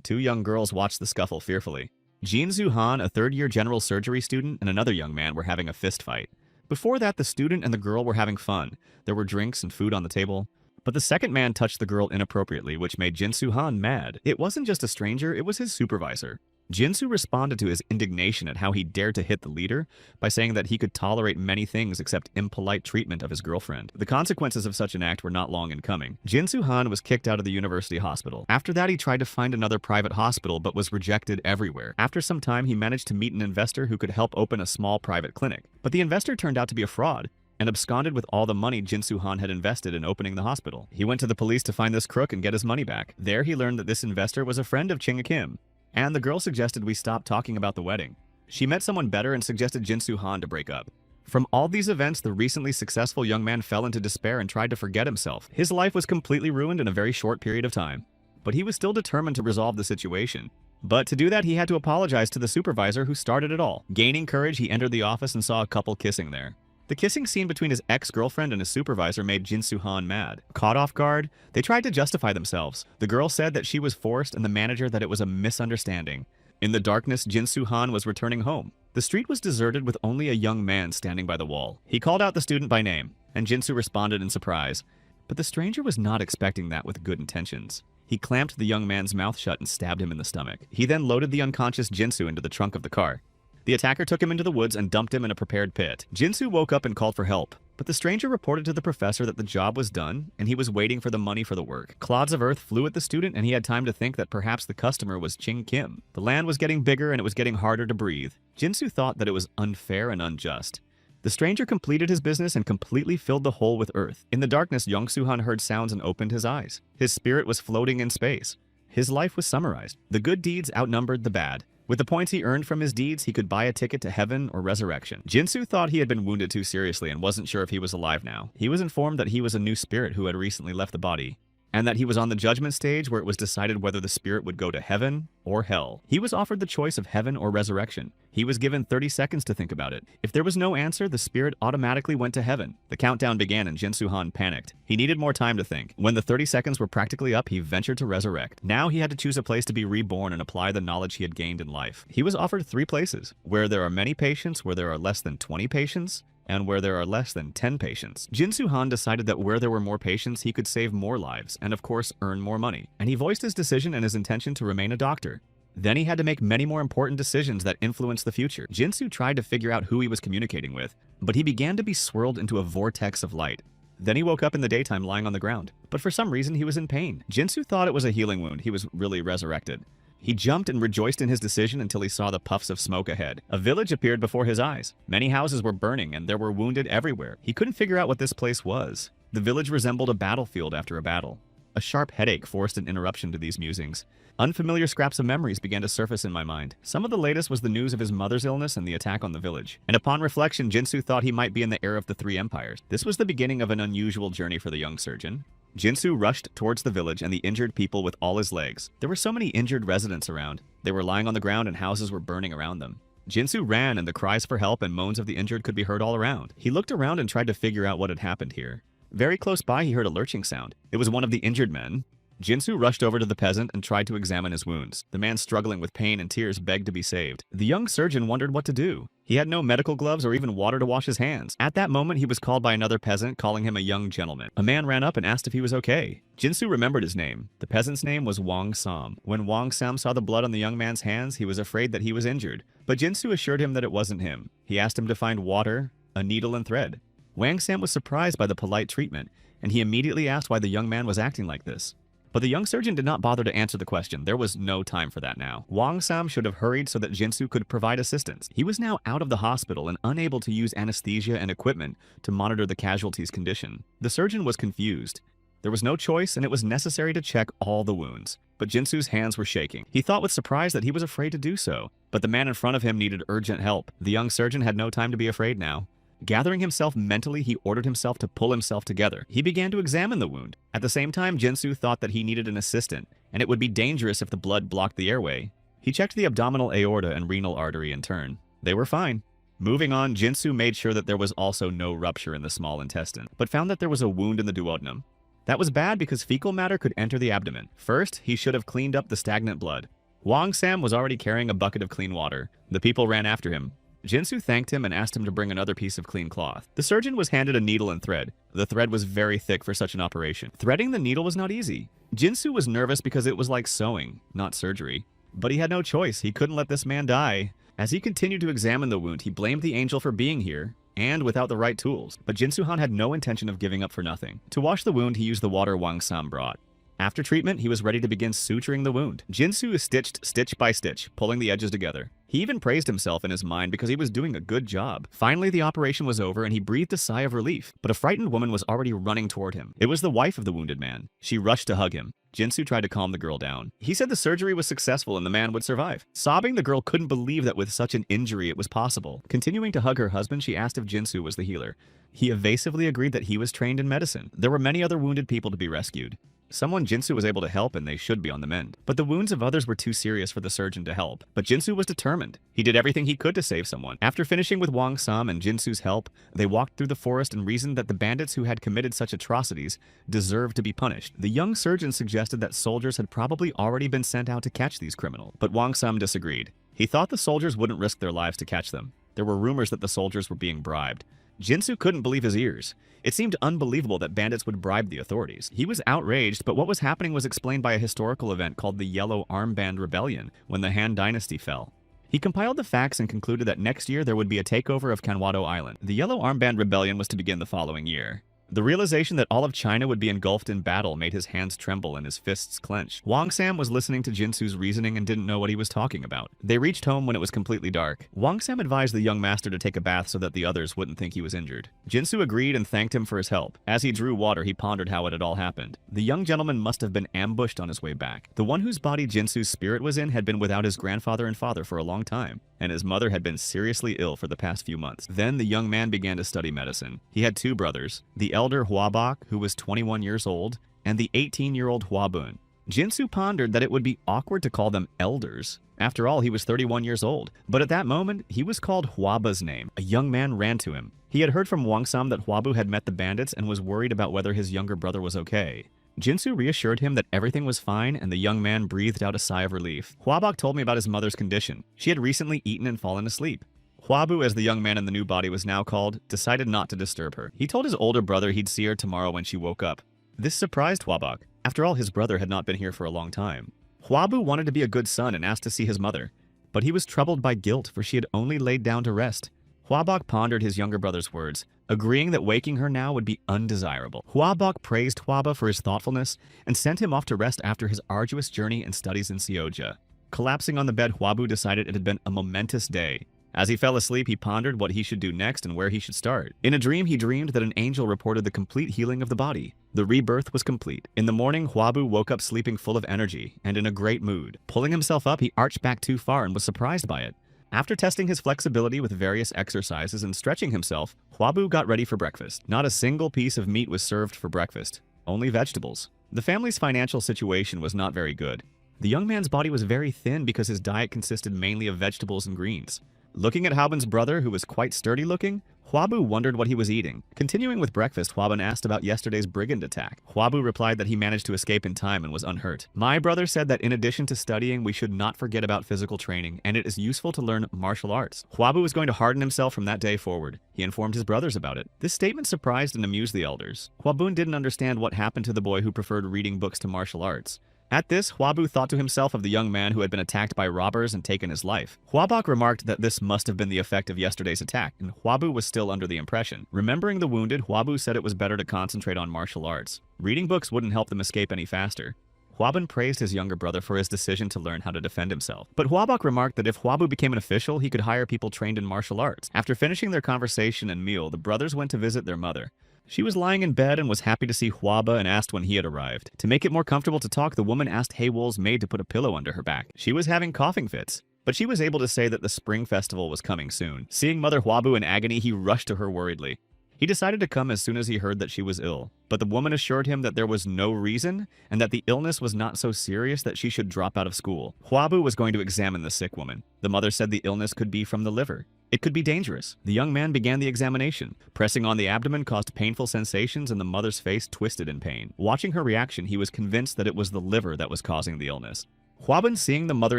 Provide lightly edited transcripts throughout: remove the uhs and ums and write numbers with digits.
Two young girls watched the scuffle fearfully. Jin-Soo Han, a third-year general surgery student, and another young man were having a fist fight. Before that, the student and the girl were having fun. There were drinks and food on the table. But the second man touched the girl inappropriately, which made Jin-Soo Han mad. It wasn't just a stranger, it was his supervisor. Jin-Soo responded to his indignation at how he dared to hit the leader by saying that he could tolerate many things except impolite treatment of his girlfriend. The consequences of such an act were not long in coming. Jin-Soo Han was kicked out of the university hospital. After that, he tried to find another private hospital but was rejected everywhere. After some time, he managed to meet an investor who could help open a small private clinic. But the investor turned out to be a fraud and absconded with all the money Jin-Soo Han had invested in opening the hospital. He went to the police to find this crook and get his money back. There, he learned that this investor was a friend of Ching Kim, and the girl suggested we stop talking about the wedding. She met someone better and suggested Jin-Soo Han to break up. From all these events, the recently successful young man fell into despair and tried to forget himself. His life was completely ruined in a very short period of time. But he was still determined to resolve the situation. But to do that, he had to apologize to the supervisor who started it all. Gaining courage, he entered the office and saw a couple kissing there. The kissing scene between his ex-girlfriend and his supervisor made Jin-Soo Han mad. Caught off guard, they tried to justify themselves. The girl said that she was forced and the manager that it was a misunderstanding. In the darkness, Jin-Soo Han was returning home. The street was deserted with only a young man standing by the wall. He called out the student by name, and Jin-Soo responded in surprise. But the stranger was not expecting that with good intentions. He clamped the young man's mouth shut and stabbed him in the stomach. He then loaded the unconscious Jin-Soo into the trunk of the car. The attacker took him into the woods and dumped him in a prepared pit. Jin-Soo woke up and called for help, but the stranger reported to the professor that the job was done and he was waiting for the money for the work. Clods of earth flew at the student and he had time to think that perhaps the customer was Ching Kim. The land was getting bigger and it was getting harder to breathe. Jin-Soo thought that it was unfair and unjust. The stranger completed his business and completely filled the hole with earth. In the darkness, Jin-Soo Han heard sounds and opened his eyes. His spirit was floating in space. His life was summarized. The good deeds outnumbered the bad. With the points he earned from his deeds, he could buy a ticket to heaven or resurrection. Jin-Soo thought he had been wounded too seriously and wasn't sure if he was alive now. He was informed that he was a new spirit who had recently left the body, and that he was on the judgment stage where it was decided whether the spirit would go to heaven or hell. He was offered the choice of heaven or resurrection. He was given 30 seconds to think about it. If there was no answer, the spirit automatically went to heaven. The countdown began and Jin-Soo Han panicked. He needed more time to think. When the 30 seconds were practically up, he ventured to resurrect. Now he had to choose a place to be reborn and apply the knowledge he had gained in life. He was offered 3 places: where there are many patients, where there are less than 20 patients, and where there are less than 10 patients. Jin-Soo Han decided that where there were more patients, he could save more lives and of course earn more money. And he voiced his decision and his intention to remain a doctor. Then he had to make many more important decisions that influenced the future. Jin-Soo tried to figure out who he was communicating with, but he began to be swirled into a vortex of light. Then he woke up in the daytime lying on the ground. But for some reason he was in pain. Jin-Soo thought it was a healing wound. He was really resurrected. He jumped and rejoiced in his decision until he saw the puffs of smoke ahead. A village appeared before his eyes. Many houses were burning and there were wounded everywhere. He couldn't figure out what this place was. The village resembled a battlefield after a battle. A sharp headache forced an interruption to these musings. Unfamiliar scraps of memories began to surface in my mind. Some of the latest was the news of his mother's illness and the attack on the village. And upon reflection, Jin-Soo thought he might be in the era of the 3 empires. This was the beginning of an unusual journey for the young surgeon. Jin-Soo rushed towards the village and the injured people with all his legs. There were so many injured residents around. They were lying on the ground and houses were burning around them. Jin-Soo ran and the cries for help and moans of the injured could be heard all around. He looked around and tried to figure out what had happened here. Very close by, he heard a lurching sound. It was one of the injured men. Jin-Soo rushed over to the peasant and tried to examine his wounds. The man, struggling with pain and tears, begged to be saved. The young surgeon wondered what to do. He had no medical gloves or even water to wash his hands. At that moment, he was called by another peasant, calling him a young gentleman. A man ran up and asked if he was okay. Jin-Soo remembered his name. The peasant's name was Wang Sam. When Wang Sam saw the blood on the young man's hands, he was afraid that he was injured. But Jin-Soo assured him that it wasn't him. He asked him to find water, a needle, and thread. Wang Sam was surprised by the polite treatment, and he immediately asked why the young man was acting like this. But the young surgeon did not bother to answer the question. There was no time for that now. Wang Sam should have hurried so that Jin-Soo could provide assistance. He was now out of the hospital and unable to use anesthesia and equipment to monitor the casualty's condition. The surgeon was confused. There was no choice and it was necessary to check all the wounds. But Jin-Soo's hands were shaking. He thought with surprise that he was afraid to do so. But the man in front of him needed urgent help. The young surgeon had no time to be afraid now. Gathering himself mentally, he ordered himself to pull himself together. He began to examine the wound. At the same time, Jin-Soo thought that he needed an assistant, and it would be dangerous if the blood blocked the airway. He checked the abdominal aorta and renal artery in turn. They were fine. Moving on, Jin-Soo made sure that there was also no rupture in the small intestine, but found that there was a wound in the duodenum. That was bad because fecal matter could enter the abdomen. First, he should have cleaned up the stagnant blood. Wang Sam was already carrying a bucket of clean water. The people ran after him. Jinsu thanked him and asked him to bring another piece of clean cloth. The surgeon was handed a needle and thread. The thread was very thick for such an operation. Threading the needle was not easy. Jinsu was nervous because it was like sewing, not surgery. But he had no choice. He couldn't let this man die. As he continued to examine the wound, he blamed the angel for being here and without the right tools. But Jinsu-han had no intention of giving up for nothing. To wash the wound, he used the water Wang Sam brought. After treatment, he was ready to begin suturing the wound. Jinsu stitched stitch by stitch, pulling the edges together. He even praised himself in his mind because he was doing a good job. Finally, the operation was over and he breathed a sigh of relief, but a frightened woman was already running toward him. It was the wife of the wounded man. She rushed to hug him. Jinsu tried to calm the girl down. He said the surgery was successful and the man would survive. Sobbing, the girl couldn't believe that with such an injury it was possible. Continuing to hug her husband, she asked if Jinsu was the healer. He evasively agreed that he was trained in medicine. There were many other wounded people to be rescued. Someone Jinsu was able to help and they should be on the mend. But the wounds of others were too serious for the surgeon to help. But Jinsu was determined. He did everything he could to save someone. After finishing with Wang Sam and Jinsu's help, they walked through the forest and reasoned that the bandits who had committed such atrocities deserved to be punished. The young surgeon suggested that soldiers had probably already been sent out to catch these criminals. But Wang Sam disagreed. He thought the soldiers wouldn't risk their lives to catch them. There were rumors that the soldiers were being bribed. Jinsu couldn't believe his ears. It seemed unbelievable that bandits would bribe the authorities. He was outraged, but what was happening was explained by a historical event called the Yellow Armband Rebellion, when the Han Dynasty fell. He compiled the facts and concluded that next year there would be a takeover of Kanwado Island. The Yellow Armband Rebellion was to begin the following year. The realization that all of China would be engulfed in battle made his hands tremble and his fists clench. Wang Sam was listening to Jinsu's reasoning and didn't know what he was talking about. They reached home when it was completely dark. Wang Sam advised the young master to take a bath so that the others wouldn't think he was injured. Jinsu agreed and thanked him for his help. As he drew water, he pondered how it had all happened. The young gentleman must have been ambushed on his way back. The one whose body Jinsu's spirit was in had been without his grandfather and father for a long time, and his mother had been seriously ill for the past few months. Then the young man began to study medicine. He had two brothers, the elder Huabok, who was 21 years old, and the 18-year-old Huabun. Jinsu pondered that it would be awkward to call them elders. After all, he was 31 years old. But at that moment, he was called Huaba's name. A young man ran to him. He had heard from Wang Sam that Huabu had met the bandits and was worried about whether his younger brother was okay. Jinsu reassured him that everything was fine, and the young man breathed out a sigh of relief. Huabok told me about his mother's condition. She had recently eaten and fallen asleep. Huabu, as the young man in the new body was now called, decided not to disturb her. He told his older brother he'd see her tomorrow when she woke up. This surprised Huabok. After all, his brother had not been here for a long time. Huabu wanted to be a good son and asked to see his mother. But he was troubled by guilt, for she had only laid down to rest. Huabok pondered his younger brother's words, agreeing that waking her now would be undesirable. Huabok praised Huaba for his thoughtfulness and sent him off to rest after his arduous journey and studies in Seoja. Collapsing on the bed, Huabu decided it had been a momentous day. As he fell asleep, he pondered what he should do next and where he should start. In a dream, he dreamed that an angel reported the complete healing of the body. The rebirth was complete. In the morning, Huabu woke up sleeping full of energy and in a great mood. Pulling himself up, he arched back too far and was surprised by it. After testing his flexibility with various exercises and stretching himself, Huabu got ready for breakfast. Not a single piece of meat was served for breakfast, only vegetables. The family's financial situation was not very good. The young man's body was very thin because his diet consisted mainly of vegetables and greens. Looking at Huaban's brother, who was quite sturdy looking, Huabu wondered what he was eating. Continuing with breakfast, Huaban asked about yesterday's brigand attack. Huabu replied that he managed to escape in time and was unhurt. My brother said that in addition to studying, we should not forget about physical training, and it is useful to learn martial arts. Huabu was going to harden himself from that day forward. He informed his brothers about it. This statement surprised and amused the elders. Huabun didn't understand what happened to the boy who preferred reading books to martial arts. At this, Huabu thought to himself of the young man who had been attacked by robbers and taken his life. Huabok remarked that this must have been the effect of yesterday's attack, and Huabu was still under the impression. Remembering the wounded, Huabu said it was better to concentrate on martial arts. Reading books wouldn't help them escape any faster. Huaban praised his younger brother for his decision to learn how to defend himself. But Huabok remarked that if Huabu became an official, he could hire people trained in martial arts. After finishing their conversation and meal, the brothers went to visit their mother. She was lying in bed and was happy to see Huaba and asked when he had arrived. To make it more comfortable to talk, the woman asked Haywol's maid to put a pillow under her back. She was having coughing fits, but she was able to say that the spring festival was coming soon. Seeing Mother Huabu in agony, he rushed to her worriedly. He decided to come as soon as he heard that she was ill, but the woman assured him that there was no reason and that the illness was not so serious that she should drop out of school. Huabu was going to examine the sick woman. The mother said the illness could be from the liver. It could be dangerous. The young man began the examination. Pressing on the abdomen caused painful sensations and the mother's face twisted in pain. Watching her reaction, he was convinced that it was the liver that was causing the illness. Hwabun, seeing the mother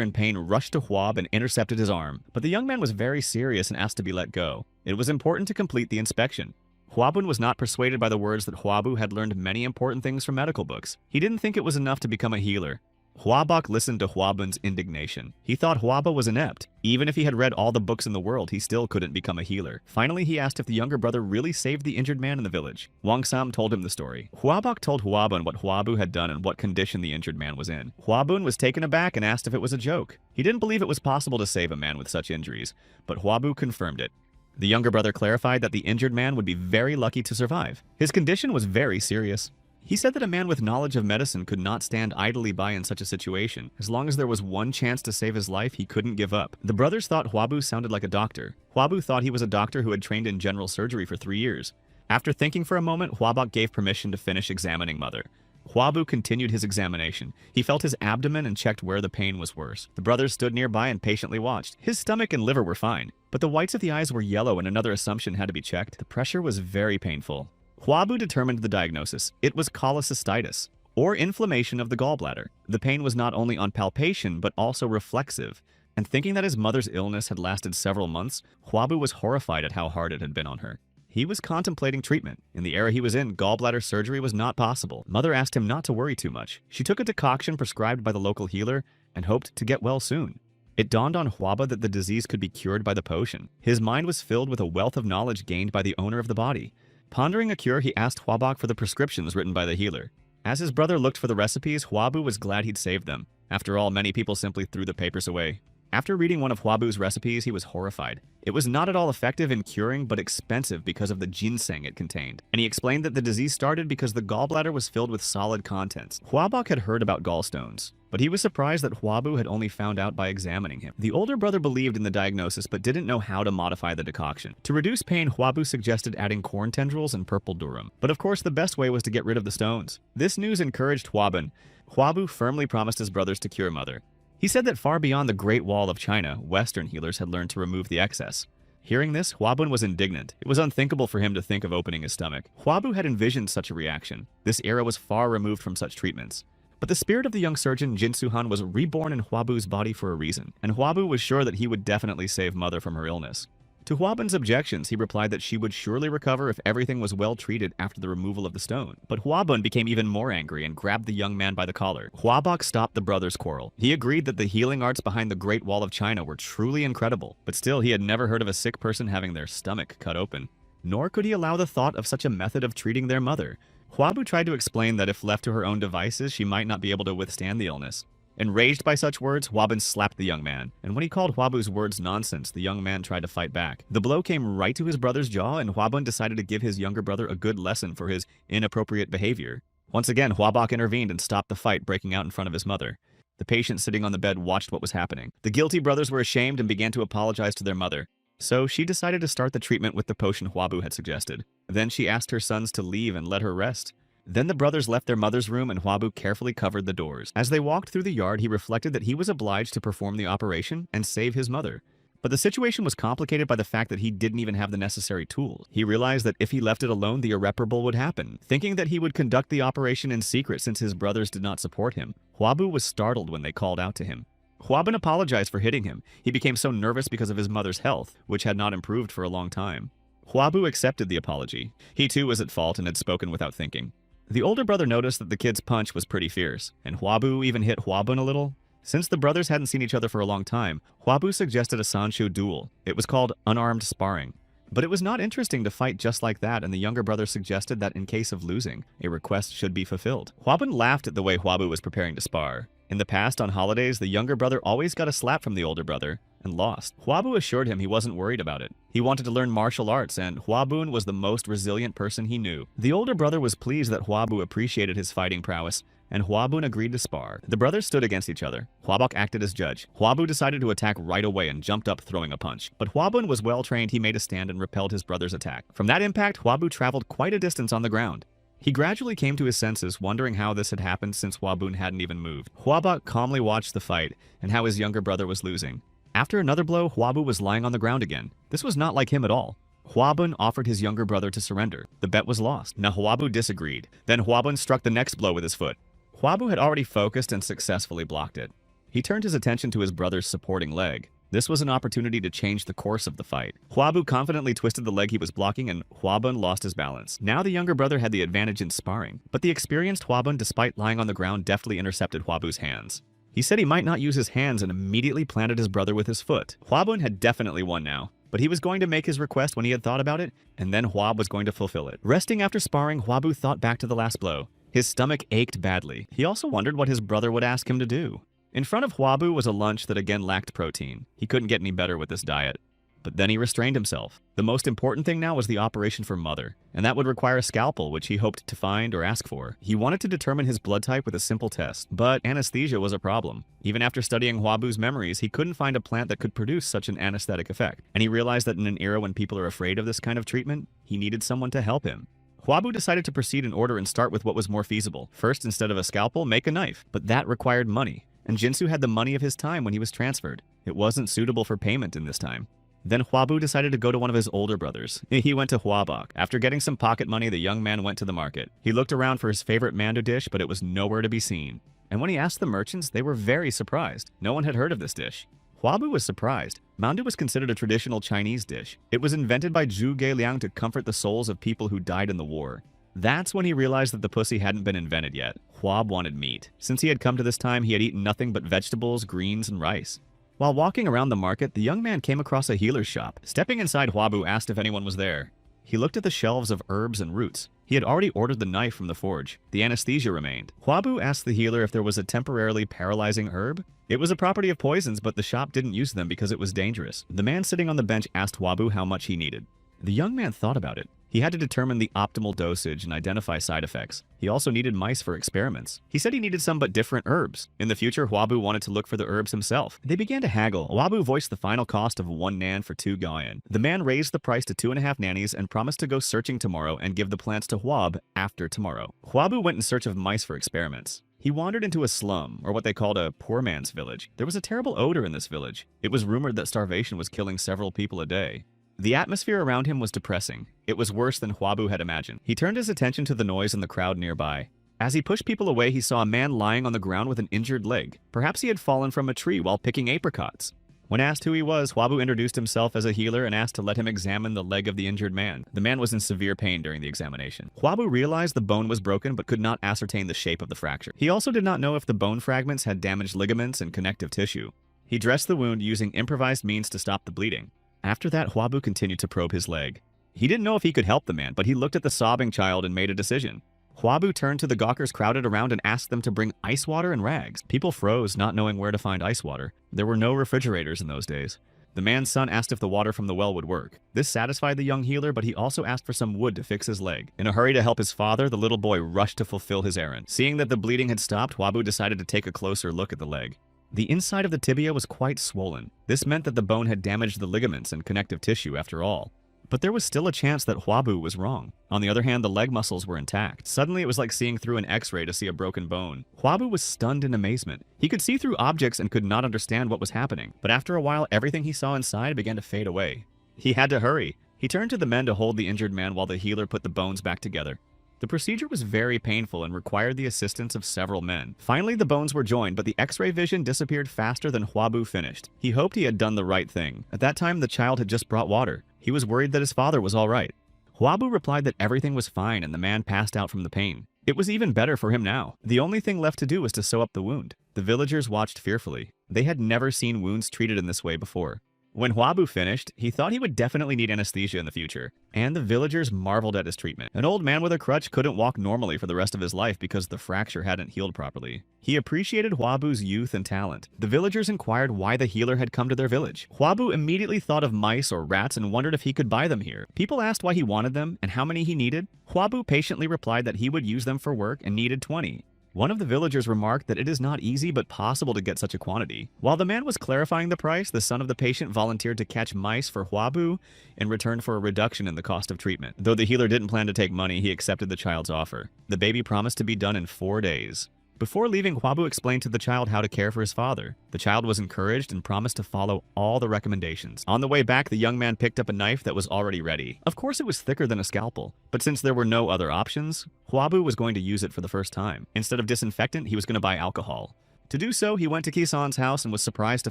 in pain, rushed to Hwab and intercepted his arm, but the young man was very serious and asked to be let go. It was important to complete the inspection. Hwabun was not persuaded by the words that Hwabu had learned many important things from medical books. He didn't think it was enough to become a healer. Hwabok listened to Hwabun's indignation. He thought Hwaba was inept. Even if he had read all the books in the world, he still couldn't become a healer. Finally, he asked if the younger brother really saved the injured man in the village. Wang Sam told him the story. Hwabok told Hwabun what Hwabu had done and what condition the injured man was in. Hwabun was taken aback and asked if it was a joke. He didn't believe it was possible to save a man with such injuries, but Hwabu confirmed it. The younger brother clarified that the injured man would be very lucky to survive. His condition was very serious. He said that a man with knowledge of medicine could not stand idly by in such a situation. As long as there was one chance to save his life, he couldn't give up. The brothers thought Hwabu sounded like a doctor. Hwabu thought he was a doctor who had trained in general surgery for 3 years. After thinking for a moment, Hwabok gave permission to finish examining mother. Hwabu continued his examination. He felt his abdomen and checked where the pain was worse. The brothers stood nearby and patiently watched. His stomach and liver were fine, but the whites of the eyes were yellow and another assumption had to be checked. The pressure was very painful. Hwabu determined the diagnosis. It was cholecystitis, or inflammation of the gallbladder. The pain was not only on palpation, but also reflexive. And thinking that his mother's illness had lasted several months, Hwabu was horrified at how hard it had been on her. He was contemplating treatment. In the era he was in, gallbladder surgery was not possible. Mother asked him not to worry too much. She took a decoction prescribed by the local healer and hoped to get well soon. It dawned on Hwaba that the disease could be cured by the potion. His mind was filled with a wealth of knowledge gained by the owner of the body. Pondering a cure, he asked Hwabok for the prescriptions written by the healer. As his brother looked for the recipes, Hwabu was glad he'd saved them. After all, many people simply threw the papers away. After reading one of Hwabu's recipes, he was horrified. It was not at all effective in curing, but expensive because of the ginseng it contained. And he explained that the disease started because the gallbladder was filled with solid contents. Hwabok had heard about gallstones, but he was surprised that Hwabu had only found out by examining him. The older brother believed in the diagnosis, but didn't know how to modify the decoction. To reduce pain, Hwabu suggested adding corn tendrils and purple durum. But of course, the best way was to get rid of the stones. This news encouraged Hwabun. Hwabu firmly promised his brothers to cure mother. He said that far beyond the Great Wall of China, Western healers had learned to remove the excess. Hearing this, Hwabun was indignant. It was unthinkable for him to think of opening his stomach. Hwabu had envisioned such a reaction. This era was far removed from such treatments. But the spirit of the young surgeon, Jin Suhan, was reborn in Hwabu's body for a reason, and Hwabu was sure that he would definitely save mother from her illness. To Hwabun's objections, he replied that she would surely recover if everything was well treated after the removal of the stone. But Hwabun became even more angry and grabbed the young man by the collar. Hwabok stopped the brothers' quarrel. He agreed that the healing arts behind the Great Wall of China were truly incredible, but still he had never heard of a sick person having their stomach cut open. Nor could he allow the thought of such a method of treating their mother. Hwabu tried to explain that if left to her own devices, she might not be able to withstand the illness. Enraged by such words, Hwabun slapped the young man, and when he called Hwabu's words nonsense, the young man tried to fight back. The blow came right to his brother's jaw, and Hwabun decided to give his younger brother a good lesson for his inappropriate behavior. Once again, Hwabok intervened and stopped the fight breaking out in front of his mother. The patient sitting on the bed watched what was happening. The guilty brothers were ashamed and began to apologize to their mother. So she decided to start the treatment with the potion Hwabu had suggested. Then she asked her sons to leave and let her rest. Then the brothers left their mother's room and Hwabu carefully covered the doors. As they walked through the yard, he reflected that he was obliged to perform the operation and save his mother. But the situation was complicated by the fact that he didn't even have the necessary tools. He realized that if he left it alone, the irreparable would happen. Thinking that he would conduct the operation in secret since his brothers did not support him, Hwabu was startled when they called out to him. Hwabun apologized for hitting him. He became so nervous because of his mother's health, which had not improved for a long time. Hwabu accepted the apology. He too was at fault and had spoken without thinking. The older brother noticed that the kid's punch was pretty fierce, and Hwabu even hit Hwabun a little. Since the brothers hadn't seen each other for a long time, Hwabu suggested a Sanshu duel. It was called unarmed sparring. But it was not interesting to fight just like that, and the younger brother suggested that in case of losing, a request should be fulfilled. Hwabun laughed at the way Hwabu was preparing to spar. In the past, on holidays, the younger brother always got a slap from the older brother and lost. Hwabu assured him he wasn't worried about it. He wanted to learn martial arts, and Hwabun was the most resilient person he knew. The older brother was pleased that Hwabu appreciated his fighting prowess, and Hwabun agreed to spar. The brothers stood against each other. Hwabok acted as judge. Hwabu decided to attack right away and jumped up throwing a punch. But Hwabun was well trained. He made a stand and repelled his brother's attack. From that impact, Hwabu traveled quite a distance on the ground. He gradually came to his senses, wondering how this had happened since Hwabun hadn't even moved. Hwabok calmly watched the fight and how his younger brother was losing. After another blow, Hwabu was lying on the ground again. This was not like him at all. Hwabun offered his younger brother to surrender. The bet was lost. Now Hwabu disagreed. Then Hwabun struck the next blow with his foot. Hwabu had already focused and successfully blocked it. He turned his attention to his brother's supporting leg. This was an opportunity to change the course of the fight. Hwabu confidently twisted the leg he was blocking and Hwabun lost his balance. Now the younger brother had the advantage in sparring, but the experienced Hwabun, despite lying on the ground, deftly intercepted Hwabu's hands. He said he might not use his hands and immediately planted his brother with his foot. Hwabun had definitely won now, but he was going to make his request when he had thought about it, and then Hwab was going to fulfill it. Resting after sparring, Hwabu thought back to the last blow. His stomach ached badly. He also wondered what his brother would ask him to do. In front of Hwabu was a lunch that again lacked protein. He couldn't get any better with this diet. But then he restrained himself. The most important thing now was the operation for Mother, and that would require a scalpel, which he hoped to find or ask for. He wanted to determine his blood type with a simple test, but anesthesia was a problem. Even after studying Hwabu's memories, he couldn't find a plant that could produce such an anesthetic effect, and he realized that in an era when people are afraid of this kind of treatment, he needed someone to help him. Hwabu decided to proceed in order and start with what was more feasible. First, instead of a scalpel, make a knife, but that required money. And Jinsu had the money of his time when he was transferred. It wasn't suitable for payment in this time. Then Hwabu decided to go to one of his older brothers. He went to Hwabok. After getting some pocket money, the young man went to the market. He looked around for his favorite mandu dish, but it was nowhere to be seen. And when he asked the merchants, they were very surprised. No one had heard of this dish. Hwabu was surprised. Mandu was considered a traditional Chinese dish. It was invented by Zhu Geiliang to comfort the souls of people who died in the war. That's when he realized that the pussy hadn't been invented yet. Hwab wanted meat. Since he had come to this time, he had eaten nothing but vegetables, greens, and rice. While walking around the market, the young man came across a healer's shop. Stepping inside, Hwabu asked if anyone was there. He looked at the shelves of herbs and roots. He had already ordered the knife from the forge. The anesthesia remained. Hwabu asked the healer if there was a temporarily paralyzing herb. It was a property of poisons, but the shop didn't use them because it was dangerous. The man sitting on the bench asked Hwabu how much he needed. The young man thought about it. He had to determine the optimal dosage and identify side effects. He also needed mice for experiments. He said he needed some but different herbs. In the future, Hwabu wanted to look for the herbs himself. They began to haggle. Hwabu voiced the final cost of 1 nan for 2 goyen. The man raised the price to 2.5 nannies and promised to go searching tomorrow and give the plants to Hwab after tomorrow. Hwabu went in search of mice for experiments. He wandered into a slum, or what they called a poor man's village. There was a terrible odor in this village. It was rumored that starvation was killing several people a day. The atmosphere around him was depressing. It was worse than Hwabu had imagined. He turned his attention to the noise in the crowd nearby. As he pushed people away, he saw a man lying on the ground with an injured leg. Perhaps he had fallen from a tree while picking apricots. When asked who he was, Hwabu introduced himself as a healer and asked to let him examine the leg of the injured man. The man was in severe pain during the examination. Hwabu realized the bone was broken but could not ascertain the shape of the fracture. He also did not know if the bone fragments had damaged ligaments and connective tissue. He dressed the wound using improvised means to stop the bleeding. After that, Hwabu continued to probe his leg. He didn't know if he could help the man, but he looked at the sobbing child and made a decision. Hwabu turned to the gawkers crowded around and asked them to bring ice water and rags. People froze, not knowing where to find ice water. There were no refrigerators in those days. The man's son asked if the water from the well would work. This satisfied the young healer, but he also asked for some wood to fix his leg. In a hurry to help his father, the little boy rushed to fulfill his errand. Seeing that the bleeding had stopped, Hwabu decided to take a closer look at the leg. The inside of the tibia was quite swollen. This meant that the bone had damaged the ligaments and connective tissue after all. But there was still a chance that Hwabu was wrong. On the other hand, the leg muscles were intact. Suddenly, it was like seeing through an X-ray to see a broken bone. Hwabu was stunned in amazement. He could see through objects and could not understand what was happening. But after a while, everything he saw inside began to fade away. He had to hurry. He turned to the men to hold the injured man while the healer put the bones back together. The procedure was very painful and required the assistance of several men. Finally, the bones were joined, but the X-ray vision disappeared faster than Hwabu finished. He hoped he had done the right thing. At that time, the child had just brought water. He was worried that his father was all right. Hwabu replied that everything was fine and the man passed out from the pain. It was even better for him now. The only thing left to do was to sew up the wound. The villagers watched fearfully. They had never seen wounds treated in this way before. When Hwabu finished, he thought he would definitely need anesthesia in the future, and the villagers marveled at his treatment. An old man with a crutch couldn't walk normally for the rest of his life because the fracture hadn't healed properly. He appreciated Hwabu's youth and talent. The villagers inquired why the healer had come to their village. Hwabu immediately thought of mice or rats and wondered if he could buy them here. People asked why he wanted them and how many he needed. Hwabu patiently replied that he would use them for work and needed 20. One of the villagers remarked that it is not easy but possible to get such a quantity. While the man was clarifying the price, the son of the patient volunteered to catch mice for Hwabu in return for a reduction in the cost of treatment. Though the healer didn't plan to take money, he accepted the child's offer. The baby promised to be done in 4 days. Before leaving, Hwabu explained to the child how to care for his father. The child was encouraged and promised to follow all the recommendations. On the way back, the young man picked up a knife that was already ready. Of course, it was thicker than a scalpel, but since there were no other options, Hwabu was going to use it for the first time. Instead of disinfectant, he was going to buy alcohol. To do so, he went to Kisan's house and was surprised to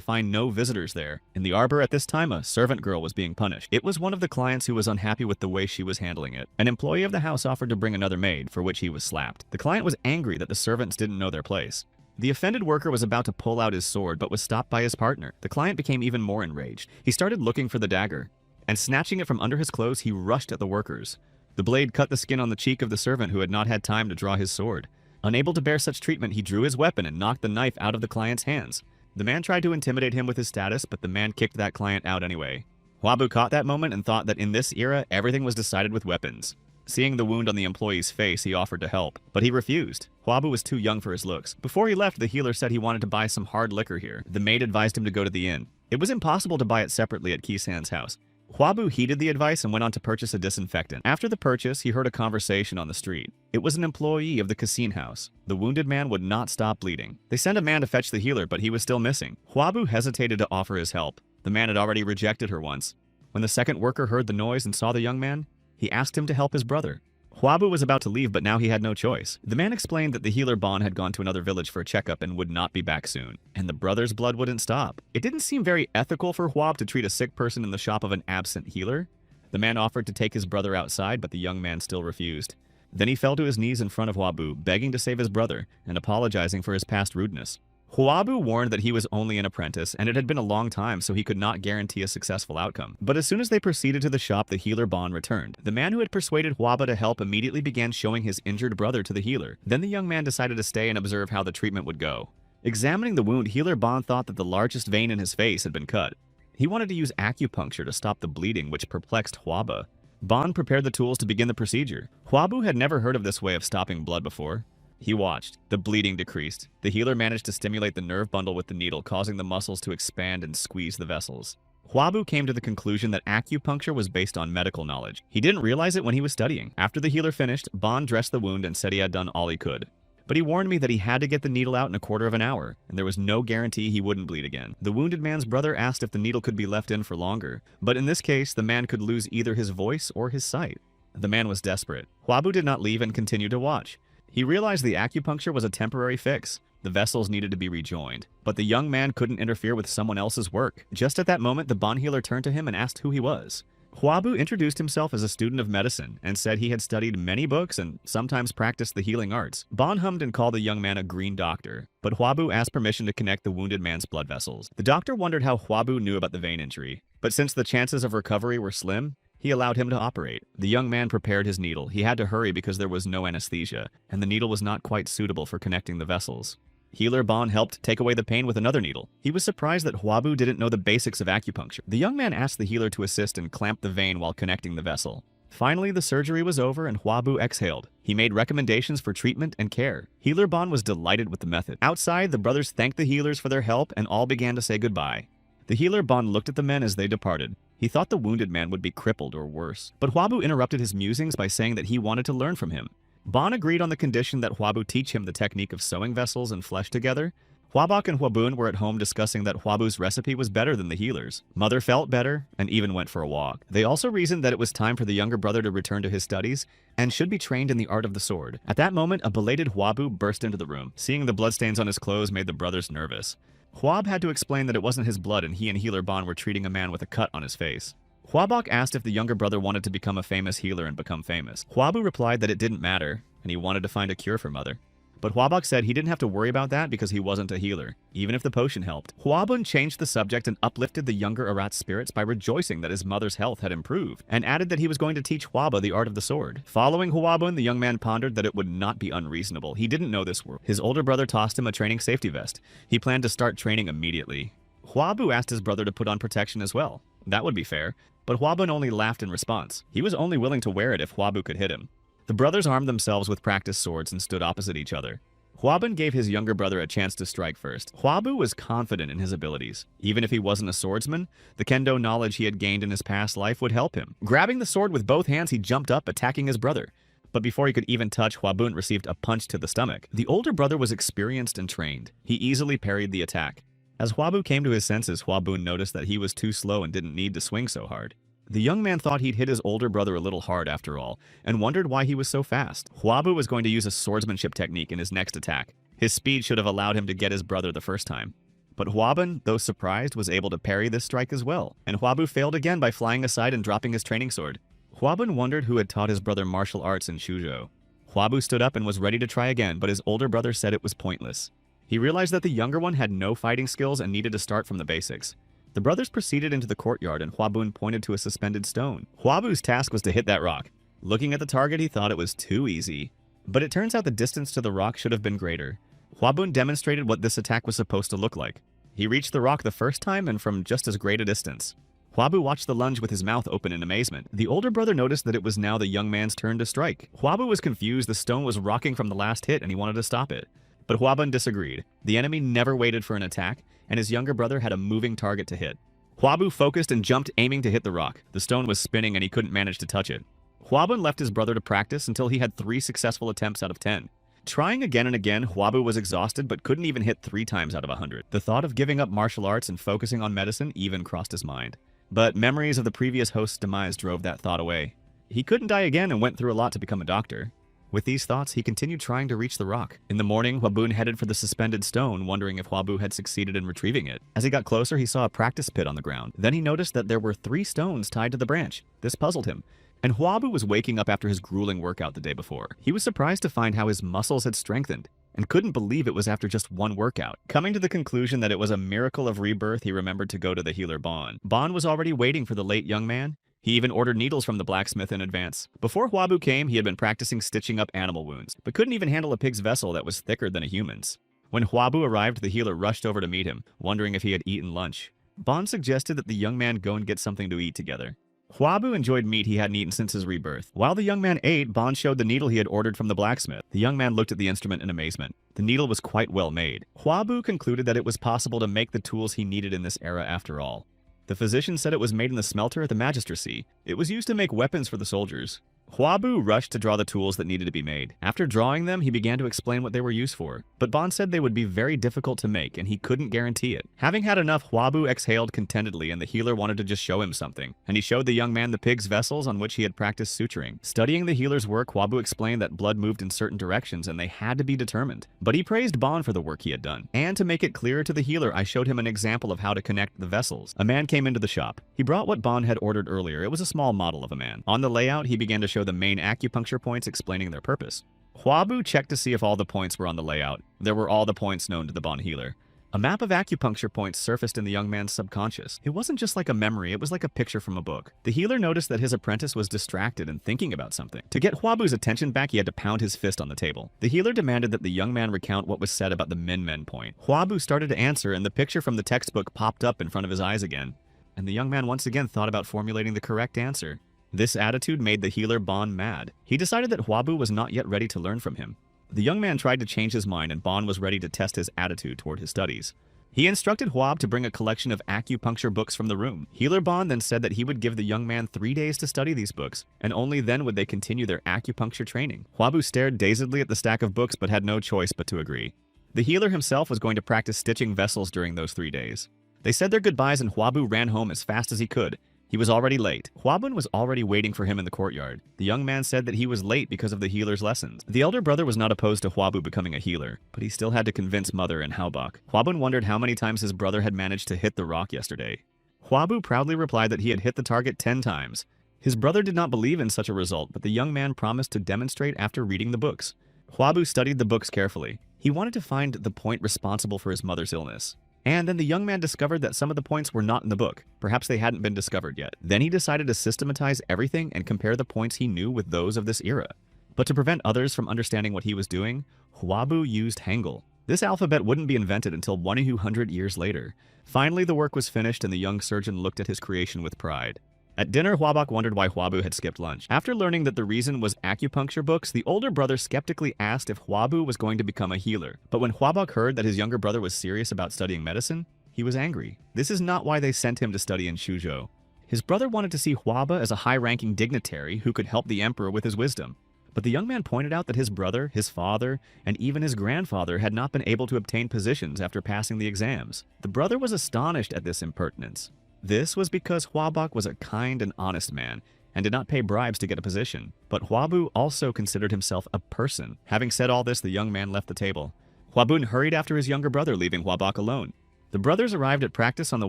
find no visitors there. In the arbor at this time, a servant girl was being punished. It was one of the clients who was unhappy with the way she was handling it. An employee of the house offered to bring another maid, for which he was slapped. The client was angry that the servants didn't know their place. The offended worker was about to pull out his sword, but was stopped by his partner. The client became even more enraged. He started looking for the dagger, and snatching it from under his clothes, he rushed at the workers. The blade cut the skin on the cheek of the servant who had not had time to draw his sword. Unable to bear such treatment, he drew his weapon and knocked the knife out of the client's hands. The man tried to intimidate him with his status, but the man kicked that client out anyway. Hwabu caught that moment and thought that in this era, everything was decided with weapons. Seeing the wound on the employee's face, he offered to help, but he refused. Hwabu was too young for his looks. Before he left, the healer said he wanted to buy some hard liquor here. The maid advised him to go to the inn. It was impossible to buy it separately at Kisan's house. Hwabu heeded the advice and went on to purchase a disinfectant. After the purchase, he heard a conversation on the street. It was an employee of the Kasin house. The wounded man would not stop bleeding. They sent a man to fetch the healer, but he was still missing. Hwabu hesitated to offer his help. The man had already rejected her once. When the second worker heard the noise and saw the young man, he asked him to help his brother. Hwabu was about to leave, but now he had no choice. The man explained that the healer Bern had gone to another village for a checkup and would not be back soon, and the brother's blood wouldn't stop. It didn't seem very ethical for Hwab to treat a sick person in the shop of an absent healer. The man offered to take his brother outside, but the young man still refused. Then he fell to his knees in front of Hwabu, begging to save his brother and apologizing for his past rudeness. Hwabu warned that he was only an apprentice, and it had been a long time, so he could not guarantee a successful outcome. But as soon as they proceeded to the shop, the healer Bern returned. The man who had persuaded Hwaba to help immediately began showing his injured brother to the healer. Then the young man decided to stay and observe how the treatment would go. Examining the wound, healer Bern thought that the largest vein in his face had been cut. He wanted to use acupuncture to stop the bleeding, which perplexed Hwaba. Bern prepared the tools to begin the procedure. Hwabu had never heard of this way of stopping blood before. He watched. The bleeding decreased. The healer managed to stimulate the nerve bundle with the needle, causing the muscles to expand and squeeze the vessels. Hwabu came to the conclusion that acupuncture was based on medical knowledge. He didn't realize it when he was studying. After the healer finished, Bern dressed the wound and said he had done all he could. But he warned me that he had to get the needle out in a quarter of an hour, and there was no guarantee he wouldn't bleed again. The wounded man's brother asked if the needle could be left in for longer, but in this case, the man could lose either his voice or his sight. The man was desperate. Hwabu did not leave and continued to watch. He realized the acupuncture was a temporary fix. The vessels needed to be rejoined. But the young man couldn't interfere with someone else's work. Just at that moment, the Bern healer turned to him and asked who he was. Hwabu introduced himself as a student of medicine and said he had studied many books and sometimes practiced the healing arts. Bern hummed and called the young man a green doctor, but Hwabu asked permission to connect the wounded man's blood vessels. The doctor wondered how Hwabu knew about the vein injury, but since the chances of recovery were slim, he allowed him to operate. The young man prepared his needle. He had to hurry because there was no anesthesia, and the needle was not quite suitable for connecting the vessels. Healer Bern helped take away the pain with another needle. He was surprised that Hwabu didn't know the basics of acupuncture. The young man asked the healer to assist and clamp the vein while connecting the vessel. Finally, the surgery was over and Hwabu exhaled. He made recommendations for treatment and care. Healer Bern was delighted with the method. Outside, the brothers thanked the healers for their help and all began to say goodbye. The healer Bern looked at the men as they departed. He thought the wounded man would be crippled or worse. But Hwabu interrupted his musings by saying that he wanted to learn from him. Bern agreed on the condition that Hwabu teach him the technique of sewing vessels and flesh together. Hwabak and Hwabun were at home discussing that Hwabu's recipe was better than the healer's. Mother felt better and even went for a walk. They also reasoned that it was time for the younger brother to return to his studies and should be trained in the art of the sword. At that moment, a belated Hwabu burst into the room. Seeing the bloodstains on his clothes made the brothers nervous. Hwab had to explain that it wasn't his blood and he and Healer Bern were treating a man with a cut on his face. Hwabak asked if the younger brother wanted to become a famous healer and become famous. Hwabu replied that it didn't matter and he wanted to find a cure for Mother. But Hwabak said he didn't have to worry about that because he wasn't a healer, even if the potion helped. Hwabun changed the subject and uplifted the younger Arat's spirits by rejoicing that his mother's health had improved, and added that he was going to teach Hwaba the art of the sword. Following Hwabun, the young man pondered that it would not be unreasonable. He didn't know this world. His older brother tossed him a training safety vest. He planned to start training immediately. Hwabu asked his brother to put on protection as well. That would be fair, but Hwabun only laughed in response. He was only willing to wear it if Hwabu could hit him. The brothers armed themselves with practice swords and stood opposite each other. Hwabun gave his younger brother a chance to strike first. Hwabu was confident in his abilities. Even if he wasn't a swordsman, the kendo knowledge he had gained in his past life would help him. Grabbing the sword with both hands, he jumped up, attacking his brother. But before he could even touch, Hwabun received a punch to the stomach. The older brother was experienced and trained. He easily parried the attack. As Hwabu came to his senses, Hwabun noticed that he was too slow and didn't need to swing so hard. The young man thought he'd hit his older brother a little hard after all, and wondered why he was so fast. Hwabu was going to use a swordsmanship technique in his next attack. His speed should have allowed him to get his brother the first time. But Hwabun, though surprised, was able to parry this strike as well, and Hwabu failed again by flying aside and dropping his training sword. Hwabun wondered who had taught his brother martial arts in Shoujo. Hwabu stood up and was ready to try again, but his older brother said it was pointless. He realized that the younger one had no fighting skills and needed to start from the basics. The brothers proceeded into the courtyard and Hwabun pointed to a suspended stone. Hwabu's task was to hit that rock. Looking at the target, he thought it was too easy. But it turns out the distance to the rock should have been greater. Hwabun demonstrated what this attack was supposed to look like. He reached the rock the first time and from just as great a distance. Hwabu watched the lunge with his mouth open in amazement. The older brother noticed that it was now the young man's turn to strike. Hwabu was confused. The stone was rocking from the last hit and he wanted to stop it. But Hwabun disagreed. The enemy never waited for an attack, and his younger brother had a moving target to hit. Hwabu focused and jumped, aiming to hit the rock. The stone was spinning and he couldn't manage to touch it. Hwabun left his brother to practice until he had 3 successful attempts out of 10. Trying again and again, Hwabu was exhausted but couldn't even hit 3 times out of 100. The thought of giving up martial arts and focusing on medicine even crossed his mind. But memories of the previous host's demise drove that thought away. He couldn't die again and went through a lot to become a doctor. With these thoughts, he continued trying to reach the rock. In the morning, Hwabun headed for the suspended stone, wondering if Hwabu had succeeded in retrieving it. As he got closer, he saw a practice pit on the ground. Then he noticed that there were 3 stones tied to the branch. This puzzled him. And Hwabu was waking up after his grueling workout the day before. He was surprised to find how his muscles had strengthened, and couldn't believe it was after just 1 workout. Coming to the conclusion that it was a miracle of rebirth, he remembered to go to the healer Bern. Bern was already waiting for the late young man. He even ordered needles from the blacksmith in advance. Before Hwabu came, he had been practicing stitching up animal wounds, but couldn't even handle a pig's vessel that was thicker than a human's. When Hwabu arrived, the healer rushed over to meet him, wondering if he had eaten lunch. Bern suggested that the young man go and get something to eat together. Hwabu enjoyed meat he hadn't eaten since his rebirth. While the young man ate, Bern showed the needle he had ordered from the blacksmith. The young man looked at the instrument in amazement. The needle was quite well made. Hwabu concluded that it was possible to make the tools he needed in this era after all. The physician said it was made in the smelter at the magistracy. It was used to make weapons for the soldiers. Hwabu rushed to draw the tools that needed to be made. After drawing them, he began to explain what they were used for. But Bern said they would be very difficult to make, and he couldn't guarantee it. Having had enough, Hwabu exhaled contentedly, and the healer wanted to just show him something. And he showed the young man the pig's vessels on which he had practiced suturing. Studying the healer's work, Hwabu explained that blood moved in certain directions, and they had to be determined. But he praised Bern for the work he had done. And to make it clearer to the healer, I showed him an example of how to connect the vessels. A man came into the shop. He brought what Bern had ordered earlier. It was a small model of a man. On the layout, he began to show the main acupuncture points, explaining their purpose. Hwabu checked to see if all the points were on the layout. There were all the points known to the Bern healer. A map of acupuncture points surfaced in the young man's subconscious. It wasn't just like a memory, it was like a picture from a book. The healer noticed that his apprentice was distracted and thinking about something. To get Hwabu's attention back, he had to pound his fist on the table. The healer demanded that the young man recount what was said about the Min-Men point. Hwabu started to answer, and the picture from the textbook popped up in front of his eyes again. And the young man once again thought about formulating the correct answer. This attitude made the healer Bern mad. He decided that Hwabu was not yet ready to learn from him. The young man tried to change his mind, and Bern was ready to test his attitude toward his studies. He instructed Hwab to bring a collection of acupuncture books from the room. Healer Bern then said that he would give the young man 3 days to study these books, and only then would they continue their acupuncture training. Hwabu stared dazedly at the stack of books but had no choice but to agree. The healer himself was going to practice stitching vessels during those 3 days. They said their goodbyes and Hwabu ran home as fast as he could. He was already late. Hwabun was already waiting for him in the courtyard. The young man said that he was late because of the healer's lessons. The elder brother was not opposed to Hwabu becoming a healer, but he still had to convince Mother and Haobak. Hwabun wondered how many times his brother had managed to hit the rock yesterday. Hwabu proudly replied that he had hit the target 10 times. His brother did not believe in such a result, but the young man promised to demonstrate after reading the books. Hwabu studied the books carefully. He wanted to find the point responsible for his mother's illness. And then the young man discovered that some of the points were not in the book. Perhaps they hadn't been discovered yet. Then he decided to systematize everything and compare the points he knew with those of this era. But to prevent others from understanding what he was doing, Hwabu used Hangul. This alphabet wouldn't be invented until 100 years later. Finally, the work was finished and the young surgeon looked at his creation with pride. At dinner, Haobak wondered why Hwabu had skipped lunch. After learning that the reason was acupuncture books, the older brother skeptically asked if Hwabu was going to become a healer. But when Haobak heard that his younger brother was serious about studying medicine, he was angry. This is not why they sent him to study in Shoujo. His brother wanted to see Hwaba as a high-ranking dignitary who could help the emperor with his wisdom. But the young man pointed out that his brother, his father, and even his grandfather had not been able to obtain positions after passing the exams. The brother was astonished at this impertinence. This was because Hwabok was a kind and honest man, and did not pay bribes to get a position. But Hwabu also considered himself a person. Having said all this, the young man left the table. Hwabun hurried after his younger brother, leaving Hwabok alone. The brothers arrived at practice on the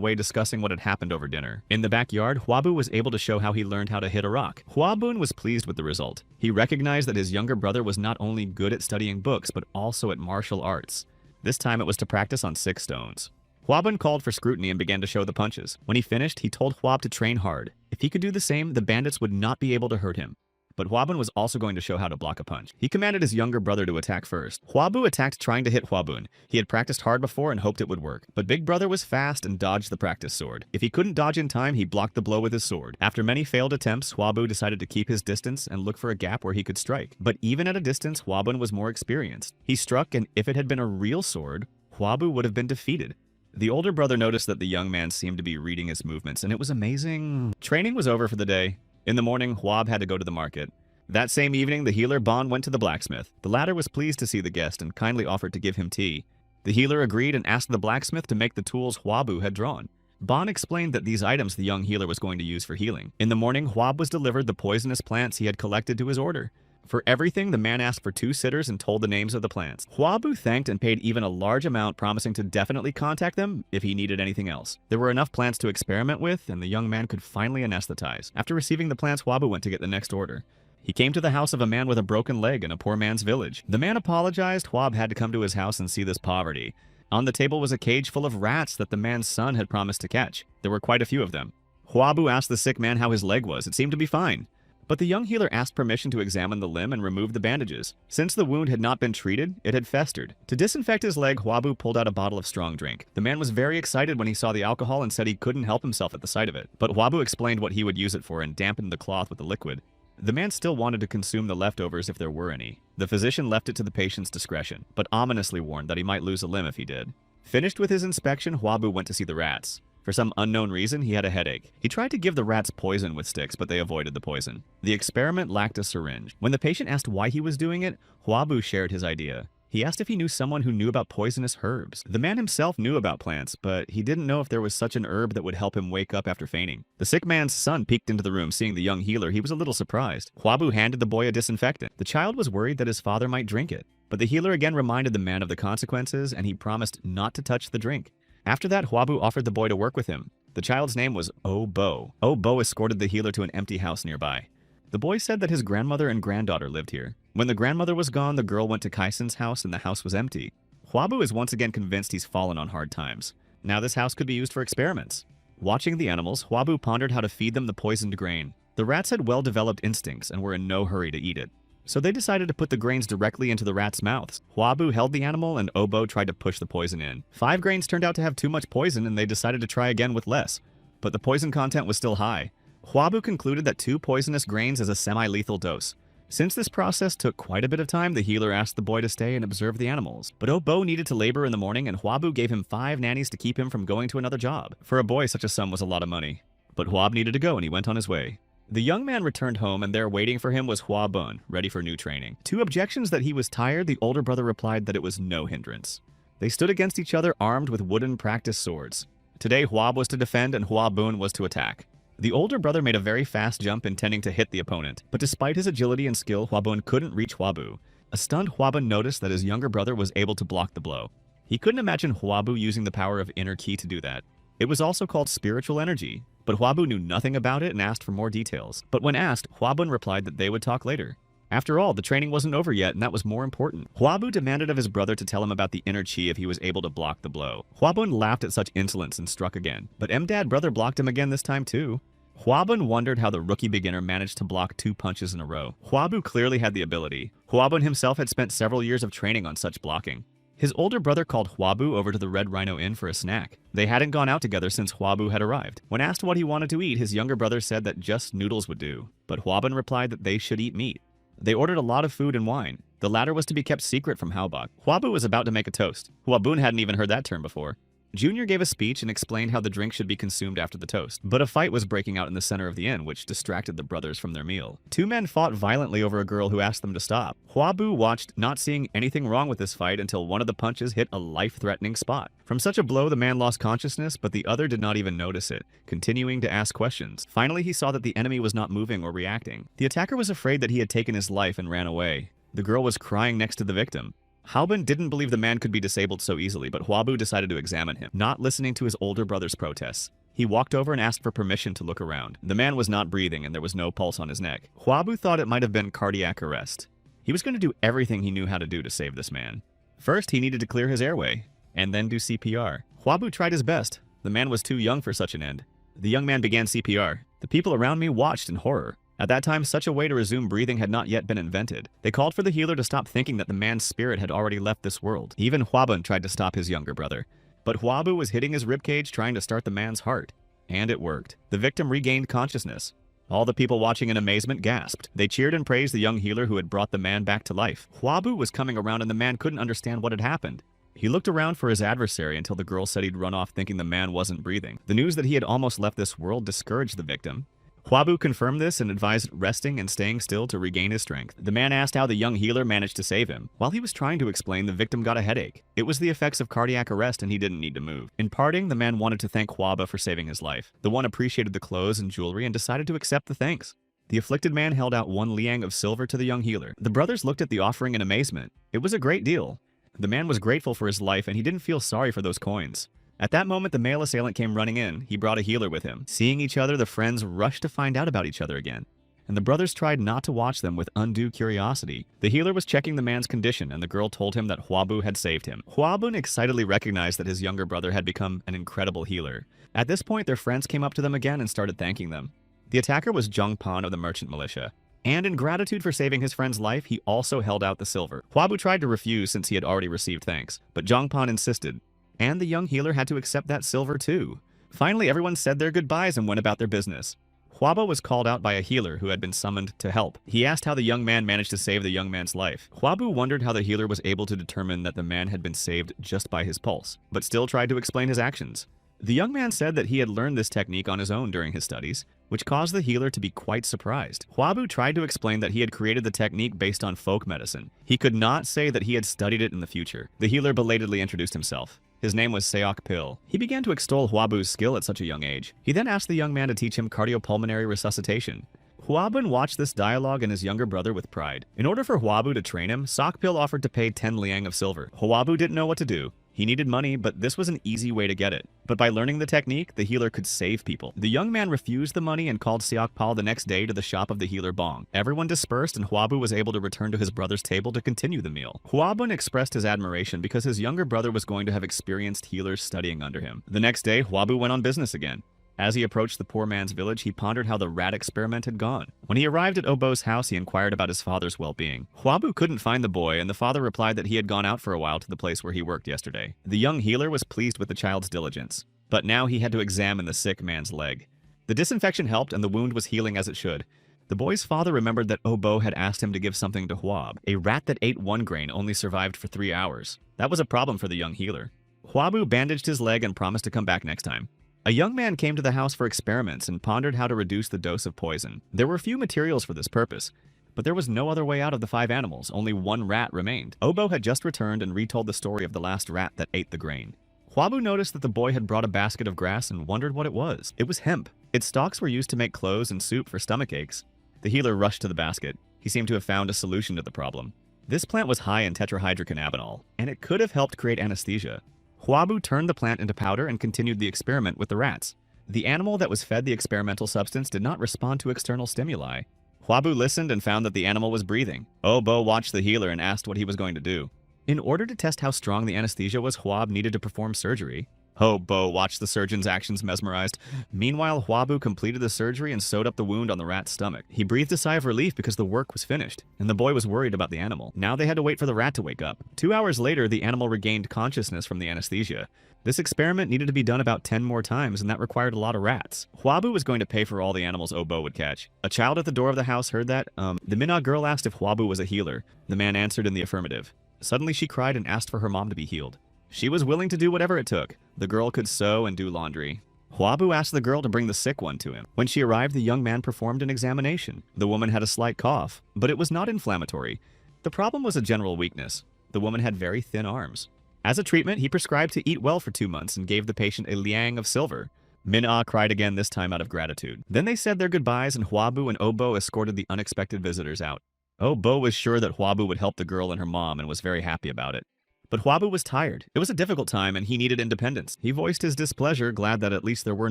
way, discussing what had happened over dinner. In the backyard, Hwabu was able to show how he learned how to hit a rock. Hwabun was pleased with the result. He recognized that his younger brother was not only good at studying books, but also at martial arts. This time it was to practice on 6 stones. Hwabun called for scrutiny and began to show the punches. When he finished, he told Hwab to train hard. If he could do the same, the bandits would not be able to hurt him. But Hwabun was also going to show how to block a punch. He commanded his younger brother to attack first. Hwabu attacked, trying to hit Hwabun. He had practiced hard before and hoped it would work. But Big Brother was fast and dodged the practice sword. If he couldn't dodge in time, he blocked the blow with his sword. After many failed attempts, Hwabu decided to keep his distance and look for a gap where he could strike. But even at a distance, Hwabun was more experienced. He struck, and if it had been a real sword, Hwabu would have been defeated. The older brother noticed that the young man seemed to be reading his movements, and it was amazing. Training was over for the day. In the morning, Hwab had to go to the market. That same evening, the healer Bon went to the blacksmith. The latter was pleased to see the guest and kindly offered to give him tea. The healer agreed and asked the blacksmith to make the tools Hwabu had drawn. Bon explained that these items the young healer was going to use for healing. In the morning, Hwab was delivered the poisonous plants he had collected to his order. For everything, the man asked for 2 sitters and told the names of the plants. Hwabu thanked and paid even a large amount, promising to definitely contact them if he needed anything else. There were enough plants to experiment with, and the young man could finally anesthetize. After receiving the plants, Hwabu went to get the next order. He came to the house of a man with a broken leg in a poor man's village. The man apologized. Hwab had to come to his house and see this poverty. On the table was a cage full of rats that the man's son had promised to catch. There were quite a few of them. Hwabu asked the sick man how his leg was. It seemed to be fine. But the young healer asked permission to examine the limb and remove the bandages. Since the wound had not been treated, it had festered. To disinfect his leg, Hwabu pulled out a bottle of strong drink. The man was very excited when he saw the alcohol and said he couldn't help himself at the sight of it. But Hwabu explained what he would use it for and dampened the cloth with the liquid. The man still wanted to consume the leftovers if there were any. The physician left it to the patient's discretion, but ominously warned that he might lose a limb if he did. Finished with his inspection, Hwabu went to see the rats. For some unknown reason, he had a headache. He tried to give the rats poison with sticks, but they avoided the poison. The experiment lacked a syringe. When the patient asked why he was doing it, Hwabu shared his idea. He asked if he knew someone who knew about poisonous herbs. The man himself knew about plants, but he didn't know if there was such an herb that would help him wake up after fainting. The sick man's son peeked into the room. Seeing the young healer, he was a little surprised. Hwabu handed the boy a disinfectant. The child was worried that his father might drink it. But the healer again reminded the man of the consequences, and he promised not to touch the drink. After that, Hwabu offered the boy to work with him. The child's name was Oh-Bo. Oh-Bo escorted the healer to an empty house nearby. The boy said that his grandmother and granddaughter lived here. When the grandmother was gone, the girl went to Kaisen's house and the house was empty. Hwabu is once again convinced he's fallen on hard times. Now this house could be used for experiments. Watching the animals, Hwabu pondered how to feed them the poisoned grain. The rats had well-developed instincts and were in no hurry to eat it. So they decided to put the grains directly into the rats' mouths. Hwabu held the animal and Oh-Bo tried to push the poison in. 5 grains turned out to have too much poison and they decided to try again with less. But the poison content was still high. Hwabu concluded that 2 poisonous grains is a semi-lethal dose. Since this process took quite a bit of time, the healer asked the boy to stay and observe the animals. But Oh-Bo needed to labor in the morning, and Hwabu gave him 5 nannies to keep him from going to another job. For a boy, such a sum was a lot of money. But Hwab needed to go, and he went on his way. The young man returned home, and there waiting for him was Hwabun, ready for new training. To objections that he was tired, the older brother replied that it was no hindrance. They stood against each other armed with wooden practice swords. Today, Hwab was to defend and Hwabun was to attack. The older brother made a very fast jump intending to hit the opponent, but despite his agility and skill, Hwabun couldn't reach Hwabu. A stunned Hwabun noticed that his younger brother was able to block the blow. He couldn't imagine Hwabu using the power of inner ki to do that. It was also called spiritual energy, but Hwabu knew nothing about it and asked for more details. But when asked, Hwabun replied that they would talk later. After all, the training wasn't over yet, and that was more important. Hwabu demanded of his brother to tell him about the inner chi if he was able to block the blow. Hwabun laughed at such insolence and struck again, but Mdad brother blocked him again this time too. Hwabun wondered how the rookie beginner managed to block 2 punches in a row. Hwabu clearly had the ability. Hwabun himself had spent several years of training on such blocking. His older brother called Hwabu over to the Red Rhino Inn for a snack. They hadn't gone out together since Hwabu had arrived. When asked what he wanted to eat, his younger brother said that just noodles would do, but Hwabun replied that they should eat meat. They ordered a lot of food and wine. The latter was to be kept secret from Hwabok. Hwabu was about to make a toast. Hwabun hadn't even heard that term before. Junior gave a speech and explained how the drink should be consumed after the toast, but a fight was breaking out in the center of the inn, which distracted the brothers from their meal. Two men fought violently over a girl who asked them to stop. Hwabu watched, not seeing anything wrong with this fight until one of the punches hit a life-threatening spot. From such a blow, the man lost consciousness, but the other did not even notice it, continuing to ask questions. Finally, he saw that the enemy was not moving or reacting. The attacker was afraid that he had taken his life and ran away. The girl was crying next to the victim. Haoben didn't believe the man could be disabled so easily, but Hwabu decided to examine him, not listening to his older brother's protests. He walked over and asked for permission to look around. The man was not breathing and there was no pulse on his neck. Hwabu thought it might have been cardiac arrest. He was going to do everything he knew how to do to save this man. First, he needed to clear his airway, and then do CPR. Hwabu tried his best. The man was too young for such an end. The young man began CPR. The people around me watched in horror. At that time, such a way to resume breathing had not yet been invented. They called for the healer to stop thinking that the man's spirit had already left this world. Even Hwaben tried to stop his younger brother. But Hwabu was hitting his ribcage trying to start the man's heart. And it worked. The victim regained consciousness. All the people watching in amazement gasped. They cheered and praised the young healer who had brought the man back to life. Hwabu was coming around and the man couldn't understand what had happened. He looked around for his adversary until the girl said he'd run off thinking the man wasn't breathing. The news that he had almost left this world discouraged the victim. Hwabu confirmed this and advised resting and staying still to regain his strength. The man asked how the young healer managed to save him. While he was trying to explain, the victim got a headache. It was the effects of cardiac arrest and he didn't need to move. In parting, the man wanted to thank Hwaba for saving his life. The one appreciated the clothes and jewelry and decided to accept the thanks. The afflicted man held out 1 liang of silver to the young healer. The brothers looked at the offering in amazement. It was a great deal. The man was grateful for his life and he didn't feel sorry for those coins. At that moment, the male assailant came running in. He brought a healer with him. Seeing each other, the friends rushed to find out about each other again. And the brothers tried not to watch them with undue curiosity. The healer was checking the man's condition, and the girl told him that Hwabu had saved him. Hwabun excitedly recognized that his younger brother had become an incredible healer. At this point, their friends came up to them again and started thanking them. The attacker was Jungpan of the merchant militia. And in gratitude for saving his friend's life, he also held out the silver. Hwabu tried to refuse since he had already received thanks, but Jungpan insisted. And the young healer had to accept that silver too. Finally, everyone said their goodbyes and went about their business. Hwaba was called out by a healer who had been summoned to help. He asked how the young man managed to save the young man's life. Hwabu wondered how the healer was able to determine that the man had been saved just by his pulse, but still tried to explain his actions. The young man said that he had learned this technique on his own during his studies, which caused the healer to be quite surprised. Hwabu tried to explain that he had created the technique based on folk medicine. He could not say that he had studied it in the future. The healer belatedly introduced himself. His name was Seok Pil. He began to extol Hwabu's skill at such a young age. He then asked the young man to teach him cardiopulmonary resuscitation. Hwabun watched this dialogue and his younger brother with pride. In order for Hwabu to train him, Seok Pil offered to pay 10 liang of silver. Hwabu didn't know what to do. He needed money, but this was an easy way to get it. But by learning the technique, the healer could save people. The young man refused the money and called Seok Pal the next day to the shop of the healer Bong. Everyone dispersed and Hwabu was able to return to his brother's table to continue the meal. Hwabun expressed his admiration because his younger brother was going to have experienced healers studying under him. The next day, Hwabu went on business again. As he approached the poor man's village, he pondered how the rat experiment had gone. When he arrived at Obo's house, he inquired about his father's well-being. Hwabu couldn't find the boy, and the father replied that he had gone out for a while to the place where he worked yesterday. The young healer was pleased with the child's diligence, but now he had to examine the sick man's leg. The disinfection helped, and the wound was healing as it should. The boy's father remembered that Obo had asked him to give something to Hwab. A rat that ate 1 grain only survived for 3 hours. That was a problem for the young healer. Hwabu bandaged his leg and promised to come back next time. A young man came to the house for experiments and pondered how to reduce the dose of poison. There were few materials for this purpose, but there was no other way out of the 5 animals. Only 1 rat remained. Obo had just returned and retold the story of the last rat that ate the grain. Hwabu noticed that the boy had brought a basket of grass and wondered what it was. It was hemp. Its stalks were used to make clothes and soup for stomach aches. The healer rushed to the basket. He seemed to have found a solution to the problem. This plant was high in tetrahydrocannabinol, and it could have helped create anesthesia. Hwabu turned the plant into powder and continued the experiment with the rats. The animal that was fed the experimental substance did not respond to external stimuli. Hwabu listened and found that the animal was breathing. Obo watched the healer and asked what he was going to do. In order to test how strong the anesthesia was, Hwab needed to perform surgery. Obo watched the surgeon's actions mesmerized. Meanwhile, Hwabu completed the surgery and sewed up the wound on the rat's stomach. He breathed a sigh of relief because the work was finished, and the boy was worried about the animal. Now they had to wait for the rat to wake up. 2 hours later, the animal regained consciousness from the anesthesia. This experiment needed to be done about 10 more times, and that required a lot of rats. Hwabu was going to pay for all the animals Obo would catch. A child at the door of the house heard that. The Minna girl asked if Hwabu was a healer. The man answered in the affirmative. Suddenly she cried and asked for her mom to be healed. She was willing to do whatever it took. The girl could sew and do laundry. Huabu asked the girl to bring the sick one to him. When she arrived, the young man performed an examination. The woman had a slight cough, but it was not inflammatory. The problem was a general weakness. The woman had very thin arms. As a treatment, he prescribed to eat well for 2 months and gave the patient a liang of silver. Min-ah cried again, this time out of gratitude. Then they said their goodbyes, and Huabu and Obo escorted the unexpected visitors out. Obo was sure that Huabu would help the girl and her mom and was very happy about it. But Huabu was tired. It was a difficult time and he needed independence. He voiced his displeasure, glad that at least there were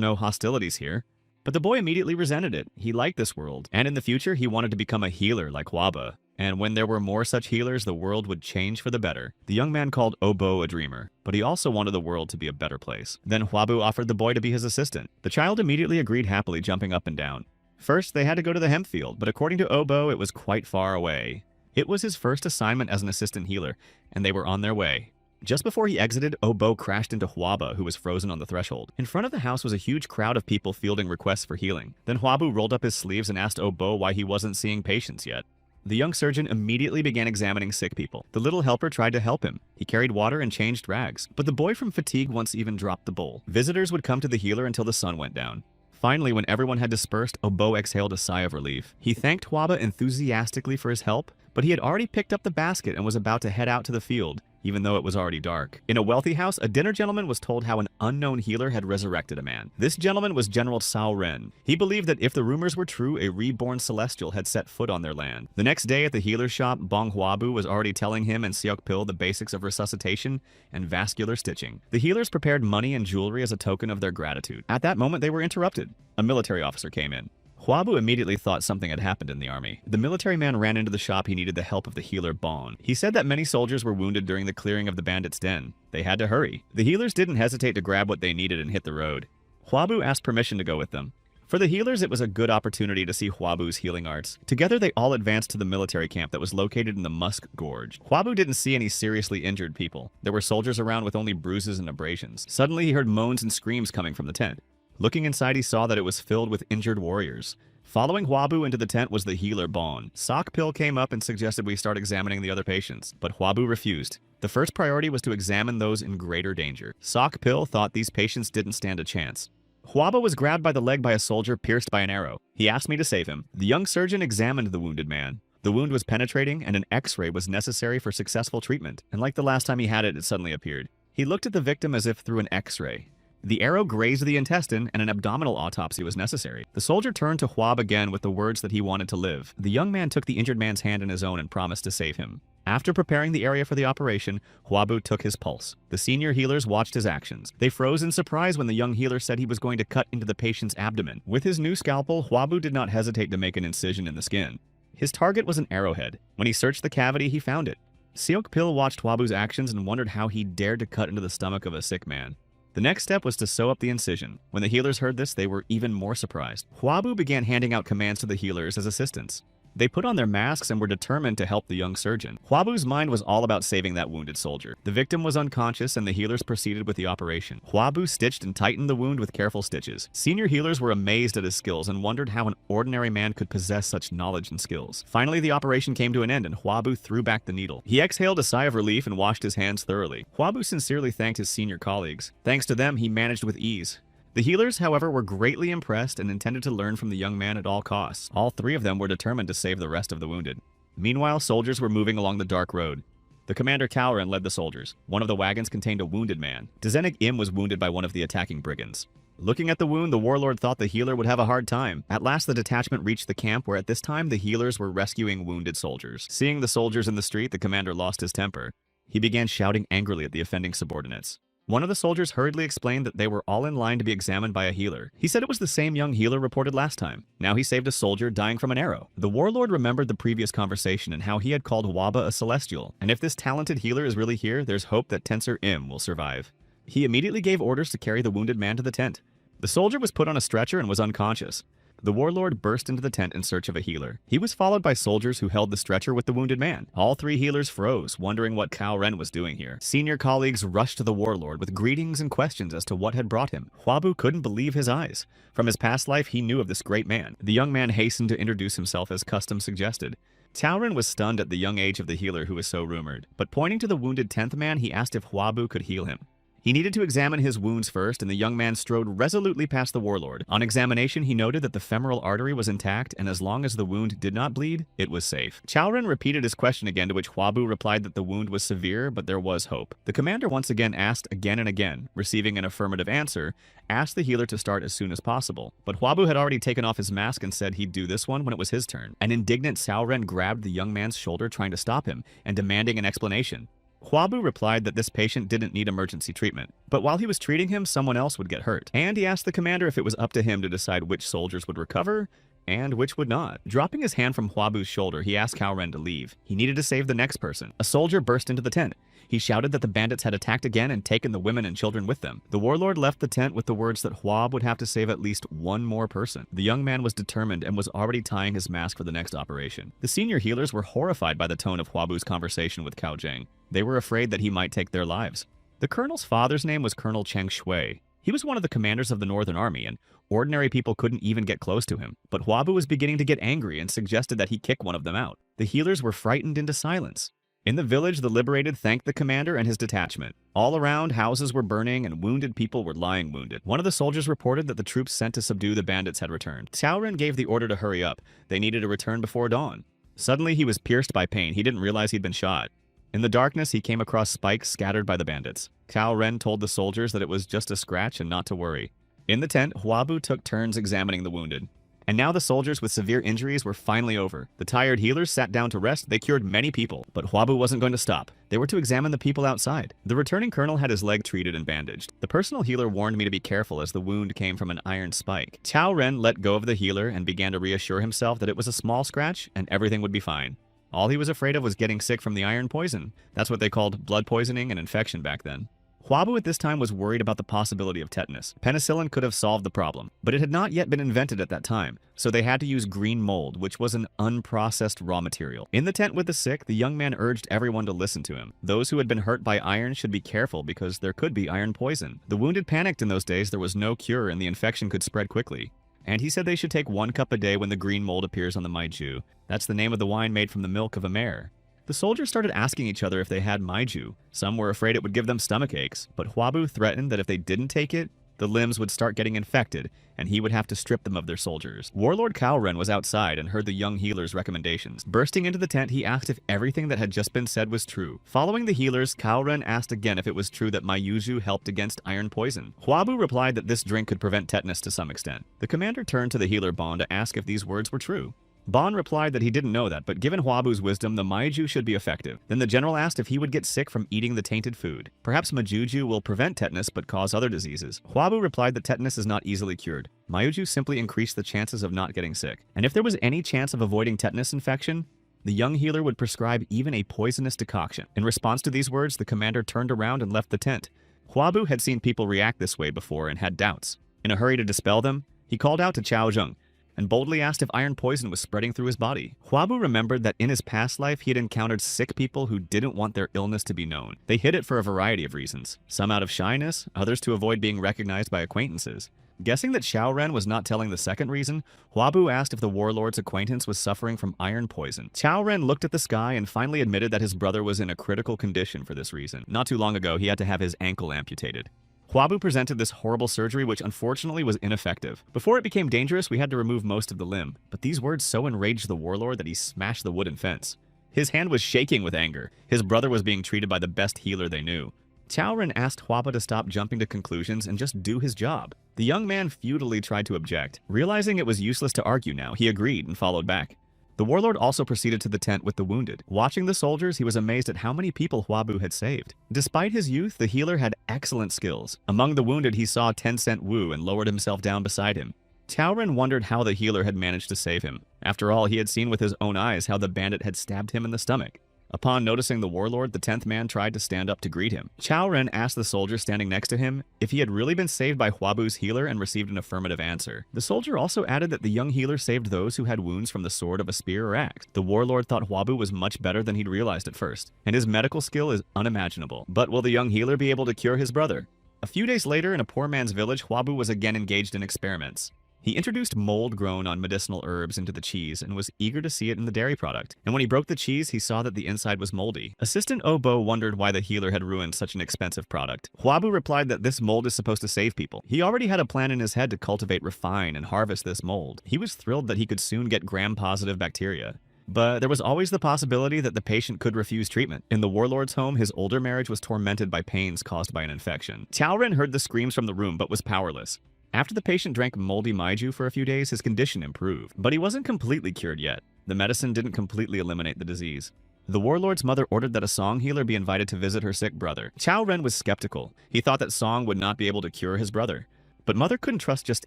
no hostilities here. But the boy immediately resented it. He liked this world, and in the future he wanted to become a healer like Huaba. And when there were more such healers, the world would change for the better. The young man called Obo a dreamer, but he also wanted the world to be a better place. Then Huabu offered the boy to be his assistant. The child immediately agreed happily, jumping up and down. First, they had to go to the hemp field, but according to Obo, it was quite far away. It was his first assignment as an assistant healer, and they were on their way. Just before he exited, Obo crashed into Huaba, who was frozen on the threshold. In front of the house was a huge crowd of people fielding requests for healing. Then Huabu rolled up his sleeves and asked Obo why he wasn't seeing patients yet. The young surgeon immediately began examining sick people. The little helper tried to help him. He carried water and changed rags, but the boy from fatigue once even dropped the bowl. Visitors would come to the healer until the sun went down. Finally, when everyone had dispersed, Obo exhaled a sigh of relief. He thanked Huaba enthusiastically for his help, but he had already picked up the basket and was about to head out to the field, even though it was already dark. In a wealthy house, a dinner gentleman was told how an unknown healer had resurrected a man. This gentleman was General Cao Ren. He believed that if the rumors were true, a reborn celestial had set foot on their land. The next day at the healer's shop, Bong Huabu was already telling him and Seok Pil the basics of resuscitation and vascular stitching. The healers prepared money and jewelry as a token of their gratitude. At that moment, they were interrupted. A military officer came in. Huabu immediately thought something had happened in the army. The military man ran into the shop. He needed the help of the healer Bon. He said that many soldiers were wounded during the clearing of the bandits' den. They had to hurry. The healers didn't hesitate to grab what they needed and hit the road. Huabu asked permission to go with them. For the healers, it was a good opportunity to see Huabu's healing arts. Together, they all advanced to the military camp that was located in the Musk Gorge. Huabu didn't see any seriously injured people. There were soldiers around with only bruises and abrasions. Suddenly, he heard moans and screams coming from the tent. Looking inside, he saw that it was filled with injured warriors. Following Huabu into the tent was the healer Bon. Seok Pil came up and suggested we start examining the other patients, but Huabu refused. The first priority was to examine those in greater danger. Seok Pil thought these patients didn't stand a chance. Huaba was grabbed by the leg by a soldier pierced by an arrow. He asked me to save him. The young surgeon examined the wounded man. The wound was penetrating, and an X-ray was necessary for successful treatment, and like the last time he had it, it suddenly appeared. He looked at the victim as if through an X-ray. The arrow grazed the intestine, and an abdominal autopsy was necessary. The soldier turned to Huab again with the words that he wanted to live. The young man took the injured man's hand in his own and promised to save him. After preparing the area for the operation, Huabu took his pulse. The senior healers watched his actions. They froze in surprise when the young healer said he was going to cut into the patient's abdomen. With his new scalpel, Huabu did not hesitate to make an incision in the skin. His target was an arrowhead. When he searched the cavity, he found it. Seok Pil watched Huabu's actions and wondered how he dared to cut into the stomach of a sick man. The next step was to sew up the incision. When the healers heard this, they were even more surprised. Huabu began handing out commands to the healers as assistants. They put on their masks and were determined to help the young surgeon. Huabu's mind was all about saving that wounded soldier. The victim was unconscious and the healers proceeded with the operation. Huabu stitched and tightened the wound with careful stitches. Senior healers were amazed at his skills and wondered how an ordinary man could possess such knowledge and skills. Finally, the operation came to an end and Huabu threw back the needle. He exhaled a sigh of relief and washed his hands thoroughly. Huabu sincerely thanked his senior colleagues. Thanks to them, he managed with ease. The healers, however, were greatly impressed and intended to learn from the young man at all costs. All three of them were determined to save the rest of the wounded. Meanwhile, soldiers were moving along the dark road. The commander Kaoran led the soldiers. One of the wagons contained a wounded man. Dzenig Im was wounded by one of the attacking brigands. Looking at the wound, the warlord thought the healer would have a hard time. At last, the detachment reached the camp where at this time the healers were rescuing wounded soldiers. Seeing the soldiers in the street, the commander lost his temper. He began shouting angrily at the offending subordinates. One of the soldiers hurriedly explained that they were all in line to be examined by a healer. He said it was the same young healer reported last time. Now he saved a soldier dying from an arrow. The warlord remembered the previous conversation and how he had called Waba a celestial. And if this talented healer is really here, there's hope that Tensor Im will survive. He immediately gave orders to carry the wounded man to the tent. The soldier was put on a stretcher and was unconscious. The warlord burst into the tent in search of a healer. He was followed by soldiers who held the stretcher with the wounded man. All three healers froze, wondering what Cao Ren was doing here. Senior colleagues rushed to the warlord with greetings and questions as to what had brought him. Huabu couldn't believe his eyes. From his past life, he knew of this great man. The young man hastened to introduce himself as custom suggested. Taoren was stunned at the young age of the healer who was so rumored, but pointing to the wounded 10th man, he asked if Hwabu could heal him. He needed to examine his wounds first, and the young man strode resolutely past the warlord. On examination, he noted that the femoral artery was intact, and as long as the wound did not bleed, it was safe. Taoren repeated his question again, to which Hwabu replied that the wound was severe, but there was hope. The commander once again asked again and again, receiving an affirmative answer, asked the healer to start as soon as possible. But Hwabu had already taken off his mask and said he'd do this one when it was his turn. An indignant Taoren grabbed the young man's shoulder, trying to stop him, and demanding an explanation. Hwabu replied that this patient didn't need emergency treatment, but while he was treating him, someone else would get hurt. And he asked the commander if it was up to him to decide which soldiers would recover and which would not. Dropping his hand from Hwabu's shoulder, he asked Taoren to leave. He needed to save the next person. A soldier burst into the tent. He shouted that the bandits had attacked again and taken the women and children with them. The warlord left the tent with the words that Hwab would have to save at least one more person. The young man was determined and was already tying his mask for the next operation. The senior healers were horrified by the tone of Hwabu's conversation with Cao Zheng. They were afraid that he might take their lives. The colonel's father's name was Colonel Cheng Shui. He was one of the commanders of the Northern Army, and ordinary people couldn't even get close to him. But Hwabu was beginning to get angry and suggested that he kick one of them out. The healers were frightened into silence. In the village, the liberated thanked the commander and his detachment. All around, houses were burning and wounded people were lying wounded. One of the soldiers reported that the troops sent to subdue the bandits had returned. Taoren gave the order to hurry up. They needed to return before dawn. Suddenly, he was pierced by pain. He didn't realize he'd been shot. In the darkness, he came across spikes scattered by the bandits. Taoren told the soldiers that it was just a scratch and not to worry. In the tent, Hwabu took turns examining the wounded. And now the soldiers with severe injuries were finally over. The tired healers sat down to rest. They cured many people, but Hwabu wasn't going to stop. They were to examine the people outside. The returning colonel had his leg treated and bandaged. The personal healer warned me to be careful as the wound came from an iron spike. Taoren let go of the healer and began to reassure himself that it was a small scratch and everything would be fine. All he was afraid of was getting sick from the iron poison. That's what they called blood poisoning and infection back then. Hwabu at this time was worried about the possibility of tetanus. Penicillin could have solved the problem, but it had not yet been invented at that time, so they had to use green mold, which was an unprocessed raw material. In the tent with the sick, the young man urged everyone to listen to him. Those who had been hurt by iron should be careful because there could be iron poison. The wounded panicked in those days. There was no cure and the infection could spread quickly. And he said they should take 1 cup a day when the green mold appears on the maiju. That's the name of the wine made from the milk of a mare. The soldiers started asking each other if they had maiju. Some were afraid it would give them stomach aches, but Hwabu threatened that if they didn't take it, the limbs would start getting infected, and he would have to strip them of their soldiers. Warlord Kaoren was outside and heard the young healer's recommendations. Bursting into the tent, he asked if everything that had just been said was true. Following the healers, Kaoren asked again if it was true that Mayuju helped against iron poison. Hwabu replied that this drink could prevent tetanus to some extent. The commander turned to the healer Bon to ask if these words were true. Bon replied that he didn't know that, but given Hwabu's wisdom, the Maiju should be effective. Then the general asked if he would get sick from eating the tainted food. Perhaps Majuju will prevent tetanus but cause other diseases. Hwabu replied that tetanus is not easily cured. Mayuju simply increased the chances of not getting sick. And if there was any chance of avoiding tetanus infection, the young healer would prescribe even a poisonous decoction. In response to these words, the commander turned around and left the tent. Hwabu had seen people react this way before and had doubts. In a hurry to dispel them, he called out to Cao Zheng and boldly asked if iron poison was spreading through his body. Hwabu remembered that in his past life he had encountered sick people who didn't want their illness to be known. They hid it for a variety of reasons, some out of shyness, others to avoid being recognized by acquaintances. Guessing that Xiaoren was not telling the second reason, Hwabu asked if the warlord's acquaintance was suffering from iron poison. Xiaoren looked at the sky and finally admitted that his brother was in a critical condition for this reason. Not too long ago, he had to have his ankle amputated. Hwabu presented this horrible surgery, which unfortunately was ineffective. Before it became dangerous, we had to remove most of the limb, but these words so enraged the warlord that he smashed the wooden fence. His hand was shaking with anger. His brother was being treated by the best healer they knew. Taoren asked Hwabu to stop jumping to conclusions and just do his job. The young man futilely tried to object. Realizing it was useless to argue now, he agreed and followed back. The warlord also proceeded to the tent with the wounded. Watching the soldiers, he was amazed at how many people Hwabu had saved. Despite his youth, the healer had excellent skills. Among the wounded, he saw 10-cent Wu and lowered himself down beside him. Taoren wondered how the healer had managed to save him. After all, he had seen with his own eyes how the bandit had stabbed him in the stomach. Upon noticing the warlord, the 10th man tried to stand up to greet him. Taoren asked the soldier standing next to him if he had really been saved by Hwabu's healer and received an affirmative answer. The soldier also added that the young healer saved those who had wounds from the sword of a spear or axe. The warlord thought Hwabu was much better than he'd realized at first, and his medical skill is unimaginable. But will the young healer be able to cure his brother? A few days later, in a poor man's village, Hwabu was again engaged in experiments. He introduced mold grown on medicinal herbs into the cheese and was eager to see it in the dairy product. And when he broke the cheese, he saw that the inside was moldy. Assistant Obo wondered why the healer had ruined such an expensive product. Huabu replied that this mold is supposed to save people. He already had a plan in his head to cultivate, refine, and harvest this mold. He was thrilled that he could soon get gram-positive bacteria. But there was always the possibility that the patient could refuse treatment. In the warlord's home, his older marriage was tormented by pains caused by an infection. Ren heard the screams from the room but was powerless. After the patient drank moldy maiju for a few days, his condition improved. But he wasn't completely cured yet. The medicine didn't completely eliminate the disease. The warlord's mother ordered that a Song healer be invited to visit her sick brother. Ren was skeptical. He thought that Song would not be able to cure his brother. But mother couldn't trust just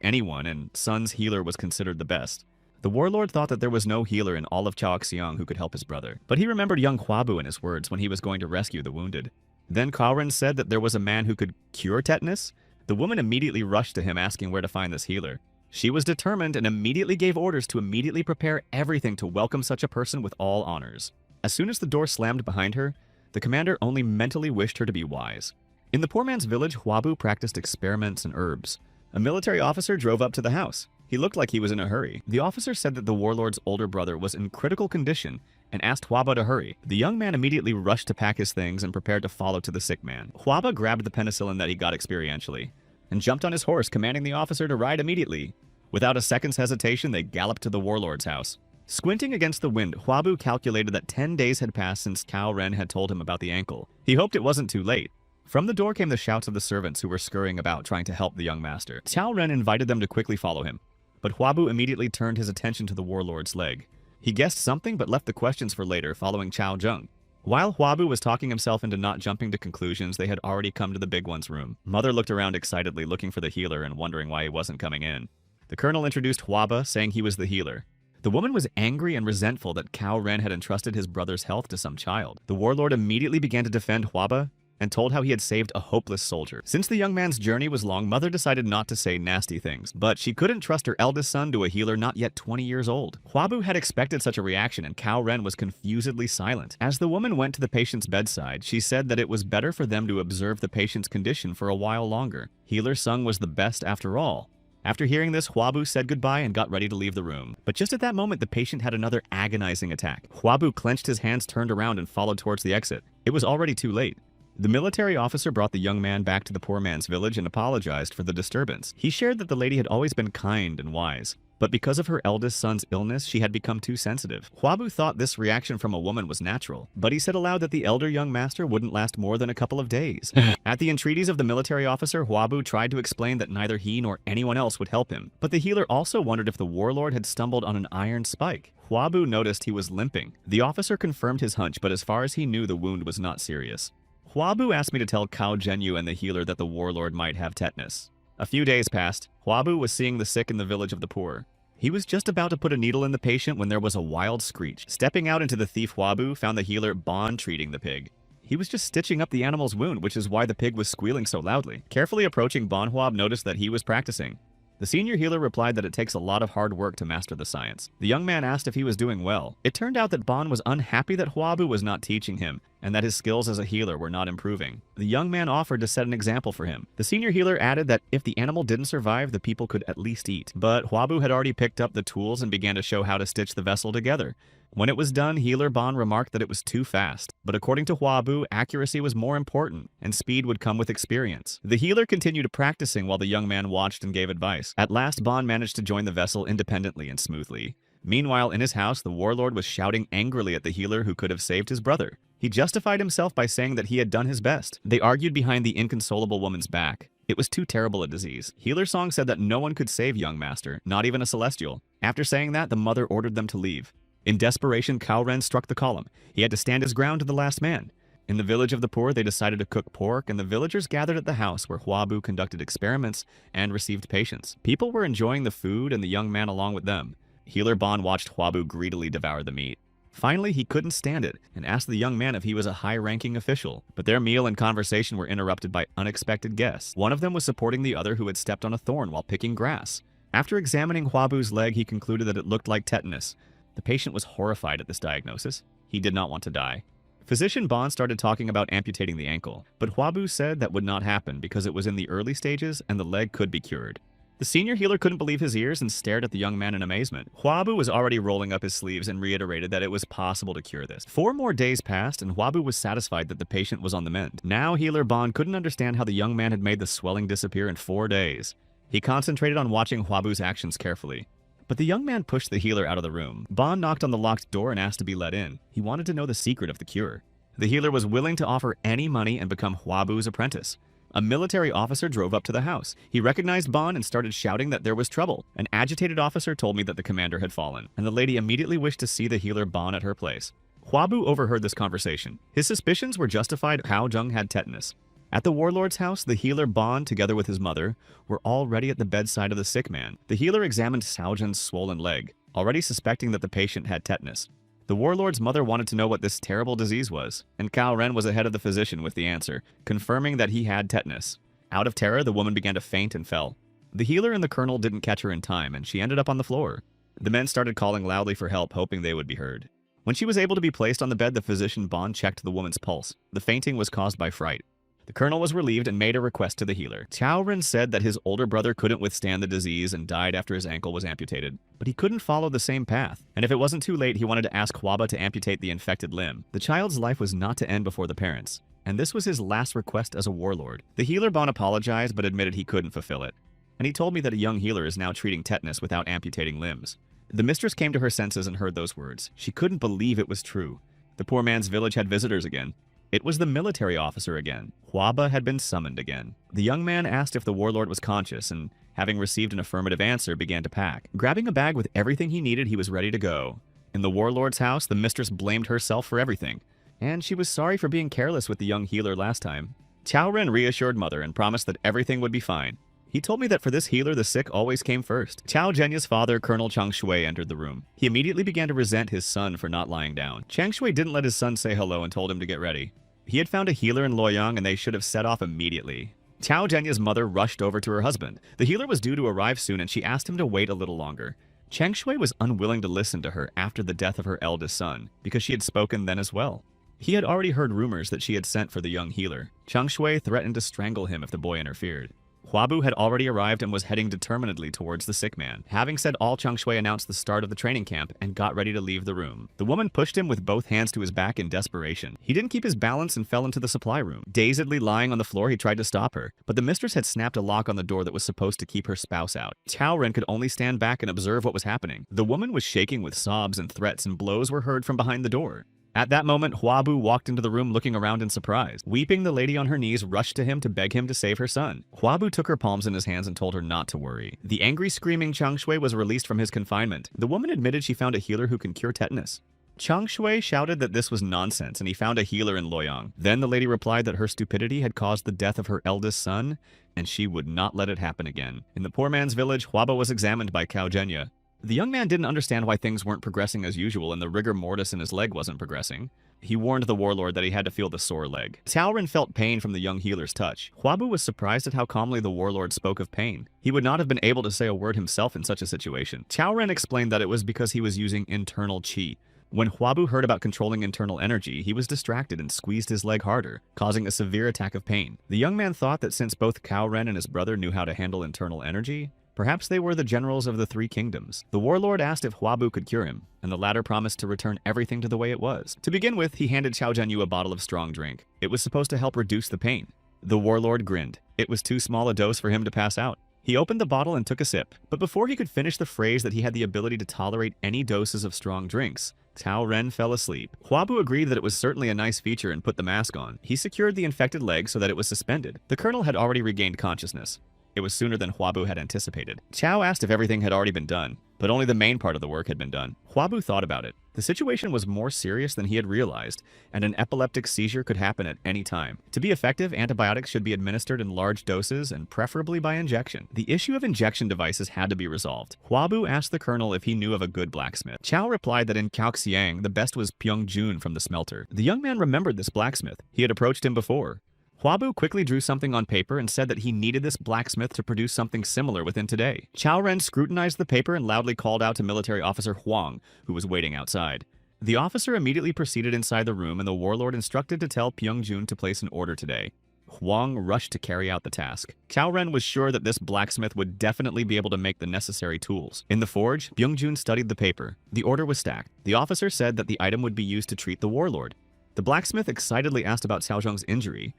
anyone, and Son's healer was considered the best. The warlord thought that there was no healer in all of Chaoxiang who could help his brother. But he remembered young Huabu and his words when he was going to rescue the wounded. Then Ren said that there was a man who could cure tetanus. The woman immediately rushed to him asking where to find this healer. She was determined and immediately gave orders to immediately prepare everything to welcome such a person with all honors. As soon as the door slammed behind her, the commander only mentally wished her to be wise. In the poor man's village, Huabu practiced experiments and herbs. A military officer drove up to the house. He looked like he was in a hurry. The officer said that the warlord's older brother was in critical condition and asked Huaba to hurry. The young man immediately rushed to pack his things and prepared to follow to the sick man. Huaba grabbed the penicillin that he got experientially and jumped on his horse, commanding the officer to ride immediately. Without a second's hesitation, they galloped to the warlord's house. Squinting against the wind, Huabu calculated that 10 days had passed since Ren had told him about the ankle. He hoped it wasn't too late. From the door came the shouts of the servants who were scurrying about trying to help the young master. Ren invited them to quickly follow him. But Huabu immediately turned his attention to the warlord's leg. He guessed something but left the questions for later, following Chao Zheng. While Huabu was talking himself into not jumping to conclusions, they had already come to the big one's room. Mother looked around excitedly, looking for the healer and wondering why he wasn't coming in. The colonel introduced Huaba, saying he was the healer. The woman was angry and resentful that Ren had entrusted his brother's health to some child. The warlord immediately began to defend Huaba and told how he had saved a hopeless soldier. Since the young man's journey was long, Mother decided not to say nasty things, but she couldn't trust her eldest son to a healer not yet 20 years old. Huabu had expected such a reaction, and Ren was confusedly silent. As the woman went to the patient's bedside, she said that it was better for them to observe the patient's condition for a while longer. Healer Sung was the best after all. After hearing this, Huabu said goodbye and got ready to leave the room. But just at that moment, the patient had another agonizing attack. Huabu clenched his hands, turned around, and followed towards the exit. It was already too late. The military officer brought the young man back to the poor man's village and apologized for the disturbance. He shared that the lady had always been kind and wise, but because of her eldest son's illness, she had become too sensitive. Huabu thought this reaction from a woman was natural, but he said aloud that the elder young master wouldn't last more than a couple of days. At the entreaties of the military officer, Huabu tried to explain that neither he nor anyone else would help him, but the healer also wondered if the warlord had stumbled on an iron spike. Huabu noticed he was limping. The officer confirmed his hunch, but as far as he knew, the wound was not serious. Huabu asked me to tell Cao Zhenyu and the healer that the warlord might have tetanus. A few days passed. Huabu was seeing the sick in the village of the poor. He was just about to put a needle in the patient when there was a wild screech. Stepping out into the thief, Huabu found the healer Bond treating the pig. He was just stitching up the animal's wound, which is why the pig was squealing so loudly. Carefully approaching Bon, Huab noticed that he was practicing. The senior healer replied that it takes a lot of hard work to master the science. The young man asked if he was doing well. It turned out that Bon was unhappy that Huabu was not teaching him, and that his skills as a healer were not improving. The young man offered to set an example for him. The senior healer added that if the animal didn't survive, the people could at least eat. But Huabu had already picked up the tools and began to show how to stitch the vessel together. When it was done, healer Bon remarked that it was too fast. But according to Huabu, accuracy was more important, and speed would come with experience. The healer continued practicing while the young man watched and gave advice. At last, Bon managed to join the vessel independently and smoothly. Meanwhile, in his house, the warlord was shouting angrily at the healer who could have saved his brother. He justified himself by saying that he had done his best. They argued behind the inconsolable woman's back. It was too terrible a disease. Healer Song said that no one could save young master, not even a celestial. After saying that, the mother ordered them to leave. In desperation, Ren struck the column. He had to stand his ground to the last man. In the village of the poor, they decided to cook pork, and the villagers gathered at the house where Huabu conducted experiments and received patients. People were enjoying the food and the young man along with them. Healer Bon watched Huabu greedily devour the meat. Finally, he couldn't stand it and asked the young man if he was a high-ranking official. But their meal and conversation were interrupted by unexpected guests. One of them was supporting the other who had stepped on a thorn while picking grass. After examining Huabu's leg, he concluded that it looked like tetanus. The patient was horrified at this diagnosis. He did not want to die. Physician Bon started talking about amputating the ankle, but Huabu said that would not happen because it was in the early stages and the leg could be cured. The senior healer couldn't believe his ears and stared at the young man in amazement. Huabu was already rolling up his sleeves and reiterated that it was possible to cure this. 4 more days passed, and Huabu was satisfied that the patient was on the mend. Now healer Bern couldn't understand how the young man had made the swelling disappear in 4 days. He concentrated on watching Huabu's actions carefully. But the young man pushed the healer out of the room. Bern knocked on the locked door and asked to be let in. He wanted to know the secret of the cure. The healer was willing to offer any money and become Huabu's apprentice. A military officer drove up to the house. He recognized Bern and started shouting that there was trouble. An agitated officer told me that the commander had fallen, and the lady immediately wished to see the healer Bern at her place. Huabu overheard this conversation. His suspicions were justified. Cao Zheng had tetanus. At the warlord's house, the healer Bern, together with his mother, were already at the bedside of the sick man. The healer examined Cao Zheng's swollen leg, already suspecting that the patient had tetanus. The warlord's mother wanted to know what this terrible disease was, and Cao Ren was ahead of the physician with the answer, confirming that he had tetanus. Out of terror, the woman began to faint and fell. The healer and the colonel didn't catch her in time, and she ended up on the floor. The men started calling loudly for help, hoping they would be heard. When she was able to be placed on the bed, the physician Bern checked the woman's pulse. The fainting was caused by fright. The colonel was relieved and made a request to the healer. Cao Ren said that his older brother couldn't withstand the disease and died after his ankle was amputated. But he couldn't follow the same path, and if it wasn't too late, he wanted to ask Huaba to amputate the infected limb. The child's life was not to end before the parents, and this was his last request as a warlord. The healer Bern apologized but admitted he couldn't fulfill it. And he told me that a young healer is now treating tetanus without amputating limbs. The mistress came to her senses and heard those words. She couldn't believe it was true. The poor man's village had visitors again. It was the military officer again. Huaba had been summoned again. The young man asked if the warlord was conscious, and having received an affirmative answer, began to pack. Grabbing a bag with everything he needed, he was ready to go. In the warlord's house, the mistress blamed herself for everything, and she was sorry for being careless with the young healer last time. Cao Ren reassured mother and promised that everything would be fine. He told me that for this healer, the sick always came first. Cao Zhenya's father, Colonel Chang Shui, entered the room. He immediately began to resent his son for not lying down. Chang Shui didn't let his son say hello and told him to get ready. He had found a healer in Luoyang and they should have set off immediately. Cao Zhenya's mother rushed over to her husband. The healer was due to arrive soon and she asked him to wait a little longer. Chang Shui was unwilling to listen to her after the death of her eldest son, because she had spoken then as well. He had already heard rumors that she had sent for the young healer. Chang Shui threatened to strangle him if the boy interfered. Huabu had already arrived and was heading determinedly towards the sick man. Having said all, Chang Shui announced the start of the training camp and got ready to leave the room. The woman pushed him with both hands to his back in desperation. He didn't keep his balance and fell into the supply room. Dazedly lying on the floor, he tried to stop her, but the mistress had snapped a lock on the door that was supposed to keep her spouse out. Cao Ren could only stand back and observe what was happening. The woman was shaking with sobs and threats, and blows were heard from behind the door. At that moment, Huabu walked into the room looking around in surprise. Weeping, the lady on her knees rushed to him to beg him to save her son. Huabu took her palms in his hands and told her not to worry. The angry, screaming Chang Shui was released from his confinement. The woman admitted she found a healer who can cure tetanus. Chang Shui shouted that this was nonsense and he found a healer in Luoyang. Then the lady replied that her stupidity had caused the death of her eldest son, and she would not let it happen again. In the poor man's village, Huaba was examined by Cao Zhenya. The young man didn't understand why things weren't progressing as usual and the rigor mortis in his leg wasn't progressing. He warned the warlord that he had to feel the sore leg. Cao Ren felt pain from the young healer's touch. Huabu was surprised at how calmly the warlord spoke of pain. He would not have been able to say a word himself in such a situation. Cao Ren explained that it was because he was using internal qi. When Huabu heard about controlling internal energy, he was distracted and squeezed his leg harder, causing a severe attack of pain. The young man thought that since both Cao Ren and his brother knew how to handle internal energy, perhaps they were the generals of the three kingdoms. The warlord asked if Huabu could cure him, and the latter promised to return everything to the way it was. To begin with, he handed Cao Zhenyu a bottle of strong drink. It was supposed to help reduce the pain. The warlord grinned. It was too small a dose for him to pass out. He opened the bottle and took a sip, but before he could finish the phrase that he had the ability to tolerate any doses of strong drinks, Cao Ren fell asleep. Huabu agreed that it was certainly a nice feature and put the mask on. He secured the infected leg so that it was suspended. The colonel had already regained consciousness. It was sooner than Huabu had anticipated. Cao asked if everything had already been done, but only the main part of the work had been done. Huabu thought about it. The situation was more serious than he had realized, and an epileptic seizure could happen at any time. To be effective, antibiotics should be administered in large doses and preferably by injection. The issue of injection devices had to be resolved. Huabu asked the colonel if he knew of a good blacksmith. Cao replied that in Kaoxiang, the best was Pyongjun from the smelter. The young man remembered this blacksmith. He had approached him before. Huabu quickly drew something on paper and said that he needed this blacksmith to produce something similar within today. Cao Ren scrutinized the paper and loudly called out to military officer Huang, who was waiting outside. The officer immediately proceeded inside the room and the warlord instructed to tell Pyongjun to place an order today. Huang rushed to carry out the task. Cao Ren was sure that this blacksmith would definitely be able to make the necessary tools. In the forge, Byung-jun studied the paper. The order was stacked. The officer said that the item would be used to treat the warlord. The blacksmith excitedly asked about Cao Zheng's injury.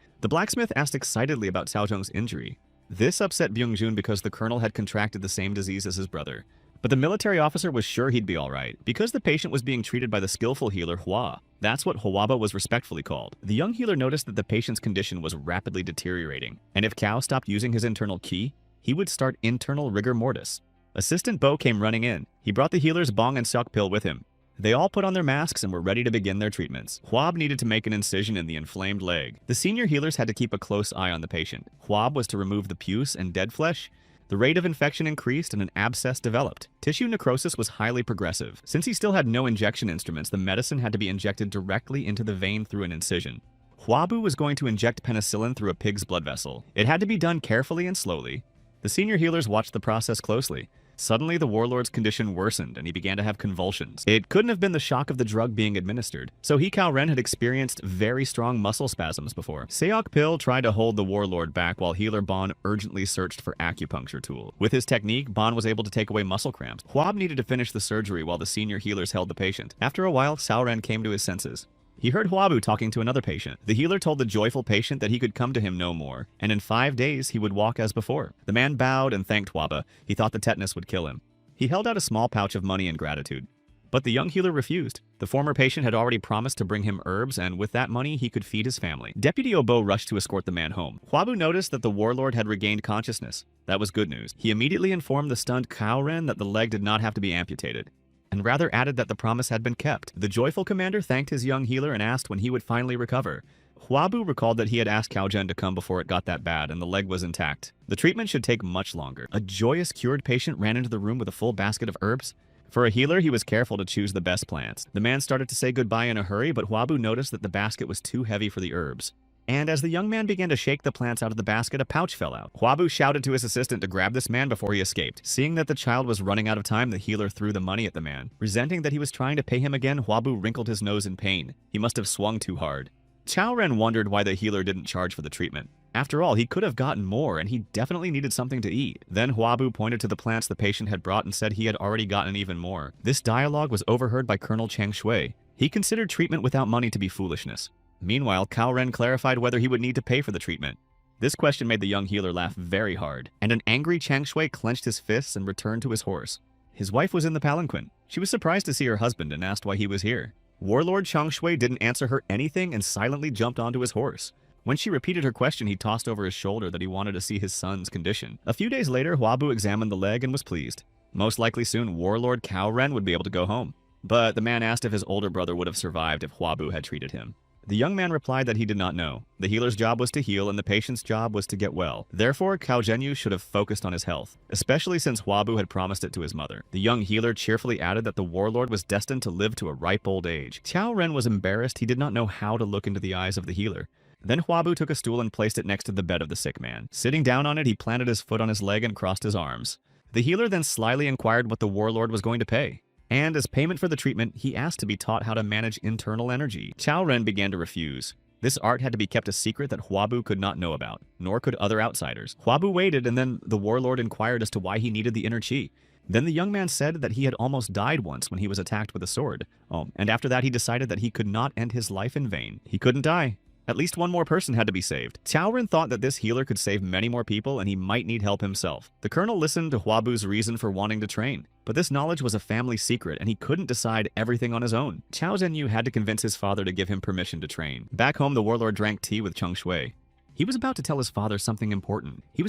This upset Byung-jun because the colonel had contracted the same disease as his brother. But the military officer was sure he'd be alright, because the patient was being treated by the skillful healer Hua. That's what Huaba was respectfully called. The young healer noticed that the patient's condition was rapidly deteriorating, and if Cao stopped using his internal ki, he would start internal rigor mortis. Assistant Bo came running in. He brought the healer's bong and sok pill with him. They all put on their masks and were ready to begin their treatments. Huab needed to make an incision in the inflamed leg. The senior healers had to keep a close eye on the patient. Huab was to remove the pus and dead flesh. The rate of infection increased and an abscess developed. Tissue necrosis was highly progressive. Since he still had no injection instruments, the medicine had to be injected directly into the vein through an incision. Huabu was going to inject penicillin through a pig's blood vessel. It had to be done carefully and slowly. The senior healers watched the process closely. Suddenly, the warlord's condition worsened and he began to have convulsions. It couldn't have been the shock of the drug being administered. So Cao Ren had experienced very strong muscle spasms before. Seok Pil tried to hold the warlord back while healer Bon urgently searched for acupuncture tool. With his technique, Bon was able to take away muscle cramps. Huab needed to finish the surgery while the senior healers held the patient. After a while, Cao Ren came to his senses. He heard Huabu talking to another patient. The healer told the joyful patient that he could come to him no more, and in 5 days he would walk as before. The man bowed and thanked Huaba. He thought the tetanus would kill him. He held out a small pouch of money in gratitude. But the young healer refused. The former patient had already promised to bring him herbs, and with that money he could feed his family. Deputy Obo rushed to escort the man home. Huabu noticed that the warlord had regained consciousness. That was good news. He immediately informed the stunned Cao Ren that the leg did not have to be amputated, and rather added that the promise had been kept. The joyful commander thanked his young healer and asked when he would finally recover. Huabu recalled that he had asked Cao Zhen to come before it got that bad, and the leg was intact. The treatment should take much longer. A joyous cured patient ran into the room with a full basket of herbs. For a healer, he was careful to choose the best plants. The man started to say goodbye in a hurry, but Huabu noticed that the basket was too heavy for the herbs. And as the young man began to shake the plants out of the basket, a pouch fell out. Huabu shouted to his assistant to grab this man before he escaped. Seeing that the child was running out of time, the healer threw the money at the man. Resenting that he was trying to pay him again, Huabu wrinkled his nose in pain. He must have swung too hard. Cao Ren wondered why the healer didn't charge for the treatment. After all, he could have gotten more, and he definitely needed something to eat. Then Huabu pointed to the plants the patient had brought and said he had already gotten even more. This dialogue was overheard by Colonel Chang Shui. He considered treatment without money to be foolishness. Meanwhile, Cao Ren clarified whether he would need to pay for the treatment. This question made the young healer laugh very hard, and an angry Chang Shui clenched his fists and returned to his horse. His wife was in the palanquin. She was surprised to see her husband and asked why he was here. Warlord Chang Shui didn't answer her anything and silently jumped onto his horse. When she repeated her question, he tossed over his shoulder that he wanted to see his son's condition. A few days later, Huabu examined the leg and was pleased. Most likely soon, Warlord Cao Ren would be able to go home. But the man asked if his older brother would have survived if Huabu had treated him. The young man replied that he did not know. The healer's job was to heal and the patient's job was to get well. Therefore, Cao Zhenyu should have focused on his health, especially since Huabu had promised it to his mother. The young healer cheerfully added that the warlord was destined to live to a ripe old age. Cao Ren was embarrassed. He did not know how to look into the eyes of the healer. Then Huabu took a stool and placed it next to the bed of the sick man. Sitting down on it, he planted his foot on his leg and crossed his arms. The healer then slyly inquired what the warlord was going to pay. And as payment for the treatment, he asked to be taught how to manage internal energy. Cao Ren began to refuse. This art had to be kept a secret that Huabu could not know about, nor could other outsiders. Huabu waited, and then the warlord inquired as to why he needed the inner chi. Then the young man said that he had almost died once when he was attacked with a sword. And after that he decided that he could not end his life in vain. He couldn't die. At least one more person had to be saved. Cao Ren thought that this healer could save many more people and he might need help himself. The colonel listened to Huabu's reason for wanting to train, but this knowledge was a family secret and he couldn't decide everything on his own. Cao Zhenyu had to convince his father to give him permission to train. Back home, the warlord drank tea with Cheng Shui. He was about to tell his father something important. Cao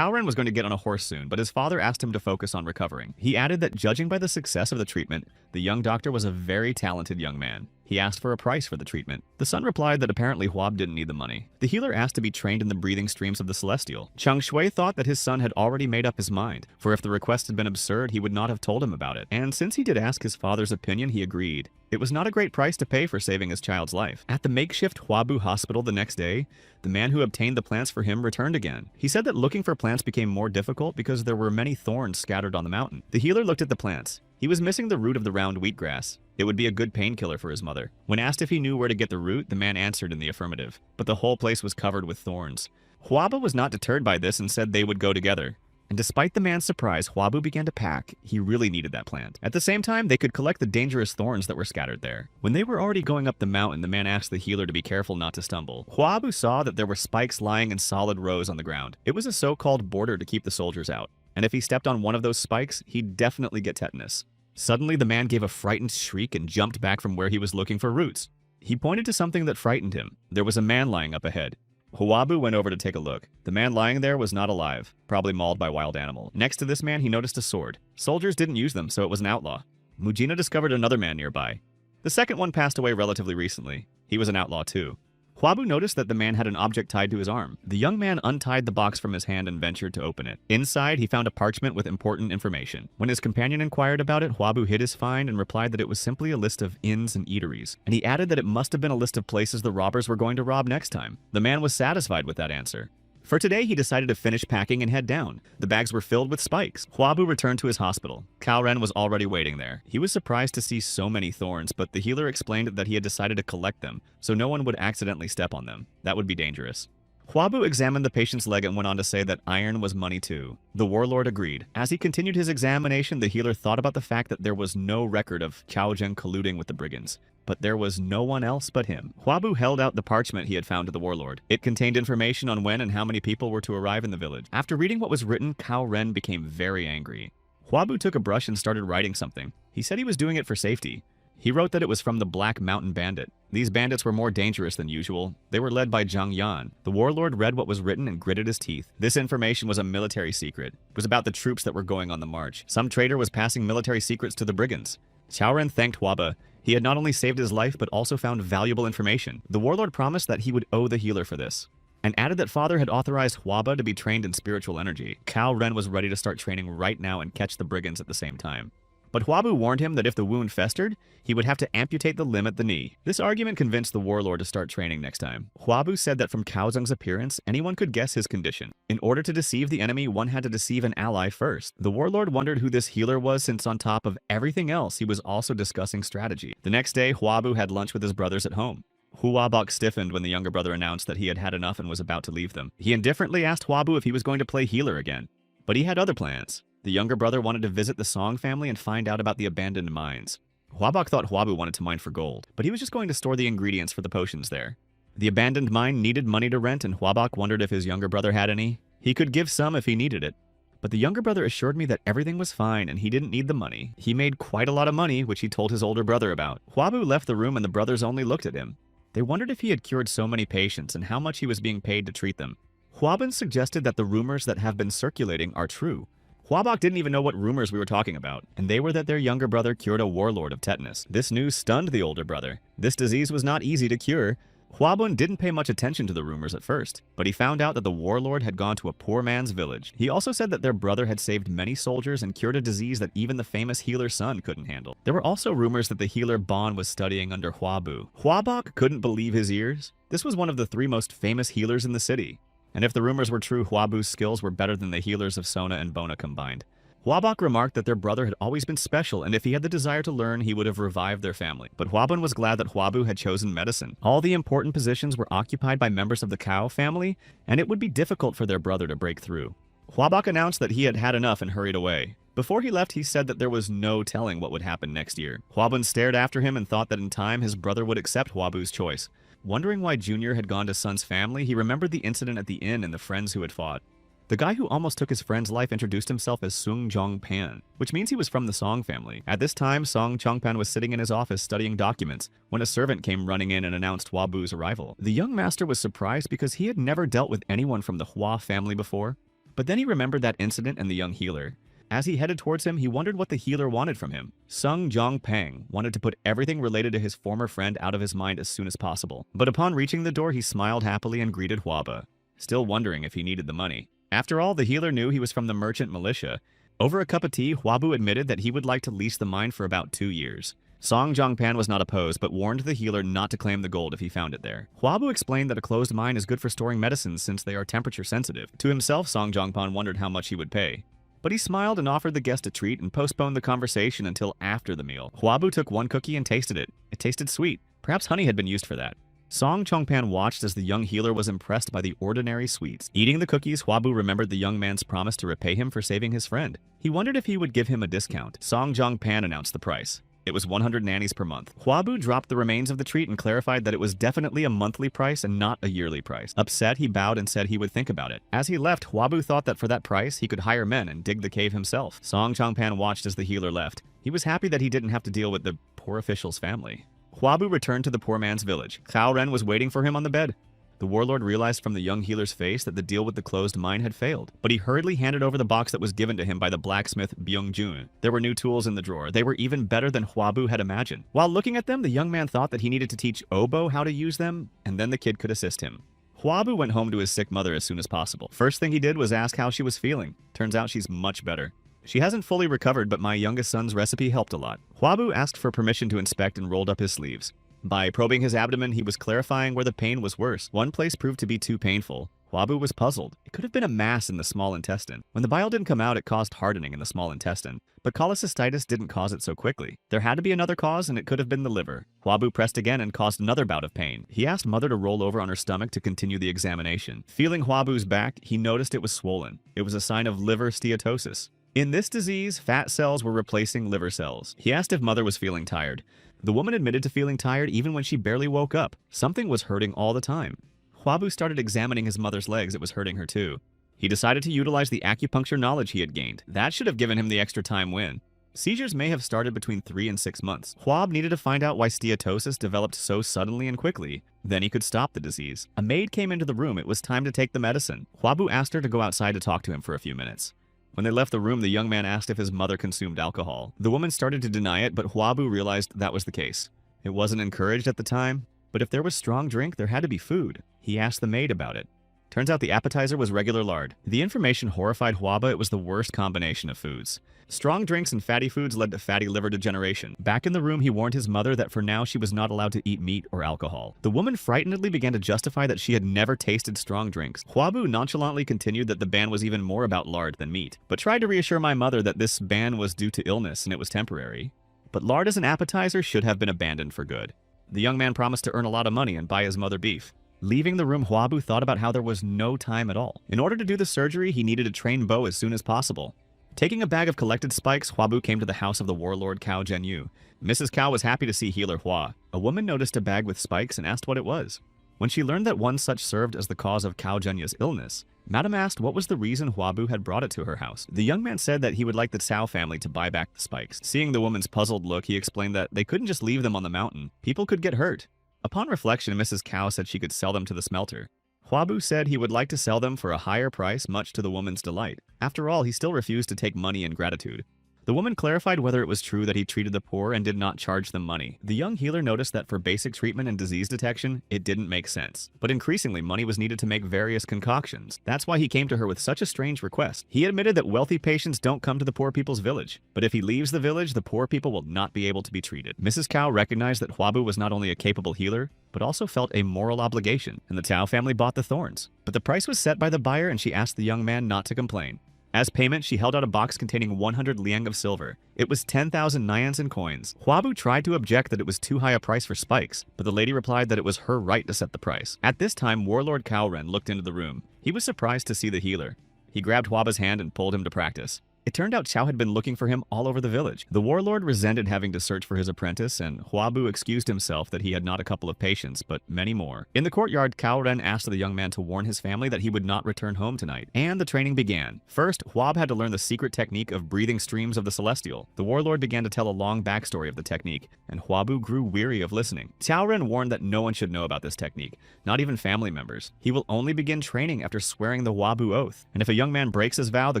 Ren was going to get on a horse soon, but his father asked him to focus on recovering. He added that judging by the success of the treatment, the young doctor was a very talented young man. He asked for a price for the treatment. The son replied that apparently Huab didn't need the money. The healer asked to be trained in the breathing streams of the celestial. Cheng Shui thought that his son had already made up his mind, for if the request had been absurd, he would not have told him about it. And since he did ask his father's opinion, he agreed. It was not a great price to pay for saving his child's life. At the makeshift Huabu hospital the next day, the man who obtained the plants for him returned again. He said that looking for plants became more difficult because there were many thorns scattered on the mountain. The healer looked at the plants. He was missing the root of the round wheatgrass. It would be a good painkiller for his mother. When asked if he knew where to get the root, the man answered in the affirmative. But the whole place was covered with thorns. Hwabu was not deterred by this and said they would go together. And despite the man's surprise, Hwabu began to pack. He really needed that plant. At the same time, they could collect the dangerous thorns that were scattered there. When they were already going up the mountain, the man asked the healer to be careful not to stumble. Hwabu saw that there were spikes lying in solid rows on the ground. It was a so-called border to keep the soldiers out. And if he stepped on one of those spikes, he'd definitely get tetanus. Suddenly, the man gave a frightened shriek and jumped back from where he was looking for roots. He pointed to something that frightened him. There was a man lying up ahead. Hwabu went over to take a look. The man lying there was not alive, probably mauled by wild animal. Next to this man, he noticed a sword. Soldiers didn't use them, so it was an outlaw. Mujina discovered another man nearby. The second one passed away relatively recently. He was an outlaw too. Hwabu noticed that the man had an object tied to his arm. The young man untied the box from his hand and ventured to open it. Inside, he found a parchment with important information. When his companion inquired about it, Hwabu hid his find and replied that it was simply a list of inns and eateries. And he added that it must have been a list of places the robbers were going to rob next time. The man was satisfied with that answer. For today, he decided to finish packing and head down. The bags were filled with spikes. Hwabu returned to his hospital. Kaoren was already waiting there. He was surprised to see so many thorns, but the healer explained that he had decided to collect them, so no one would accidentally step on them. That would be dangerous. Hwabu examined the patient's leg and went on to say that iron was money too. The warlord agreed. As he continued his examination, the healer thought about the fact that there was no record of Chaojun colluding with the brigands. But there was no one else but him. Hwabu held out the parchment he had found to the warlord. It contained information on when and how many people were to arrive in the village. After reading what was written, Kaoren became very angry. Hwabu took a brush and started writing something. He said he was doing it for safety. He wrote that it was from the Black Mountain Bandit. These bandits were more dangerous than usual. They were led by Zhang Yan. The warlord read what was written and gritted his teeth. This information was a military secret. It was about the troops that were going on the march. Some traitor was passing military secrets to the brigands. Chaoren thanked Hwaba. He had not only saved his life, but also found valuable information. The warlord promised that he would owe the healer for this, and added that father had authorized Hwaba to be trained in spiritual energy. Kaoren was ready to start training right now and catch the brigands at the same time. But Hwabu warned him that if the wound festered, he would have to amputate the limb at the knee. This argument convinced the warlord to start training next time. Hwabu said that from Kaozung's appearance, anyone could guess his condition. In order to deceive the enemy, one had to deceive an ally first. The warlord wondered who this healer was, since on top of everything else, he was also discussing strategy. The next day, Hwabu had lunch with his brothers at home. Hwabok stiffened when the younger brother announced that he had had enough and was about to leave them. He indifferently asked Hwabu if he was going to play healer again. But he had other plans. The younger brother wanted to visit the Song family and find out about the abandoned mines. Hwabok thought Hwabu wanted to mine for gold, but he was just going to store the ingredients for the potions there. The abandoned mine needed money to rent, and Hwabok wondered if his younger brother had any. He could give some if he needed it. But the younger brother assured me that everything was fine and he didn't need the money. He made quite a lot of money, which he told his older brother about. Hwabu left the room and the brothers only looked at him. They wondered if he had cured so many patients and how much he was being paid to treat them. Hwabun suggested that the rumors that have been circulating are true. Hwabok didn't even know what rumors we were talking about, and they were that their younger brother cured a warlord of tetanus. This news stunned the older brother. This disease was not easy to cure. Hwabun didn't pay much attention to the rumors at first, but he found out that the warlord had gone to a poor man's village. He also said that their brother had saved many soldiers and cured a disease that even the famous healer's son couldn't handle. There were also rumors that the healer Bon was studying under Hwabu. Hwabok couldn't believe his ears. This was one of the 3 most famous healers in the city. And if the rumors were true, Hwabu's skills were better than the healers of Sona and Bona combined. Hwabok remarked that their brother had always been special, and if he had the desire to learn, he would have revived their family. But Hwabun was glad that Hwabu had chosen medicine. All the important positions were occupied by members of the Kao family, and it would be difficult for their brother to break through. Hwabok announced that he had had enough and hurried away. Before he left, he said that there was no telling what would happen next year. Hwabun stared after him and thought that in time his brother would accept Hwabu's choice. Wondering why Junior had gone to Sun's family, he remembered the incident at the inn and the friends who had fought. The guy who almost took his friend's life introduced himself as Sung Jong-pan, which means he was from the Song family. At this time, Song Chong-pan was sitting in his office studying documents when a servant came running in and announced Hwabu's arrival. The young master was surprised because he had never dealt with anyone from the Hwa family before, but then he remembered that incident and the young healer. As he headed towards him, he wondered what the healer wanted from him. Sung Jong-pang wanted to put everything related to his former friend out of his mind as soon as possible. But upon reaching the door, he smiled happily and greeted Hwaba, still wondering if he needed the money. After all, the healer knew he was from the merchant militia. Over a cup of tea, Hwabu admitted that he would like to lease the mine for about 2 years. Song Jong-pan was not opposed, but warned the healer not to claim the gold if he found it there. Hwabu explained that a closed mine is good for storing medicines since they are temperature sensitive. To himself, Song Jong-pan wondered how much he would pay. But he smiled and offered the guest a treat and postponed the conversation until after the meal. Hwabu took one cookie and tasted it. It tasted sweet. Perhaps honey had been used for that. Song Chongpan watched as the young healer was impressed by the ordinary sweets. Eating the cookies, Hwabu remembered the young man's promise to repay him for saving his friend. He wondered if he would give him a discount. Song Jongpan announced the price. It was 100 nannies per month. Hwabu dropped the remains of the treat and clarified that it was definitely a monthly price and not a yearly price. Upset, he bowed and said he would think about it. As he left, Hwabu thought that for that price, he could hire men and dig the cave himself. Song Chongpan watched as the healer left. He was happy that he didn't have to deal with the poor official's family. Hwabu returned to the poor man's village. Cao Ren was waiting for him on the bed. The warlord realized from the young healer's face that the deal with the closed mine had failed, but he hurriedly handed over the box that was given to him by the blacksmith Byung-jun. There were new tools in the drawer. They were even better than Hwabu had imagined. While looking at them, the young man thought that he needed to teach Obo how to use them, and then the kid could assist him. Hwabu went home to his sick mother as soon as possible. First thing he did was ask how she was feeling. Turns out she's much better. She hasn't fully recovered, but my youngest son's recipe helped a lot. Hwabu asked for permission to inspect and rolled up his sleeves. By probing his abdomen, he was clarifying where the pain was worse. One place proved to be too painful. Hwabu was puzzled. It could have been a mass in the small intestine. When the bile didn't come out, it caused hardening in the small intestine. But cholecystitis didn't cause it so quickly. There had to be another cause, and it could have been the liver. Hwabu pressed again and caused another bout of pain. He asked Mother to roll over on her stomach to continue the examination. Feeling Hwabu's back, he noticed it was swollen. It was a sign of liver steatosis. In this disease, fat cells were replacing liver cells. He asked if Mother was feeling tired. The woman admitted to feeling tired even when she barely woke up. Something was hurting all the time. Hwabu started examining his mother's legs. It was hurting her too. He decided to utilize the acupuncture knowledge he had gained. That should have given him the extra time win. Seizures may have started between 3 and 6 months. Hwab needed to find out why steatosis developed so suddenly and quickly. Then he could stop the disease. A maid came into the room. It was time to take the medicine. Hwabu asked her to go outside to talk to him for a few minutes. When they left the room, the young man asked if his mother consumed alcohol. The woman started to deny it, but Hwabu realized that was the case. It wasn't encouraged at the time, but if there was strong drink, there had to be food. He asked the maid about it. Turns out the appetizer was regular lard. The information horrified Hwaba. It was the worst combination of foods. Strong drinks and fatty foods led to fatty liver degeneration. Back in the room, he warned his mother that for now she was not allowed to eat meat or alcohol. The woman frightenedly began to justify that she had never tasted strong drinks. Hwabu nonchalantly continued that the ban was even more about lard than meat, but tried to reassure my mother that this ban was due to illness and it was temporary. But lard as an appetizer should have been abandoned for good. The young man promised to earn a lot of money and buy his mother beef. Leaving the room, Hwabu thought about how there was no time at all. In order to do the surgery, he needed to train Bo as soon as possible. Taking a bag of collected spikes, Hwabu came to the house of the warlord Cao Zhenyu. Mrs. Cao was happy to see healer Hua. A woman noticed a bag with spikes and asked what it was. When she learned that one such served as the cause of Cao Zhenyu's illness, Madame asked what was the reason Hwabu had brought it to her house. The young man said that he would like the Cao family to buy back the spikes. Seeing the woman's puzzled look, he explained that they couldn't just leave them on the mountain. People could get hurt. Upon reflection, Mrs. Cao said she could sell them to the smelter. Hwabu said he would like to sell them for a higher price, much to the woman's delight. After all, he still refused to take money in gratitude. The woman clarified whether it was true that he treated the poor and did not charge them money. The young healer noticed that for basic treatment and disease detection, it didn't make sense. But increasingly, money was needed to make various concoctions. That's why he came to her with such a strange request. He admitted that wealthy patients don't come to the poor people's village. But if he leaves the village, the poor people will not be able to be treated. Mrs. Cao recognized that Hwabu was not only a capable healer, but also felt a moral obligation, and the Cao family bought the thorns. But the price was set by the buyer, and she asked the young man not to complain. As payment, she held out a box containing 100 liang of silver. It was 10,000 nyans in coins. Hwabu tried to object that it was too high a price for spikes, but the lady replied that it was her right to set the price. At this time, Warlord Cao Ren looked into the room. He was surprised to see the healer. He grabbed Hwaba's hand and pulled him to practice. It turned out Cao had been looking for him all over the village. The warlord resented having to search for his apprentice, and Hwabu excused himself that he had not a couple of patients, but many more. In the courtyard, Cao Ren asked the young man to warn his family that he would not return home tonight, and the training began. First, Hwab had to learn the secret technique of breathing streams of the celestial. The warlord began to tell a long backstory of the technique, and Hwabu grew weary of listening. Cao Ren warned that no one should know about this technique, not even family members. He will only begin training after swearing the Hwabu oath, and if a young man breaks his vow, the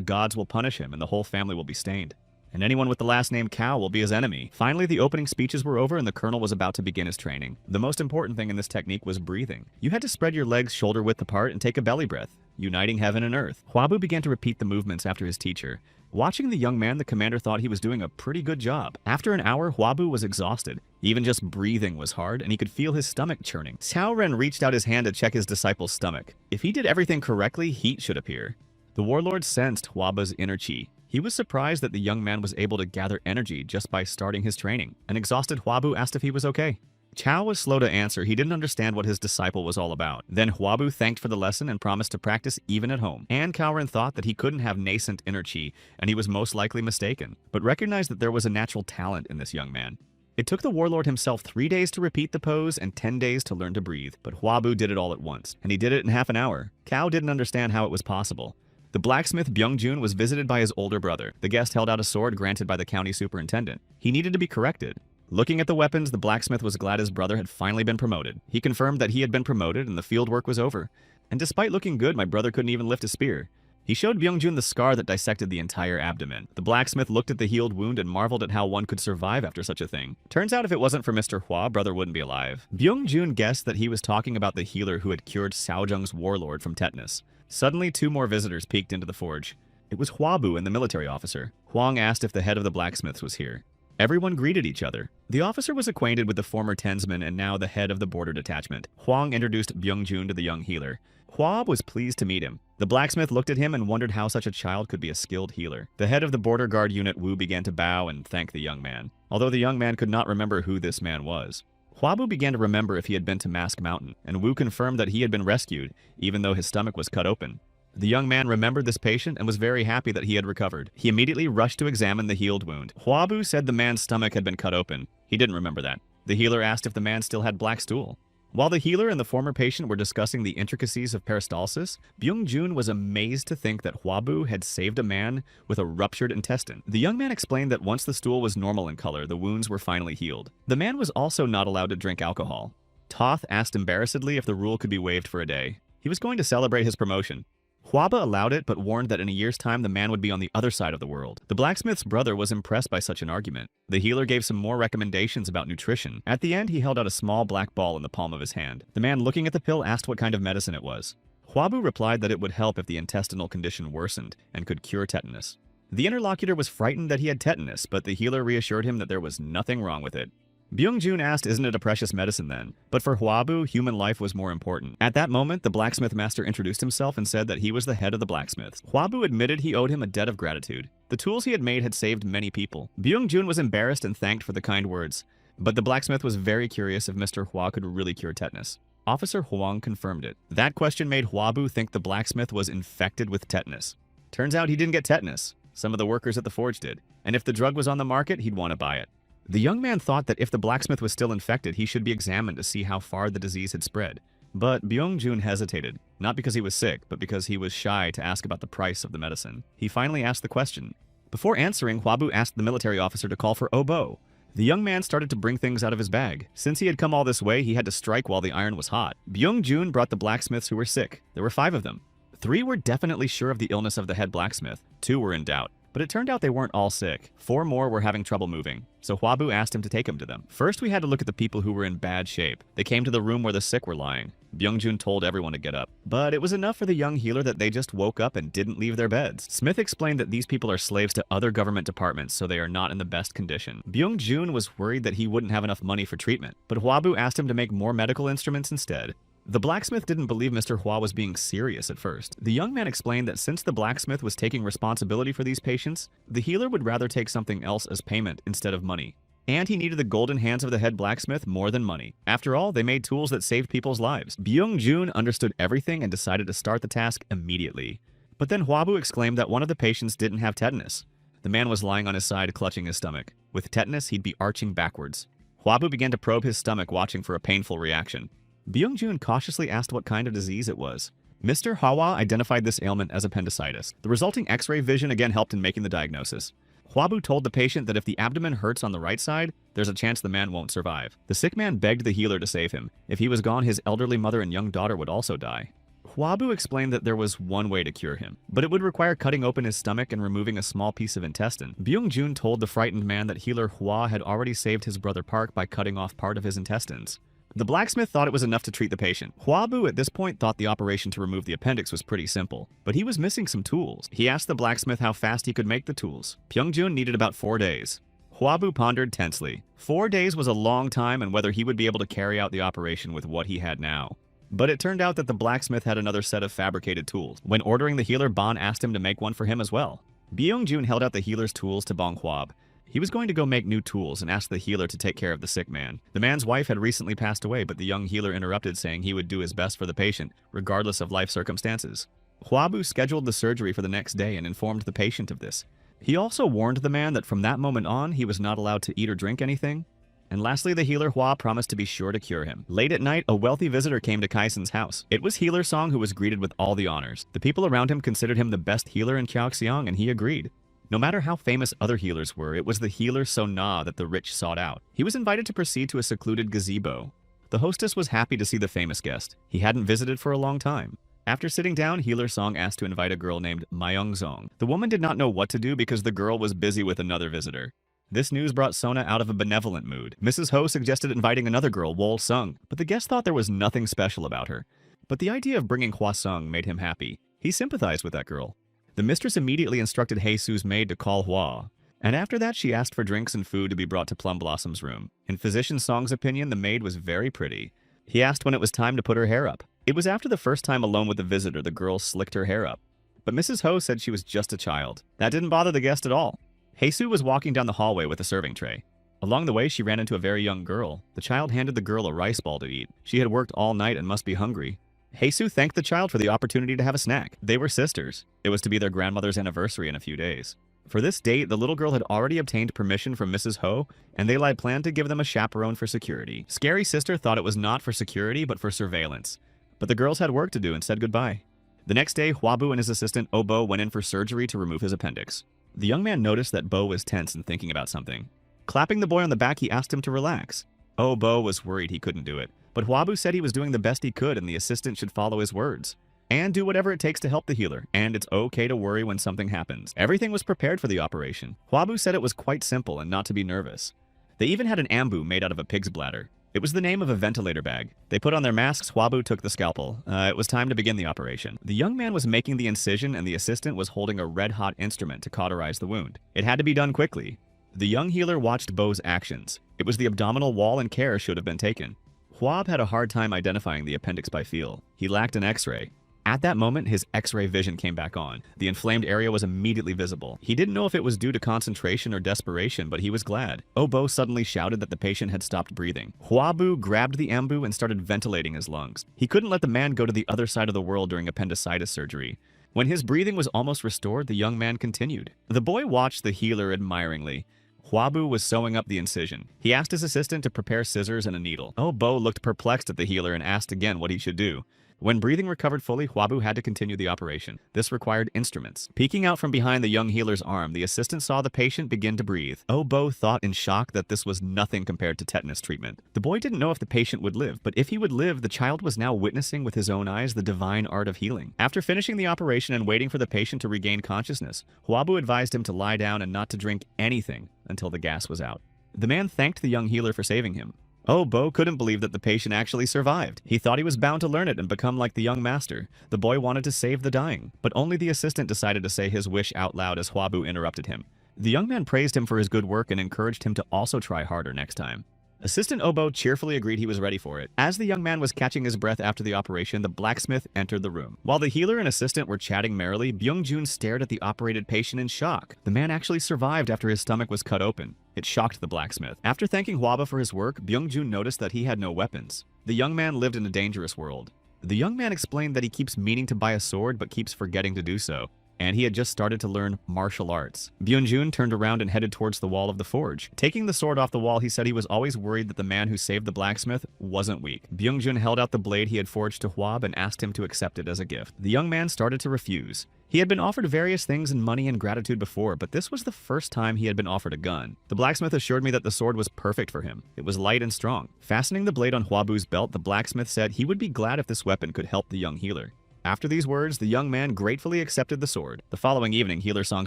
gods will punish him, and the whole family will be stained. And anyone with the last name Cao will be his enemy. Finally, the opening speeches were over and the colonel was about to begin his training. The most important thing in this technique was breathing. You had to spread your legs shoulder-width apart and take a belly breath, uniting heaven and earth. Hwabu began to repeat the movements after his teacher. Watching the young man, the commander thought he was doing a pretty good job. After an hour, Hwabu was exhausted. Even just breathing was hard, and he could feel his stomach churning. Cao Ren reached out his hand to check his disciple's stomach. If he did everything correctly, heat should appear. The warlord sensed Hwaba's inner chi. He was surprised that the young man was able to gather energy just by starting his training. An exhausted Huabu asked if he was okay. Chow was slow to answer. He didn't understand what his disciple was all about. Then Huabu thanked for the lesson and promised to practice even at home. And Kaoran thought that he couldn't have nascent inner chi, and he was most likely mistaken, but recognized that there was a natural talent in this young man. It took the warlord himself 3 days to repeat the pose and 10 days to learn to breathe, but Huabu did it all at once, and he did it in half an hour. Kao didn't understand how it was possible. The blacksmith Byung-jun was visited by his older brother. The guest held out a sword granted by the county superintendent. He needed to be corrected. Looking at the weapons, the blacksmith was glad his brother had finally been promoted. He confirmed that he had been promoted and the field work was over. And despite looking good, my brother couldn't even lift a spear. He showed Byung-jun the scar that dissected the entire abdomen. The blacksmith looked at the healed wound and marveled at how one could survive after such a thing. Turns out if it wasn't for Mr. Hua, brother wouldn't be alive. Byung-jun guessed that he was talking about the healer who had cured Saojung's warlord from tetanus. Suddenly, 2 more visitors peeked into the forge. It was Huabu and the military officer. Huang asked if the head of the blacksmiths was here. Everyone greeted each other. The officer was acquainted with the former tensman and now the head of the border detachment. Huang introduced Byung-jun to the young healer. Hua was pleased to meet him. The blacksmith looked at him and wondered how such a child could be a skilled healer. The head of the border guard unit, Wu, began to bow and thank the young man, although the young man could not remember who this man was. Huabu began to remember if he had been to Mask Mountain, and Wu confirmed that he had been rescued, even though his stomach was cut open. The young man remembered this patient and was very happy that he had recovered. He immediately rushed to examine the healed wound. Huabu said the man's stomach had been cut open. He didn't remember that. The healer asked if the man still had black stool. While the healer and the former patient were discussing the intricacies of peristalsis, Byung-jun was amazed to think that Huabu had saved a man with a ruptured intestine. The young man explained that once the stool was normal in color, the wounds were finally healed. The man was also not allowed to drink alcohol. Toth asked embarrassedly if the rule could be waived for a day. He was going to celebrate his promotion. Huaba allowed it, but warned that in a year's time the man would be on the other side of the world. The blacksmith's brother was impressed by such an argument. The healer gave some more recommendations about nutrition. At the end, he held out a small black ball in the palm of his hand. The man looking at the pill asked what kind of medicine it was. Huabu replied that it would help if the intestinal condition worsened and could cure tetanus. The interlocutor was frightened that he had tetanus, but the healer reassured him that there was nothing wrong with it. Byung-jun asked, isn't it a precious medicine then? But for Huabu, human life was more important. At that moment, the blacksmith master introduced himself and said that he was the head of the blacksmiths. Huabu admitted he owed him a debt of gratitude. The tools he had made had saved many people. Byung-jun was embarrassed and thanked for the kind words. But the blacksmith was very curious if Mr. Hua could really cure tetanus. Officer Huang confirmed it. That question made Huabu think the blacksmith was infected with tetanus. Turns out he didn't get tetanus. Some of the workers at the forge did. And if the drug was on the market, he'd want to buy it. The young man thought that if the blacksmith was still infected, he should be examined to see how far the disease had spread. But Byung-jun hesitated, not because he was sick, but because he was shy to ask about the price of the medicine. He finally asked the question. Before answering, Huabu asked the military officer to call for oboe. The young man started to bring things out of his bag. Since he had come all this way, he had to strike while the iron was hot. Byung-jun brought the blacksmiths who were sick. There were 5 of them. 3 were definitely sure of the illness of the head blacksmith. 2 were in doubt. But it turned out they weren't all sick. 4 more were having trouble moving, so Huabu asked him to take him to them. First, we had to look at the people who were in bad shape. They came to the room where the sick were lying. Byung-jun told everyone to get up. But it was enough for the young healer that they just woke up and didn't leave their beds. Smith explained that these people are slaves to other government departments, so they are not in the best condition. Byung-jun was worried that he wouldn't have enough money for treatment, but Huabu asked him to make more medical instruments instead. The blacksmith didn't believe Mr. Hua was being serious at first. The young man explained that since the blacksmith was taking responsibility for these patients, the healer would rather take something else as payment instead of money. And he needed the golden hands of the head blacksmith more than money. After all, they made tools that saved people's lives. Byung-jun understood everything and decided to start the task immediately. But then Huabu exclaimed that one of the patients didn't have tetanus. The man was lying on his side, clutching his stomach. With tetanus, he'd be arching backwards. Huabu began to probe his stomach, watching for a painful reaction. Byung-jun cautiously asked what kind of disease it was. Mr. Hawa identified this ailment as appendicitis. The resulting X-ray vision again helped in making the diagnosis. Huabu told the patient that if the abdomen hurts on the right side, there's a chance the man won't survive. The sick man begged the healer to save him. If he was gone, his elderly mother and young daughter would also die. Huabu explained that there was one way to cure him, but it would require cutting open his stomach and removing a small piece of intestine. Byung-jun told the frightened man that healer Hua had already saved his brother Park by cutting off part of his intestines. The blacksmith thought it was enough to treat the patient. Huabu at this point thought the operation to remove the appendix was pretty simple, but he was missing some tools. He asked the blacksmith how fast he could make the tools. Byung-jun needed about 4 days. Huabu pondered tensely. 4 days was a long time, and whether he would be able to carry out the operation with what he had now. But it turned out that the blacksmith had another set of fabricated tools. When ordering the healer, Bon asked him to make one for him as well. Byung-jun held out the healer's tools to Bong Hwab. He was going to go make new tools and asked the healer to take care of the sick man. The man's wife had recently passed away, but the young healer interrupted, saying he would do his best for the patient, regardless of life circumstances. Hwabu scheduled the surgery for the next day and informed the patient of this. He also warned the man that from that moment on, he was not allowed to eat or drink anything. And lastly, the healer Hwa promised to be sure to cure him. Late at night, a wealthy visitor came to Kaisen's house. It was Healer Song, who was greeted with all the honors. The people around him considered him the best healer in Gyeongseong, and he agreed. No matter how famous other healers were, it was the healer So-na that the rich sought out. He was invited to proceed to a secluded gazebo. The hostess was happy to see the famous guest. He hadn't visited for a long time. After sitting down, Healer Song asked to invite a girl named Myung-song. The woman did not know what to do because the girl was busy with another visitor. This news brought Sona out of a benevolent mood. Mrs. Ho suggested inviting another girl, Wol-sung, but the guest thought there was nothing special about her. But the idea of bringing Hwa-sung made him happy. He sympathized with that girl. The mistress immediately instructed Hae-su's maid to call Hwa, and after that she asked for drinks and food to be brought to Plum Blossom's room. In Physician Song's opinion, the maid was very pretty. He asked when it was time to put her hair up. It was after the first time alone with the visitor the girl slicked her hair up. But Mrs. Ho said she was just a child. That didn't bother the guest at all. Hae-su was walking down the hallway with a serving tray. Along the way, she ran into a very young girl. The child handed the girl a rice ball to eat. She had worked all night and must be hungry. Hae-su thanked the child for the opportunity to have a snack. They were sisters. It was to be their grandmother's anniversary in a few days. For this date, the little girl had already obtained permission from Mrs. Ho, and they had planned to give them a chaperone for security. Scary Sister thought it was not for security, but for surveillance. But the girls had work to do and said goodbye. The next day, Hwabu and his assistant, Oh-bo, went in for surgery to remove his appendix. The young man noticed that Bo was tense and thinking about something. Clapping the boy on the back, he asked him to relax. Oh-bo was worried he couldn't do it, but Hwabu said he was doing the best he could and the assistant should follow his words. And do whatever it takes to help the healer, and it's okay to worry when something happens. Everything was prepared for the operation. Hwabu said it was quite simple and not to be nervous. They even had an ambu made out of a pig's bladder. It was the name of a ventilator bag. They put on their masks. Hwabu took the scalpel. It was time to begin the operation. The young man was making the incision and the assistant was holding a red-hot instrument to cauterize the wound. It had to be done quickly. The young healer watched Bo's actions. It was the abdominal wall and care should have been taken. Hwab had a hard time identifying the appendix by feel. He lacked an x-ray. At that moment, his x-ray vision came back on. The inflamed area was immediately visible. He didn't know if it was due to concentration or desperation, but he was glad. Oh-bo suddenly shouted that the patient had stopped breathing. Hwabu grabbed the ambu and started ventilating his lungs. He couldn't let the man go to the other side of the world during appendicitis surgery. When his breathing was almost restored, the young man continued. The boy watched the healer admiringly. Hwabu was sewing up the incision. He asked his assistant to prepare scissors and a needle. Oh-bo looked perplexed at the healer and asked again what he should do. When breathing recovered fully, Hwabu had to continue the operation. This required instruments. Peeking out from behind the young healer's arm, the assistant saw the patient begin to breathe. Oh-bo thought in shock that this was nothing compared to tetanus treatment. The boy didn't know if the patient would live, but if he would live, the child was now witnessing with his own eyes the divine art of healing. After finishing the operation and waiting for the patient to regain consciousness, Hwabu advised him to lie down and not to drink anything until the gas was out. The man thanked the young healer for saving him. Oh-bo couldn't believe that the patient actually survived. He thought he was bound to learn it and become like the young master. The boy wanted to save the dying, but only the assistant decided to say his wish out loud as Hwabu interrupted him. The young man praised him for his good work and encouraged him to also try harder next time. Assistant Oh-bo cheerfully agreed he was ready for it. As the young man was catching his breath after the operation, the blacksmith entered the room. While the healer and assistant were chatting merrily, Byung-jun stared at the operated patient in shock. The man actually survived after his stomach was cut open. It shocked the blacksmith. After thanking Hwaba for his work, Byung-jun noticed that he had no weapons. The young man lived in a dangerous world. The young man explained that he keeps meaning to buy a sword but keeps forgetting to do so, and he had just started to learn martial arts. Byung-jun turned around and headed towards the wall of the forge. Taking the sword off the wall, he said he was always worried that the man who saved the blacksmith wasn't weak. Byung-jun held out the blade he had forged to Hwab and asked him to accept it as a gift. The young man started to refuse. He had been offered various things in money and gratitude before, but this was the first time he had been offered a gun. The blacksmith assured me that the sword was perfect for him. It was light and strong. Fastening the blade on Hwabu's belt, the blacksmith said he would be glad if this weapon could help the young healer. After these words, the young man gratefully accepted the sword. The following evening, Healer Song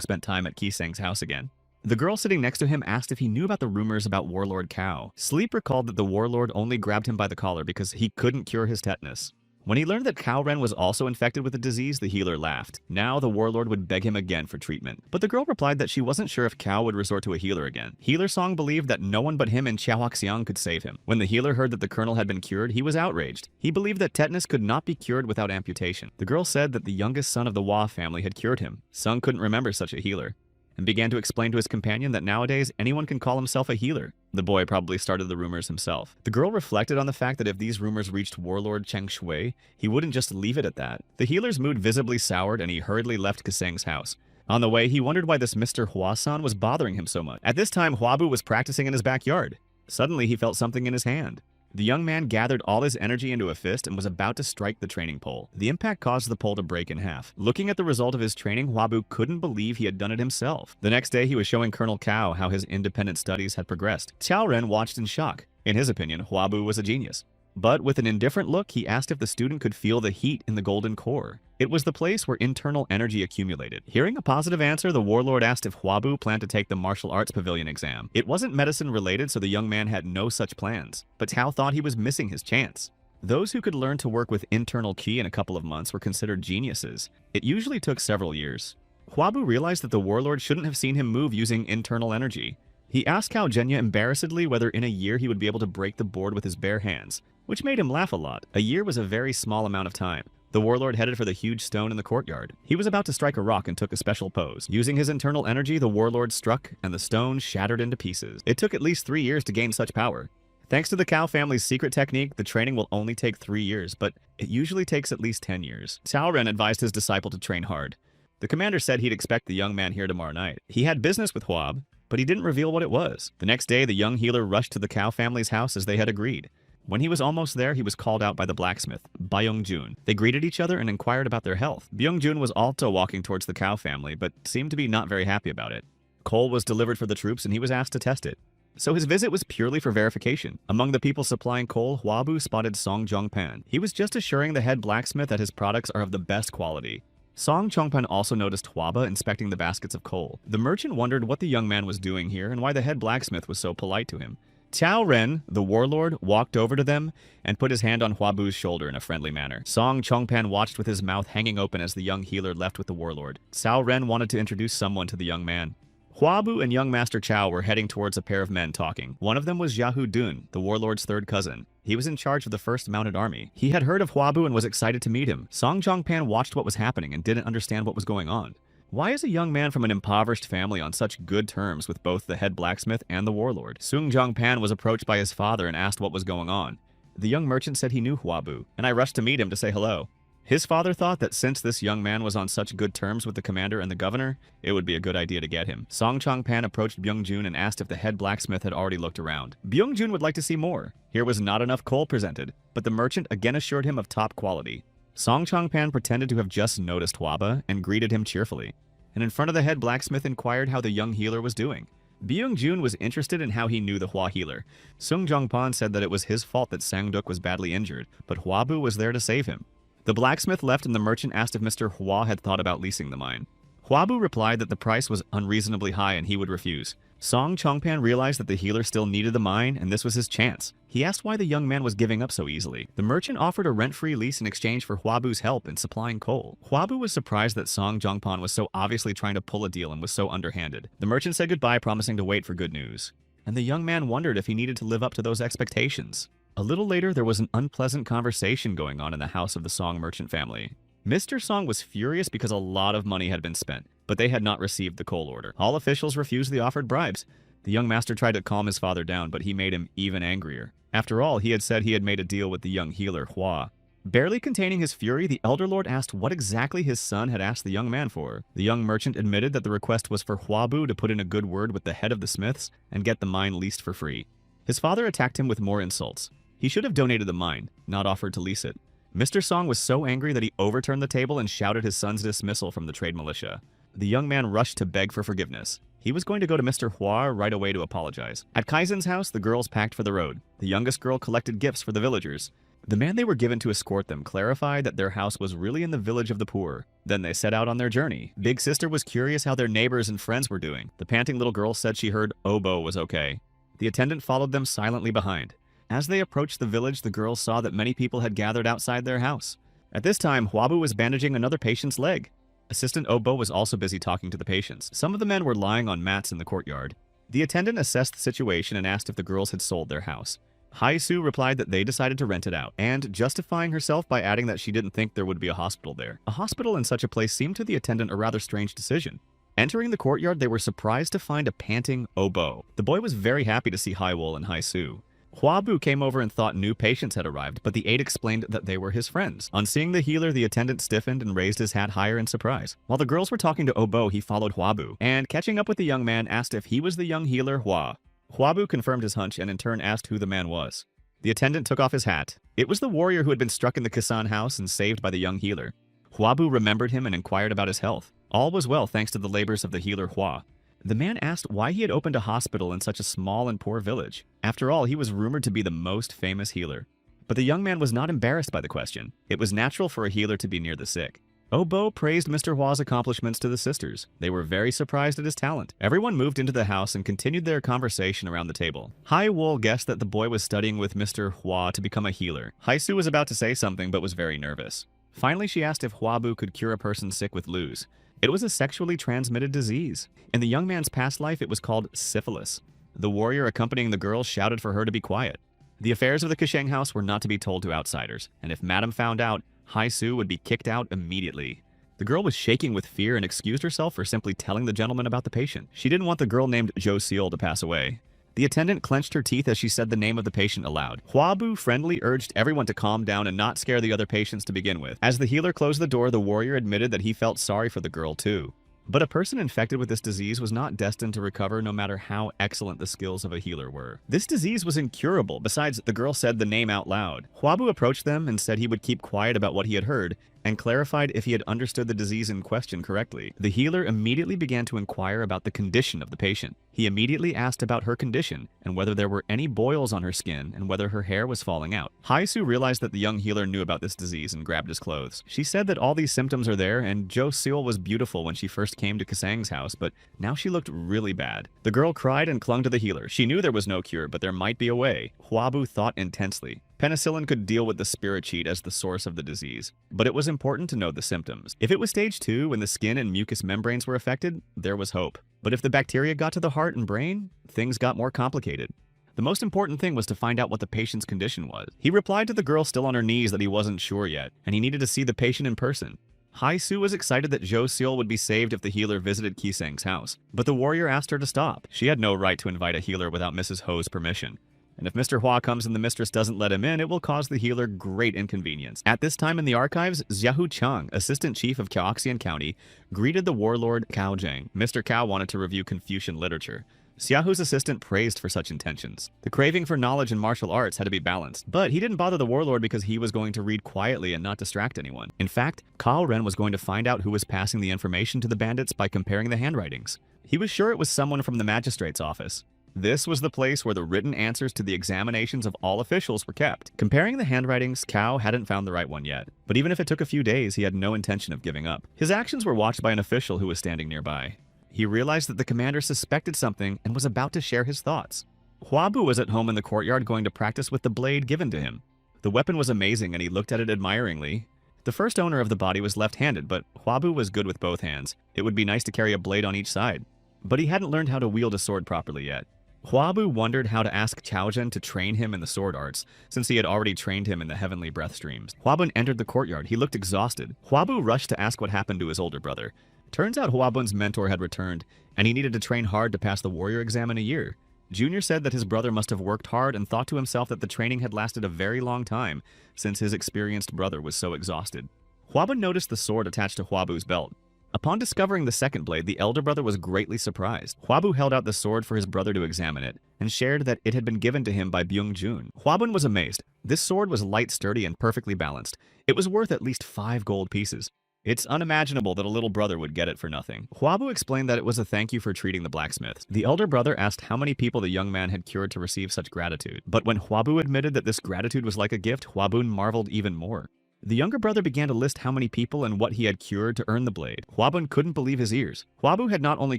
spent time at Ki-sang's house again. The girl sitting next to him asked if he knew about the rumors about Warlord Kao. Sleep recalled that the warlord only grabbed him by the collar because he couldn't cure his tetanus. When he learned that Cao Ren was also infected with the disease, the healer laughed. Now the warlord would beg him again for treatment. But the girl replied that she wasn't sure if Cao would resort to a healer again. Healer Song believed that no one but him and Xiao Haxiang could save him. When the healer heard that the colonel had been cured, he was outraged. He believed that tetanus could not be cured without amputation. The girl said that the youngest son of the Hua family had cured him. Sung couldn't remember such a healer, and began to explain to his companion that nowadays anyone can call himself a healer. The boy probably started the rumors himself. The girl reflected on the fact that if these rumors reached warlord Cheng Shui, he wouldn't just leave it at that. The healer's mood visibly soured and he hurriedly left Kaseng's house. On the way, he wondered why this Mr. Hua-san was bothering him so much. At this time, Huabu was practicing in his backyard. Suddenly, he felt something in his hand. The young man gathered all his energy into a fist and was about to strike the training pole. The impact caused the pole to break in half. Looking at the result of his training, Huabu couldn't believe he had done it himself. The next day, he was showing Colonel Cao how his independent studies had progressed. Cao Ren watched in shock. In his opinion, Huabu was a genius. But with an indifferent look, he asked if the student could feel the heat in the golden core. It was the place where internal energy accumulated. Hearing a positive answer, the warlord asked if Huabu planned to take the martial arts pavilion exam. It wasn't medicine related, so the young man had no such plans. But Tao thought he was missing his chance. Those who could learn to work with internal ki in a couple of months were considered geniuses. It usually took several years. Huabu realized that the warlord shouldn't have seen him move using internal energy. He asked Cao Zhenya embarrassedly whether in a year he would be able to break the board with his bare hands, which made him laugh a lot. A year was a very small amount of time. The warlord headed for the huge stone in the courtyard. He was about to strike a rock and took a special pose. Using his internal energy, the warlord struck, and the stone shattered into pieces. It took at least 3 years to gain such power. Thanks to the Cao family's secret technique, the training will only take 3 years, but it usually takes at least 10 years. Cao Ren advised his disciple to train hard. The commander said he'd expect the young man here tomorrow night. He had business with Huab, but he didn't reveal what it was. The next day, the young healer rushed to the Cao family's house as they had agreed. When he was almost there, he was called out by the blacksmith, Byung-jun. They greeted each other and inquired about their health. Byung-jun was also walking towards the Cao family, but seemed to be not very happy about it. Coal was delivered for the troops and he was asked to test it. So his visit was purely for verification. Among the people supplying coal, Huabu spotted Song Zhongpan. He was just assuring the head blacksmith that his products are of the best quality. Song Chongpan also noticed Huaba inspecting the baskets of coal. The merchant wondered what the young man was doing here and why the head blacksmith was so polite to him. Cao Ren, the warlord, walked over to them and put his hand on Huabu's shoulder in a friendly manner. Song Chongpan watched with his mouth hanging open as the young healer left with the warlord. Cao Ren wanted to introduce someone to the young man. Huabu and young Master Cao were heading towards a pair of men talking. One of them was Yahu Dun, the warlord's third cousin. He was in charge of the 1st Mounted Army. He had heard of Huabu and was excited to meet him. Song Chongpan watched what was happening and didn't understand what was going on. Why is a young man from an impoverished family on such good terms with both the head blacksmith and the warlord? Sung Jongpan was approached by his father and asked what was going on. The young merchant said he knew Huabu, and I rushed to meet him to say hello. His father thought that since this young man was on such good terms with the commander and the governor, it would be a good idea to get him. Song Chongpan approached Byung-jun and asked if the head blacksmith had already looked around. Byung-jun would like to see more. Here was not enough coal presented, but the merchant again assured him of top quality. Song Chongpan pretended to have just noticed Huaba and greeted him cheerfully, and in front of the head blacksmith inquired how the young healer was doing. Byung-jun was interested in how he knew the Hua healer. Sung Jongpan said that it was his fault that Sang-duk was badly injured, but Huabu was there to save him. The blacksmith left and the merchant asked if Mr. Hua had thought about leasing the mine. Huabu replied that the price was unreasonably high and he would refuse. Song Chongpan realized that the healer still needed the mine and this was his chance. He asked why the young man was giving up so easily. The merchant offered a rent-free lease in exchange for Huabu's help in supplying coal. Huabu was surprised that Song Jongpan was so obviously trying to pull a deal and was so underhanded. The merchant said goodbye, promising to wait for good news. And the young man wondered if he needed to live up to those expectations. A little later, there was an unpleasant conversation going on in the house of the Song merchant family. Mr. Song was furious because a lot of money had been spent, but they had not received the coal order. All officials refused the offered bribes. The young master tried to calm his father down, but he made him even angrier. After all, he had said he had made a deal with the young healer, Hua. Barely containing his fury, the elder lord asked what exactly his son had asked the young man for. The young merchant admitted that the request was for Huabu to put in a good word with the head of the smiths and get the mine leased for free. His father attacked him with more insults. He should have donated the mine, not offered to lease it. Mr. Song was so angry that he overturned the table and shouted his son's dismissal from the trade militia. The young man rushed to beg for forgiveness. He was going to go to Mr. Hua right away to apologize. At Kaizen's house, the girls packed for the road. The youngest girl collected gifts for the villagers. The man they were given to escort them clarified that their house was really in the village of the poor. Then they set out on their journey. Big sister was curious how their neighbors and friends were doing. The panting little girl said she heard Obo was okay. The attendant followed them silently behind. As they approached the village, the girls saw that many people had gathered outside their house. At this time, Hwabu was bandaging another patient's leg. Assistant Obo was also busy talking to the patients. Some of the men were lying on mats in the courtyard. The attendant assessed the situation and asked if the girls had sold their house. Hai-Su replied that they decided to rent it out, and justifying herself by adding that she didn't think there would be a hospital there. A hospital in such a place seemed to the attendant a rather strange decision. Entering the courtyard, they were surprised to find a panting Obo. The boy was very happy to see Hai-Wol and Hai-Su. Hwabu came over and thought new patients had arrived, but the aide explained that they were his friends. On seeing the healer, the attendant stiffened and raised his hat higher in surprise. While the girls were talking to Obo, he followed Hwabu, and catching up with the young man, asked if he was the young healer Hwa. Hwabu confirmed his hunch and in turn asked who the man was. The attendant took off his hat. It was the warrior who had been struck in the Kisan house and saved by the young healer. Hwabu remembered him and inquired about his health. All was well thanks to the labors of the healer Hwa. The man asked why he had opened a hospital in such a small and poor village. After all, he was rumored to be the most famous healer. But the young man was not embarrassed by the question. It was natural for a healer to be near the sick. Obo praised Mr. Hwa's accomplishments to the sisters. They were very surprised at his talent. Everyone moved into the house and continued their conversation around the table. Hai-Wol guessed that the boy was studying with Mr. Hwa to become a healer. Hai-Su was about to say something but was very nervous. Finally, she asked if Hwabu could cure a person sick with luz. It was a sexually transmitted disease. In the young man's past life, it was called syphilis. The warrior accompanying the girl shouted for her to be quiet. The affairs of the Kasheng house were not to be told to outsiders, and if Madame found out, Hai-Su would be kicked out immediately. The girl was shaking with fear and excused herself for simply telling the gentleman about the patient. She didn't want the girl named Jo Seol to pass away. The attendant clenched her teeth as she said the name of the patient aloud. Hwabu friendly urged everyone to calm down and not scare the other patients to begin with. As the healer closed the door, the warrior admitted that he felt sorry for the girl too. But a person infected with this disease was not destined to recover no matter how excellent the skills of a healer were. This disease was incurable. Besides, the girl said the name out loud. Hwabu approached them and said he would keep quiet about what he had heard, and clarified if he had understood the disease in question correctly. The healer immediately began to inquire about the condition of the patient. He immediately asked about her condition and whether there were any boils on her skin and whether her hair was falling out. Hai-Su realized that the young healer knew about this disease and grabbed his clothes. She said that all these symptoms are there, and Jo Seol was beautiful when she first came to Kasang's house, but now she looked really bad. The girl cried and clung to the healer. She knew there was no cure, but there might be a way. Hwabu thought intensely. Penicillin could deal with the spirochete as the source of the disease, but it was important to know the symptoms. If it was stage 2 when the skin and mucous membranes were affected, there was hope. But if the bacteria got to the heart and brain, things got more complicated. The most important thing was to find out what the patient's condition was. He replied to the girl still on her knees that he wasn't sure yet, and he needed to see the patient in person. Hai-Su was excited that Jo Seol would be saved if the healer visited Kisang's house, but the warrior asked her to stop. She had no right to invite a healer without Mrs. Ho's permission. And if Mr. Hwa comes and the mistress doesn't let him in, it will cause the healer great inconvenience. At this time in the archives, Xiaohu Chang, assistant chief of Gyeongsang County, greeted the warlord Cao Zhang. Mr. Cao wanted to review Confucian literature. Xiaohu's assistant praised for such intentions. The craving for knowledge in martial arts had to be balanced, but he didn't bother the warlord because he was going to read quietly and not distract anyone. In fact, Cao Ren was going to find out who was passing the information to the bandits by comparing the handwritings. He was sure it was someone from the magistrate's office. This was the place where the written answers to the examinations of all officials were kept. Comparing the handwritings, Cao hadn't found the right one yet. But even if it took a few days, he had no intention of giving up. His actions were watched by an official who was standing nearby. He realized that the commander suspected something and was about to share his thoughts. Hwabu was at home in the courtyard going to practice with the blade given to him. The weapon was amazing and he looked at it admiringly. The first owner of the body was left-handed, but Hwabu was good with both hands. It would be nice to carry a blade on each side. But he hadn't learned how to wield a sword properly yet. Hwabu wondered how to ask Chaozhen to train him in the sword arts, since he had already trained him in the heavenly breath streams. Hwabun entered the courtyard. He looked exhausted. Hwabu rushed to ask what happened to his older brother. Turns out Hwabun's mentor had returned, and he needed to train hard to pass the warrior exam in a year. Junior said that his brother must have worked hard and thought to himself that the training had lasted a very long time, since his experienced brother was so exhausted. Hwabun noticed the sword attached to Hwabu's belt. Upon discovering the second blade, the elder brother was greatly surprised. Hwabu held out the sword for his brother to examine it, and shared that it had been given to him by Byung-jun. Hwabun was amazed. This sword was light, sturdy, and perfectly balanced. It was worth at least 5 gold pieces. It's unimaginable that a little brother would get it for nothing. Hwabu explained that it was a thank you for treating the blacksmith. The elder brother asked how many people the young man had cured to receive such gratitude. But when Hwabu admitted that this gratitude was like a gift, Hwabun marveled even more. The younger brother began to list how many people and what he had cured to earn the blade. Hwabun couldn't believe his ears. Hwabu had not only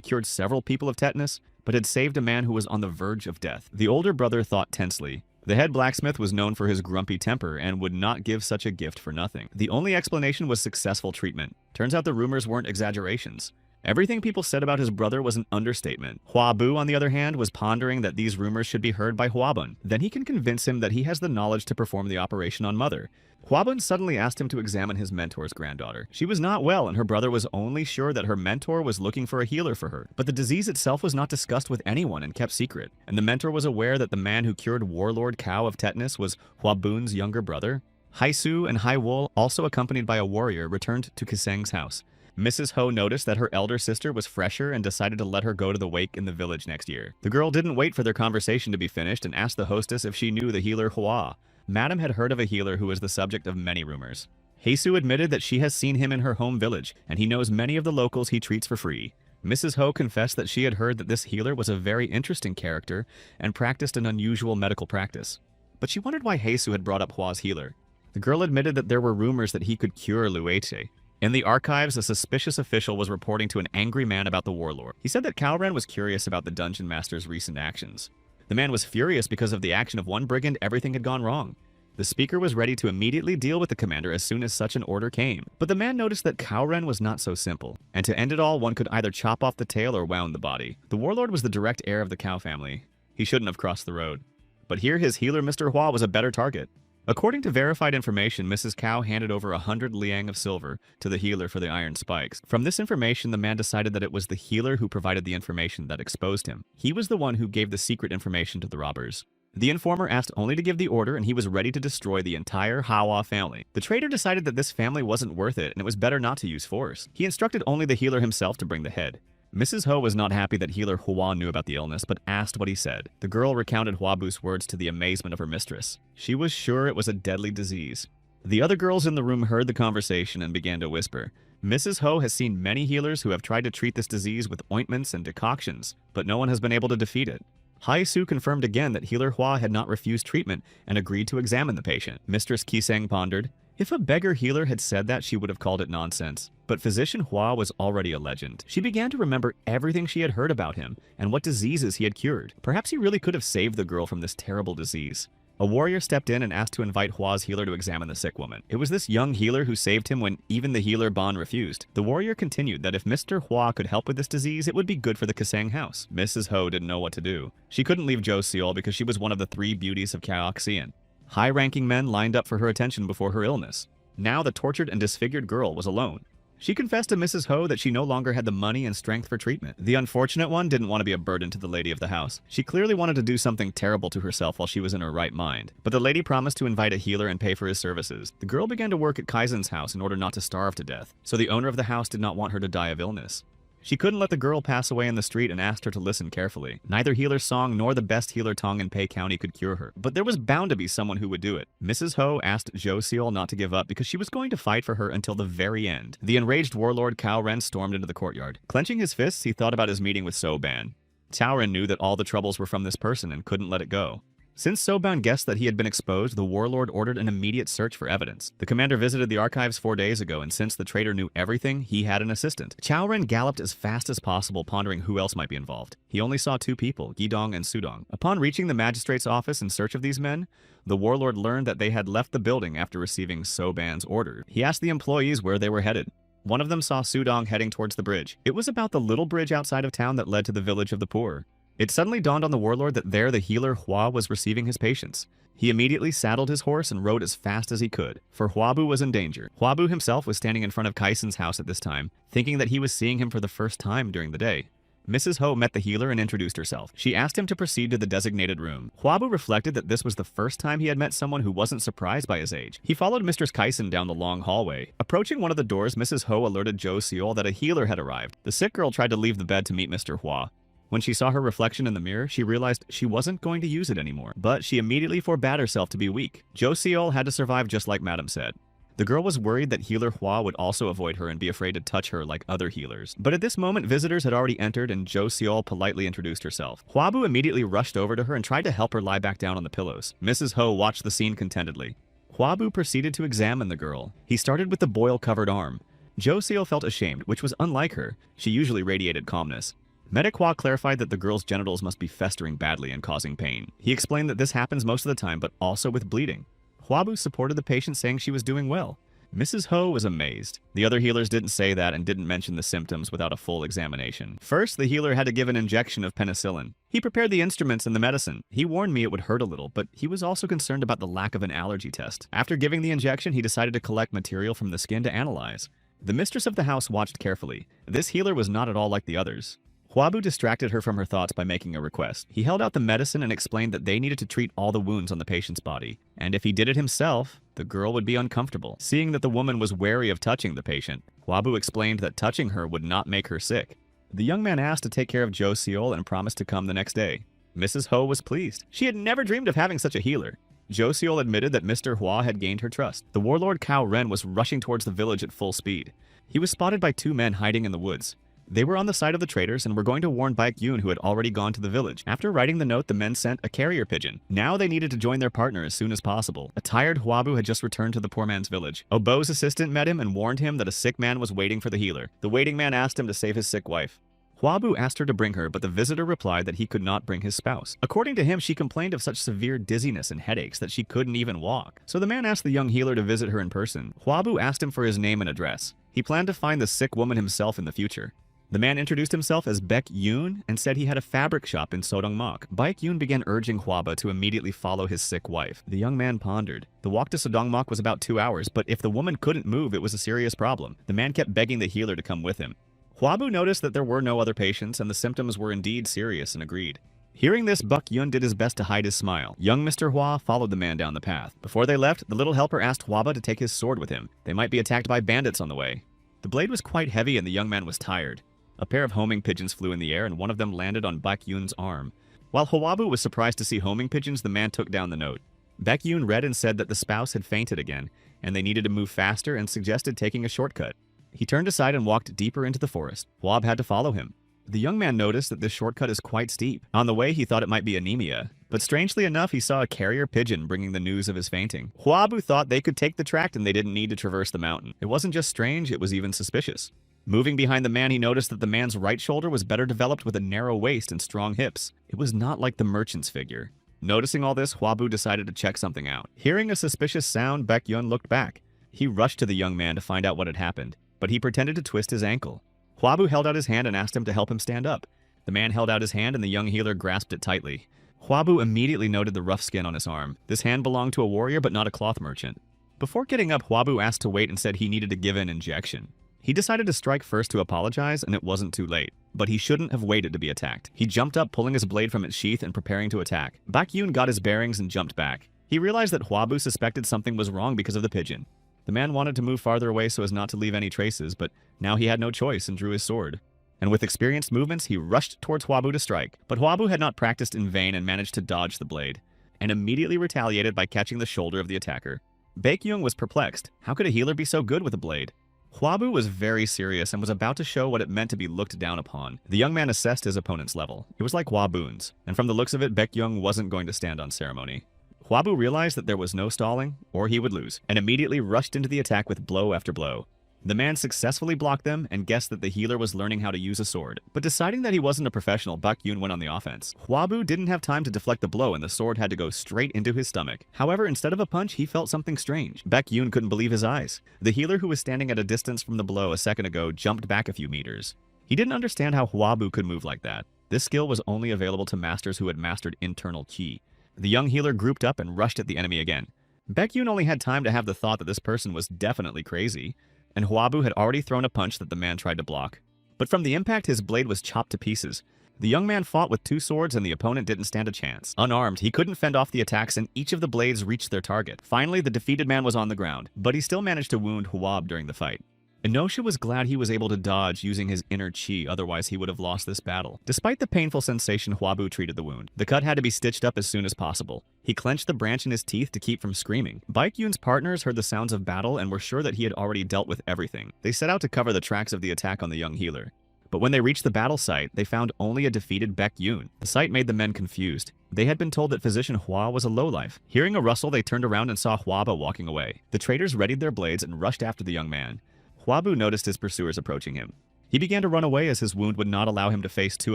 cured several people of tetanus, but had saved a man who was on the verge of death. The older brother thought tensely. The head blacksmith was known for his grumpy temper and would not give such a gift for nothing. The only explanation was successful treatment. Turns out the rumors weren't exaggerations. Everything people said about his brother was an understatement. Hua-bu, on the other hand, was pondering that these rumors should be heard by Hua-bun. Then he can convince him that he has the knowledge to perform the operation on Mother. Hua-bun suddenly asked him to examine his mentor's granddaughter. She was not well, and her brother was only sure that her mentor was looking for a healer for her. But the disease itself was not discussed with anyone and kept secret. And the mentor was aware that the man who cured Warlord Kao of tetanus was Hua-bun's younger brother. Hai-su and Hai-wol, also accompanied by a warrior, returned to Kiseng's house. Mrs. Ho noticed that her elder sister was fresher and decided to let her go to the wake in the village next year. The girl didn't wait for their conversation to be finished and asked the hostess if she knew the healer Hua. Madam had heard of a healer who was the subject of many rumors. Heisu admitted that she has seen him in her home village, and he knows many of the locals he treats for free. Mrs. Ho confessed that she had heard that this healer was a very interesting character and practiced an unusual medical practice. But she wondered why Heisu had brought up Hua's healer. The girl admitted that there were rumors that he could cure Lueche. In the archives, a suspicious official was reporting to an angry man about the warlord. He said that Kaoren was curious about the dungeon master's recent actions. The man was furious because of the action of one brigand. Everything had gone wrong. The speaker was ready to immediately deal with the commander as soon as such an order came. But the man noticed that Kaoren was not so simple, and to end it all, one could either chop off the tail or wound the body. The warlord was the direct heir of the Kao family. He shouldn't have crossed the road. But here his healer Mr. Hua was a better target. According to verified information, Mrs. Kao handed over 100 liang of silver to the healer for the iron spikes. From this information, the man decided that it was the healer who provided the information that exposed him. He was the one who gave the secret information to the robbers. The informer asked only to give the order, and he was ready to destroy the entire Hawa family. The traitor decided that this family wasn't worth it, and it was better not to use force. He instructed only the healer himself to bring the head. Mrs. Ho was not happy that healer Hua knew about the illness, but asked what he said. The girl recounted Huabu's words to the amazement of her mistress. She was sure it was a deadly disease. The other girls in the room heard the conversation and began to whisper. Mrs. Ho has seen many healers who have tried to treat this disease with ointments and decoctions, but no one has been able to defeat it. Hai-su confirmed again that healer Hua had not refused treatment and agreed to examine the patient. Mistress Kiseng pondered. If a beggar healer had said that, she would have called it nonsense. But physician Hua was already a legend. She began to remember everything she had heard about him and what diseases he had cured. Perhaps he really could have saved the girl from this terrible disease. A warrior stepped in and asked to invite Hua's healer to examine the sick woman. It was this young healer who saved him when even the healer Bon refused. The warrior continued that if Mr. Hua could help with this disease, it would be good for the Kiseng house. Mrs. Ho didn't know what to do. She couldn't leave Jo Seol because she was one of the 3 beauties of Kaoxian. High-ranking men lined up for her attention before her illness. Now the tortured and disfigured girl was alone. She confessed to Mrs. Ho that she no longer had the money and strength for treatment. The unfortunate one didn't want to be a burden to the lady of the house. She clearly wanted to do something terrible to herself while she was in her right mind. But the lady promised to invite a healer and pay for his services. The girl began to work at Kaizen's house in order not to starve to death, so the owner of the house did not want her to die of illness. She couldn't let the girl pass away in the street and asked her to listen carefully. Neither healer Song nor the best healer Tong in Pei County could cure her, but there was bound to be someone who would do it. Mrs. Ho asked Jo Seol not to give up because she was going to fight for her until the very end. The enraged warlord Cao Ren stormed into the courtyard. Clenching his fists, he thought about his meeting with So Ban. Cao Ren knew that all the troubles were from this person and couldn't let it go. Since So Ban guessed that he had been exposed, the warlord ordered an immediate search for evidence. The commander visited the archives 4 days ago, and since the traitor knew everything, he had an assistant. Cao Ren galloped as fast as possible, pondering who else might be involved. He only saw 2 people, Gidong and Sudong. Upon reaching the magistrate's office in search of these men, the warlord learned that they had left the building after receiving So Ban's order. He asked the employees where they were headed. One of them saw Sudong heading towards the bridge. It was about the little bridge outside of town that led to the village of the poor. It suddenly dawned on the warlord that there the healer Hua was receiving his patients. He immediately saddled his horse and rode as fast as he could, for Huabu was in danger. Huabu himself was standing in front of Kaisen's house at this time, thinking that he was seeing him for the first time during the day. Mrs. Ho met the healer and introduced herself. She asked him to proceed to the designated room. Huabu reflected that this was the first time he had met someone who wasn't surprised by his age. He followed Mistress Kaisen down the long hallway. Approaching one of the doors, Mrs. Ho alerted Jo Seol that a healer had arrived. The sick girl tried to leave the bed to meet Mr. Hua. When she saw her reflection in the mirror, she realized she wasn't going to use it anymore, but she immediately forbade herself to be weak. Jo Seol had to survive just like Madam said. The girl was worried that healer Hua would also avoid her and be afraid to touch her like other healers. But at this moment, visitors had already entered and Jo Seol politely introduced herself. Huabu immediately rushed over to her and tried to help her lie back down on the pillows. Mrs. Ho watched the scene contentedly. Huabu proceeded to examine the girl. He started with the boil-covered arm. Jo Seol felt ashamed, which was unlike her. She usually radiated calmness. Medic Hua clarified that the girl's genitals must be festering badly and causing pain. He explained that this happens most of the time, but also with bleeding. Huabu supported the patient, saying she was doing well. Mrs. Ho was amazed. The other healers didn't say that and didn't mention the symptoms without a full examination. First, the healer had to give an injection of penicillin. He prepared the instruments and the medicine. He warned me it would hurt a little, but he was also concerned about the lack of an allergy test. After giving the injection, he decided to collect material from the skin to analyze. The mistress of the house watched carefully. This healer was not at all like the others. Huabu distracted her from her thoughts by making a request. He held out the medicine and explained that they needed to treat all the wounds on the patient's body, and if he did it himself, the girl would be uncomfortable. Seeing that the woman was wary of touching the patient, Huabu explained that touching her would not make her sick. The young man asked to take care of Jo Seol and promised to come the next day. Mrs. Ho was pleased. She had never dreamed of having such a healer. Jo Seol admitted that Mr. Hua had gained her trust. The warlord Cao Ren was rushing towards the village at full speed. He was spotted by two men hiding in the woods. They were on the side of the traders and were going to warn Baek Yoon, who had already gone to the village. After writing the note, the men sent a carrier pigeon. Now they needed to join their partner as soon as possible. A tired Huabu had just returned to the poor man's village. Obo's assistant met him and warned him that a sick man was waiting for the healer. The waiting man asked him to save his sick wife. Huabu asked her to bring her, but the visitor replied that he could not bring his spouse. According to him, she complained of such severe dizziness and headaches that she couldn't even walk. So the man asked the young healer to visit her in person. Huabu asked him for his name and address. He planned to find the sick woman himself in the future. The man introduced himself as Baek Yoon and said he had a fabric shop in Sodongmak. Baek Yoon began urging Huaba to immediately follow his sick wife. The young man pondered. The walk to Sodongmak was about 2 hours, but if the woman couldn't move, it was a serious problem. The man kept begging the healer to come with him. Huabu noticed that there were no other patients and the symptoms were indeed serious and agreed. Hearing this, Baek Yoon did his best to hide his smile. Young Mr. Hua followed the man down the path. Before they left, the little helper asked Huaba to take his sword with him. They might be attacked by bandits on the way. The blade was quite heavy and the young man was tired. A pair of homing pigeons flew in the air and one of them landed on Baek Yoon's arm. While Huabu was surprised to see homing pigeons, the man took down the note. Baek Yoon read and said that the spouse had fainted again, and they needed to move faster and suggested taking a shortcut. He turned aside and walked deeper into the forest. Huab had to follow him. The young man noticed that this shortcut is quite steep. On the way, he thought it might be anemia, but strangely enough, he saw a carrier pigeon bringing the news of his fainting. Huabu thought they could take the tract and they didn't need to traverse the mountain. It wasn't just strange, it was even suspicious. Moving behind the man, he noticed that the man's right shoulder was better developed with a narrow waist and strong hips. It was not like the merchant's figure. Noticing all this, Huabu decided to check something out. Hearing a suspicious sound, Baek Yoon looked back. He rushed to the young man to find out what had happened, but he pretended to twist his ankle. Huabu held out his hand and asked him to help him stand up. The man held out his hand and the young healer grasped it tightly. Huabu immediately noted the rough skin on his arm. This hand belonged to a warrior but not a cloth merchant. Before getting up, Huabu asked to wait and said he needed to give an injection. He decided to strike first to apologize, and it wasn't too late. But he shouldn't have waited to be attacked. He jumped up, pulling his blade from its sheath and preparing to attack. Baek Yoon got his bearings and jumped back. He realized that Huabu suspected something was wrong because of the pigeon. The man wanted to move farther away so as not to leave any traces, but now he had no choice and drew his sword. And with experienced movements, he rushed towards Huabu to strike. But Huabu had not practiced in vain and managed to dodge the blade, and immediately retaliated by catching the shoulder of the attacker. Baek Yoon was perplexed. How could a healer be so good with a blade? Huabu was very serious and was about to show what it meant to be looked down upon. The young man assessed his opponent's level. It was like Huabun's, and from the looks of it, Baek Yoon wasn't going to stand on ceremony. Huabu realized that there was no stalling, or he would lose, and immediately rushed into the attack with blow after blow. The man successfully blocked them and guessed that the healer was learning how to use a sword. But deciding that he wasn't a professional, Baek Yoon went on the offense. Huabu didn't have time to deflect the blow and the sword had to go straight into his stomach. However, instead of a punch, he felt something strange. Baek Yoon couldn't believe his eyes. The healer who was standing at a distance from the blow a second ago jumped back a few meters. He didn't understand how Huabu could move like that. This skill was only available to masters who had mastered internal qi. The young healer grouped up and rushed at the enemy again. Baek Yoon only had time to have the thought that this person was definitely crazy, and Huabu had already thrown a punch that the man tried to block. But from the impact, his blade was chopped to pieces. The young man fought with 2 swords and the opponent didn't stand a chance. Unarmed, he couldn't fend off the attacks and each of the blades reached their target. Finally, the defeated man was on the ground, but he still managed to wound Huab during the fight. Enosha was glad he was able to dodge using his inner chi, otherwise he would have lost this battle. Despite the painful sensation, Huabu treated the wound. The cut had to be stitched up as soon as possible. He clenched the branch in his teeth to keep from screaming. Baek Yoon's partners heard the sounds of battle and were sure that he had already dealt with everything. They set out to cover the tracks of the attack on the young healer. But when they reached the battle site, they found only a defeated Baek Yoon. The sight made the men confused. They had been told that physician Hua was a lowlife. Hearing a rustle, they turned around and saw Huaba walking away. The traders readied their blades and rushed after the young man. Huabu noticed his pursuers approaching him. He began to run away as his wound would not allow him to face two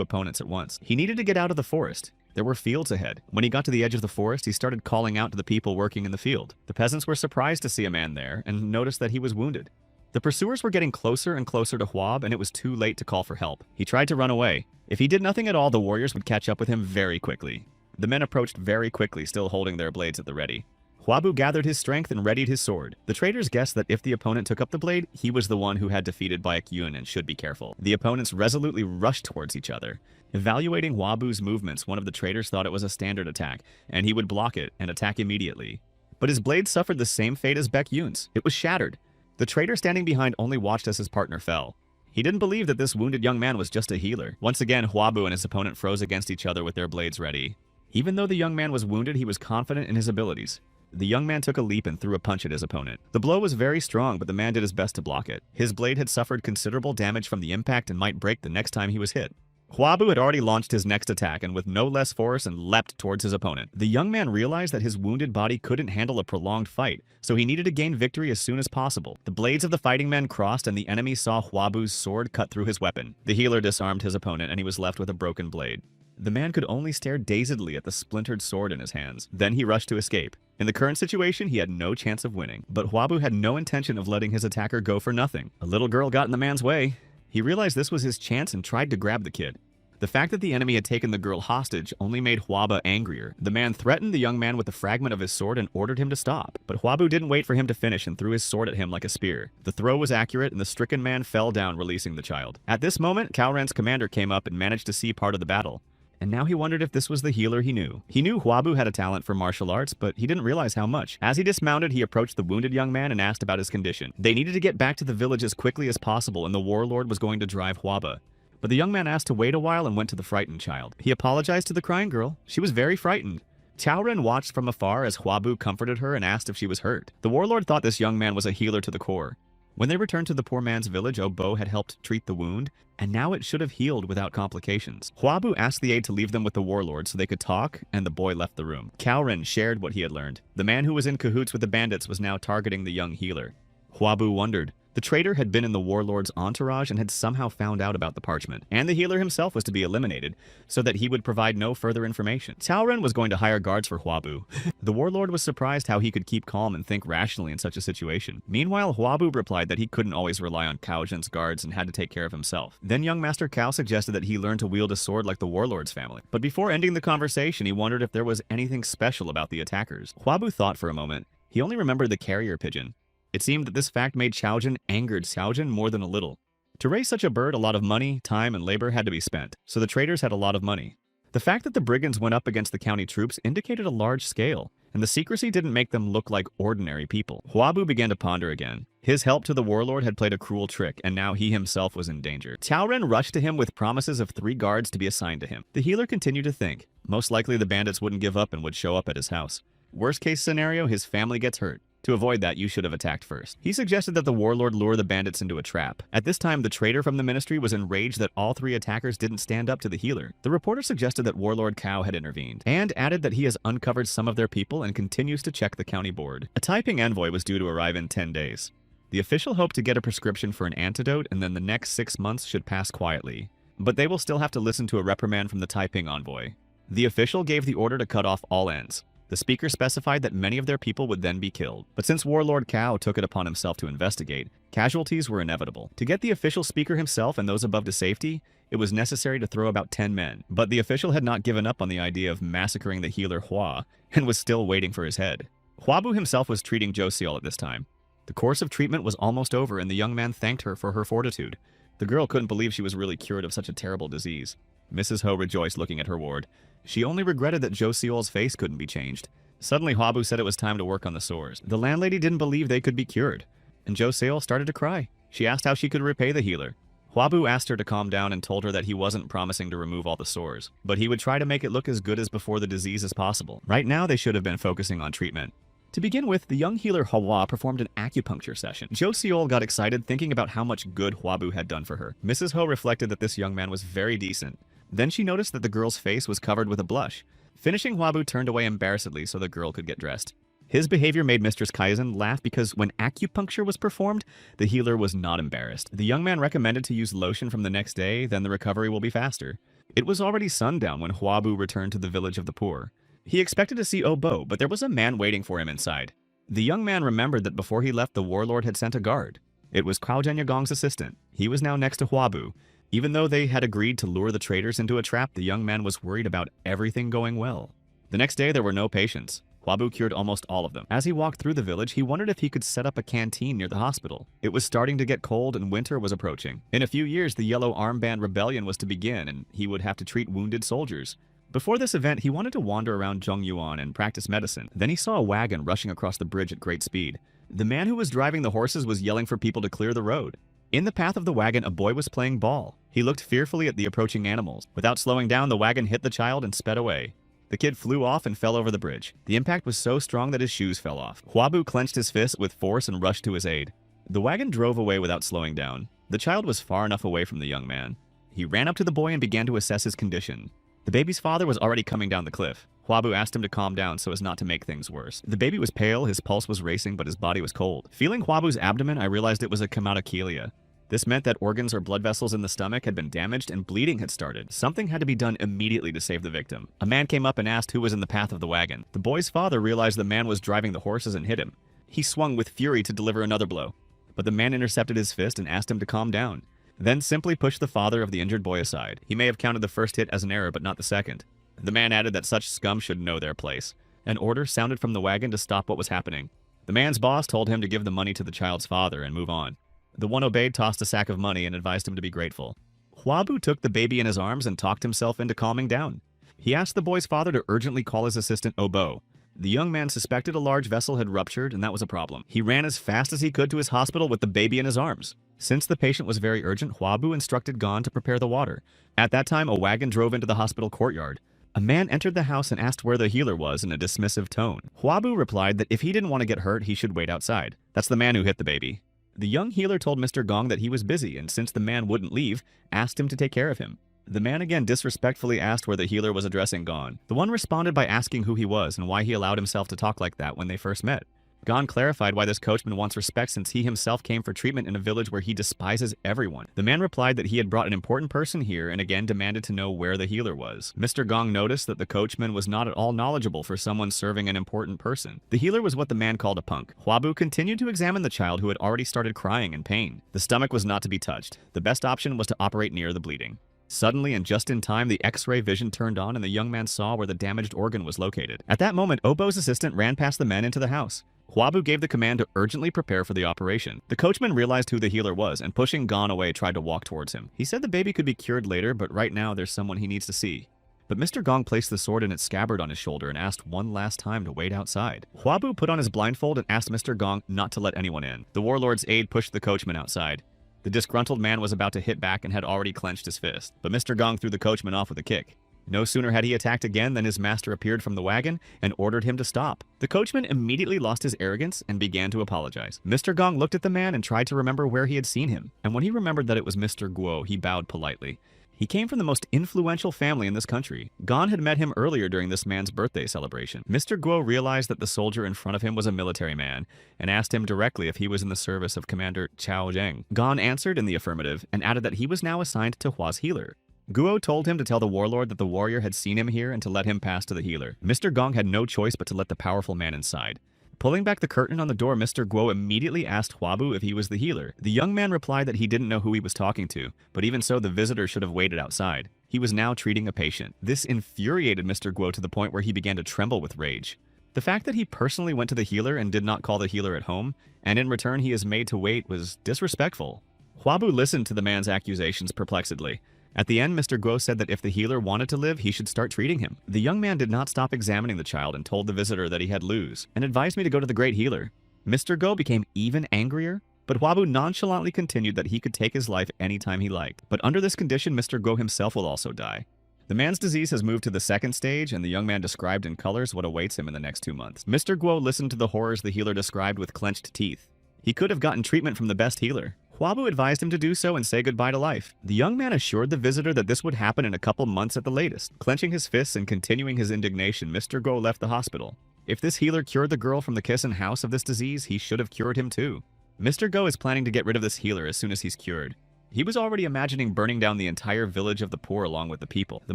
opponents at once. He needed to get out of the forest. There were fields ahead. When he got to the edge of the forest, he started calling out to the people working in the field. The peasants were surprised to see a man there and noticed that he was wounded. The pursuers were getting closer and closer to Hwab, and it was too late to call for help. He tried to run away. If he did nothing at all, the warriors would catch up with him very quickly. The men approached very quickly, still holding their blades at the ready. Hwabu gathered his strength and readied his sword. The traders guessed that if the opponent took up the blade, he was the one who had defeated Baek-yun and should be careful. The opponents resolutely rushed towards each other. Evaluating Hwabu's movements, one of the traders thought it was a standard attack, and he would block it and attack immediately. But his blade suffered the same fate as Baek-yun's. It was shattered. The trader standing behind only watched as his partner fell. He didn't believe that this wounded young man was just a healer. Once again, Hwabu and his opponent froze against each other with their blades ready. Even though the young man was wounded, he was confident in his abilities. The young man took a leap and threw a punch at his opponent. The blow was very strong, but the man did his best to block it. His blade had suffered considerable damage from the impact and might break the next time he was hit. Hwabu had already launched his next attack and with no less force and leapt towards his opponent. The young man realized that his wounded body couldn't handle a prolonged fight, so he needed to gain victory as soon as possible. The blades of the fighting men crossed and the enemy saw Hwabu's sword cut through his weapon. The healer disarmed his opponent and he was left with a broken blade. The man could only stare dazedly at the splintered sword in his hands. Then he rushed to escape. In the current situation, he had no chance of winning, but Hwabu had no intention of letting his attacker go for nothing. A little girl got in the man's way. He realized this was his chance and tried to grab the kid. The fact that the enemy had taken the girl hostage only made Hwaba angrier. The man threatened the young man with a fragment of his sword and ordered him to stop. But Hwabu didn't wait for him to finish and threw his sword at him like a spear. The throw was accurate and the stricken man fell down, releasing the child. At this moment, Kalran's commander came up and managed to see part of the battle. And now he wondered if this was the healer he knew. He knew Hwabu had a talent for martial arts, but he didn't realize how much. As he dismounted, he approached the wounded young man and asked about his condition. They needed to get back to the village as quickly as possible, and the warlord was going to drive Hwaba. But the young man asked to wait a while and went to the frightened child. He apologized to the crying girl. She was very frightened. Chaoren watched from afar as Hwabu comforted her and asked if she was hurt. The warlord thought this young man was a healer to the core. When they returned to the poor man's village, Obo had helped treat the wound, and now it should have healed without complications. Hwabu asked the aide to leave them with the warlord so they could talk, and the boy left the room. Chaoren shared what he had learned. The man who was in cahoots with the bandits was now targeting the young healer. Hwabu wondered. The traitor had been in the warlord's entourage and had somehow found out about the parchment, and the healer himself was to be eliminated, so that he would provide no further information. Chaoren was going to hire guards for Hwabu. The warlord was surprised how he could keep calm and think rationally in such a situation. Meanwhile, Hwabu replied that he couldn't always rely on Kaojin's guards and had to take care of himself. Then young Master Kao suggested that he learn to wield a sword like the warlord's family. But before ending the conversation, he wondered if there was anything special about the attackers. Hwabu thought for a moment. He only remembered the carrier pigeon. It seemed that this fact made Xiaojin angered Xiaojin more than a little. To raise such a bird, a lot of money, time, and labor had to be spent, so the traders had a lot of money. The fact that the brigands went up against the county troops indicated a large scale, and the secrecy didn't make them look like ordinary people. Hwabu began to ponder again. His help to the warlord had played a cruel trick, and now he himself was in danger. Chaoren rushed to him with promises of 3 guards to be assigned to him. The healer continued to think. Most likely the bandits wouldn't give up and would show up at his house. Worst case scenario, his family gets hurt. To avoid that, you should have attacked first. He suggested that the warlord lure the bandits into a trap. At this time, the traitor from the ministry was enraged that all 3 attackers didn't stand up to the healer. The reporter suggested that Warlord Kao had intervened, and added that he has uncovered some of their people and continues to check the county board. A Taiping envoy was due to arrive in 10 days. The official hoped to get a prescription for an antidote, and then the next 6 months should pass quietly. But they will still have to listen to a reprimand from the Taiping envoy. The official gave the order to cut off all ends. The speaker specified that many of their people would then be killed. But since Warlord Kao took it upon himself to investigate, casualties were inevitable. To get the official speaker himself and those above to safety, it was necessary to throw about 10 men. But the official had not given up on the idea of massacring the healer Hua, and was still waiting for his head. Hwabu himself was treating Joseol at this time. The course of treatment was almost over, and the young man thanked her for her fortitude. The girl couldn't believe she was really cured of such a terrible disease. Mrs. Ho rejoiced looking at her ward. She only regretted that Joseol's face couldn't be changed. Suddenly, Hwabu said it was time to work on the sores. The landlady didn't believe they could be cured, and Joseol started to cry. She asked how she could repay the healer. Hwabu asked her to calm down and told her that he wasn't promising to remove all the sores, but he would try to make it look as good as before the disease as possible. Right now, they should have been focusing on treatment. To begin with, the young healer Hawa performed an acupuncture session. Joseol got excited thinking about how much good Hwabu had done for her. Mrs. Ho reflected that this young man was very decent. Then she noticed that the girl's face was covered with a blush. Finishing, Hwabu turned away embarrassedly so the girl could get dressed. His behavior made Mistress Kaizen laugh because when acupuncture was performed, the healer was not embarrassed. The young man recommended to use lotion from the next day, then the recovery will be faster. It was already sundown when Huabu returned to the village of the poor. He expected to see Obo, but there was a man waiting for him inside. The young man remembered that before he left, the warlord had sent a guard. It was Kwao Gong's assistant. He was now next to Huabu. Even though they had agreed to lure the traders into a trap, the young man was worried about everything going well. The next day, there were no patients. Huabu cured almost all of them. As he walked through the village, he wondered if he could set up a canteen near the hospital. It was starting to get cold and winter was approaching. In a few years, the Yellow Armband Rebellion was to begin, and he would have to treat wounded soldiers. Before this event, he wanted to wander around Zhongyuan and practice medicine. Then he saw a wagon rushing across the bridge at great speed. The man who was driving the horses was yelling for people to clear the road. In the path of the wagon, a boy was playing ball. He looked fearfully at the approaching animals. Without slowing down, the wagon hit the child and sped away. The kid flew off and fell over the bridge. The impact was so strong that his shoes fell off. Huabu clenched his fist with force and rushed to his aid. The wagon drove away without slowing down. The child was far enough away from the young man. He ran up to the boy and began to assess his condition. The baby's father was already coming down the cliff. Huabu asked him to calm down so as not to make things worse. The baby was pale, his pulse was racing, but his body was cold. Feeling Huabu's abdomen, I realized it was a hematochelia. This meant that organs or blood vessels in the stomach had been damaged and bleeding had started. Something had to be done immediately to save the victim. A man came up and asked who was in the path of the wagon. The boy's father realized the man was driving the horses and hit him. He swung with fury to deliver another blow, but the man intercepted his fist and asked him to calm down. Then simply pushed the father of the injured boy aside. He may have counted the first hit as an error, but not the second. The man added that such scum should know their place. An order sounded from the wagon to stop what was happening. The man's boss told him to give the money to the child's father and move on. The one obeyed, tossed a sack of money, and advised him to be grateful. Huabu took the baby in his arms and talked himself into calming down. He asked the boy's father to urgently call his assistant Obo. The young man suspected a large vessel had ruptured, and that was a problem. He ran as fast as he could to his hospital with the baby in his arms. Since the patient was very urgent, Huabu instructed Gon to prepare the water. At that time, a wagon drove into the hospital courtyard. A man entered the house and asked where the healer was in a dismissive tone. Huabu replied that if he didn't want to get hurt, he should wait outside. That's the man who hit the baby. The young healer told Mr. Gong that he was busy, and since the man wouldn't leave, asked him to take care of him. The man again disrespectfully asked where the healer was addressing Gon. The one responded by asking who he was and why he allowed himself to talk like that when they first met. Gon clarified why this coachman wants respect since he himself came for treatment in a village where he despises everyone. The man replied that he had brought an important person here and again demanded to know where the healer was. Mr. Gong noticed that the coachman was not at all knowledgeable for someone serving an important person. The healer was what the man called a punk. Huabu continued to examine the child who had already started crying in pain. The stomach was not to be touched. The best option was to operate near the bleeding. Suddenly and just in time, the X-ray vision turned on and the young man saw where the damaged organ was located. At that moment, Obo's assistant ran past the men into the house. Huabu gave the command to urgently prepare for the operation. The coachman realized who the healer was and pushing Gon away tried to walk towards him. He said the baby could be cured later, but right now there's someone he needs to see. But Mr. Gong placed the sword in its scabbard on his shoulder and asked one last time to wait outside. Huabu put on his blindfold and asked Mr. Gong not to let anyone in. The warlord's aide pushed the coachman outside. The disgruntled man was about to hit back and had already clenched his fist, but Mr. Gong threw the coachman off with a kick. No sooner had he attacked again than his master appeared from the wagon and ordered him to stop. The coachman immediately lost his arrogance and began to apologize. Mr. Gong looked at the man and tried to remember where he had seen him, and when he remembered that it was Mr. Guo, he bowed politely. He came from the most influential family in this country. Gon had met him earlier during this man's birthday celebration. Mr. Guo realized that the soldier in front of him was a military man and asked him directly if he was in the service of Commander Chao Zheng. Gon answered in the affirmative and added that he was now assigned to Hua's healer. Guo told him to tell the warlord that the warrior had seen him here and to let him pass to the healer. Mr. Gong had no choice but to let the powerful man inside. Pulling back the curtain on the door, Mr. Guo immediately asked Huabu if he was the healer. The young man replied that he didn't know who he was talking to, but even so, the visitor should have waited outside. He was now treating a patient. This infuriated Mr. Guo to the point where he began to tremble with rage. The fact that he personally went to the healer and did not call the healer at home, and in return he is made to wait, was disrespectful. Huabu listened to the man's accusations perplexedly. At the end, Mr. Guo said that if the healer wanted to live, he should start treating him. The young man did not stop examining the child and told the visitor that he had lose, and advised me to go to the great healer. Mr. Guo became even angrier, but Huabu nonchalantly continued that he could take his life anytime he liked. But under this condition, Mr. Guo himself will also die. The man's disease has moved to the second stage, and the young man described in colors what awaits him in the next 2 months. Mr. Guo listened to the horrors the healer described with clenched teeth. He could have gotten treatment from the best healer. Huabu advised him to do so and say goodbye to life. The young man assured the visitor that this would happen in a couple months at the latest. Clenching his fists and continuing his indignation, Mr. Guo left the hospital. If this healer cured the girl from the Kissen house of this disease, he should have cured him too. Mr. Go is planning to get rid of this healer as soon as he's cured. He was already imagining burning down the entire village of the poor along with the people. The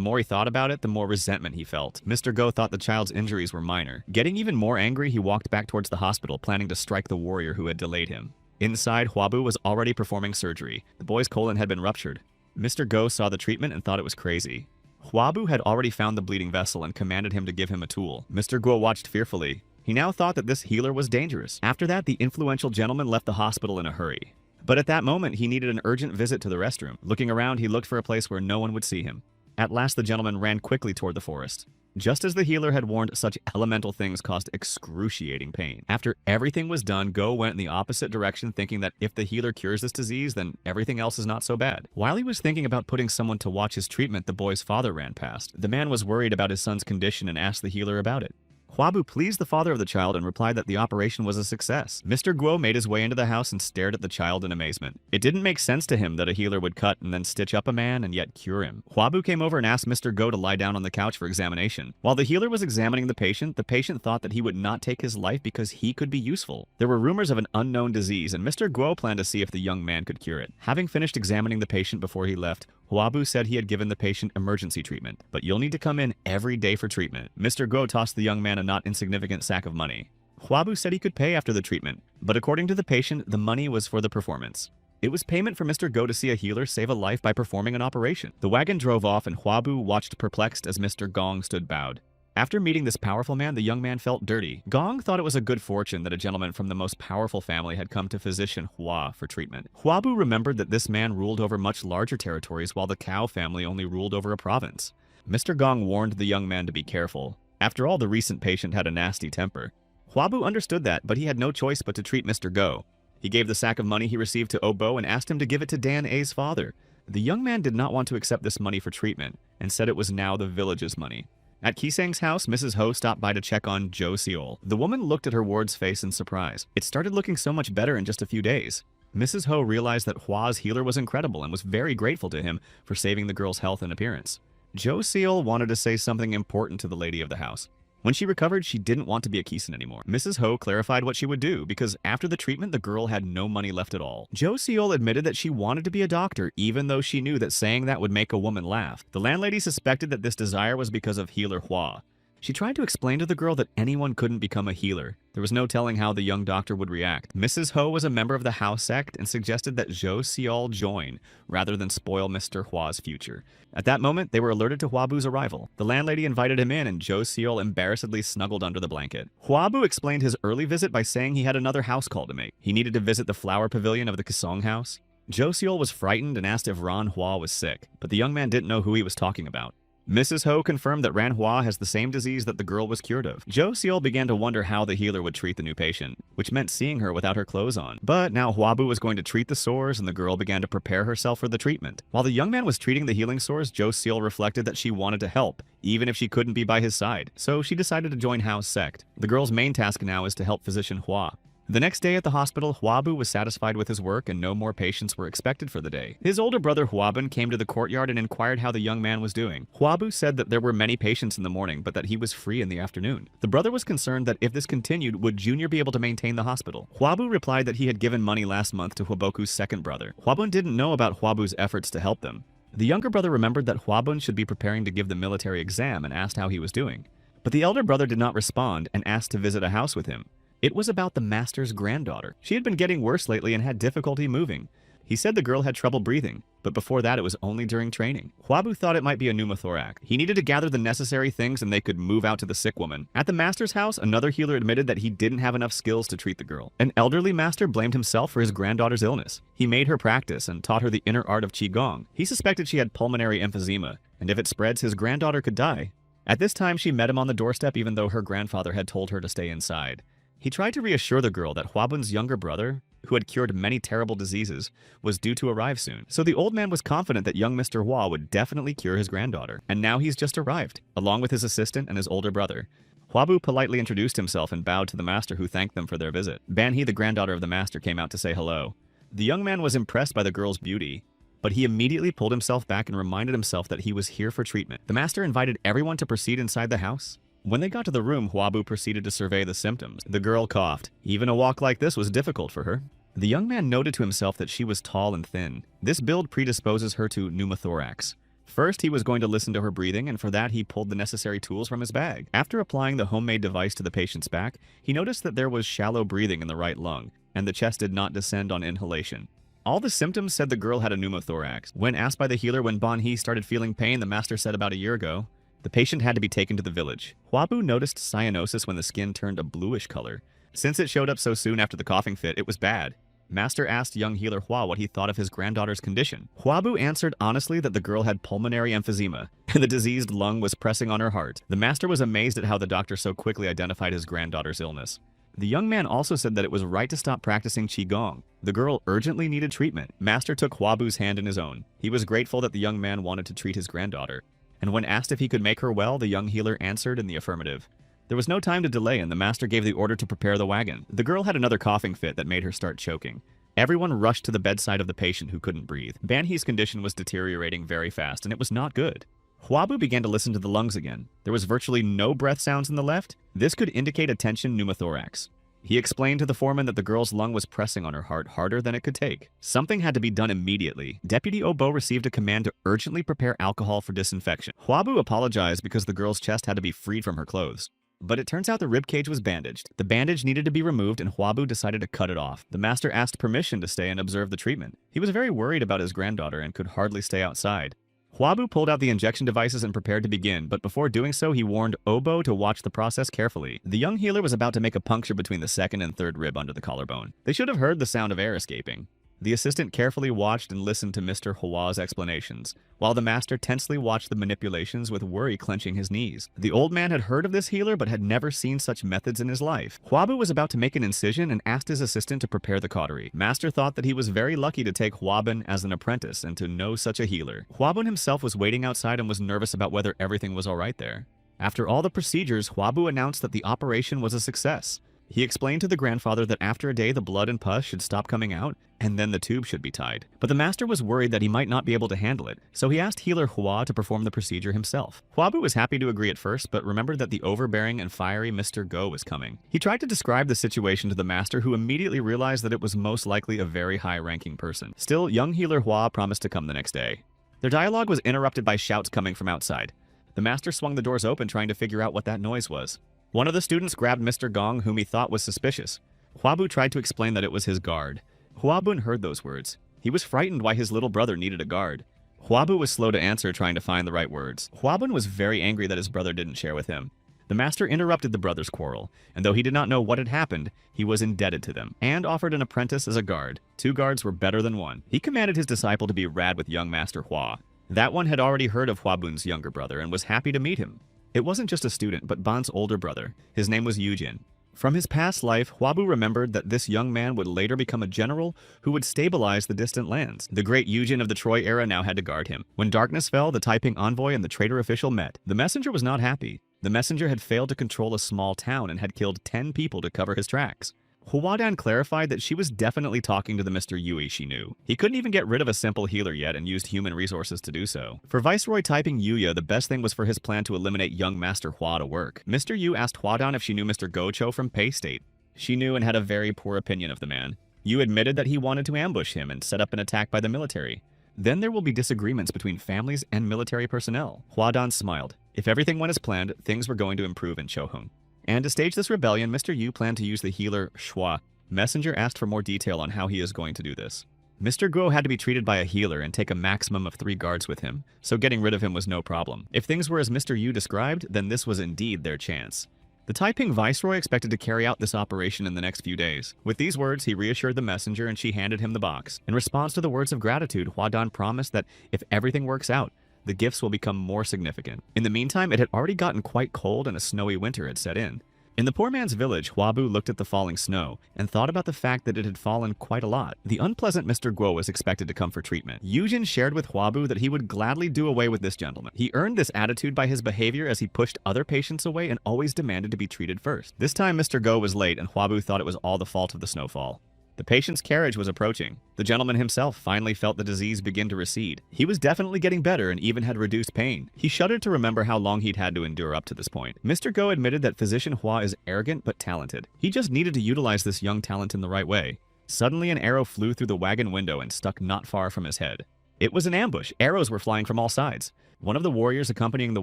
more he thought about it, the more resentment he felt. Mr. Go thought the child's injuries were minor. Getting even more angry, he walked back towards the hospital, planning to strike the warrior who had delayed him. Inside, Hwabu was already performing surgery. The boy's colon had been ruptured. Mr. Go saw the treatment and thought it was crazy. Hwabu had already found the bleeding vessel and commanded him to give him a tool. Mr. Go watched fearfully. He now thought that this healer was dangerous. After that, the influential gentleman left the hospital in a hurry. But at that moment, he needed an urgent visit to the restroom. Looking around, he looked for a place where no one would see him. At last, the gentleman ran quickly toward the forest. Just as the healer had warned, such elemental things caused excruciating pain. After everything was done, Go went in the opposite direction, thinking that if the healer cures this disease, then everything else is not so bad. While he was thinking about putting someone to watch his treatment, the boy's father ran past. The man was worried about his son's condition and asked the healer about it. Hwabu pleased the father of the child and replied that the operation was a success. Mr. Guo made his way into the house and stared at the child in amazement. It didn't make sense to him that a healer would cut and then stitch up a man and yet cure him. Hwabu came over and asked Mr. Go to lie down on the couch for examination. While the healer was examining the patient thought that he would not take his life because he could be useful. There were rumors of an unknown disease, and Mr. Guo planned to see if the young man could cure it. Having finished examining the patient before he left, Hwabu said he had given the patient emergency treatment, but you'll need to come in every day for treatment. Mr. Go tossed the young man a not insignificant sack of money. Hwabu said he could pay after the treatment, but according to the patient, the money was for the performance. It was payment for Mr. Go to see a healer save a life by performing an operation. The wagon drove off and Hwabu watched perplexed as Mr. Gong stood bowed. After meeting this powerful man, the young man felt dirty. Gong thought it was a good fortune that a gentleman from the most powerful family had come to physician Hua for treatment. Hwabu remembered that this man ruled over much larger territories while the Cao family only ruled over a province. Mr. Gong warned the young man to be careful. After all, the recent patient had a nasty temper. Hwabu understood that, but he had no choice but to treat Mr. Go. He gave the sack of money he received to Obo and asked him to give it to Dan A's father. The young man did not want to accept this money for treatment and said it was now the village's money. At Kisang's house, Mrs. Ho stopped by to check on Jo Seol. The woman looked at her ward's face in surprise. It started looking so much better in just a few days. Mrs. Ho realized that Hua's healer was incredible and was very grateful to him for saving the girl's health and appearance. Jo Seol wanted to say something important to the lady of the house. When she recovered, she didn't want to be a Kisen anymore. Mrs. Ho clarified what she would do, because after the treatment, the girl had no money left at all. Jo Seol admitted that she wanted to be a doctor, even though she knew that saying that would make a woman laugh. The landlady suspected that this desire was because of healer Hua. She tried to explain to the girl that anyone couldn't become a healer. There was no telling how the young doctor would react. Mrs. Ho was a member of the Hao sect and suggested that Jo Seol join, rather than spoil Mr. Hua's future. At that moment, they were alerted to Hwabu's arrival. The landlady invited him in and Jo Seol embarrassedly snuggled under the blanket. Hwabu explained his early visit by saying he had another house call to make. He needed to visit the flower pavilion of the Kisong house. Jo Seol was frightened and asked if Ran Hua was sick, but the young man didn't know who he was talking about. Mrs. Ho confirmed that Ran Hua has the same disease that the girl was cured of. Jo Seol began to wonder how the healer would treat the new patient, which meant seeing her without her clothes on. But now Hwabu was going to treat the sores and the girl began to prepare herself for the treatment. While the young man was treating the healing sores, Jo Seol reflected that she wanted to help, even if she couldn't be by his side. So she decided to join Hao's sect. The girl's main task now is to help physician Hua. The next day at the hospital, Hwabu was satisfied with his work and no more patients were expected for the day. His older brother Hwaben came to the courtyard and inquired how the young man was doing. Hwabu said that there were many patients in the morning, but that he was free in the afternoon. The brother was concerned that if this continued, would Junior be able to maintain the hospital? Hwabu replied that he had given money last month to Hwaboku's second brother. Hwabun didn't know about Hwabu's efforts to help them. The younger brother remembered that Hwabun should be preparing to give the military exam and asked how he was doing. But the elder brother did not respond and asked to visit a house with him. It was about the master's granddaughter. She had been getting worse lately and had difficulty moving. He said the girl had trouble breathing, but before that it was only during training. Hwabu thought it might be a pneumothorax. He needed to gather the necessary things and they could move out to the sick woman. At the master's house, another healer admitted that he didn't have enough skills to treat the girl. An elderly master blamed himself for his granddaughter's illness. He made her practice and taught her the inner art of Qigong. He suspected she had pulmonary emphysema, and if it spreads, his granddaughter could die. At this time, she met him on the doorstep even though her grandfather had told her to stay inside. He tried to reassure the girl that Hwabun's younger brother, who had cured many terrible diseases, was due to arrive soon. So the old man was confident that young Mr. Hua would definitely cure his granddaughter. And now he's just arrived, along with his assistant and his older brother. Hwabu politely introduced himself and bowed to the master, who thanked them for their visit. Banhee, the granddaughter of the master, came out to say hello. The young man was impressed by the girl's beauty, but he immediately pulled himself back and reminded himself that he was here for treatment. The master invited everyone to proceed inside the house. When they got to the room, Huabu proceeded to survey the symptoms. The girl coughed. Even a walk like this was difficult for her. The young man noted to himself that she was tall and thin. This build predisposes her to pneumothorax. First, he was going to listen to her breathing, and for that, he pulled the necessary tools from his bag. After applying the homemade device to the patient's back, he noticed that there was shallow breathing in the right lung, and the chest did not descend on inhalation. All the symptoms said the girl had a pneumothorax. When asked by the healer when Bon Hee started feeling pain, the master said about a year ago, the patient had to be taken to the village. Huabu noticed cyanosis when the skin turned a bluish color. Since it showed up so soon after the coughing fit, it was bad. Master asked young healer Hua what he thought of his granddaughter's condition. Huabu answered honestly that the girl had pulmonary emphysema, and the diseased lung was pressing on her heart. The master was amazed at how the doctor so quickly identified his granddaughter's illness. The young man also said that it was right to stop practicing Qigong. The girl urgently needed treatment. Master took Huabu's hand in his own. He was grateful that the young man wanted to treat his granddaughter. And when asked if he could make her well, the young healer answered in the affirmative. There was no time to delay, and the master gave the order to prepare the wagon. The girl had another coughing fit that made her start choking. Everyone rushed to the bedside of the patient who couldn't breathe. Ban Hee's condition was deteriorating very fast, and it was not good. Huabu began to listen to the lungs again. There was virtually no breath sounds in the left. This could indicate a tension pneumothorax. He explained to the foreman that the girl's lung was pressing on her heart harder than it could take. Something had to be done immediately. Deputy Obo received a command to urgently prepare alcohol for disinfection. Huabu apologized because the girl's chest had to be freed from her clothes. But it turns out the ribcage was bandaged. The bandage needed to be removed, and Huabu decided to cut it off. The master asked permission to stay and observe the treatment. He was very worried about his granddaughter and could hardly stay outside. Huabu pulled out the injection devices and prepared to begin, but before doing so, he warned Obo to watch the process carefully. The young healer was about to make a puncture between the second and third rib under the collarbone. They should have heard the sound of air escaping. The assistant carefully watched and listened to Mr. Hua's explanations, while the master tensely watched the manipulations with worry clenching his knees. The old man had heard of this healer but had never seen such methods in his life. Huabu was about to make an incision and asked his assistant to prepare the cautery. Master thought that he was very lucky to take Huabun as an apprentice and to know such a healer. Huabun himself was waiting outside and was nervous about whether everything was alright there. After all the procedures, Huabu announced that the operation was a success. He explained to the grandfather that after a day the blood and pus should stop coming out, and then the tube should be tied. But the master was worried that he might not be able to handle it, so he asked healer Hua to perform the procedure himself. Huabu was happy to agree at first, but remembered that the overbearing and fiery Mr. Go was coming. He tried to describe the situation to the master, who immediately realized that it was most likely a very high-ranking person. Still, young healer Hua promised to come the next day. Their dialogue was interrupted by shouts coming from outside. The master swung the doors open, trying to figure out what that noise was. One of the students grabbed Mr. Gong, whom he thought was suspicious. Huabu tried to explain that it was his guard. Huabun heard those words. He was frightened why his little brother needed a guard. Huabu was slow to answer, trying to find the right words. Huabun was very angry that his brother didn't share with him. The master interrupted the brothers' quarrel, and though he did not know what had happened, he was indebted to them, and offered an apprentice as a guard. 2 guards were better than 1. He commanded his disciple to be rad with young Master Hua. That one had already heard of Huabun's younger brother and was happy to meet him. It wasn't just a student, but Ban's older brother. His name was Yujin. From his past life, Huabu remembered that this young man would later become a general who would stabilize the distant lands. The great Yujin of the Troy era now had to guard him. When darkness fell, the Taiping envoy and the traitor official met. The messenger was not happy. The messenger had failed to control a small town and had killed 10 people to cover his tracks. Huadan clarified that she was definitely talking to the Mr. Yui she knew. He couldn't even get rid of a simple healer yet and used human resources to do so. For Viceroy Taiping Yuya, the best thing was for his plan to eliminate young Master Hua to work. Mr. Yu asked Huadan if she knew Mr. Gocho from Pei State. She knew and had a very poor opinion of the man. Yu admitted that he wanted to ambush him and set up an attack by the military. Then there will be disagreements between families and military personnel. Huadan smiled. If everything went as planned, things were going to improve in Chohung. And to stage this rebellion, Mr. Yu planned to use the healer Shua. Messenger asked for more detail on how he is going to do this. Mr. Guo had to be treated by a healer and take a maximum of 3 guards with him, so getting rid of him was no problem. If things were as Mr. Yu described, then this was indeed their chance. The Taiping Viceroy expected to carry out this operation in the next few days. With these words, he reassured the messenger and she handed him the box. In response to the words of gratitude, Huadan promised that if everything works out, the gifts will become more significant. In the meantime, it had already gotten quite cold and a snowy winter had set in. In the poor man's village, Huabu looked at the falling snow and thought about the fact that it had fallen quite a lot. The unpleasant Mr. Guo was expected to come for treatment. Yujin shared with Huabu that he would gladly do away with this gentleman. He earned this attitude by his behavior as he pushed other patients away and always demanded to be treated first. This time Mr. Guo was late and Huabu thought it was all the fault of the snowfall. The patient's carriage was approaching. The gentleman himself finally felt the disease begin to recede. He was definitely getting better and even had reduced pain. He shuddered to remember how long he'd had to endure up to this point. Mr. Go admitted that physician Hua is arrogant but talented. He just needed to utilize this young talent in the right way. Suddenly, an arrow flew through the wagon window and stuck not far from his head. It was an ambush. Arrows were flying from all sides. One of the warriors accompanying the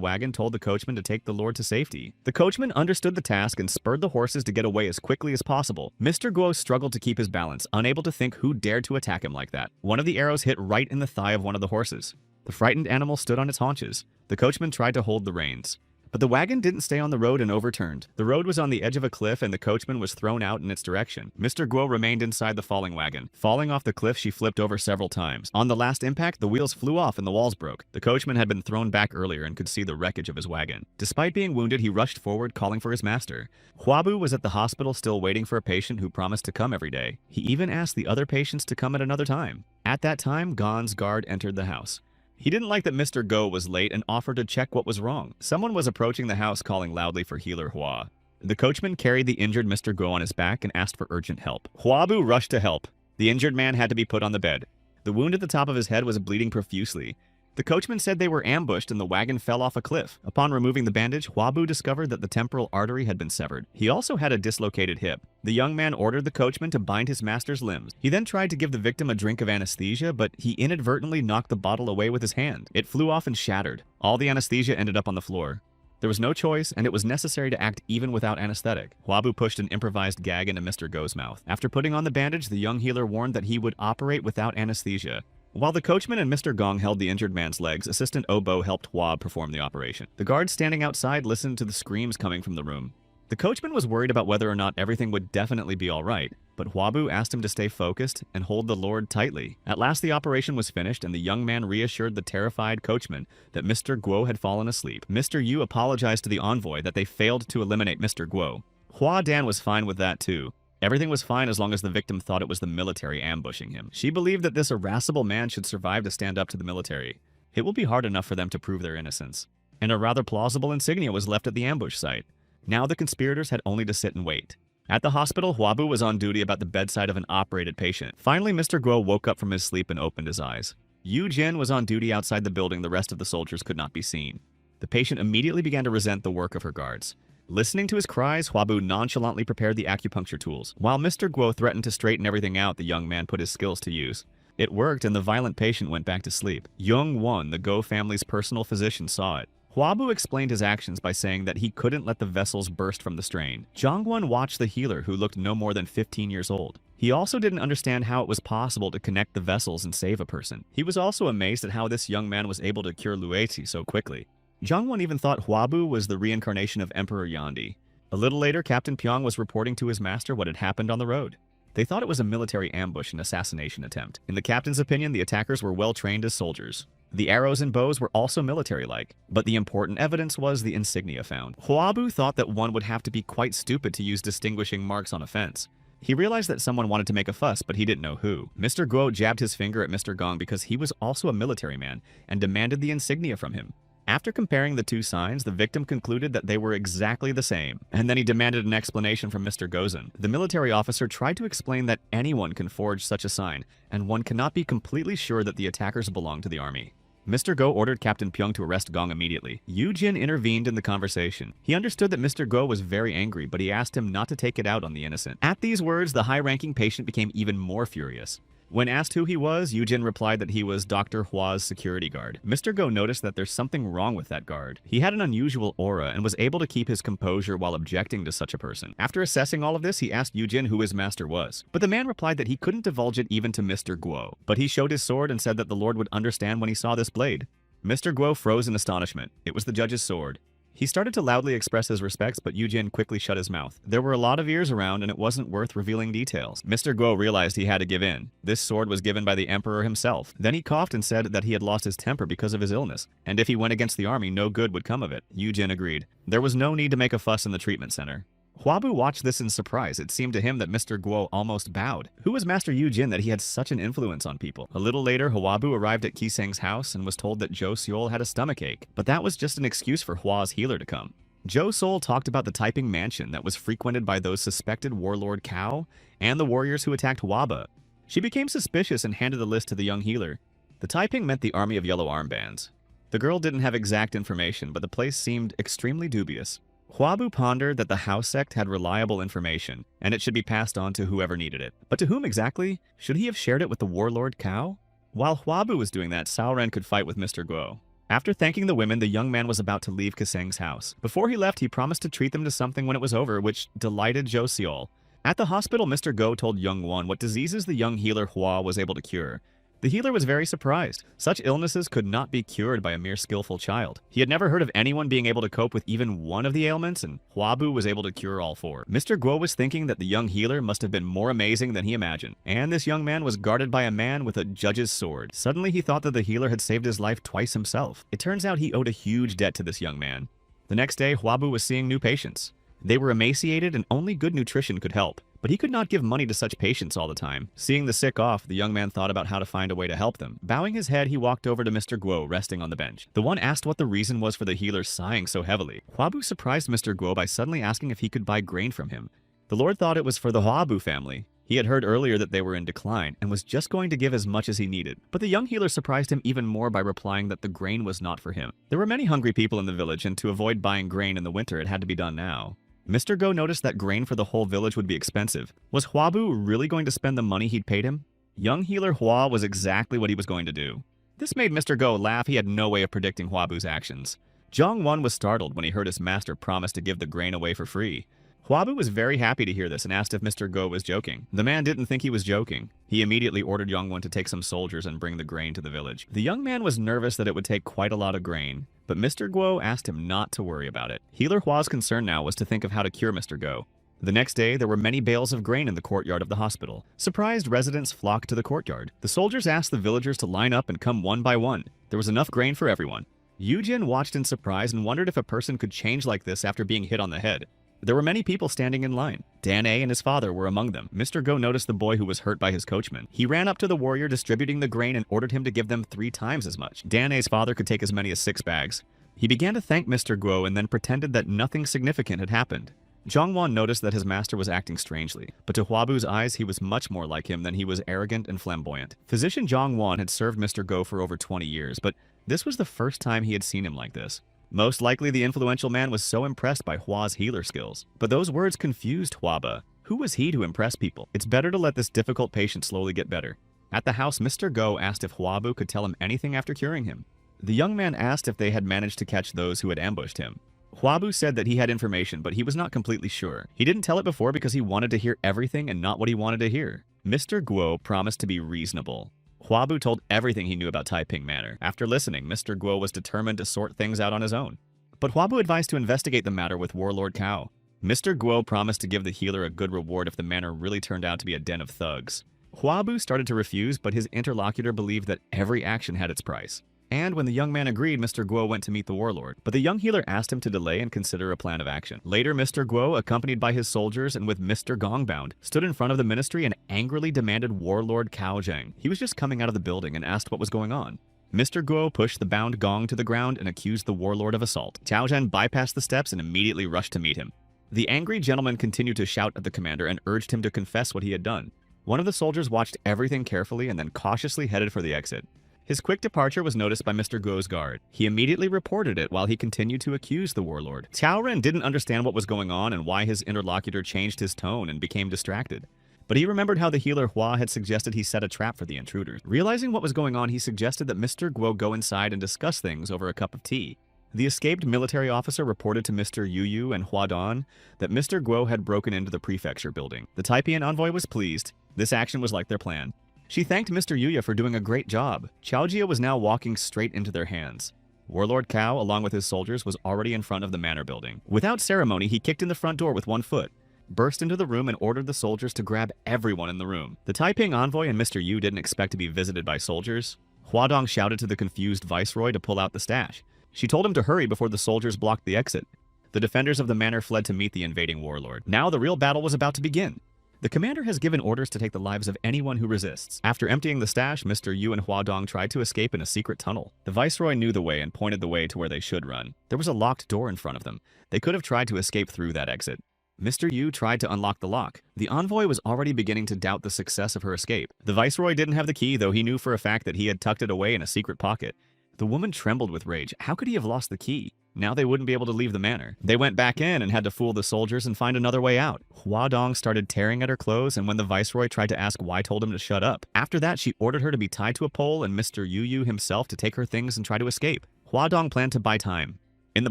wagon told the coachman to take the lord to safety. The coachman understood the task and spurred the horses to get away as quickly as possible. Mr. Guo struggled to keep his balance, unable to think who dared to attack him like that. One of the arrows hit right in the thigh of one of the horses. The frightened animal stood on its haunches. The coachman tried to hold the reins. But the wagon didn't stay on the road and overturned. The road was on the edge of a cliff and the coachman was thrown out in its direction. Mr. Guo remained inside the falling wagon. Falling off the cliff, she flipped over several times. On the last impact, the wheels flew off and the walls broke. The coachman had been thrown back earlier and could see the wreckage of his wagon. Despite being wounded, he rushed forward, calling for his master. Huabu was at the hospital still waiting for a patient who promised to come every day. He even asked the other patients to come at another time. At that time, Gon's guard entered the house. He didn't like that Mr. Go was late and offered to check what was wrong. Someone was approaching the house calling loudly for healer Hua. The coachman carried the injured Mr. Go on his back and asked for urgent help. Huabu rushed to help. The injured man had to be put on the bed. The wound at the top of his head was bleeding profusely. The coachman said they were ambushed and the wagon fell off a cliff. Upon removing the bandage, Huabu discovered that the temporal artery had been severed. He also had a dislocated hip. The young man ordered the coachman to bind his master's limbs. He then tried to give the victim a drink of anesthesia, but he inadvertently knocked the bottle away with his hand. It flew off and shattered. All the anesthesia ended up on the floor. There was no choice, and it was necessary to act even without anesthetic. Huabu pushed an improvised gag into Mr. Go's mouth. After putting on the bandage, the young healer warned that he would operate without anesthesia. While the coachman and Mr. Gong held the injured man's legs, Assistant Obo helped Hua perform the operation. The guards standing outside listened to the screams coming from the room. The coachman was worried about whether or not everything would definitely be alright, but Huabu asked him to stay focused and hold the lord tightly. At last the operation was finished and the young man reassured the terrified coachman that Mr. Guo had fallen asleep. Mr. Yu apologized to the envoy that they failed to eliminate Mr. Guo. Hua Dan was fine with that too. Everything was fine as long as the victim thought it was the military ambushing him. She believed that this irascible man should survive to stand up to the military. It will be hard enough for them to prove their innocence. And a rather plausible insignia was left at the ambush site. Now the conspirators had only to sit and wait. At the hospital, Huabu was on duty about the bedside of an operated patient. Finally, Mr. Guo woke up from his sleep and opened his eyes. Yu Jin was on duty outside the building. The rest of the soldiers could not be seen. The patient immediately began to resent the work of her guards. Listening to his cries, Huabu nonchalantly prepared the acupuncture tools. While Mr. Guo threatened to straighten everything out, the young man put his skills to use. It worked and the violent patient went back to sleep. Young Won, the Go family's personal physician, saw it. Huabu explained his actions by saying that he couldn't let the vessels burst from the strain. Zhongguan watched the healer, who looked no more than 15 years old. He also didn't understand how it was possible to connect the vessels and save a person. He was also amazed at how this young man was able to cure Lueti so quickly. Zhongguan even thought Huabu was the reincarnation of Emperor Yandi. A little later, Captain Pyong was reporting to his master what had happened on the road. They thought it was a military ambush and assassination attempt. In the captain's opinion, the attackers were well trained as soldiers. The arrows and bows were also military-like, but the important evidence was the insignia found. Huabu thought that one would have to be quite stupid to use distinguishing marks on a fence. He realized that someone wanted to make a fuss, but he didn't know who. Mr. Guo jabbed his finger at Mr. Gong because he was also a military man and demanded the insignia from him. After comparing the two signs, the victim concluded that they were exactly the same, and then he demanded an explanation from Mr. Gozan. The military officer tried to explain that anyone can forge such a sign, and one cannot be completely sure that the attackers belong to the army. Mr. Go ordered Captain Pyong to arrest Gong immediately. Yu Jin intervened in the conversation. He understood that Mr. Go was very angry, but he asked him not to take it out on the innocent. At these words, the high-ranking patient became even more furious. When asked who he was, Yu Jin replied that he was Dr. Hua's security guard. Mr. Go noticed that there's something wrong with that guard. He had an unusual aura and was able to keep his composure while objecting to such a person. After assessing all of this, he asked Yu Jin who his master was. But the man replied that he couldn't divulge it even to Mr. Guo. But he showed his sword and said that the Lord would understand when he saw this blade. Mr. Guo froze in astonishment. It was the judge's sword. He started to loudly express his respects, but Yu Jin quickly shut his mouth. There were a lot of ears around, and it wasn't worth revealing details. Mr. Guo realized he had to give in. This sword was given by the emperor himself. Then he coughed and said that he had lost his temper because of his illness, and if he went against the army, no good would come of it. Yu Jin agreed. There was no need to make a fuss in the treatment center. Huabu watched this in surprise. It seemed to him that Mr. Guo almost bowed. Who was Master Yu Jin that he had such an influence on people? A little later, Huabu arrived at Kiseng's house and was told that Zhou Seol had a stomachache, but that was just an excuse for Hua's healer to come. Jo Sol talked about the Taiping mansion that was frequented by those suspected warlord Cao and the warriors who attacked Hwaba. She became suspicious and handed the list to the young healer. The Taiping meant the army of yellow armbands. The girl didn't have exact information, but the place seemed extremely dubious. Hwabu pondered that the house sect had reliable information, and it should be passed on to whoever needed it. But to whom exactly? Should he have shared it with the warlord Cao? While Hwabu was doing that, Saoren could fight with Mr. Guo. After thanking the women, the young man was about to leave Kaseng's house. Before he left, he promised to treat them to something when it was over, which delighted Jo Seol. At the hospital, Mr. Guo told Young Won what diseases the young healer Hua was able to cure. The healer was very surprised. Such illnesses could not be cured by a mere skillful child. He had never heard of anyone being able to cope with even one of the ailments, and Hwabu was able to cure all four. Mr. Guo was thinking that the young healer must have been more amazing than he imagined, and this young man was guarded by a man with a judge's sword. Suddenly, he thought that the healer had saved his life twice himself. It turns out he owed a huge debt to this young man. The next day, Hwabu was seeing new patients. They were emaciated and only good nutrition could help. But he could not give money to such patients all the time. Seeing the sick off, the young man thought about how to find a way to help them. Bowing his head, he walked over to Mr. Guo, resting on the bench. The one asked what the reason was for the healer sighing so heavily. Hwabu surprised Mr. Guo by suddenly asking if he could buy grain from him. The Lord thought it was for the Hwabu family. He had heard earlier that they were in decline and was just going to give as much as he needed. But the young healer surprised him even more by replying that the grain was not for him. There were many hungry people in the village, and to avoid buying grain in the winter, it had to be done now. Mr. Guo noticed that grain for the whole village would be expensive. Was Hwabu really going to spend the money he'd paid him? Young healer Hua was exactly what he was going to do. This made Mr. Guo laugh. He had no way of predicting Hwabu's actions. Zhang Wan was startled when he heard his master promise to give the grain away for free. Hwabu was very happy to hear this and asked if Mr. Guo was joking. The man didn't think he was joking. He immediately ordered Yongwon to take some soldiers and bring the grain to the village. The young man was nervous that it would take quite a lot of grain, but Mr. Guo asked him not to worry about it. Healer Hua's concern now was to think of how to cure Mr. Guo. The next day, there were many bales of grain in the courtyard of the hospital. Surprised residents flocked to the courtyard. The soldiers asked the villagers to line up and come one by one. There was enough grain for everyone. Yujin watched in surprise and wondered if a person could change like this after being hit on the head. There were many people standing in line. Dan A and his father were among them. Mr. Guo noticed the boy who was hurt by his coachman. He ran up to the warrior distributing the grain and ordered him to give them 3 times as much. Dan A's father could take as many as 6 bags. He began to thank Mr. Guo and then pretended that nothing significant had happened. Zhang Wan noticed that his master was acting strangely, but to Hwabu's eyes he was much more like him than he was arrogant and flamboyant. Physician Zhang Wan had served Mr. Guo for over 20 years, but this was the first time he had seen him like this. Most likely the influential man was so impressed by Hua's healer skills. But those words confused Hwaba. Who was he to impress people? It's better to let this difficult patient slowly get better. At the house, Mr. Guo asked if Hwabu could tell him anything after curing him. The young man asked if they had managed to catch those who had ambushed him. Hwabu said that he had information, but he was not completely sure. He didn't tell it before because he wanted to hear everything and not what he wanted to hear. Mr. Guo promised to be reasonable. Hwabu told everything he knew about Taiping Manor. After listening, Mr. Guo was determined to sort things out on his own. But Hwabu advised to investigate the matter with Warlord Cao. Mr. Guo promised to give the healer a good reward if the manor really turned out to be a den of thugs. Hwabu started to refuse, but his interlocutor believed that every action had its price. And when the young man agreed, Mr. Guo went to meet the warlord. But the young healer asked him to delay and consider a plan of action. Later, Mr. Guo, accompanied by his soldiers and with Mr. Gong bound, stood in front of the ministry and angrily demanded Warlord Cao Zheng. He was just coming out of the building and asked what was going on. Mr. Guo pushed the bound Gong to the ground and accused the warlord of assault. Cao Zheng bypassed the steps and immediately rushed to meet him. The angry gentleman continued to shout at the commander and urged him to confess what he had done. One of the soldiers watched everything carefully and then cautiously headed for the exit. His quick departure was noticed by Mr. Guo's guard. He immediately reported it while he continued to accuse the warlord. Cao Ren didn't understand what was going on and why his interlocutor changed his tone and became distracted. But he remembered how the healer Hua had suggested he set a trap for the intruders. Realizing what was going on, he suggested that Mr. Guo go inside and discuss things over a cup of tea. The escaped military officer reported to Mr. Yu and Hua Dan that Mr. Guo had broken into the prefecture building. The Taipian envoy was pleased. This action was like their plan. She thanked Mr. Yuya for doing a great job. Chaojia was now walking straight into their hands. Warlord Cao, along with his soldiers, was already in front of the manor building. Without ceremony, he kicked in the front door with one foot, burst into the room and ordered the soldiers to grab everyone in the room. The Taiping envoy and Mr. Yu didn't expect to be visited by soldiers. Huadong shouted to the confused viceroy to pull out the stash. She told him to hurry before the soldiers blocked the exit. The defenders of the manor fled to meet the invading warlord. Now the real battle was about to begin. The commander has given orders to take the lives of anyone who resists. After emptying the stash, Mr. Yu and Huadong tried to escape in a secret tunnel. The viceroy knew the way and pointed the way to where they should run. There was a locked door in front of them. They could have tried to escape through that exit. Mr. Yu tried to unlock the lock. The envoy was already beginning to doubt the success of her escape. The viceroy didn't have the key, though he knew for a fact that he had tucked it away in a secret pocket. The woman trembled with rage. How could he have lost the key? Now they wouldn't be able to leave the manor. They went back in and had to fool the soldiers and find another way out. Huadong started tearing at her clothes, and when the viceroy tried to ask why, told him to shut up. After that, she ordered her to be tied to a pole and Mr. Yu himself to take her things and try to escape. Huadong planned to buy time. In the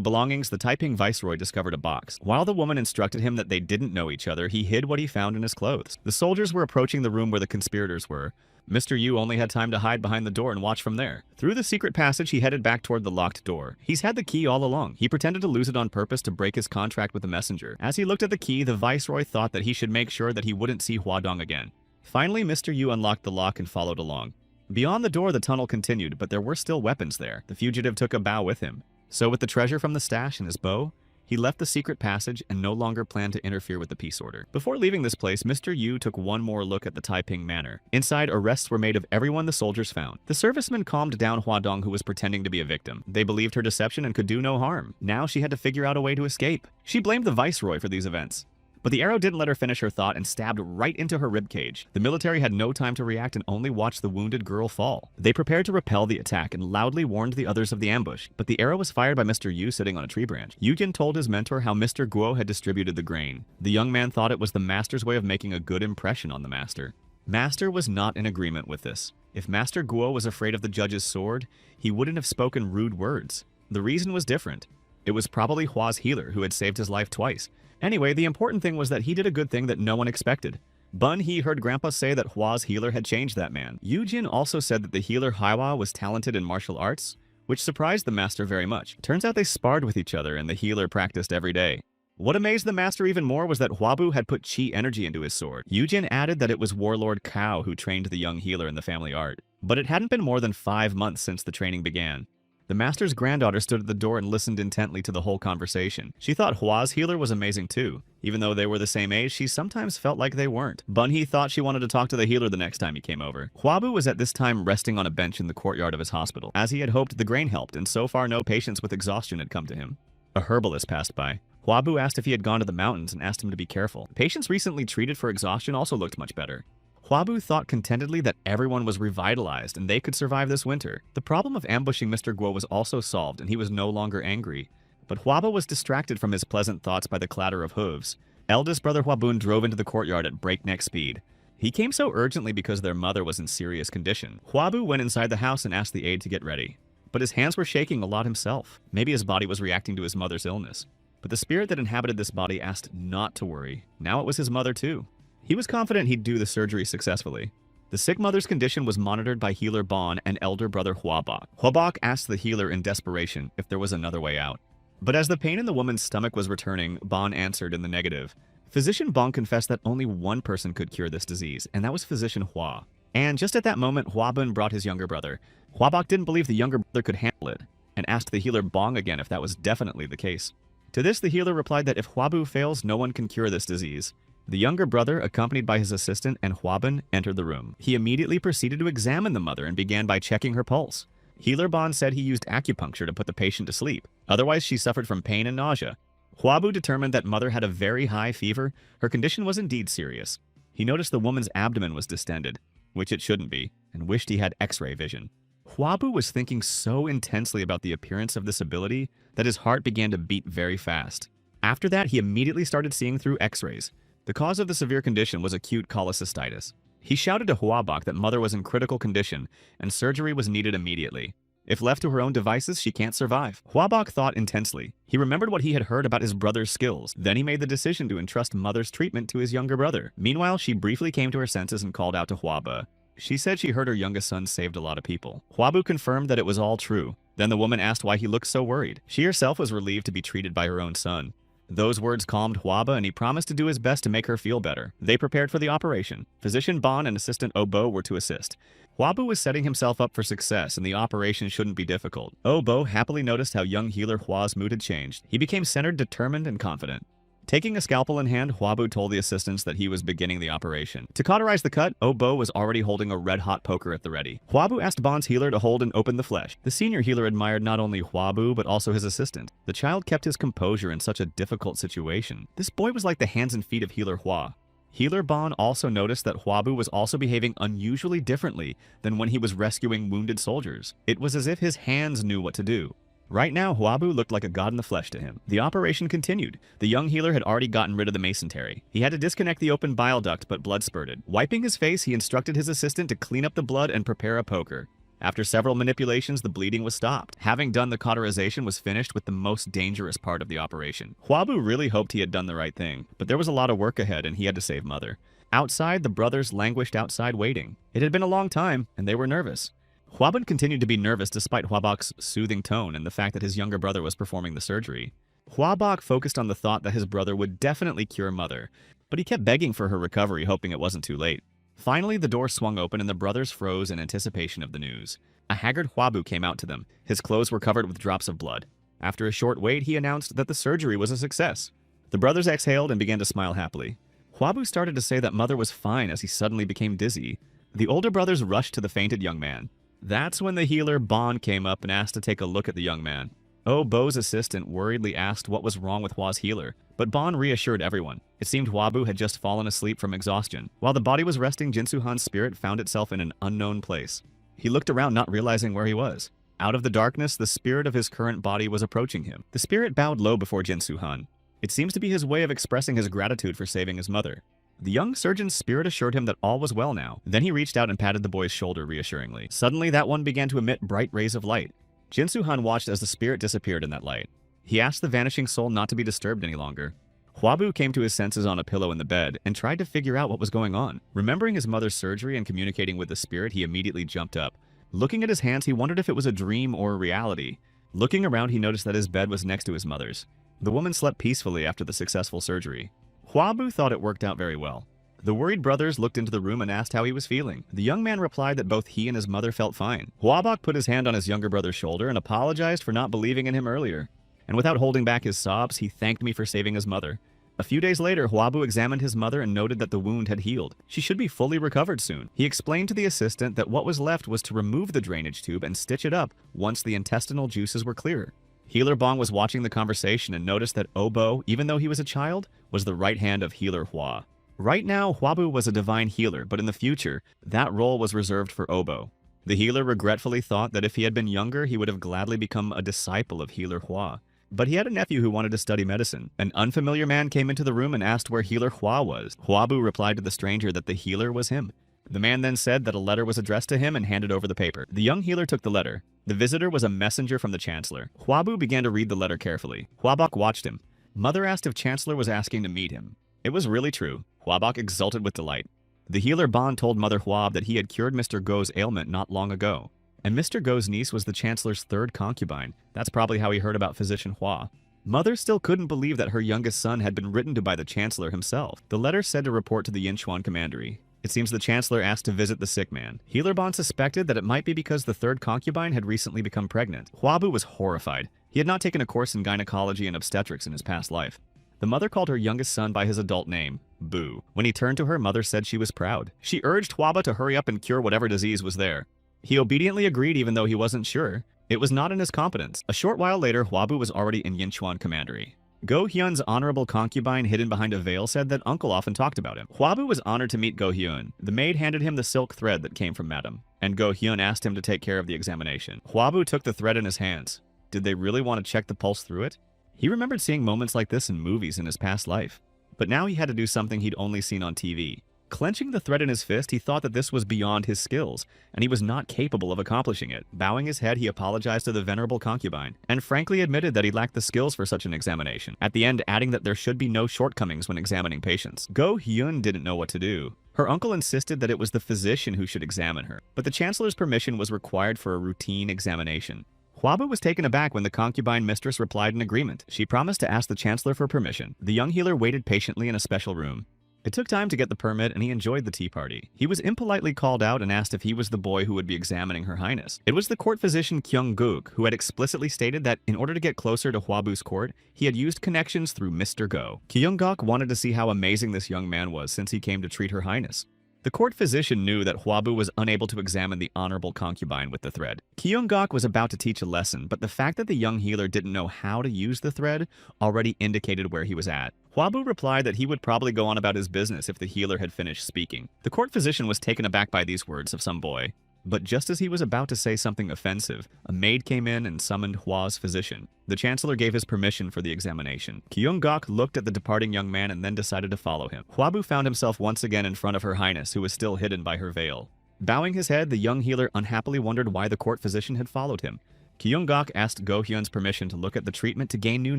belongings, the Taiping viceroy discovered a box. While the woman instructed him that they didn't know each other, he hid what he found in his clothes. The soldiers were approaching the room where the conspirators were. Mr. Yu only had time to hide behind the door and watch from there. Through the secret passage, he headed back toward the locked door. He's had the key all along. He pretended to lose it on purpose to break his contract with the messenger. As he looked at the key, the viceroy thought that he should make sure that he wouldn't see Huadong again. Finally, Mr. Yu unlocked the lock and followed along. Beyond the door, the tunnel continued, but there were still weapons there. The fugitive took a bow with him. So with the treasure from the stash and his bow, he left the secret passage and no longer planned to interfere with the peace order. Before leaving this place, Mr. Yu took one more look at the Taiping Manor. Inside, arrests were made of everyone the soldiers found. The servicemen calmed down Huadong, who was pretending to be a victim. They believed her deception and could do no harm. Now she had to figure out a way to escape. She blamed the viceroy for these events. But the arrow didn't let her finish her thought and stabbed right into her ribcage. The military had no time to react and only watched the wounded girl fall. They prepared to repel the attack and loudly warned the others of the ambush. But the arrow was fired by Mr. Yu sitting on a tree branch. Yujin told his mentor how Mr. Guo had distributed the grain. The young man thought it was the master's way of making a good impression on the master. Master was not in agreement with this. If Master Guo was afraid of the judge's sword, he wouldn't have spoken rude words. The reason was different. It was probably Hua's healer who had saved his life twice. Anyway, the important thing was that he did a good thing that no one expected. Bun He heard Grandpa say that Hua's healer had changed that man. Yujin also said that the healer Haiwa was talented in martial arts, which surprised the master very much. Turns out they sparred with each other and the healer practiced every day. What amazed the master even more was that Huabu had put chi energy into his sword. Yujin added that it was Warlord Kao who trained the young healer in the family art. But it hadn't been more than 5 months since the training began. The master's granddaughter stood at the door and listened intently to the whole conversation. She thought Hua's healer was amazing too. Even though they were the same age, she sometimes felt like they weren't. Bunhee thought she wanted to talk to the healer the next time he came over. Huabu was at this time resting on a bench in the courtyard of his hospital. As he had hoped, the grain helped, and so far no patients with exhaustion had come to him. A herbalist passed by. Huabu asked if he had gone to the mountains and asked him to be careful. Patients recently treated for exhaustion also looked much better. Huabu thought contentedly that everyone was revitalized and they could survive this winter. The problem of ambushing Mr. Guo was also solved and he was no longer angry. But Huabu was distracted from his pleasant thoughts by the clatter of hooves. Eldest brother Huabun drove into the courtyard at breakneck speed. He came so urgently because their mother was in serious condition. Huabu went inside the house and asked the aide to get ready. But his hands were shaking a lot himself. Maybe his body was reacting to his mother's illness. But the spirit that inhabited this body asked not to worry. Now it was his mother too. He was confident he'd do the surgery successfully. The sick mother's condition was monitored by healer Bon and elder brother Huabok. Huabok asked the healer in desperation if there was another way out. But as the pain in the woman's stomach was returning, Bon answered in the negative. Physician Bon confessed that only one person could cure this disease, and that was Physician Hua. And just at that moment, Huabun brought his younger brother. Huabok didn't believe the younger brother could handle it, and asked the healer Bong again if that was definitely the case. To this, the healer replied that if Huabu fails, no one can cure this disease. The younger brother, accompanied by his assistant and Huabun, entered the room. He immediately proceeded to examine the mother and began by checking her pulse. Healer Bon said he used acupuncture to put the patient to sleep. Otherwise, she suffered from pain and nausea. Huabu determined that mother had a very high fever. Her condition was indeed serious. He noticed the woman's abdomen was distended, which it shouldn't be, and wished he had X-ray vision. Huabu was thinking so intensely about the appearance of this ability that his heart began to beat very fast. After that, he immediately started seeing through X-rays. The cause of the severe condition was acute cholecystitis. He shouted to Huabok that mother was in critical condition and surgery was needed immediately. If left to her own devices, she can't survive. Huabok thought intensely. He remembered what he had heard about his brother's skills. Then he made the decision to entrust mother's treatment to his younger brother. Meanwhile, she briefly came to her senses and called out to Huaba. She said she heard her youngest son saved a lot of people. Huabu confirmed that it was all true. Then the woman asked why he looked so worried. She herself was relieved to be treated by her own son. Those words calmed Huaba and he promised to do his best to make her feel better. They prepared for the operation. Physician Bon and assistant Obo were to assist. Huabu was setting himself up for success and the operation shouldn't be difficult. Obo happily noticed how young healer Hua's mood had changed. He became centered, determined, and confident. Taking a scalpel in hand, Huabu told the assistants that he was beginning the operation. To cauterize the cut, Obo was already holding a red-hot poker at the ready. Huabu asked Bon's healer to hold and open the flesh. The senior healer admired not only Huabu, but also his assistant. The child kept his composure in such a difficult situation. This boy was like the hands and feet of healer Hua. Healer Bon also noticed that Huabu was also behaving unusually differently than when he was rescuing wounded soldiers. It was as if his hands knew what to do. Right now, Huabu looked like a god in the flesh to him. The operation continued. The young healer had already gotten rid of the mesentery. He had to disconnect the open bile duct, but blood spurted. Wiping his face, he instructed his assistant to clean up the blood and prepare a poker. After several manipulations, the bleeding was stopped. Having done the cauterization was finished with the most dangerous part of the operation. Huabu really hoped he had done the right thing, but there was a lot of work ahead and he had to save Mother. Outside, the brothers languished outside waiting. It had been a long time, and they were nervous. Huaben continued to be nervous despite Huabok's soothing tone and the fact that his younger brother was performing the surgery. Huabok focused on the thought that his brother would definitely cure Mother, but he kept begging for her recovery, hoping it wasn't too late. Finally, the door swung open and the brothers froze in anticipation of the news. A haggard Huabu came out to them. His clothes were covered with drops of blood. After a short wait, he announced that the surgery was a success. The brothers exhaled and began to smile happily. Huabu started to say that Mother was fine as he suddenly became dizzy. The older brothers rushed to the fainted young man. That's when the healer Bon came up and asked to take a look at the young man. Bo's assistant worriedly asked what was wrong with Hua's healer, but Bon reassured everyone. It seemed Huabu had just fallen asleep from exhaustion. While the body was resting, Jinsu Han's spirit found itself in an unknown place. He looked around, not realizing where he was. Out of the darkness, the spirit of his current body was approaching him. The spirit bowed low before Jinsu Han. It seems to be his way of expressing his gratitude for saving his mother. The young surgeon's spirit assured him that all was well now. Then he reached out and patted the boy's shoulder reassuringly. Suddenly, that one began to emit bright rays of light. Jinsu Han watched as the spirit disappeared in that light. He asked the vanishing soul not to be disturbed any longer. Huabu came to his senses on a pillow in the bed and tried to figure out what was going on. Remembering his mother's surgery and communicating with the spirit, he immediately jumped up. Looking at his hands, he wondered if it was a dream or a reality. Looking around, he noticed that his bed was next to his mother's. The woman slept peacefully after the successful surgery. Huabu thought it worked out very well. The worried brothers looked into the room and asked how he was feeling. The young man replied that both he and his mother felt fine. Huabok put his hand on his younger brother's shoulder and apologized for not believing in him earlier. And without holding back his sobs, he thanked me for saving his mother. A few days later, Huabu examined his mother and noted that the wound had healed. She should be fully recovered soon. He explained to the assistant that what was left was to remove the drainage tube and stitch it up once the intestinal juices were clear. Healer Bong was watching the conversation and noticed that Obo, even though he was a child, was the right hand of Healer Hua. Right now, Huabu was a divine healer, but in the future, that role was reserved for Obo. The healer regretfully thought that if he had been younger, he would have gladly become a disciple of Healer Hua. But he had a nephew who wanted to study medicine. An unfamiliar man came into the room and asked where Healer Hua was. Huabu replied to the stranger that the healer was him. The man then said that a letter was addressed to him and handed over the paper. The young healer took the letter. The visitor was a messenger from the Chancellor. Huabu began to read the letter carefully. Huabok watched him. Mother asked if Chancellor was asking to meet him. It was really true. Huabok exulted with delight. The healer Bon told Mother Huab that he had cured Mr. Go's ailment not long ago. And Mr. Go's niece was the Chancellor's third concubine. That's probably how he heard about Physician Hua. Mother still couldn't believe that her youngest son had been written to by the Chancellor himself. The letter said to report to the Yinchuan Commandery. It seems the Chancellor asked to visit the sick man. Healer Bon suspected that it might be because the third concubine had recently become pregnant. Huabu was horrified. He had not taken a course in gynecology and obstetrics in his past life. The mother called her youngest son by his adult name, Bu. When he turned to her, Mother said she was proud. She urged Huaba to hurry up and cure whatever disease was there. He obediently agreed even though he wasn't sure. It was not in his competence. A short while later, Huabu was already in Yinchuan Commandery. Go Hyun's honorable concubine hidden behind a veil said that Uncle often talked about him. Huabu was honored to meet Go Hyun. The maid handed him the silk thread that came from Madam, and Go Hyun asked him to take care of the examination. Huabu took the thread in his hands. Did they really want to check the pulse through it? He remembered seeing moments like this in movies in his past life. But now he had to do something he'd only seen on TV. Clenching the thread in his fist, he thought that this was beyond his skills, and he was not capable of accomplishing it. Bowing his head, he apologized to the venerable concubine, and frankly admitted that he lacked the skills for such an examination, at the end adding that there should be no shortcomings when examining patients. Go Hyun didn't know what to do. Her uncle insisted that it was the physician who should examine her, but the Chancellor's permission was required for a routine examination. Huaba was taken aback when the concubine mistress replied in agreement. She promised to ask the Chancellor for permission. The young healer waited patiently in a special room. It took time to get the permit, and he enjoyed the tea party. He was impolitely called out and asked if he was the boy who would be examining Her Highness. It was the court physician Kyung-guk who had explicitly stated that in order to get closer to Hwabu's court, he had used connections through Mr. Go. Kyung-guk wanted to see how amazing this young man was since he came to treat Her Highness. The court physician knew that Hwabu was unable to examine the honorable concubine with the thread. Kyung-guk was about to teach a lesson, but the fact that the young healer didn't know how to use the thread already indicated where he was at. Hwabu replied that he would probably go on about his business if the healer had finished speaking. The court physician was taken aback by these words of some boy. But just as he was about to say something offensive, a maid came in and summoned Hwa's physician. The chancellor gave his permission for the examination. Kyung-guk looked at the departing young man and then decided to follow him. Hwabu found himself once again in front of Her Highness, who was still hidden by her veil. Bowing his head, the young healer unhappily wondered why the court physician had followed him. Kyung-guk asked Go-hyun's permission to look at the treatment to gain new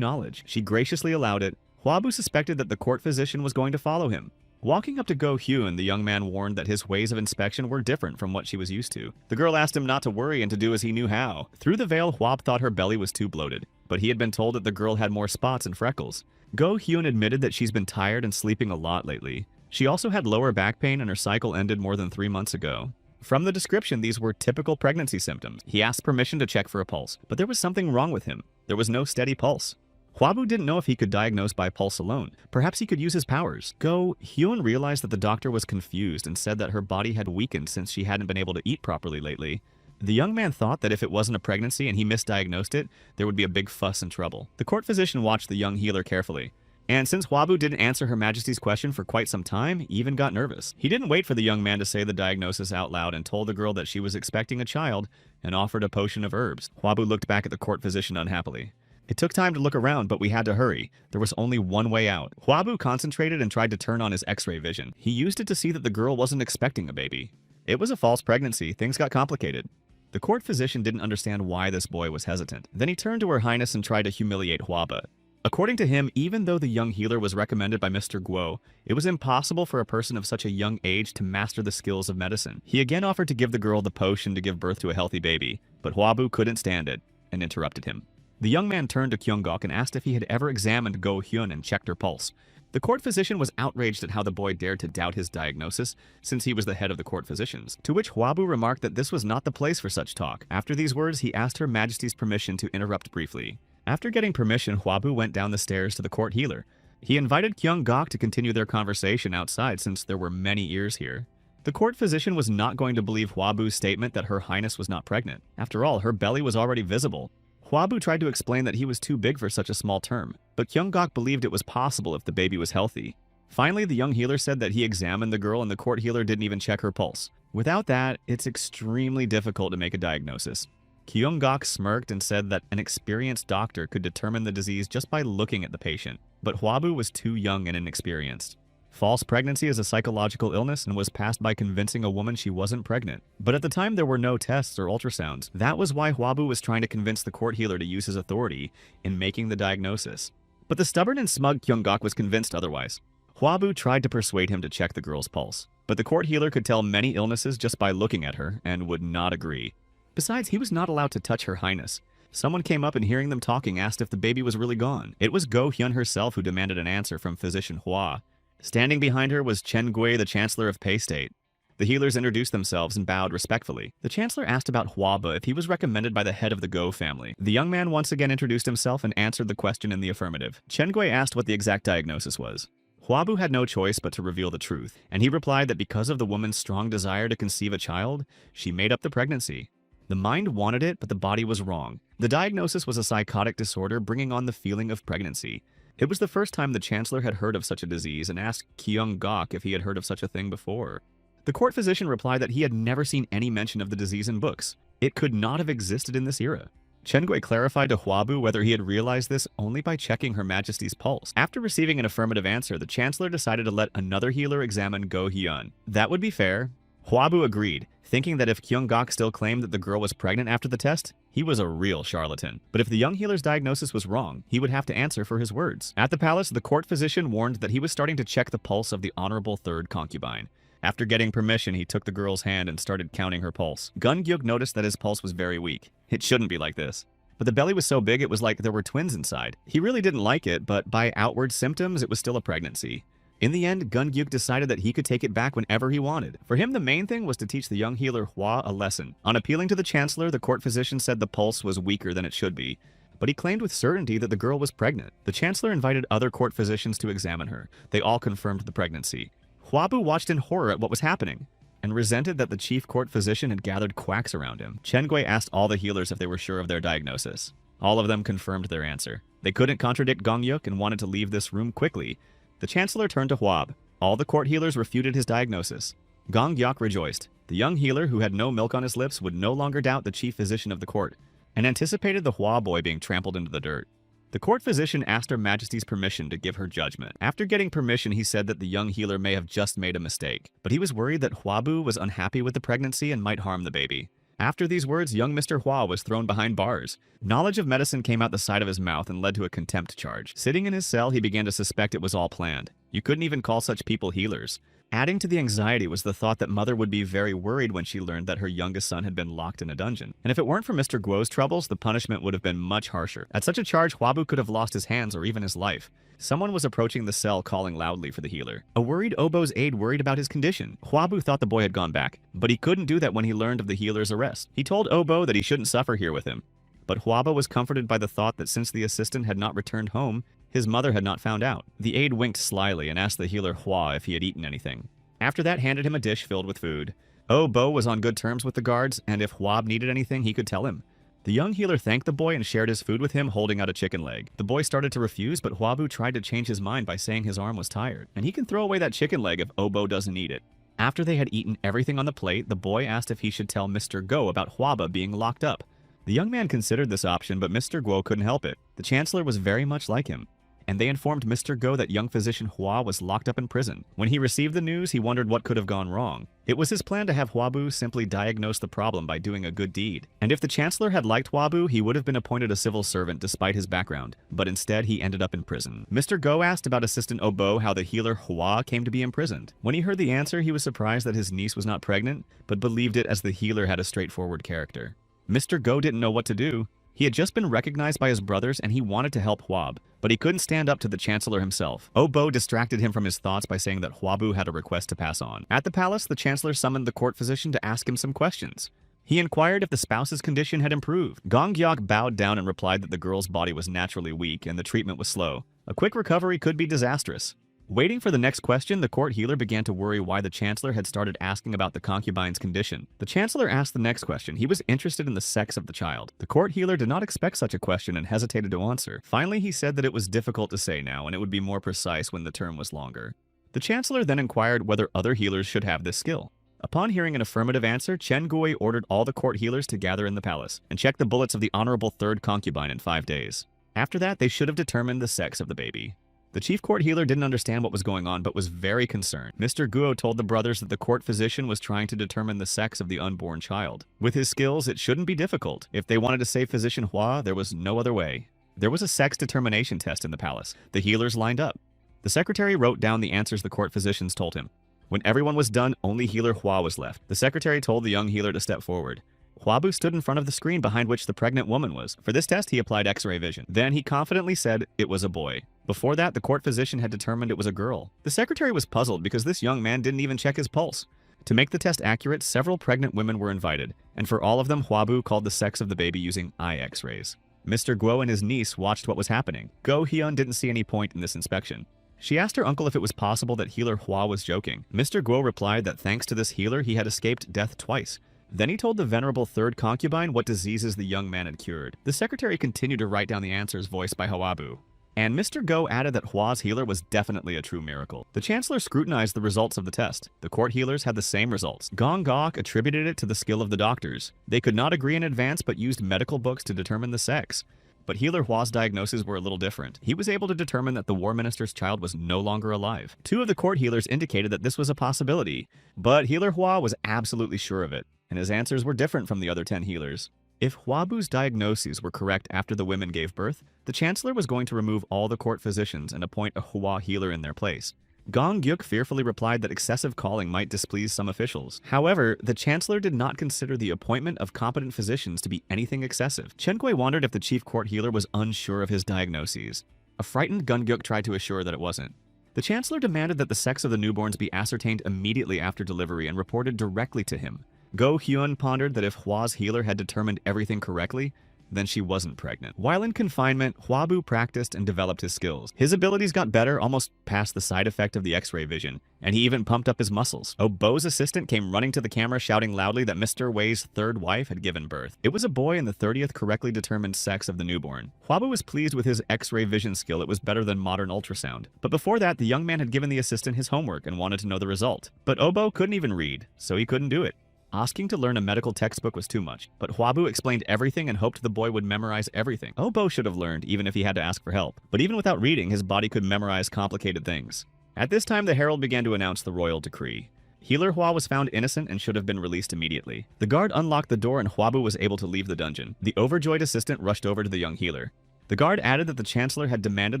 knowledge. She graciously allowed it. Hwabu suspected that the court physician was going to follow him. Walking up to Go-hyun, the young man warned that his ways of inspection were different from what she was used to. The girl asked him not to worry and to do as he knew how. Through the veil, Hwab thought her belly was too bloated, but he had been told that the girl had more spots and freckles. Go-hyun admitted that she's been tired and sleeping a lot lately. She also had lower back pain and her cycle ended more than 3 months ago. From the description, these were typical pregnancy symptoms. He asked permission to check for a pulse, but there was something wrong with him. There was no steady pulse. Hwabu didn't know if he could diagnose by pulse alone. Perhaps he could use his powers. Go-hyun realized that the doctor was confused and said that her body had weakened since she hadn't been able to eat properly lately. The young man thought that if it wasn't a pregnancy and he misdiagnosed it, there would be a big fuss and trouble. The court physician watched the young healer carefully. And since Hwabu didn't answer Her Majesty's question for quite some time, he even got nervous. He didn't wait for the young man to say the diagnosis out loud and told the girl that she was expecting a child and offered a potion of herbs. Hwabu looked back at the court physician unhappily. It took time to look around, but we had to hurry. There was only one way out. Hwabu concentrated and tried to turn on his X-ray vision. He used it to see that the girl wasn't expecting a baby. It was a false pregnancy. Things got complicated. The court physician didn't understand why this boy was hesitant. Then he turned to Her Highness and tried to humiliate Hwaba. According to him, even though the young healer was recommended by Mr. Guo, it was impossible for a person of such a young age to master the skills of medicine. He again offered to give the girl the potion to give birth to a healthy baby, but Hwabu couldn't stand it and interrupted him. The young man turned to Kyung-guk and asked if he had ever examined Go-hyun and checked her pulse. The court physician was outraged at how the boy dared to doubt his diagnosis, since he was the head of the court physicians, to which Hwabu remarked that this was not the place for such talk. After these words, he asked Her Majesty's permission to interrupt briefly. After getting permission, Hwabu went down the stairs to the court healer. He invited Kyung-guk to continue their conversation outside since there were many ears here. The court physician was not going to believe Hwabu's statement that Her Highness was not pregnant. After all, her belly was already visible. Hwabu tried to explain that he was too big for such a small term, but Kyung-guk believed it was possible if the baby was healthy. Finally, the young healer said that he examined the girl and the court healer didn't even check her pulse. Without that, it's extremely difficult to make a diagnosis. Kyung-guk smirked and said that an experienced doctor could determine the disease just by looking at the patient, but Hwabu was too young and inexperienced. False pregnancy is a psychological illness and was passed by convincing a woman she wasn't pregnant. But at the time, there were no tests or ultrasounds. That was why Hwabu was trying to convince the court healer to use his authority in making the diagnosis. But the stubborn and smug Kyung-guk was convinced otherwise. Hwabu tried to persuade him to check the girl's pulse, but the court healer could tell many illnesses just by looking at her and would not agree. Besides, he was not allowed to touch Her Highness. Someone came up and hearing them talking asked if the baby was really gone. It was Go-hyun herself who demanded an answer from physician Hwa. Standing behind her was Chen-gui, the Chancellor of Pei State. The healers introduced themselves and bowed respectfully. The Chancellor asked about Hwaba if he was recommended by the head of the Go family. The young man once again introduced himself and answered the question in the affirmative. Chen-gui asked what the exact diagnosis was. Hwabu had no choice but to reveal the truth, and he replied that because of the woman's strong desire to conceive a child, she made up the pregnancy. The mind wanted it, but the body was wrong. The diagnosis was a psychotic disorder bringing on the feeling of pregnancy. It was the first time the Chancellor had heard of such a disease and asked Kyung-guk if he had heard of such a thing before. The court physician replied that he had never seen any mention of the disease in books. It could not have existed in this era. Chen-gui clarified to Hwabu whether he had realized this only by checking Her Majesty's pulse. After receiving an affirmative answer, the Chancellor decided to let another healer examine Go-hyun. That would be fair. Hwabu agreed, thinking that if Kyung-guk still claimed that the girl was pregnant after the test, he was a real charlatan. But if the young healer's diagnosis was wrong, he would have to answer for his words. At the palace, the court physician warned that he was starting to check the pulse of the honorable third concubine. After getting permission, he took the girl's hand and started counting her pulse. Gun-gyuk noticed that his pulse was very weak. It shouldn't be like this. But the belly was so big it was like there were twins inside. He really didn't like it, but by outward symptoms, it was still a pregnancy. In the end, Gun-gyuk decided that he could take it back whenever he wanted. For him, the main thing was to teach the young healer Hwa a lesson. On appealing to the chancellor, the court physician said the pulse was weaker than it should be, but he claimed with certainty that the girl was pregnant. The chancellor invited other court physicians to examine her. They all confirmed the pregnancy. Hwabu watched in horror at what was happening and resented that the chief court physician had gathered quacks around him. Chen-gui asked all the healers if they were sure of their diagnosis. All of them confirmed their answer. They couldn't contradict Gong-yuk and wanted to leave this room quickly. The chancellor turned to Hwab. All the court healers refuted his diagnosis. Gong-gyak rejoiced. The young healer, who had no milk on his lips, would no longer doubt the chief physician of the court, and anticipated the Hwa boy being trampled into the dirt. The court physician asked Her Majesty's permission to give her judgment. After getting permission, he said that the young healer may have just made a mistake, but he was worried that Hwabu was unhappy with the pregnancy and might harm the baby. After these words, young Mr. Hwa was thrown behind bars. Knowledge of medicine came out the side of his mouth and led to a contempt charge. Sitting in his cell, he began to suspect it was all planned. You couldn't even call such people healers. Adding to the anxiety was the thought that Mother would be very worried when she learned that her youngest son had been locked in a dungeon. And if it weren't for Mr. Guo's troubles, the punishment would have been much harsher. At such a charge, Hwabu could have lost his hands or even his life. Someone was approaching the cell calling loudly for the healer. A worried Obo's aide worried about his condition. Hwabu thought the boy had gone back, but he couldn't do that when he learned of the healer's arrest. He told Obo that he shouldn't suffer here with him. But Hwaba was comforted by the thought that since the assistant had not returned home, his mother had not found out. The aide winked slyly and asked the healer Hwa if he had eaten anything. After that, handed him a dish filled with food. Obo was on good terms with the guards, and if Hwab needed anything, he could tell him. The young healer thanked the boy and shared his food with him, holding out a chicken leg. The boy started to refuse, but Hwabu tried to change his mind by saying his arm was tired, and he can throw away that chicken leg if Obo doesn't eat it. After they had eaten everything on the plate, the boy asked if he should tell Mr. Go about Hwaba being locked up. The young man considered this option, but Mr. Guo couldn't help it. The chancellor was very much like him, and they informed Mr. Go that young physician Hwa was locked up in prison. When he received the news, he wondered what could have gone wrong. It was his plan to have Hwabu simply diagnose the problem by doing a good deed. And if the chancellor had liked Hwabu, he would have been appointed a civil servant despite his background. But instead, he ended up in prison. Mr. Go asked about Assistant Obo how the healer Hwa came to be imprisoned. When he heard the answer, he was surprised that his niece was not pregnant, but believed it as the healer had a straightforward character. Mr. Go didn't know what to do. He had just been recognized by his brothers and he wanted to help Hwab, but he couldn't stand up to the chancellor himself. Obo distracted him from his thoughts by saying that Hwabu had a request to pass on. At the palace, the chancellor summoned the court physician to ask him some questions. He inquired if the spouse's condition had improved. Gong-gyak bowed down and replied that the girl's body was naturally weak and the treatment was slow. A quick recovery could be disastrous. Waiting for the next question, the court healer began to worry why the chancellor had started asking about the concubine's condition. The chancellor asked the next question. He was interested in the sex of the child. The court healer did not expect such a question and hesitated to answer. Finally, he said that it was difficult to say now and it would be more precise when the term was longer. The chancellor then inquired whether other healers should have this skill. Upon hearing an affirmative answer, Chen-gui ordered all the court healers to gather in the palace and check the bullets of the honorable third concubine in 5 days. After that, they should have determined the sex of the baby. The chief court healer didn't understand what was going on, but was very concerned. Mr. Guo told the brothers that the court physician was trying to determine the sex of the unborn child. With his skills, it shouldn't be difficult. If they wanted to save physician Hwa, there was no other way. There was a sex determination test in the palace. The healers lined up. The secretary wrote down the answers the court physicians told him. When everyone was done, only healer Hwa was left. The secretary told the young healer to step forward. Hwabu stood in front of the screen behind which the pregnant woman was. For this test, he applied X-ray vision. Then he confidently said it was a boy. Before that, the court physician had determined it was a girl. The secretary was puzzled because this young man didn't even check his pulse. To make the test accurate, several pregnant women were invited, and for all of them, Hwabu called the sex of the baby using eye X-rays. Mr. Guo and his niece watched what was happening. Go Hyun didn't see any point in this inspection. She asked her uncle if it was possible that healer Hwa was joking. Mr. Guo replied that thanks to this healer, he had escaped death twice. Then he told the venerable third concubine what diseases the young man had cured. The secretary continued to write down the answers voiced by Hwabu. And Mr. Go added that Hwa's healer was definitely a true miracle. The chancellor scrutinized the results of the test. The court healers had the same results. Gong-gak attributed it to the skill of the doctors. They could not agree in advance but used medical books to determine the sex. But healer Hwa's diagnoses were a little different. He was able to determine that the war minister's child was no longer alive. 2 of the court healers indicated that this was a possibility, but healer Hwa was absolutely sure of it, and his answers were different from the other 10 healers. If Hwabu's diagnoses were correct after the women gave birth, the chancellor was going to remove all the court physicians and appoint a Hwa healer in their place. Gong-gyuk fearfully replied that excessive calling might displease some officials. However, the chancellor did not consider the appointment of competent physicians to be anything excessive. Chen-gui wondered if the chief court healer was unsure of his diagnoses. A frightened Gun-gyuk tried to assure that it wasn't. The Chancellor demanded that the sex of the newborns be ascertained immediately after delivery and reported directly to him. Go Hyun pondered that if Hwa's healer had determined everything correctly, then she wasn't pregnant. While in confinement, Hwabu practiced and developed his skills. His abilities got better, almost past the side effect of the X-ray vision, and he even pumped up his muscles. Bo's assistant came running to the camera shouting loudly that Mr. Wei's third wife had given birth. It was a boy in the 30th correctly determined sex of the newborn. Hwabu was pleased with his X-ray vision skill. It was better than modern ultrasound. But before that, the young man had given the assistant his homework and wanted to know the result. But Bo couldn't even read, so he couldn't do it. Asking to learn a medical textbook was too much, but Hwabu explained everything and hoped the boy would memorize everything. Bo should have learned, even if he had to ask for help. But even without reading, his body could memorize complicated things. At this time, the herald began to announce the royal decree. Healer Hwa was found innocent and should have been released immediately. The guard unlocked the door and Hwabu was able to leave the dungeon. The overjoyed assistant rushed over to the young healer. The guard added that the Chancellor had demanded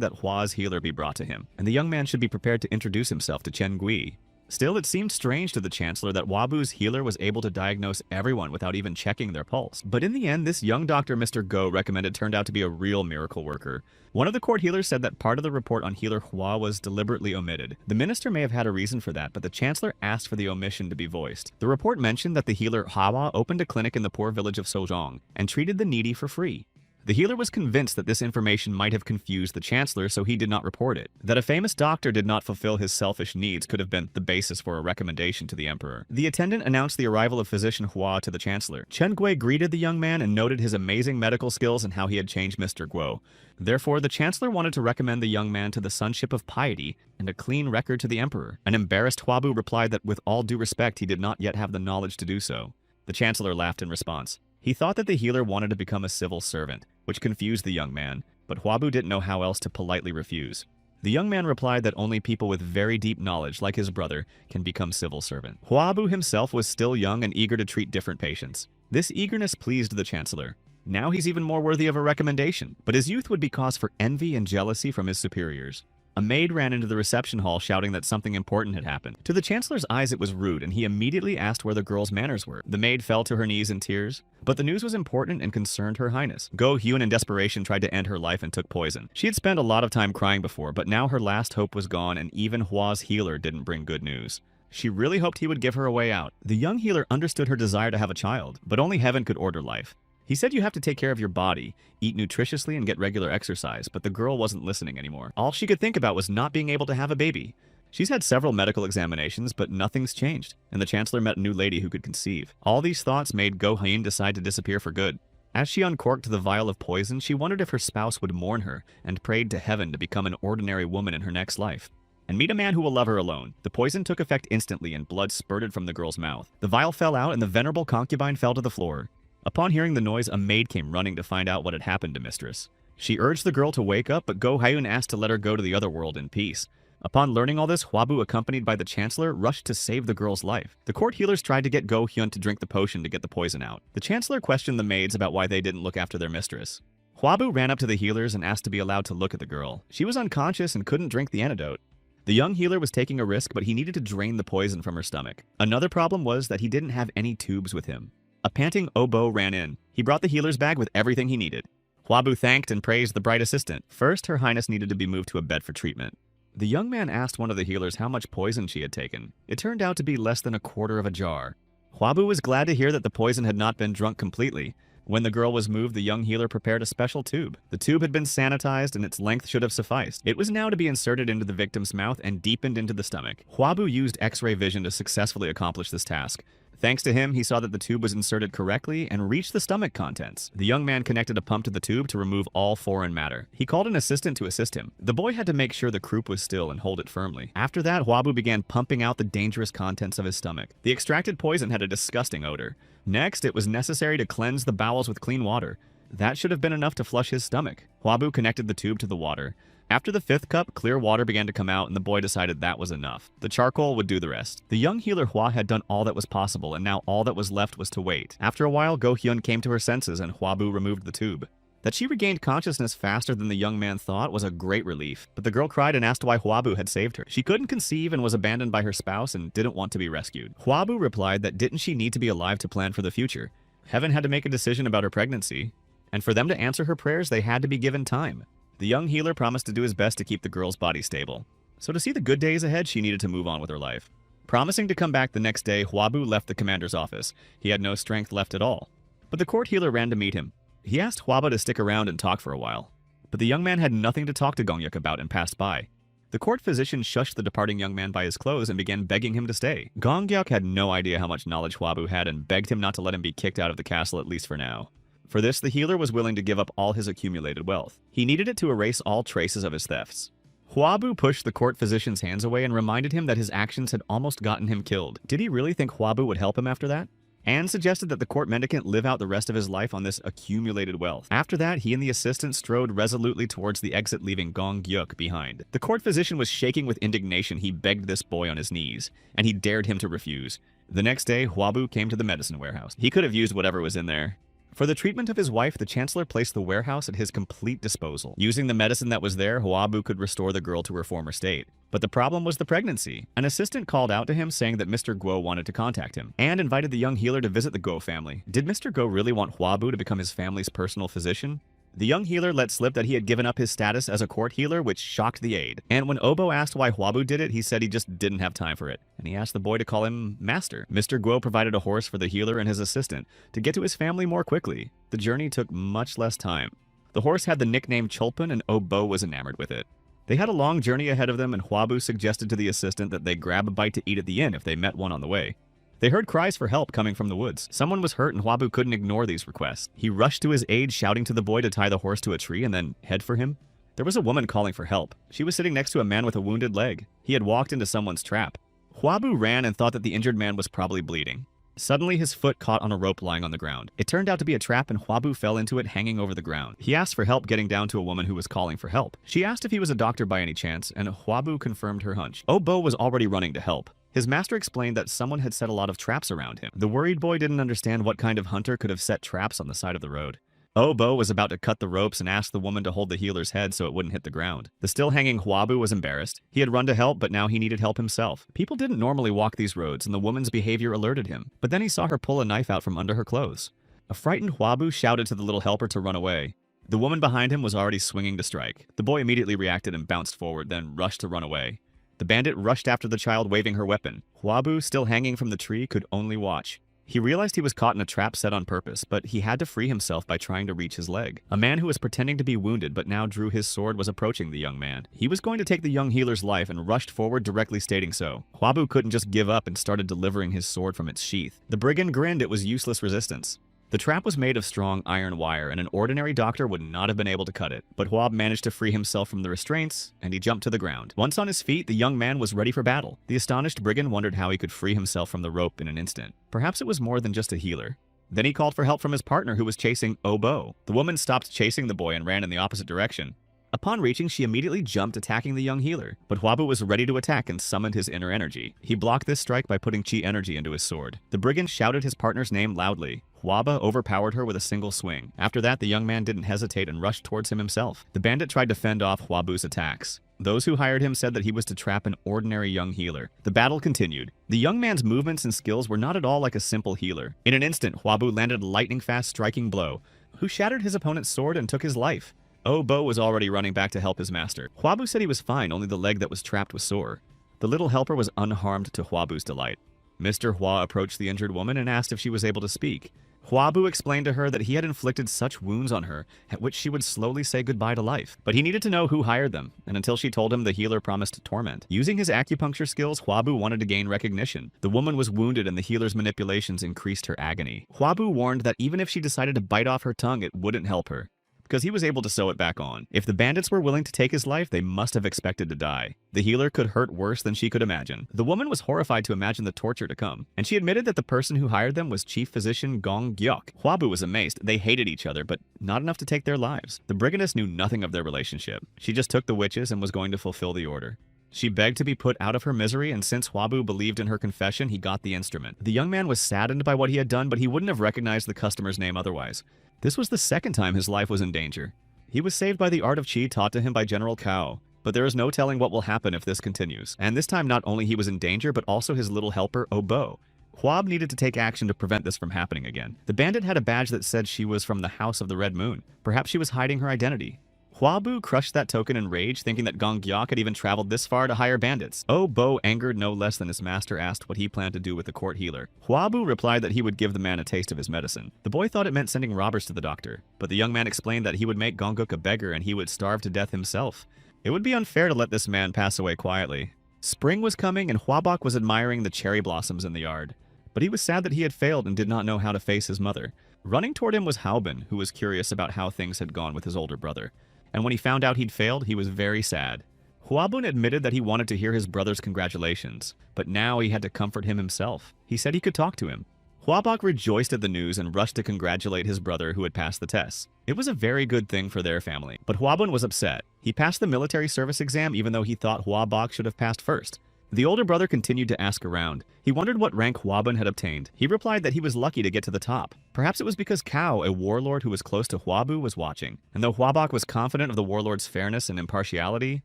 that Hwa's healer be brought to him, and the young man should be prepared to introduce himself to Chen Gui. Still, it seemed strange to the Chancellor that Hwabu's healer was able to diagnose everyone without even checking their pulse. But in the end, this young doctor Mr. Go recommended turned out to be a real miracle worker. One of the court healers said that part of the report on healer Hwa was deliberately omitted. The minister may have had a reason for that, but the Chancellor asked for the omission to be voiced. The report mentioned that the healer Hwa opened a clinic in the poor village of Sojong and treated the needy for free. The healer was convinced that this information might have confused the Chancellor, so he did not report it. That a famous doctor did not fulfill his selfish needs could have been the basis for a recommendation to the Emperor. The attendant announced the arrival of physician Hwa to the Chancellor. Chen Gui greeted the young man and noted his amazing medical skills and how he had changed Mr. Guo. Therefore, the Chancellor wanted to recommend the young man to the sonship of piety and a clean record to the Emperor. An embarrassed Hwabu replied that with all due respect, he did not yet have the knowledge to do so. The Chancellor laughed in response. He thought that the healer wanted to become a civil servant, which confused the young man, but Hwabu didn't know how else to politely refuse. The young man replied that only people with very deep knowledge, like his brother, can become civil servant. Hwabu himself was still young and eager to treat different patients. This eagerness pleased the Chancellor. Now he's even more worthy of a recommendation, but his youth would be cause for envy and jealousy from his superiors. A maid ran into the reception hall shouting that something important had happened. To the Chancellor's eyes it was rude, and he immediately asked where the girl's manners were. The maid fell to her knees in tears, but the news was important and concerned Her Highness. Go Hyun in desperation tried to end her life and took poison. She had spent a lot of time crying before, but now her last hope was gone, and even Hwa's healer didn't bring good news. She really hoped he would give her a way out. The young healer understood her desire to have a child, but only heaven could order life. He said you have to take care of your body, eat nutritiously, and get regular exercise, but the girl wasn't listening anymore. All she could think about was not being able to have a baby. She's had several medical examinations, but nothing's changed, and the Chancellor met a new lady who could conceive. All these thoughts made Go Hyun decide to disappear for good. As she uncorked the vial of poison, she wondered if her spouse would mourn her, and prayed to heaven to become an ordinary woman in her next life and meet a man who will love her alone. The poison took effect instantly, and blood spurted from the girl's mouth. The vial fell out, and the venerable concubine fell to the floor. Upon hearing the noise, a maid came running to find out what had happened to Mistress. She urged the girl to wake up, but Go Hyun asked to let her go to the other world in peace. Upon learning all this, Hwabu, accompanied by the Chancellor, rushed to save the girl's life. The court healers tried to get Go Hyun to drink the potion to get the poison out. The Chancellor questioned the maids about why they didn't look after their mistress. Hwabu ran up to the healers and asked to be allowed to look at the girl. She was unconscious and couldn't drink the antidote. The young healer was taking a risk, but he needed to drain the poison from her stomach. Another problem was that he didn't have any tubes with him. A panting Bo ran in. He brought the healer's bag with everything he needed. Hwabu thanked and praised the bright assistant. First, Her Highness needed to be moved to a bed for treatment. The young man asked one of the healers how much poison she had taken. It turned out to be less than a quarter of a jar. Hwabu was glad to hear that the poison had not been drunk completely. When the girl was moved, the young healer prepared a special tube. The tube had been sanitized and its length should have sufficed. It was now to be inserted into the victim's mouth and deepened into the stomach. Hwabu used X-ray vision to successfully accomplish this task. Thanks to him, he saw that the tube was inserted correctly and reached the stomach contents. The young man connected a pump to the tube to remove all foreign matter. He called an assistant to assist him. The boy had to make sure the croup was still and hold it firmly. After that, Hwabu began pumping out the dangerous contents of his stomach. The extracted poison had a disgusting odor. Next, it was necessary to cleanse the bowels with clean water. That should have been enough to flush his stomach. Hwabu connected the tube to the water. After the 5th cup, clear water began to come out, and the boy decided that was enough. The charcoal would do the rest. The young healer Hwa had done all that was possible, and now all that was left was to wait. After a while, Go Hyun came to her senses, and Hwabu removed the tube. That she regained consciousness faster than the young man thought was a great relief, but the girl cried and asked why Hwabu had saved her. She couldn't conceive and was abandoned by her spouse and didn't want to be rescued. Hwabu replied that didn't she need to be alive to plan for the future? Heaven had to make a decision about her pregnancy, and for them to answer her prayers, they had to be given time. The young healer promised to do his best to keep the girl's body stable. So to see the good days ahead, she needed to move on with her life. Promising to come back the next day, Hwabu left the commander's office. He had no strength left at all. But the court healer ran to meet him. He asked Hwaba to stick around and talk for a while. But the young man had nothing to talk to Gongyuk about and passed by. The court physician shushed the departing young man by his clothes and began begging him to stay. Gongyuk had no idea how much knowledge Hwabu had and begged him not to let him be kicked out of the castle, at least for now. For this, the healer was willing to give up all his accumulated wealth. He needed it to erase all traces of his thefts. Hwabu pushed the court physician's hands away and reminded him that his actions had almost gotten him killed. Did he really think Hwabu would help him after that? Anne suggested that the court mendicant live out the rest of his life on this accumulated wealth. After that, he and the assistant strode resolutely towards the exit, leaving Gongyuk behind. The court physician was shaking with indignation. He begged this boy on his knees, and he dared him to refuse. The next day, Hwabu came to the medicine warehouse. He could have used whatever was in there. For the treatment of his wife, the chancellor placed the warehouse at his complete disposal. Using the medicine that was there, Hwabu could restore the girl to her former state. But the problem was the pregnancy. An assistant called out to him saying that Mr. Guo wanted to contact him, and invited the young healer to visit the Guo family. Did Mr. Guo really want Hwabu to become his family's personal physician? The young healer let slip that he had given up his status as a court healer, which shocked the aide. And when Obo asked why Hwabu did it, he said he just didn't have time for it. And he asked the boy to call him Master. Mr. Guo provided a horse for the healer and his assistant to get to his family more quickly. The journey took much less time. The horse had the nickname Chulpan, and Obo was enamored with it. They had a long journey ahead of them, and Hwabu suggested to the assistant that they grab a bite to eat at the inn if they met one on the way. They heard cries for help coming from the woods. Someone was hurt and Hwabu couldn't ignore these requests. He rushed to his aid, shouting to the boy to tie the horse to a tree and then head for him. There was a woman calling for help. She was sitting next to a man with a wounded leg. He had walked into someone's trap. Hwabu ran and thought that the injured man was probably bleeding. Suddenly, his foot caught on a rope lying on the ground. It turned out to be a trap and Hwabu fell into it, hanging over the ground. He asked for help getting down to a woman who was calling for help. She asked if he was a doctor by any chance, and Hwabu confirmed her hunch. Obo was already running to help. His master explained that someone had set a lot of traps around him. The worried boy didn't understand what kind of hunter could have set traps on the side of the road. Obo was about to cut the ropes and asked the woman to hold the healer's head so it wouldn't hit the ground. The still hanging Hwabu was embarrassed. He had run to help, but now he needed help himself. People didn't normally walk these roads, and the woman's behavior alerted him. But then he saw her pull a knife out from under her clothes. A frightened Hwabu shouted to the little helper to run away. The woman behind him was already swinging to strike. The boy immediately reacted and bounced forward, then rushed to run away. The bandit rushed after the child, waving her weapon. Hwabu, still hanging from the tree, could only watch. He realized he was caught in a trap set on purpose, but he had to free himself by trying to reach his leg. A man who was pretending to be wounded but now drew his sword was approaching the young man. He was going to take the young healer's life and rushed forward, directly stating so. Hwabu couldn't just give up and started delivering his sword from its sheath. The brigand grinned. It was useless resistance. The trap was made of strong iron wire, and an ordinary doctor would not have been able to cut it. But Hwab managed to free himself from the restraints, and he jumped to the ground. Once on his feet, the young man was ready for battle. The astonished brigand wondered how he could free himself from the rope in an instant. Perhaps it was more than just a healer. Then he called for help from his partner, who was chasing Obo. The woman stopped chasing the boy and ran in the opposite direction. Upon reaching, she immediately jumped, attacking the young healer. But Hwabu was ready to attack and summoned his inner energy. He blocked this strike by putting chi energy into his sword. The brigand shouted his partner's name loudly. Hwaba overpowered her with a single swing. After that, the young man didn't hesitate and rushed towards him himself. The bandit tried to fend off Hwabu's attacks. Those who hired him said that he was to trap an ordinary young healer. The battle continued. The young man's movements and skills were not at all like a simple healer. In an instant, Hwabu landed a lightning-fast striking blow, who shattered his opponent's sword and took his life. Obo was already running back to help his master. Hwabu said he was fine, only the leg that was trapped was sore. The little helper was unharmed, to Hwabu's delight. Mr. Hwa approached the injured woman and asked if she was able to speak. Hwabu explained to her that he had inflicted such wounds on her, at which she would slowly say goodbye to life. But he needed to know who hired them, and until she told him, the healer promised torment. Using his acupuncture skills, Hwabu wanted to gain recognition. The woman was wounded, and the healer's manipulations increased her agony. Hwabu warned that even if she decided to bite off her tongue, it wouldn't help her, because he was able to sew it back on. If the bandits were willing to take his life, they must have expected to die. The healer could hurt worse than she could imagine. The woman was horrified to imagine the torture to come, and she admitted that the person who hired them was Chief Physician Gong Gyok. Hwabu was amazed. They hated each other, but not enough to take their lives. The brigandess knew nothing of their relationship. She just took the witches and was going to fulfill the order. She begged to be put out of her misery, and since Hwabu believed in her confession, he got the instrument. The young man was saddened by what he had done, but he wouldn't have recognized the customer's name otherwise. This was the second time his life was in danger. He was saved by the art of Qi taught to him by General Cao, but there is no telling what will happen if this continues. And this time not only he was in danger, but also his little helper, Obo. Hwab needed to take action to prevent this from happening again. The bandit had a badge that said she was from the House of the Red Moon. Perhaps she was hiding her identity. Hua-bu crushed that token in rage, thinking that Gong-gyak had even traveled this far to hire bandits. Oh-bo, angered no less than his master, asked what he planned to do with the court healer. Hua-bu replied that he would give the man a taste of his medicine. The boy thought it meant sending robbers to the doctor, but the young man explained that he would make Gong-guk a beggar and he would starve to death himself. It would be unfair to let this man pass away quietly. Spring was coming and Hua-bok was admiring the cherry blossoms in the yard. But he was sad that he had failed and did not know how to face his mother. Running toward him was Haobin, who was curious about how things had gone with his older brother. And when he found out he'd failed, he was very sad. Hua-bun admitted that he wanted to hear his brother's congratulations, but now he had to comfort him himself. He said he could talk to him. Hua-bok rejoiced at the news and rushed to congratulate his brother who had passed the tests. It was a very good thing for their family, but Hua-bun was upset. He passed the military service exam even though he thought Hua-bok should have passed first. The older brother continued to ask around. He wondered what rank Hua-bun had obtained. He replied that he was lucky to get to the top. Perhaps it was because Kao, a warlord who was close to Hua-bu, was watching. And though Hua-bok was confident of the warlord's fairness and impartiality,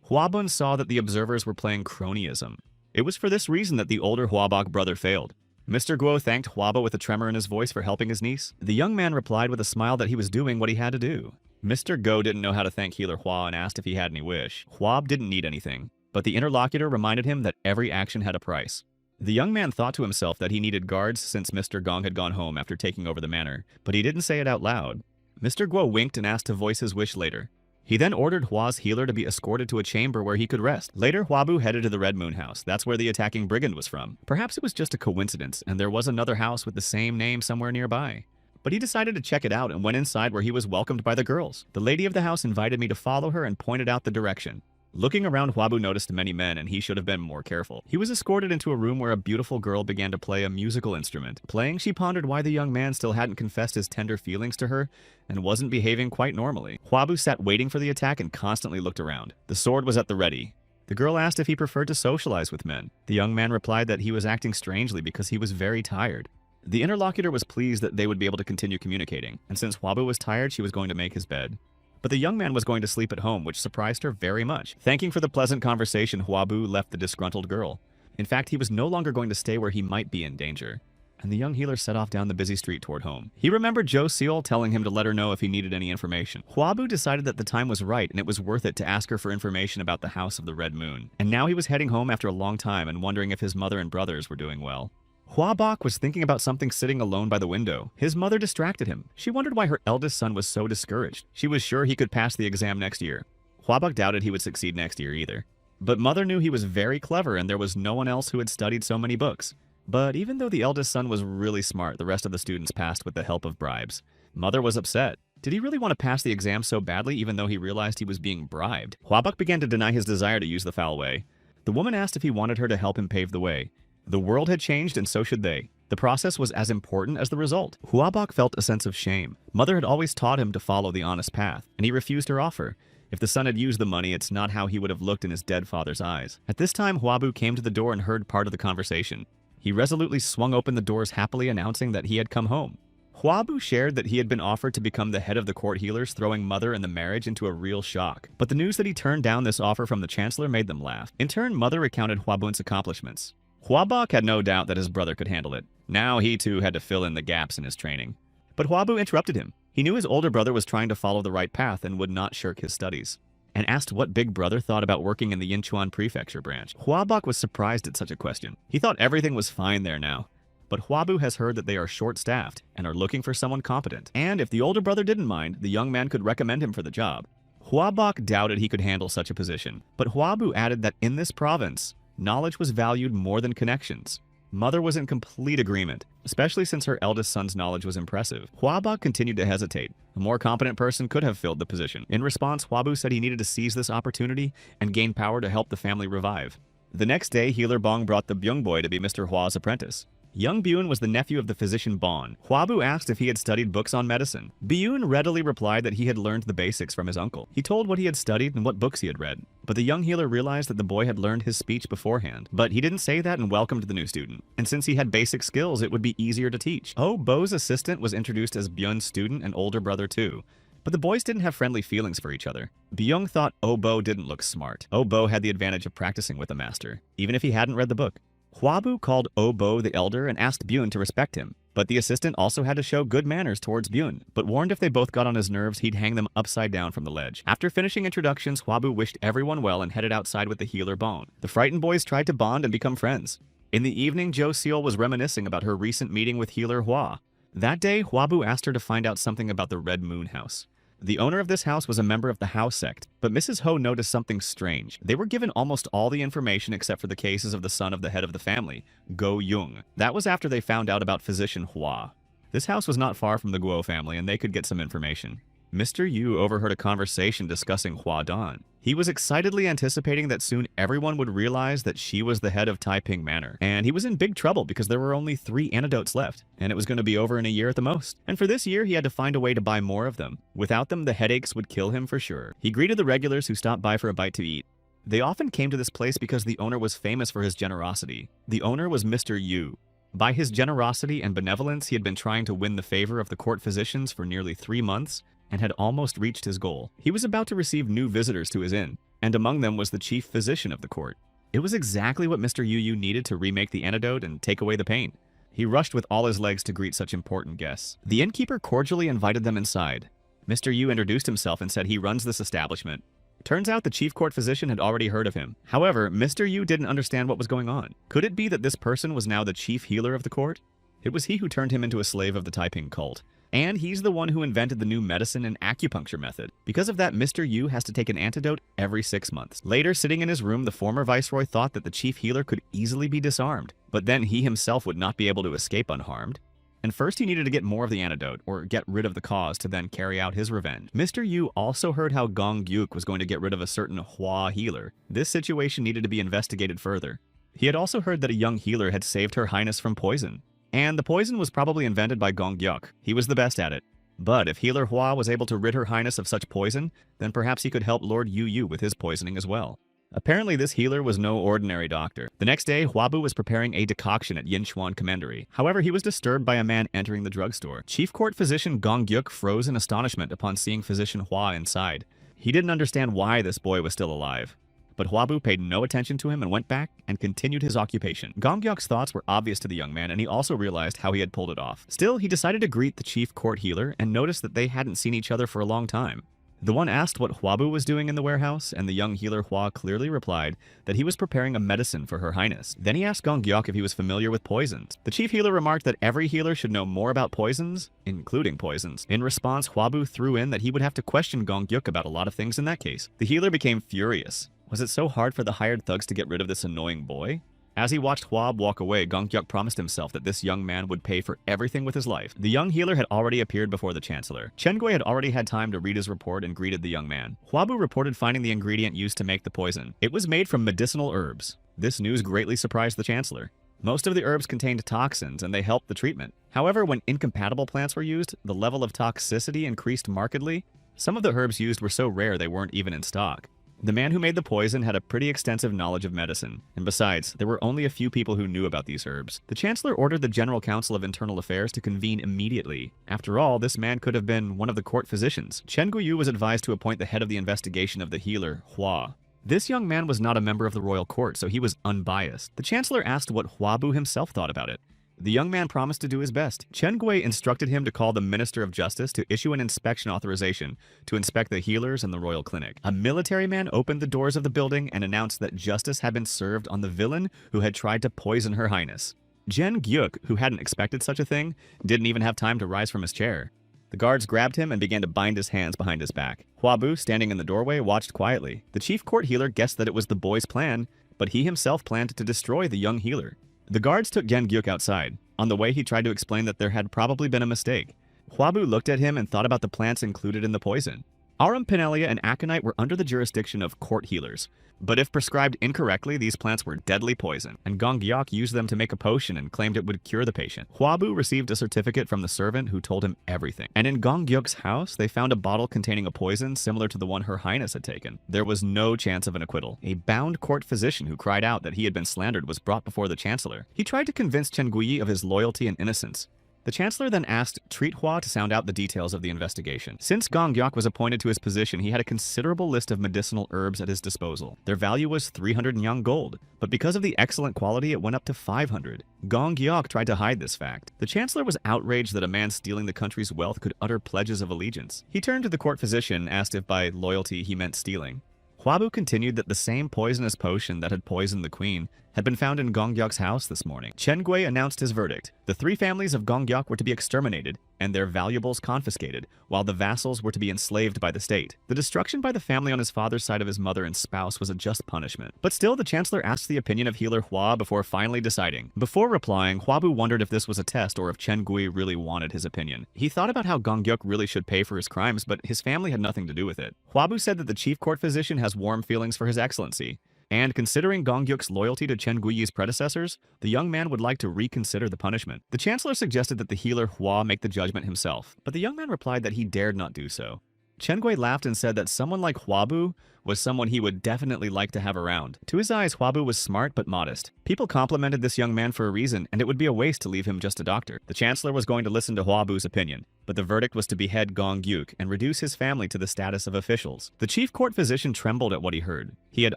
Hua-bun saw that the observers were playing cronyism. It was for this reason that the older Hua-bok brother failed. Mr. Guo thanked Hua-bu with a tremor in his voice for helping his niece. The young man replied with a smile that he was doing what he had to do. Mr. Go didn't know how to thank Healer Hua and asked if he had any wish. Hua-bu didn't need anything. But the interlocutor reminded him that every action had a price. The young man thought to himself that he needed guards since Mr. Gong had gone home after taking over the manor, but he didn't say it out loud. Mr. Guo winked and asked to voice his wish later. He then ordered Hua's healer to be escorted to a chamber where he could rest. Later, Hua-bu headed to the Red Moon House. That's where the attacking brigand was from. Perhaps it was just a coincidence, and there was another house with the same name somewhere nearby. But he decided to check it out and went inside where he was welcomed by the girls. The lady of the house invited me to follow her and pointed out the direction. Looking around, Hua-bu noticed many men, and he should have been more careful. He was escorted into a room where a beautiful girl began to play a musical instrument. Playing, she pondered why the young man still hadn't confessed his tender feelings to her and wasn't behaving quite normally. Hua-bu sat waiting for the attack and constantly looked around. The sword was at the ready. The girl asked if he preferred to socialize with men. The young man replied that he was acting strangely because he was very tired. The interlocutor was pleased that they would be able to continue communicating, and since Hua-bu was tired, she was going to make his bed. But the young man was going to sleep at home, which surprised her very much. Thanking for the pleasant conversation, Hua-bu left the disgruntled girl. In fact, he was no longer going to stay where he might be in danger. And the young healer set off down the busy street toward home. He remembered Jo Seol telling him to let her know if he needed any information. Hua-bu decided that the time was right and it was worth it to ask her for information about the House of the Red Moon. And now he was heading home after a long time and wondering if his mother and brothers were doing well. Hua-bok was thinking about something sitting alone by the window. His mother distracted him. She wondered why her eldest son was so discouraged. She was sure he could pass the exam next year. Hua-bok doubted he would succeed next year either. But mother knew he was very clever and there was no one else who had studied so many books. But even though the eldest son was really smart, the rest of the students passed with the help of bribes. Mother was upset. Did he really want to pass the exam so badly even though he realized he was being bribed? Hua-bok began to deny his desire to use the foul way. The woman asked if he wanted her to help him pave the way. The world had changed and so should they. The process was as important as the result. Hua-bok felt a sense of shame. Mother had always taught him to follow the honest path, and he refused her offer. If the son had used the money, it's not how he would have looked in his dead father's eyes. At this time, Hua-bu came to the door and heard part of the conversation. He resolutely swung open the doors happily, announcing that he had come home. Hua-bu shared that he had been offered to become the head of the court healers, throwing mother and the marriage into a real shock. But the news that he turned down this offer from the chancellor made them laugh. In turn, mother recounted Hua-bun's accomplishments. Hua-bok had no doubt that his brother could handle it. Now he too had to fill in the gaps in his training. But Hua-bu interrupted him. He knew his older brother was trying to follow the right path and would not shirk his studies, and asked what big brother thought about working in the Yinchuan Prefecture branch. Hua-bok was surprised at such a question. He thought everything was fine there now. But Hua-bu has heard that they are short-staffed and are looking for someone competent. And if the older brother didn't mind, the young man could recommend him for the job. Hua-bok doubted he could handle such a position. But Hua-bu added that in this province, knowledge was valued more than connections. Mother was in complete agreement, especially since her eldest son's knowledge was impressive. Hua-bok continued to hesitate. A more competent person could have filled the position. In response, Hua-bu said he needed to seize this opportunity and gain power to help the family revive. The next day, Healer Bong brought the Byung boy to be Mr. Hua's apprentice. Young Byun was the nephew of the physician Bon. Hua-bu asked if he had studied books on medicine. Byun readily replied that he had learned the basics from his uncle. He told what he had studied and what books he had read. But the young healer realized that the boy had learned his speech beforehand. But he didn't say that and welcomed the new student. And since he had basic skills, it would be easier to teach. Oh-bo's assistant was introduced as Byun's student and older brother too. But the boys didn't have friendly feelings for each other. Byung thought Oh-bo didn't look smart. Oh-bo had the advantage of practicing with a master, even if he hadn't read the book. Hua-bu called Oh-bo the elder and asked Byun to respect him. But the assistant also had to show good manners towards Byun, but warned if they both got on his nerves, he'd hang them upside down from the ledge. After finishing introductions, Hwabu wished everyone well and headed outside with the healer Bon. The frightened boys tried to bond and become friends. In the evening, Jo Seol was reminiscing about her recent meeting with healer Hwa. That day, Hwabu asked her to find out something about the Red Moon House. The owner of this house was a member of the Hao sect, but Mrs. Ho noticed something strange. They were given almost all the information except for the cases of the son of the head of the family, Go Young. That was after they found out about physician Hwa. This house was not far from the Guo family, and they could get some information. Mr. Yu overheard a conversation discussing Hwa Dan. He was excitedly anticipating that soon everyone would realize that she was the head of Taiping Manor, and he was in big trouble because there were only 3 antidotes left, and it was going to be over in a year at the most. And for this year, he had to find a way to buy more of them. Without them, the headaches would kill him for sure. He greeted the regulars who stopped by for a bite to eat. They often came to this place because the owner was famous for his generosity. The owner was Mr. Yu. By his generosity and benevolence, he had been trying to win the favor of the court physicians for nearly 3 months, and had almost reached his goal. He was about to receive new visitors to his inn, and among them was the chief physician of the court. It was exactly what Mr. Yu needed to remake the antidote and take away the pain. He rushed with all his legs to greet such important guests. The innkeeper cordially invited them inside. Mr. Yu introduced himself and said he runs this establishment. Turns out the chief court physician had already heard of him. However, Mr. Yu didn't understand what was going on. Could it be that this person was now the chief healer of the court? It was he who turned him into a slave of the Taiping cult. And he's the one who invented the new medicine and acupuncture method. Because of that, Mr. Yu has to take an antidote every 6 months. Later, sitting in his room, the former viceroy thought that the chief healer could easily be disarmed. But then he himself would not be able to escape unharmed. And first he needed to get more of the antidote, or get rid of the cause, to then carry out his revenge. Mr. Yu also heard how Gong Gyuk was going to get rid of a certain Hwa healer. This situation needed to be investigated further. He had also heard that a young healer had saved Her Highness from poison. And the poison was probably invented by Gong Gyuk. He was the best at it. But if healer Hwa was able to rid Her Highness of such poison, then perhaps he could help Lord Yu with his poisoning as well. Apparently this healer was no ordinary doctor. The next day, Hwabu was preparing a decoction at Yinchuan Commandery. However, he was disturbed by a man entering the drugstore. Chief court physician Gong Gyuk froze in astonishment upon seeing physician Hwa inside. He didn't understand why this boy was still alive. But Hwabu paid no attention to him and went back and continued his occupation. Gong Gyuk's thoughts were obvious to the young man, and he also realized how he had pulled it off. Still, he decided to greet the chief court healer and noticed that they hadn't seen each other for a long time. The one asked what Hwabu was doing in the warehouse, and the young healer Hwa clearly replied that he was preparing a medicine for Her Highness. Then he asked Gong Gyuk if he was familiar with poisons. The chief healer remarked that every healer should know more about poisons, including poisons. In response, Hwabu threw in that he would have to question Gong Gyuk about a lot of things in that case. The healer became furious. Was it so hard for the hired thugs to get rid of this annoying boy? As he watched Hwab walk away, Gong Gyuk promised himself that this young man would pay for everything with his life. The young healer had already appeared before the chancellor. Chen Gui had already had time to read his report and greeted the young man. Hwabu reported finding the ingredient used to make the poison. It was made from medicinal herbs. This news greatly surprised the chancellor. Most of the herbs contained toxins, and they helped the treatment. However, when incompatible plants were used, the level of toxicity increased markedly. Some of the herbs used were so rare they weren't even in stock. The man who made the poison had a pretty extensive knowledge of medicine, and besides, there were only a few people who knew about these herbs. The Chancellor ordered the General Council of Internal Affairs to convene immediately. After all, this man could have been one of the court physicians. Chen Guiyu was advised to appoint the head of the investigation of the healer, Hua. This young man was not a member of the royal court, so he was unbiased. The Chancellor asked what Huabu himself thought about it. The young man promised to do his best. Chen Gui instructed him to call the Minister of Justice to issue an inspection authorization to inspect the healers and the royal clinic. A military man opened the doors of the building and announced that justice had been served on the villain who had tried to poison Her Highness. Jen Gyuk, who hadn't expected such a thing, didn't even have time to rise from his chair. The guards grabbed him and began to bind his hands behind his back. Huabu, standing in the doorway, watched quietly. The chief court healer guessed that it was the boy's plan, but he himself planned to destroy the young healer. The guards took Jen Gyuk outside. On the way, he tried to explain that there had probably been a mistake. Huabu looked at him and thought about the plants included in the poison. Aurum pinelia and aconite were under the jurisdiction of court healers, but if prescribed incorrectly, these plants were deadly poison, and Gong Gyok used them to make a potion and claimed it would cure the patient. Huabu received a certificate from the servant who told him everything, and in Gong Gyok's house, they found a bottle containing a poison similar to the one Her Highness had taken. There was no chance of an acquittal. A bound court physician who cried out that he had been slandered was brought before the chancellor. He tried to convince Chen Guyi of his loyalty and innocence. The Chancellor then asked Treat Hua to sound out the details of the investigation. Since Gong Gyeok was appointed to his position, he had a considerable list of medicinal herbs at his disposal. Their value was 300 nyang gold, but because of the excellent quality, it went up to 500. Gong Gyeok tried to hide this fact. The Chancellor was outraged that a man stealing the country's wealth could utter pledges of allegiance. He turned to the court physician, asked if by loyalty he meant stealing. Hwabu continued that the same poisonous potion that had poisoned the queen had been found in Gong Gyeok's house this morning. Chen Gui announced his verdict. The 3 families of Gong Gyeok were to be exterminated and their valuables confiscated, while the vassals were to be enslaved by the state. The destruction by the family on his father's side of his mother and spouse was a just punishment. But still, the Chancellor asked the opinion of healer Hua before finally deciding. Before replying, Hwabu wondered if this was a test or if Chen Gui really wanted his opinion. He thought about how Gong Gyeok really should pay for his crimes, but his family had nothing to do with it. Hwabu said that the chief court physician has warm feelings for his excellency. And considering Gong Gyeok's loyalty to Chen Guiyi's predecessors, the young man would like to reconsider the punishment. The Chancellor suggested that the healer Hua make the judgment himself, but the young man replied that he dared not do so. Chen Gui laughed and said that someone like Hwabu was someone he would definitely like to have around. To his eyes, Hwabu was smart but modest. People complimented this young man for a reason, and it would be a waste to leave him just a doctor. The Chancellor was going to listen to Hwabu's opinion, but the verdict was to behead Gong Gyeok and reduce his family to the status of officials. The chief court physician trembled at what he heard. He had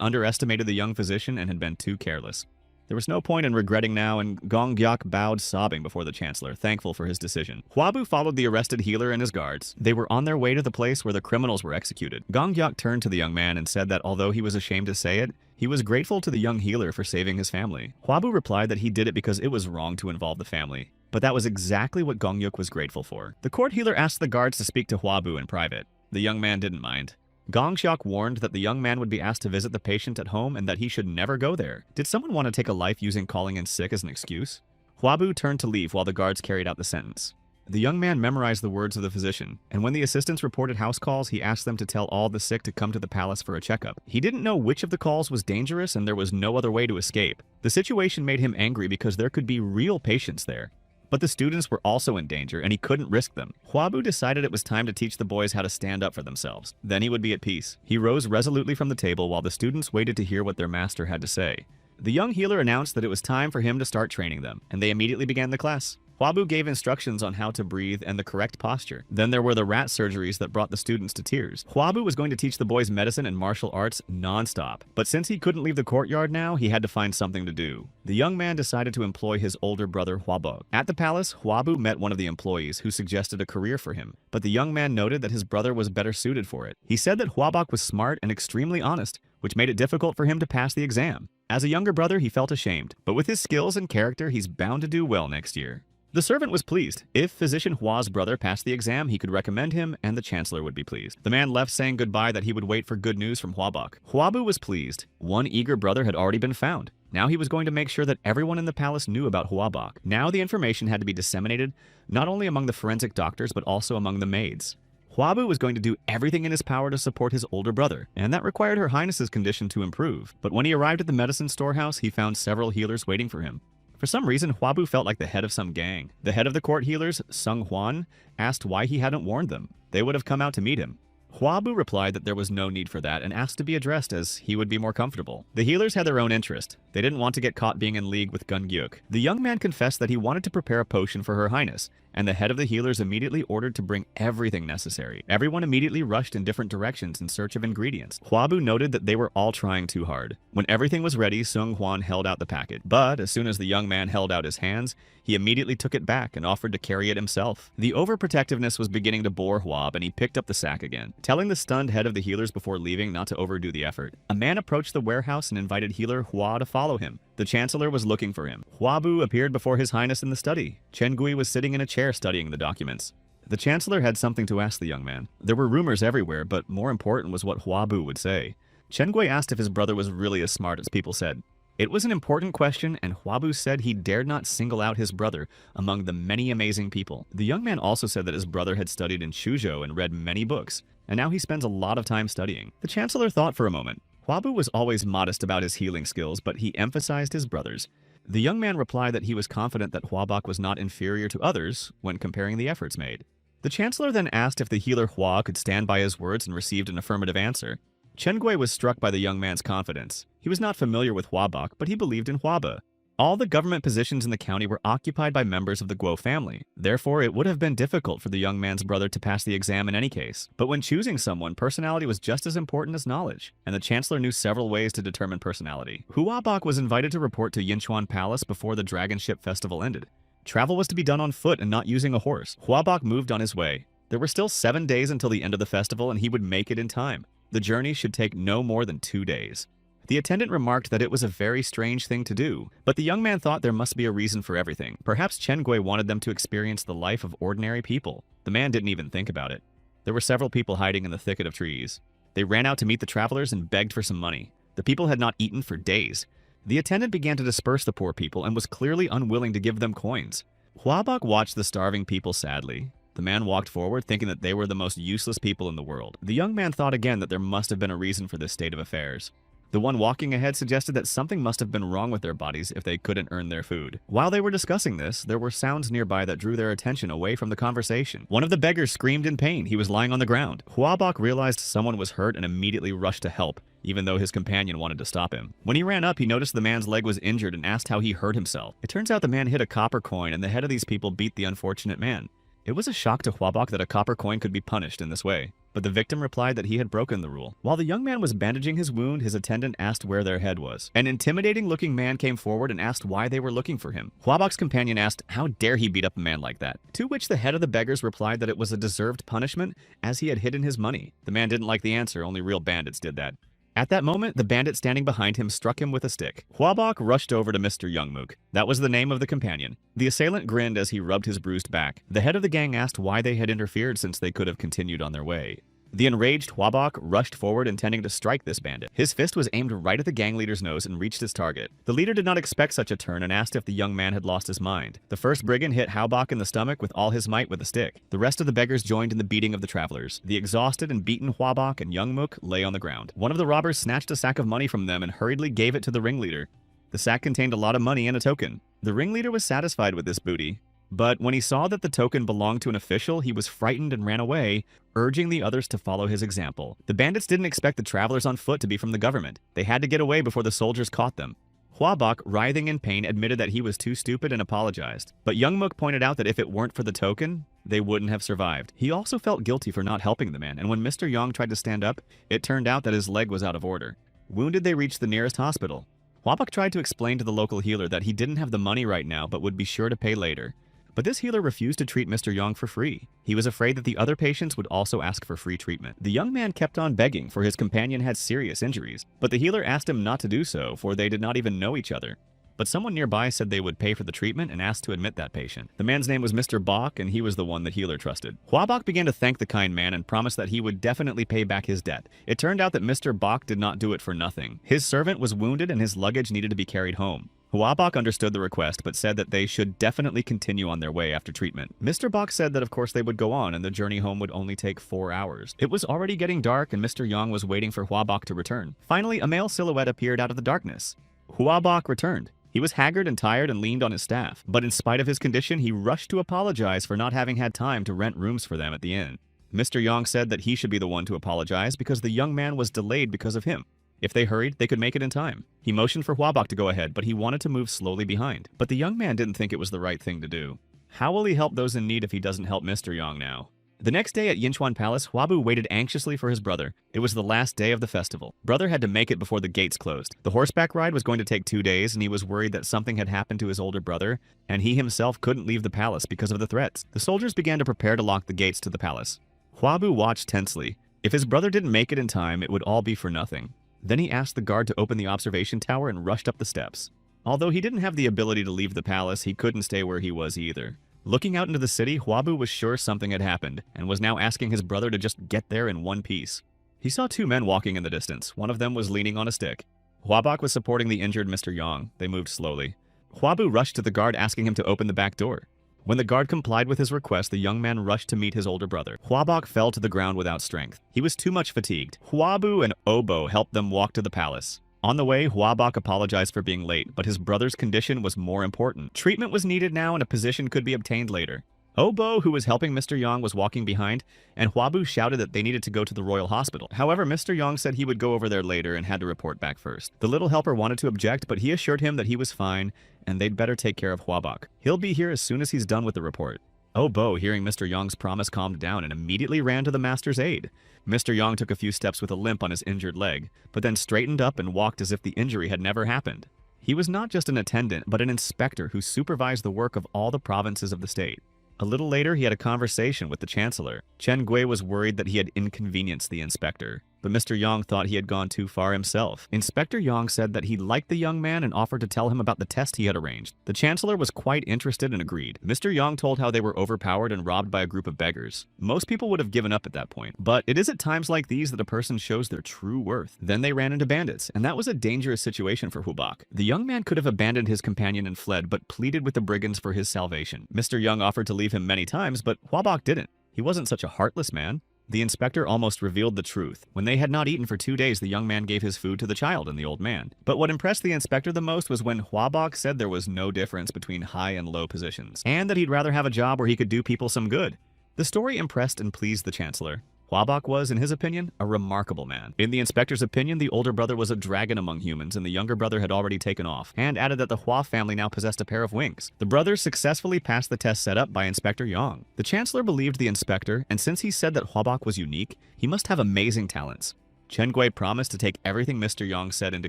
underestimated the young physician and had been too careless. There was no point in regretting now, and Gong Gyeok bowed sobbing before the Chancellor, thankful for his decision. Hwabu followed the arrested healer and his guards. They were on their way to the place where the criminals were executed. Gong Gyeok turned to the young man and said that although he was ashamed to say it, he was grateful to the young healer for saving his family. Hwabu replied that he did it because it was wrong to involve the family. But that was exactly what Gong Gyeok was grateful for. The court healer asked the guards to speak to Hwabu in private. The young man didn't mind. Gong Gyeok warned that the young man would be asked to visit the patient at home and that he should never go there. Did someone want to take a life using calling in sick as an excuse? Hwabu turned to leave while the guards carried out the sentence. The young man memorized the words of the physician, and when the assistants reported house calls, he asked them to tell all the sick to come to the palace for a checkup. He didn't know which of the calls was dangerous and there was no other way to escape. The situation made him angry because there could be real patients there. But the students were also in danger, and he couldn't risk them. Hwabu decided it was time to teach the boys how to stand up for themselves. Then he would be at peace. He rose resolutely from the table while the students waited to hear what their master had to say. The young healer announced that it was time for him to start training them, and they immediately began the class. Hwabu gave instructions on how to breathe and the correct posture. Then there were the rat surgeries that brought the students to tears. Hwabu was going to teach the boys medicine and martial arts non-stop, but since he couldn't leave the courtyard now, he had to find something to do. The young man decided to employ his older brother Hwabok. At the palace, Hwabu met one of the employees who suggested a career for him, but the young man noted that his brother was better suited for it. He said that Hwabok was smart and extremely honest, which made it difficult for him to pass the exam. As a younger brother, he felt ashamed, but with his skills and character, he's bound to do well next year. The servant was pleased. If physician Hua's brother passed the exam, he could recommend him, and the chancellor would be pleased. The man left saying goodbye that he would wait for good news from Hwabok. Hwabu was pleased. One eager brother had already been found. Now he was going to make sure that everyone in the palace knew about Hwabok. Now the information had to be disseminated, not only among the forensic doctors, but also among the maids. Hwabu was going to do everything in his power to support his older brother, and that required Her Highness's condition to improve. But when he arrived at the medicine storehouse, he found several healers waiting for him. For some reason, Hwabu felt like the head of some gang. The head of the court healers, Sung Hwan, asked why he hadn't warned them. They would have come out to meet him. Hwabu replied that there was no need for that and asked to be addressed as he would be more comfortable. The healers had their own interest. They didn't want to get caught being in league with Gun Gyuk. The young man confessed that he wanted to prepare a potion for Her Highness, and the head of the healers immediately ordered to bring everything necessary. Everyone immediately rushed in different directions in search of ingredients. Hwabu noted that they were all trying too hard. When everything was ready, Sung Hwan held out the packet. But as soon as the young man held out his hands, he immediately took it back and offered to carry it himself. The overprotectiveness was beginning to bore Hwab, and he picked up the sack again, telling the stunned head of the healers before leaving not to overdo the effort. A man approached the warehouse and invited healer Hwa to follow him. The chancellor was looking for him. Hwabu appeared before His Highness in the study. Chen Gui was sitting in a chair studying the documents. The chancellor had something to ask the young man. There were rumors everywhere, but more important was what Hwabu would say. Chen Gui asked if his brother was really as smart as people said. It was an important question, and Hwabu said he dared not single out his brother among the many amazing people. The young man also said that his brother had studied in Shuzhou and read many books, and now he spends a lot of time studying. The chancellor thought for a moment. Hwabu was always modest about his healing skills, but he emphasized his brothers. The young man replied that he was confident that Hwabok was not inferior to others when comparing the efforts made. The chancellor then asked if the healer Hwa could stand by his words and received an affirmative answer. Chen Gui was struck by the young man's confidence. He was not familiar with Hwabok, but he believed in Hwaba. All the government positions in the county were occupied by members of the Guo family. Therefore, it would have been difficult for the young man's brother to pass the exam in any case. But when choosing someone, personality was just as important as knowledge, and the chancellor knew several ways to determine personality. Huabok was invited to report to Yinchuan Palace before the Dragon Ship Festival ended. Travel was to be done on foot and not using a horse. Huabok moved on his way. There were still 7 days until the end of the festival, and he would make it in time. The journey should take no more than 2 days. The attendant remarked that it was a very strange thing to do, but the young man thought there must be a reason for everything. Perhaps Chen Gui wanted them to experience the life of ordinary people. The man didn't even think about it. There were several people hiding in the thicket of trees. They ran out to meet the travelers and begged for some money. The people had not eaten for days. The attendant began to disperse the poor people and was clearly unwilling to give them coins. Huabok watched the starving people sadly. The man walked forward, thinking that they were the most useless people in the world. The young man thought again that there must have been a reason for this state of affairs. The one walking ahead suggested that something must have been wrong with their bodies if they couldn't earn their food. While they were discussing this, there were sounds nearby that drew their attention away from the conversation. One of the beggars screamed in pain. He was lying on the ground. Huabok realized someone was hurt and immediately rushed to help, even though his companion wanted to stop him. When he ran up, he noticed the man's leg was injured and asked how he hurt himself. It turns out the man hit a copper coin, and the head of these people beat the unfortunate man. It was a shock to Huabok that a copper coin could be punished in this way, but the victim replied that he had broken the rule. While the young man was bandaging his wound, his attendant asked where their head was. An intimidating-looking man came forward and asked why they were looking for him. Huabok's companion asked how dare he beat up a man like that, to which the head of the beggars replied that it was a deserved punishment as he had hidden his money. The man didn't like the answer, only real bandits did that. At that moment, the bandit standing behind him struck him with a stick. Huabok rushed over to Mr. Youngmook. That was the name of the companion. The assailant grinned as he rubbed his bruised back. The head of the gang asked why they had interfered since they could have continued on their way. The enraged Huabok rushed forward intending to strike this bandit. His fist was aimed right at the gang leader's nose and reached his target. The leader did not expect such a turn and asked if the young man had lost his mind. The first brigand hit Huabok in the stomach with all his might with a stick. The rest of the beggars joined in the beating of the travelers. The exhausted and beaten Huabok and Youngmook lay on the ground. One of the robbers snatched a sack of money from them and hurriedly gave it to the ringleader. The sack contained a lot of money and a token. The ringleader was satisfied with this booty. But when he saw that the token belonged to an official, he was frightened and ran away, urging the others to follow his example. The bandits didn't expect the travelers on foot to be from the government. They had to get away before the soldiers caught them. Huabok, writhing in pain, admitted that he was too stupid and apologized. But Youngmook pointed out that if it weren't for the token, they wouldn't have survived. He also felt guilty for not helping the man, and when Mr. Yong tried to stand up, it turned out that his leg was out of order. Wounded, they reached the nearest hospital. Huabok tried to explain to the local healer that he didn't have the money right now but would be sure to pay later. But this healer refused to treat Mr. Yong for free. He was afraid that the other patients would also ask for free treatment. The young man kept on begging, for his companion had serious injuries, but the healer asked him not to do so, for they did not even know each other. But someone nearby said they would pay for the treatment and asked to admit that patient. The man's name was Mr. Bok, and he was the one the healer trusted. Huabok began to thank the kind man and promised that he would definitely pay back his debt. It turned out that Mr. Bok did not do it for nothing. His servant was wounded and his luggage needed to be carried home. Huabok understood the request, but said that they should definitely continue on their way after treatment. Mr. Bok said that of course they would go on, and the journey home would only take 4 hours. It was already getting dark, and Mr. Yong was waiting for Huabok to return. Finally, a male silhouette appeared out of the darkness. Huabok returned. He was haggard and tired and leaned on his staff, but in spite of his condition, he rushed to apologize for not having had time to rent rooms for them at the inn. Mr. Yong said that he should be the one to apologize because the young man was delayed because of him. If they hurried, they could make it in time. He motioned for Huabok to go ahead, but he wanted to move slowly behind. But the young man didn't think it was the right thing to do. How will he help those in need if he doesn't help Mr. Yong now? The next day at Yinchuan Palace, Huabu waited anxiously for his brother. It was the last day of the festival. Brother had to make it before the gates closed. The horseback ride was going to take 2 days, and he was worried that something had happened to his older brother, and he himself couldn't leave the palace because of the threats. The soldiers began to prepare to lock the gates to the palace. Huabu watched tensely. If his brother didn't make it in time, it would all be for nothing. Then he asked the guard to open the observation tower and rushed up the steps. Although he didn't have the ability to leave the palace, he couldn't stay where he was either. Looking out into the city, Huabu was sure something had happened, and was now asking his brother to just get there in one piece. He saw 2 men walking in the distance. One of them was leaning on a stick. Huabok was supporting the injured Mr. Yong. They moved slowly. Huabu rushed to the guard asking him to open the back door. When the guard complied with his request, the young man rushed to meet his older brother. Huabok fell to the ground without strength. He was too much fatigued. Huabu and Obo helped them walk to the palace. On the way, Huabok apologized for being late, but his brother's condition was more important. Treatment was needed now and a position could be obtained later. Obo, who was helping Mr. Yang, was walking behind, and Huabu shouted that they needed to go to the royal hospital. However, Mr. Yang said he would go over there later and had to report back first. The little helper wanted to object, but he assured him that he was fine, and they'd better take care of Huabok. He'll be here as soon as he's done with the report. Obo, hearing Mr. Yang's promise, calmed down and immediately ran to the master's aid. Mr. Yang took a few steps with a limp on his injured leg, but then straightened up and walked as if the injury had never happened. He was not just an attendant, but an inspector who supervised the work of all the provinces of the state. A little later, he had a conversation with the chancellor. Chen Gui was worried that he had inconvenienced the inspector, but Mr. Yang thought he had gone too far himself. Inspector Yang said that he liked the young man and offered to tell him about the test he had arranged. The chancellor was quite interested and agreed. Mr. Yang told how they were overpowered and robbed by a group of beggars. Most people would have given up at that point, but it is at times like these that a person shows their true worth. Then they ran into bandits, and that was a dangerous situation for Huabok. The young man could have abandoned his companion and fled, but pleaded with the brigands for his salvation. Mr. Yang offered to leave him many times, but Huabok didn't. He wasn't such a heartless man. The inspector almost revealed the truth. When they had not eaten for 2 days, the young man gave his food to the child and the old man. But what impressed the inspector the most was when Huabok said there was no difference between high and low positions, and that he'd rather have a job where he could do people some good. The story impressed and pleased the chancellor. Huabok was, in his opinion, a remarkable man. In the inspector's opinion, the older brother was a dragon among humans, and the younger brother had already taken off, and added that the Hua family now possessed a pair of wings. The brothers successfully passed the test set up by Inspector Yang. The chancellor believed the inspector, and since he said that Huabok was unique, he must have amazing talents. Chen Gui promised to take everything Mr. Yang said into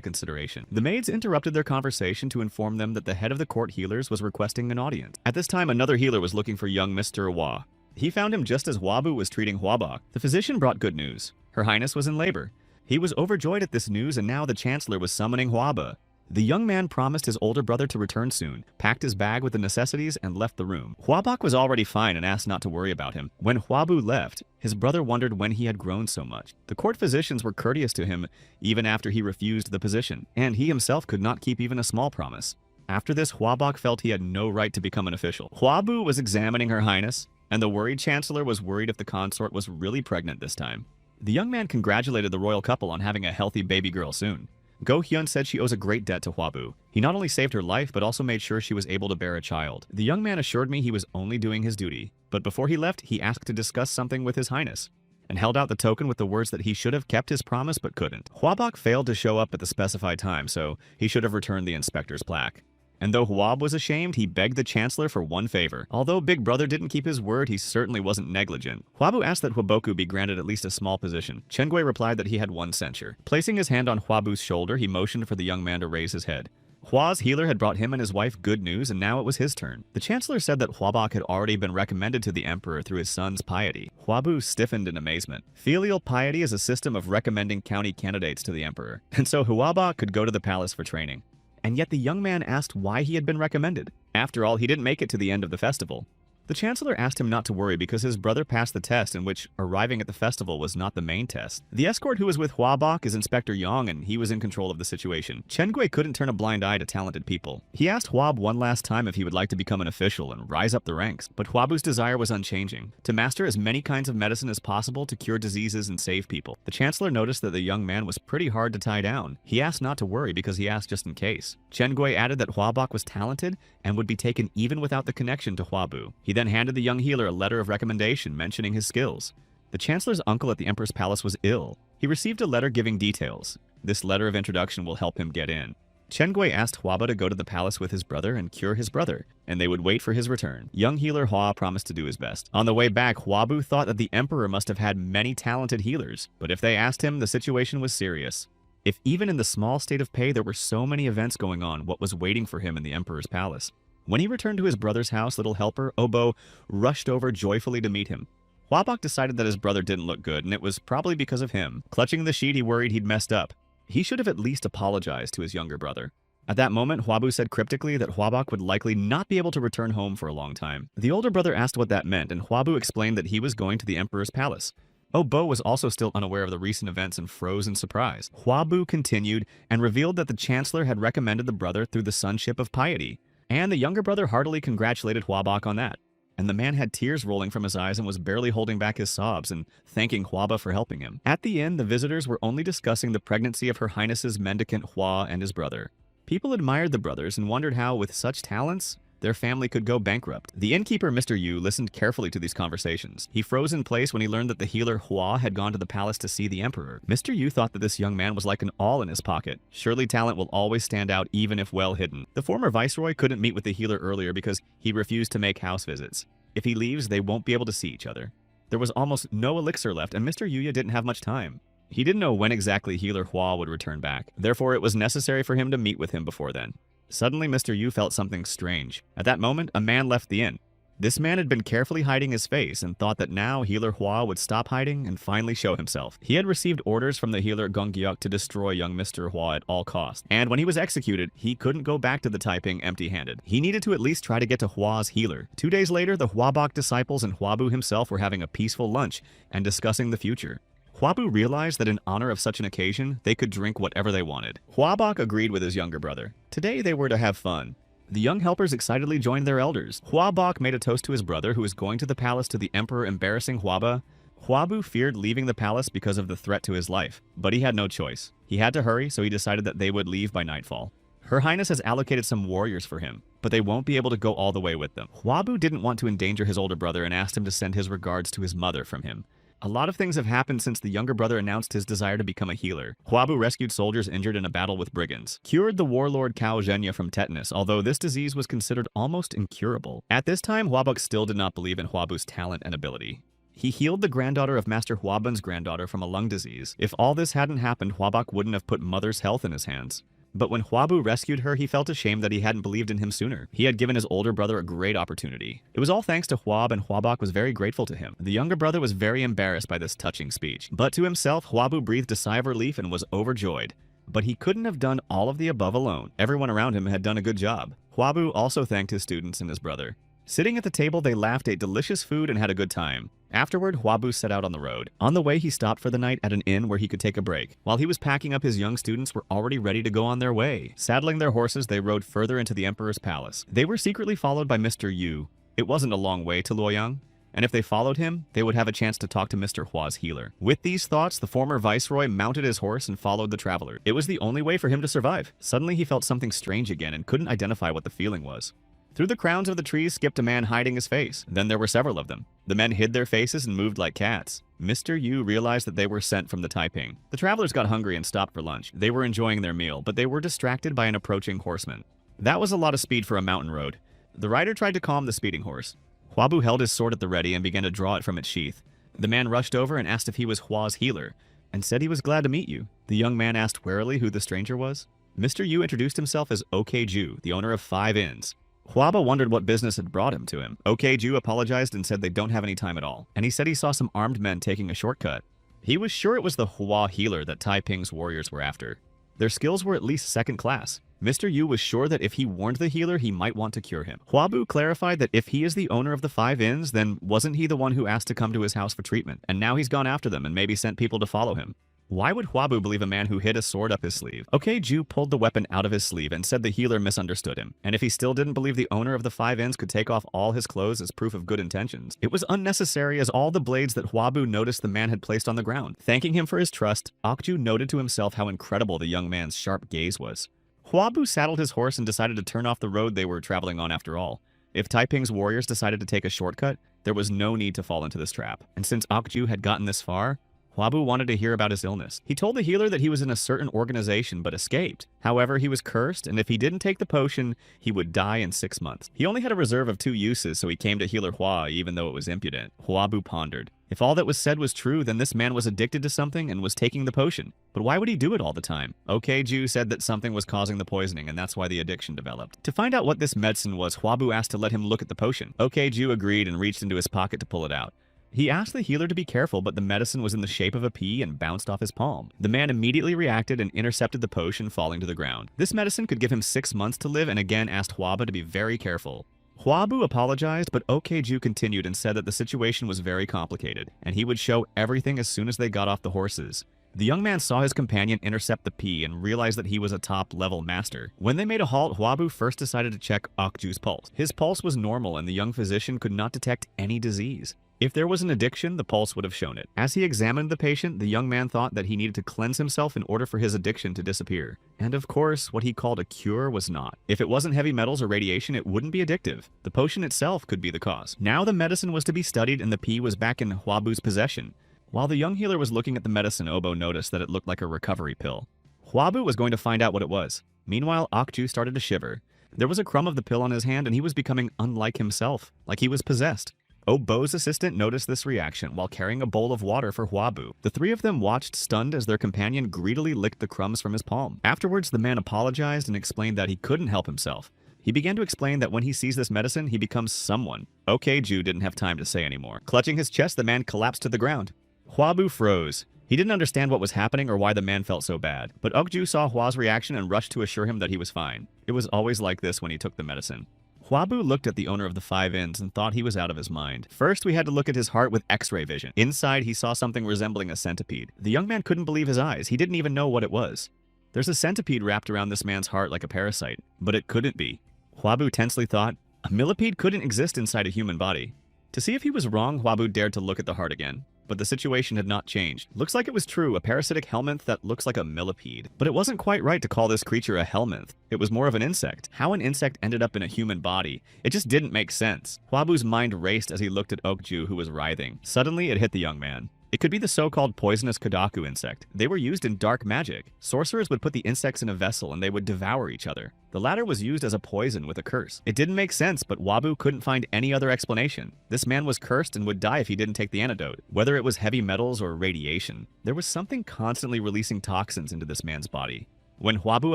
consideration. The maids interrupted their conversation to inform them that the head of the court healers was requesting an audience. At this time, another healer was looking for young Mr. Hua. He found him just as Huabu was treating Huabok. The physician brought good news. Her Highness was in labor. He was overjoyed at this news, and now the chancellor was summoning Huaba. The young man promised his older brother to return soon, packed his bag with the necessities, and left the room. Huabok was already fine and asked not to worry about him. When Huabu left, his brother wondered when he had grown so much. The court physicians were courteous to him even after he refused the position, and he himself could not keep even a small promise. After this, Huabok felt he had no right to become an official. Huabu was examining Her Highness, and the worried chancellor was worried if the consort was really pregnant this time. The young man congratulated the royal couple on having a healthy baby girl soon. Go Hyun said she owes a great debt to Huabu. He not only saved her life, but also made sure she was able to bear a child. The young man assured me he was only doing his duty, but before he left, he asked to discuss something with His Highness, and held out the token with the words that he should have kept his promise but couldn't. Huabok failed to show up at the specified time, so he should have returned the inspector's plaque. And though Huab was ashamed, he begged the chancellor for one favor. Although Big Brother didn't keep his word, he certainly wasn't negligent. Huabu asked that Huaboku be granted at least a small position. Chen Gui replied that he had one censure. Placing his hand on Huabu's shoulder, he motioned for the young man to raise his head. Hua's healer had brought him and his wife good news, and now it was his turn. The chancellor said that Huabok had already been recommended to the emperor through his son's piety. Huabu stiffened in amazement. Filial piety is a system of recommending county candidates to the emperor, and so Huabok could go to the palace for training. And yet the young man asked why he had been recommended. After all, he didn't make it to the end of the festival. The chancellor asked him not to worry because his brother passed the test, in which arriving at the festival was not the main test. The escort who was with Huabok is Inspector Yang, and he was in control of the situation. Chen Gui couldn't turn a blind eye to talented people. He asked Huab one last time if he would like to become an official and rise up the ranks, but Huabu's desire was unchanging, to master as many kinds of medicine as possible to cure diseases and save people. The chancellor noticed that the young man was pretty hard to tie down. He asked not to worry because he asked just in case. Chen Gui added that Huabok was talented and would be taken even without the connection to Huabu. He then handed the young healer a letter of recommendation mentioning his skills. The chancellor's uncle at the emperor's palace was ill. He received a letter giving details. This letter of introduction will help him get in. Chen Gui asked Huaba to go to the palace with his brother and cure his brother, and they would wait for his return. Young healer Hua promised to do his best. On the way back, Huabu thought that the emperor must have had many talented healers, but if they asked him, the situation was serious. If even in the small state of Pei there were so many events going on, what was waiting for him in the emperor's palace? When he returned to his brother's house, little helper, Obo, rushed over joyfully to meet him. Huabok decided that his brother didn't look good, and it was probably because of him. Clutching the sheet, he worried he'd messed up. He should have at least apologized to his younger brother. At that moment, Huabu said cryptically that Huabok would likely not be able to return home for a long time. The older brother asked what that meant, and Huabu explained that he was going to the emperor's palace. Obo was also still unaware of the recent events and froze in surprise. Huabu continued and revealed that the chancellor had recommended the brother through the sonship of piety. And the younger brother heartily congratulated Huabok on that. And the man had tears rolling from his eyes and was barely holding back his sobs and thanking Huaba for helping him. At the end, the visitors were only discussing the pregnancy of Her Highness's mendicant Hua and his brother. People admired the brothers and wondered how, with such talents, Their family could go bankrupt. The innkeeper, Mr. Yu, listened carefully to these conversations. He froze in place when he learned that the healer Hua had gone to the palace to see the emperor. Mr. Yu thought that this young man was like an awl in his pocket. Surely talent will always stand out even if well hidden. The former viceroy couldn't meet with the healer earlier because he refused to make house visits. If he leaves, they won't be able to see each other. There was almost no elixir left, and Mr. Yuya didn't have much time. He didn't know when exactly healer Hua would return back. Therefore, it was necessary for him to meet with him before then. Suddenly, Mr. Yu felt something strange. At that moment, a man left the inn. This man had been carefully hiding his face and thought that now healer Hua would stop hiding and finally show himself. He had received orders from the healer Gonggyuk to destroy young Mr. Hua at all costs. And when he was executed, he couldn't go back to the Taiping empty-handed. He needed to at least try to get to Hua's healer. 2 days later, the Huabok disciples and Huabu himself were having a peaceful lunch and discussing the future. Huabu realized that in honor of such an occasion, they could drink whatever they wanted. Huabok agreed with his younger brother. Today they were to have fun. The young helpers excitedly joined their elders. Huabok made a toast to his brother who was going to the palace to the emperor embarrassing Huaba. Huabu feared leaving the palace because of the threat to his life, but he had no choice. He had to hurry, so he decided that they would leave by nightfall. Her Highness has allocated some warriors for him, but they won't be able to go all the way with them. Huabu didn't want to endanger his older brother and asked him to send his regards to his mother from him. A lot of things have happened since the younger brother announced his desire to become a healer. Huabu rescued soldiers injured in a battle with brigands, cured the warlord Cao Zhenya from tetanus, although this disease was considered almost incurable. At this time, Huabok still did not believe in Huabu's talent and ability. He healed the granddaughter of Master Huaban's granddaughter from a lung disease. If all this hadn't happened, Huabok wouldn't have put mother's health in his hands. But when Huabu rescued her, he felt ashamed that he hadn't believed in him sooner. He had given his older brother a great opportunity. It was all thanks to Huab, and Huabok was very grateful to him. The younger brother was very embarrassed by this touching speech. But to himself, Huabu breathed a sigh of relief and was overjoyed. But he couldn't have done all of the above alone. Everyone around him had done a good job. Huabu also thanked his students and his brother. Sitting at the table, they laughed, ate delicious food, and had a good time. Afterward, Huabu set out on the road. On the way, he stopped for the night at an inn where he could take a break. While he was packing up, his young students were already ready to go on their way. Saddling their horses, they rode further into the emperor's palace. They were secretly followed by Mr. Yu. It wasn't a long way to Luoyang, and if they followed him, they would have a chance to talk to Mr. Hua's healer. With these thoughts, the former viceroy mounted his horse and followed the traveler. It was the only way for him to survive. Suddenly, he felt something strange again and couldn't identify what the feeling was. Through the crowns of the trees skipped a man hiding his face. Then there were several of them. The men hid their faces and moved like cats. Mr. Yu realized that they were sent from the Taiping. The travelers got hungry and stopped for lunch. They were enjoying their meal, but they were distracted by an approaching horseman. That was a lot of speed for a mountain road. The rider tried to calm the speeding horse. Huabu held his sword at the ready and began to draw it from its sheath. The man rushed over and asked if he was Hua's healer, and said he was glad to meet you. The young man asked warily who the stranger was. Mr. Yu introduced himself as OK Ju, the owner of 5 inns. Huaba wondered what business had brought him to him. OK Ju apologized and said they don't have any time at all, and he said he saw some armed men taking a shortcut. He was sure it was the Hua healer that Taiping's warriors were after. Their skills were at least second class. Mr. Yu was sure that if he warned the healer, he might want to cure him. Huabu clarified that if he is the owner of the 5 inns, then wasn't he the one who asked to come to his house for treatment? And now he's gone after them and maybe sent people to follow him. Why would Huabu believe a man who hid a sword up his sleeve? OK Ju pulled the weapon out of his sleeve and said the healer misunderstood him. And if he still didn't believe the owner of the 5 inns could take off all his clothes as proof of good intentions, it was unnecessary as all the blades that Huabu noticed the man had placed on the ground. Thanking him for his trust, Okju noted to himself how incredible the young man's sharp gaze was. Huabu saddled his horse and decided to turn off the road they were traveling on after all. If Taiping's warriors decided to take a shortcut, there was no need to fall into this trap. And since Okju had gotten this far, Huabu wanted to hear about his illness. He told the healer that he was in a certain organization but escaped. However, he was cursed, and if he didn't take the potion, he would die in 6 months. He only had a reserve of 2 uses, so he came to healer Hua even though it was impudent. Huabu pondered. If all that was said was true, then this man was addicted to something and was taking the potion. But why would he do it all the time? OK Ju said that something was causing the poisoning, and that's why the addiction developed. To find out what this medicine was, Huabu asked to let him look at the potion. OK Ju agreed and reached into his pocket to pull it out. He asked the healer to be careful, but the medicine was in the shape of a pea and bounced off his palm. The man immediately reacted and intercepted the potion, falling to the ground. This medicine could give him 6 months to live and again asked Huaba to be very careful. Huabu apologized, but OK Ju continued and said that the situation was very complicated, and he would show everything as soon as they got off the horses. The young man saw his companion intercept the pea and realized that he was a top-level master. When they made a halt, Huabu first decided to check Okju's pulse. His pulse was normal and the young physician could not detect any disease. If there was an addiction, the pulse would have shown it. As he examined the patient, the young man thought that he needed to cleanse himself in order for his addiction to disappear. And of course, what he called a cure was not. If it wasn't heavy metals or radiation, it wouldn't be addictive. The potion itself could be the cause. Now the medicine was to be studied and the pea was back in Hwabu's possession. While the young healer was looking at the medicine, Obo noticed that it looked like a recovery pill. Hwabu was going to find out what it was. Meanwhile, Okju started to shiver. There was a crumb of the pill on his hand and he was becoming unlike himself, like he was possessed. Obo's assistant noticed this reaction while carrying a bowl of water for Hwabu. The three of them watched stunned as their companion greedily licked the crumbs from his palm. Afterwards, the man apologized and explained that he couldn't help himself. He began to explain that when he sees this medicine, he becomes someone. Okju didn't have time to say anymore. Clutching his chest, the man collapsed to the ground. Hwabu froze. He didn't understand what was happening or why the man felt so bad, but Okju saw Hwa's reaction and rushed to assure him that he was fine. It was always like this when he took the medicine. Hwabu looked at the owner of the 5 Inns and thought he was out of his mind. First, we had to look at his heart with X-ray vision. Inside, he saw something resembling a centipede. The young man couldn't believe his eyes. He didn't even know what it was. There's a centipede wrapped around this man's heart like a parasite, but it couldn't be. Hwabu tensely thought, a millipede couldn't exist inside a human body. To see if he was wrong, Hwabu dared to look at the heart again. But the situation had not changed. Looks like it was true, a parasitic helminth that looks like a millipede. But it wasn't quite right to call this creature a helminth. It was more of an insect. How an insect ended up in a human body? It just didn't make sense. Hwabu's mind raced as he looked at Okju, who was writhing. Suddenly, it hit the young man. It could be the so-called poisonous Kodaku insect. They were used in dark magic. Sorcerers would put the insects in a vessel and they would devour each other. The latter was used as a poison with a curse. It didn't make sense, but Hwabu couldn't find any other explanation. This man was cursed and would die if he didn't take the antidote, whether it was heavy metals or radiation. There was something constantly releasing toxins into this man's body. When Hwabu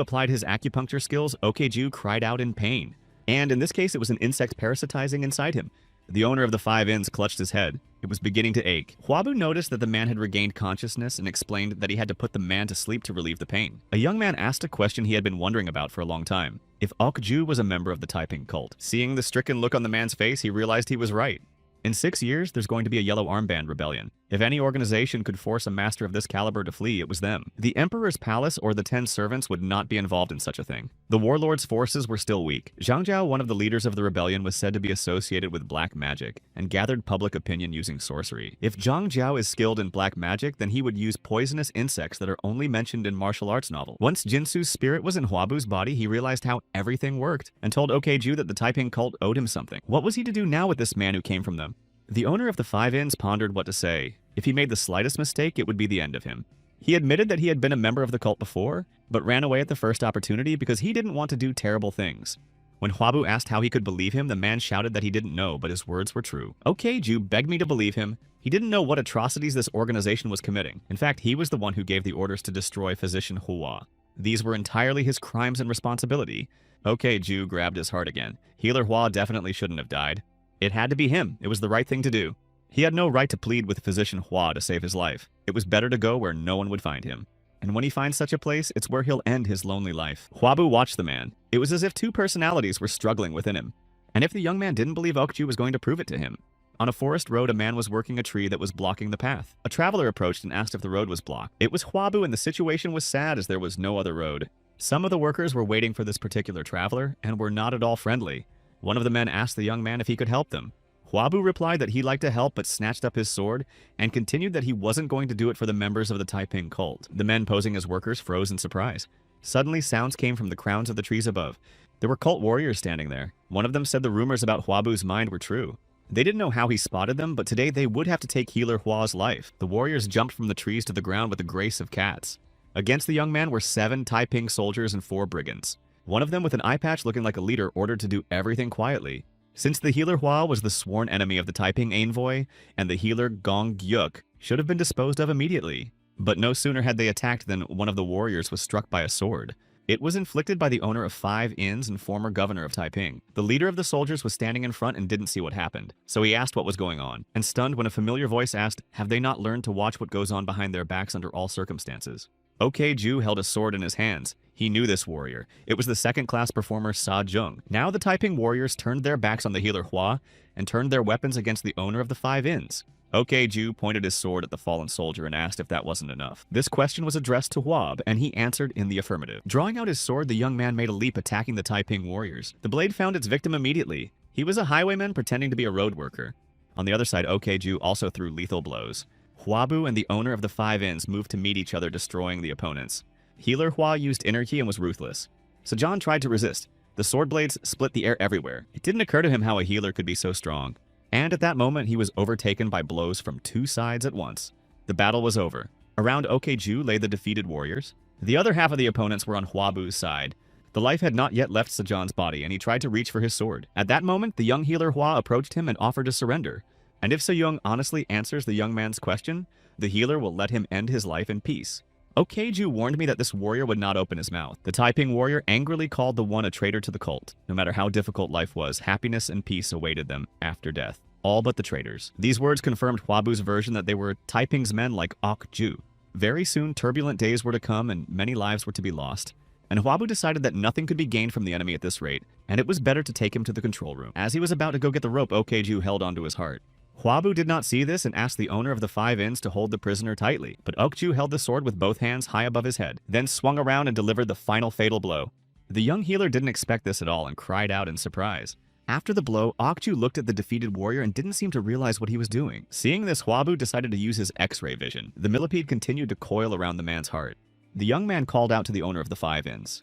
applied his acupuncture skills, Okju cried out in pain. And in this case, it was an insect parasitizing inside him. The owner of the 5 Inns clutched his head. It was beginning to ache. Hwabu noticed that the man had regained consciousness and explained that he had to put the man to sleep to relieve the pain. A young man asked a question he had been wondering about for a long time. If Okju was a member of the Taiping cult. Seeing the stricken look on the man's face, he realized he was right. In 6 years, there's going to be a yellow armband rebellion. If any organization could force a master of this caliber to flee, it was them. The Emperor's palace or the 10 servants would not be involved in such a thing. The warlord's forces were still weak. Zhang Jiao, one of the leaders of the rebellion, was said to be associated with black magic and gathered public opinion using sorcery. If Zhang Jiao is skilled in black magic, then he would use poisonous insects that are only mentioned in martial arts novels. Once Jinsu's spirit was in Hwabu's body, he realized how everything worked and told Okju that the Taiping cult owed him something. What was he to do now with this man who came from them? The owner of the 5 Inns pondered what to say. If he made the slightest mistake, it would be the end of him. He admitted that he had been a member of the cult before, but ran away at the first opportunity because he didn't want to do terrible things. When Hwabu asked how he could believe him, the man shouted that he didn't know, but his words were true. Okju begged me to believe him. He didn't know what atrocities this organization was committing. In fact, he was the one who gave the orders to destroy physician Hua. These were entirely his crimes and responsibility. Okju grabbed his heart again. Healer Hua definitely shouldn't have died. It had to be him. It was the right thing to do. He had no right to plead with physician Hua to save his life. It was better to go where no one would find him. And when he finds such a place, it's where he'll end his lonely life. Hwabu watched the man. It was as if two personalities were struggling within him. And if the young man didn't believe Okju was going to prove it to him. On a forest road, a man was working a tree that was blocking the path. A traveler approached and asked if the road was blocked. It was Hwabu and the situation was sad as there was no other road. Some of the workers were waiting for this particular traveler and were not at all friendly. One of the men asked the young man if he could help them. Hwabu replied that he'd like to help but snatched up his sword and continued that he wasn't going to do it for the members of the Taiping cult. The men posing as workers froze in surprise. Suddenly, sounds came from the crowns of the trees above. There were cult warriors standing there. One of them said the rumors about Hwabu's mind were true. They didn't know how he spotted them, but today they would have to take healer Hua's life. The warriors jumped from the trees to the ground with the grace of cats. Against the young man were 7 Taiping soldiers and 4 brigands. One of them with an eye patch looking like a leader ordered to do everything quietly. Since the healer Hua was the sworn enemy of the Taiping envoy, and the healer Gong Gyuk should have been disposed of immediately. But no sooner had they attacked than one of the warriors was struck by a sword. It was inflicted by the owner of 5 Inns and former governor of Taiping. The leader of the soldiers was standing in front and didn't see what happened, so he asked what was going on, and stunned when a familiar voice asked, "Have they not learned to watch what goes on behind their backs under all circumstances?" Okju held a sword in his hands. He knew this warrior. It was the second-class performer Sa Jung. Now the Taiping warriors turned their backs on the healer Hua and turned their weapons against the owner of the 5 Inns. Okju pointed his sword at the fallen soldier and asked if that wasn't enough. This question was addressed to Huab, and he answered in the affirmative. Drawing out his sword, the young man made a leap attacking the Taiping warriors. The blade found its victim immediately. He was a highwayman pretending to be a road worker. On the other side, Okeju also threw lethal blows. Huabu and the owner of the Five Inns moved to meet each other, destroying the opponents. Healer Hua used inner ki and was ruthless. Sajan tried to resist. The sword blades split the air everywhere. It didn't occur to him how a healer could be so strong. And at that moment, he was overtaken by blows from two sides at once. The battle was over. Around Okeju lay the defeated warriors. The other half of the opponents were on Huabu's side. The life had not yet left Sajan's body, and he tried to reach for his sword. At that moment, the young healer Hua approached him and offered to surrender. And if Sejong honestly answers the young man's question, the healer will let him end his life in peace. Okeju warned me that this warrior would not open his mouth. The Taiping warrior angrily called the one a traitor to the cult. No matter how difficult life was, happiness and peace awaited them after death. All but the traitors. These words confirmed Huabu's version that they were Taiping's men like Okju. Very soon, turbulent days were to come and many lives were to be lost. And Huabu decided that nothing could be gained from the enemy at this rate, and it was better to take him to the control room. As he was about to go get the rope, Okeju held onto his heart. Huabu did not see this and asked the owner of the Five Inns to hold the prisoner tightly, but Okju held the sword with both hands high above his head, then swung around and delivered the final fatal blow. The young healer didn't expect this at all and cried out in surprise. After the blow, Okju looked at the defeated warrior and didn't seem to realize what he was doing. Seeing this, Huabu decided to use his X-ray vision. The millipede continued to coil around the man's heart. The young man called out to the owner of the Five Inns.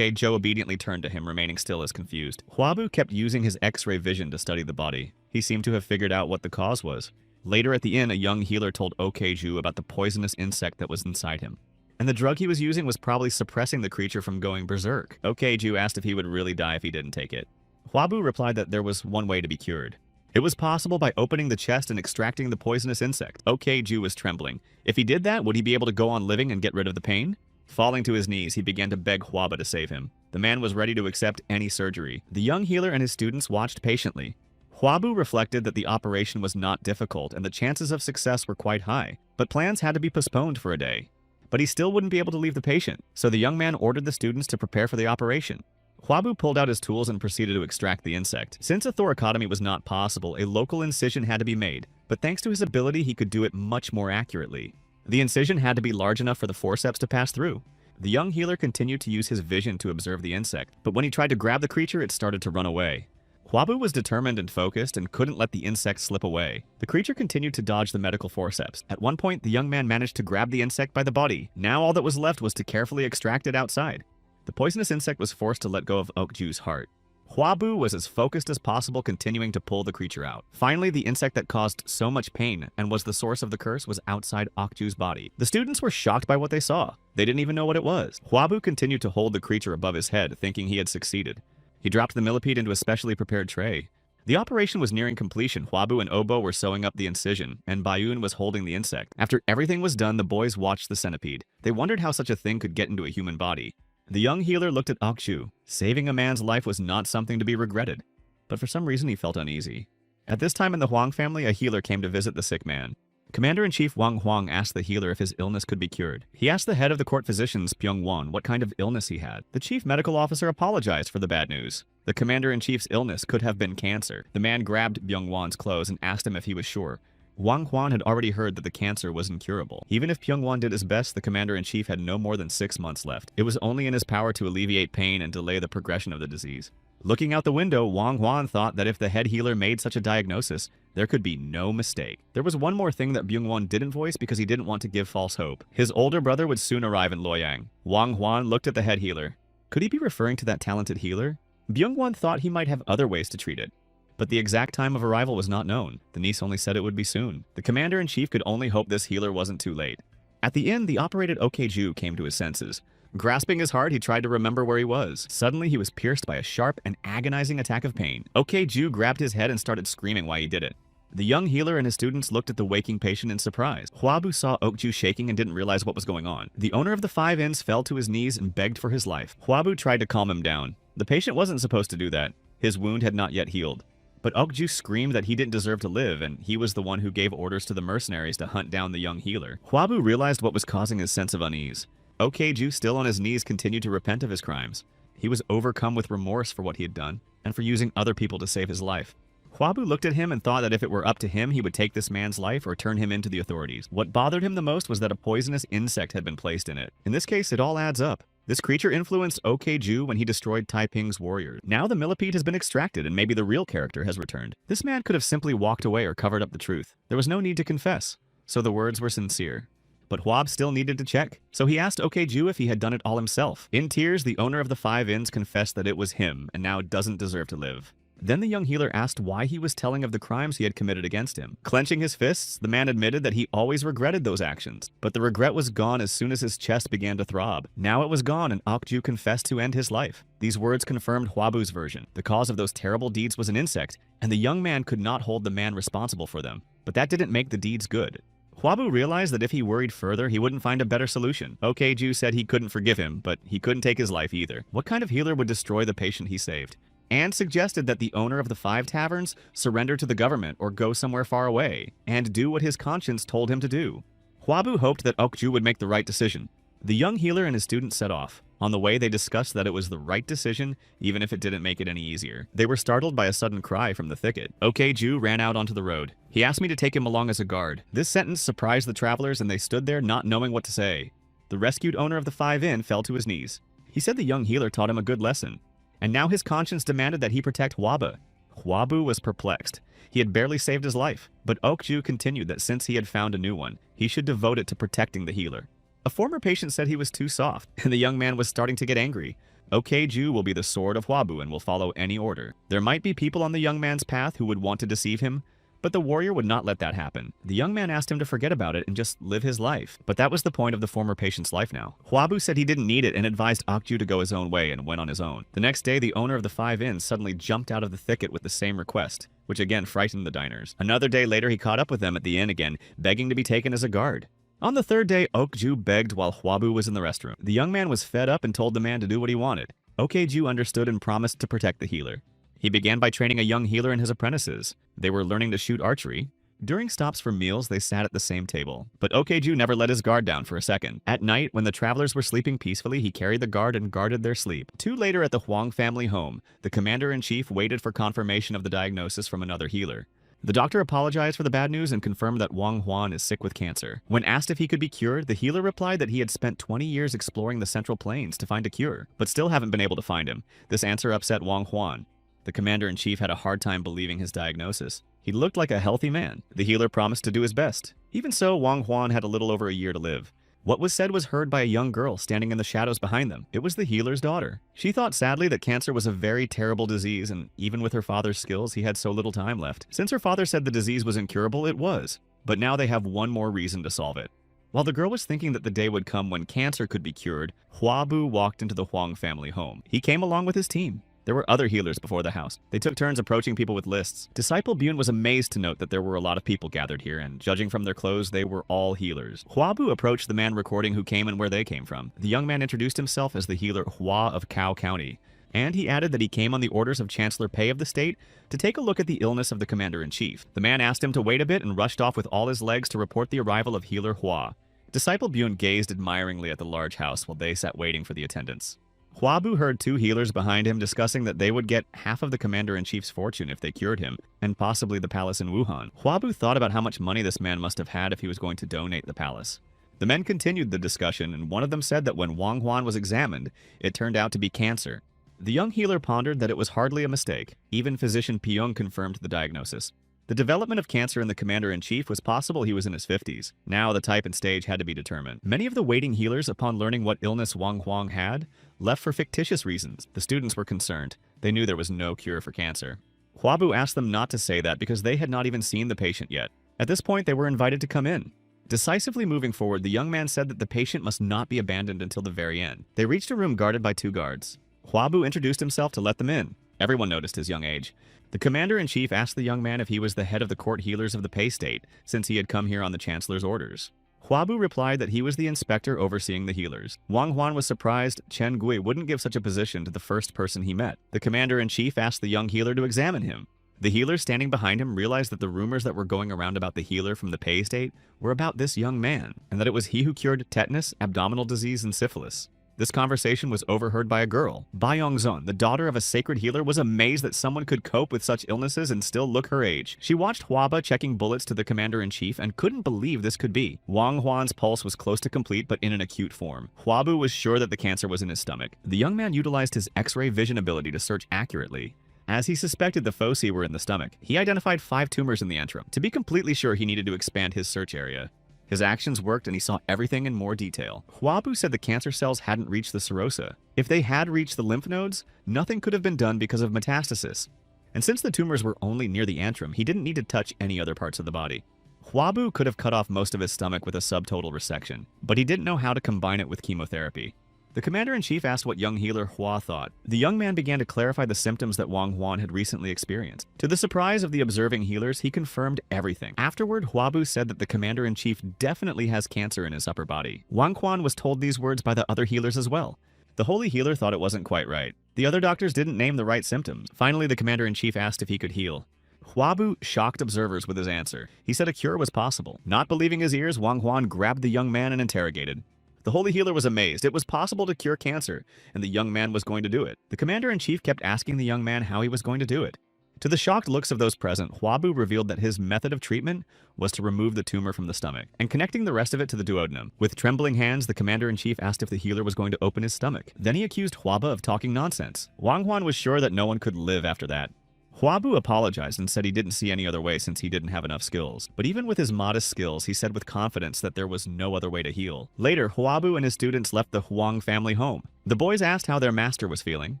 Joe obediently turned to him, remaining still as confused. Huabu kept using his X-ray vision to study the body. He seemed to have figured out what the cause was. Later at the inn, a young healer told Okeju about the poisonous insect that was inside him. And the drug he was using was probably suppressing the creature from going berserk. Okeju asked if he would really die if he didn't take it. Huabu replied that there was one way to be cured. It was possible by opening the chest and extracting the poisonous insect. Okeju was trembling. If he did that, would he be able to go on living and get rid of the pain? Falling to his knees, he began to beg Huabu to save him. The man was ready to accept any surgery. The young healer and his students watched patiently. Huabu reflected that the operation was not difficult and the chances of success were quite high, but plans had to be postponed for a day. But he still wouldn't be able to leave the patient, so the young man ordered the students to prepare for the operation. Huabu pulled out his tools and proceeded to extract the insect. Since a thoracotomy was not possible, a local incision had to be made, but thanks to his ability, he could do it much more accurately. The incision had to be large enough for the forceps to pass through. The young healer continued to use his vision to observe the insect, but when he tried to grab the creature, it started to run away. Huabu was determined and focused and couldn't let the insect slip away. The creature continued to dodge the medical forceps. At one point, the young man managed to grab the insect by the body. Now all that was left was to carefully extract it outside. The poisonous insect was forced to let go of Okju's heart. Huabu was as focused as possible, continuing to pull the creature out. Finally, the insect that caused so much pain and was the source of the curse was outside Okju's body. The students were shocked by what they saw. They didn't even know what it was. Huabu continued to hold the creature above his head, thinking he had succeeded. He dropped the millipede into a specially prepared tray. The operation was nearing completion. Huabu and Obo were sewing up the incision, and Bayun was holding the insect. After everything was done, the boys watched the centipede. They wondered how such a thing could get into a human body. The young healer looked at Okju. Saving a man's life was not something to be regretted, but for some reason he felt uneasy. At this time in the Huang family, a healer came to visit the sick man. Commander-in-Chief Wang Huang asked the healer if his illness could be cured. He asked the head of the court physicians, Pyong Won, what kind of illness he had. The chief medical officer apologized for the bad news. The commander-in-chief's illness could have been cancer. The man grabbed Byung Won's clothes and asked him if he was sure. Wang Huan had already heard that the cancer was incurable. Even if Pyongwon did his best, the commander-in-chief had no more than 6 months left. It was only in his power to alleviate pain and delay the progression of the disease. Looking out the window, Wang Huan thought that if the head healer made such a diagnosis, there could be no mistake. There was one more thing that Byung-won didn't voice because he didn't want to give false hope. His older brother would soon arrive in Luoyang. Wang Huan looked at the head healer. Could he be referring to that talented healer? Byung-won thought he might have other ways to treat it. But the exact time of arrival was not known. The niece only said it would be soon. The commander-in-chief could only hope this healer wasn't too late. At the inn, the operated Okeju came to his senses. Grasping his heart, he tried to remember where he was. Suddenly, he was pierced by a sharp and agonizing attack of pain. Okeju grabbed his head and started screaming while he did it. The young healer and his students looked at the waking patient in surprise. Huabu saw Okju shaking and didn't realize what was going on. The owner of the 5 inns fell to his knees and begged for his life. Huabu tried to calm him down. The patient wasn't supposed to do that. His wound had not yet healed. But Okju screamed that he didn't deserve to live, and he was the one who gave orders to the mercenaries to hunt down the young healer. Huabu realized what was causing his sense of unease. Okeju, still on his knees, continued to repent of his crimes. He was overcome with remorse for what he had done, and for using other people to save his life. Huabu looked at him and thought that if it were up to him, he would take this man's life or turn him into the authorities. What bothered him the most was that a poisonous insect had been placed in it. In this case, it all adds up. This creature influenced OK-Ju when he destroyed Taiping's warriors. Now the millipede has been extracted and maybe the real character has returned. This man could have simply walked away or covered up the truth. There was no need to confess. So the words were sincere. But Hwab still needed to check. So he asked OK-Ju if he had done it all himself. In tears, the owner of the 5 inns confessed that it was him and now doesn't deserve to live. Then the young healer asked why he was telling of the crimes he had committed against him. Clenching his fists, the man admitted that he always regretted those actions. But the regret was gone as soon as his chest began to throb. Now it was gone and Ok-Ju confessed to end his life. These words confirmed Hwabu's version. The cause of those terrible deeds was an insect, and the young man could not hold the man responsible for them. But that didn't make the deeds good. Hwabu realized that if he worried further, he wouldn't find a better solution. Ok-Ju said he couldn't forgive him, but he couldn't take his life either. What kind of healer would destroy the patient he saved? And suggested that the owner of the 5 taverns surrender to the government or go somewhere far away, and do what his conscience told him to do. Hwabu hoped that Ok-Ju would make the right decision. The young healer and his student set off. On the way, they discussed that it was the right decision, even if it didn't make it any easier. They were startled by a sudden cry from the thicket. Ok-Ju ran out onto the road. He asked me to take him along as a guard. This sentence surprised the travelers and they stood there not knowing what to say. The rescued owner of the 5 inn fell to his knees. He said the young healer taught him a good lesson. And now his conscience demanded that he protect Hwaba. Hwabu was perplexed. He had barely saved his life, but Ok-Ju continued that since he had found a new one, he should devote it to protecting the healer. A former patient said he was too soft, and the young man was starting to get angry. Ok-Ju will be the sword of Hwabu and will follow any order. There might be people on the young man's path who would want to deceive him, but the warrior would not let that happen. The young man asked him to forget about it and just live his life. But that was the point of the former patient's life now. Hwabu said he didn't need it and advised Ok-Ju to go his own way and went on his own. The next day, the owner of the 5 inns suddenly jumped out of the thicket with the same request, which again frightened the diners. Another day later, he caught up with them at the inn again, begging to be taken as a guard. On the 3rd day, Ok-Ju begged while Hwabu was in the restroom. The young man was fed up and told the man to do what he wanted. Ok-Ju understood and promised to protect the healer. He began by training a young healer and his apprentices. They were learning to shoot archery. During stops for meals, they sat at the same table. But Ok-Ju never let his guard down for a second. At night, when the travelers were sleeping peacefully, he carried the guard and guarded their sleep. 2 later at the Huang family home, the commander-in-chief waited for confirmation of the diagnosis from another healer. The doctor apologized for the bad news and confirmed that Wang Huan is sick with cancer. When asked if he could be cured, the healer replied that he had spent 20 years exploring the Central Plains to find a cure, but still haven't been able to find him. This answer upset Wang Huan. The commander-in-chief had a hard time believing his diagnosis. He looked like a healthy man. The healer promised to do his best. Even so, Wang Huan had a little over a year to live. What was said was heard by a young girl standing in the shadows behind them. It was the healer's daughter. She thought sadly that cancer was a very terrible disease, and even with her father's skills, he had so little time left. Since her father said the disease was incurable, it was. But now they have one more reason to solve it. While the girl was thinking that the day would come when cancer could be cured, Hwabu walked into the Huang family home. He came along with his team. There were other healers before the house. They took turns approaching people with lists. Disciple Bun was amazed to note that there were a lot of people gathered here, and judging from their clothes, they were all healers. Hwabu approached the man recording who came and where they came from. The young man introduced himself as the healer Hwa of Cao County, and he added that he came on the orders of Chancellor Pei of the state to take a look at the illness of the commander-in-chief. The man asked him to wait a bit and rushed off with all his legs to report the arrival of healer Hwa. Disciple Bun gazed admiringly at the large house while they sat waiting for the attendants. Hwabu heard 2 healers behind him discussing that they would get half of the commander-in-chief's fortune if they cured him, and possibly the palace in Wuhan. Hwabu thought about how much money this man must have had if he was going to donate the palace. The men continued the discussion, and one of them said that when Wang Huan was examined, it turned out to be cancer. The young healer pondered that it was hardly a mistake. Even physician Pyong confirmed the diagnosis. The development of cancer in the commander-in-chief was possible he was in his 50s. Now the type and stage had to be determined. Many of the waiting healers, upon learning what illness Wang Huang had, left for fictitious reasons. The students were concerned. They knew there was no cure for cancer. Hwabu asked them not to say that because they had not even seen the patient yet. At this point, they were invited to come in. Decisively moving forward, the young man said that the patient must not be abandoned until the very end. They reached a room guarded by 2 guards. Hwabu introduced himself to let them in. Everyone noticed his young age. The commander-in-chief asked the young man if he was the head of the court healers of the Pei state, since he had come here on the chancellor's orders. Hwabu replied that he was the inspector overseeing the healers. Wang Huan was surprised Chen Gui wouldn't give such a position to the first person he met. The commander-in-chief asked the young healer to examine him. The healer standing behind him realized that the rumors that were going around about the healer from the Pei state were about this young man, and that it was he who cured tetanus, abdominal disease, and syphilis. This conversation was overheard by a girl. Byong-zon, the daughter of a sacred healer, was amazed that someone could cope with such illnesses and still look her age. She watched Hwaba checking bullets to the commander-in-chief and couldn't believe this could be. Wang Huan's pulse was close to complete but in an acute form. Hwabu was sure that the cancer was in his stomach. The young man utilized his X-ray vision ability to search accurately. As he suspected the foci were in the stomach, he identified 5 tumors in the antrum. To be completely sure, he needed to expand his search area. His actions worked and he saw everything in more detail. Hwabu said the cancer cells hadn't reached the serosa. If they had reached the lymph nodes, nothing could have been done because of metastasis. And since the tumors were only near the antrum, he didn't need to touch any other parts of the body. Hwabu could have cut off most of his stomach with a subtotal resection, but he didn't know how to combine it with chemotherapy. The commander-in-chief asked what young healer Hua thought. The young man began to clarify the symptoms that Wang Huan had recently experienced. To the surprise of the observing healers, he confirmed everything. Afterward, Hwabu said that the commander-in-chief definitely has cancer in his upper body. Wang Huan was told these words by the other healers as well. The holy healer thought it wasn't quite right. The other doctors didn't name the right symptoms. Finally, the commander-in-chief asked if he could heal. Hwabu shocked observers with his answer. He said a cure was possible. Not believing his ears, Wang Huan grabbed the young man and interrogated. The holy healer was amazed. It was possible to cure cancer, and the young man was going to do it. The commander-in-chief kept asking the young man how he was going to do it. To the shocked looks of those present, Hwabu revealed that his method of treatment was to remove the tumor from the stomach and connecting the rest of it to the duodenum. With trembling hands, the commander-in-chief asked if the healer was going to open his stomach. Then he accused Hwaba of talking nonsense. Wang Huan was sure that no one could live after that. Hwabu apologized and said he didn't see any other way since he didn't have enough skills. But even with his modest skills, he said with confidence that there was no other way to heal. Later, Hwabu and his students left the Huang family home. The boys asked how their master was feeling.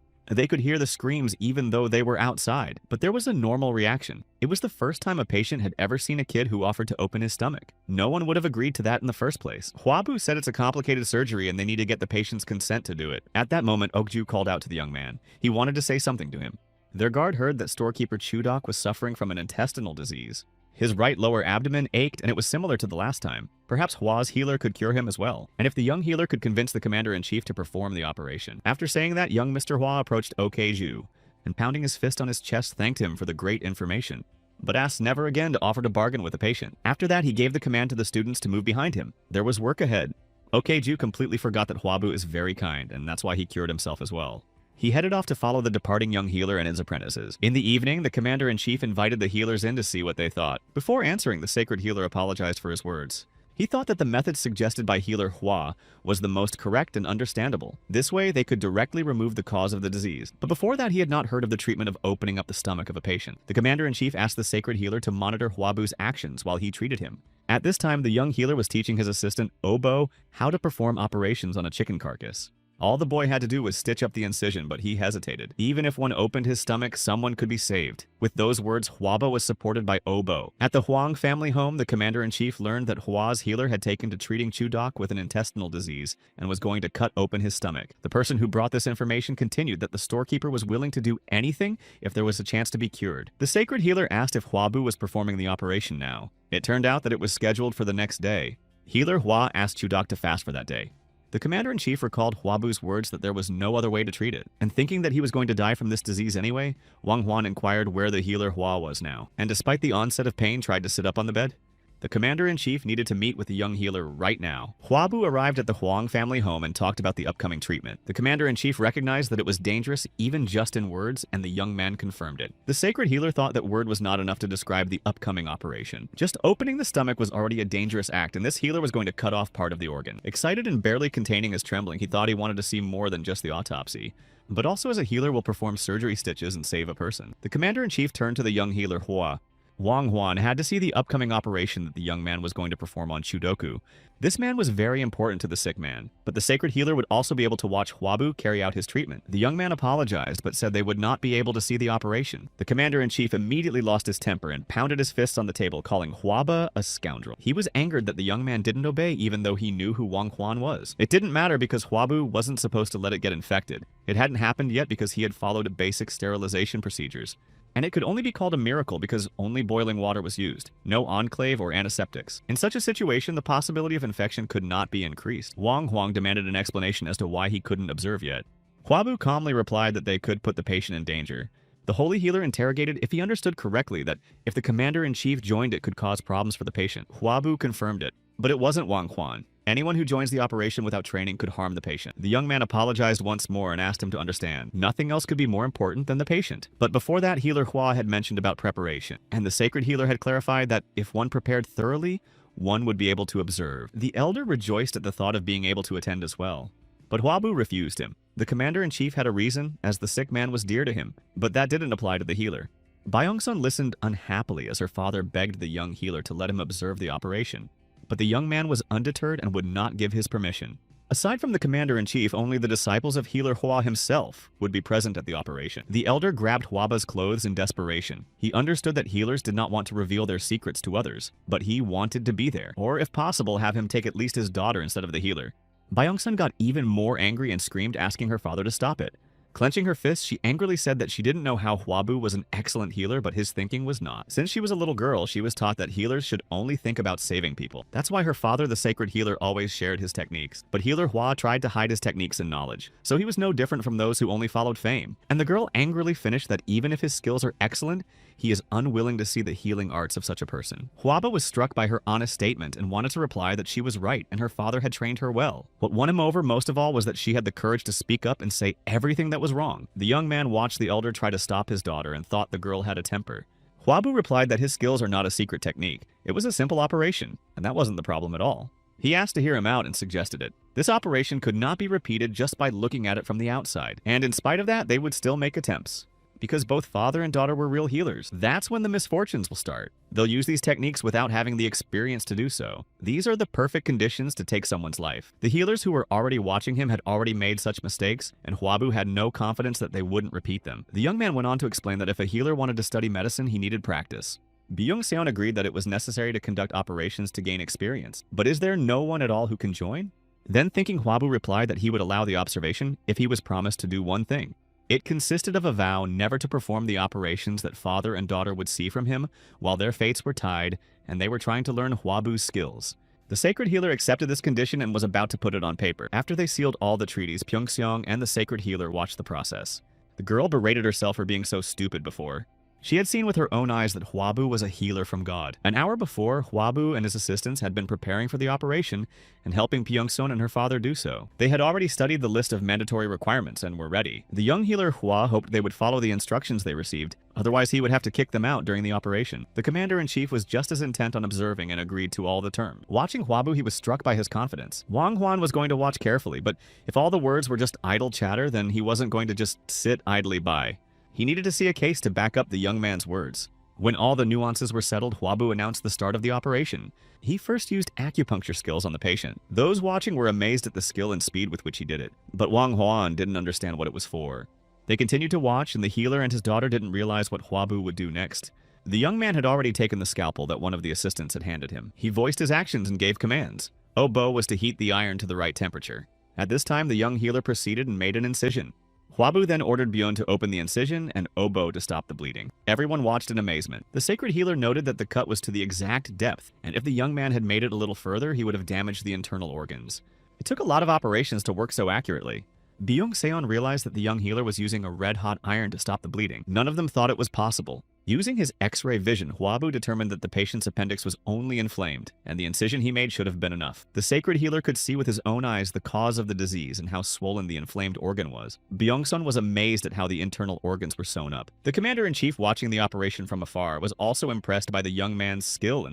They could hear the screams even though they were outside, but there was a normal reaction. It was the first time a patient had ever seen a kid who offered to open his stomach. No one would have agreed to that in the first place. Hwabu said it's a complicated surgery and they need to get the patient's consent to do it. At that moment, Okju called out to the young man. He wanted to say something to him. Their guard heard that storekeeper Chudok was suffering from an intestinal disease. His right lower abdomen ached and it was similar to the last time. Perhaps Hua's healer could cure him as well, and if the young healer could convince the commander-in-chief to perform the operation. After saying that, young Mr. Hua approached Okju and pounding his fist on his chest thanked him for the great information, but asked never again to offer to bargain with the patient. After that, he gave the command to the students to move behind him. There was work ahead. Okju completely forgot that Hwabu is very kind, and that's why he cured himself as well. He headed off to follow the departing young healer and his apprentices. In the evening, the commander-in-chief invited the healers in to see what they thought. Before answering, the sacred healer apologized for his words. He thought that the method suggested by healer Hua was the most correct and understandable. This way, they could directly remove the cause of the disease. But before that, he had not heard of the treatment of opening up the stomach of a patient. The commander-in-chief asked the sacred healer to monitor Hwabu's actions while he treated him. At this time, the young healer was teaching his assistant, Obo, how to perform operations on a chicken carcass. All the boy had to do was stitch up the incision, but he hesitated. Even if one opened his stomach, someone could be saved. With those words, Hwaba was supported by Obo. At the Huang family home, the commander-in-chief learned that Hua's healer had taken to treating Chudok with an intestinal disease and was going to cut open his stomach. The person who brought this information continued that the storekeeper was willing to do anything if there was a chance to be cured. The sacred healer asked if Hwabu was performing the operation now. It turned out that it was scheduled for the next day. Healer Hua asked Chudok to fast for that day. The commander-in-chief recalled Hwabu's words that there was no other way to treat it, and thinking that he was going to die from this disease anyway, Wang Huan inquired where the healer Hua was now, and despite the onset of pain tried to sit up on the bed. The commander-in-chief needed to meet with the young healer right now. Hwabu arrived at the Huang family home and talked about the upcoming treatment. The commander-in-chief recognized that it was dangerous even just in words, and the young man confirmed it. The sacred healer thought that word was not enough to describe the upcoming operation. Just opening the stomach was already a dangerous act, and this healer was going to cut off part of the organ. Excited and barely containing his trembling, he thought he wanted to see more than just the autopsy, but also as a healer will perform surgery stitches and save a person. The commander-in-chief turned to the young healer Hua. Wang Huan had to see the upcoming operation that the young man was going to perform on Chudoku. This man was very important to the sick man, but the sacred healer would also be able to watch Hwabu carry out his treatment. The young man apologized, but said they would not be able to see the operation. The commander-in-chief immediately lost his temper and pounded his fists on the table, calling Hwaba a scoundrel. He was angered that the young man didn't obey even though he knew who Wang Huan was. It didn't matter because Hwabu wasn't supposed to let it get infected. It hadn't happened yet because he had followed basic sterilization procedures. And it could only be called a miracle because only boiling water was used, no enclave or antiseptics. In such a situation, the possibility of infection could not be increased. Wang Huang demanded an explanation as to why he couldn't observe yet. Hwabu calmly replied that they could put the patient in danger. The holy healer interrogated if he understood correctly that if the commander-in-chief joined it could cause problems for the patient. Hwabu confirmed it, but it wasn't Wang Huan. Anyone who joins the operation without training could harm the patient. The young man apologized once more and asked him to understand. Nothing else could be more important than the patient. But before that, healer Hua had mentioned about preparation, and the sacred healer had clarified that if one prepared thoroughly, one would be able to observe. The elder rejoiced at the thought of being able to attend as well. But Huabu refused him. The commander-in-chief had a reason, as the sick man was dear to him, but that didn't apply to the healer. Byung-sun listened unhappily as her father begged the young healer to let him observe the operation. But the young man was undeterred and would not give his permission. Aside from the commander-in-chief, only the disciples of healer Hua himself would be present at the operation. The elder grabbed Huaba's clothes in desperation. He understood that healers did not want to reveal their secrets to others, but he wanted to be there, or if possible, have him take at least his daughter instead of the healer. Byung-sun got even more angry and screamed, asking her father to stop it. Clenching her fists, she angrily said that she didn't know how Huabu was an excellent healer, but his thinking was not. Since she was a little girl, she was taught that healers should only think about saving people. That's why her father, the sacred healer, always shared his techniques. But healer Hua tried to hide his techniques and knowledge, so he was no different from those who only followed fame. And the girl angrily finished that even if his skills are excellent, he is unwilling to see the healing arts of such a person. Huaba was struck by her honest statement and wanted to reply that she was right and her father had trained her well. What won him over most of all was that she had the courage to speak up and say everything that was wrong. The young man watched the elder try to stop his daughter and thought the girl had a temper. Huabu replied that his skills are not a secret technique. It was a simple operation, and that wasn't the problem at all. He asked to hear him out and suggested it. This operation could not be repeated just by looking at it from the outside, and in spite of that, they would still make attempts. Because both father and daughter were real healers. That's when the misfortunes will start. They'll use these techniques without having the experience to do so. These are the perfect conditions to take someone's life. The healers who were already watching him had already made such mistakes, and Huabu had no confidence that they wouldn't repeat them. The young man went on to explain that if a healer wanted to study medicine, he needed practice. Byung-seon agreed that it was necessary to conduct operations to gain experience. But is there no one at all who can join? Then thinking, Huabu replied that he would allow the observation if he was promised to do one thing. It consisted of a vow never to perform the operations that father and daughter would see from him while their fates were tied and they were trying to learn Huabu's skills. The sacred healer accepted this condition and was about to put it on paper. After they sealed all the treaties, Pyeongseong and the sacred healer watched the process. The girl berated herself for being so stupid before. She had seen with her own eyes that Huabu was a healer from God. An hour before, Huabu and his assistants had been preparing for the operation and helping Pyeongseon and her father do so. They had already studied the list of mandatory requirements and were ready. The young healer Hua hoped they would follow the instructions they received, otherwise he would have to kick them out during the operation. The commander-in-chief was just as intent on observing and agreed to all the terms. Watching Huabu, he was struck by his confidence. Wang Huan was going to watch carefully, but if all the words were just idle chatter, then he wasn't going to just sit idly by. He needed to see a case to back up the young man's words. When all the nuances were settled, Huabu announced the start of the operation. He first used acupuncture skills on the patient. Those watching were amazed at the skill and speed with which he did it. But Wang Huan didn't understand what it was for. They continued to watch, and the healer and his daughter didn't realize what Huabu would do next. The young man had already taken the scalpel that one of the assistants had handed him. He voiced his actions and gave commands. Obo was to heat the iron to the right temperature. At this time, the young healer proceeded and made an incision. Huabu then ordered Byun to open the incision and Obo to stop the bleeding. Everyone watched in amazement. The sacred healer noted that the cut was to the exact depth, and if the young man had made it a little further, he would have damaged the internal organs. It took a lot of operations to work so accurately. Byung-seon realized that the young healer was using a red-hot iron to stop the bleeding. None of them thought it was possible. Using his X-ray vision, Huabu determined that the patient's appendix was only inflamed, and the incision he made should have been enough. The sacred healer could see with his own eyes the cause of the disease and how swollen the inflamed organ was. Byung-sun was amazed at how the internal organs were sewn up. The commander-in-chief watching the operation from afar was also impressed by the young man's skill.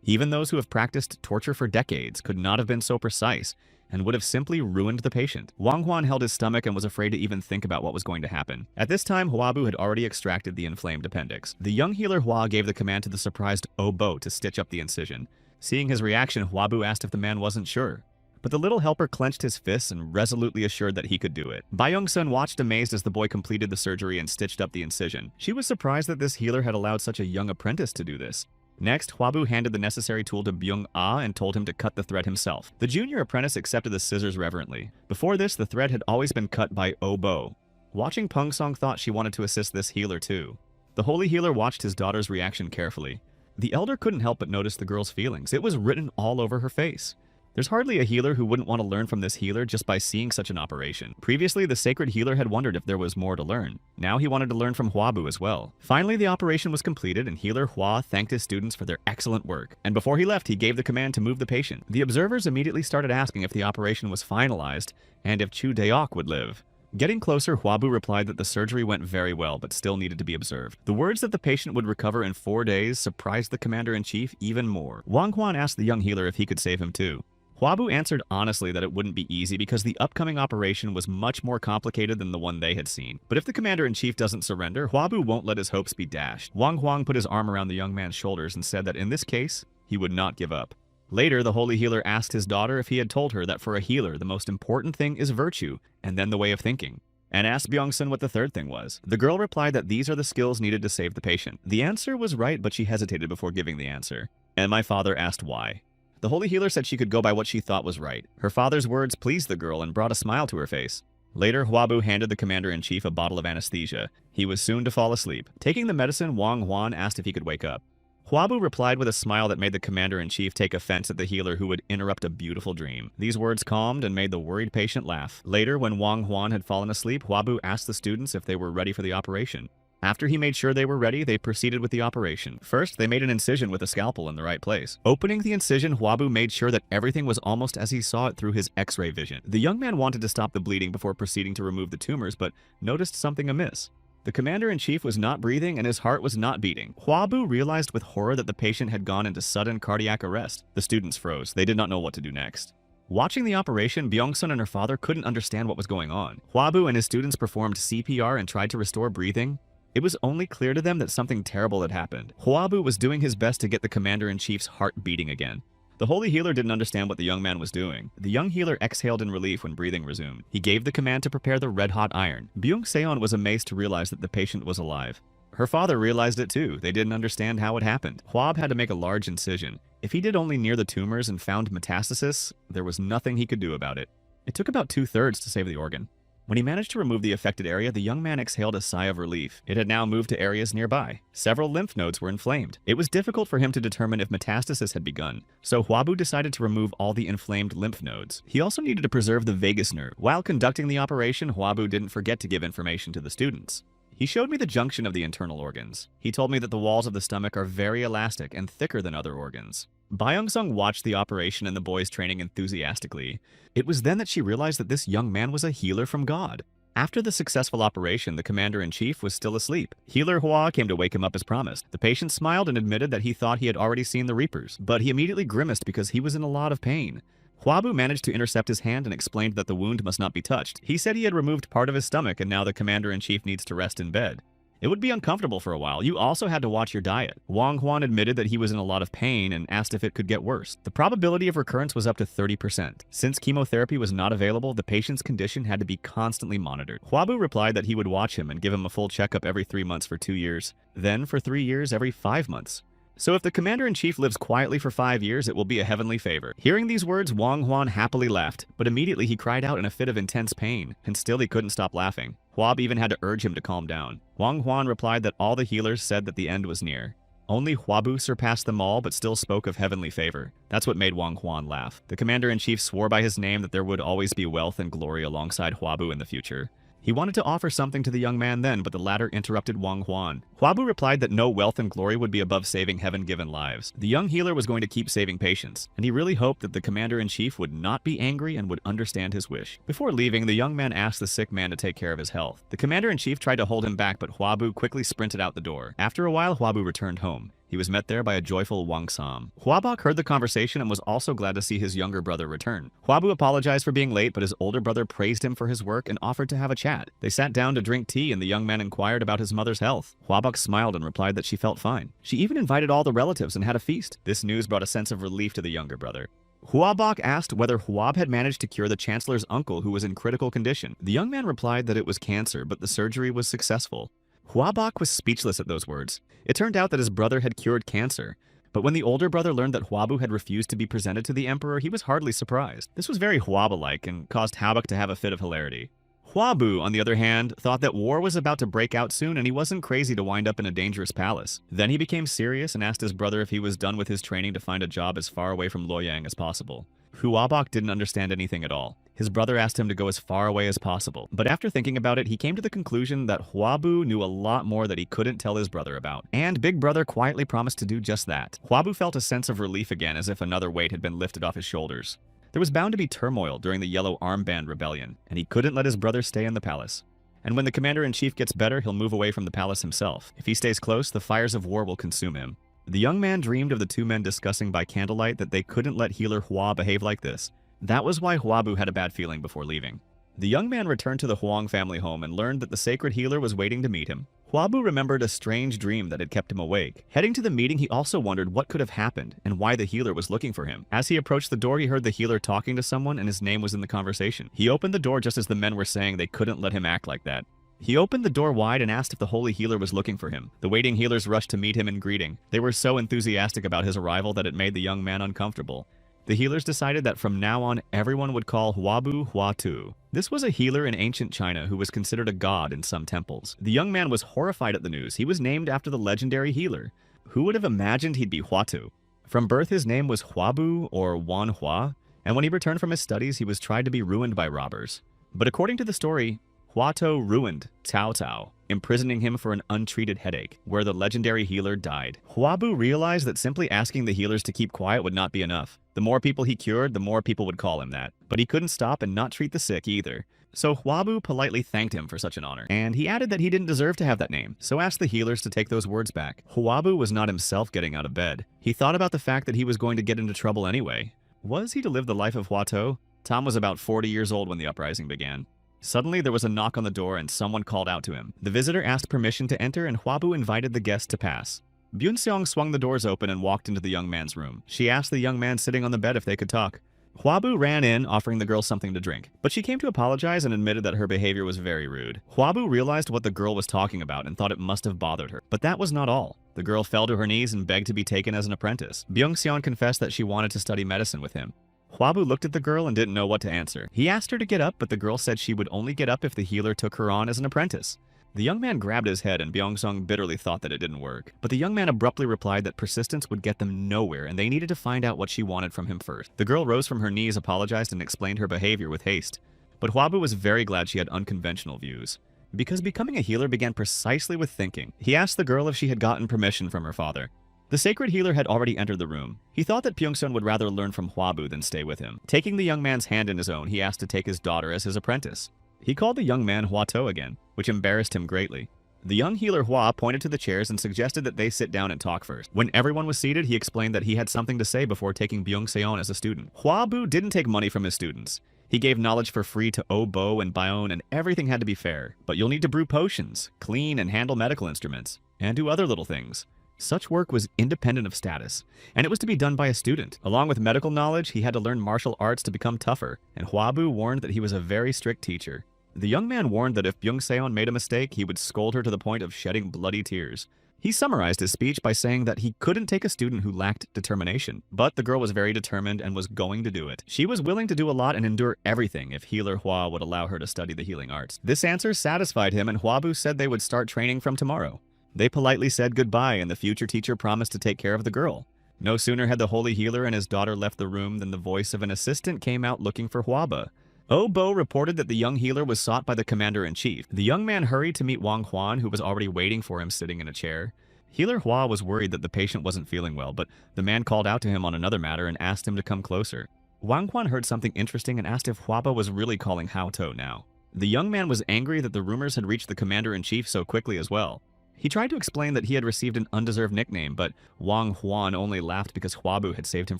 Even those who have practiced torture for decades could not have been so precise, and would have simply ruined the patient. Wang Huan held his stomach and was afraid to even think about what was going to happen. At this time, Huabu had already extracted the inflamed appendix. The young healer Hua gave the command to the surprised Obo to stitch up the incision. Seeing his reaction, Huabu asked if the man wasn't sure. But the little helper clenched his fists and resolutely assured that he could do it. Byung-sun watched amazed as the boy completed the surgery and stitched up the incision. She was surprised that this healer had allowed such a young apprentice to do this. Next, Huabu handed the necessary tool to Byung-ah and told him to cut the thread himself. The junior apprentice accepted the scissors reverently. Before this, the thread had always been cut by Obo. Watching Pungsong thought she wanted to assist this healer too. The holy healer watched his daughter's reaction carefully. The elder couldn't help but notice the girl's feelings. It was written all over her face. There's hardly a healer who wouldn't want to learn from this healer just by seeing such an operation. Previously, the sacred healer had wondered if there was more to learn. Now he wanted to learn from Huabu as well. Finally, the operation was completed and healer Hua thanked his students for their excellent work. And before he left, he gave the command to move the patient. The observers immediately started asking if the operation was finalized and if Chu Deok would live. Getting closer, Huabu replied that the surgery went very well but still needed to be observed. The words that the patient would recover in 4 days surprised the commander-in-chief even more. Wang Huan asked the young healer if he could save him too. Huabu answered honestly that it wouldn't be easy because the upcoming operation was much more complicated than the one they had seen. But if the commander-in-chief doesn't surrender, Huabu won't let his hopes be dashed. Wang Huang put his arm around the young man's shoulders and said that in this case, he would not give up. Later, the holy healer asked his daughter if he had told her that for a healer, the most important thing is virtue, and then the way of thinking, and asked Byung-sun what the third thing was. The girl replied that these are the skills needed to save the patient. The answer was right, but she hesitated before giving the answer. And my father asked why. The holy healer said she could go by what she thought was right. Her father's words pleased the girl and brought a smile to her face. Later, Huabu handed the commander-in-chief a bottle of anesthesia. He was soon to fall asleep. Taking the medicine, Wang Huan asked if he could wake up. Huabu replied with a smile that made the commander-in-chief take offense at the healer who would interrupt a beautiful dream. These words calmed and made the worried patient laugh. Later, when Wang Huan had fallen asleep, Huabu asked the students if they were ready for the operation. After he made sure they were ready, they proceeded with the operation. First, they made an incision with a scalpel in the right place. Opening the incision, Huabu made sure that everything was almost as he saw it through his X-ray vision. The young man wanted to stop the bleeding before proceeding to remove the tumors, but noticed something amiss. The commander-in-chief was not breathing and his heart was not beating. Huabu realized with horror that the patient had gone into sudden cardiac arrest. The students froze. They did not know what to do next. Watching the operation, Byung-sun and her father couldn't understand what was going on. Huabu and his students performed CPR and tried to restore breathing. It was only clear to them that something terrible had happened. Huabu was doing his best to get the commander-in-chief's heart beating again. The holy healer didn't understand what the young man was doing. The young healer exhaled in relief when breathing resumed. He gave the command to prepare the red-hot iron. Byung-seon was amazed to realize that the patient was alive. Her father realized it too. They didn't understand how it happened. Huab had to make a large incision. If he did only near the tumors and found metastasis, there was nothing he could do about it. It took about 2/3 to save the organ. When he managed to remove the affected area, the young man exhaled a sigh of relief. It had now moved to areas nearby. Several lymph nodes were inflamed. It was difficult for him to determine if metastasis had begun, so Huabu decided to remove all the inflamed lymph nodes. He also needed to preserve the vagus nerve. While conducting the operation, Huabu didn't forget to give information to the students. He showed me the junction of the internal organs. He told me that the walls of the stomach are very elastic and thicker than other organs. Byung-sung watched the operation and the boys training enthusiastically. It was then that she realized that this young man was a healer from God. After the successful operation, the commander-in-chief was still asleep. Healer Hua came to wake him up as promised. The patient smiled and admitted that he thought he had already seen the Reapers, but he immediately grimaced because he was in a lot of pain. Huabu managed to intercept his hand and explained that the wound must not be touched. He said he had removed part of his stomach and now the commander-in-chief needs to rest in bed. It would be uncomfortable for a while. You also had to watch your diet. Wang Huan admitted that he was in a lot of pain and asked if it could get worse. The probability of recurrence was up to 30%. Since chemotherapy was not available, the patient's condition had to be constantly monitored. Huabu replied that he would watch him and give him a full checkup every 3 months for 2 years, then for 3 years every 5 months. So if the commander-in-chief lives quietly for 5 years, it will be a heavenly favor. Hearing these words, Wang Huan happily laughed, but immediately he cried out in a fit of intense pain, and still he couldn't stop laughing. Huab even had to urge him to calm down. Wang Huan replied that all the healers said that the end was near. Only Huabu surpassed them all, but still spoke of heavenly favor. That's what made Wang Huan laugh. The commander-in-chief swore by his name that there would always be wealth and glory alongside Huabu in the future. He wanted to offer something to the young man then, but the latter interrupted Wang Huan. Huabu replied that no wealth and glory would be above saving heaven-given lives. The young healer was going to keep saving patients, and he really hoped that the commander-in-chief would not be angry and would understand his wish. Before leaving, the young man asked the sick man to take care of his health. The commander-in-chief tried to hold him back, but Huabu quickly sprinted out the door. After a while, Huabu returned home. He was met there by a joyful Wang Sam. Huabok heard the conversation and was also glad to see his younger brother return. Huabu apologized for being late, but his older brother praised him for his work and offered to have a chat. They sat down to drink tea and the young man inquired about his mother's health. Huabok smiled and replied that she felt fine. She even invited all the relatives and had a feast. This news brought a sense of relief to the younger brother. Huabok asked whether Huab had managed to cure the chancellor's uncle who was in critical condition. The young man replied that it was cancer, but the surgery was successful. Huabok was speechless at those words. It turned out that his brother had cured cancer. But when the older brother learned that Huabu had refused to be presented to the emperor, he was hardly surprised. This was very Huaba-like and caused Habak to have a fit of hilarity. Huabu, on the other hand, thought that war was about to break out soon and he wasn't crazy to wind up in a dangerous palace. Then he became serious and asked his brother if he was done with his training to find a job as far away from Luoyang as possible. Huabok didn't understand anything at all. His brother asked him to go as far away as possible, but after thinking about it, he came to the conclusion that Huabu knew a lot more that he couldn't tell his brother about, and Big Brother quietly promised to do just that. Huabu felt a sense of relief again, as if another weight had been lifted off his shoulders. There was bound to be turmoil during the Yellow Armband Rebellion, and he couldn't let his brother stay in the palace. And when the Commander-in-Chief gets better, he'll move away from the palace himself. If he stays close, the fires of war will consume him. The young man dreamed of the two men discussing by candlelight that they couldn't let healer Hua behave like this. That was why Huabu had a bad feeling before leaving. The young man returned to the Huang family home and learned that the sacred healer was waiting to meet him. Huabu remembered a strange dream that had kept him awake. Heading to the meeting, he also wondered what could have happened and why the healer was looking for him. As he approached the door, he heard the healer talking to someone and his name was in the conversation. He opened the door just as the men were saying they couldn't let him act like that. He opened the door wide and asked if the holy healer was looking for him. The waiting healers rushed to meet him in greeting. They were so enthusiastic about his arrival that it made the young man uncomfortable. The healers decided that from now on, everyone would call Huabu Huatu. This was a healer in ancient China who was considered a god in some temples. The young man was horrified at the news. He was named after the legendary healer. Who would have imagined he'd be Huatu? From birth, his name was Huabu or Wan Hua, and when he returned from his studies, he was tried to be ruined by robbers. But according to the story, Huato ruined Cao Cao, imprisoning him for an untreated headache, where the legendary healer died. Huabu realized that simply asking the healers to keep quiet would not be enough. The more people he cured, the more people would call him that. But he couldn't stop and not treat the sick either. So Huabu politely thanked him for such an honor, and he added that he didn't deserve to have that name, so asked the healers to take those words back. Huabu was not himself getting out of bed. He thought about the fact that he was going to get into trouble anyway. Was he to live the life of Huato? Tom was about 40 years old when the uprising began. Suddenly, there was a knock on the door and someone called out to him. The visitor asked permission to enter and Huabu invited the guest to pass. Byun-seong swung the doors open and walked into the young man's room. She asked the young man sitting on the bed if they could talk. Huabu ran in, offering the girl something to drink, but she came to apologize and admitted that her behavior was very rude. Huabu realized what the girl was talking about and thought it must have bothered her. But that was not all. The girl fell to her knees and begged to be taken as an apprentice. Byung-seon confessed that she wanted to study medicine with him. Huabu looked at the girl and didn't know what to answer. He asked her to get up, but the girl said she would only get up if the healer took her on as an apprentice. The young man grabbed his head and Byung-seong bitterly thought that it didn't work. But the young man abruptly replied that persistence would get them nowhere and they needed to find out what she wanted from him first. The girl rose from her knees, apologized, and explained her behavior with haste. But Huabu was very glad she had unconventional views, because becoming a healer began precisely with thinking. He asked the girl if she had gotten permission from her father. The sacred healer had already entered the room. He thought that Byung-seon would rather learn from Huabu than stay with him. Taking the young man's hand in his own, he asked to take his daughter as his apprentice. He called the young man Huato again, which embarrassed him greatly. The young healer Hua pointed to the chairs and suggested that they sit down and talk first. When everyone was seated, he explained that he had something to say before taking Byung-seon as a student. Huabu didn't take money from his students. He gave knowledge for free to Bo and Bion, and everything had to be fair. But you'll need to brew potions, clean and handle medical instruments, and do other little things. Such work was independent of status, and it was to be done by a student. Along with medical knowledge, he had to learn martial arts to become tougher, and Huabu warned that he was a very strict teacher. The young man warned that if Byung-seon made a mistake, he would scold her to the point of shedding bloody tears. He summarized his speech by saying that he couldn't take a student who lacked determination, but the girl was very determined and was going to do it. She was willing to do a lot and endure everything if healer Hua would allow her to study the healing arts. This answer satisfied him, and Huabu said they would start training from tomorrow. They politely said goodbye, and the future teacher promised to take care of the girl. No sooner had the holy healer and his daughter left the room than the voice of an assistant came out looking for Huaba. Bo reported that the young healer was sought by the commander-in-chief. The young man hurried to meet Wang Huan, who was already waiting for him sitting in a chair. Healer Hua was worried that the patient wasn't feeling well, but the man called out to him on another matter and asked him to come closer. Wang Huan heard something interesting and asked if Huaba was really calling Hao To now. The young man was angry that the rumors had reached the commander-in-chief so quickly as well. He tried to explain that he had received an undeserved nickname, but Wang Huan only laughed because Huabu had saved him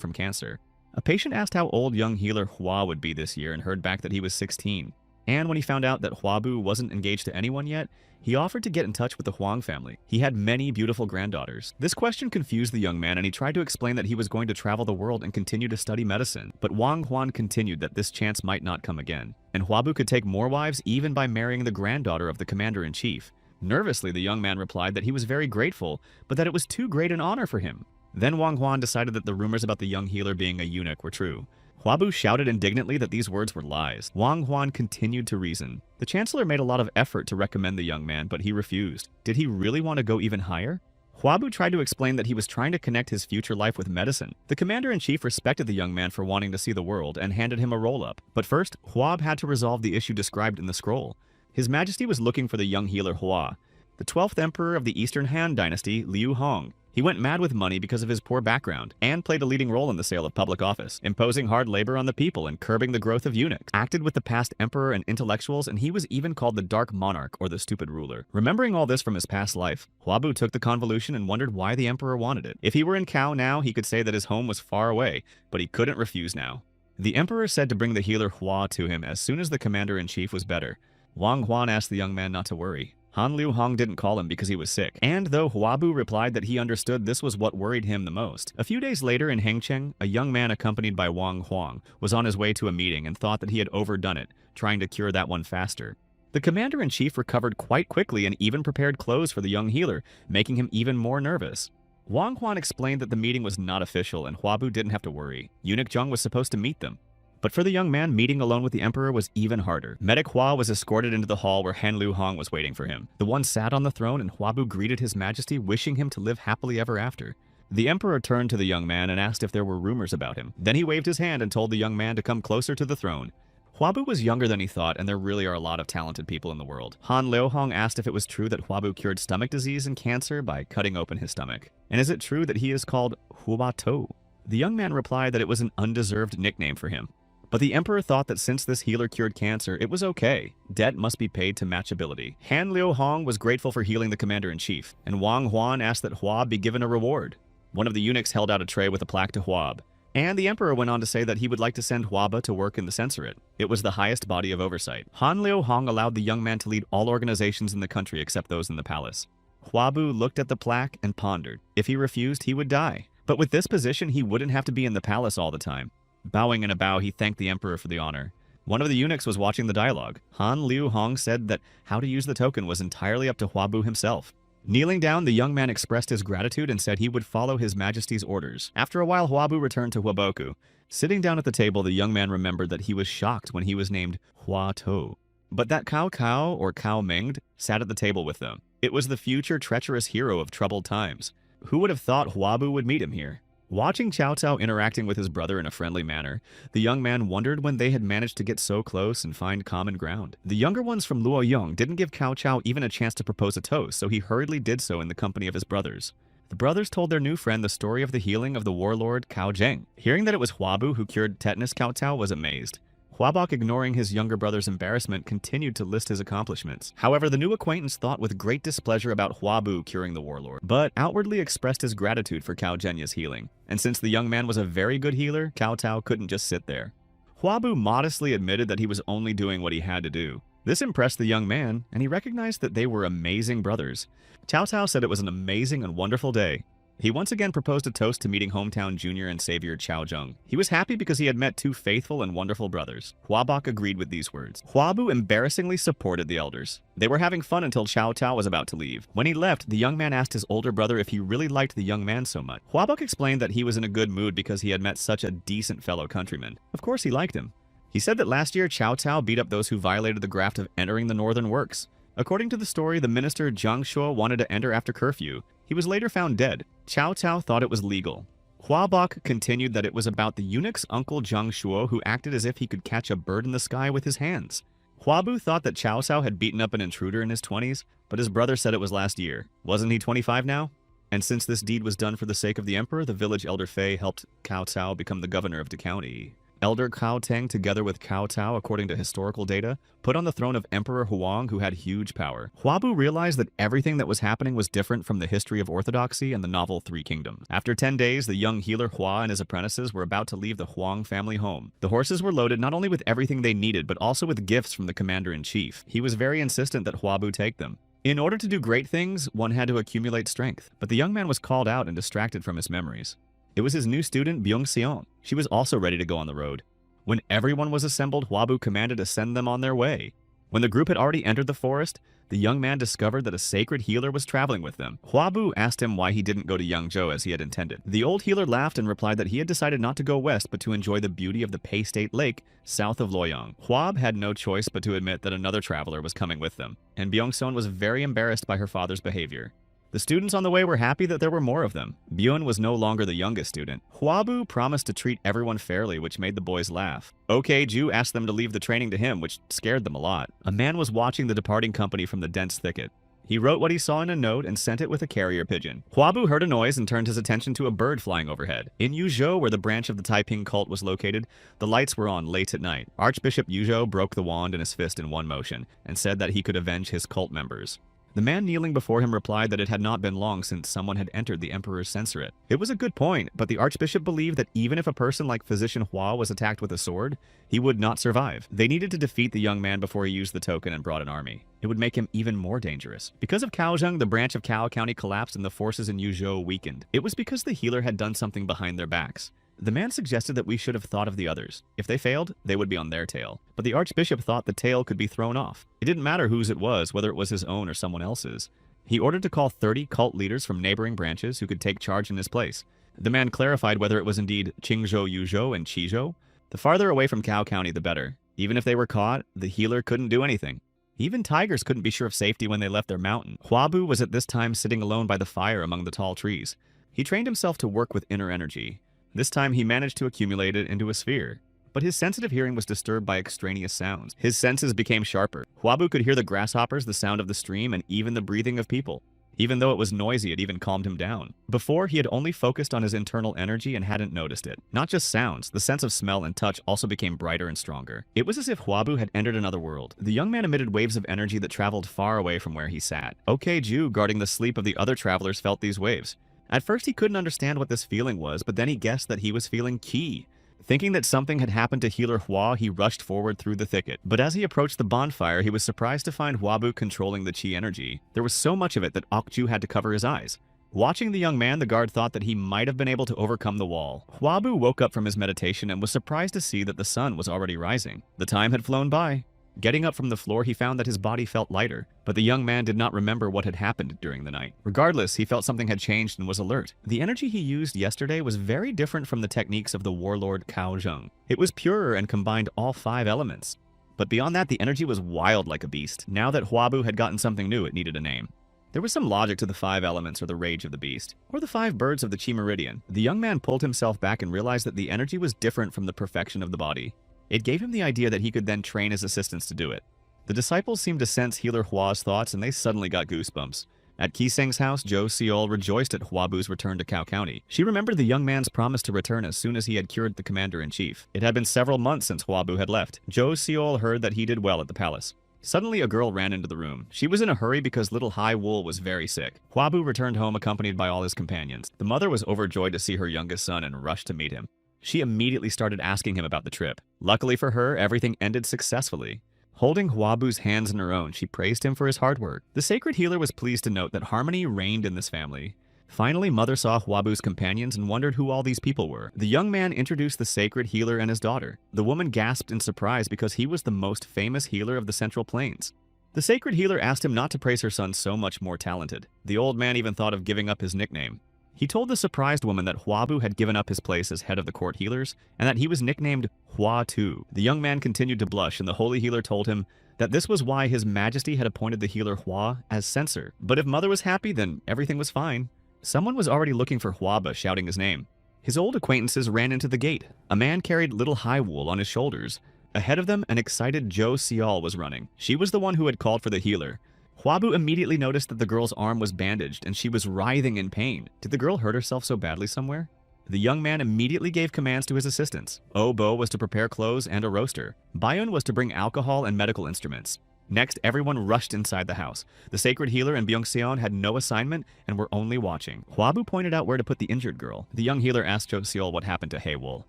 from cancer. A patient asked how old young healer Hua would be this year and heard back that he was 16. And when he found out that Huabu wasn't engaged to anyone yet, he offered to get in touch with the Huang family. He had many beautiful granddaughters. This question confused the young man, and he tried to explain that he was going to travel the world and continue to study medicine. But Wang Huan continued that this chance might not come again, and Huabu could take more wives even by marrying the granddaughter of the commander-in-chief. Nervously, the young man replied that he was very grateful, but that it was too great an honor for him. Then Wang Huan decided that the rumors about the young healer being a eunuch were true. Huabu shouted indignantly that these words were lies. Wang Huan continued to reason. The chancellor made a lot of effort to recommend the young man, but he refused. Did he really want to go even higher? Huabu tried to explain that he was trying to connect his future life with medicine. The commander-in-chief respected the young man for wanting to see the world and handed him a roll-up. But first, Huab had to resolve the issue described in the scroll. His Majesty was looking for the young healer Hua, the 12th emperor of the Eastern Han Dynasty, Liu Hong. He went mad with money because of his poor background, and played a leading role in the sale of public office, imposing hard labor on the people and curbing the growth of eunuchs, acted with the past emperor and intellectuals, and he was even called the Dark Monarch or the Stupid Ruler. Remembering all this from his past life, Huabu took the convolution and wondered why the emperor wanted it. If he were in Cao now, he could say that his home was far away, but he couldn't refuse now. The emperor said to bring the healer Hua to him as soon as the commander-in-chief was better. Wang Huan asked the young man not to worry. Han Liu Hong didn't call him because he was sick, and though Huabu replied that he understood this was what worried him the most. A few days later in Hengcheng, a young man accompanied by Wang Huang was on his way to a meeting and thought that he had overdone it, trying to cure that one faster. The commander-in-chief recovered quite quickly and even prepared clothes for the young healer, making him even more nervous. Wang Huan explained that the meeting was not official and Huabu didn't have to worry. Eunuch Zheng was supposed to meet them. But for the young man, meeting alone with the emperor was even harder. Medic Hua was escorted into the hall where Han Liu Hong was waiting for him. The one sat on the throne and Huabu greeted his majesty, wishing him to live happily ever after. The emperor turned to the young man and asked if there were rumors about him. Then he waved his hand and told the young man to come closer to the throne. Huabu was younger than he thought, and there really are a lot of talented people in the world. Han Liu Hong asked if it was true that Huabu cured stomach disease and cancer by cutting open his stomach. And is it true that he is called Hua To? The young man replied that it was an undeserved nickname for him. But the emperor thought that since this healer cured cancer, it was okay. Debt must be paid to match ability. Han Liu Hong was grateful for healing the commander-in-chief, and Wang Huan asked that Huab be given a reward. One of the eunuchs held out a tray with a plaque to Huab, and the emperor went on to say that he would like to send Huaba to work in the censorate. It was the highest body of oversight. Han Liu Hong allowed the young man to lead all organizations in the country except those in the palace. Huabu looked at the plaque and pondered. If he refused, he would die. But with this position, he wouldn't have to be in the palace all the time. Bowing in a bow, he thanked the emperor for the honor. One of the eunuchs was watching the dialogue. Han Liu Hong said that how to use the token was entirely up to Huabu himself. Kneeling down, the young man expressed his gratitude and said he would follow his majesty's orders. After a while, Huabu returned to Huaboku. Sitting down at the table, the young man remembered that he was shocked when he was named Hua To. But that Cao Cao, or Cao Minged, sat at the table with them. It was the future treacherous hero of troubled times. Who would have thought Huabu would meet him here? Watching Cao Cao interacting with his brother in a friendly manner, the young man wondered when they had managed to get so close and find common ground. The younger ones from Luoyang didn't give Cao Cao even a chance to propose a toast, so he hurriedly did so in the company of his brothers. The brothers told their new friend the story of the healing of the warlord Cao Zheng. Hearing that it was Huabu who cured tetanus, Cao Cao was amazed. Huabok, ignoring his younger brother's embarrassment, continued to list his accomplishments. However, the new acquaintance thought with great displeasure about Huabu curing the warlord, but outwardly expressed his gratitude for Cao Zhenya's healing. And since the young man was a very good healer, Cao Cao couldn't just sit there. Huabu modestly admitted that he was only doing what he had to do. This impressed the young man, and he recognized that they were amazing brothers. Cao Cao said it was an amazing and wonderful day. He once again proposed a toast to meeting hometown junior and savior Cao Zheng. He was happy because he had met two faithful and wonderful brothers. Huabok agreed with these words. Huabu embarrassingly supported the elders. They were having fun until Cao Cao was about to leave. When he left, the young man asked his older brother if he really liked the young man so much. Huabok explained that he was in a good mood because he had met such a decent fellow countryman. Of course he liked him. He said that last year Cao Cao beat up those who violated the graft of entering the northern works. According to the story, the minister Jiang Shuo wanted to enter after curfew. He was later found dead. Cao Cao thought it was legal. Huabok continued that it was about the eunuch's uncle Jiang Shuo who acted as if he could catch a bird in the sky with his hands. Huabu thought that Cao Cao had beaten up an intruder in his 20s, but his brother said it was last year. Wasn't he 25 now? And since this deed was done for the sake of the emperor, the village elder Fei helped Cao Cao become the governor of the county. Elder Cao Teng, together with Cao Cao, according to historical data, put on the throne of Emperor Huang, who had huge power. Huabu realized that everything that was happening was different from the history of orthodoxy and the novel Three Kingdoms. After 10 days, the young healer Hua and his apprentices were about to leave the Huang family home. The horses were loaded not only with everything they needed, but also with gifts from the commander-in-chief. He was very insistent that Huabu take them. In order to do great things, one had to accumulate strength, but the young man was called out and distracted from his memories. It was his new student, Byung-seon. She was also ready to go on the road. When everyone was assembled, Huabu commanded to send them on their way. When the group had already entered the forest, the young man discovered that a sacred healer was traveling with them. Huabu asked him why he didn't go to Yangzhou as he had intended. The old healer laughed and replied that he had decided not to go west but to enjoy the beauty of the Pei State Lake south of Luoyang. Huab had no choice but to admit that another traveler was coming with them, and Byung-seon was very embarrassed by her father's behavior. The students on the way were happy that there were more of them. Byun was no longer the youngest student. Hwabu promised to treat everyone fairly, which made the boys laugh. Ju asked them to leave the training to him, which scared them a lot. A man was watching the departing company from the dense thicket. He wrote what he saw in a note and sent it with a carrier pigeon. Hwabu heard a noise and turned his attention to a bird flying overhead. In Yuzhou, where the branch of the Taiping cult was located, the lights were on late at night. Archbishop Yuzhou broke the wand in his fist in one motion and said that he could avenge his cult members. The man kneeling before him replied that it had not been long since someone had entered the emperor's censorate. It was a good point, but the archbishop believed that even if a person like Physician Hua was attacked with a sword, he would not survive. They needed to defeat the young man before he used the token and brought an army. It would make him even more dangerous. Because of Kaozheng, the branch of Cao County collapsed and the forces in Yuzhou weakened. It was because the healer had done something behind their backs. The man suggested that we should have thought of the others. If they failed, they would be on their tail. But the archbishop thought the tail could be thrown off. It didn't matter whose it was, whether it was his own or someone else's. He ordered to call 30 cult leaders from neighboring branches who could take charge in his place. The man clarified whether it was indeed Qingzhou, Yuzhou, and Qizhou. The farther away from Cao County, the better. Even if they were caught, the healer couldn't do anything. Even tigers couldn't be sure of safety when they left their mountain. Hwabu was at this time sitting alone by the fire among the tall trees. He trained himself to work with inner energy. This time he managed to accumulate it into a sphere. But his sensitive hearing was disturbed by extraneous sounds. His senses became sharper. Hwabu could hear the grasshoppers, the sound of the stream, and even the breathing of people. Even though it was noisy, it even calmed him down. Before, he had only focused on his internal energy and hadn't noticed it. Not just sounds, the sense of smell and touch also became brighter and stronger. It was as if Hwabu had entered another world. The young man emitted waves of energy that traveled far away from where he sat. Ju, guarding the sleep of the other travelers, felt these waves. At first, he couldn't understand what this feeling was, but then he guessed that he was feeling qi. Thinking that something had happened to healer Hua, he rushed forward through the thicket. But as he approached the bonfire, he was surprised to find Hwabu controlling the qi energy. There was so much of it that Ju had to cover his eyes. Watching the young man, the guard thought that he might have been able to overcome the wall. Hwabu woke up from his meditation and was surprised to see that the sun was already rising. The time had flown by. Getting up from the floor, he found that his body felt lighter, but the young man did not remember what had happened during the night. Regardless, he felt something had changed and was alert. The energy he used yesterday was very different from the techniques of the warlord Kaozheng. It was purer and combined all 5 elements. But beyond that, the energy was wild like a beast. Now that Hwabu had gotten something new, it needed a name. There was some logic to the 5 elements or the rage of the beast, or the 5 birds of the Qi Meridian. The young man pulled himself back and realized that the energy was different from the perfection of the body. It gave him the idea that he could then train his assistants to do it. The disciples seemed to sense healer Hua's thoughts and they suddenly got goosebumps. At Kiseng's house, Zhou Seol rejoiced at Hwabu's return to Cao County. She remembered the young man's promise to return as soon as he had cured the commander-in-chief. It had been several months since Hwabu had left. Zhou Seol heard that he did well at the palace. Suddenly, a girl ran into the room. She was in a hurry because little Hai Wool was very sick. Hwabu returned home accompanied by all his companions. The mother was overjoyed to see her youngest son and rushed to meet him. She immediately started asking him about the trip. Luckily for her, everything ended successfully. Holding Hwabu's hands in her own, she praised him for his hard work. The sacred healer was pleased to note that harmony reigned in this family. Finally, Mother saw Hwabu's companions and wondered who all these people were. The young man introduced the sacred healer and his daughter. The woman gasped in surprise because he was the most famous healer of the Central Plains. The sacred healer asked him not to praise her son so much more talented. The old man even thought of giving up his nickname. He told the surprised woman that Hwabu had given up his place as head of the court healers and that he was nicknamed Hua Tu. The young man continued to blush and the holy healer told him that this was why his majesty had appointed the healer Hua as censor. But if mother was happy, then everything was fine. Someone was already looking for Hwaba, shouting his name. His old acquaintances ran into the gate. A man carried little Hai Wool on his shoulders. Ahead of them, an excited Zhou Seol was running. She was the one who had called for the healer. Hwabu immediately noticed that the girl's arm was bandaged and she was writhing in pain. Did the girl hurt herself so badly somewhere? The young man immediately gave commands to his assistants. Bo was to prepare clothes and a roaster. Byun was to bring alcohol and medical instruments. Next, everyone rushed inside the house. The sacred healer and Byung-seon had no assignment and were only watching. Hwabu pointed out where to put the injured girl. The young healer asked Zhou Seol what happened to Hae-wool.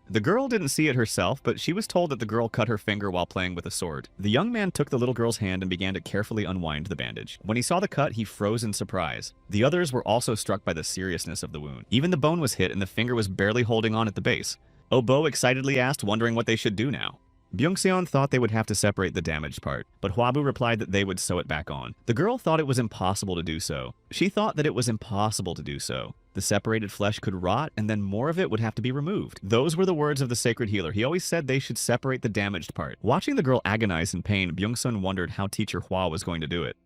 The girl didn't see it herself, but she was told that the girl cut her finger while playing with a sword. The young man took the little girl's hand and began to carefully unwind the bandage. When he saw the cut, he froze in surprise. The others were also struck by the seriousness of the wound. Even the bone was hit and the finger was barely holding on at the base. Bo excitedly asked, wondering what they should do now. Byung-seon thought they would have to separate the damaged part, but Hwabu replied that they would sew it back on. The girl thought it was impossible to do so. She thought that it was impossible to do so. The separated flesh could rot, and then more of it would have to be removed. Those were the words of the sacred healer. He always said they should separate the damaged part. Watching the girl agonize in pain, Byung-seon wondered how teacher Hwa was going to do it.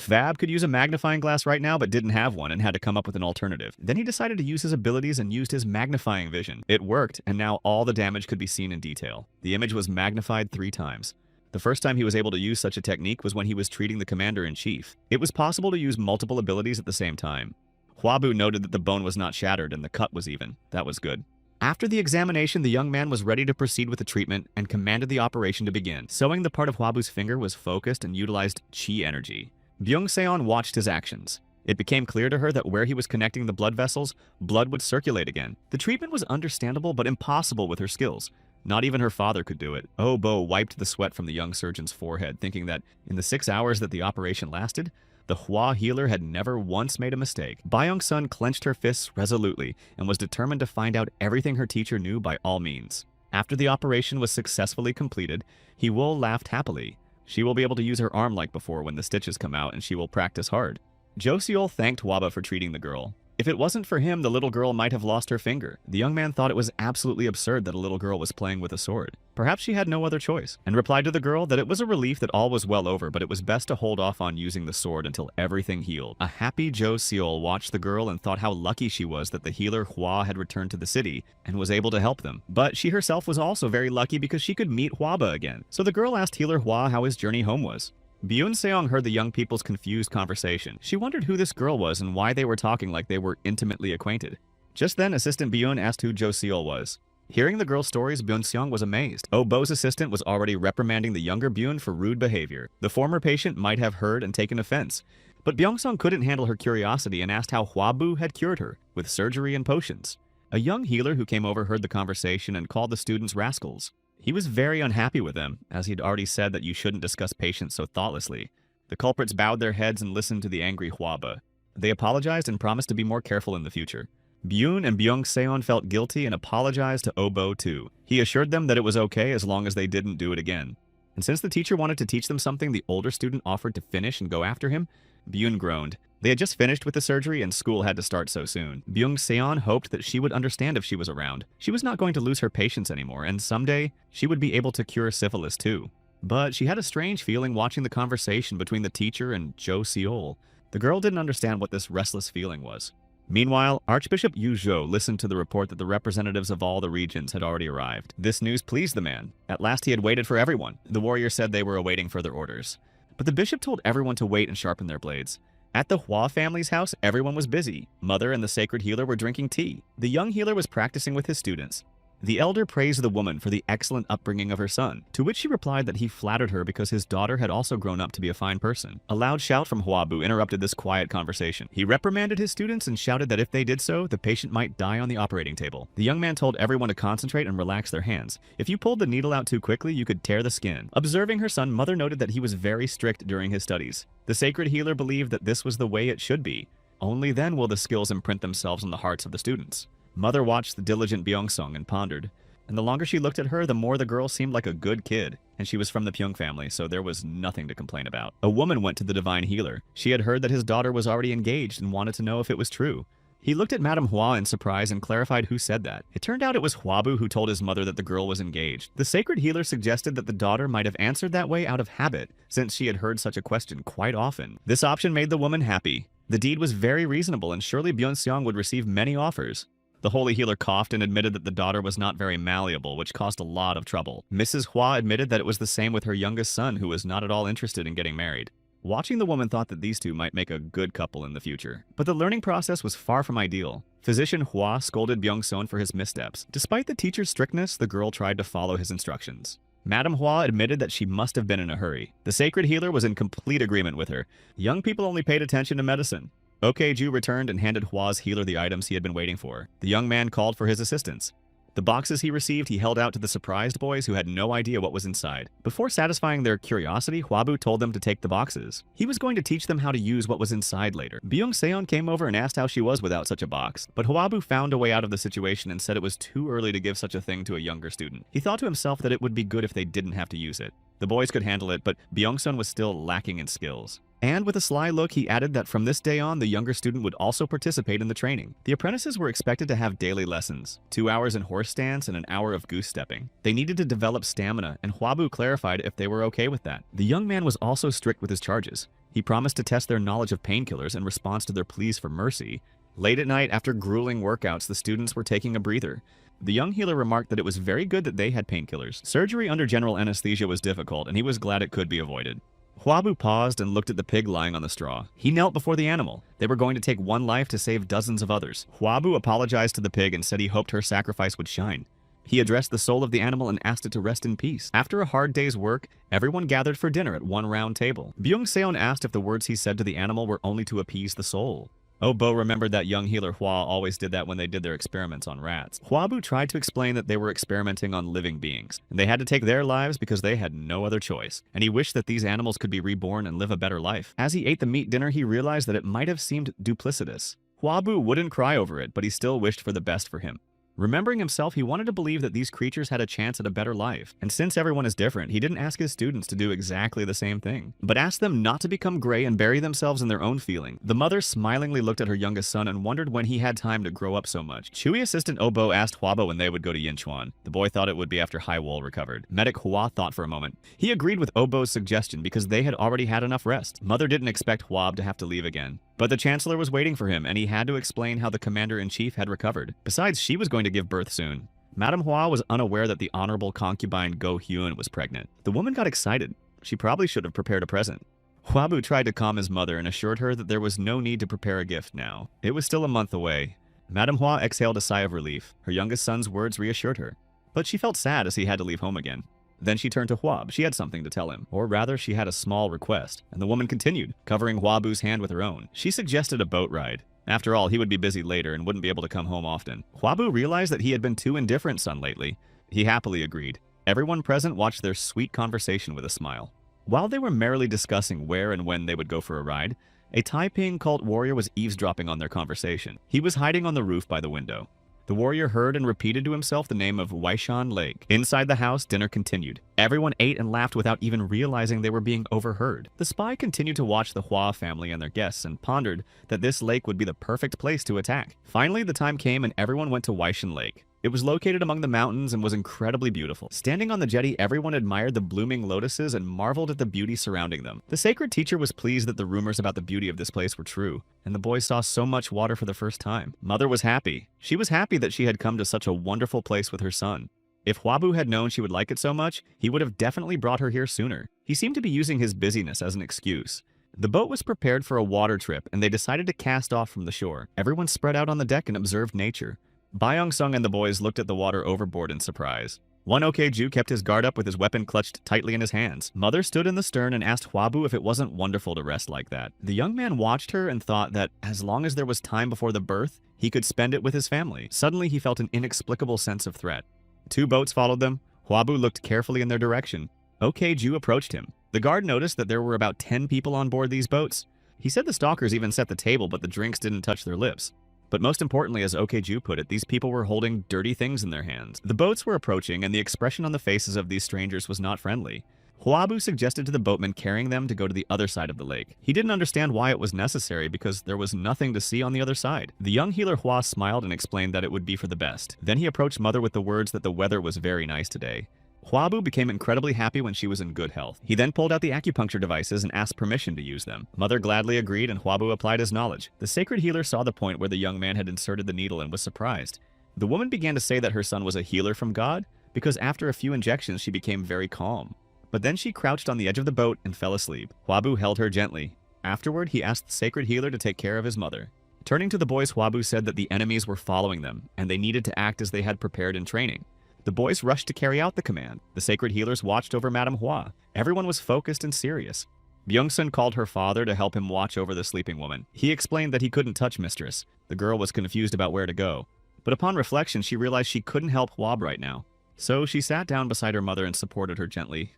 Fab could use a magnifying glass right now but didn't have one and had to come up with an alternative. Then he decided to use his abilities and used his magnifying vision. It worked, and now all the damage could be seen in detail. The image was magnified 3 times. The first time he was able to use such a technique was when he was treating the commander-in-chief. It was possible to use multiple abilities at the same time. Huabu noted that the bone was not shattered and the cut was even. That was good. After the examination, the young man was ready to proceed with the treatment and commanded the operation to begin. Sewing the part of Huabu's finger was focused and utilized chi energy. Byung-seon watched his actions. It became clear to her that where he was connecting the blood vessels, blood would circulate again. The treatment was understandable but impossible with her skills. Not even her father could do it. Oh-bo wiped the sweat from the young surgeon's forehead, thinking that in the 6 hours that the operation lasted, the Hua healer had never once made a mistake. Byung-sun clenched her fists resolutely and was determined to find out everything her teacher knew by all means. After the operation was successfully completed, Hee-wol laughed happily. She will be able to use her arm like before when the stitches come out, and she will practice hard. Jo Seol thanked Hwaba for treating the girl. If it wasn't for him, the little girl might have lost her finger. The young man thought it was absolutely absurd that a little girl was playing with a sword. Perhaps she had no other choice, and replied to the girl that it was a relief that all was well over, but it was best to hold off on using the sword until everything healed. A happy Jo Seol watched the girl and thought how lucky she was that the healer Hwa had returned to the city and was able to help them. But she herself was also very lucky because she could meet Hwaba again. So the girl asked healer Hwa how his journey home was. Byun-seong heard the young people's confused conversation. She wondered who this girl was and why they were talking like they were intimately acquainted. Just then, Assistant Byun asked who Jo Seol was. Hearing the girl's stories, Byun-seong was amazed. Oh-bo's assistant was already reprimanding the younger Byun for rude behavior. The former patient might have heard and taken offense. But Byung-seong couldn't handle her curiosity and asked how Hwabu had cured her, with surgery and potions. A young healer who came over heard the conversation and called the students rascals. He was very unhappy with them, as he'd already said that you shouldn't discuss patients so thoughtlessly. The culprits bowed their heads and listened to the angry Hwaba. They apologized and promised to be more careful in the future. Byun and Byung-seon felt guilty and apologized to Oh-bo too. He assured them that it was okay as long as they didn't do it again. And since the teacher wanted to teach them something, the older student offered to finish and go after him. Byun groaned. They had just finished with the surgery and school had to start so soon. Byung-seon hoped that she would understand if she was around. She was not going to lose her patience anymore, and someday she would be able to cure syphilis too. But she had a strange feeling watching the conversation between the teacher and Jo Seol. The girl didn't understand what this restless feeling was. Meanwhile, Archbishop Yu Zhou listened to the report that the representatives of all the regions had already arrived. This news pleased the man. At last he had waited for everyone. The warrior said they were awaiting further orders. But the bishop told everyone to wait and sharpen their blades. At the Hua family's house, everyone was busy. Mother and the sacred healer were drinking tea. The young healer was practicing with his students. The elder praised the woman for the excellent upbringing of her son, to which she replied that he flattered her because his daughter had also grown up to be a fine person. A loud shout from Hwabu interrupted this quiet conversation. He reprimanded his students and shouted that if they did so, the patient might die on the operating table. The young man told everyone to concentrate and relax their hands. If you pulled the needle out too quickly, you could tear the skin. Observing her son, Mother noted that he was very strict during his studies. The sacred healer believed that this was the way it should be. Only then will the skills imprint themselves on the hearts of the students. Mother watched the diligent Byung-seong and pondered. And the longer she looked at her, the more the girl seemed like a good kid. And she was from the Pyong family, so there was nothing to complain about. A woman went to the divine healer. She had heard that his daughter was already engaged and wanted to know if it was true. He looked at Madame Hua in surprise and clarified who said that. It turned out it was Hwabu who told his mother that the girl was engaged. The sacred healer suggested that the daughter might have answered that way out of habit, since she had heard such a question quite often. This option made the woman happy. The deed was very reasonable, and surely Byun-seong would receive many offers. The holy healer coughed and admitted that the daughter was not very malleable, which caused a lot of trouble. Mrs. Hua admitted that it was the same with her youngest son, who was not at all interested in getting married. Watching the woman thought that these two might make a good couple in the future. But the learning process was far from ideal. Physician Hua scolded Byung-seon for his missteps. Despite the teacher's strictness, the girl tried to follow his instructions. Madame Hua admitted that she must have been in a hurry. The sacred healer was in complete agreement with her. Young people only paid attention to medicine. Okju returned and handed Hua's healer the items he had been waiting for. The young man called for his assistance. The boxes he received he held out to the surprised boys who had no idea what was inside. Before satisfying their curiosity, Hwabu told them to take the boxes. He was going to teach them how to use what was inside later. Byung-seon came over and asked how she was without such a box, but Hwabu found a way out of the situation and said it was too early to give such a thing to a younger student. He thought to himself that it would be good if they didn't have to use it. The boys could handle it, but Byung-sun was still lacking in skills. And with a sly look, he added that from this day on, the younger student would also participate in the training. The apprentices were expected to have daily lessons, 2 hours in horse stance and an hour of goose stepping. They needed to develop stamina, and Hwabu clarified if they were okay with that. The young man was also strict with his charges. He promised to test their knowledge of painkillers in response to their pleas for mercy. Late at night, after grueling workouts, the students were taking a breather. The young healer remarked that it was very good that they had painkillers. Surgery under general anesthesia was difficult, and he was glad it could be avoided. Hwabu paused and looked at the pig lying on the straw. He knelt before the animal. They were going to take one life to save dozens of others. Hwabu apologized to the pig and said he hoped her sacrifice would shine. He addressed the soul of the animal and asked it to rest in peace. After a hard day's work, everyone gathered for dinner at one round table. Byung-seon asked if the words he said to the animal were only to appease the soul. Obo remembered that young healer Hwa always did that when they did their experiments on rats. Hwabu tried to explain that they were experimenting on living beings, and they had to take their lives because they had no other choice, and he wished that these animals could be reborn and live a better life. As he ate the meat dinner, he realized that it might have seemed duplicitous. Hwabu wouldn't cry over it, but he still wished for the best for him. Remembering himself, he wanted to believe that these creatures had a chance at a better life. And since everyone is different, he didn't ask his students to do exactly the same thing, but asked them not to become gray and bury themselves in their own feeling. The mother smilingly looked at her youngest son and wondered when he had time to grow up so much. Chewy assistant Obo asked Hwabo when they would go to Yinchuan. The boy thought it would be after Haiwol recovered. Medic Hwa thought for a moment. He agreed with Obo's suggestion because they had already had enough rest. Mother didn't expect Hwab to have to leave again. But the Chancellor was waiting for him, and he had to explain how the Commander-in-Chief had recovered. Besides, she was going to give birth soon. Madame Hwa was unaware that the honorable concubine Go Hyun was pregnant. The woman got excited. She probably should have prepared a present. Hwabu tried to calm his mother and assured her that there was no need to prepare a gift now. It was still a month away. Madame Hwa exhaled a sigh of relief. Her youngest son's words reassured her. But she felt sad as he had to leave home again. Then she turned to Hwab. She had something to tell him. Or rather, she had a small request. And the woman continued, covering Hwabu's hand with her own. She suggested a boat ride. After all, he would be busy later and wouldn't be able to come home often. Hwabu realized that he had been too indifferent son lately. He happily agreed. Everyone present watched their sweet conversation with a smile. While they were merrily discussing where and when they would go for a ride, a Taiping cult warrior was eavesdropping on their conversation. He was hiding on the roof by the window. The warrior heard and repeated to himself the name of Waishan Lake. Inside the house, dinner continued. Everyone ate and laughed without even realizing they were being overheard. The spy continued to watch the Hua family and their guests and pondered that this lake would be the perfect place to attack. Finally, the time came and everyone went to Waishan Lake. It was located among the mountains and was incredibly beautiful. Standing on the jetty, everyone admired the blooming lotuses and marveled at the beauty surrounding them. The sacred teacher was pleased that the rumors about the beauty of this place were true, and the boys saw so much water for the first time. Mother was happy. She was happy that she had come to such a wonderful place with her son. If Hwabu had known she would like it so much, he would have definitely brought her here sooner. He seemed to be using his busyness as an excuse. The boat was prepared for a water trip, and they decided to cast off from the shore. Everyone spread out on the deck and observed nature. Byung-sung and the boys looked at the water overboard in surprise. One OK-Ju kept his guard up with his weapon clutched tightly in his hands. Mother stood in the stern and asked Hwabu if it wasn't wonderful to rest like that. The young man watched her and thought that as long as there was time before the birth, he could spend it with his family. Suddenly, he felt an inexplicable sense of threat. 2 boats followed them. Hwabu looked carefully in their direction. OK-Ju approached him. The guard noticed that there were about 10 people on board these boats. He said the stalkers even set the table, but the drinks didn't touch their lips. But most importantly, as OK-Ju put it, these people were holding dirty things in their hands. The boats were approaching, and the expression on the faces of these strangers was not friendly. Hwabu suggested to the boatman carrying them to go to the other side of the lake. He didn't understand why it was necessary because there was nothing to see on the other side. The young healer Hwa smiled and explained that it would be for the best. Then he approached Mother with the words that the weather was very nice today. Hwabu became incredibly happy when she was in good health. He then pulled out the acupuncture devices and asked permission to use them. Mother gladly agreed and Hwabu applied his knowledge. The sacred healer saw the point where the young man had inserted the needle and was surprised. The woman began to say that her son was a healer from God because after a few injections she became very calm. But then she crouched on the edge of the boat and fell asleep. Hwabu held her gently. Afterward, he asked the sacred healer to take care of his mother. Turning to the boys, Hwabu said that the enemies were following them and they needed to act as they had prepared in training. The boys rushed to carry out the command. The sacred healers watched over Madame Hwa. Everyone was focused and serious. Byung-sun called her father to help him watch over the sleeping woman. He explained that he couldn't touch Mistress. The girl was confused about where to go. But upon reflection, she realized she couldn't help Hwab right now. So she sat down beside her mother and supported her gently.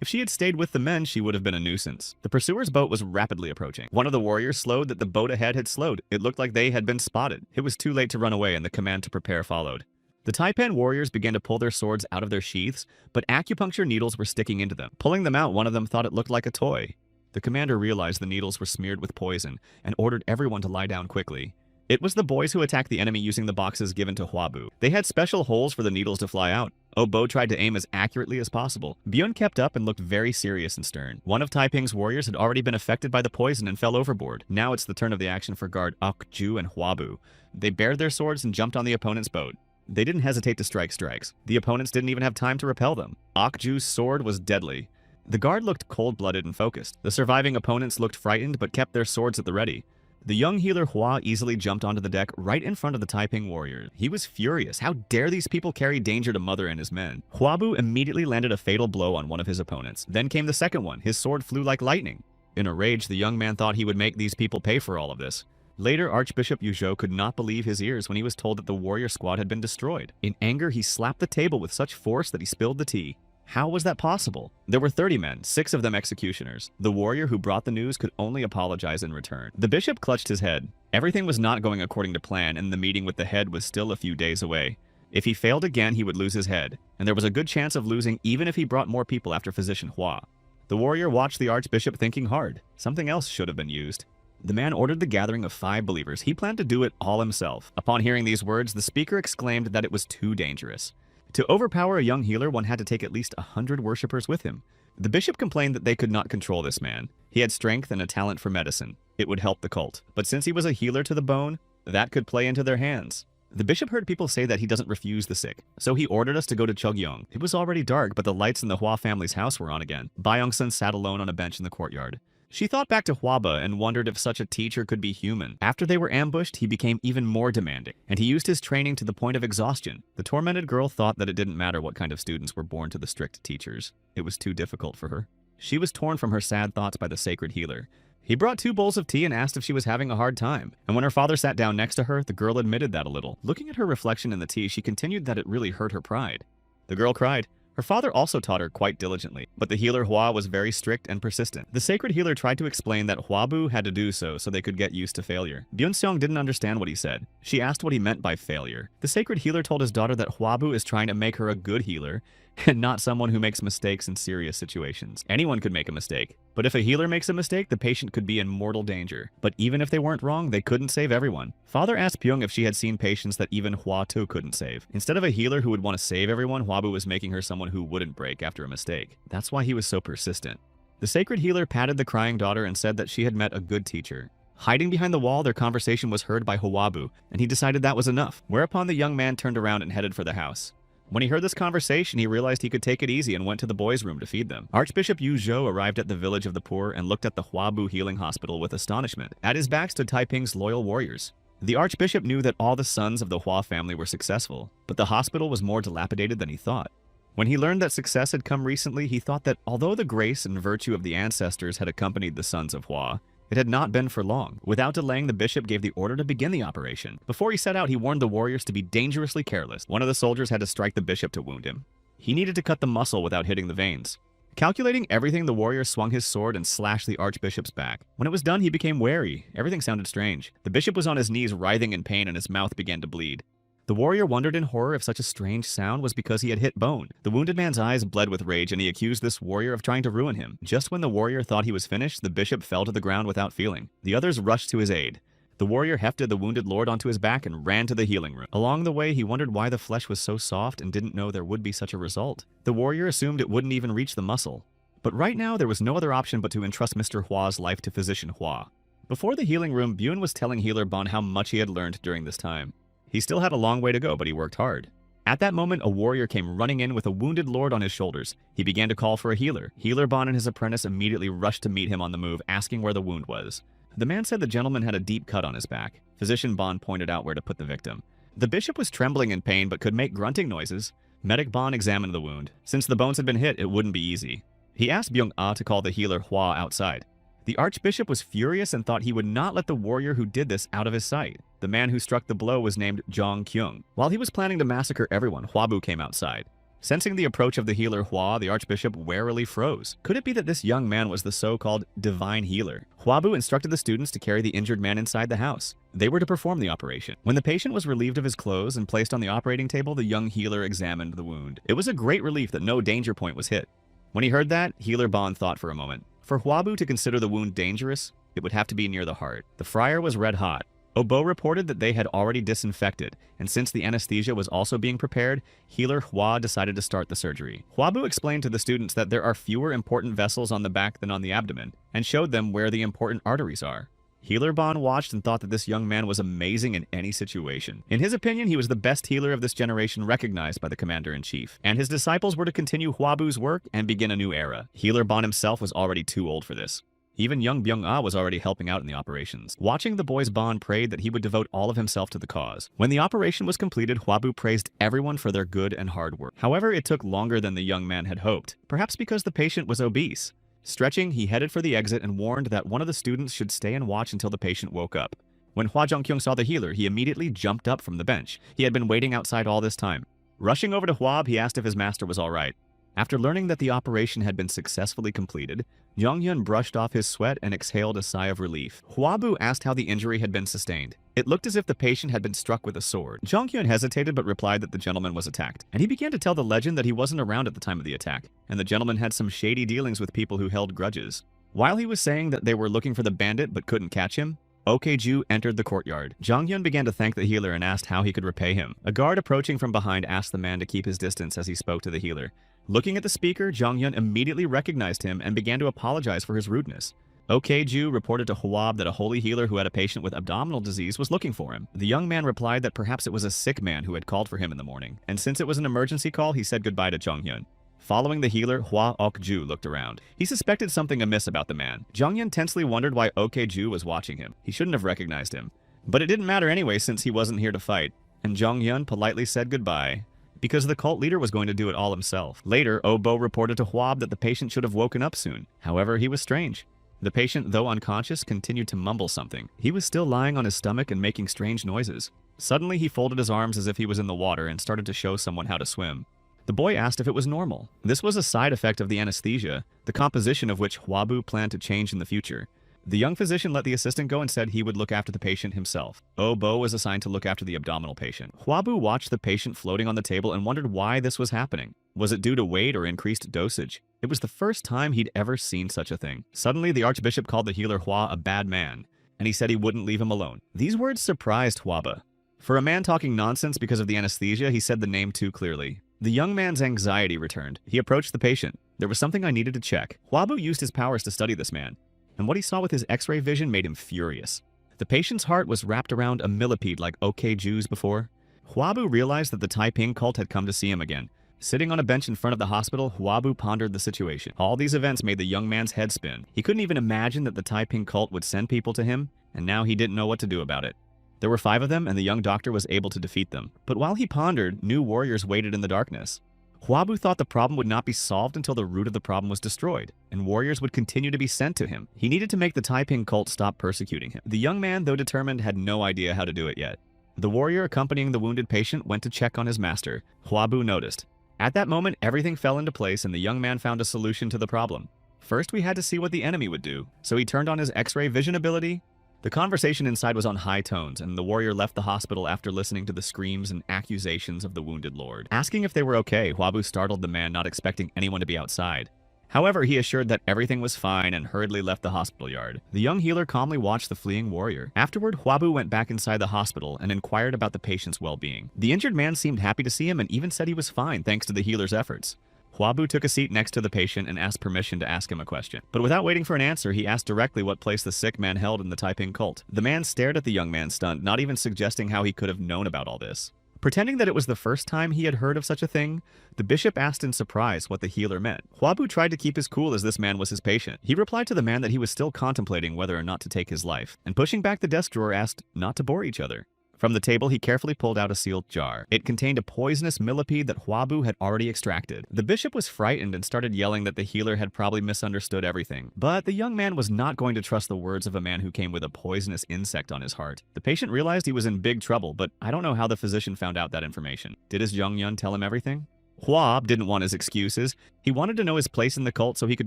If she had stayed with the men, she would have been a nuisance. The pursuer's boat was rapidly approaching. One of the warriors slowed that the boat ahead had slowed. It looked like they had been spotted. It was too late to run away and the command to prepare followed. The Taipan warriors began to pull their swords out of their sheaths, but acupuncture needles were sticking into them. Pulling them out, one of them thought it looked like a toy. The commander realized the needles were smeared with poison and ordered everyone to lie down quickly. It was the boys who attacked the enemy using the boxes given to Huabu. They had special holes for the needles to fly out. Bo tried to aim as accurately as possible. Byun kept up and looked very serious and stern. One of Taiping's warriors had already been affected by the poison and fell overboard. Now it's the turn of the action for guard Okju and Huabu. They bared their swords and jumped on the opponent's boat. They didn't hesitate to strike strikes. The opponents didn't even have time to repel them. Okju's sword was deadly. The guard looked cold-blooded and focused. The surviving opponents looked frightened but kept their swords at the ready. The young healer Hua easily jumped onto the deck right in front of the Taiping warrior. He was furious. How dare these people carry danger to Mother and his men? Huabu immediately landed a fatal blow on one of his opponents. Then came the second one. His sword flew like lightning. In a rage, the young man thought he would make these people pay for all of this. Later, Archbishop Yuzhou could not believe his ears when he was told that the warrior squad had been destroyed. In anger, he slapped the table with such force that he spilled the tea. How was that possible? There were 30 men, 6 of them executioners. The warrior who brought the news could only apologize in return. The bishop clutched his head. Everything was not going according to plan, and the meeting with the head was still a few days away. If he failed again, he would lose his head, and there was a good chance of losing even if he brought more people after Physician Hua. The warrior watched the archbishop thinking hard. Something else should have been used. The man ordered the gathering of 5 believers. He planned to do it all himself. Upon hearing these words, the speaker exclaimed that it was too dangerous. To overpower a young healer, one had to take at least 100 worshippers with him. The bishop complained that they could not control this man. He had strength and a talent for medicine. It would help the cult. But since he was a healer to the bone, that could play into their hands. The bishop heard people say that he doesn't refuse the sick, so he ordered us to go to Chogyong. It was already dark, but the lights in the Hua family's house were on again. Byung-sun sat alone on a bench in the courtyard. She thought back to Huaba and wondered if such a teacher could be human. After they were ambushed, he became even more demanding, and he used his training to the point of exhaustion. The tormented girl thought that it didn't matter what kind of students were born to the strict teachers. It was too difficult for her. She was torn from her sad thoughts by the sacred healer. He brought 2 bowls of tea and asked if she was having a hard time, and when her father sat down next to her, the girl admitted that a little. Looking at her reflection in the tea, she continued that it really hurt her pride. The girl cried. Her father also taught her quite diligently, but the healer Hua was very strict and persistent. The sacred healer tried to explain that Huabu had to do so they could get used to failure. Byun-seong didn't understand what he said. She asked what he meant by failure. The sacred healer told his daughter that Huabu is trying to make her a good healer, and not someone who makes mistakes in serious situations. Anyone could make a mistake, but if a healer makes a mistake, the patient could be in mortal danger. But even if they weren't wrong, they couldn't save everyone. Father asked Pyong if she had seen patients that even Hua too couldn't save. Instead of a healer who would want to save everyone, Huabu was making her someone who wouldn't break after a mistake. That's why he was so persistent. The sacred healer patted the crying daughter and said that she had met a good teacher. Hiding behind the wall, their conversation was heard by Huabu, and he decided that was enough, whereupon the young man turned around and headed for the house. When he heard this conversation, he realized he could take it easy and went to the boys' room to feed them. Archbishop Yu Zhou arrived at the village of the poor and looked at the Huabu Healing Hospital with astonishment. At his back stood Taiping's loyal warriors. The archbishop knew that all the sons of the Hua family were successful, but the hospital was more dilapidated than he thought. When he learned that success had come recently, he thought that although the grace and virtue of the ancestors had accompanied the sons of Hua, it had not been for long. Without delaying, the bishop gave the order to begin the operation. Before he set out, he warned the warriors to be dangerously careless. One of the soldiers had to strike the bishop to wound him. He needed to cut the muscle without hitting the veins. Calculating everything, the warrior swung his sword and slashed the archbishop's back. When it was done, he became wary. Everything sounded strange. The bishop was on his knees, writhing in pain, and his mouth began to bleed. The warrior wondered in horror if such a strange sound was because he had hit bone. The wounded man's eyes bled with rage, and he accused this warrior of trying to ruin him. Just when the warrior thought he was finished, the bishop fell to the ground without feeling. The others rushed to his aid. The warrior hefted the wounded lord onto his back and ran to the healing room. Along the way, he wondered why the flesh was so soft and didn't know there would be such a result. The warrior assumed it wouldn't even reach the muscle. But right now, there was no other option but to entrust Mr. Hua's life to Physician Hua. Before the healing room, Byun was telling Healer Bon how much he had learned during this time. He still had a long way to go, but he worked hard. At that moment, a warrior came running in with a wounded lord on his shoulders. He began to call for a healer. Healer Bon and his apprentice immediately rushed to meet him on the move, asking where the wound was. The man said the gentleman had a deep cut on his back. Physician Bon pointed out where to put the victim. The bishop was trembling in pain but could make grunting noises. Medic Bon examined the wound. Since the bones had been hit, it wouldn't be easy. He asked Byung-ah to call the healer Hua outside. The archbishop was furious and thought he would not let the warrior who did this out of his sight. The man who struck the blow was named Zhang Kyung. While he was planning to massacre everyone, Huabu came outside. Sensing the approach of the healer Hua, the archbishop warily froze. Could it be that this young man was the so-called divine healer? Huabu instructed the students to carry the injured man inside the house. They were to perform the operation. When the patient was relieved of his clothes and placed on the operating table, the young healer examined the wound. It was a great relief that no danger point was hit. When he heard that, Healer Bon thought for a moment. For Huabu to consider the wound dangerous, it would have to be near the heart. The friar was red hot. Obo reported that they had already disinfected, and since the anesthesia was also being prepared, Healer Hua decided to start the surgery. Huabu explained to the students that there are fewer important vessels on the back than on the abdomen, and showed them where the important arteries are. Healer Bon watched and thought that this young man was amazing in any situation. In his opinion, he was the best healer of this generation recognized by the commander-in-chief, and his disciples were to continue Huabu's work and begin a new era. Healer Bon himself was already too old for this. Even young Byung-ah was already helping out in the operations. Watching the boys, Bon prayed that he would devote all of himself to the cause. When the operation was completed, Huabu praised everyone for their good and hard work. However, it took longer than the young man had hoped, perhaps because the patient was obese. Stretching, he headed for the exit and warned that one of the students should stay and watch until the patient woke up. When Hua Zhongkyung saw the healer, he immediately jumped up from the bench. He had been waiting outside all this time. Rushing over to Huab, he asked if his master was all right. After learning that the operation had been successfully completed, Jonghyun brushed off his sweat and exhaled a sigh of relief. Huabu asked how the injury had been sustained. It looked as if the patient had been struck with a sword. Jonghyun hesitated but replied that the gentleman was attacked, and he began to tell the legend that he wasn't around at the time of the attack, and the gentleman had some shady dealings with people who held grudges. While he was saying that they were looking for the bandit but couldn't catch him, Okju entered the courtyard. Jonghyun began to thank the healer and asked how he could repay him. A guard approaching from behind asked the man to keep his distance as he spoke to the healer. Looking at the speaker, Jonghyun immediately recognized him and began to apologize for his rudeness. Okju reported to Huab that a holy healer who had a patient with abdominal disease was looking for him. The young man replied that perhaps it was a sick man who had called for him in the morning, and since it was an emergency call, he said goodbye to Jonghyun. Following the healer, Hua Okju looked around. He suspected something amiss about the man. Jonghyun tensely wondered why Okju was watching him. He shouldn't have recognized him. But it didn't matter anyway since he wasn't here to fight, and Jonghyun politely said goodbye, because the cult leader was going to do it all himself. Later, Obo reported to Huab that the patient should have woken up soon. However, he was strange. The patient, though unconscious, continued to mumble something. He was still lying on his stomach and making strange noises. Suddenly, he folded his arms as if he was in the water and started to show someone how to swim. The boy asked if it was normal. This was a side effect of the anesthesia, the composition of which Huabu planned to change in the future. The young physician let the assistant go and said he would look after the patient himself. Obo was assigned to look after the abdominal patient. Huabu watched the patient floating on the table and wondered why this was happening. Was it due to weight or increased dosage? It was the first time he'd ever seen such a thing. Suddenly, the archbishop called the healer Hua a bad man, and he said he wouldn't leave him alone. These words surprised Huaba. For a man talking nonsense because of the anesthesia, he said the name too clearly. The young man's anxiety returned. He approached the patient. There was something I needed to check. Huabu used his powers to study this man, and what he saw with his X-ray vision made him furious. The patient's heart was wrapped around a millipede like Okju's before. Huabu realized that the Taiping cult had come to see him again. Sitting on a bench in front of the hospital, Huabu pondered the situation. All these events made the young man's head spin. He couldn't even imagine that the Taiping cult would send people to him, and now he didn't know what to do about it. There were 5 of them, and the young doctor was able to defeat them. But while he pondered, new warriors waited in the darkness. Huabu thought the problem would not be solved until the root of the problem was destroyed, and warriors would continue to be sent to him. He needed to make the Taiping cult stop persecuting him. The young man, though determined, had no idea how to do it yet. The warrior accompanying the wounded patient went to check on his master. Huabu noticed. At that moment, everything fell into place, and the young man found a solution to the problem. First, we had to see what the enemy would do, so he turned on his X-ray vision ability. The conversation inside was on high tones, and the warrior left the hospital after listening to the screams and accusations of the wounded lord. Asking if they were okay, Huabu startled the man, not expecting anyone to be outside. However, he assured that everything was fine and hurriedly left the hospital yard. The young healer calmly watched the fleeing warrior. Afterward, Huabu went back inside the hospital and inquired about the patient's well-being. The injured man seemed happy to see him and even said he was fine thanks to the healer's efforts. Huabu took a seat next to the patient and asked permission to ask him a question. But without waiting for an answer, he asked directly what place the sick man held in the Taiping cult. The man stared at the young man stunned, not even suggesting how he could have known about all this. Pretending that it was the first time he had heard of such a thing, the bishop asked in surprise what the healer meant. Huabu tried to keep his cool as this man was his patient. He replied to the man that he was still contemplating whether or not to take his life, and pushing back the desk drawer asked not to bore each other. From the table, he carefully pulled out a sealed jar. It contained a poisonous millipede that Huabu had already extracted. The bishop was frightened and started yelling that the healer had probably misunderstood everything. But the young man was not going to trust the words of a man who came with a poisonous insect on his heart. The patient realized he was in big trouble, but I don't know how the physician found out that information. Did his Jonghyun tell him everything? Hua didn't want his excuses. He wanted to know his place in the cult so he could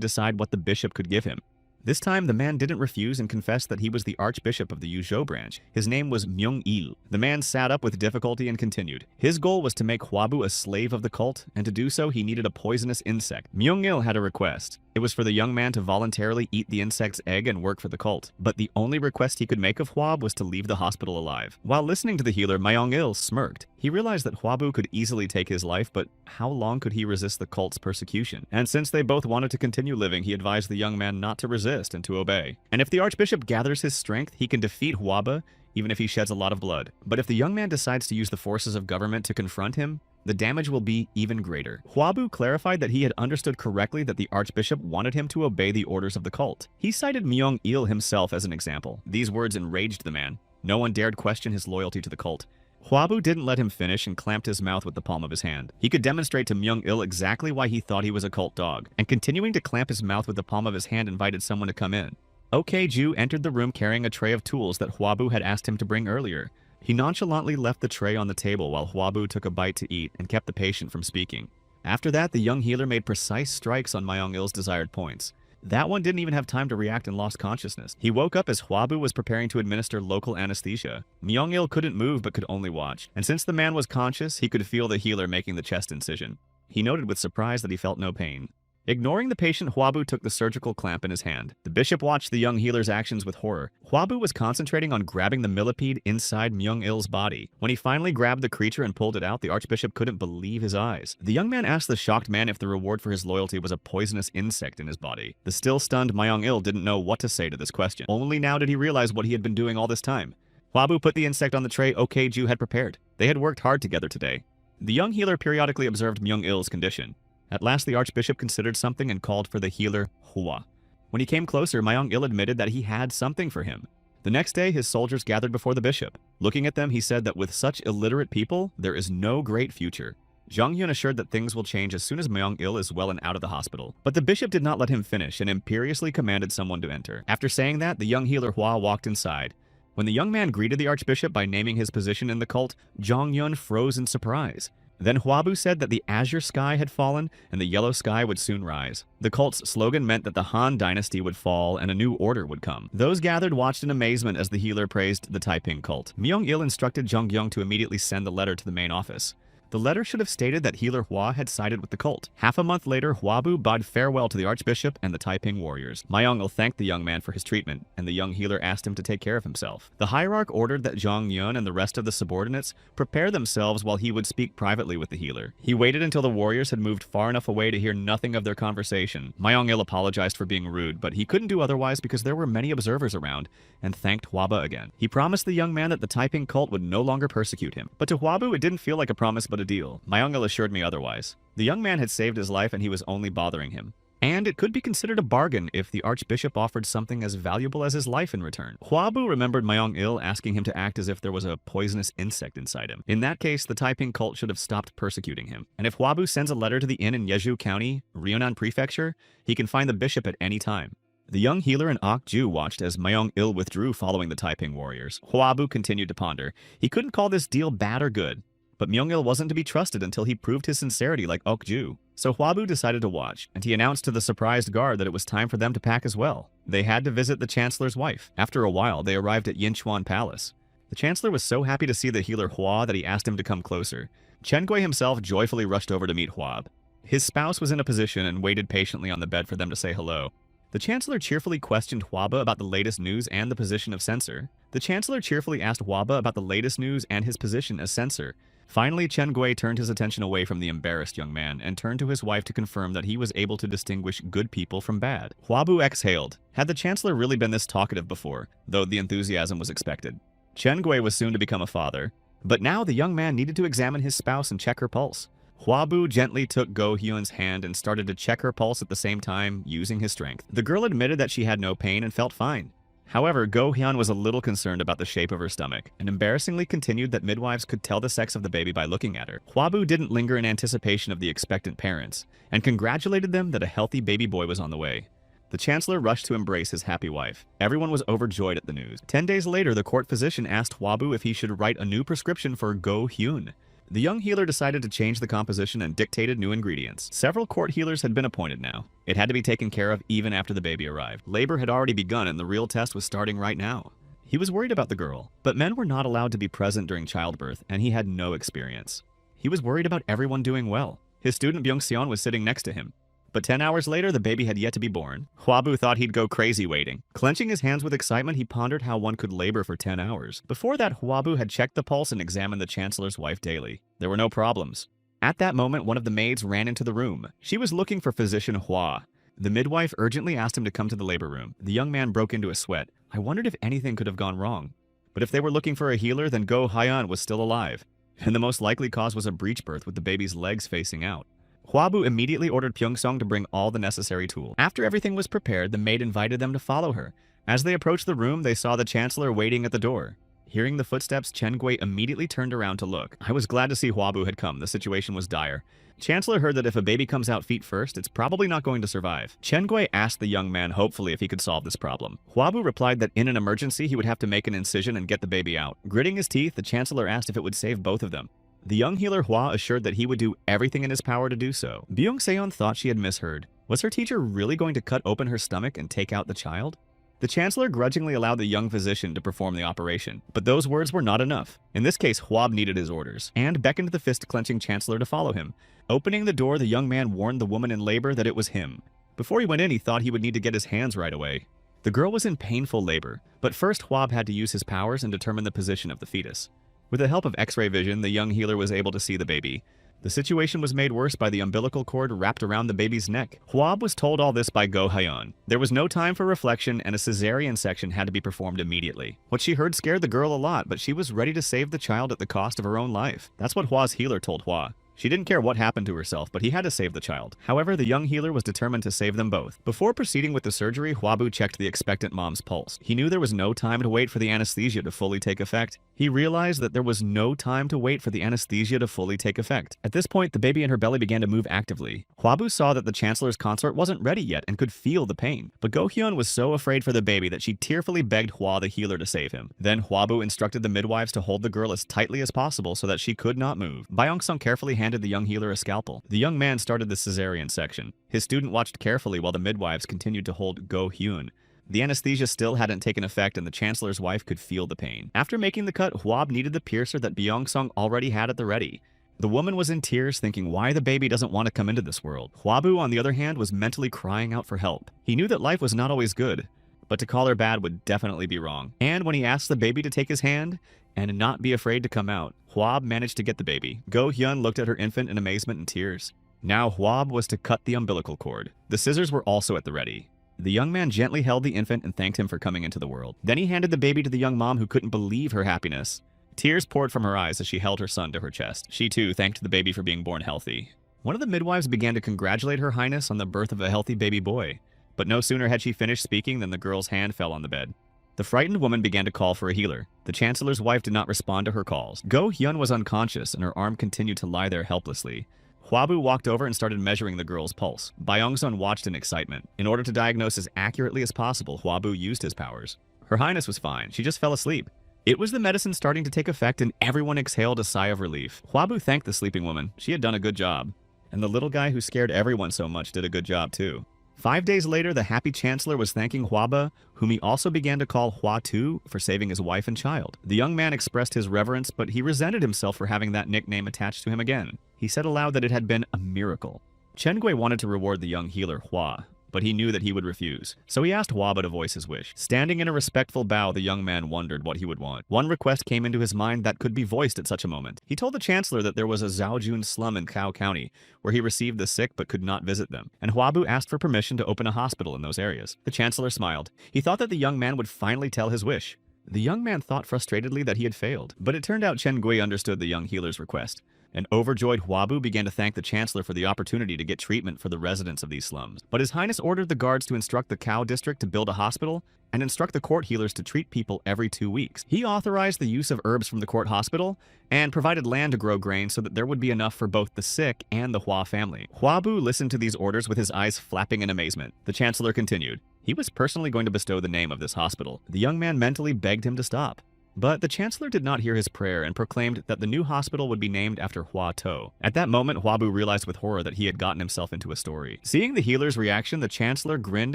decide what the bishop could give him. This time, the man didn't refuse and confessed that he was the archbishop of the Yuzhou branch. His name was Myung-il. The man sat up with difficulty and continued. His goal was to make Hwabu a slave of the cult, and to do so, he needed a poisonous insect. Myung-il had a request. It was for the young man to voluntarily eat the insect's egg and work for the cult. But the only request he could make of Hwab was to leave the hospital alive. While listening to the healer, Myung-il smirked. He realized that Hwabu could easily take his life, but how long could he resist the cult's persecution? And since they both wanted to continue living, he advised the young man not to resist and to obey. And if the archbishop gathers his strength, he can defeat Hwaba, even if he sheds a lot of blood. But if the young man decides to use the forces of government to confront him, the damage will be even greater. Hwabu clarified that he had understood correctly that the archbishop wanted him to obey the orders of the cult. He cited Myung-il himself as an example. These words enraged the man. No one dared question his loyalty to the cult. Hwabu didn't let him finish and clamped his mouth with the palm of his hand. He could demonstrate to Myung-il exactly why he thought he was a cult dog, and continuing to clamp his mouth with the palm of his hand invited someone to come in. OK-ju entered the room carrying a tray of tools that Hwabu had asked him to bring earlier. He nonchalantly left the tray on the table while Hwabu took a bite to eat and kept the patient from speaking. After that, the young healer made precise strikes on Myung-il's desired points. That one didn't even have time to react and lost consciousness. He woke up as Hwabu was preparing to administer local anesthesia. Myung-il couldn't move but could only watch, and since the man was conscious, he could feel the healer making the chest incision. He noted with surprise that he felt no pain. Ignoring the patient, Hwabu took the surgical clamp in his hand. The bishop watched the young healer's actions with horror. Hwabu was concentrating on grabbing the millipede inside Myung-il's body. When he finally grabbed the creature and pulled it out, the archbishop couldn't believe his eyes. The young man asked the shocked man if the reward for his loyalty was a poisonous insect in his body. The still stunned Myung-il didn't know what to say to this question. Only now did he realize what he had been doing all this time. Hwabu put the insect on the tray OK-ju had prepared. They had worked hard together today. The young healer periodically observed Myung-il's condition. At last, the archbishop considered something and called for the healer, Hua. When he came closer, Myung-il admitted that he had something for him. The next day, his soldiers gathered before the bishop. Looking at them, he said that with such illiterate people, there is no great future. Jong-hyun assured that things will change as soon as Myung-il is well and out of the hospital. But the bishop did not let him finish and imperiously commanded someone to enter. After saying that, the young healer Hua walked inside. When the young man greeted the archbishop by naming his position in the cult, Jong-hyun froze in surprise. Then Hwabu said that the azure sky had fallen and the yellow sky would soon rise. The cult's slogan meant that the Han dynasty would fall and a new order would come. Those gathered watched in amazement as the healer praised the Taiping cult. Myung-il instructed Jong-hyun to immediately send the letter to the main office. The letter should have stated that healer Hua had sided with the cult. Half a month later, Hwabu bade farewell to the archbishop and the Taiping warriors. Myung-il thanked the young man for his treatment, and the young healer asked him to take care of himself. The hierarch ordered that Jong-hyun and the rest of the subordinates prepare themselves while he would speak privately with the healer. He waited until the warriors had moved far enough away to hear nothing of their conversation. Myung-il apologized for being rude, but he couldn't do otherwise because there were many observers around, and thanked Hwaba again. He promised the young man that the Taiping cult would no longer persecute him. But to Hwabu, it didn't feel like a promise but a deal. Myung-il assured me otherwise. The young man had saved his life and he was only bothering him. And it could be considered a bargain if the archbishop offered something as valuable as his life in return. Hwabu remembered Myung-il asking him to act as if there was a poisonous insect inside him. In that case, the Taiping cult should have stopped persecuting him. And if Hwabu sends a letter to the inn in Jeju County, Ryunan Prefecture, he can find the bishop at any time. The young healer and Ok-ju watched as Myung-il withdrew following the Taiping warriors. Hwabu continued to ponder. He couldn't call this deal bad or good. But Myung-il wasn't to be trusted until he proved his sincerity like Ok-ju. So Hwabu decided to watch, and he announced to the surprised guard that it was time for them to pack as well. They had to visit the chancellor's wife. After a while, they arrived at Yinchuan Palace. The chancellor was so happy to see the healer Hua that he asked him to come closer. Chen-gui himself joyfully rushed over to meet Hwab. His spouse was in a position and waited patiently on the bed for them to say hello. The chancellor cheerfully questioned Hwaba about the latest news and the position of censor. The chancellor cheerfully asked Hwaba about the latest news and his position as censor. Finally, Chen-gui turned his attention away from the embarrassed young man and turned to his wife to confirm that he was able to distinguish good people from bad. Hwabu exhaled. Had the chancellor really been this talkative before, though the enthusiasm was expected? Chen-gui was soon to become a father, but now the young man needed to examine his spouse and check her pulse. Hwabu gently took Go-hyun's hand and started to check her pulse at the same time, using his strength. The girl admitted that she had no pain and felt fine. However, Go-hyun was a little concerned about the shape of her stomach, and embarrassingly continued that midwives could tell the sex of the baby by looking at her. Hwabu didn't linger in anticipation of the expectant parents, and congratulated them that a healthy baby boy was on the way. The chancellor rushed to embrace his happy wife. Everyone was overjoyed at the news. 10 days later, the court physician asked Hwabu if he should write a new prescription for Go-hyun. The young healer decided to change the composition and dictated new ingredients. Several court healers had been appointed now. It had to be taken care of even after the baby arrived. Labor had already begun and the real test was starting right now. He was worried about the girl, but men were not allowed to be present during childbirth, and he had no experience. He was worried about everyone doing well. His student Byung-seon was sitting next to him. But 10 hours later, the baby had yet to be born. Hwabu thought he'd go crazy waiting. Clenching his hands with excitement, he pondered how one could labor for 10 hours. Before that, Hwabu had checked the pulse and examined the chancellor's wife daily. There were no problems. At that moment, one of the maids ran into the room. She was looking for physician Hwa. The midwife urgently asked him to come to the labor room. The young man broke into a sweat. I wondered if anything could have gone wrong. But if they were looking for a healer, then Go Hyeon was still alive. And the most likely cause was a breech birth with the baby's legs facing out. Hwabu immediately ordered Pyeong-sung to bring all the necessary tools. After everything was prepared, the maid invited them to follow her. As they approached the room, they saw the chancellor waiting at the door. Hearing the footsteps, Chen Gui immediately turned around to look. I was glad to see Hwabu had come. The situation was dire. Chancellor heard that if a baby comes out feet first, it's probably not going to survive. Chen Gui asked the young man hopefully if he could solve this problem. Hwabu replied that in an emergency, he would have to make an incision and get the baby out. Gritting his teeth, the chancellor asked if it would save both of them. The young healer Hwa assured that he would do everything in his power to do so. Byung-seon thought she had misheard. Was her teacher really going to cut open her stomach and take out the child? The chancellor grudgingly allowed the young physician to perform the operation, but those words were not enough. In this case, Hwab needed his orders, and beckoned the fist-clenching chancellor to follow him. Opening the door, the young man warned the woman in labor that it was him. Before he went in, he thought he would need to get his hands right away. The girl was in painful labor, but first Hwab had to use his powers and determine the position of the fetus. With the help of X-ray vision, the young healer was able to see the baby. The situation was made worse by the umbilical cord wrapped around the baby's neck. Hwab was told all this by Go Hyeon. There was no time for reflection, and a cesarean section had to be performed immediately. What she heard scared the girl a lot, but she was ready to save the child at the cost of her own life. That's what Hwa's healer told Hwa. She didn't care what happened to herself, but he had to save the child. However, the young healer was determined to save them both. Before proceeding with the surgery, Hwabu checked the expectant mom's pulse. He knew there was no time to wait for the anesthesia to fully take effect. He realized that there was no time to wait for the anesthesia to fully take effect. At this point, the baby in her belly began to move actively. Hwabu saw that the chancellor's consort wasn't ready yet and could feel the pain. But Go-hyun was so afraid for the baby that she tearfully begged Hwa the healer to save him. Then Hwabu instructed the midwives to hold the girl as tightly as possible so that she could not move. Byung-sung carefully handed the young healer a scalpel. The young man started the cesarean section. His student watched carefully while the midwives continued to hold Go-hyun. The anesthesia still hadn't taken effect and the chancellor's wife could feel the pain. After making the cut, Hwab needed the piercer that Byung-sung already had at the ready. The woman was in tears, thinking why the baby doesn't want to come into this world. Hwabu, on the other hand, was mentally crying out for help. He knew that life was not always good, but to call her bad would definitely be wrong. And when he asked the baby to take his hand and not be afraid to come out, Hwab managed to get the baby. Go-hyun looked at her infant in amazement and tears. Now Hwab was to cut the umbilical cord. The scissors were also at the ready. The young man gently held the infant and thanked him for coming into the world. Then he handed the baby to the young mom who couldn't believe her happiness. Tears poured from her eyes as she held her son to her chest. She too thanked the baby for being born healthy. One of the midwives began to congratulate her highness on the birth of a healthy baby boy. But no sooner had she finished speaking than the girl's hand fell on the bed. The frightened woman began to call for a healer. The chancellor's wife did not respond to her calls. Go-hyun was unconscious and her arm continued to lie there helplessly. Hwabu walked over and started measuring the girl's pulse. Byung-sun watched in excitement. In order to diagnose as accurately as possible, Hwabu used his powers. Her highness was fine. She just fell asleep. It was the medicine starting to take effect and everyone exhaled a sigh of relief. Hwabu thanked the sleeping woman. She had done a good job. And the little guy who scared everyone so much did a good job too. 5 days later, the happy chancellor was thanking Hwaba, whom he also began to call Hwa-tu, for saving his wife and child. The young man expressed his reverence, but he resented himself for having that nickname attached to him again. He said aloud that it had been a miracle. Chen Gui wanted to reward the young healer Hwa, but he knew that he would refuse. So he asked Hwaba to voice his wish. Standing in a respectful bow, the young man wondered what he would want. One request came into his mind that could be voiced at such a moment. He told the chancellor that there was a Zhaojun slum in Kao County, where he received the sick but could not visit them, and Hwabu asked for permission to open a hospital in those areas. The chancellor smiled. He thought that the young man would finally tell his wish. The young man thought frustratedly that he had failed, but it turned out Chen Gui understood the young healer's request. An overjoyed Hwabu began to thank the chancellor for the opportunity to get treatment for the residents of these slums. But His Highness ordered the guards to instruct the Kao district to build a hospital and instruct the court healers to treat people every 2 weeks. He authorized the use of herbs from the court hospital and provided land to grow grain so that there would be enough for both the sick and the Hwa family. Hwabu listened to these orders with his eyes flapping in amazement. The chancellor continued. He was personally going to bestow the name of this hospital. The young man mentally begged him to stop. But the chancellor did not hear his prayer and proclaimed that the new hospital would be named after Hua To. At that moment, Huabu realized with horror that he had gotten himself into a story. Seeing the healer's reaction, the chancellor grinned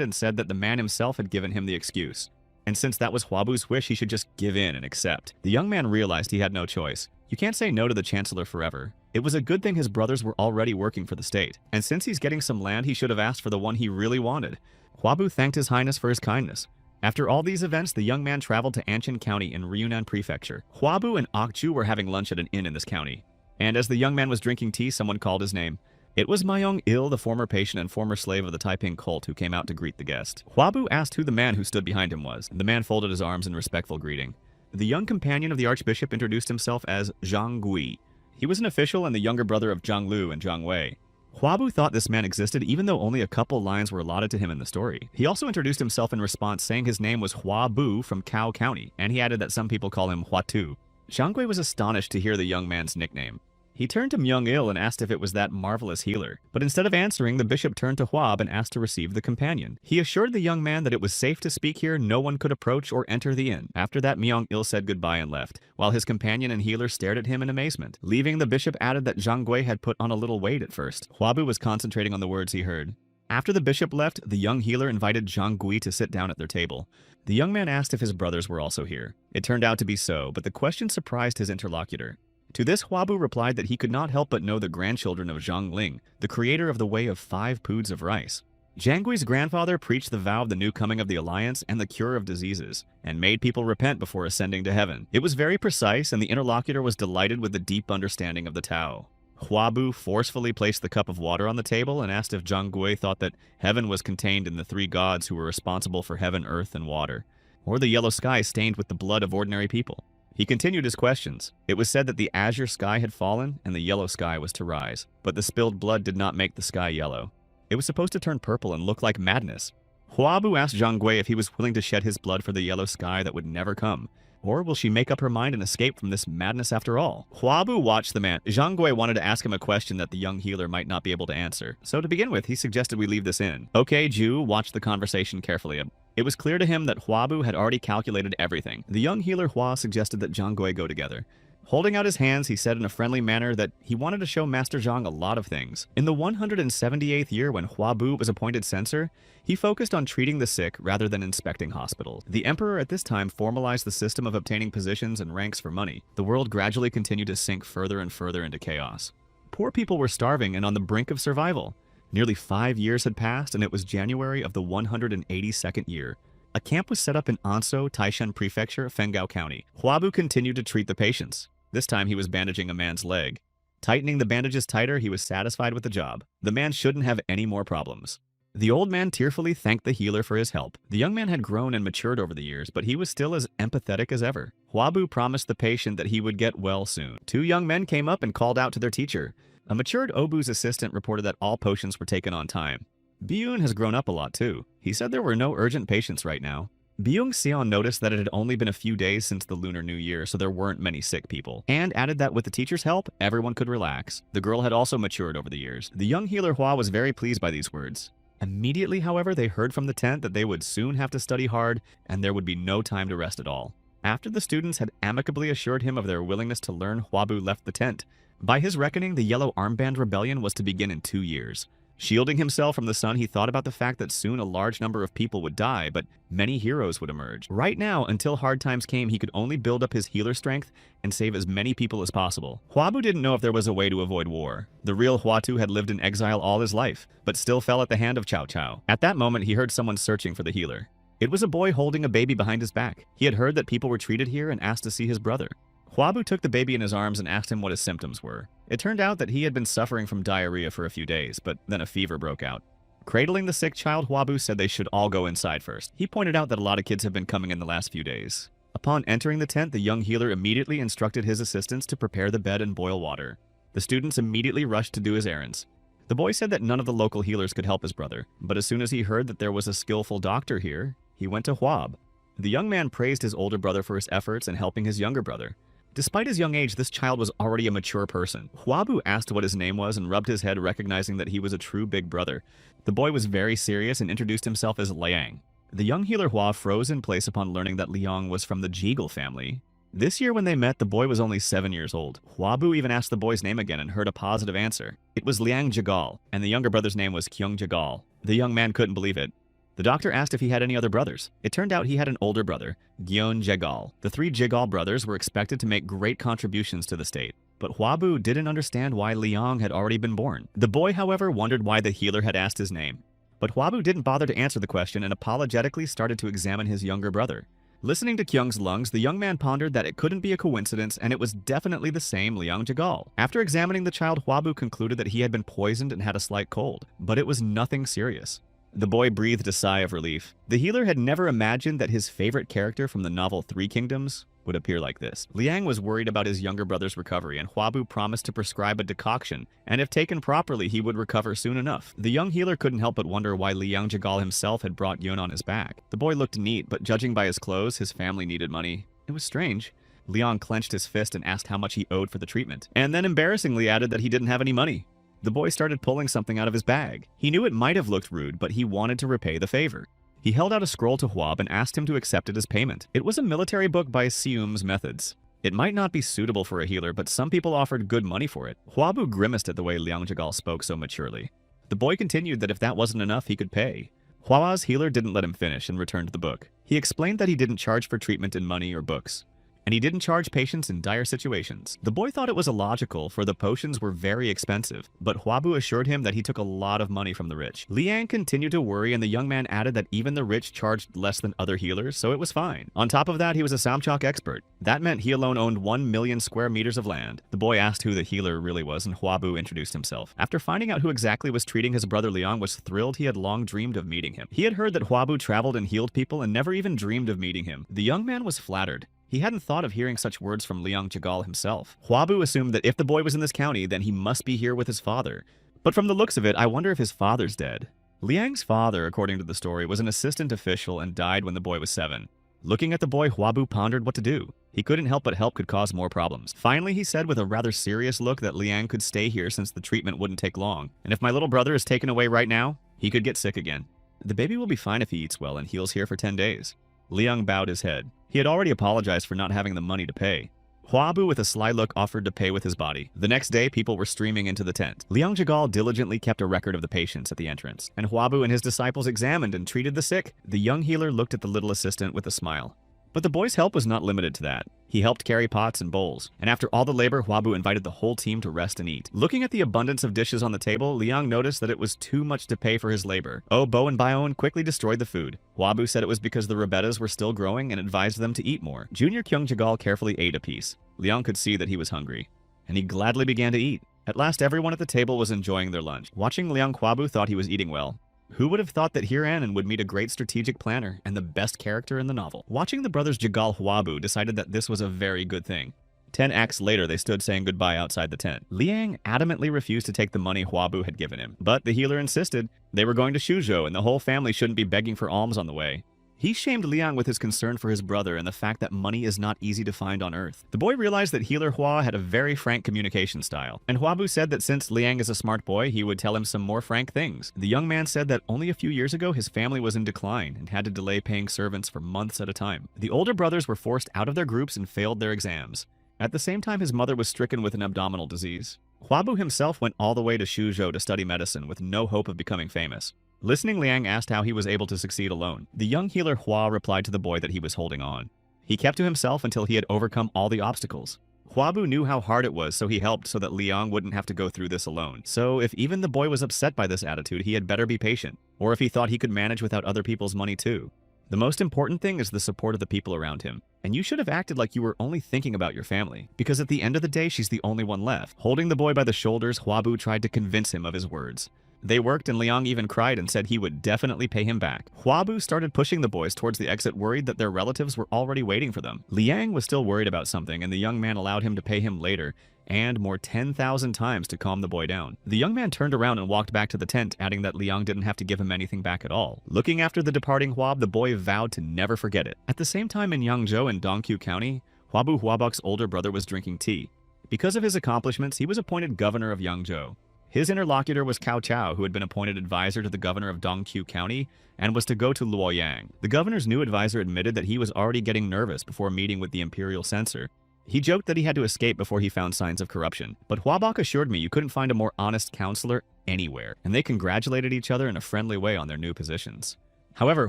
and said that the man himself had given him the excuse. And since that was Huabu's wish, he should just give in and accept. The young man realized he had no choice. You can't say no to the chancellor forever. It was a good thing his brothers were already working for the state. And since he's getting some land, he should have asked for the one he really wanted. Huabu thanked his highness for his kindness. After all these events, the young man traveled to Anshan County in Ryunan Prefecture. Huabu and Akju were having lunch at an inn in this county. And as the young man was drinking tea, someone called his name. It was Myung-il, the former patient and former slave of the Taiping cult, who came out to greet the guest. Huabu asked who the man who stood behind him was. The man folded his arms in respectful greeting. The young companion of the archbishop introduced himself as Zhang Gui. He was an official and the younger brother of Zhang Lu and Zhang Wei. Huabu thought this man existed even though only a couple lines were allotted to him in the story. He also introduced himself in response, saying his name was Huabu from Cao County, and he added that some people call him Huatu. Zhang Gui was astonished to hear the young man's nickname. He turned to Myung-il and asked if it was that marvelous healer. But instead of answering, the bishop turned to Huab and asked to receive the companion. He assured the young man that it was safe to speak here, no one could approach or enter the inn. After that, Myung-il said goodbye and left, while his companion and healer stared at him in amazement. Leaving, the bishop added that Zhang Gui had put on a little weight at first. Huabu was concentrating on the words he heard. After the bishop left, the young healer invited Zhang Gui to sit down at their table. The young man asked if his brothers were also here. It turned out to be so, but the question surprised his interlocutor. To this, Huabu replied that he could not help but know the grandchildren of Zhang Ling, the creator of the way of 5 poods of rice. Zhang Gui's grandfather preached the vow of the new coming of the alliance and the cure of diseases, and made people repent before ascending to heaven. It was very precise, and the interlocutor was delighted with the deep understanding of the Tao. Huabu forcefully placed the cup of water on the table and asked if Zhang Gui thought that heaven was contained in the 3 gods who were responsible for heaven, earth, and water, or the yellow sky stained with the blood of ordinary people. He continued his questions. It was said that the azure sky had fallen and the yellow sky was to rise, but the spilled blood did not make the sky yellow. It was supposed to turn purple and look like madness. Huabu asked Zhang Gui if he was willing to shed his blood for the yellow sky that would never come. Or will she make up her mind and escape from this madness after all? Huabu watched the man. Zhang Gui wanted to ask him a question that the young healer might not be able to answer. So to begin with, he suggested we leave this in. Okay, Ju watched the conversation carefully. It was clear to him that Huabu had already calculated everything. The young healer Hua suggested that Zhang Gui go together. Holding out his hands, he said in a friendly manner that he wanted to show Master Zhang a lot of things. In the 178th year when Huabu was appointed censor, he focused on treating the sick rather than inspecting hospitals. The emperor at this time formalized the system of obtaining positions and ranks for money. The world gradually continued to sink further and further into chaos. Poor people were starving and on the brink of survival. Nearly 5 years had passed, and it was January of the 182nd year. A camp was set up in Anso, Taishan Prefecture, Fengao County. Huabu continued to treat the patients. This time he was bandaging a man's leg. Tightening the bandages tighter, he was satisfied with the job. The man shouldn't have any more problems. The old man tearfully thanked the healer for his help. The young man had grown and matured over the years, but he was still as empathetic as ever. Huabu promised the patient that he would get well soon. 2 young men came up and called out to their teacher. A matured Obu's assistant reported that all potions were taken on time. Byung has grown up a lot too. He said there were no urgent patients right now. Byung Sion noticed that it had only been a few days since the Lunar New Year, so there weren't many sick people, and added that with the teacher's help, everyone could relax. The girl had also matured over the years. The young healer Hua was very pleased by these words. Immediately, however, they heard from the tent that they would soon have to study hard, and there would be no time to rest at all. After the students had amicably assured him of their willingness to learn, Huabu left the tent. By his reckoning, the Yellow Armband Rebellion was to begin in 2 years. Shielding himself from the sun, he thought about the fact that soon a large number of people would die, but many heroes would emerge. Right now, until hard times came, he could only build up his healer strength and save as many people as possible. Huabu didn't know if there was a way to avoid war. The real Huatu had lived in exile all his life, but still fell at the hand of Cao Cao. At that moment, he heard someone searching for the healer. It was a boy holding a baby behind his back. He had heard that people were treated here and asked to see his brother. Huabu took the baby in his arms and asked him what his symptoms were. It turned out that he had been suffering from diarrhea for a few days, but then a fever broke out. Cradling the sick child, Huabu said they should all go inside first. He pointed out that a lot of kids have been coming in the last few days. Upon entering the tent, the young healer immediately instructed his assistants to prepare the bed and boil water. The students immediately rushed to do his errands. The boy said that none of the local healers could help his brother, but as soon as he heard that there was a skillful doctor here, he went to Huab. The young man praised his older brother for his efforts in helping his younger brother. Despite his young age, this child was already a mature person. Huabu asked what his name was and rubbed his head, recognizing that he was a true big brother. The boy was very serious and introduced himself as Liang. The young healer Hua froze in place upon learning that Liang was from the Jeagle family. This year when they met, the boy was only 7 years old. Hwabu even asked the boy's name again and heard a positive answer. It was Liang Jagal, and the younger brother's name was Kyung Jagal. The young man couldn't believe it. The doctor asked if he had any other brothers. It turned out he had an older brother, Gyeon Jagal. The 3 Jagal brothers were expected to make great contributions to the state, but Hwabu didn't understand why Liang had already been born. The boy, however, wondered why the healer had asked his name. But Hwabu didn't bother to answer the question and apologetically started to examine his younger brother. Listening to Kyung's lungs, the young man pondered that it couldn't be a coincidence and it was definitely the same Liang Jagal. After examining the child, Hwabu concluded that he had been poisoned and had a slight cold, but it was nothing serious. The boy breathed a sigh of relief. The healer had never imagined that his favorite character from the novel 3 Kingdoms would appear like this. Liang was worried about his younger brother's recovery, and Hwabu promised to prescribe a decoction, and if taken properly, he would recover soon enough. The young healer couldn't help but wonder why Liang Jagal himself had brought Yun on his back. The boy looked neat, but judging by his clothes, his family needed money. It was strange. Liang clenched his fist and asked how much he owed for the treatment, and then embarrassingly added that he didn't have any money. The boy started pulling something out of his bag. He knew it might have looked rude, but he wanted to repay the favor. He held out a scroll to Hwab and asked him to accept it as payment. It was a military book by Seum's Methods. It might not be suitable for a healer, but some people offered good money for it. Hwabu grimaced at the way Liang Jagal spoke so maturely. The boy continued that if that wasn't enough, he could pay. Hwawa's healer didn't let him finish and returned the book. He explained that he didn't charge for treatment in money or books, and he didn't charge patients in dire situations. The boy thought it was illogical, for the potions were very expensive, but Hwabu assured him that he took a lot of money from the rich. Liang continued to worry, and the young man added that even the rich charged less than other healers, so it was fine. On top of that, he was a Samchok expert. That meant he alone owned 1 million square meters of land. The boy asked who the healer really was, and Hwabu introduced himself. After finding out who exactly was treating his brother, Liang was thrilled. He had long dreamed of meeting him. He had heard that Hwabu traveled and healed people and never even dreamed of meeting him. The young man was flattered. He hadn't thought of hearing such words from Liang Jagal himself. Hwabu assumed that if the boy was in this county, then he must be here with his father. But from the looks of it, I wonder if his father's dead. Liang's father, according to the story, was an assistant official and died when the boy was 7. Looking at the boy, Hwabu pondered what to do. He couldn't help but help could cause more problems. Finally, he said with a rather serious look that Liang could stay here since the treatment wouldn't take long. And if my little brother is taken away right now, he could get sick again. The baby will be fine if he eats well and heals here for 10 days. Liang bowed his head. He had already apologized for not having the money to pay. Hwabu, with a sly look, offered to pay with his body. The next day, people were streaming into the tent. Liang Jagal diligently kept a record of the patients at the entrance, and Hwabu and his disciples examined and treated the sick. The young healer looked at the little assistant with a smile. But the boy's help was not limited to that. He helped carry pots and bowls, and after all the labor, Hwabu invited the whole team to rest and eat. Looking at the abundance of dishes on the table, Liang noticed that it was too much to pay for his labor. Bo and Byon quickly destroyed the food. Hwabu said it was because the Rebettas were still growing and advised them to eat more. Junior Kyung Jagal carefully ate a piece. Liang could see that he was hungry, and he gladly began to eat. At last, everyone at the table was enjoying their lunch. Watching Liang, Hwabu thought he was eating well. Who would have thought that here Anon would meet a great strategic planner and the best character in the novel? Watching the brothers Jagal, Hwabu decided that this was a very good thing. 10 acts later, they stood saying goodbye outside the tent. Liang adamantly refused to take the money Hwabu had given him, but the healer insisted. They were going to Shuzhou, and the whole family shouldn't be begging for alms on the way. He shamed Liang with his concern for his brother and the fact that money is not easy to find on Earth. The boy realized that Healer Hua had a very frank communication style, and Hwabu said that since Liang is a smart boy, he would tell him some more frank things. The young man said that only a few years ago his family was in decline and had to delay paying servants for months at a time. The older brothers were forced out of their groups and failed their exams. At the same time, his mother was stricken with an abdominal disease. Hwabu himself went all the way to Shuzhou to study medicine with no hope of becoming famous. Listening, Liang asked how he was able to succeed alone. The young healer Hua replied to the boy that he was holding on. He kept to himself until he had overcome all the obstacles. Hwabu knew how hard it was, so he helped so that Liang wouldn't have to go through this alone. So if even the boy was upset by this attitude, he had better be patient, or if he thought he could manage without other people's money too. The most important thing is the support of the people around him. And you should have acted like you were only thinking about your family, because at the end of the day, she's the only one left. Holding the boy by the shoulders, Hwabu tried to convince him of his words. They worked, and Liang even cried and said he would definitely pay him back. Hwabu started pushing the boys towards the exit, worried that their relatives were already waiting for them. Liang was still worried about something, and the young man allowed him to pay him later, and more 10,000 times to calm the boy down. The young man turned around and walked back to the tent, adding that Liang didn't have to give him anything back at all. Looking after the departing Hwab, the boy vowed to never forget it. At the same time in Yangzhou in Dongqiu County, Hwabu Hwabok's older brother was drinking tea. Because of his accomplishments, he was appointed governor of Yangzhou. His interlocutor was Cao Cao, who had been appointed advisor to the governor of Dongqiu County and was to go to Luoyang. The governor's new advisor admitted that he was already getting nervous before meeting with the imperial censor. He joked that he had to escape before he found signs of corruption, but Huabok assured me you couldn't find a more honest counselor anywhere, and they congratulated each other in a friendly way on their new positions. However,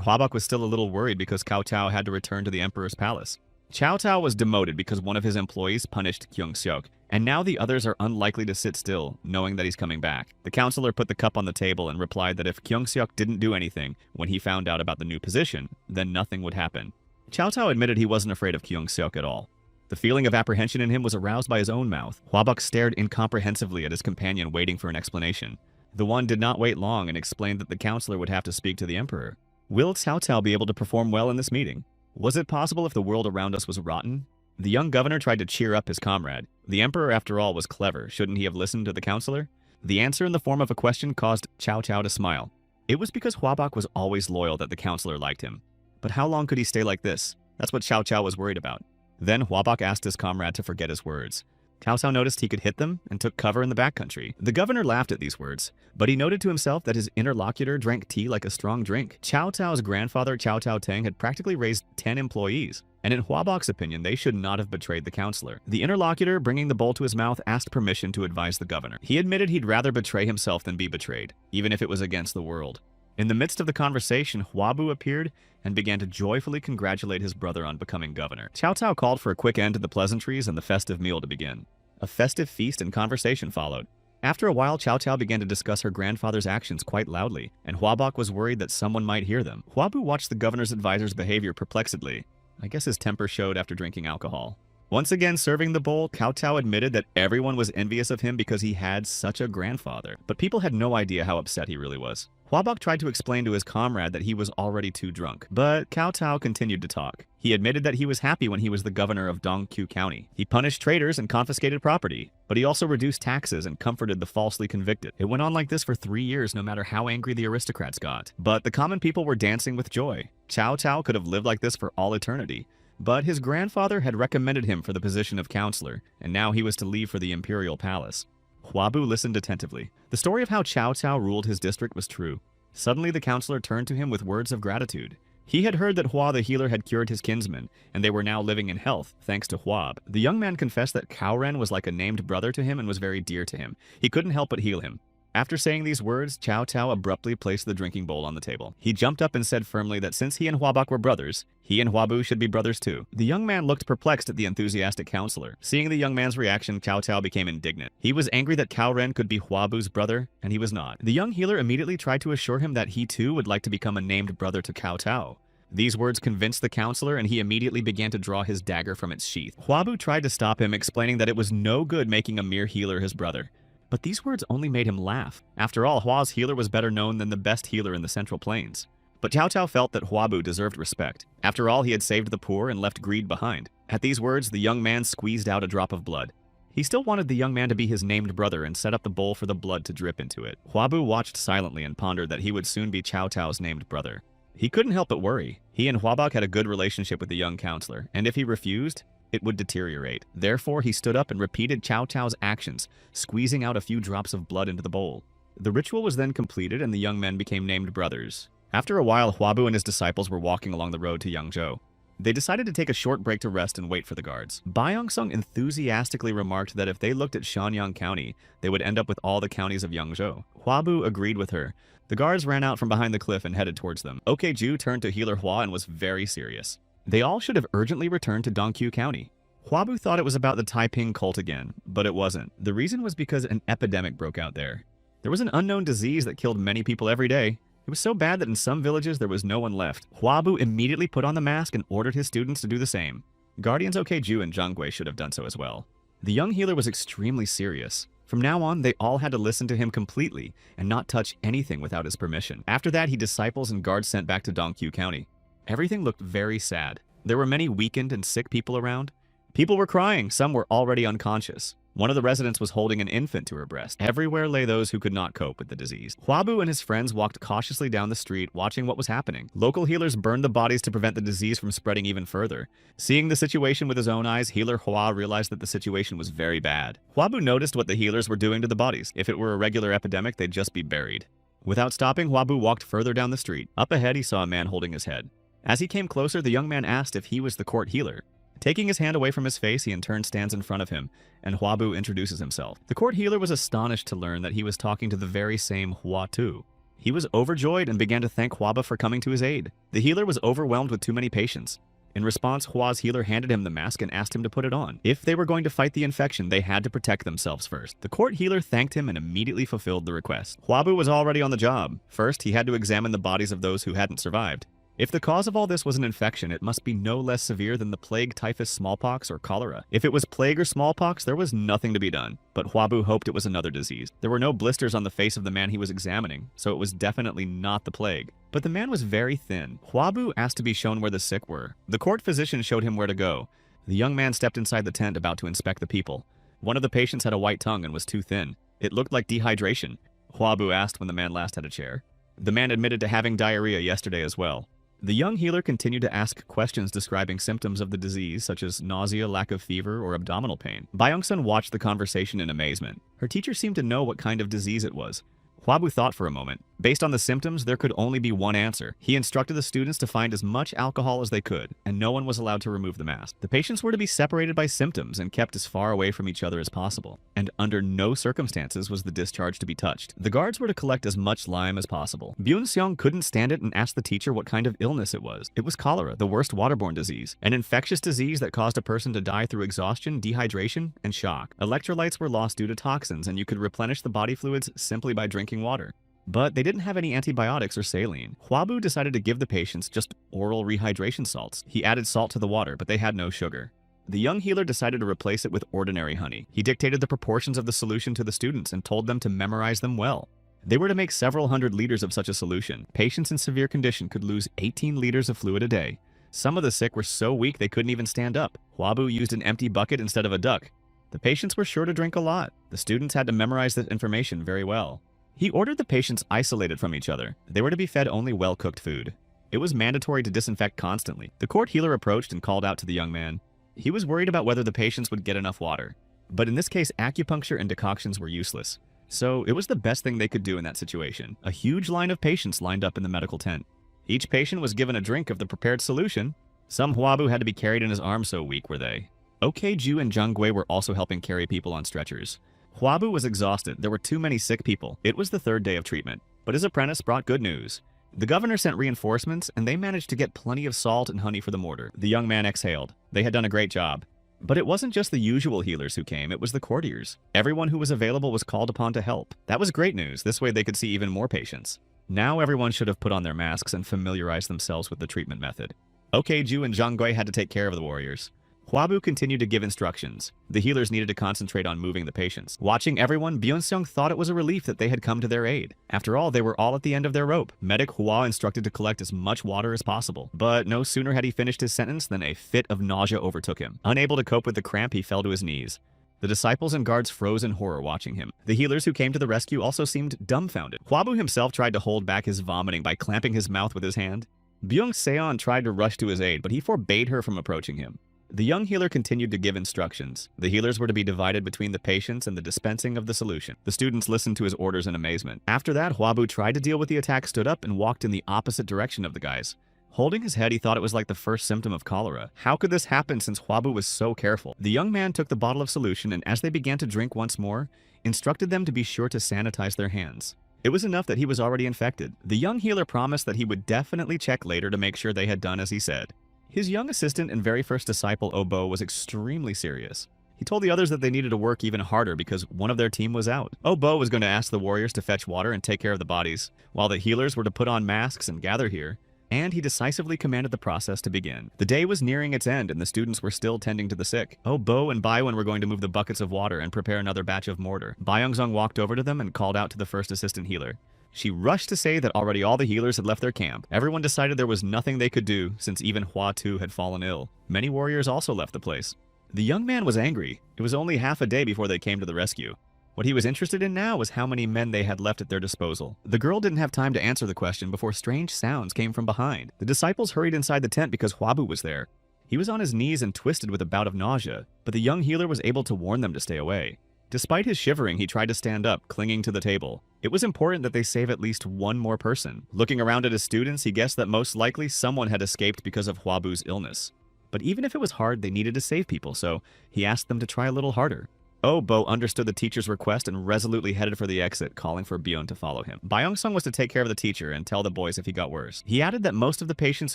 Huabok was still a little worried because Cao Cao had to return to the emperor's palace. Cao Cao was demoted because one of his employees punished Kyung-seok, and now the others are unlikely to sit still, knowing that he's coming back. The counselor put the cup on the table and replied that if Kyung-seok didn't do anything when he found out about the new position, then nothing would happen. Cao Cao admitted he wasn't afraid of Kyung-seok at all. The feeling of apprehension in him was aroused by his own mouth. Huabok stared incomprehensively at his companion, waiting for an explanation. The one did not wait long and explained that the counselor would have to speak to the emperor. Will Cao Cao be able to perform well in this meeting? Was it possible if the world around us was rotten? The young governor tried to cheer up his comrade. The emperor, after all, was clever. Shouldn't he have listened to the counselor? The answer in the form of a question caused Cao Cao to smile. It was because Huabok was always loyal that the counselor liked him. But how long could he stay like this? That's what Cao Cao was worried about. Then Huabok asked his comrade to forget his words. Cao Cao noticed he could hit them and took cover in the backcountry. The governor laughed at these words, but he noted to himself that his interlocutor drank tea like a strong drink. Cao Cao's grandfather Cao Cao Teng had practically raised 10 employees, and in Huabok's opinion, they should not have betrayed the counselor. The interlocutor, bringing the bowl to his mouth, asked permission to advise the governor. He admitted he'd rather betray himself than be betrayed, even if it was against the world. In the midst of the conversation, Huabu appeared and began to joyfully congratulate his brother on becoming governor. Cao Cao called for a quick end to the pleasantries and the festive meal to begin. A festive feast and conversation followed. After a while, Cao Cao began to discuss her grandfather's actions quite loudly, and Huabok was worried that someone might hear them. Huabu watched the governor's advisor's behavior perplexedly. I guess his temper showed after drinking alcohol. Once again serving the bowl, Cao Cao admitted that everyone was envious of him because he had such a grandfather, but people had no idea how upset he really was. Huabok tried to explain to his comrade that he was already too drunk, but Cao Cao continued to talk. He admitted that he was happy when he was the governor of Dongqiu County. He punished traitors and confiscated property, but he also reduced taxes and comforted the falsely convicted. It went on like this for 3 years, no matter how angry the aristocrats got. But the common people were dancing with joy. Cao Cao could have lived like this for all eternity. But his grandfather had recommended him for the position of counselor, and now he was to leave for the imperial palace. Huabu listened attentively. The story of how Cao Cao ruled his district was true. Suddenly the counselor turned to him with words of gratitude. He had heard that Hua the healer had cured his kinsman, and they were now living in health, thanks to Huab. The young man confessed that Cao Ren was like a named brother to him and was very dear to him. He couldn't help but heal him. After saying these words, Cao Cao abruptly placed the drinking bowl on the table. He jumped up and said firmly that since he and Huabok were brothers, he and Huabu should be brothers too. The young man looked perplexed at the enthusiastic counselor. Seeing the young man's reaction, Cao Cao became indignant. He was angry that Cao Ren could be Huabu's brother, and he was not. The young healer immediately tried to assure him that he too would like to become a named brother to Cao Cao. These words convinced the counselor, and he immediately began to draw his dagger from its sheath. Huabu tried to stop him, explaining that it was no good making a mere healer his brother. But these words only made him laugh. After all, Hua's healer was better known than the best healer in the Central Plains. But Cao Cao felt that Huabu deserved respect. After all, he had saved the poor and left greed behind. At these words, the young man squeezed out a drop of blood. He still wanted the young man to be his named brother and set up the bowl for the blood to drip into it. Huabu watched silently and pondered that he would soon be Cao Cao's named brother. He couldn't help but worry. He and Huabok had a good relationship with the young counselor, and if he refused, it would deteriorate. Therefore, he stood up and repeated Cao Cao's actions, squeezing out a few drops of blood into the bowl. The ritual was then completed, and the young men became named brothers. After a while, Huabu and his disciples were walking along the road to Yangzhou. They decided to take a short break to rest and wait for the guards. Baiyang-sung enthusiastically remarked that if they looked at Shanyang County, they would end up with all the counties of Yangzhou. Huabu agreed with her. The guards ran out from behind the cliff and headed towards them. Okju turned to healer Hua and was very serious. They all should have urgently returned to Dongqiu County. Huabu thought it was about the Taiping cult again, but it wasn't. The reason was because an epidemic broke out there. There was an unknown disease that killed many people every day. It was so bad that in some villages there was no one left. Huabu immediately put on the mask and ordered his students to do the same. Guardians Okju and Zhangwei should have done so as well. The young healer was extremely serious. From now on, they all had to listen to him completely and not touch anything without his permission. After that, he disciples and guards sent back to Dongqiu County. Everything looked very sad. There were many weakened and sick people around. People were crying, some were already unconscious. One of the residents was holding an infant to her breast. Everywhere lay those who could not cope with the disease. Hwabu and his friends walked cautiously down the street, watching what was happening. Local healers burned the bodies to prevent the disease from spreading even further. Seeing the situation with his own eyes, healer Hwa realized that the situation was very bad. Hwabu noticed what the healers were doing to the bodies. If it were a regular epidemic, they'd just be buried. Without stopping, Hwabu walked further down the street. Up ahead, he saw a man holding his head. As he came closer, the young man asked if he was the court healer. Taking his hand away from his face, he in turn stands in front of him, and Hwabu introduces himself. The court healer was astonished to learn that he was talking to the very same Hwa too. He was overjoyed and began to thank Hwaba for coming to his aid. The healer was overwhelmed with too many patients. In response, Hwa's healer handed him the mask and asked him to put it on. If they were going to fight the infection, they had to protect themselves first. The court healer thanked him and immediately fulfilled the request. Hwabu was already on the job. First, he had to examine the bodies of those who hadn't survived. If the cause of all this was an infection, it must be no less severe than the plague, typhus, smallpox, or cholera. If it was plague or smallpox, there was nothing to be done. But Hwabu hoped it was another disease. There were no blisters on the face of the man he was examining, so it was definitely not the plague. But the man was very thin. Hwabu asked to be shown where the sick were. The court physician showed him where to go. The young man stepped inside the tent about to inspect the people. One of the patients had a white tongue and was too thin. It looked like dehydration. Hwabu asked when the man last had a chair. The man admitted to having diarrhea yesterday as well. The young healer continued to ask questions describing symptoms of the disease, such as nausea, lack of fever, or abdominal pain. Byung-sun watched the conversation in amazement. Her teacher seemed to know what kind of disease it was. Hwabu thought for a moment. Based on the symptoms, there could only be one answer. He instructed the students to find as much alcohol as they could, and no one was allowed to remove the mask. The patients were to be separated by symptoms and kept as far away from each other as possible. And under no circumstances was the discharge to be touched. The guards were to collect as much lime as possible. Byun-seong couldn't stand it and asked the teacher what kind of illness it was. It was cholera, the worst waterborne disease, an infectious disease that caused a person to die through exhaustion, dehydration, and shock. Electrolytes were lost due to toxins, and you could replenish the body fluids simply by drinking water. But they didn't have any antibiotics or saline. Hwabu decided to give the patients just oral rehydration salts. He added salt to the water, but they had no sugar. The young healer decided to replace it with ordinary honey. He dictated the proportions of the solution to the students and told them to memorize them well. They were to make several hundred liters of such a solution. Patients in severe condition could lose 18 liters of fluid a day. Some of the sick were so weak they couldn't even stand up. Hwabu used an empty bucket instead of a duck. The patients were sure to drink a lot. The students had to memorize this information very well. He ordered the patients isolated from each other. They were to be fed only well-cooked food. It was mandatory to disinfect constantly. The court healer approached and called out to the young man. He was worried about whether the patients would get enough water. But in this case, acupuncture and decoctions were useless. So it was the best thing they could do in that situation. A huge line of patients lined up in the medical tent. Each patient was given a drink of the prepared solution. Some Hwabu had to be carried in his arms, so weak were they. Ok-ju and Jung-gui were also helping carry people on stretchers. Hwabu was exhausted. There were too many sick people. It was the third day of treatment. But his apprentice brought good news. The governor sent reinforcements, and they managed to get plenty of salt and honey for the mortar. The young man exhaled. They had done a great job. But it wasn't just the usual healers who came, it was the courtiers. Everyone who was available was called upon to help. That was great news. This way they could see even more patients. Now everyone should have put on their masks and familiarized themselves with the treatment method. Ok-ju and Jung-gui had to take care of the warriors. Hwabu continued to give instructions. The healers needed to concentrate on moving the patients. Watching everyone, Byun-seong thought it was a relief that they had come to their aid. After all, they were all at the end of their rope. Medic Hwa instructed to collect as much water as possible. But no sooner had he finished his sentence than a fit of nausea overtook him. Unable to cope with the cramp, he fell to his knees. The disciples and guards froze in horror watching him. The healers who came to the rescue also seemed dumbfounded. Hwabu himself tried to hold back his vomiting by clamping his mouth with his hand. Byung-seon tried to rush to his aid, but he forbade her from approaching him. The young healer continued to give instructions. The healers were to be divided between the patients and the dispensing of the solution. The students listened to his orders in amazement. After that, Hwabu tried to deal with the attack, stood up, and walked in the opposite direction of the guys. Holding his head, he thought it was like the first symptom of cholera. How could this happen since Hwabu was so careful? The young man took the bottle of solution and as they began to drink once more, instructed them to be sure to sanitize their hands. It was enough that he was already infected. The young healer promised that he would definitely check later to make sure they had done as he said. His young assistant and very first disciple, Obo, was extremely serious. He told the others that they needed to work even harder because one of their team was out. Obo was going to ask the warriors to fetch water and take care of the bodies, while the healers were to put on masks and gather here, and he decisively commanded the process to begin. The day was nearing its end and the students were still tending to the sick. Obo and Baiwen were going to move the buckets of water and prepare another batch of mortar. Byung-sung walked over to them and called out to the first assistant healer. She rushed to say that already all the healers had left their camp. Everyone decided there was nothing they could do since even Hwa too had fallen ill. Many warriors also left the place. The young man was angry. It was only half a day before they came to the rescue. What he was interested in now was how many men they had left at their disposal. The girl didn't have time to answer the question before strange sounds came from behind. The disciples hurried inside the tent because Hwabu was there. He was on his knees and twisted with a bout of nausea, but the young healer was able to warn them to stay away. Despite his shivering, he tried to stand up, clinging to the table. It was important that they save at least one more person. Looking around at his students, he guessed that most likely someone had escaped because of Hwabu's illness. But even if it was hard, they needed to save people, so he asked them to try a little harder. Oh-bo understood the teacher's request and resolutely headed for the exit, calling for Byun to follow him. Byung-sung was to take care of the teacher and tell the boys if he got worse. He added that most of the patients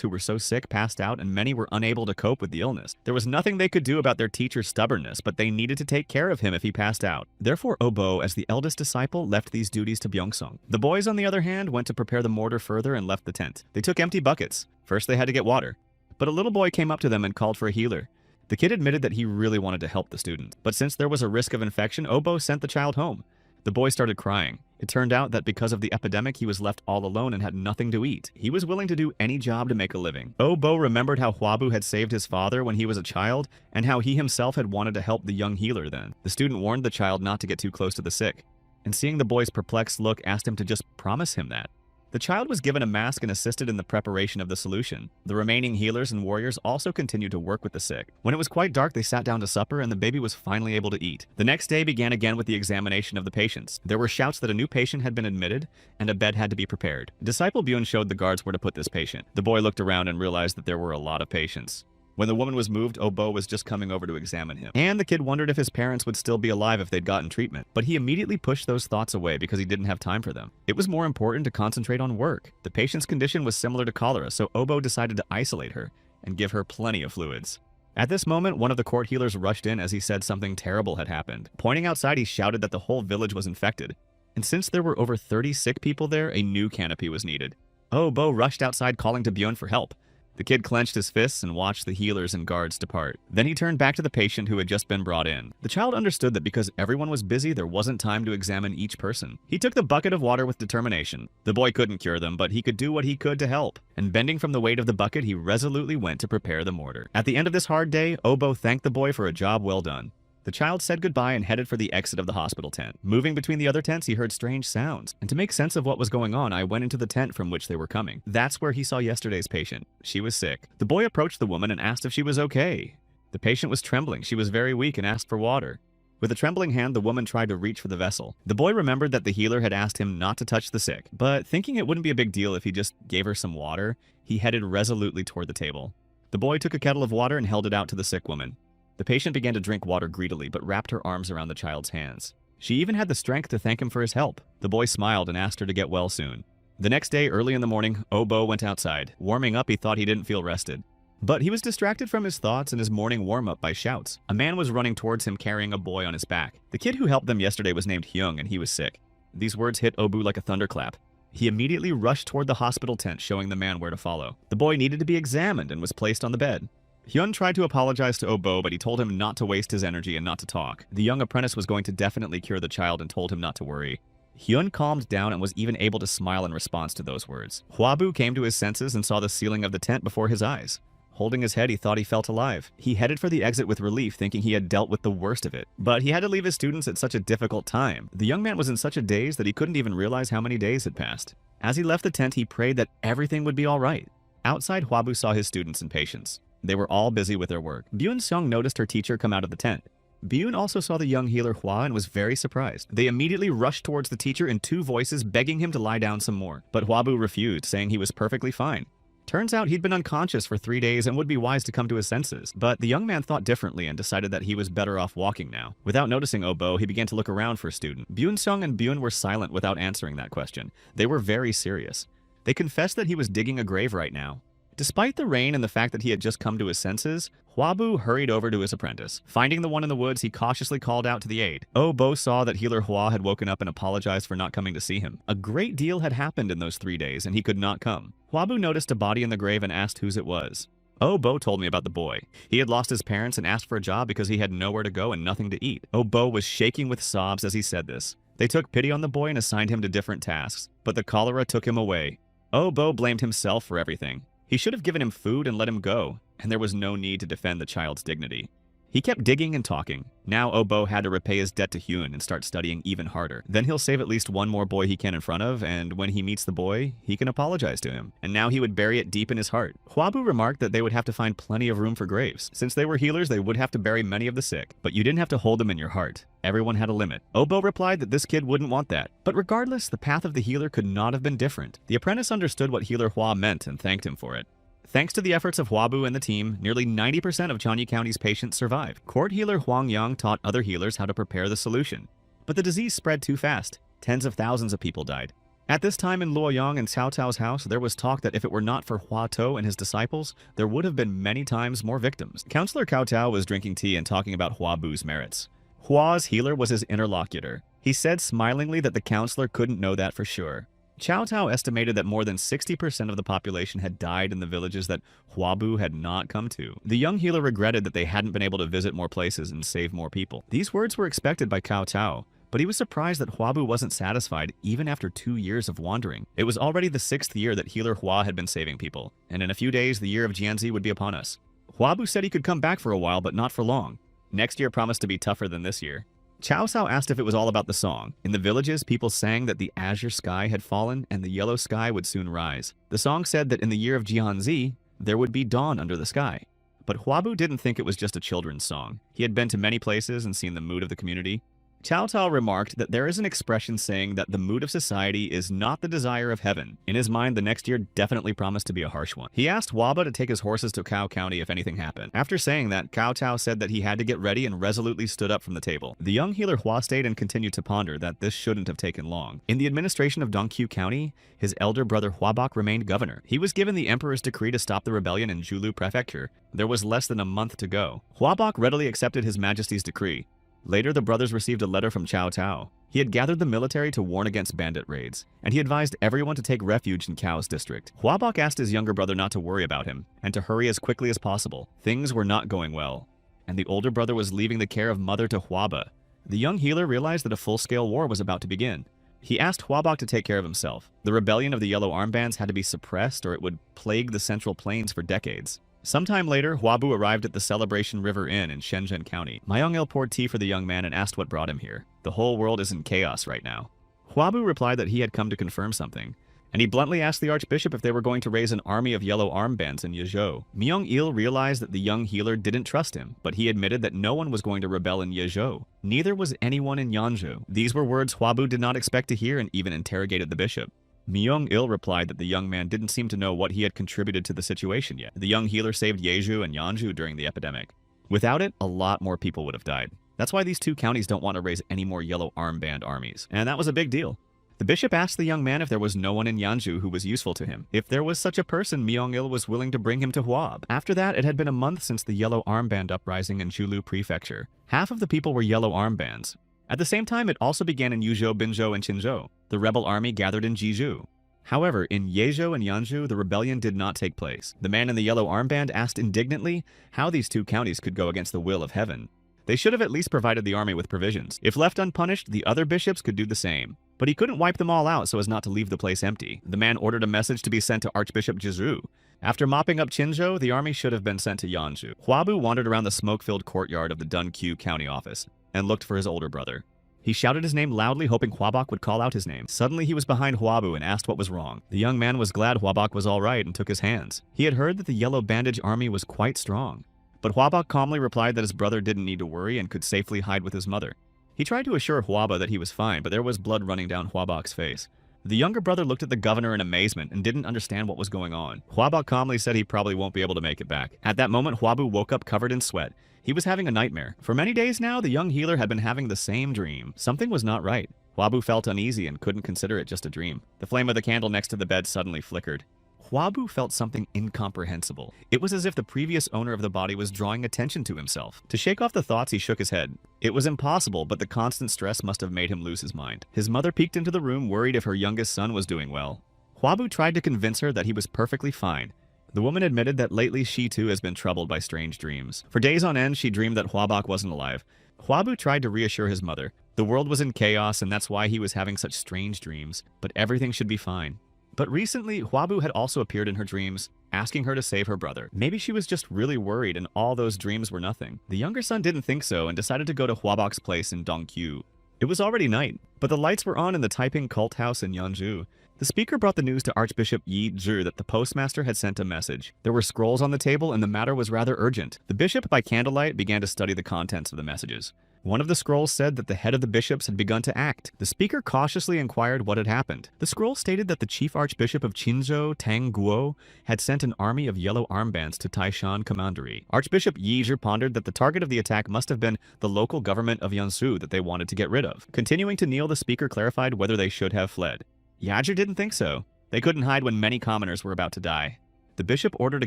who were so sick passed out and many were unable to cope with the illness. There was nothing they could do about their teacher's stubbornness, but they needed to take care of him if he passed out. Therefore, Oh-bo, as the eldest disciple, left these duties to Byung-sung. The boys, on the other hand, went to prepare the mortar further and left the tent. They took empty buckets. First, they had to get water. But a little boy came up to them and called for a healer. The kid admitted that he really wanted to help the student, but since there was a risk of infection, Oh-bo sent the child home. The boy started crying. It turned out that because of the epidemic, he was left all alone and had nothing to eat. He was willing to do any job to make a living. Oh-bo remembered how Hwabu had saved his father when he was a child, and how he himself had wanted to help the young healer then. The student warned the child not to get too close to the sick, and seeing the boy's perplexed look, asked him to just promise him that. The child was given a mask and assisted in the preparation of the solution. The remaining healers and warriors also continued to work with the sick. When it was quite dark, they sat down to supper and the baby was finally able to eat. The next day began again with the examination of the patients. There were shouts that a new patient had been admitted and a bed had to be prepared. Disciple Byun showed the guards where to put this patient. The boy looked around and realized that there were a lot of patients. When the woman was moved, Oh-bo was just coming over to examine him. And the kid wondered if his parents would still be alive if they'd gotten treatment. But he immediately pushed those thoughts away because he didn't have time for them. It was more important to concentrate on work. The patient's condition was similar to cholera, so Oh-bo decided to isolate her and give her plenty of fluids. At this moment, one of the court healers rushed in as he said something terrible had happened. Pointing outside, he shouted that the whole village was infected. And since there were over 30 sick people there, a new canopy was needed. Oh-bo rushed outside calling to Byun for help. The kid clenched his fists and watched the healers and guards depart. Then he turned back to the patient who had just been brought in. The child understood that because everyone was busy, there wasn't time to examine each person. He took the bucket of water with determination. The boy couldn't cure them, but he could do what he could to help. And bending from the weight of the bucket, he resolutely went to prepare the mortar. At the end of this hard day, Oh-bo thanked the boy for a job well done. The child said goodbye and headed for the exit of the hospital tent. Moving between the other tents, he heard strange sounds. And to make sense of what was going on, I went into the tent from which they were coming. That's where he saw yesterday's patient. She was sick. The boy approached the woman and asked if she was okay. The patient was trembling. She was very weak and asked for water. With a trembling hand, the woman tried to reach for the vessel. The boy remembered that the healer had asked him not to touch the sick, but thinking it wouldn't be a big deal if he just gave her some water, he headed resolutely toward the table. The boy took a kettle of water and held it out to the sick woman. The patient began to drink water greedily, but wrapped her arms around the child's hands. She even had the strength to thank him for his help. The boy smiled and asked her to get well soon. The next day, early in the morning, Oh-bo went outside. Warming up, he thought he didn't feel rested. But he was distracted from his thoughts and his morning warm-up by shouts. A man was running towards him carrying a boy on his back. The kid who helped them yesterday was named Hyung, and he was sick. These words hit Oh-bo like a thunderclap. He immediately rushed toward the hospital tent, showing the man where to follow. The boy needed to be examined and was placed on the bed. Hyun tried to apologize to Oh-bo, but he told him not to waste his energy and not to talk. The young apprentice was going to definitely cure the child and told him not to worry. Hyun calmed down and was even able to smile in response to those words. Hwabu came to his senses and saw the ceiling of the tent before his eyes. Holding his head, he thought he felt alive. He headed for the exit with relief, thinking he had dealt with the worst of it. But he had to leave his students at such a difficult time. The young man was in such a daze that he couldn't even realize how many days had passed. As he left the tent, he prayed that everything would be all right. Outside, Hwabu saw his students and patients. They were all busy with their work. Byun-sung noticed her teacher come out of the tent. Byun also saw the young healer Hwa and was very surprised. They immediately rushed towards the teacher in two voices, begging him to lie down some more. But Hwabu refused, saying he was perfectly fine. Turns out he'd been unconscious for 3 days and would be wise to come to his senses. But the young man thought differently and decided that he was better off walking now. Without noticing Oh-bo, he began to look around for a student. Byun-sung and Byun were silent without answering that question. They were very serious. They confessed that he was digging a grave right now. Despite the rain and the fact that he had just come to his senses, Hwabu hurried over to his apprentice. Finding the one in the woods, he cautiously called out to the aide. Oh-bo saw that healer Hwa had woken up and apologized for not coming to see him. A great deal had happened in those 3 days, and he could not come. Hwabu noticed a body in the grave and asked whose it was. Oh-bo told me about the boy. He had lost his parents and asked for a job because he had nowhere to go and nothing to eat. Oh-bo was shaking with sobs as he said this. They took pity on the boy and assigned him to different tasks, but the cholera took him away. Oh-bo blamed himself for everything. He should have given him food and let him go, and there was no need to defend the child's dignity. He kept digging and talking. Now Obo had to repay his debt to Hyun and start studying even harder. Then he'll save at least one more boy he can in front of, and when he meets the boy, he can apologize to him. And now he would bury it deep in his heart. Hwabu remarked that they would have to find plenty of room for graves. Since they were healers, they would have to bury many of the sick, but you didn't have to hold them in your heart. Everyone had a limit. Obo replied that this kid wouldn't want that. But regardless, the path of the healer could not have been different. The apprentice understood what Healer Hwa meant and thanked him for it. Thanks to the efforts of Hwabu and the team, nearly 90% of Cheonggyu County's patients survived. Court healer Hwang Yang taught other healers how to prepare the solution. But the disease spread too fast. Tens of thousands of people died. At this time in Luoyang and Cao Cao's house, there was talk that if it were not for Hua To and his disciples, there would have been many times more victims. Counselor Cao Cao was drinking tea and talking about Hwabu's merits. Hua's healer was his interlocutor. He said smilingly that the counselor couldn't know that for sure. Cao Cao estimated that more than 60% of the population had died in the villages that Hwabu had not come to. The young healer regretted that they hadn't been able to visit more places and save more people. These words were expected by Cao Cao, but he was surprised that Hwabu wasn't satisfied even after 2 years of wandering. It was already the 6th year that healer Hua had been saving people, and in a few days the year of Jianzi would be upon us. Hwabu said he could come back for a while, but not for long. Next year promised to be tougher than this year. Cao Cao asked if it was all about the song. In the villages, people sang that the azure sky had fallen and the yellow sky would soon rise. The song said that in the year of Jianzi, there would be dawn under the sky. But Hwabu didn't think it was just a children's song. He had been to many places and seen the mood of the community. Cao Cao remarked that there is an expression saying that the mood of society is not the desire of heaven. In his mind, the next year definitely promised to be a harsh one. He asked Hwaba to take his horses to Cao County if anything happened. After saying that, Cao Cao said that he had to get ready and resolutely stood up from the table. The young healer Hua stayed and continued to ponder that this shouldn't have taken long. In the administration of Dongqiu County, his elder brother Hwabok remained governor. He was given the emperor's decree to stop the rebellion in Julu Prefecture. There was less than a month to go. Hwabok readily accepted his majesty's decree. Later, the brothers received a letter from Cao Cao. He had gathered the military to warn against bandit raids, and he advised everyone to take refuge in Cao's district. Hwabok asked his younger brother not to worry about him, and to hurry as quickly as possible. Things were not going well, and the older brother was leaving the care of mother to Hwaba. The young healer realized that a full-scale war was about to begin. He asked Hwabok to take care of himself. The rebellion of the Yellow Armbands had to be suppressed or it would plague the Central Plains for decades. Sometime later, Hwabu arrived at the Celebration River Inn in Shenzhen County. Myung-il poured tea for the young man and asked what brought him here. The whole world is in chaos right now. Hwabu replied that he had come to confirm something, and he bluntly asked the archbishop if they were going to raise an army of yellow armbands in Yezhou. Myung-il realized that the young healer didn't trust him, but he admitted that no one was going to rebel in Yezhou. Neither was anyone in Yanzhou. These were words Hwabu did not expect to hear and even interrogated the bishop. Myung-il replied that the young man didn't seem to know what he had contributed to the situation yet. The young healer saved Jeju and Yanzhou during the epidemic. Without it, a lot more people would have died. That's why these two counties don't want to raise any more yellow armband armies. And that was a big deal. The bishop asked the young man if there was no one in Yanzhou who was useful to him. If there was such a person, Myung-il was willing to bring him to Huab. After that, it had been a month since the yellow armband uprising in Julu Prefecture. Half of the people were yellow armbands. At the same time, it also began in Yuzhou, Binzhou, and Qinzhou. The rebel army gathered in Jizhou. However, in Yezhou and Yanzhou, the rebellion did not take place. The man in the yellow armband asked indignantly how these two counties could go against the will of heaven. They should have at least provided the army with provisions. If left unpunished, the other bishops could do the same. But he couldn't wipe them all out so as not to leave the place empty. The man ordered a message to be sent to Archbishop Jizhou. After mopping up Qinzhou, the army should have been sent to Yanzhou. Hwabu wandered around the smoke-filled courtyard of the Dongqiu County office and looked for his older brother. He shouted his name loudly, hoping Hwabok would call out his name. Suddenly, he was behind Hwabu and asked what was wrong. The young man was glad Hwabok was all right and took his hands. He had heard that the Yellow Bandage Army was quite strong. But Hwabok calmly replied that his brother didn't need to worry and could safely hide with his mother. He tried to assure Hwaba that he was fine, but there was blood running down Hwabok's face. The younger brother looked at the governor in amazement and didn't understand what was going on. Hwabok calmly said he probably won't be able to make it back. At that moment, Hwabu woke up covered in sweat. He was having a nightmare. For many days now, the young healer had been having the same dream. Something was not right. Hwabu felt uneasy and couldn't consider it just a dream. The flame of the candle next to the bed suddenly flickered. Hwabu felt something incomprehensible. It was as if the previous owner of the body was drawing attention to himself. To shake off the thoughts, he shook his head. It was impossible, but the constant stress must have made him lose his mind. His mother peeked into the room, worried if her youngest son was doing well. Hwabu tried to convince her that he was perfectly fine. The woman admitted that lately she too has been troubled by strange dreams. For days on end, she dreamed that Hwabok wasn't alive. Hwabu tried to reassure his mother. The world was in chaos, and that's why he was having such strange dreams, but everything should be fine. But recently, Huabu had also appeared in her dreams, asking her to save her brother. Maybe she was just really worried and all those dreams were nothing. The younger son didn't think so and decided to go to Huabok's place in Dongqiu. It was already night, but the lights were on in the Taiping cult house in Yanzhou. The speaker brought the news to Archbishop Yi Zhi that the postmaster had sent a message. There were scrolls on the table and the matter was rather urgent. The bishop, by candlelight, began to study the contents of the messages. One of the scrolls said that the head of the bishops had begun to act. The speaker cautiously inquired what had happened. The scroll stated that the chief archbishop of Qinzhou, Tang Guo, had sent an army of yellow armbands to Taishan Commandery. Archbishop Yi Zhi pondered that the target of the attack must have been the local government of Yansu that they wanted to get rid of. Continuing to kneel, the speaker clarified whether they should have fled. Yajir didn't think so. They couldn't hide when many commoners were about to die. The bishop ordered a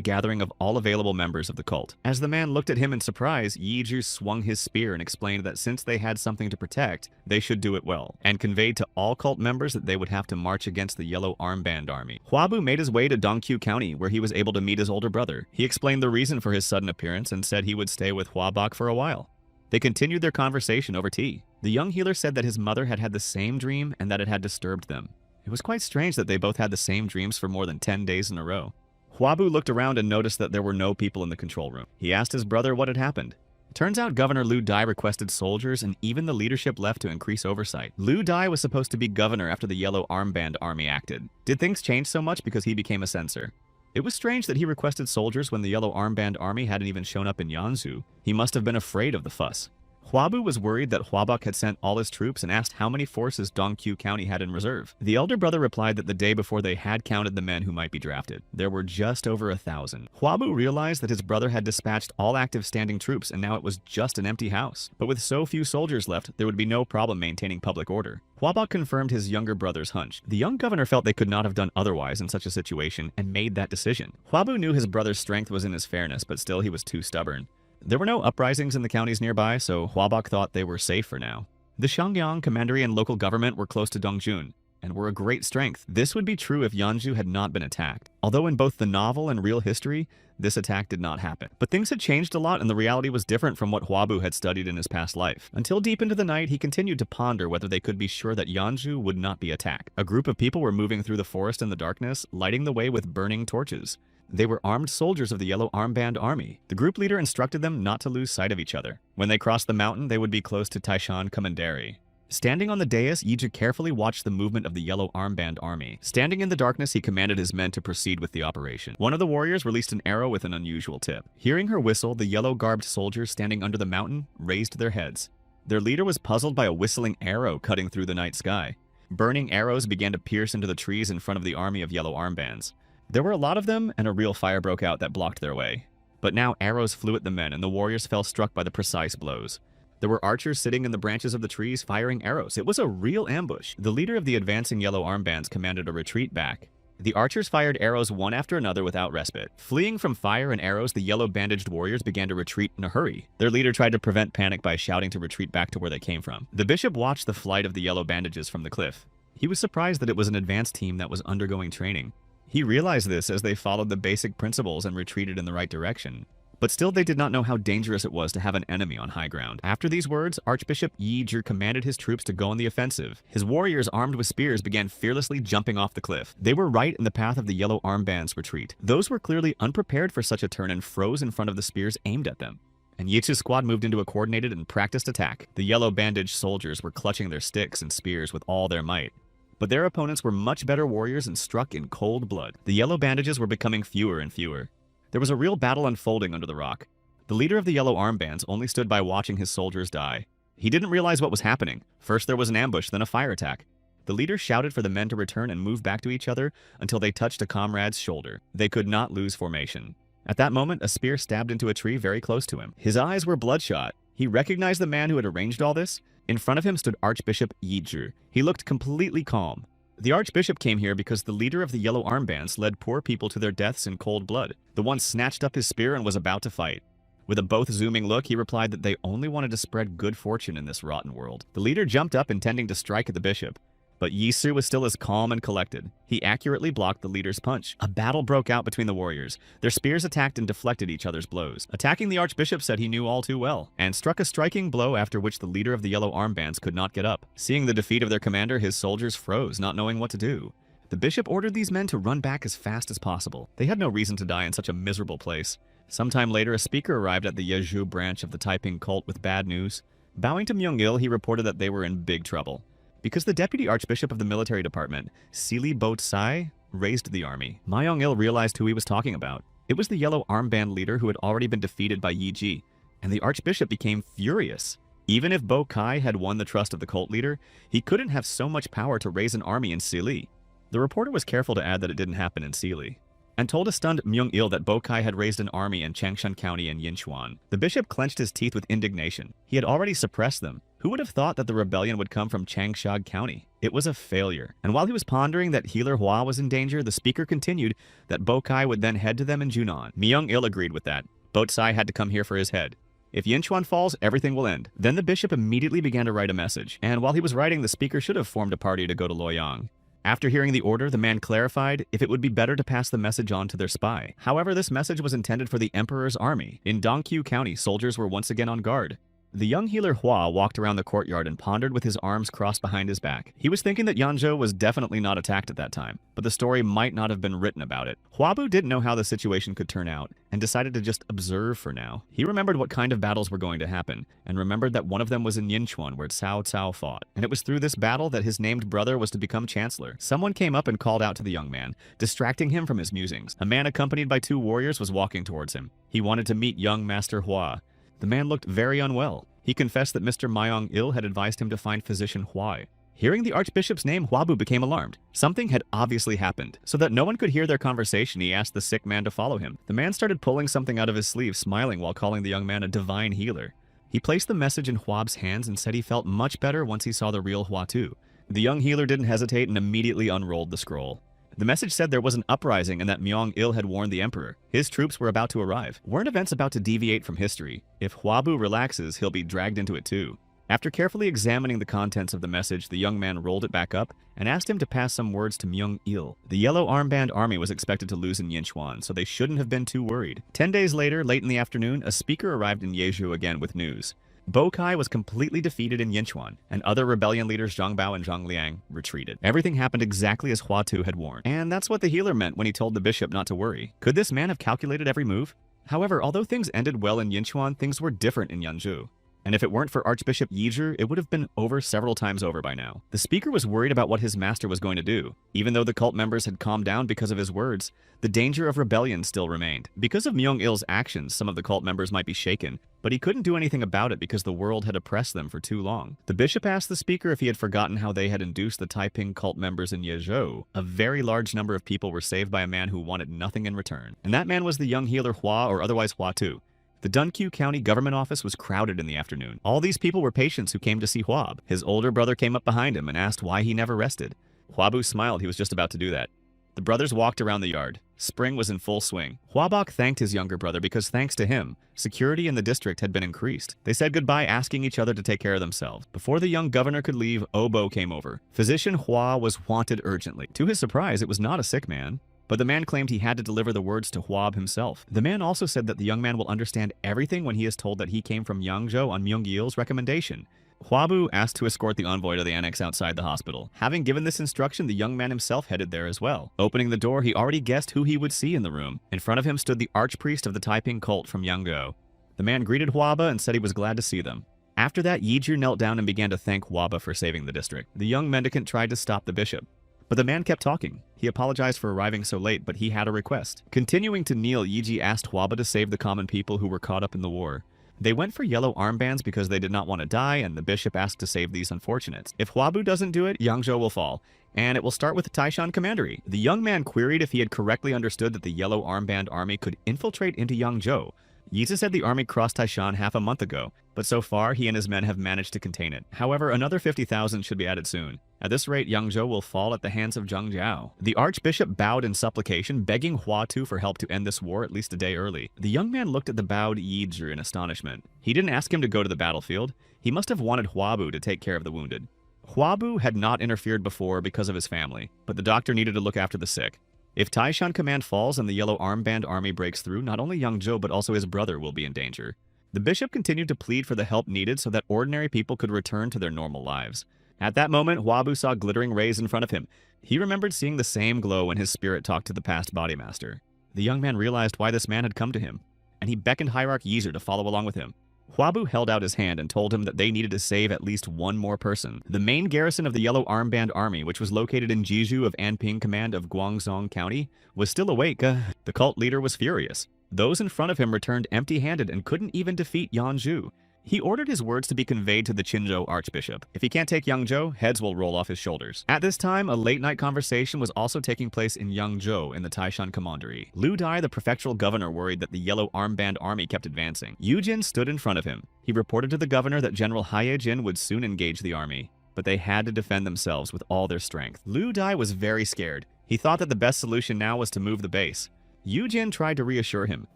gathering of all available members of the cult. As the man looked at him in surprise, Yi Zhi swung his spear and explained that since they had something to protect, they should do it well, and conveyed to all cult members that they would have to march against the Yellow Armband Army. Huabu made his way to Dongqiu County, where he was able to meet his older brother. He explained the reason for his sudden appearance and said he would stay with Huabok for a while. They continued their conversation over tea. The young healer said that his mother had had the same dream and that it had disturbed them. It was quite strange that they both had the same dreams for more than 10 days in a row. Huabu looked around and noticed that there were no people in the control room. He asked his brother what had happened. Turns out Governor Liu Dai requested soldiers and even the leadership left to increase oversight. Liu Dai was supposed to be governor after the Yellow Armband Army acted. Did things change so much because he became a censor? It was strange that he requested soldiers when the Yellow Armband Army hadn't even shown up in Yanzhou. He must have been afraid of the fuss. Huabu was worried that Huabok had sent all his troops and asked how many forces Dongqiu County had in reserve. The elder brother replied that the day before they had counted the men who might be drafted. There were just over 1,000. Huabu realized that his brother had dispatched all active standing troops and now it was just an empty house. But with so few soldiers left, there would be no problem maintaining public order. Huabok confirmed his younger brother's hunch. The young governor felt they could not have done otherwise in such a situation and made that decision. Huabu knew his brother's strength was in his fairness, but still he was too stubborn. There were no uprisings in the counties nearby, so Huabok thought they were safe for now. The Shangyang commandery and local government were close to Dongjun, and were a great strength. This would be true if Yanzhou had not been attacked. Although in both the novel and real history, this attack did not happen. But things had changed a lot and the reality was different from what Huabu had studied in his past life. Until deep into the night, he continued to ponder whether they could be sure that Yanzhou would not be attacked. A group of people were moving through the forest in the darkness, lighting the way with burning torches. They were armed soldiers of the Yellow Armband Army. The group leader instructed them not to lose sight of each other. When they crossed the mountain, they would be close to Taishan Commandery. Standing on the dais, Yizhi carefully watched the movement of the Yellow Armband Army. Standing in the darkness, he commanded his men to proceed with the operation. One of the warriors released an arrow with an unusual tip. Hearing her whistle, the yellow-garbed soldiers standing under the mountain raised their heads. Their leader was puzzled by a whistling arrow cutting through the night sky. Burning arrows began to pierce into the trees in front of the army of yellow armbands. There were a lot of them, and a real fire broke out that blocked their way. But now arrows flew at the men, and the warriors fell struck by the precise blows. There were archers sitting in the branches of the trees firing arrows. It was a real ambush. The leader of the advancing yellow armbands commanded a retreat back. The archers fired arrows one after another without respite. Fleeing from fire and arrows, the yellow-bandaged warriors began to retreat in a hurry. Their leader tried to prevent panic by shouting to retreat back to where they came from. The bishop watched the flight of the yellow bandages from the cliff. He was surprised that it was an advanced team that was undergoing training. He realized this as they followed the basic principles and retreated in the right direction. But still, they did not know how dangerous it was to have an enemy on high ground. After these words, Archbishop Yi Zhi commanded his troops to go on the offensive. His warriors, armed with spears, began fearlessly jumping off the cliff. They were right in the path of the yellow armband's retreat. Those were clearly unprepared for such a turn and froze in front of the spears aimed at them. And Yi Zhi's squad moved into a coordinated and practiced attack. The yellow-bandaged soldiers were clutching their sticks and spears with all their might. But their opponents were much better warriors and struck in cold blood. The yellow bandages were becoming fewer and fewer. There was a real battle unfolding under the rock. The leader of the yellow armbands only stood by watching his soldiers die. He didn't realize what was happening. First there was an ambush, then a fire attack. The leader shouted for the men to return and move back to each other until they touched a comrade's shoulder. They could not lose formation. At that moment, a spear stabbed into a tree very close to him. His eyes were bloodshot. He recognized the man who had arranged all this. In front of him stood Archbishop Yi Zhi. He looked completely calm. The Archbishop came here because the leader of the yellow armbands led poor people to their deaths in cold blood. The one snatched up his spear and was about to fight. With a both-zooming look, he replied that they only wanted to spread good fortune in this rotten world. The leader jumped up intending to strike at the bishop. But Yi Zhi was still as calm and collected. He accurately blocked the leader's punch. A battle broke out between the warriors. Their spears attacked and deflected each other's blows. Attacking the Archbishop said he knew all too well, and struck a striking blow after which the leader of the yellow armbands could not get up. Seeing the defeat of their commander, his soldiers froze, not knowing what to do. The bishop ordered these men to run back as fast as possible. They had no reason to die in such a miserable place. Sometime later, a speaker arrived at the Yeju branch of the Taiping cult with bad news. Bowing to Myung-il, he reported that they were in big trouble. Because the deputy archbishop of the military department, Sili Bo-tsai, raised the army, Ma Young-il realized who he was talking about. It was the yellow armband leader who had already been defeated by Yi Ji, and the archbishop became furious. Even if Bo Kai had won the trust of the cult leader, he couldn't have so much power to raise an army in Sili. The reporter was careful to add that it didn't happen in Sili, and told a stunned Myung-il that Bo Kai had raised an army in Changshan County and Yinchuan. The bishop clenched his teeth with indignation. He had already suppressed them. Who would have thought that the rebellion would come from Changsha County? It was a failure. And while he was pondering that Healer Hua was in danger, the speaker continued that Bo Kai would then head to them in Junon. Myung-il agreed with that. Bo Tsai had to come here for his head. If Yinchuan falls, everything will end. Then the bishop immediately began to write a message, and while he was writing, the speaker should have formed a party to go to Luoyang. After hearing the order, the man clarified if it would be better to pass the message on to their spy. However, this message was intended for the emperor's army. In Dongqiu County, soldiers were once again on guard. The young healer Hua walked around the courtyard and pondered with his arms crossed behind his back. He was thinking that Yanzhou was definitely not attacked at that time, but the story might not have been written about it. Huabu didn't know how the situation could turn out, and decided to just observe for now. He remembered what kind of battles were going to happen, and remembered that one of them was in Yinchuan where Cao Cao fought, and it was through this battle that his named brother was to become chancellor. Someone came up and called out to the young man, distracting him from his musings. A man accompanied by 2 warriors was walking towards him. He wanted to meet young Master Hua. The man looked very unwell. He confessed that Mr. Myung-il had advised him to find physician Huai. Hearing the archbishop's name, Huabu became alarmed. Something had obviously happened. So that no one could hear their conversation, he asked the sick man to follow him. The man started pulling something out of his sleeve, smiling while calling the young man a divine healer. He placed the message in Huab's hands and said he felt much better once he saw the real Huatu. The young healer didn't hesitate and immediately unrolled the scroll. The message said there was an uprising and that Myung-il had warned the emperor. His troops were about to arrive. Weren't events about to deviate from history? If Huabu relaxes, he'll be dragged into it too. After carefully examining the contents of the message, the young man rolled it back up and asked him to pass some words to Myung-il. The yellow armband army was expected to lose in Yinchuan, so they shouldn't have been too worried. 10 days later, late in the afternoon, a speaker arrived in Yeju again with news. Bo Kai was completely defeated in Yinchuan, and other rebellion leaders Zhang Bao and Zhang Liang retreated. Everything happened exactly as Huatu had warned, and that's what the healer meant when he told the bishop not to worry. Could this man have calculated every move? However, although things ended well in Yinchuan, things were different in Yanzhou. And if it weren't for Archbishop Yizhi, it would have been over several times over by now. The speaker was worried about what his master was going to do. Even though the cult members had calmed down because of his words, the danger of rebellion still remained. Because of Myung-il's actions, some of the cult members might be shaken, but he couldn't do anything about it because the world had oppressed them for too long. The bishop asked the speaker if he had forgotten how they had induced the Taiping cult members in Yezhou. A very large number of people were saved by a man who wanted nothing in return. And that man was the young healer Hua, or otherwise Huatu. The Dongqiu County government office was crowded in the afternoon. All these people were patients who came to see Huab. His older brother came up behind him and asked why he never rested. Huabu smiled. He was just about to do that. The brothers walked around the yard. Spring was in full swing. Huabok thanked his younger brother because thanks to him, security in the district had been increased. They said goodbye, asking each other to take care of themselves. Before the young governor could leave, Obo came over. Physician Hua was wanted urgently. To his surprise, it was not a sick man. But the man claimed he had to deliver the words to Huab himself. The man also said that the young man will understand everything when he is told that he came from Yangzhou on Myung-il's recommendation. Huabu asked to escort the envoy to the annex outside the hospital. Having given this instruction, the young man himself headed there as well. Opening the door, he already guessed who he would see in the room. In front of him stood the archpriest of the Taiping cult from Yangzhou. The man greeted Huaba and said he was glad to see them. After that, Yizhi knelt down and began to thank Huaba for saving the district. The young mendicant tried to stop the bishop, but the man kept talking. He apologized for arriving so late, but he had a request. Continuing to kneel, Yizhi asked Huaba to save the common people who were caught up in the war. They went for yellow armbands because they did not want to die, and the bishop asked to save these unfortunates. If Huabu doesn't do it, Yangzhou will fall, and it will start with the Taishan Commandery. The young man queried if he had correctly understood that the yellow armband army could infiltrate into Yangzhou. Yizhi said the army crossed Taishan half a month ago, but so far he and his men have managed to contain it. However, another 50,000 should be added soon. At this rate, Yangzhou will fall at the hands of Zhang Jiao. The archbishop bowed in supplication, begging Huatu for help to end this war at least a day early. The young man looked at the bowed Yizhi in astonishment. He didn't ask him to go to the battlefield. He must have wanted Huabu to take care of the wounded. Huabu had not interfered before because of his family, but the doctor needed to look after the sick. If Taishan Command falls and the yellow armband army breaks through, not only Yangzhou but also his brother will be in danger. The bishop continued to plead for the help needed so that ordinary people could return to their normal lives. At that moment, Huabu saw glittering rays in front of him. He remembered seeing the same glow when his spirit talked to the past body master. The young man realized why this man had come to him, and he beckoned Hierarch Yeezer to follow along with him. Huabu held out his hand and told him that they needed to save at least one more person. The main garrison of the Yellow Armband Army, which was located in Jeju of Anping Command of Guangzhong County, was still awake. The cult leader was furious. Those in front of him returned empty-handed and couldn't even defeat Yanzhou. He ordered his words to be conveyed to the Qinzhou Archbishop. If he can't take Yangzhou, heads will roll off his shoulders. At this time, a late-night conversation was also taking place in Yangzhou in the Taishan Commandery. Lu Dai, the prefectural governor, worried that the Yellow Armband Army kept advancing. Yu Jin stood in front of him. He reported to the governor that General Haye Jin would soon engage the army, but they had to defend themselves with all their strength. Lu Dai was very scared. He thought that the best solution now was to move the base. Yu Jin tried to reassure him.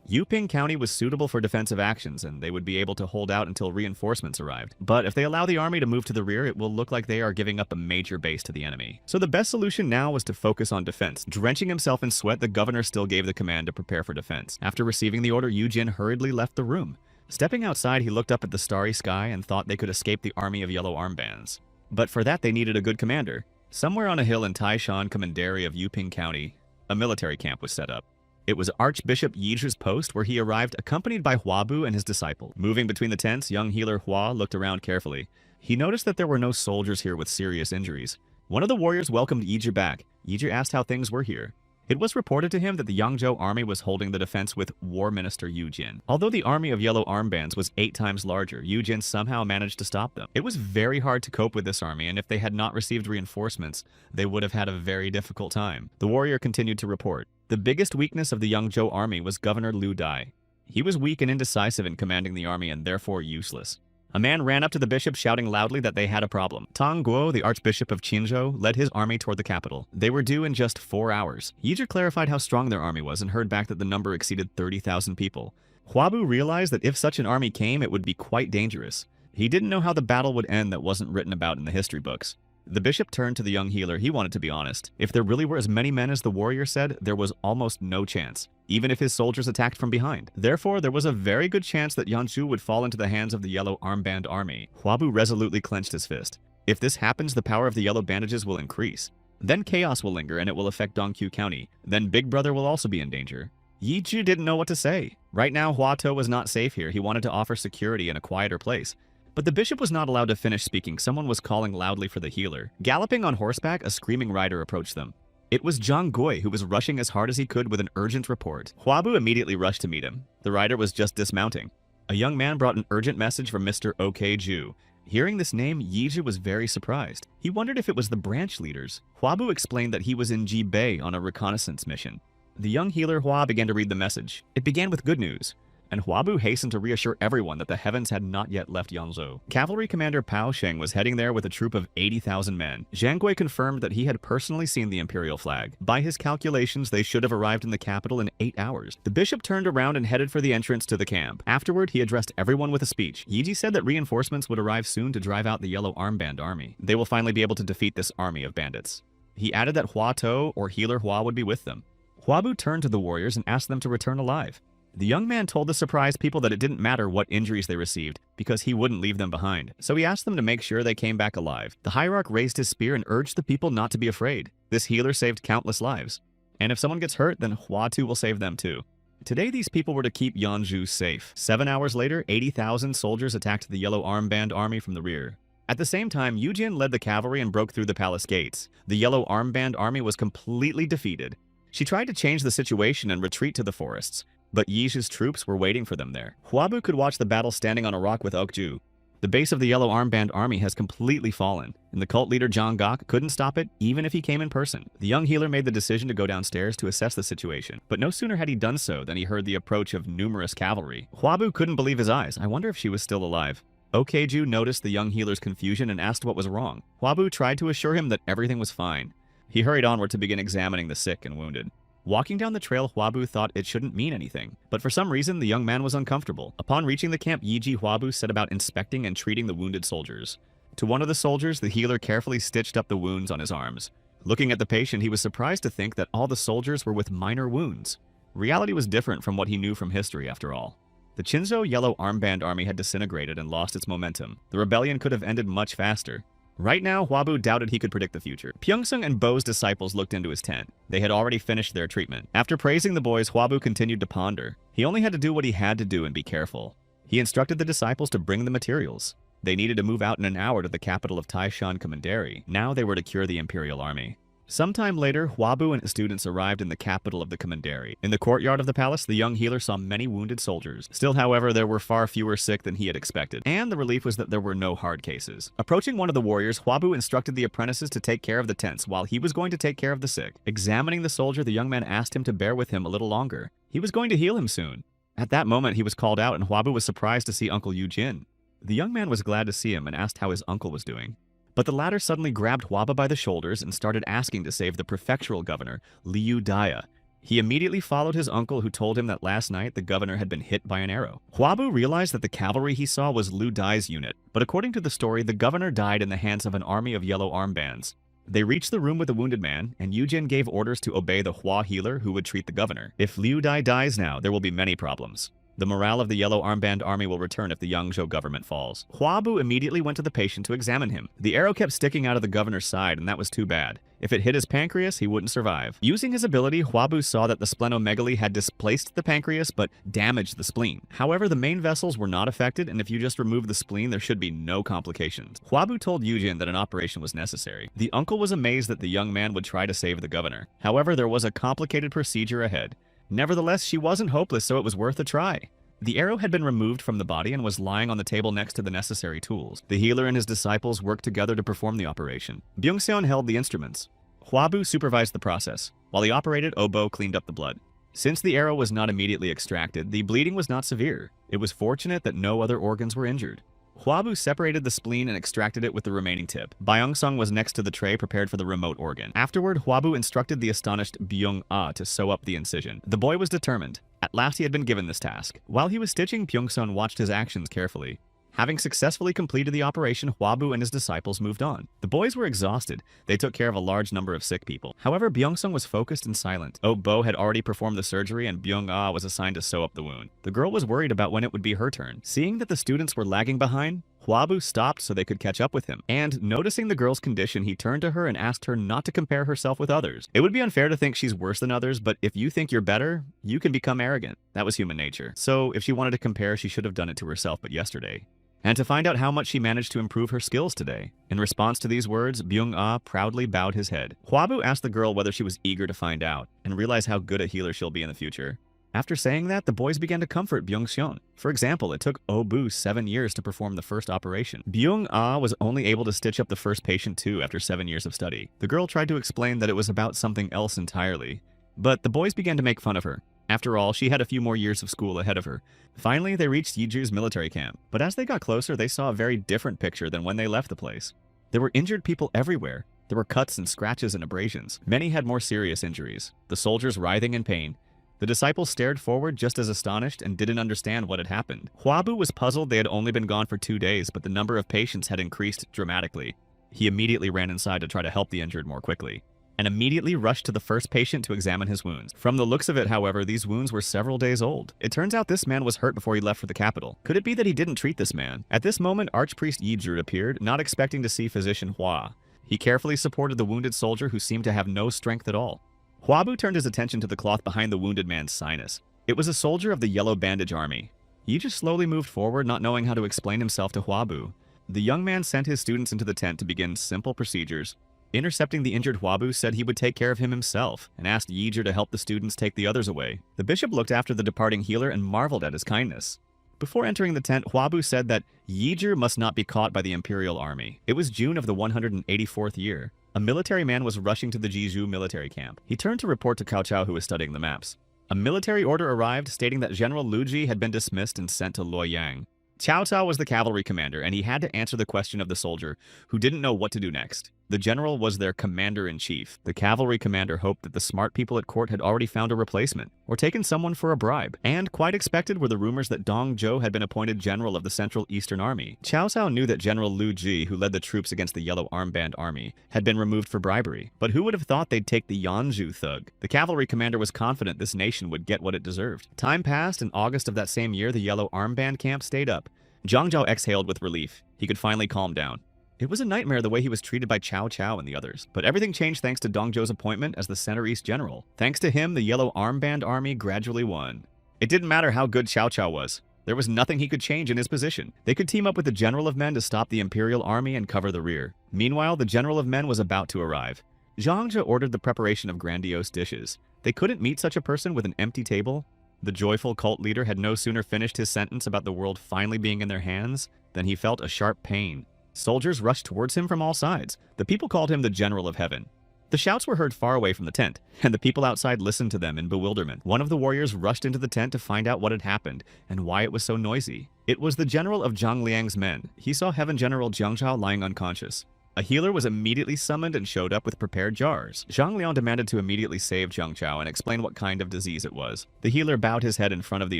Yuping County was suitable for defensive actions, and they would be able to hold out until reinforcements arrived. But if they allow the army to move to the rear, it will look like they are giving up a major base to the enemy. So the best solution now was to focus on defense. Drenching himself in sweat, the governor still gave the command to prepare for defense. After receiving the order, Yu Jin hurriedly left the room. Stepping outside, he looked up at the starry sky and thought they could escape the army of yellow armbands. But for that, they needed a good commander. Somewhere on a hill in Taishan Commandery of Yuping County, a military camp was set up. It was Archbishop Yizhi's post, where he arrived accompanied by Huabu and his disciple. Moving between the tents, young healer Hua looked around carefully. He noticed that there were no soldiers here with serious injuries. One of the warriors welcomed Yizhi back. Yizhi asked how things were here. It was reported to him that the Yangzhou army was holding the defense with War Minister Yu Jin. Although the army of yellow armbands was 8 times larger, Yu Jin somehow managed to stop them. It was very hard to cope with this army, and if they had not received reinforcements, they would have had a very difficult time. The warrior continued to report. The biggest weakness of the Yangzhou army was Governor Lu Dai. He was weak and indecisive in commanding the army and therefore useless. A man ran up to the bishop shouting loudly that they had a problem. Tang Guo, the Archbishop of Qinzhou, led his army toward the capital. They were due in just 4 hours. Yizhi clarified how strong their army was and heard back that the number exceeded 30,000 people. Huabu realized that if such an army came, it would be quite dangerous. He didn't know how the battle would end that wasn't written about in the history books. The bishop turned to the young healer. He wanted to be honest. If there really were as many men as the warrior said, there was almost no chance, even if his soldiers attacked from behind. Therefore, there was a very good chance that Yanzhou would fall into the hands of the Yellow Armband Army. Huabu resolutely clenched his fist. If this happens, the power of the yellow bandages will increase. Then chaos will linger and it will affect Dongqiu County. Then Big Brother will also be in danger. Yizhi didn't know what to say. Right now, Huatou was not safe here. He wanted to offer security in a quieter place. But the bishop was not allowed to finish speaking. Someone was calling loudly for the healer. Galloping on horseback, a screaming rider approached them. It was Zhang Gui, who was rushing as hard as he could with an urgent report. Huabu immediately rushed to meet him. The rider was just dismounting. A young man brought an urgent message from Mr. Okju. Hearing this name, Yizhi was very surprised. He wondered if it was the branch leaders. Huabu explained that he was in Jibei on a reconnaissance mission. The young healer Hua began to read the message. It began with good news. And Huabu hastened to reassure everyone that the heavens had not yet left Yangzhou. Cavalry Commander Pao Sheng was heading there with a troop of 80,000 men. Zhang Gui confirmed that he had personally seen the imperial flag. By his calculations, they should have arrived in the capital in 8 hours. The bishop turned around and headed for the entrance to the camp. Afterward, he addressed everyone with a speech. Yizhi said that reinforcements would arrive soon to drive out the Yellow Armband Army. They will finally be able to defeat this army of bandits. He added that Huatou, or Healer Hua, would be with them. Huabu turned to the warriors and asked them to return alive. The young man told the surprised people that it didn't matter what injuries they received, because he wouldn't leave them behind. So he asked them to make sure they came back alive. The hierarch raised his spear and urged the people not to be afraid. This healer saved countless lives. And if someone gets hurt, then Huatou will save them too. Today, these people were to keep Yanzhou safe. 7 hours later, 80,000 soldiers attacked the Yellow Armband Army from the rear. At the same time, Yu Jin led the cavalry and broke through the palace gates. The Yellow Armband Army was completely defeated. She tried to change the situation and retreat to the forests. But Yizhi's troops were waiting for them there. Huabu could watch the battle standing on a rock with Okju. The base of the Yellow Armband Army has completely fallen, and the cult leader Zhang Gok couldn't stop it even if he came in person. The young healer made the decision to go downstairs to assess the situation, but no sooner had he done so than he heard the approach of numerous cavalry. Huabu couldn't believe his eyes. I wonder if she was still alive. Okju noticed the young healer's confusion and asked what was wrong. Huabu tried to assure him that everything was fine. He hurried onward to begin examining the sick and wounded. Walking down the trail, Huabu thought it shouldn't mean anything, but for some reason, the young man was uncomfortable. Upon reaching the camp, Huabu set about inspecting and treating the wounded soldiers. To one of the soldiers, the healer carefully stitched up the wounds on his arms. Looking at the patient, he was surprised to think that all the soldiers were with minor wounds. Reality was different from what he knew from history, after all. The Qinzhou Yellow Armband Army had disintegrated and lost its momentum. The rebellion could have ended much faster. Right now, Hwabu doubted he could predict the future. Pyeongsung and Bo's disciples looked into his tent. They had already finished their treatment. After praising the boys, Hwabu continued to ponder. He only had to do what he had to do and be careful. He instructed the disciples to bring the materials. They needed to move out in an hour to the capital of Taishan Commandery. Now they were to cure the imperial army. Sometime later, Hwabu and his students arrived in the capital of the commandery. In the courtyard of the palace, the young healer saw many wounded soldiers. Still, however, there were far fewer sick than he had expected, and the relief was that there were no hard cases. Approaching one of the warriors, Hwabu instructed the apprentices to take care of the tents while he was going to take care of the sick. Examining the soldier, the young man asked him to bear with him a little longer. He was going to heal him soon. At that moment, he was called out, and Hwabu was surprised to see Uncle Yu-jin. The young man was glad to see him and asked how his uncle was doing. But the latter suddenly grabbed Hwaba by the shoulders and started asking to save the prefectural governor, Liu Daya. He immediately followed his uncle, who told him that last night the governor had been hit by an arrow. Hwabu realized that the cavalry he saw was Liu Dai's unit, but according to the story, the governor died in the hands of an army of yellow armbands. They reached the room with the wounded man, and Yujin gave orders to obey the Hwa healer who would treat the governor. If Liu Dai dies now, there will be many problems. The morale of the Yellow Armband army will return if the Yangzhou government falls. Hwabu immediately went to the patient to examine him. The arrow kept sticking out of the governor's side, and that was too bad. If it hit his pancreas, he wouldn't survive. Using his ability, Hwabu saw that the splenomegaly had displaced the pancreas but damaged the spleen. However, the main vessels were not affected, and if you just remove the spleen, there should be no complications. Hwabu told Yujin that an operation was necessary. The uncle was amazed that the young man would try to save the governor. However, there was a complicated procedure ahead. Nevertheless, she wasn't hopeless, so it was worth a try. The arrow had been removed from the body and was lying on the table next to the necessary tools. The healer and his disciples worked together to perform the operation. Byung-seon held the instruments. Hwabu supervised the process. While he operated, Obo cleaned up the blood. Since the arrow was not immediately extracted, the bleeding was not severe. It was fortunate that no other organs were injured. Hwabu separated the spleen and extracted it with the remaining tip. Byung-sung was next to the tray prepared for the remote organ. Afterward, Hwabu instructed the astonished Byung-ah to sew up the incision. The boy was determined. At last he had been given this task. While he was stitching, Byung-sun watched his actions carefully. Having successfully completed the operation, Hwabu and his disciples moved on. The boys were exhausted. They took care of a large number of sick people. However, Byung-sung was focused and silent. Oh-bo had already performed the surgery, and Byung-ah was assigned to sew up the wound. The girl was worried about when it would be her turn. Seeing that the students were lagging behind, Hwabu stopped so they could catch up with him. And noticing the girl's condition, he turned to her and asked her not to compare herself with others. It would be unfair to think she's worse than others, but if you think you're better, you can become arrogant. That was human nature. So if she wanted to compare, she should have done it to herself but yesterday. And to find out how much she managed to improve her skills today. In response to these words, Byung-ah proudly bowed his head. Hwabu asked the girl whether she was eager to find out and realize how good a healer she'll be in the future. After saying that, the boys began to comfort Byung-seon. For example, it took Oh-bu 7 years to perform the first operation. Byung-ah was only able to stitch up the first patient too after 7 years of study. The girl tried to explain that it was about something else entirely, but the boys began to make fun of her. After all, she had a few more years of school ahead of her. Finally, they reached Yiju's military camp, but as they got closer, they saw a very different picture than when they left the place. There were injured people everywhere. There were cuts and scratches and abrasions. Many had more serious injuries, the soldiers writhing in pain. The disciples stared forward just as astonished and didn't understand what had happened. Hwabu was puzzled. They had only been gone for 2 days, but the number of patients had increased dramatically. He immediately ran inside to try to help the injured more quickly, and immediately rushed to the first patient to examine his wounds. From the looks of it, however, these wounds were several days old. It turns out this man was hurt before he left for the capital. Could it be that he didn't treat this man? At this moment, Archpriest Yiju appeared, not expecting to see Physician Hua. He carefully supported the wounded soldier who seemed to have no strength at all. Hwabu turned his attention to the cloth behind the wounded man's sinus. It was a soldier of the Yellow Bandage Army. Yiju slowly moved forward, not knowing how to explain himself to Hwabu. The young man sent his students into the tent to begin simple procedures. Intercepting the injured Hwabu said he would take care of him himself and asked Yiju to help the students take the others away. The bishop looked after the departing healer and marveled at his kindness. Before entering the tent, Hwabu said that Yiju must not be caught by the imperial army. It was June of the 184th year. A military man was rushing to the Jeju military camp. He turned to report to Cao Cao, who was studying the maps. A military order arrived stating that General Lu Ji had been dismissed and sent to Luoyang. Cao Cao was the cavalry commander, and he had to answer the question of the soldier, who didn't know what to do next. The general was their commander-in-chief. The cavalry commander hoped that the smart people at court had already found a replacement, or taken someone for a bribe. And quite expected were the rumors that Dong Zhou had been appointed general of the Central Eastern Army. Cao Cao knew that General Lu Ji, who led the troops against the Yellow Armband Army, had been removed for bribery. But who would have thought they'd take the Yanzhu thug? The cavalry commander was confident this nation would get what it deserved. Time passed. In August of that same year, the Yellow Armband camp stayed up. Zhang Zhao exhaled with relief. He could finally calm down. It was a nightmare the way he was treated by Cao Cao and the others, but everything changed thanks to Dong Zhou's appointment as the Center East General. Thanks to him, the Yellow Armband Army gradually won. It didn't matter how good Cao Cao was. There was nothing he could change in his position. They could team up with the General of Men to stop the Imperial Army and cover the rear. Meanwhile, the General of Men was about to arrive. Zhang Zhe ordered the preparation of grandiose dishes. They couldn't meet such a person with an empty table. The joyful cult leader had no sooner finished his sentence about the world finally being in their hands than he felt a sharp pain. Soldiers rushed towards him from all sides. The people called him the General of Heaven. The shouts were heard far away from the tent, and the people outside listened to them in bewilderment. One of the warriors rushed into the tent to find out what had happened and why it was so noisy. It was the general of Zhang Liang's men. He saw Heaven General Jiang Zhao lying unconscious. A healer was immediately summoned and showed up with prepared jars. Zhang Liang demanded to immediately save Jiang Zhao and explain what kind of disease it was. The healer bowed his head in front of the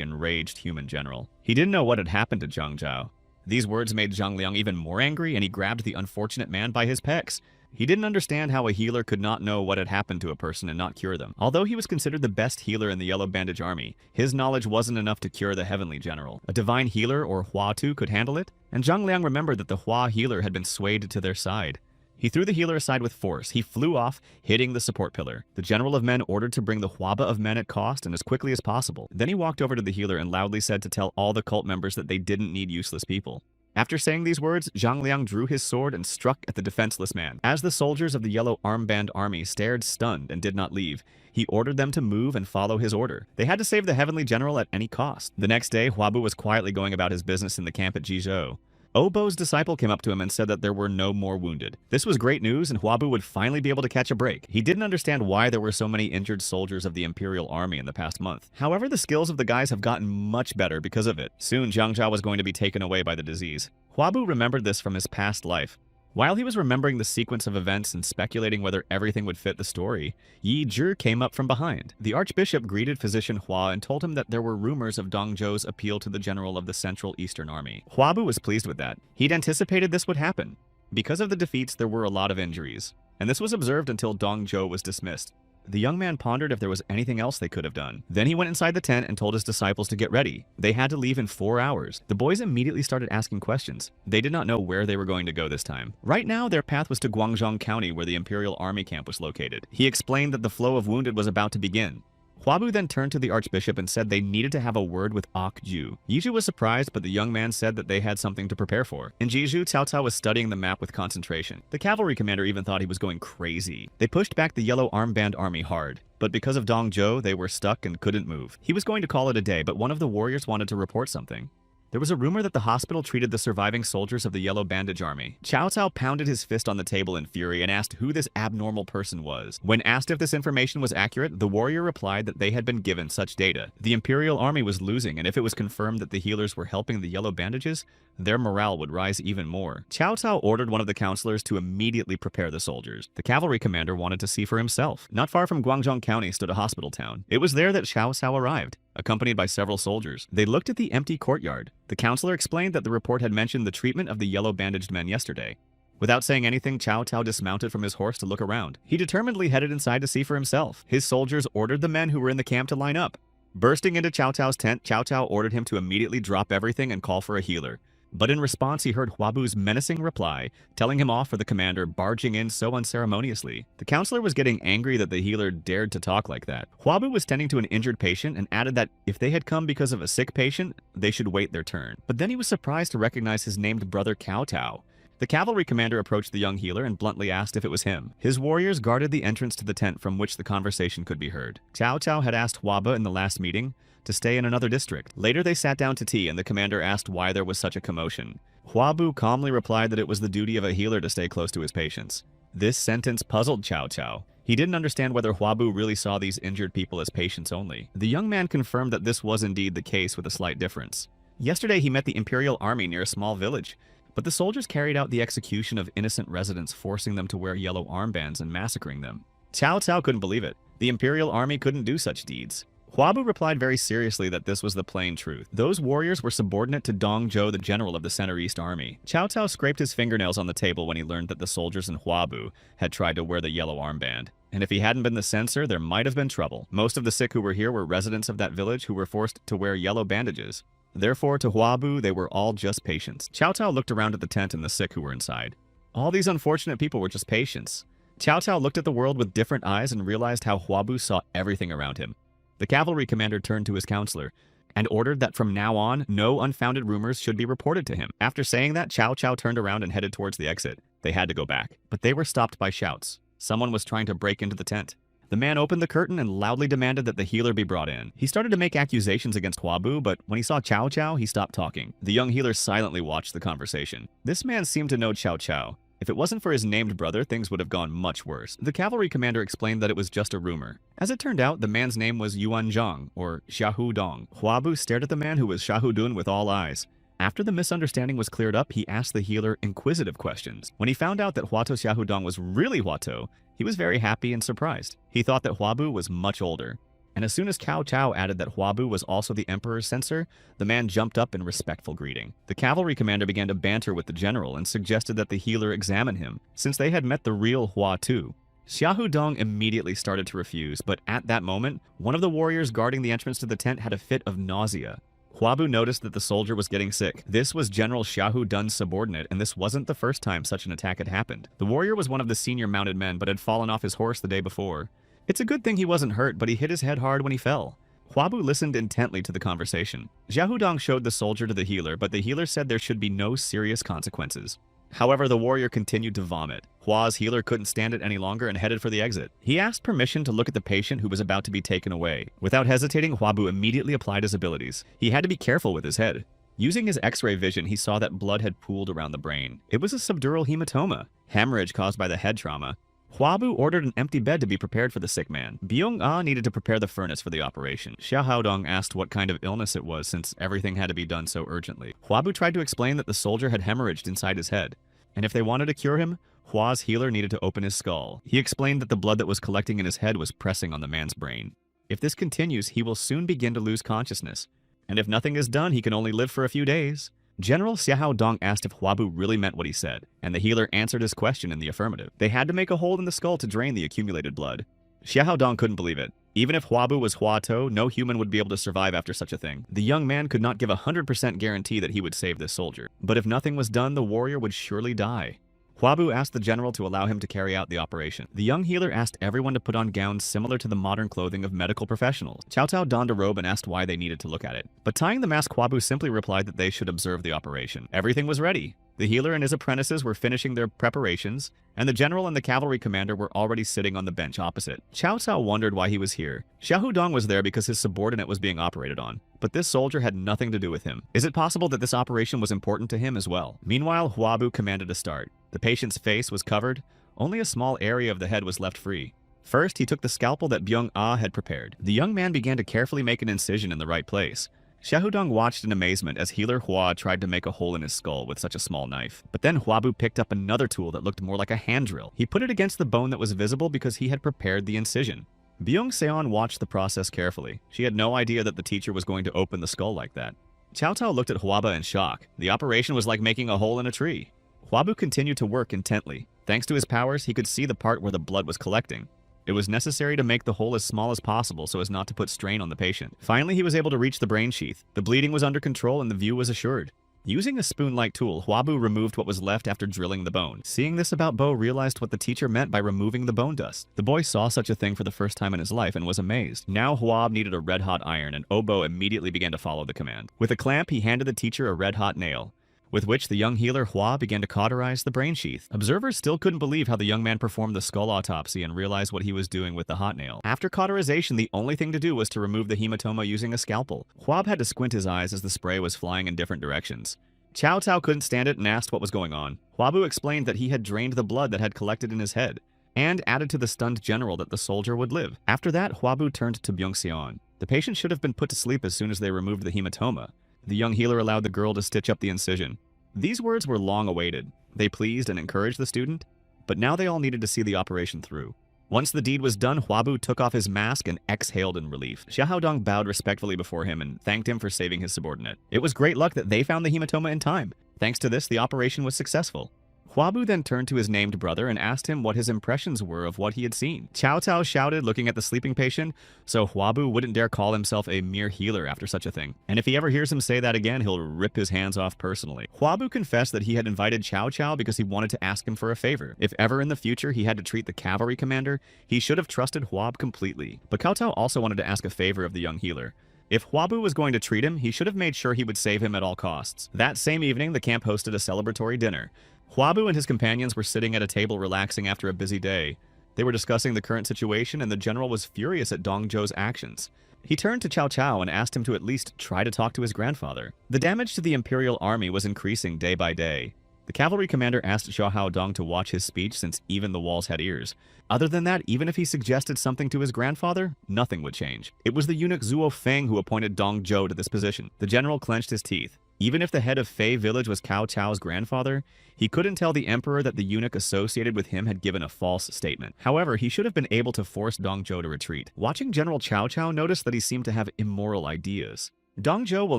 enraged human general. He didn't know what had happened to Jiang Zhao. These words made Zhang Liang even more angry, and he grabbed the unfortunate man by his pecs. He didn't understand how a healer could not know what had happened to a person and not cure them. Although he was considered the best healer in the Yellow Bandage Army, his knowledge wasn't enough to cure the Heavenly General. A divine healer, or Hua Tu, could handle it, and Zhang Liang remembered that the Hua healer had been swayed to their side. He threw the healer aside with force. He flew off, hitting the support pillar. The General of Men ordered to bring the Huaba of Men at cost and as quickly as possible. Then he walked over to the healer and loudly said to tell all the cult members that they didn't need useless people. After saying these words, Zhang Liang drew his sword and struck at the defenseless man. As the soldiers of the Yellow Armband Army stared stunned and did not leave, he ordered them to move and follow his order. They had to save the Heavenly General at any cost. The next day, Huabu was quietly going about his business in the camp at Jizhou. Obo's disciple came up to him and said that there were no more wounded. This was great news, and Huabu would finally be able to catch a break. He didn't understand why there were so many injured soldiers of the Imperial Army in the past month. However, the skills of the guys have gotten much better because of it. Soon, Jiang Zhao was going to be taken away by the disease. Huabu remembered this from his past life. While he was remembering the sequence of events and speculating whether everything would fit the story, Yi Zhi came up from behind. The Archbishop greeted Physician Hua and told him that there were rumors of Dong Zhou's appeal to the general of the Central Eastern Army. Huabu was pleased with that. He'd anticipated this would happen. Because of the defeats, there were a lot of injuries, and this was observed until Dong Zhou was dismissed. The young man pondered if there was anything else they could have done. Then he went inside the tent and told his disciples to get ready. They had to leave in 4 hours. The boys immediately started asking questions. They did not know where they were going to go this time. Right now, their path was to Guangzhong County, where the Imperial Army camp was located. He explained that the flow of wounded was about to begin. Huabu then turned to the Archbishop and said they needed to have a word with Ok Ju. Yizhu was surprised, but the young man said that they had something to prepare for. In Jizhu, Cao Cao was studying the map with concentration. The cavalry commander even thought he was going crazy. They pushed back the Yellow Armband Army hard, but because of Dong Zhou, they were stuck and couldn't move. He was going to call it a day, but one of the warriors wanted to report something. There was a rumor that the hospital treated the surviving soldiers of the Yellow Bandage Army. Cao Cao pounded his fist on the table in fury and asked who this abnormal person was. When asked if this information was accurate, the warrior replied that they had been given such data. The Imperial Army was losing, and if it was confirmed that the healers were helping the Yellow Bandages, their morale would rise even more. Cao Cao ordered one of the counselors to immediately prepare the soldiers. The cavalry commander wanted to see for himself. Not far from Guangzhong County stood a hospital town. It was there that Cao Cao arrived, accompanied by several soldiers. They looked at the empty courtyard. The counselor explained that the report had mentioned the treatment of the yellow-bandaged men yesterday. Without saying anything, Cao Cao dismounted from his horse to look around. He determinedly headed inside to see for himself. His soldiers ordered the men who were in the camp to line up. Bursting into Cao Cao's tent, Cao Cao ordered him to immediately drop everything and call for a healer. But in response, he heard Huabu's menacing reply, telling him off for the commander barging in so unceremoniously. The counselor was getting angry that the healer dared to talk like that. Huabu was tending to an injured patient and added that if they had come because of a sick patient, they should wait their turn. But then he was surprised to recognize his named brother Cao Cao. The cavalry commander approached the young healer and bluntly asked if it was him. His warriors guarded the entrance to the tent from which the conversation could be heard. Cao Cao had asked Huaba in the last meeting to stay in another district. Later they sat down to tea and the commander asked why there was such a commotion. Huabu calmly replied that it was the duty of a healer to stay close to his patients. This sentence puzzled Cao Cao. He didn't understand whether Huabu really saw these injured people as patients only. The young man confirmed that this was indeed the case with a slight difference. Yesterday he met the Imperial Army near a small village, but the soldiers carried out the execution of innocent residents, forcing them to wear yellow armbands and massacring them. Cao Cao couldn't believe it. The Imperial Army couldn't do such deeds. Huabu replied very seriously that this was the plain truth. Those warriors were subordinate to Dong Zhou, the general of the Center East Army. Cao Cao scraped his fingernails on the table when he learned that the soldiers in Huabu had tried to wear the yellow armband. And if he hadn't been the censor, there might have been trouble. Most of the sick who were here were residents of that village who were forced to wear yellow bandages. Therefore, to Huabu, they were all just patients. Cao Cao looked around at the tent and the sick who were inside. All these unfortunate people were just patients. Cao Cao looked at the world with different eyes and realized how Huabu saw everything around him. The cavalry commander turned to his counselor and ordered that from now on, no unfounded rumors should be reported to him. After saying that, Cao Cao turned around and headed towards the exit. They had to go back, but they were stopped by shouts. Someone was trying to break into the tent. The man opened the curtain and loudly demanded that the healer be brought in. He started to make accusations against Huabu, but when he saw Cao Cao, he stopped talking. The young healer silently watched the conversation. This man seemed to know Cao Cao. If it wasn't for his named brother, things would have gone much worse. The cavalry commander explained that it was just a rumor. As it turned out, the man's name was Yuan Zhang, or Xiaohu Dong. Huabu stared at the man who was Xiaohu Dun with all eyes. After the misunderstanding was cleared up, he asked the healer inquisitive questions. When he found out that Huato Xiaohu Dong was really Huato, he was very happy and surprised. He thought that Huabu was much older. And as soon as Cao Cao added that Huabu was also the emperor's censor, the man jumped up in respectful greeting. The cavalry commander began to banter with the general and suggested that the healer examine him, since they had met the real Hua too. Xiaohu Dong immediately started to refuse, but at that moment, one of the warriors guarding the entrance to the tent had a fit of nausea. Huabu noticed that the soldier was getting sick. This was General Xiaohu Dun's subordinate, and this wasn't the first time such an attack had happened. The warrior was one of the senior mounted men, but had fallen off his horse the day before. It's a good thing he wasn't hurt, but he hit his head hard when he fell. Huabu listened intently to the conversation. Xiaohu Dong showed the soldier to the healer, but the healer said there should be no serious consequences. However, the warrior continued to vomit. Hua's healer couldn't stand it any longer and headed for the exit. He asked permission to look at the patient who was about to be taken away. Without hesitating, Huabu immediately applied his abilities. He had to be careful with his head. Using his X-ray vision, he saw that blood had pooled around the brain. It was a subdural hematoma, hemorrhage caused by the head trauma. Huabu ordered an empty bed to be prepared for the sick man. Byung-ah needed to prepare the furnace for the operation. Xiahou Dong asked what kind of illness it was since everything had to be done so urgently. Huabu tried to explain that the soldier had hemorrhaged inside his head, and if they wanted to cure him, Hua's healer needed to open his skull. He explained that the blood that was collecting in his head was pressing on the man's brain. If this continues, he will soon begin to lose consciousness, and if nothing is done, he can only live for a few days. General Xiahou Dong asked if Huabu really meant what he said, and the healer answered his question in the affirmative. They had to make a hole in the skull to drain the accumulated blood. Xiahou Dong couldn't believe it. Even if Huabu was Huato, no human would be able to survive after such a thing. The young man could not give a 100% guarantee that he would save this soldier. But if nothing was done, the warrior would surely die. Huabu asked the general to allow him to carry out the operation. The young healer asked everyone to put on gowns similar to the modern clothing of medical professionals. Cao Cao donned a robe and asked why they needed to look at it. But tying the mask, Huabu simply replied that they should observe the operation. Everything was ready. The healer and his apprentices were finishing their preparations, and the general and the cavalry commander were already sitting on the bench opposite. Cao Cao wondered why he was here. Xiahou Dong was there because his subordinate was being operated on, but this soldier had nothing to do with him. Is it possible that this operation was important to him as well? Meanwhile, Huabu commanded a start. The patient's face was covered. Only a small area of the head was left free. First, he took the scalpel that Byung-ah had prepared. The young man began to carefully make an incision in the right place. Xiahou Dong watched in amazement as healer Hua tried to make a hole in his skull with such a small knife. But then Huabu picked up another tool that looked more like a hand drill. He put it against the bone that was visible because he had prepared the incision. Byung-seon watched the process carefully. She had no idea that the teacher was going to open the skull like that. Cao Cao looked at Huaba in shock. The operation was like making a hole in a tree. Huabu continued to work intently. Thanks to his powers, he could see the part where the blood was collecting. It was necessary to make the hole as small as possible so as not to put strain on the patient. Finally, he was able to reach the brain sheath. The bleeding was under control and the view was assured. Using a spoon-like tool, Huabu removed what was left after drilling the bone. Seeing this about Bo realized what the teacher meant by removing the bone dust. The boy saw such a thing for the first time in his life and was amazed. Now Huab needed a red-hot iron, and Obo immediately began to follow the command. With a clamp, he handed the teacher a red-hot nail, with which the young healer Hua began to cauterize the brain sheath. Observers still couldn't believe how the young man performed the skull autopsy and realized what he was doing with the hot nail. After cauterization, the only thing to do was to remove the hematoma using a scalpel. Huab had to squint his eyes as the spray was flying in different directions. Cao Cao couldn't stand it and asked what was going on. Huabu explained that he had drained the blood that had collected in his head, and added to the stunned general that the soldier would live. After that, Huabu turned to Byung-seon. The patient should have been put to sleep as soon as they removed the hematoma. The young healer allowed the girl to stitch up the incision. These words were long awaited. They pleased and encouraged the student, but now they all needed to see the operation through. Once the deed was done, Huabu took off his mask and exhaled in relief. Xiahou Dong bowed respectfully before him and thanked him for saving his subordinate. It was great luck that they found the hematoma in time. Thanks to this, the operation was successful. Huabu then turned to his named brother and asked him what his impressions were of what he had seen. Cao Cao shouted, looking at the sleeping patient, so Huabu wouldn't dare call himself a mere healer after such a thing. And if he ever hears him say that again, he'll rip his hands off personally. Huabu confessed that he had invited Cao Cao because he wanted to ask him for a favor. If ever in the future he had to treat the cavalry commander, he should have trusted Huab completely. But Cao Cao also wanted to ask a favor of the young healer. If Huabu was going to treat him, he should have made sure he would save him at all costs. That same evening, the camp hosted a celebratory dinner. Huabu and his companions were sitting at a table relaxing after a busy day. They were discussing the current situation, and the general was furious at Dong Zhou's actions. He turned to Cao Cao and asked him to at least try to talk to his grandfather. The damage to the imperial army was increasing day by day. The cavalry commander asked Xiao Haodong to watch his speech since even the walls had ears. Other than that, even if he suggested something to his grandfather, nothing would change. It was the eunuch Zhuo Feng who appointed Dong Zhou to this position. The general clenched his teeth. Even if the head of Fei village was Cao Cao's grandfather, he couldn't tell the emperor that the eunuch associated with him had given a false statement. However, he should have been able to force Dong Zhou to retreat. Watching General Cao Cao noticed that he seemed to have immoral ideas. Dong Zhou will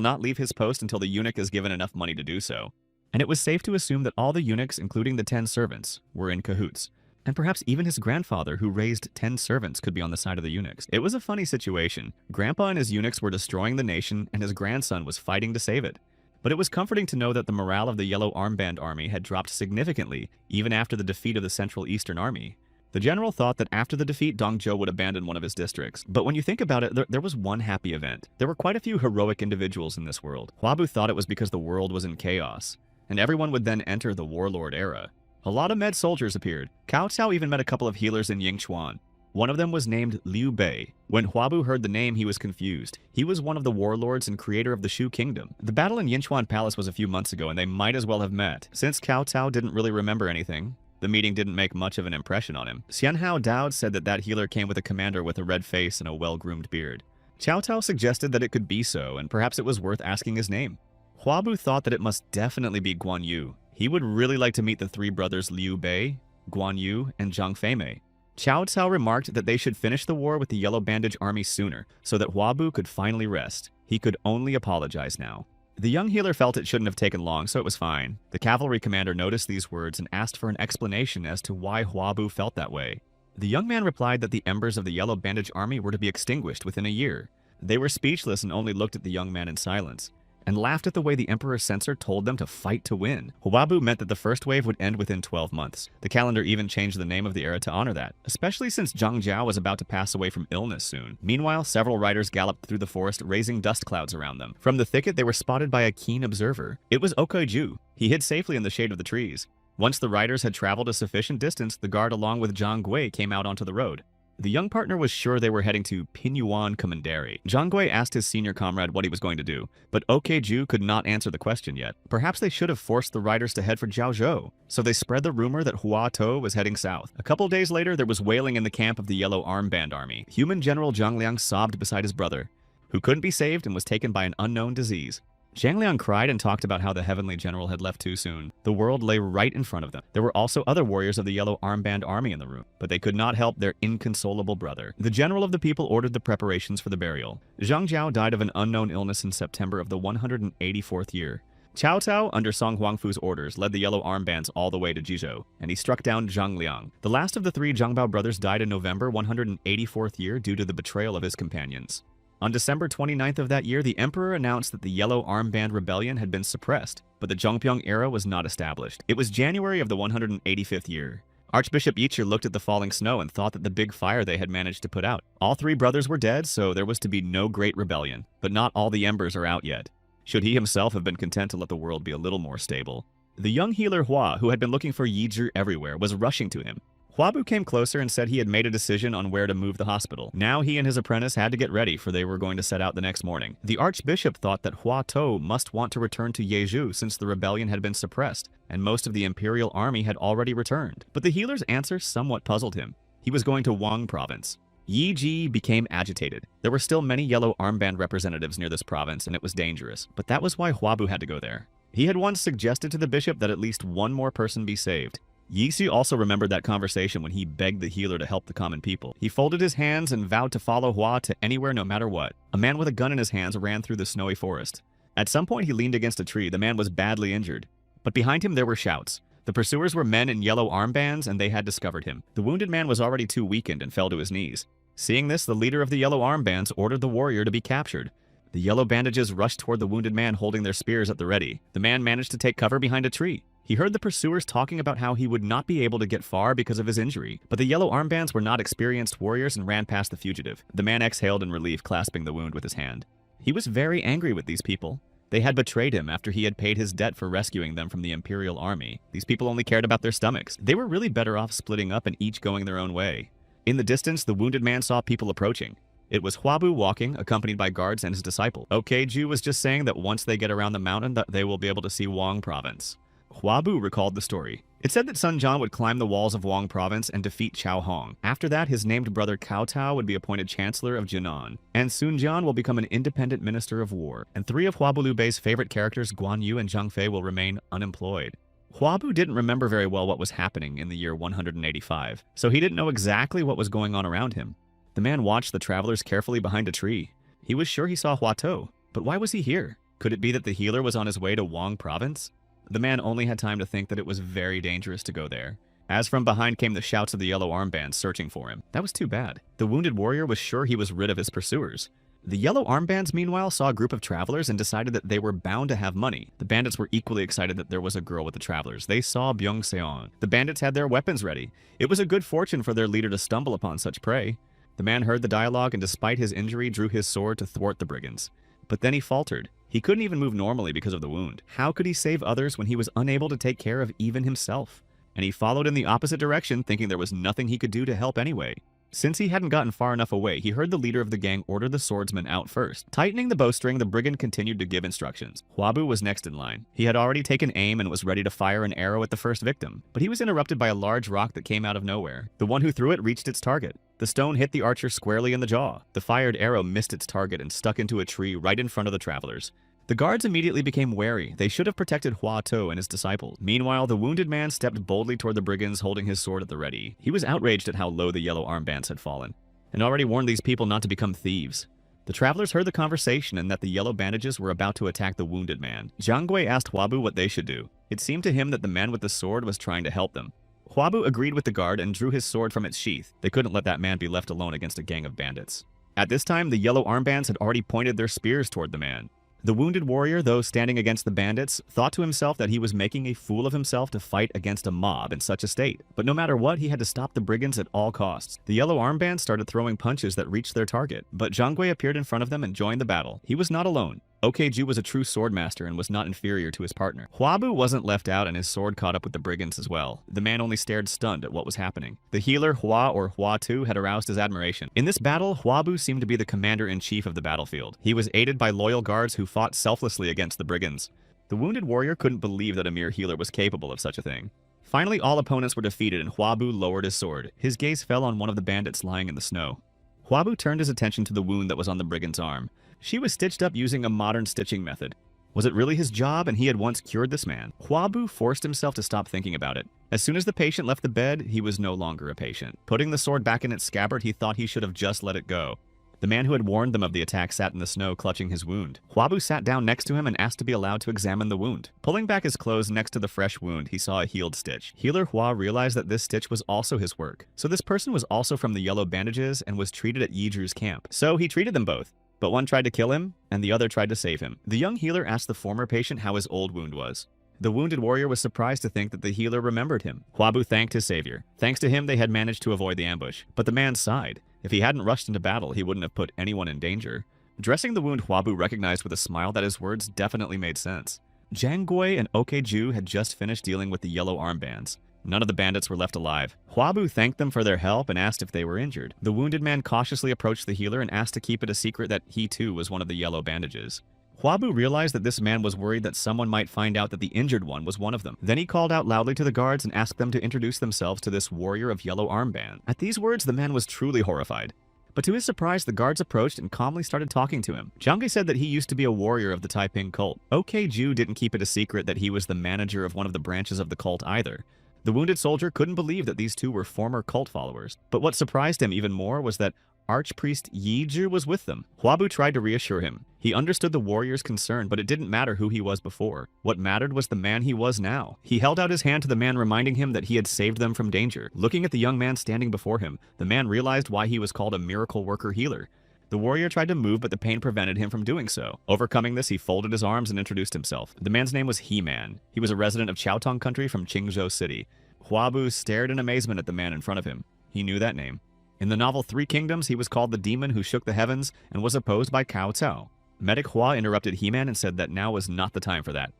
not leave his post until the eunuch is given enough money to do so. And it was safe to assume that all the eunuchs, including the 10 servants, were in cahoots. And perhaps even his grandfather, who raised 10 servants, could be on the side of the eunuchs. It was a funny situation. Grandpa and his eunuchs were destroying the nation, and his grandson was fighting to save it. But it was comforting to know that the morale of the Yellow Armband Army had dropped significantly, even after the defeat of the Central Eastern Army. The general thought that after the defeat, Dong Zhou would abandon one of his districts. But when you think about it, there was one happy event. There were quite a few heroic individuals in this world. Huabu thought it was because the world was in chaos, and everyone would then enter the warlord era. A lot of med soldiers appeared. Cao Cao even met a couple of healers in Yingchuan. One of them was named Liu Bei. When Huabu heard the name, he was confused. He was one of the warlords and creator of the Shu Kingdom. The battle in Yinchuan Palace was a few months ago, and they might as well have met. Since Cao Cao didn't really remember anything, the meeting didn't make much of an impression on him. Xianhao Dao said that healer came with a commander with a red face and a well-groomed beard. Cao Cao suggested that it could be so, and perhaps it was worth asking his name. Huabu thought that it must definitely be Guan Yu. He would really like to meet the three brothers Liu Bei, Guan Yu, and Zhang Feimei. Cao Cao remarked that they should finish the war with the Yellow Bandage Army sooner, so that Huabu could finally rest. He could only apologize now. The young healer felt it shouldn't have taken long, so it was fine. The cavalry commander noticed these words and asked for an explanation as to why Huabu felt that way. The young man replied that the embers of the Yellow Bandage Army were to be extinguished within a year. They were speechless and only looked at the young man in silence, and laughed at the way the Emperor's censor told them to fight to win. Huabu meant that the first wave would end within 12 months. The calendar even changed the name of the era to honor that, especially since Zhang Jiao was about to pass away from illness soon. Meanwhile, several riders galloped through the forest, raising dust clouds around them. From the thicket, they were spotted by a keen observer. It was Okoiju. He hid safely in the shade of the trees. Once the riders had traveled a sufficient distance, the guard along with Zhang Gui came out onto the road. The young partner was sure they were heading to Pinyuan Commandery. Zhang Gui asked his senior comrade what he was going to do, but Okeju could not answer the question yet. Perhaps they should have forced the riders to head for Jiaozhou, so they spread the rumor that Hua Tou was heading south. A couple days later, there was wailing in the camp of the Yellow Armband Army. Human General Zhang Liang sobbed beside his brother, who couldn't be saved and was taken by an unknown disease. Zhang Liang cried and talked about how the heavenly general had left too soon. The world lay right in front of them. There were also other warriors of the Yellow Armband Army in the room, but they could not help their inconsolable brother. The general of the people ordered the preparations for the burial. Zhang Jiao died of an unknown illness in September of the 184th year. Cao Cao, under Song Huangfu's orders, led the Yellow Armbands all the way to Jizhou, and he struck down Zhang Liang. The last of the three Zhangbao brothers died in November 184th year due to the betrayal of his companions. On December 29th of that year, the emperor announced that the Yellow Armband Rebellion had been suppressed, but the Zhongpyong era was not established. It was January of the 185th year. Archbishop Yichi looked at the falling snow and thought that the big fire they had managed to put out. All three brothers were dead, so there was to be no great rebellion. But not all the embers are out yet. Should he himself have been content to let the world be a little more stable? The young healer Hua, who had been looking for Yizhi everywhere, was rushing to him. Huabu came closer and said he had made a decision on where to move the hospital. Now he and his apprentice had to get ready, for they were going to set out the next morning. The archbishop thought that Hua Tou must want to return to Yezhou since the rebellion had been suppressed, and most of the imperial army had already returned. But the healer's answer somewhat puzzled him. He was going to Wang province. Yi Ji became agitated. There were still many Yellow Armband representatives near this province, and it was dangerous. But that was why Huabu had to go there. He had once suggested to the bishop that at least one more person be saved. Yixi also remembered that conversation when he begged the healer to help the common people. He folded his hands and vowed to follow Hua to anywhere no matter what. A man with a gun in his hands ran through the snowy forest. At some point he leaned against a tree. The man was badly injured. But behind him there were shouts. The pursuers were men in yellow armbands, and they had discovered him. The wounded man was already too weakened and fell to his knees. Seeing this, the leader of the yellow armbands ordered the warrior to be captured. The yellow bandages rushed toward the wounded man holding their spears at the ready. The man managed to take cover behind a tree. He heard the pursuers talking about how he would not be able to get far because of his injury, but the yellow armbands were not experienced warriors and ran past the fugitive. The man exhaled in relief, clasping the wound with his hand. He was very angry with these people. They had betrayed him after he had paid his debt for rescuing them from the Imperial Army. These people only cared about their stomachs. They were really better off splitting up and each going their own way. In the distance, the wounded man saw people approaching. It was Hwabu walking, accompanied by guards and his disciple. Okju was just saying that once they get around the mountain, that they will be able to see Wong Province. Hwabu recalled the story. It said that Sun Jian would climb the walls of Wong Province and defeat Chao Hong. After that, his named brother Cao Tao would be appointed Chancellor of Jinan, and Sun Jian will become an independent minister of war, and 3 of Hwabu Liu Bei's favorite characters, Guan Yu and Zhang Fei, will remain unemployed. Hwabu didn't remember very well what was happening in the year 185, so he didn't know exactly what was going on around him. The man watched the travelers carefully behind a tree. He was sure he saw Hua To, but why was he here? Could it be that the healer was on his way to Wong Province? The man only had time to think that it was very dangerous to go there. As from behind came the shouts of the yellow armbands searching for him. That was too bad. The wounded warrior was sure he was rid of his pursuers. The yellow armbands, meanwhile, saw a group of travelers and decided that they were bound to have money. The bandits were equally excited that there was a girl with the travelers. They saw Byung-seon. The bandits had their weapons ready. It was a good fortune for their leader to stumble upon such prey. The man heard the dialogue and, despite his injury, drew his sword to thwart the brigands. But then he faltered. He couldn't even move normally because of the wound. How could he save others when he was unable to take care of even himself? And he followed in the opposite direction, thinking there was nothing he could do to help anyway. Since he hadn't gotten far enough away, he heard the leader of the gang order the swordsman out first. Tightening the bowstring, the brigand continued to give instructions. Hwabu was next in line. He had already taken aim and was ready to fire an arrow at the first victim, but he was interrupted by a large rock that came out of nowhere. The one who threw it reached its target. The stone hit the archer squarely in the jaw. The fired arrow missed its target and stuck into a tree right in front of the travelers. The guards immediately became wary. They should have protected Hua To and his disciples. Meanwhile, the wounded man stepped boldly toward the brigands, holding his sword at the ready. He was outraged at how low the yellow armbands had fallen, and already warned these people not to become thieves. The travelers heard the conversation and that the yellow bandages were about to attack the wounded man. Zhang Gui asked Hwabu what they should do. It seemed to him that the man with the sword was trying to help them. Hwabu agreed with the guard and drew his sword from its sheath. They couldn't let that man be left alone against a gang of bandits. At this time, the yellow armbands had already pointed their spears toward the man. The wounded warrior, though standing against the bandits, thought to himself that he was making a fool of himself to fight against a mob in such a state. But no matter what, he had to stop the brigands at all costs. The yellow armbands started throwing punches that reached their target, but Zhang Gui appeared in front of them and joined the battle. He was not alone. Okju was a true swordmaster and was not inferior to his partner. Hwabu wasn't left out and his sword caught up with the brigands as well. The man only stared stunned at what was happening. The healer Hua or Hua Tu had aroused his admiration. In this battle, Hwabu seemed to be the commander-in-chief of the battlefield. He was aided by loyal guards who fought selflessly against the brigands. The wounded warrior couldn't believe that a mere healer was capable of such a thing. Finally, all opponents were defeated and Hwabu lowered his sword. His gaze fell on one of the bandits lying in the snow. Hwabu turned his attention to the wound that was on the brigand's arm. She was stitched up using a modern stitching method. Was it really his job, and he had once cured this man? Hwabu forced himself to stop thinking about it. As soon as the patient left the bed, he was no longer a patient. Putting the sword back in its scabbard, he thought he should have just let it go. The man who had warned them of the attack sat in the snow, clutching his wound. Hwabu sat down next to him and asked to be allowed to examine the wound. Pulling back his clothes next to the fresh wound, he saw a healed stitch. Healer Hua realized that this stitch was also his work. So this person was also from the yellow bandages and was treated at Yidru's camp. So he treated them both. But one tried to kill him, and the other tried to save him. The young healer asked the former patient how his old wound was. The wounded warrior was surprised to think that the healer remembered him. Hwabu thanked his savior. Thanks to him, they had managed to avoid the ambush. But the man sighed. If he hadn't rushed into battle, he wouldn't have put anyone in danger. Dressing the wound, Hwabu recognized with a smile that his words definitely made sense. Zhang Gui and Okju had just finished dealing with the yellow armbands. None of the bandits were left alive. Hwabu thanked them for their help and asked if they were injured. The wounded man cautiously approached the healer and asked to keep it a secret that he too was one of the yellow bandages. Hwabu realized that this man was worried that someone might find out that the injured one was one of them. Then he called out loudly to the guards and asked them to introduce themselves to this warrior of yellow armband. At these words, the man was truly horrified. But to his surprise, the guards approached and calmly started talking to him. Zhang said that he used to be a warrior of the Taiping cult. Okju didn't keep it a secret that he was the manager of one of the branches of the cult either. The wounded soldier couldn't believe that these two were former cult followers. But what surprised him even more was that Archpriest Yi Zhu was with them. Huabu tried to reassure him. He understood the warrior's concern, but it didn't matter who he was before. What mattered was the man he was now. He held out his hand to the man, reminding him that he had saved them from danger. Looking at the young man standing before him, the man realized why he was called a miracle worker healer. The warrior tried to move, but the pain prevented him from doing so. Overcoming this, he folded his arms and introduced himself. The man's name was He-Man. He was a resident of Chaotong country from Qingzhou City. Huabu stared in amazement at the man in front of him. He knew that name. In the novel Three Kingdoms, he was called the demon who shook the heavens and was opposed by Cao Cao. Medic Hua interrupted He-Man and said that now was not the time for that.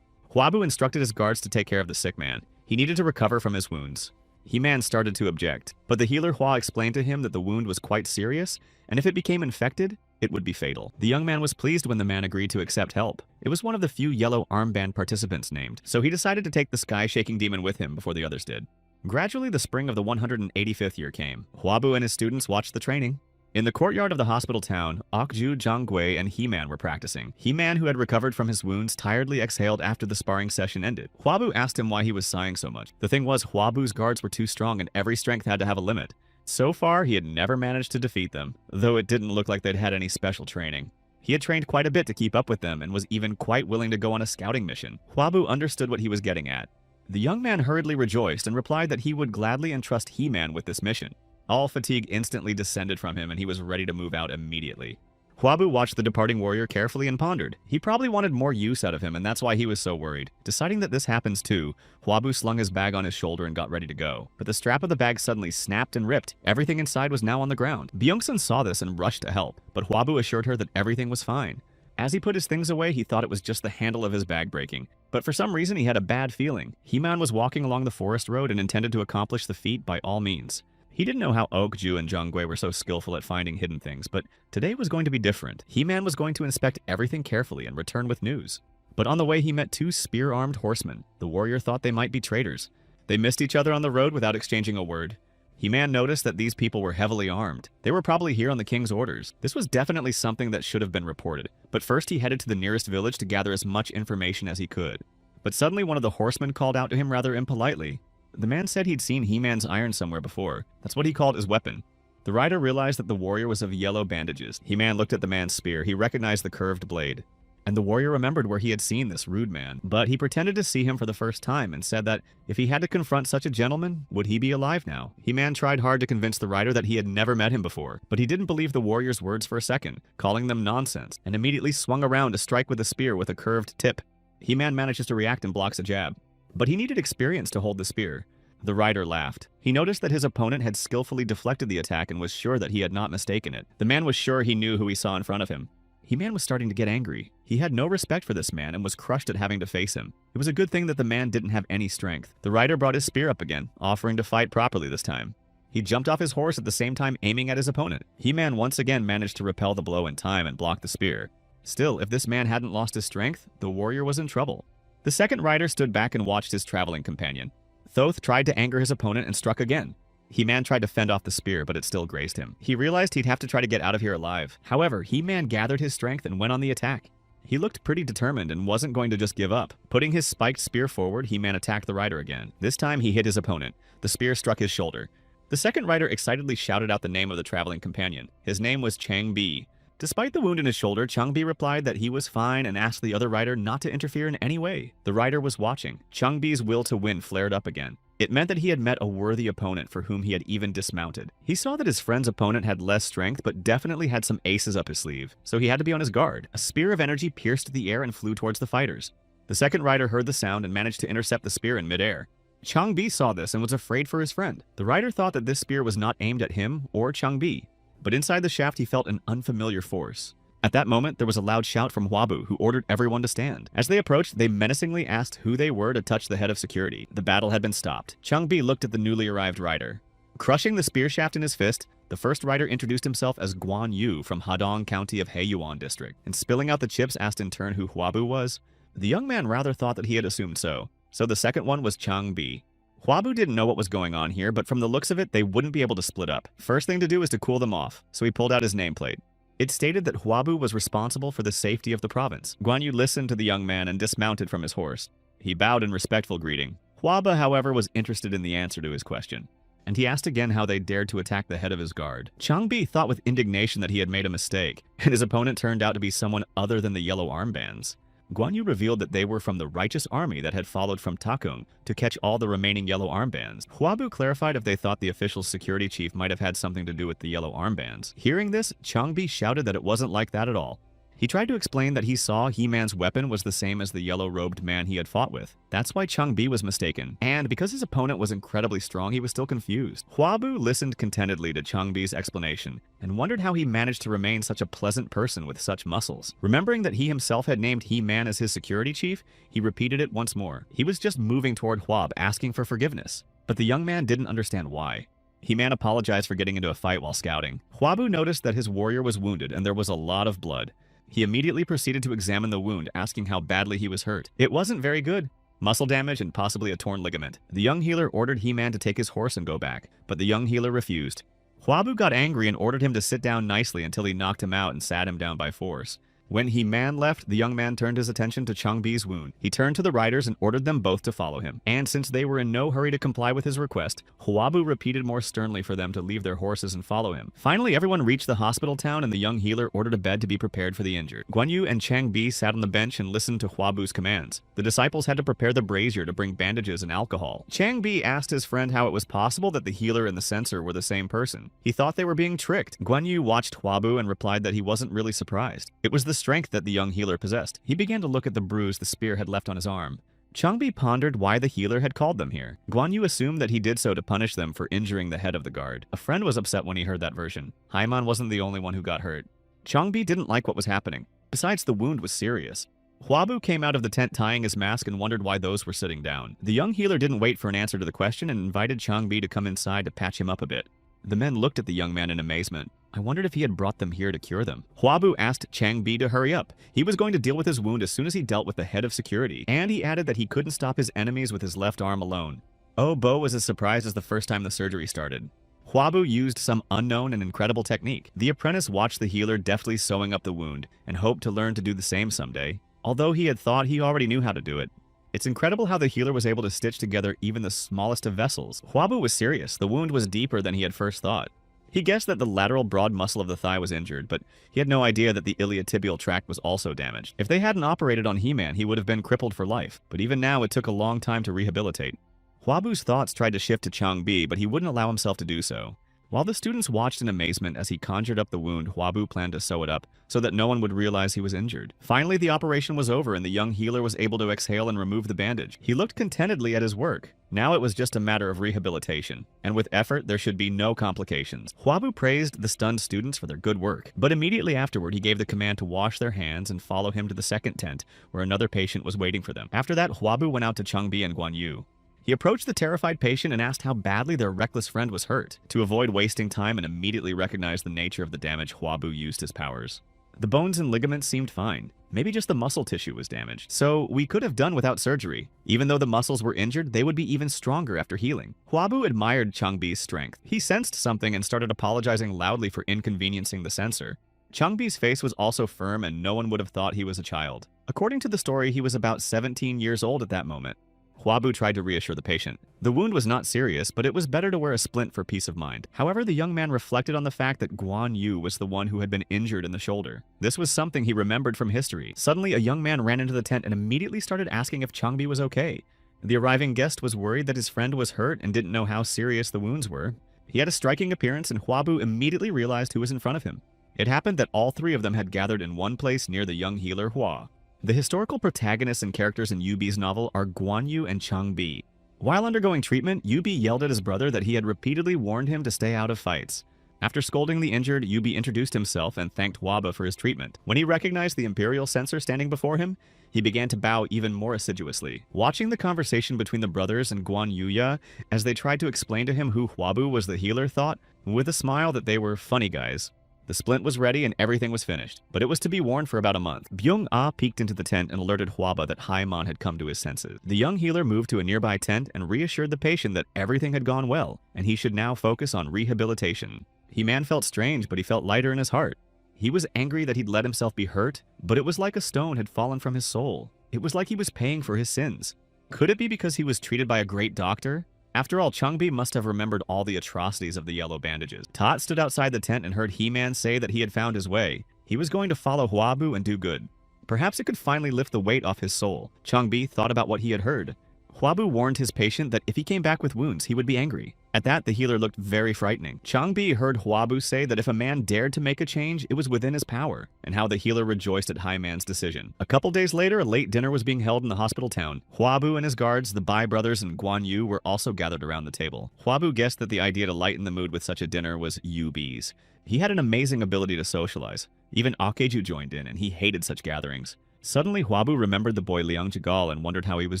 Huabu instructed his guards to take care of the sick man. He needed to recover from his wounds. He-Man started to object, but the healer Hua explained to him that the wound was quite serious, and if it became infected, it would be fatal. The young man was pleased when the man agreed to accept help. It was one of the few yellow armband participants named, so he decided to take the sky-shaking demon with him before the others did. Gradually, the spring of the 185th year came. Huabu and his students watched the training. In the courtyard of the hospital town, Okju, Zhanggui, and He-Man were practicing. He-Man, who had recovered from his wounds, tiredly exhaled after the sparring session ended. Huabu asked him why he was sighing so much. The thing was, Huabu's guards were too strong and every strength had to have a limit. So far, he had never managed to defeat them, though it didn't look like they'd had any special training. He had trained quite a bit to keep up with them and was even quite willing to go on a scouting mission. Huabu understood what he was getting at. The young man hurriedly rejoiced and replied that he would gladly entrust He-Man with this mission. All fatigue instantly descended from him and he was ready to move out immediately. Huabu watched the departing warrior carefully and pondered. He probably wanted more use out of him and that's why he was so worried. Deciding that this happens too, Huabu slung his bag on his shoulder and got ready to go. But the strap of the bag suddenly snapped and ripped. Everything inside was now on the ground. Byung-sun saw this and rushed to help, but Huabu assured her that everything was fine. As he put his things away, he thought it was just the handle of his bag breaking. But for some reason, he had a bad feeling. He-Man was walking along the forest road and intended to accomplish the feat by all means. He didn't know how Okju and Zhanggui were so skillful at finding hidden things, but today was going to be different. He-Man was going to inspect everything carefully and return with news. But on the way, he met two spear-armed horsemen. The warrior thought they might be traitors. They missed each other on the road without exchanging a word. He-Man noticed that these people were heavily armed. They were probably here on the king's orders. This was definitely something that should have been reported. But first he headed to the nearest village to gather as much information as he could. But suddenly one of the horsemen called out to him rather impolitely. The man said he'd seen He-Man's iron somewhere before. That's what he called his weapon. The rider realized that the warrior was of yellow bandages. He-Man looked at the man's spear. He recognized the curved blade. And the warrior remembered where he had seen this rude man. But he pretended to see him for the first time and said that if he had to confront such a gentleman, would he be alive now? He-Man tried hard to convince the rider that he had never met him before, but he didn't believe the warrior's words for a second, calling them nonsense, and immediately swung around to strike with a spear with a curved tip. He-Man manages to react and blocks a jab. But he needed experience to hold the spear. The rider laughed. He noticed that his opponent had skillfully deflected the attack and was sure that he had not mistaken it. The man was sure he knew who he saw in front of him. He-Man was starting to get angry. He had no respect for this man and was crushed at having to face him. It was a good thing that the man didn't have any strength. The rider brought his spear up again, offering to fight properly this time. He jumped off his horse at the same time aiming at his opponent. He-Man once again managed to repel the blow in time and block the spear. Still, if this man hadn't lost his strength, the warrior was in trouble. The second rider stood back and watched his traveling companion. Thoth tried to anger his opponent and struck again. He-Man tried to fend off the spear, but it still grazed him. He realized he'd have to try to get out of here alive. However, He-Man gathered his strength and went on the attack. He looked pretty determined and wasn't going to just give up. Putting his spiked spear forward, He-Man attacked the rider again. This time, he hit his opponent. The spear struck his shoulder. The second rider excitedly shouted out the name of the traveling companion. His name was Chang Bi. Despite the wound in his shoulder, Chang Bi replied that he was fine and asked the other rider not to interfere in any way. The rider was watching. Chang Bi's will to win flared up again. It meant that he had met a worthy opponent for whom he had even dismounted. He saw that his friend's opponent had less strength, but definitely had some aces up his sleeve, so he had to be on his guard. A spear of energy pierced the air and flew towards the fighters. The second rider heard the sound and managed to intercept the spear in midair. Chang Bi saw this and was afraid for his friend. The rider thought that this spear was not aimed at him or Chang Bi, but inside the shaft he felt an unfamiliar force. At that moment, there was a loud shout from Huabu, who ordered everyone to stand. As they approached, they menacingly asked who they were to touch the head of security. The battle had been stopped. Chang Bi looked at the newly arrived rider. Crushing the spear shaft in his fist, the first rider introduced himself as Guan Yu from Hadong County of Heiyuan District, and spilling out the chips asked in turn who Huabu was. The young man rather thought that he had assumed so the second one was Chang Bi. Huabu didn't know what was going on here, but from the looks of it, they wouldn't be able to split up. First thing to do is to cool them off, so he pulled out his nameplate. It stated that Huabu was responsible for the safety of the province. Guan Yu listened to the young man and dismounted from his horse. He bowed in respectful greeting. Huabu, however, was interested in the answer to his question. and he asked again how they dared to attack the head of his guard. Changbi thought with indignation that he had made a mistake, and his opponent turned out to be someone other than the yellow armbands. Guan Yu revealed that they were from the righteous army that had followed from Takung to catch all the remaining yellow armbands. Huabu clarified if they thought the official security chief might have had something to do with the yellow armbands. Hearing this, Changbi shouted that it wasn't like that at all. He tried to explain that he saw He-Man's weapon was the same as the yellow-robed man he had fought with. That's why Changbi was mistaken, and because his opponent was incredibly strong, he was still confused. Huabu listened contentedly to Changbi's explanation and wondered how he managed to remain such a pleasant person with such muscles. Remembering that he himself had named He-Man as his security chief, he repeated it once more. He was just moving toward Huab, asking for forgiveness. But the young man didn't understand why. He-Man apologized for getting into a fight while scouting. Huabu noticed that his warrior was wounded and there was a lot of blood. He immediately proceeded to examine the wound, asking how badly he was hurt. It wasn't very good. Muscle damage and possibly a torn ligament. The young healer ordered He-Man to take his horse and go back, but the young healer refused. Huabu got angry and ordered him to sit down nicely until he knocked him out and sat him down by force. When He-Man left, the young man turned his attention to Changbi's wound. He turned to the riders and ordered them both to follow him. And since they were in no hurry to comply with his request, Huabu repeated more sternly for them to leave their horses and follow him. Finally, everyone reached the hospital town and the young healer ordered a bed to be prepared for the injured. Guan Yu and Changbi sat on the bench and listened to Huabu's commands. The disciples had to prepare the brazier to bring bandages and alcohol. Changbi asked his friend how it was possible that the healer and the censor were the same person. He thought they were being tricked. Guan Yu watched Huabu and replied that he wasn't really surprised. It was the strength that the young healer possessed. He began to look at the bruise the spear had left on his arm. Changbi pondered why the healer had called them here. Guan Yu assumed that he did so to punish them for injuring the head of the guard. A friend was upset when he heard that version. Haiman wasn't the only one who got hurt. Changbi didn't like what was happening. Besides, the wound was serious. Huabu came out of the tent tying his mask and wondered why those were sitting down. The young healer didn't wait for an answer to the question and invited Changbi to come inside to patch him up a bit. The men looked at the young man in amazement. I wondered if he had brought them here to cure them. Huabu asked Changbi to hurry up. He was going to deal with his wound as soon as he dealt with the head of security, and he added that he couldn't stop his enemies with his left arm alone. Oh Bo was as surprised as the first time the surgery started. Huabu used some unknown and incredible technique. The apprentice watched the healer deftly sewing up the wound and hoped to learn to do the same someday, although he had thought he already knew how to do it. It's incredible how the healer was able to stitch together even the smallest of vessels. Huabu was serious. The wound was deeper than he had first thought. He guessed that the lateral broad muscle of the thigh was injured, but he had no idea that the iliotibial tract was also damaged. If they hadn't operated on He-Man, he would have been crippled for life, but even now it took a long time to rehabilitate. Huabu's thoughts tried to shift to Changbi, but he wouldn't allow himself to do so. While the students watched in amazement as he conjured up the wound, Huabu planned to sew it up so that no one would realize he was injured. Finally, the operation was over and the young healer was able to exhale and remove the bandage. He looked contentedly at his work. Now it was just a matter of rehabilitation, and with effort, there should be no complications. Huabu praised the stunned students for their good work, but immediately afterward, he gave the command to wash their hands and follow him to the second tent, where another patient was waiting for them. After that, Huabu went out to Changbi and Guan Yu. He approached the terrified patient and asked how badly their reckless friend was hurt. To avoid wasting time and immediately recognize the nature of the damage, Huabu used his powers. The bones and ligaments seemed fine. Maybe just the muscle tissue was damaged. So we could have done without surgery. Even though the muscles were injured, they would be even stronger after healing. Huabu admired Changbi's strength. He sensed something and started apologizing loudly for inconveniencing the censor. Changbi's face was also firm and no one would have thought he was a child. According to the story, he was about 17 years old at that moment. Huabu tried to reassure the patient. The wound was not serious, but it was better to wear a splint for peace of mind. However, the young man reflected on the fact that Guan Yu was the one who had been injured in the shoulder. This was something he remembered from history. Suddenly, a young man ran into the tent and immediately started asking if Changbi was okay. The arriving guest was worried that his friend was hurt and didn't know how serious the wounds were. He had a striking appearance and Huabu immediately realized who was in front of him. It happened that all three of them had gathered in one place near the young healer Hua. The historical protagonists and characters in Yubi's novel are Guan Yu and Changbi. While undergoing treatment, Yubi yelled at his brother that he had repeatedly warned him to stay out of fights. After scolding the injured, Yubi introduced himself and thanked Waba for his treatment. When he recognized the Imperial censor standing before him, he began to bow even more assiduously. Watching the conversation between the brothers and Guan Yuya as they tried to explain to him who Huabu was the healer thought, with a smile, that they were funny guys. The splint was ready and everything was finished, but it was to be worn for about a month. Byung-ah peeked into the tent and alerted Huaba that Haimon had come to his senses. The young healer moved to a nearby tent and reassured the patient that everything had gone well, and he should now focus on rehabilitation. He-Man felt strange, but he felt lighter in his heart. He was angry that he'd let himself be hurt, but it was like a stone had fallen from his soul. It was like he was paying for his sins. Could it be because he was treated by a great doctor? After all, Changbi must have remembered all the atrocities of the yellow bandages. Tot stood outside the tent and heard He-Man say that he had found his way. He was going to follow Hwabu and do good. Perhaps it could finally lift the weight off his soul. Changbi thought about what he had heard. Hwabu warned his patient that if he came back with wounds, he would be angry. At that, the healer looked very frightening. Changbi heard Hwabu say that if a man dared to make a change, it was within his power, and how the healer rejoiced at Hai-Man's decision. A couple days later, a late dinner was being held in the hospital town. Hwabu and his guards, the Bai brothers and Guan Yu, were also gathered around the table. Hwabu guessed that the idea to lighten the mood with such a dinner was Yubi's. He had an amazing ability to socialize. Even Akeju joined in, and he hated such gatherings. Suddenly, Hwabu remembered the boy Liang Jigal and wondered how he was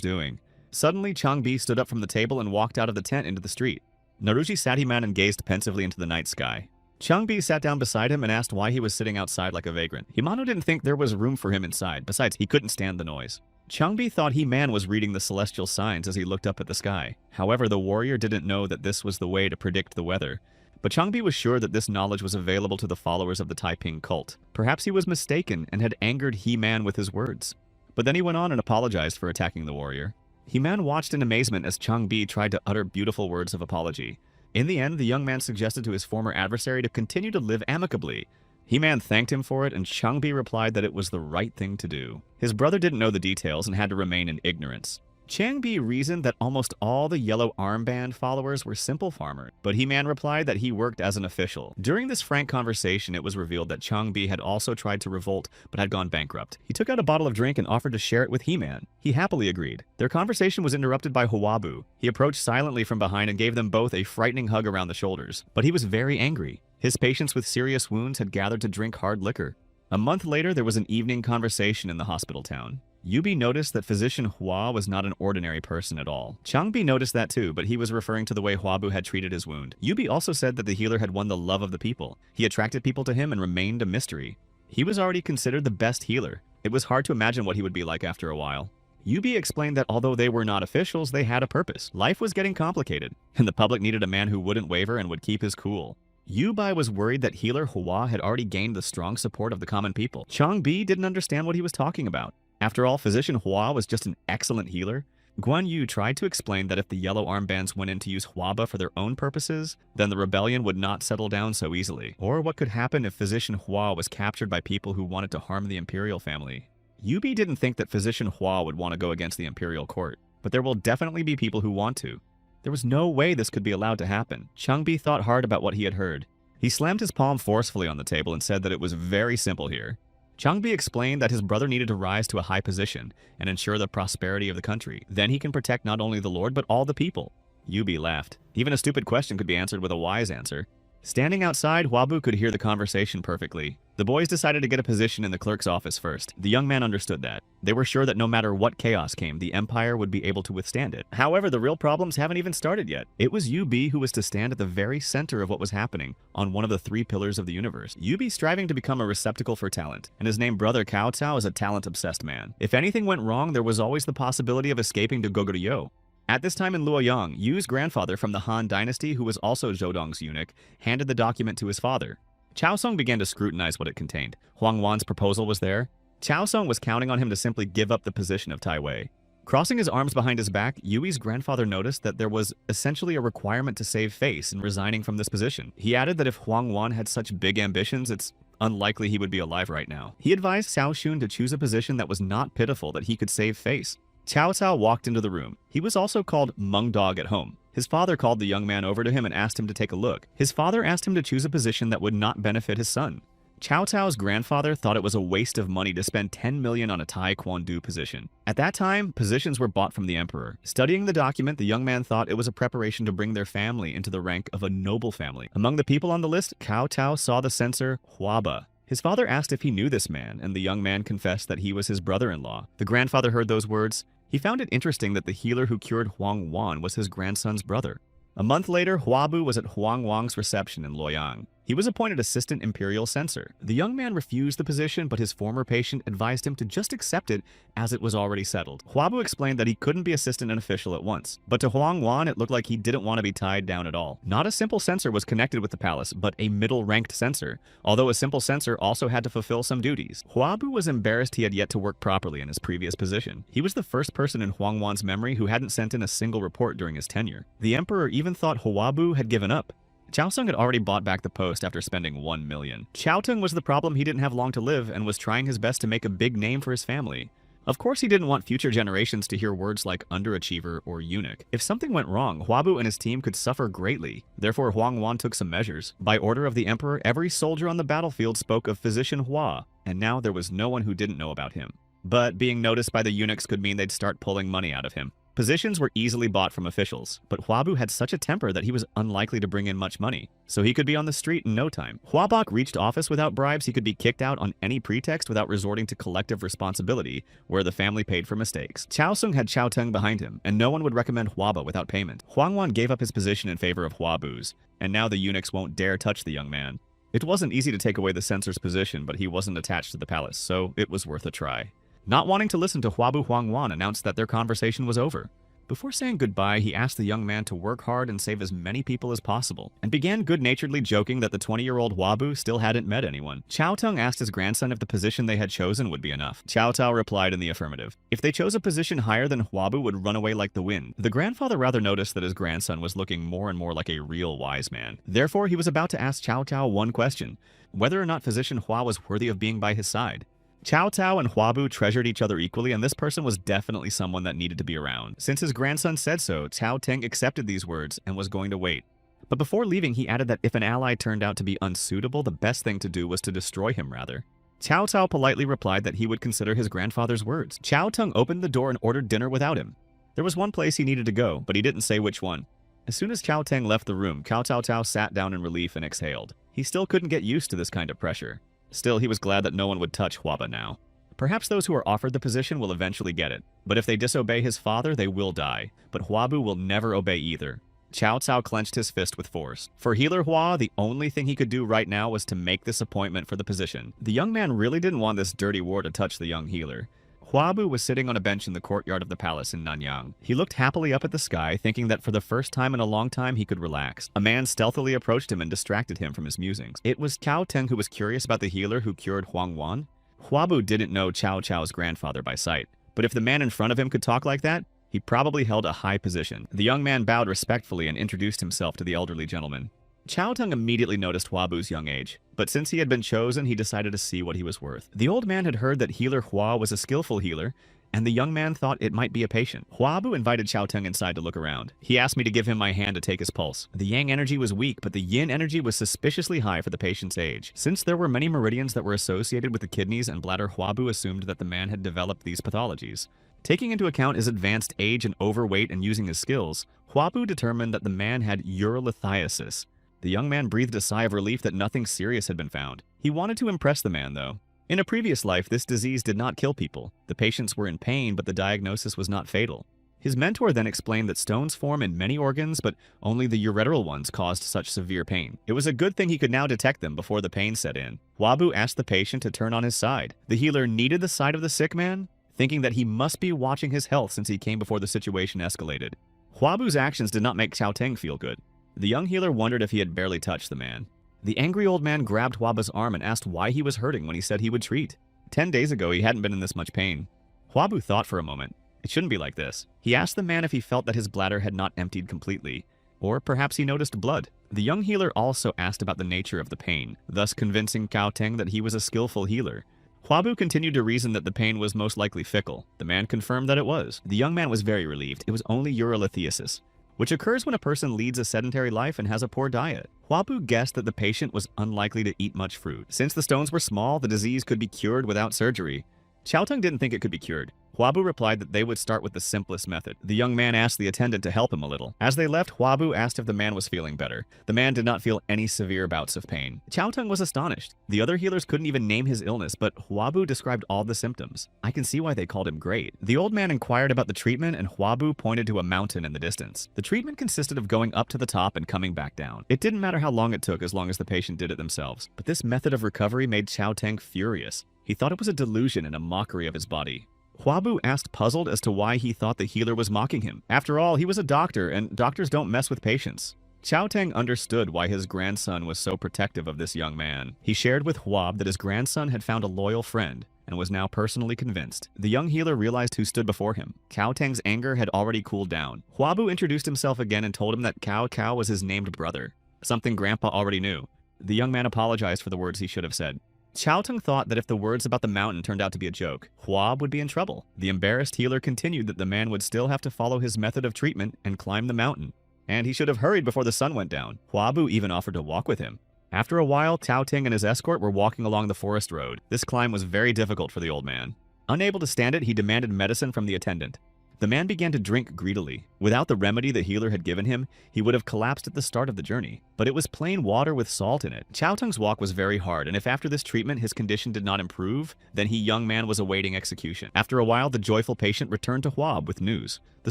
doing. Suddenly, Changbi stood up from the table and walked out of the tent into the street. Naruji sat him down and gazed pensively into the night sky. Changbi sat down beside him and asked why he was sitting outside like a vagrant. Himano didn't think there was room for him inside. Besides, he couldn't stand the noise. Changbi thought He-Man was reading the celestial signs as he looked up at the sky. However, the warrior didn't know that this was the way to predict the weather. But Changbi was sure that this knowledge was available to the followers of the Taiping cult. Perhaps he was mistaken and had angered He-Man with his words. But then he went on and apologized for attacking the warrior. He-Man watched in amazement as Changbi tried to utter beautiful words of apology. In the end, the young man suggested to his former adversary to continue to live amicably. He-Man thanked him for it, and Changbi replied that it was the right thing to do. His brother didn't know the details and had to remain in ignorance. Changbi reasoned that almost all the yellow armband followers were simple farmers, but He-Man replied that he worked as an official. During this frank conversation, it was revealed that Changbi had also tried to revolt, but had gone bankrupt. He took out a bottle of drink and offered to share it with He-Man. He happily agreed. Their conversation was interrupted by Hwabu. He approached silently from behind and gave them both a frightening hug around the shoulders. But he was very angry. His patients with serious wounds had gathered to drink hard liquor. A month later, there was an evening conversation in the hospital town. Yubi noticed that physician Hua was not an ordinary person at all. Changbi noticed that too, but he was referring to the way Hwabu had treated his wound. Yubi also said that the healer had won the love of the people. He attracted people to him and remained a mystery. He was already considered the best healer. It was hard to imagine what he would be like after a while. Yubi explained that although they were not officials, they had a purpose. Life was getting complicated, and the public needed a man who wouldn't waver and would keep his cool. Yubi was worried that healer Hua had already gained the strong support of the common people. Changbi didn't understand what he was talking about. After all, physician Hua was just an excellent healer. Guan Yu tried to explain that if the yellow armbands went in to use Huaba for their own purposes, then the rebellion would not settle down so easily. Or what could happen if physician Hua was captured by people who wanted to harm the imperial family. Yubi didn't think that physician Hua would want to go against the imperial court, but there will definitely be people who want to. There was no way this could be allowed to happen. Changbi thought hard about what he had heard. He slammed his palm forcefully on the table and said that it was very simple here. Changbi explained that his brother needed to rise to a high position and ensure the prosperity of the country. Then he can protect not only the Lord, but all the people. Yubi laughed. Even a stupid question could be answered with a wise answer. Standing outside, Hwabu could hear the conversation perfectly. The boys decided to get a position in the clerk's office first. The young man understood that. They were sure that no matter what chaos came, the Empire would be able to withstand it. However, the real problems haven't even started yet. It was Yubi who was to stand at the very center of what was happening, on one of the three pillars of the universe. Yubi striving to become a receptacle for talent, and his named brother Cao Cao is a talent-obsessed man. If anything went wrong, there was always the possibility of escaping to Goguryeo. At this time in Luoyang, Yu's grandfather from the Han dynasty, who was also Zhoudong's eunuch, handed the document to his father. Cao Song began to scrutinize what it contained. Huang Wan's proposal was there. Cao Song was counting on him to simply give up the position of Tai Wei. Crossing his arms behind his back, Yui's grandfather noticed that there was essentially a requirement to save face in resigning from this position. He added that if Huang Wan had such big ambitions, it's unlikely he would be alive right now. He advised Cao Shun to choose a position that was not pitiful that he could save face. Cao Cao walked into the room. He was also called Meng Dog at home. His father called the young man over to him and asked him to take a look. His father asked him to choose a position that would not benefit his son. Cao Cao's grandfather thought it was a waste of money to spend 10 million on a Tai Kwon Do position. At that time, positions were bought from the emperor. Studying the document, the young man thought it was a preparation to bring their family into the rank of a noble family. Among the people on the list, Cao Cao saw the censor Huaba. His father asked if he knew this man, and the young man confessed that he was his brother-in-law. The grandfather heard those words. He found it interesting that the healer who cured Huang Wan was his grandson's brother. A month later, Huabu was at Huang Wang's reception in Luoyang. He was appointed Assistant Imperial Censor. The young man refused the position, but his former patient advised him to just accept it as it was already settled. Huabu explained that he couldn't be assistant and official at once, but to Huang Wan it looked like he didn't want to be tied down at all. Not a simple censor was connected with the palace, but a middle-ranked censor, although a simple censor also had to fulfill some duties. Huabu was embarrassed he had yet to work properly in his previous position. He was the first person in Huang Wan's memory who hadn't sent in a single report during his tenure. The emperor even thought Huabu had given up. Chao Sung had already bought back the post after spending 1 million. Chao Tung was the problem. He didn't have long to live and was trying his best to make a big name for his family. Of course, he didn't want future generations to hear words like underachiever or eunuch. If something went wrong, Huabu and his team could suffer greatly. Therefore, Huang Wan took some measures. By order of the emperor, every soldier on the battlefield spoke of Physician Hua, and now there was no one who didn't know about him. But being noticed by the eunuchs could mean they'd start pulling money out of him. Positions were easily bought from officials, but Huabu had such a temper that he was unlikely to bring in much money, so he could be on the street in no time. Huabok reached office without bribes. He could be kicked out on any pretext without resorting to collective responsibility, where the family paid for mistakes. Chao Sung had Chao Tung behind him, and no one would recommend Huaba without payment. Huang Wan gave up his position in favor of Huabu's, and now the eunuchs won't dare touch the young man. It wasn't easy to take away the censor's position, but he wasn't attached to the palace, so it was worth a try. Not wanting to listen to Huabu, Huang Wan announced that their conversation was over. Before saying goodbye, he asked the young man to work hard and save as many people as possible, and began good-naturedly joking that the 20-year-old Huabu still hadn't met anyone. Chao Tung asked his grandson if the position they had chosen would be enough. Chao Tao replied in the affirmative. If they chose a position higher, then Huabu would run away like the wind. The grandfather rather noticed that his grandson was looking more and more like a real wise man. Therefore, he was about to ask Chao Tao one question: whether or not Physician Hua was worthy of being by his side. Chao Tao and Huabu treasured each other equally, and this person was definitely someone that needed to be around. Since his grandson said so, Chao Teng accepted these words and was going to wait. But before leaving, he added that if an ally turned out to be unsuitable, the best thing to do was to destroy him rather. Chao Tao politely replied that he would consider his grandfather's words. Chao Tung opened the door and ordered dinner without him. There was one place he needed to go, but he didn't say which one. As soon as Chao Teng left the room, Cao Cao Cao sat down in relief and exhaled. He still couldn't get used to this kind of pressure. Still, he was glad that no one would touch Huaba now. Perhaps those who are offered the position will eventually get it, but if they disobey his father, they will die. But Huabu will never obey either. Cao Cao clenched his fist with force. For Healer Hua, the only thing he could do right now was to make this appointment for the position. The young man really didn't want this dirty war to touch the young healer. Huabu was sitting on a bench in the courtyard of the palace in Nanyang. He looked happily up at the sky, thinking that for the first time in a long time he could relax. A man stealthily approached him and distracted him from his musings. It was Cao Teng who was curious about the healer who cured Huang Wan. Huabu didn't know Cao Cao's grandfather by sight, but if the man in front of him could talk like that, he probably held a high position. The young man bowed respectfully and introduced himself to the elderly gentleman. Chao Tung immediately noticed Huabu's young age, but since he had been chosen, he decided to see what he was worth. The old man had heard that Healer Hua was a skillful healer, and the young man thought it might be a patient. Huabu invited Chao Tung inside to look around. He asked me to give him my hand to take his pulse. The yang energy was weak, but the yin energy was suspiciously high for the patient's age. Since there were many meridians that were associated with the kidneys and bladder, Huabu assumed that the man had developed these pathologies. Taking into account his advanced age and overweight and using his skills, Huabu determined that the man had urolithiasis. The young man breathed a sigh of relief that nothing serious had been found. He wanted to impress the man, though. In a previous life, this disease did not kill people. The patients were in pain, but the diagnosis was not fatal. His mentor then explained that stones form in many organs, but only the ureteral ones caused such severe pain. It was a good thing he could now detect them before the pain set in. Huabu asked the patient to turn on his side. The healer needed the side of the sick man, thinking that he must be watching his health since he came before the situation escalated. Huabu's actions did not make Chao Teng feel good. The young healer wondered if he had barely touched the man. The angry old man grabbed Huabu's arm and asked why he was hurting when he said he would treat. 10 days ago, he hadn't been in this much pain. Huabu thought for a moment. It shouldn't be like this. He asked the man if he felt that his bladder had not emptied completely, or perhaps he noticed blood. The young healer also asked about the nature of the pain, thus convincing Cao Teng that he was a skillful healer. Huabu continued to reason that the pain was most likely fickle. The man confirmed that it was. The young man was very relieved. It was only urolithiasis, which occurs when a person leads a sedentary life and has a poor diet. Huabu guessed that the patient was unlikely to eat much fruit. Since the stones were small, the disease could be cured without surgery. Chao Tung didn't think it could be cured. Huabu replied that they would start with the simplest method. The young man asked the attendant to help him a little. As they left, Huabu asked if the man was feeling better. The man did not feel any severe bouts of pain. Xiaoteng was astonished. The other healers couldn't even name his illness, but Huabu described all the symptoms. I can see why they called him great. The old man inquired about the treatment, and Huabu pointed to a mountain in the distance. The treatment consisted of going up to the top and coming back down. It didn't matter how long it took as long as the patient did it themselves. But this method of recovery made Xiaoteng furious. He thought it was a delusion and a mockery of his body. Huabu asked, puzzled as to why he thought the healer was mocking him. After all, he was a doctor, and doctors don't mess with patients. Xiaoteng understood why his grandson was so protective of this young man. He shared with Huab that his grandson had found a loyal friend and was now personally convinced. The young healer realized who stood before him. Xiaoteng's anger had already cooled down. Huabu introduced himself again and told him that Cao was his named brother, something Grandpa already knew. The young man apologized for the words he should have said. Xiaoteng thought that if the words about the mountain turned out to be a joke, Huab would be in trouble. The embarrassed healer continued that the man would still have to follow his method of treatment and climb the mountain, and he should have hurried before the sun went down. Huabu even offered to walk with him. After a while, Xiaoteng and his escort were walking along the forest road. This climb was very difficult for the old man. Unable to stand it, he demanded medicine from the attendant. The man began to drink greedily. Without the remedy the healer had given him, he would have collapsed at the start of the journey. But it was plain water with salt in it. Xiaoteng's walk was very hard, and if after this treatment his condition did not improve, then young man was awaiting execution. After a while, the joyful patient returned to Huab with news. The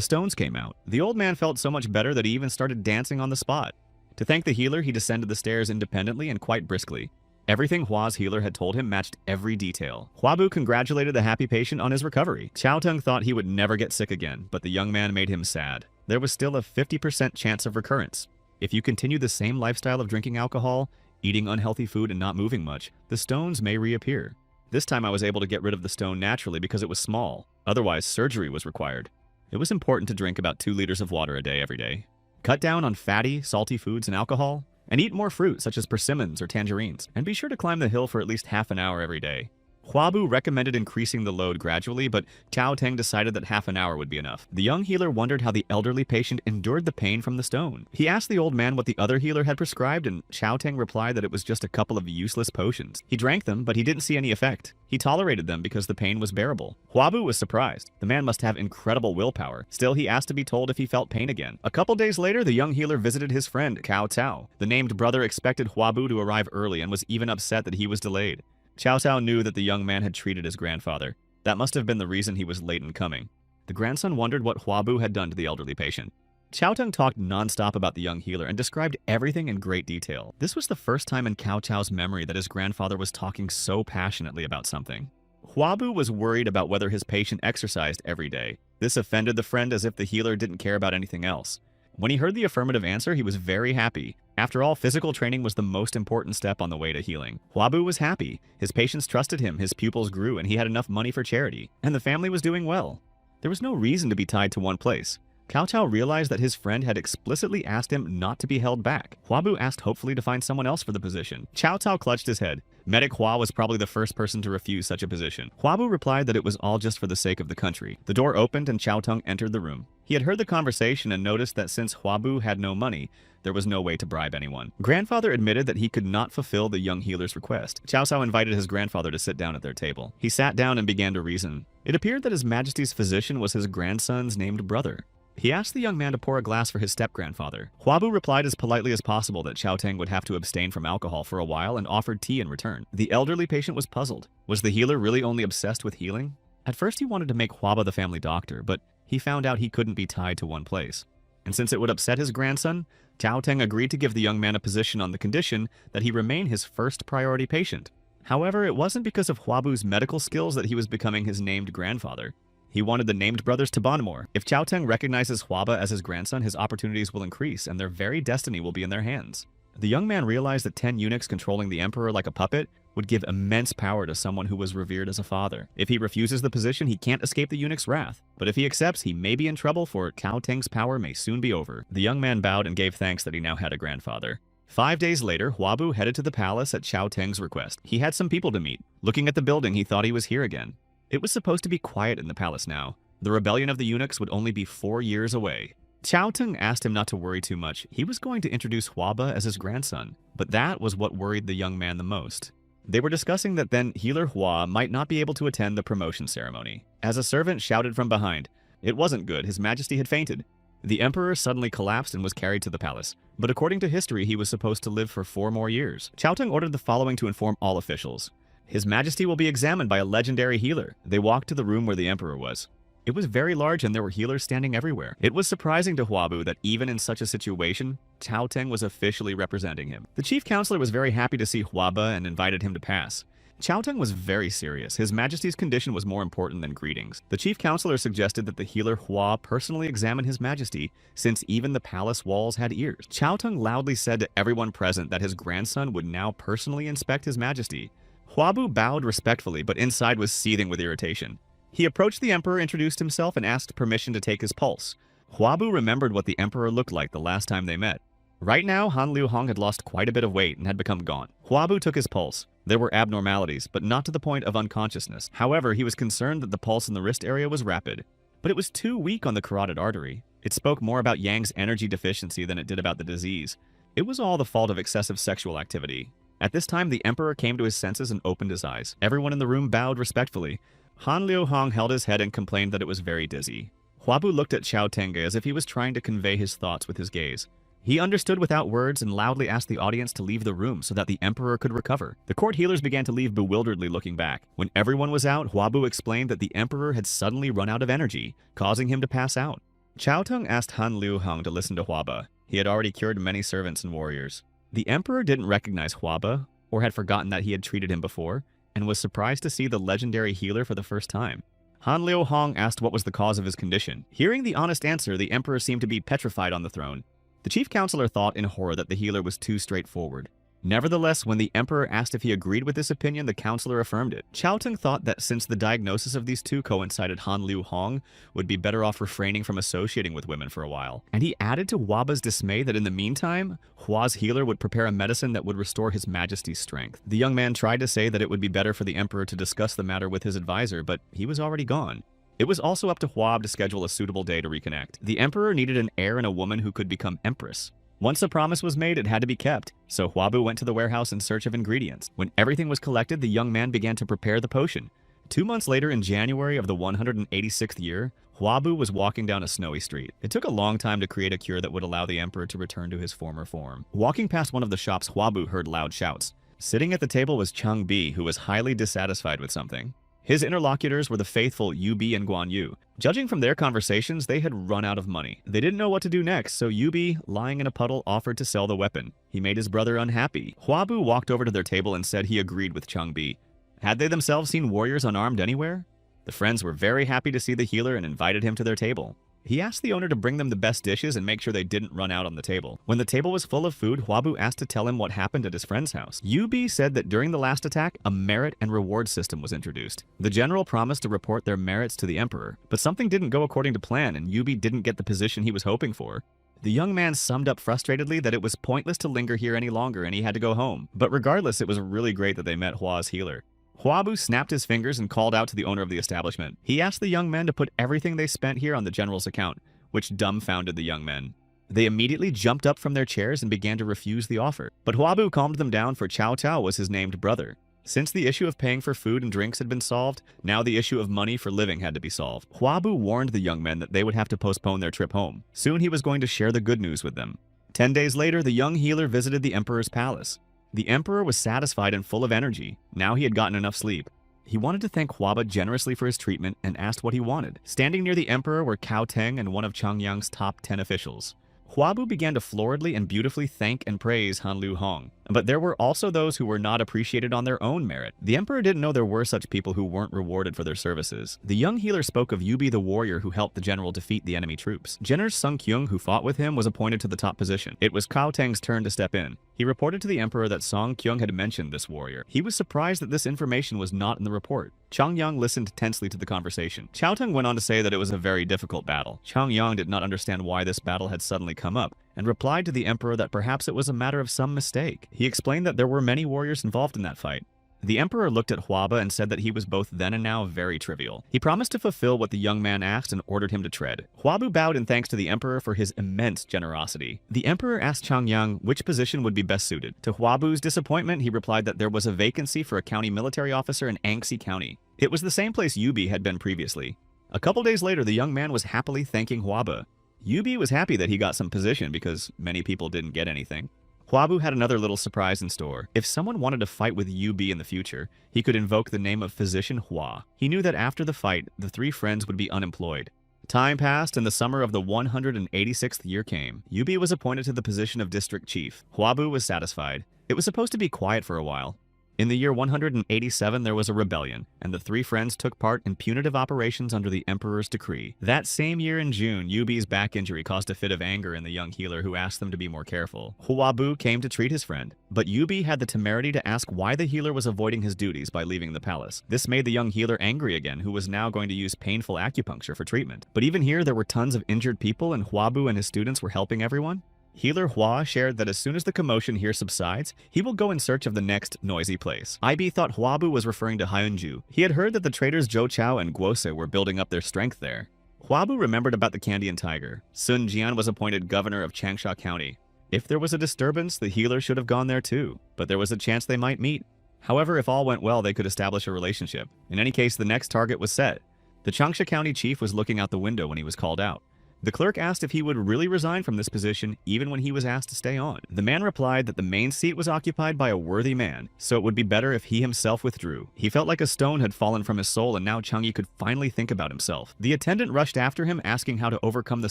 stones came out. The old man felt so much better that he even started dancing on the spot. To thank the healer, he descended the stairs independently and quite briskly. Everything Hua's healer had told him matched every detail. Huabu congratulated the happy patient on his recovery. Xiaoteng thought he would never get sick again, but the young man made him sad. There was still a 50% chance of recurrence. If you continue the same lifestyle of drinking alcohol, eating unhealthy food, and not moving much, the stones may reappear. This time I was able to get rid of the stone naturally because it was small. Otherwise, surgery was required. It was important to drink about 2 liters of water a day every day. Cut down on fatty, salty foods and alcohol, and eat more fruit such as persimmons or tangerines, and be sure to climb the hill for at least half an hour every day. Huabu recommended increasing the load gradually, but Xiaoteng decided that half an hour would be enough. The young healer wondered how the elderly patient endured the pain from the stone. He asked the old man what the other healer had prescribed, and Xiaoteng replied that it was just a couple of useless potions. He drank them, but he didn't see any effect. He tolerated them because the pain was bearable. Huabu was surprised. The man must have incredible willpower. Still, he asked to be told if he felt pain again. A couple days later, the young healer visited his friend, Cao. The named brother expected Huabu to arrive early and was even upset that he was delayed. Cao knew that the young man had treated his grandfather. That must have been the reason he was late in coming. The grandson wondered what Huabu had done to the elderly patient. Xiaoteng talked non-stop about the young healer and described everything in great detail. This was the first time in Cao's memory that his grandfather was talking so passionately about something. Huabu was worried about whether his patient exercised every day. This offended the friend as if the healer didn't care about anything else. When he heard the affirmative answer, he was very happy. After all, physical training was the most important step on the way to healing. Huabu was happy. His patients trusted him, his pupils grew, and he had enough money for charity. And the family was doing well. There was no reason to be tied to one place. Cao realized that his friend had explicitly asked him not to be held back. Huabu asked hopefully to find someone else for the position. Cao clutched his head. Medic Hua was probably the first person to refuse such a position. Huabu replied that it was all just for the sake of the country. The door opened and Xiaoteng entered the room. He had heard the conversation and noticed that since Huabu had no money, there was no way to bribe anyone. Grandfather admitted that he could not fulfill the young healer's request. Cao invited his grandfather to sit down at their table. He sat down and began to reason. It appeared that His Majesty's physician was his grandson's named brother. He asked the young man to pour a glass for his step-grandfather. Huabu replied as politely as possible that Xiaoteng would have to abstain from alcohol for a while and offered tea in return. The elderly patient was puzzled. Was the healer really only obsessed with healing? At first he wanted to make Huaba the family doctor, but he found out he couldn't be tied to one place. And since it would upset his grandson, Xiaoteng agreed to give the young man a position on the condition that he remain his first priority patient. However, it wasn't because of Huabu's medical skills that he was becoming his named grandfather. He wanted the named brothers to bond more. If Xiaoteng recognizes Huaba as his grandson, his opportunities will increase and their very destiny will be in their hands. The young man realized that 10 eunuchs controlling the emperor like a puppet would give immense power to someone who was revered as a father. If he refuses the position, he can't escape the eunuch's wrath. But if he accepts, he may be in trouble, for Xiaoteng's power may soon be over. The young man bowed and gave thanks that he now had a grandfather. 5 days later, Huabu headed to the palace at Xiaoteng's request. He had some people to meet. Looking at the building, he thought he was here again. It was supposed to be quiet in the palace now. The rebellion of the eunuchs would only be 4 years away. Xiaoteng asked him not to worry too much. He was going to introduce Huaba as his grandson. But that was what worried the young man the most. They were discussing that then healer Hua might not be able to attend the promotion ceremony, as a servant shouted from behind. It wasn't good, His Majesty had fainted. The emperor suddenly collapsed and was carried to the palace, but according to history he was supposed to live for 4 more years. Chaoteng ordered the following to inform all officials. His Majesty will be examined by a legendary healer. They walked to the room where the emperor was. It was very large and there were healers standing everywhere. It was surprising to Huabu that even in such a situation, Chaoteng was officially representing him. The chief counselor was very happy to see Huaba and invited him to pass. Chaoteng was very serious. His Majesty's condition was more important than greetings. The chief counselor suggested that the healer Hua personally examine His Majesty, since even the palace walls had ears. Chaoteng loudly said to everyone present that his grandson would now personally inspect His Majesty. Huabu bowed respectfully, but inside was seething with irritation. He approached the emperor, introduced himself, and asked permission to take his pulse. Huabu remembered what the emperor looked like the last time they met. Right now, Han Liu Hong had lost quite a bit of weight and had become gaunt. Huabu took his pulse. There were abnormalities, but not to the point of unconsciousness. However, he was concerned that the pulse in the wrist area was rapid. But it was too weak on the carotid artery. It spoke more about Yang's energy deficiency than it did about the disease. It was all the fault of excessive sexual activity. At this time, the emperor came to his senses and opened his eyes. Everyone in the room bowed respectfully. Han Liu Hong held his head and complained that it was very dizzy. Huabu looked at Chaoteng as if he was trying to convey his thoughts with his gaze. He understood without words and loudly asked the audience to leave the room so that the emperor could recover. The court healers began to leave bewilderedly looking back. When everyone was out, Huabu explained that the emperor had suddenly run out of energy, causing him to pass out. Chaoteng asked Han Liu Hong to listen to Huaba. He had already cured many servants and warriors. The emperor didn't recognize Huaba, or had forgotten that he had treated him before, and was surprised to see the legendary healer for the first time. Han Liu Hong asked what was the cause of his condition. Hearing the honest answer, the emperor seemed to be petrified on the throne. The chief counselor thought in horror that the healer was too straightforward. Nevertheless, when the emperor asked if he agreed with this opinion, the counselor affirmed it. Chaoteng thought that since the diagnosis of these two coincided, Han Liu Hong would be better off refraining from associating with women for a while. And he added to Huaba's dismay that in the meantime, Hua's healer would prepare a medicine that would restore His Majesty's strength. The young man tried to say that it would be better for the emperor to discuss the matter with his advisor, but he was already gone. It was also up to Huab to schedule a suitable day to reconnect. The emperor needed an heir and a woman who could become empress. Once a promise was made, it had to be kept, so Huabu went to the warehouse in search of ingredients. When everything was collected, the young man began to prepare the potion. 2 months later, in January of the 186th year, Huabu was walking down a snowy street. It took a long time to create a cure that would allow the emperor to return to his former form. Walking past one of the shops, Huabu heard loud shouts. Sitting at the table was Chang Bi, who was highly dissatisfied with something. His interlocutors were the faithful Yubi and Guan Yu. Judging from their conversations, they had run out of money. They didn't know what to do next, so Yubi, lying in a puddle, offered to sell the weapon. He made his brother unhappy. Huabu walked over to their table and said he agreed with Changbi. Had they themselves seen warriors unarmed anywhere? The friends were very happy to see the healer and invited him to their table. He asked the owner to bring them the best dishes and make sure they didn't run out on the table. When the table was full of food, Huabu asked to tell him what happened at his friend's house. Yubi said that during the last attack, a merit and reward system was introduced. The general promised to report their merits to the emperor, but something didn't go according to plan and Yubi didn't get the position he was hoping for. The young man summed up frustratedly that it was pointless to linger here any longer and he had to go home. But regardless, it was really great that they met Hua's healer. Huabu snapped his fingers and called out to the owner of the establishment. He asked the young men to put everything they spent here on the general's account, which dumbfounded the young men. They immediately jumped up from their chairs and began to refuse the offer. But Huabu calmed them down, for Cao Cao was his named brother. Since the issue of paying for food and drinks had been solved, now the issue of money for living had to be solved. Huabu warned the young men that they would have to postpone their trip home. Soon he was going to share the good news with them. 10 days later, the young healer visited the emperor's palace. The emperor was satisfied and full of energy. Now he had gotten enough sleep. He wanted to thank Huaba generously for his treatment and asked what he wanted. Standing near the emperor were Cao Teng and one of Changyang's top 10 officials. Huabu began to floridly and beautifully thank and praise Han Liu Hong. But there were also those who were not appreciated on their own merit. The emperor didn't know there were such people who weren't rewarded for their services. The young healer spoke of Yubi the warrior who helped the general defeat the enemy troops. General Sung Kyung, who fought with him, was appointed to the top position. It was Cao Teng's turn to step in. He reported to the emperor that Song Kyung had mentioned this warrior. He was surprised that this information was not in the report. Chang Yang listened tensely to the conversation. Cao Teng went on to say that it was a very difficult battle. Chang Yang did not understand why this battle had suddenly come up, and replied to the emperor that perhaps it was a matter of some mistake. He explained that there were many warriors involved in that fight. The emperor looked at Huaba and said that he was both then and now very trivial. He promised to fulfill what the young man asked and ordered him to tread. Huabu bowed in thanks to the emperor for his immense generosity. The emperor asked Changyang which position would be best suited. To Huabu's disappointment, he replied that there was a vacancy for a county military officer in Anxi County. It was the same place Yubi had been previously. A couple days later, the young man was happily thanking Huaba. Yubi was happy that he got some position because many people didn't get anything. Huabu had another little surprise in store. If someone wanted to fight with Yubi in the future, he could invoke the name of Physician Hua. He knew that after the fight, the three friends would be unemployed. Time passed, and the summer of the 186th year came. Yubi was appointed to the position of district chief. Huabu was satisfied. It was supposed to be quiet for a while. In the year 187, there was a rebellion, and the three friends took part in punitive operations under the emperor's decree. That same year in June, Yubi's back injury caused a fit of anger in the young healer, who asked them to be more careful. Huabu came to treat his friend, but Yubi had the temerity to ask why the healer was avoiding his duties by leaving the palace. This made the young healer angry again, who was now going to use painful acupuncture for treatment. But even here, there were tons of injured people, and Huabu and his students were helping everyone. Healer Hua shared that as soon as the commotion here subsides, he will go in search of the next noisy place. IB thought Huabu was referring to Hyunju. He had heard that the traders Zhou Chao and Guose were building up their strength there. Huabu remembered about the Candian Tiger. Sun Jian was appointed governor of Changsha County. If there was a disturbance, the healer should have gone there too, but there was a chance they might meet. However, if all went well, they could establish a relationship. In any case, the next target was set. The Changsha County chief was looking out the window when he was called out. The clerk asked if he would really resign from this position even when he was asked to stay on. The man replied that the main seat was occupied by a worthy man, so it would be better if he himself withdrew. He felt like a stone had fallen from his soul, and now Changyi could finally think about himself. The attendant rushed after him, asking how to overcome the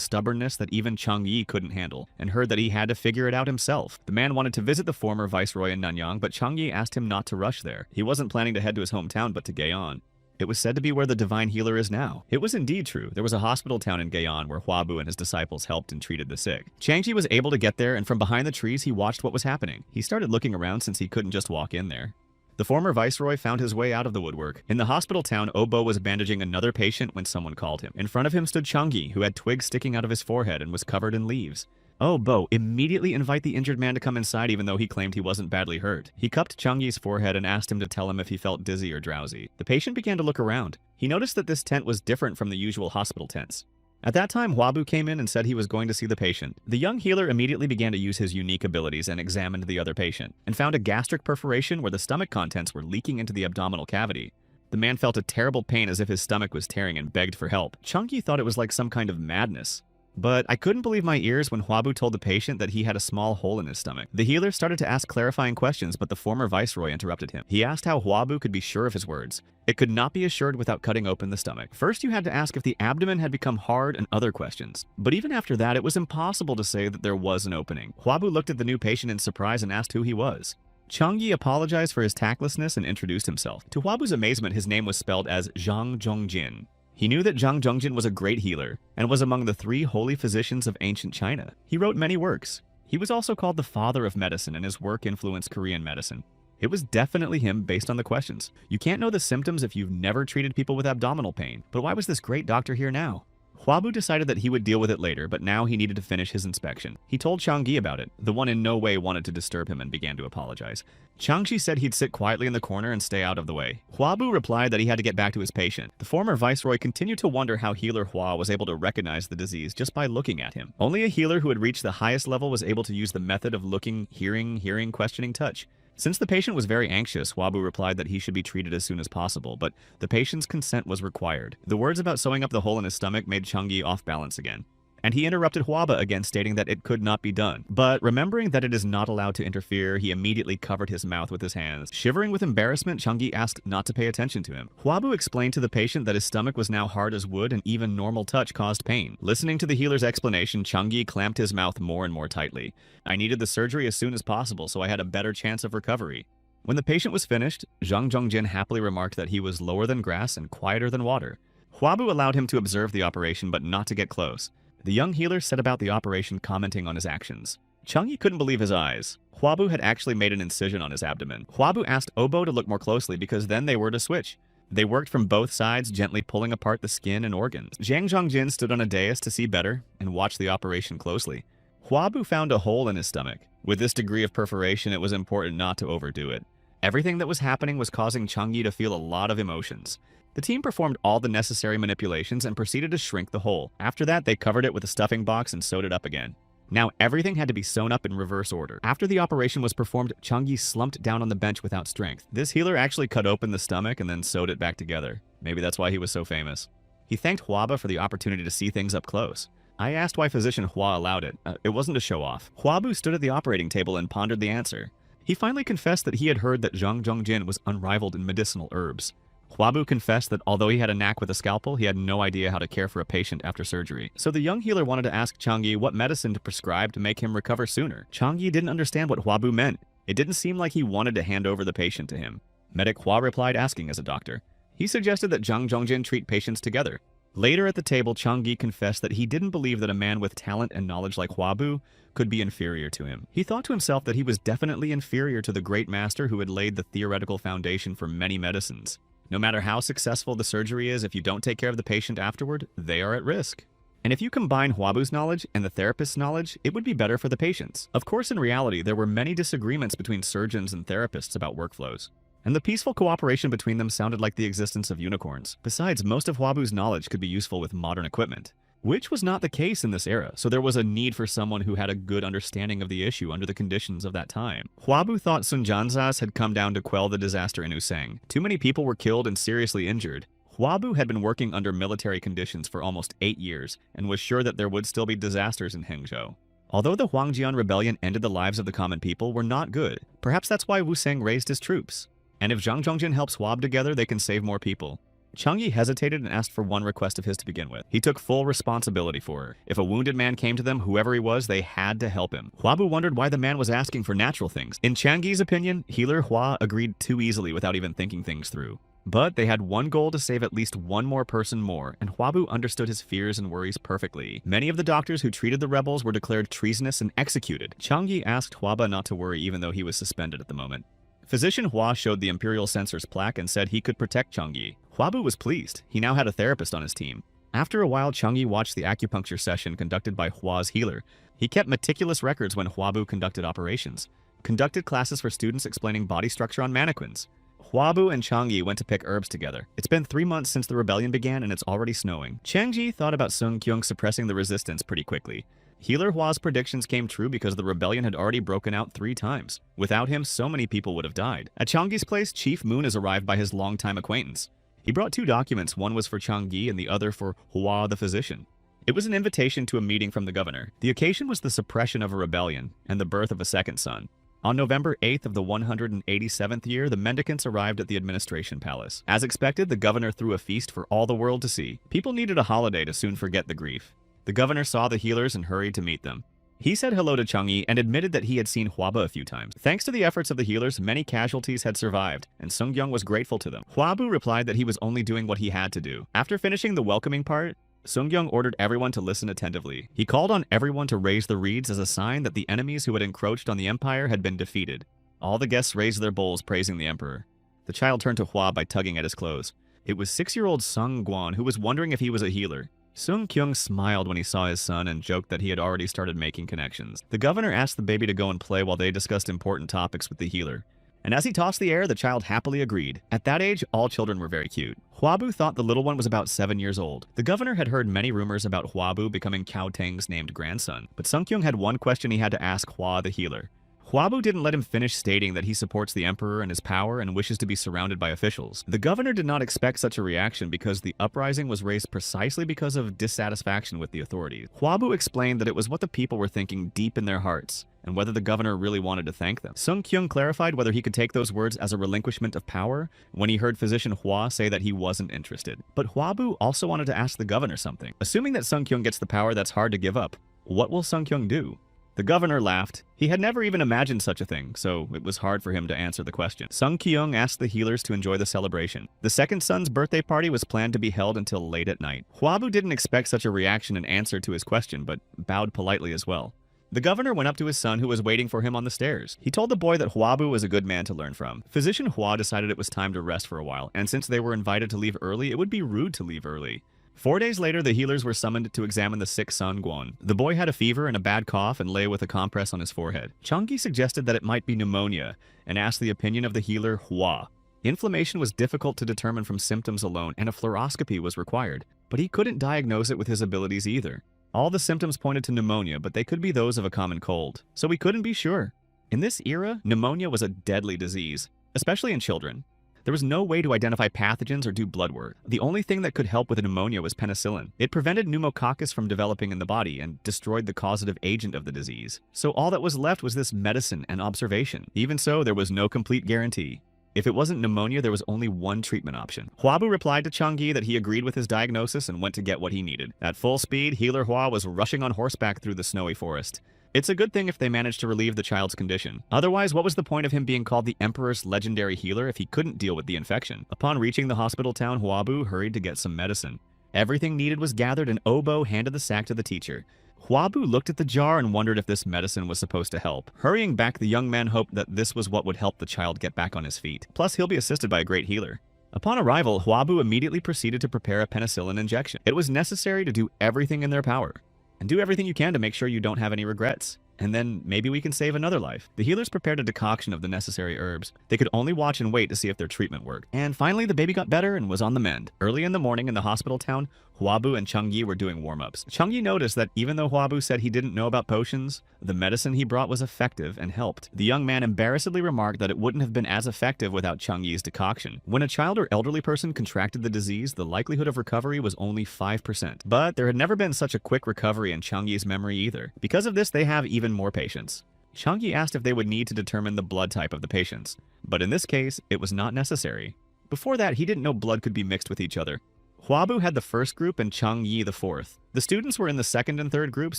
stubbornness that even Changyi couldn't handle, and heard that he had to figure it out himself. The man wanted to visit the former viceroy in Nanyang, but Changyi asked him not to rush there. He wasn't planning to head to his hometown, but to Gaon. It was said to be where the divine healer is now. It was indeed true. There was a hospital town in Gaon where Huabu and his disciples helped and treated the sick. Changji was able to get there, and from behind the trees he watched what was happening. He started looking around since he couldn't just walk in there. The former viceroy found his way out of the woodwork. In the hospital town, Obo was bandaging another patient when someone called him. In front of him stood Changyi, who had twigs sticking out of his forehead and was covered in leaves. Obo, immediately invite the injured man to come inside even though he claimed he wasn't badly hurt. He cupped Changyi's forehead and asked him to tell him if he felt dizzy or drowsy. The patient began to look around. He noticed that this tent was different from the usual hospital tents. At that time, Huabu came in and said he was going to see the patient. The young healer immediately began to use his unique abilities and examined the other patient, and found a gastric perforation where the stomach contents were leaking into the abdominal cavity. The man felt a terrible pain as if his stomach was tearing and begged for help. Changyi thought it was like some kind of madness. But I couldn't believe my ears when Huabu told the patient that he had a small hole in his stomach. The healer started to ask clarifying questions, but the former viceroy interrupted him. He asked how Huabu could be sure of his words. It could not be assured without cutting open the stomach. First, you had to ask if the abdomen had become hard and other questions. But even after that, it was impossible to say that there was an opening. Huabu looked at the new patient in surprise and asked who he was. Changyi apologized for his tactlessness and introduced himself. To Huabu's amazement, his name was spelled as Zhang Zhongjin. He knew that Zhang Zhongjin was a great healer and was among the 3 holy physicians of ancient China. He wrote many works. He was also called the father of medicine, and his work influenced Korean medicine. It was definitely him based on the questions. You can't know the symptoms if you've never treated people with abdominal pain. But why was this great doctor here now? Huabu decided that he would deal with it later, but now he needed to finish his inspection. He told Changyi about it. The one in no way wanted to disturb him and began to apologize. Changyi said he'd sit quietly in the corner and stay out of the way. Huabu replied that he had to get back to his patient. The former viceroy continued to wonder how healer Hua was able to recognize the disease just by looking at him. Only a healer who had reached the highest level was able to use the method of looking, hearing, questioning, touch. Since the patient was very anxious, Huabu replied that he should be treated as soon as possible, but the patient's consent was required. The words about sewing up the hole in his stomach made Changyi off balance again, and he interrupted Huaba again, stating that it could not be done. But remembering that it is not allowed to interfere, he immediately covered his mouth with his hands. Shivering with embarrassment, Changyi asked not to pay attention to him. Huabu explained to the patient that his stomach was now hard as wood and even normal touch caused pain. Listening to the healer's explanation, Changyi clamped his mouth more and more tightly. I needed the surgery as soon as possible, so I had a better chance of recovery. When the patient was finished, Zhang Zhongjin happily remarked that he was lower than grass and quieter than water. Huabu allowed him to observe the operation, but not to get close. The young healer set about the operation, commenting on his actions. Changyi couldn't believe his eyes. Huabu had actually made an incision on his abdomen. Huabu asked Obo to look more closely because then they were to switch. They worked from both sides, gently pulling apart the skin and organs. Zhang Zhongjin stood on a dais to see better and watched the operation closely. Huabu found a hole in his stomach. With this degree of perforation, it was important not to overdo it. Everything that was happening was causing Changyi to feel a lot of emotions. The team performed all the necessary manipulations and proceeded to shrink the hole. After that, they covered it with a stuffing box and sewed it up again. Now everything had to be sewn up in reverse order. After the operation was performed, Changyi slumped down on the bench without strength. This healer actually cut open the stomach and then sewed it back together. Maybe that's why he was so famous. He thanked Hwaba for the opportunity to see things up close. I asked why physician Hwa allowed it. It wasn't to show off. Hwabu stood at the operating table and pondered the answer. He finally confessed that he had heard that Zhang Zhongjin was unrivaled in medicinal herbs. Hwabu confessed that although he had a knack with a scalpel, he had no idea how to care for a patient after surgery. So the young healer wanted to ask Changyi what medicine to prescribe to make him recover sooner. Changyi didn't understand what Hwabu meant. It didn't seem like he wanted to hand over the patient to him. Medic Hwa replied asking as a doctor. He suggested that Zhang Zhongjin treat patients together. Later at the table, Changyi confessed that he didn't believe that a man with talent and knowledge like Hwabu could be inferior to him. He thought to himself that he was definitely inferior to the great master who had laid the theoretical foundation for many medicines. No matter how successful the surgery is, if you don't take care of the patient afterward, they are at risk. And if you combine Hwabu's knowledge and the therapist's knowledge, it would be better for the patients. Of course, in reality, there were many disagreements between surgeons and therapists about workflows. And the peaceful cooperation between them sounded like the existence of unicorns. Besides, most of Hwabu's knowledge could be useful with modern equipment, which was not the case in this era, so there was a need for someone who had a good understanding of the issue under the conditions of that time. Hwabu thought Sun Janzas had come down to quell the disaster in Useng. Too many people were killed and seriously injured. Hwabu had been working under military conditions for almost 8 years and was sure that there would still be disasters in Hangzhou. Although the Huangjian rebellion ended the lives of the common people were not good, perhaps that's why Wuseng raised his troops. And if Zhang Zhongjin helps Hwab together, they can save more people. Changyi hesitated and asked for one request of his to begin with. He took full responsibility for her. If a wounded man came to them, whoever he was, they had to help him. Hwabu wondered why the man was asking for natural things. In Changyi's opinion, healer Hwa agreed too easily without even thinking things through. But they had one goal to save at least one more person more, and Hwabu understood his fears and worries perfectly. Many of the doctors who treated the rebels were declared treasonous and executed. Changyi asked Hwaba not to worry even though he was suspended at the moment. Physician Hwa showed the Imperial Censor's plaque and said he could protect Changyi. Hwabu was pleased. He now had a therapist on his team. After a while, Changyi watched the acupuncture session conducted by Hwa's healer. He kept meticulous records when Hwabu conducted operations, conducted classes for students explaining body structure on mannequins. Hwabu and Changyi went to pick herbs together. It's been 3 months since the rebellion began and it's already snowing. Changyi thought about Sung Kyung suppressing the resistance pretty quickly. Healer Hwa's predictions came true because the rebellion had already broken out 3 times. Without him, so many people would have died. At Changyi's place, Chief Moon is arrived by his longtime acquaintance. He brought 2 documents, one was for Changyi and the other for Hwa the physician. It was an invitation to a meeting from the governor. The occasion was the suppression of a rebellion and the birth of a second son. On November 8th of the 187th year, the mendicants arrived at the administration palace. As expected, the governor threw a feast for all the world to see. People needed a holiday to soon forget the grief. The governor saw the healers and hurried to meet them. He said hello to Changyi and admitted that he had seen Hwaba a few times. Thanks to the efforts of the healers, many casualties had survived, and Sung-Kyung was grateful to them. Hwabu replied that he was only doing what he had to do. After finishing the welcoming part, Sung-Kyung ordered everyone to listen attentively. He called on everyone to raise the reeds as a sign that the enemies who had encroached on the empire had been defeated. All the guests raised their bowls praising the emperor. The child turned to Hwa by tugging at his clothes. It was 6-year-old Sung Guan who was wondering if he was a healer. Sung-Kyung smiled when he saw his son and joked that he had already started making connections. The governor asked the baby to go and play while they discussed important topics with the healer. And as he tossed the air, the child happily agreed. At that age, all children were very cute. Hwabu thought the little one was about 7 years old. The governor had heard many rumors about Hwabu becoming Cao Teng's named grandson, but Sung-Kyung had one question he had to ask Hwa the healer. Hwabu didn't let him finish stating that he supports the emperor and his power and wishes to be surrounded by officials. The governor did not expect such a reaction because the uprising was raised precisely because of dissatisfaction with the authorities. Hwabu explained that it was what the people were thinking deep in their hearts, and whether the governor really wanted to thank them. Sung-Kyung clarified whether he could take those words as a relinquishment of power when he heard physician Hwa say that he wasn't interested. But Hwabu also wanted to ask the governor something. Assuming that Sung-Kyung gets the power that's hard to give up, what will Sung-Kyung do? The governor laughed. He had never even imagined such a thing, so it was hard for him to answer the question. Sung-Kyung asked the healers to enjoy the celebration. The second son's birthday party was planned to be held until late at night. Hwabu didn't expect such a reaction and answer to his question, but bowed politely as well. The governor went up to his son who was waiting for him on the stairs. He told the boy that Hwabu was a good man to learn from. Physician Hwa decided it was time to rest for a while, and since they were invited to leave early, it would be rude to leave early. 4 days later, the healers were summoned to examine the sick son, Gwon. The boy had a fever and a bad cough and lay with a compress on his forehead. Changgi suggested that it might be pneumonia and asked the opinion of the healer, Hwa. Inflammation was difficult to determine from symptoms alone, and a fluoroscopy was required, but he couldn't diagnose it with his abilities either. All the symptoms pointed to pneumonia, but they could be those of a common cold, so we couldn't be sure. In this era, pneumonia was a deadly disease, especially in children. There was no way to identify pathogens or do blood work. The only thing that could help with pneumonia was penicillin. It prevented pneumococcus from developing in the body and destroyed the causative agent of the disease. So all that was left was this medicine and observation. Even so, there was no complete guarantee. If it wasn't pneumonia, there was only one treatment option. Hwabu replied to Changgi that he agreed with his diagnosis and went to get what he needed. At full speed, Healer Hwa was rushing on horseback through the snowy forest. It's a good thing if they managed to relieve the child's condition. Otherwise, what was the point of him being called the Emperor's legendary healer if he couldn't deal with the infection? Upon reaching the hospital town, Hwabu hurried to get some medicine. Everything needed was gathered and Obo handed the sack to the teacher. Hwabu looked at the jar and wondered if this medicine was supposed to help. Hurrying back, the young man hoped that this was what would help the child get back on his feet. Plus, he'll be assisted by a great healer. Upon arrival, Hwabu immediately proceeded to prepare a penicillin injection. It was necessary to do everything in their power. And do everything you can to make sure you don't have any regrets. And then maybe we can save another life. The healers prepared a decoction of the necessary herbs. They could only watch and wait to see if their treatment worked. And finally, the baby got better and was on the mend. Early in the morning in the hospital town, Hwabu and Changgi were doing warm-ups. Changgi noticed that even though Hwabu said he didn't know about potions, the medicine he brought was effective and helped. The young man embarrassedly remarked that it wouldn't have been as effective without Changgi's decoction. When a child or elderly person contracted the disease, the likelihood of recovery was only 5%. But there had never been such a quick recovery in Changgi's memory either. Because of this, they have even more patients. Changgi asked if they would need to determine the blood type of the patients, but in this case, it was not necessary. Before that, he didn't know blood could be mixed with each other. Hwabu had the first group and Changyi the fourth. The students were in the second and third groups,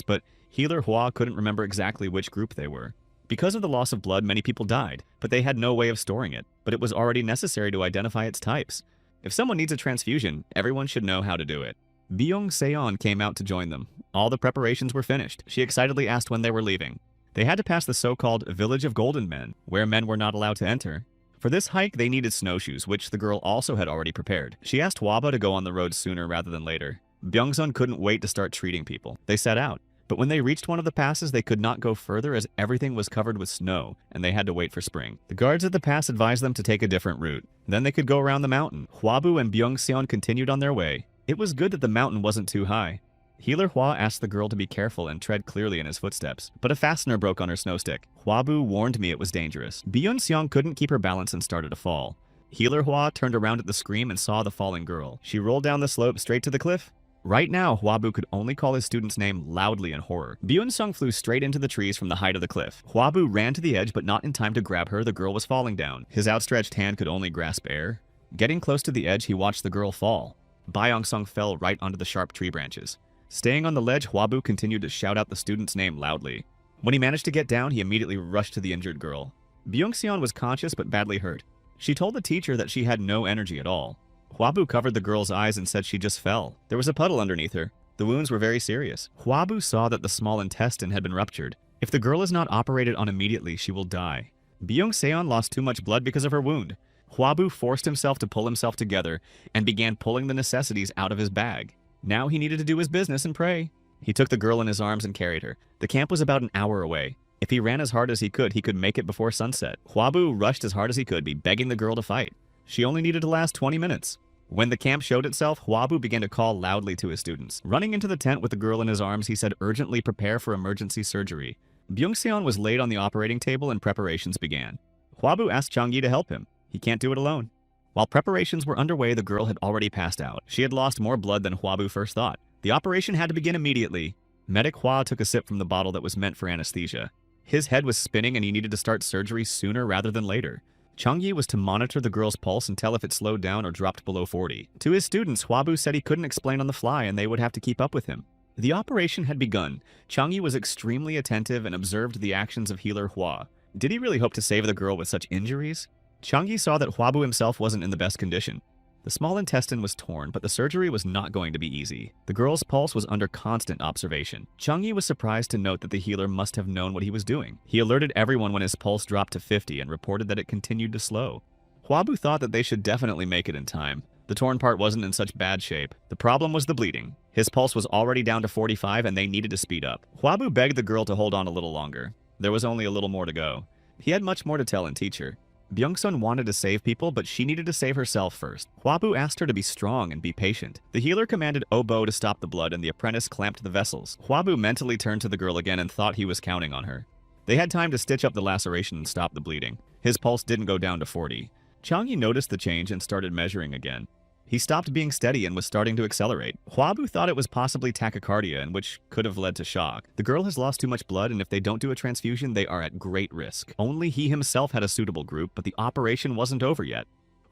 but Healer Hwa couldn't remember exactly which group they were. Because of the loss of blood, many people died, but they had no way of storing it, but it was already necessary to identify its types. If someone needs a transfusion, everyone should know how to do it. Byung-seon came out to join them. All the preparations were finished. She excitedly asked when they were leaving. They had to pass the so-called Village of Golden Men, where men were not allowed to enter. For this hike, they needed snowshoes, which the girl also had already prepared. She asked Hwaba to go on the road sooner rather than later. Byung-sun couldn't wait to start treating people. They set out. But when they reached one of the passes, they could not go further as everything was covered with snow, and they had to wait for spring. The guards at the pass advised them to take a different route. Then they could go around the mountain. Hwabu and Byung-seon continued on their way. It was good that the mountain wasn't too high. Healer Hwa asked the girl to be careful and tread clearly in his footsteps, but a fastener broke on her snow stick. Hwabu warned me it was dangerous. Byun-seong couldn't keep her balance and started to fall. Healer Hwa turned around at the scream and saw the falling girl. She rolled down the slope straight to the cliff. Right now, Hwabu could only call his student's name loudly in horror. Byun-seong flew straight into the trees from the height of the cliff. Hwabu ran to the edge, but not in time to grab her. The girl was falling down. His outstretched hand could only grasp air. Getting close to the edge, he watched the girl fall. Byung-seong fell right onto the sharp tree branches. Staying on the ledge, Hwabu continued to shout out the student's name loudly. When he managed to get down, he immediately rushed to the injured girl. Byung-seon was conscious but badly hurt. She told the teacher that she had no energy at all. Hwabu covered the girl's eyes and said she just fell. There was a puddle underneath her. The wounds were very serious. Hwabu saw that the small intestine had been ruptured. If the girl is not operated on immediately, she will die. Byung-seon lost too much blood because of her wound. Hwabu forced himself to pull himself together and began pulling the necessities out of his bag. Now he needed to do his business and pray. He took the girl in his arms and carried her. The camp was about an hour away. If he ran as hard as he could make it before sunset. Hwabu rushed as hard as he could, begging the girl to fight. She only needed to last 20 minutes. When the camp showed itself, Hwabu began to call loudly to his students. Running into the tent with the girl in his arms, he said urgently prepare for emergency surgery. Byung-seon was laid on the operating table and preparations began. Hwabu asked Changgi to help him. He can't do it alone. While preparations were underway, the girl had already passed out. She had lost more blood than Hwabu first thought. The operation had to begin immediately. Medic Hwa took a sip from the bottle that was meant for anesthesia. His head was spinning and he needed to start surgery sooner rather than later. Changyi was to monitor the girl's pulse and tell if it slowed down or dropped below 40. To his students, Hwabu said he couldn't explain on the fly and they would have to keep up with him. The operation had begun. Changyi was extremely attentive and observed the actions of healer Hwa. Did he really hope to save the girl with such injuries? Changyi saw that Hwabu himself wasn't in the best condition. The small intestine was torn, but the surgery was not going to be easy. The girl's pulse was under constant observation. Changyi was surprised to note that the healer must have known what he was doing. He alerted everyone when his pulse dropped to 50 and reported that it continued to slow. Hwabu thought that they should definitely make it in time. The torn part wasn't in such bad shape. The problem was the bleeding. His pulse was already down to 45 and they needed to speed up. Hwabu begged the girl to hold on a little longer. There was only a little more to go. He had much more to tell and teach her. Byung-sun wanted to save people, but she needed to save herself first. Hwabu asked her to be strong and be patient. The healer commanded Obo to stop the blood and the apprentice clamped the vessels. Hwabu mentally turned to the girl again and thought he was counting on her. They had time to stitch up the laceration and stop the bleeding. His pulse didn't go down to 40. Changyi noticed the change and started measuring again. He stopped being steady and was starting to accelerate. Hwabu thought it was possibly tachycardia, and which could have led to shock. The girl has lost too much blood, and if they don't do a transfusion, they are at great risk. Only he himself had a suitable group, but the operation wasn't over yet.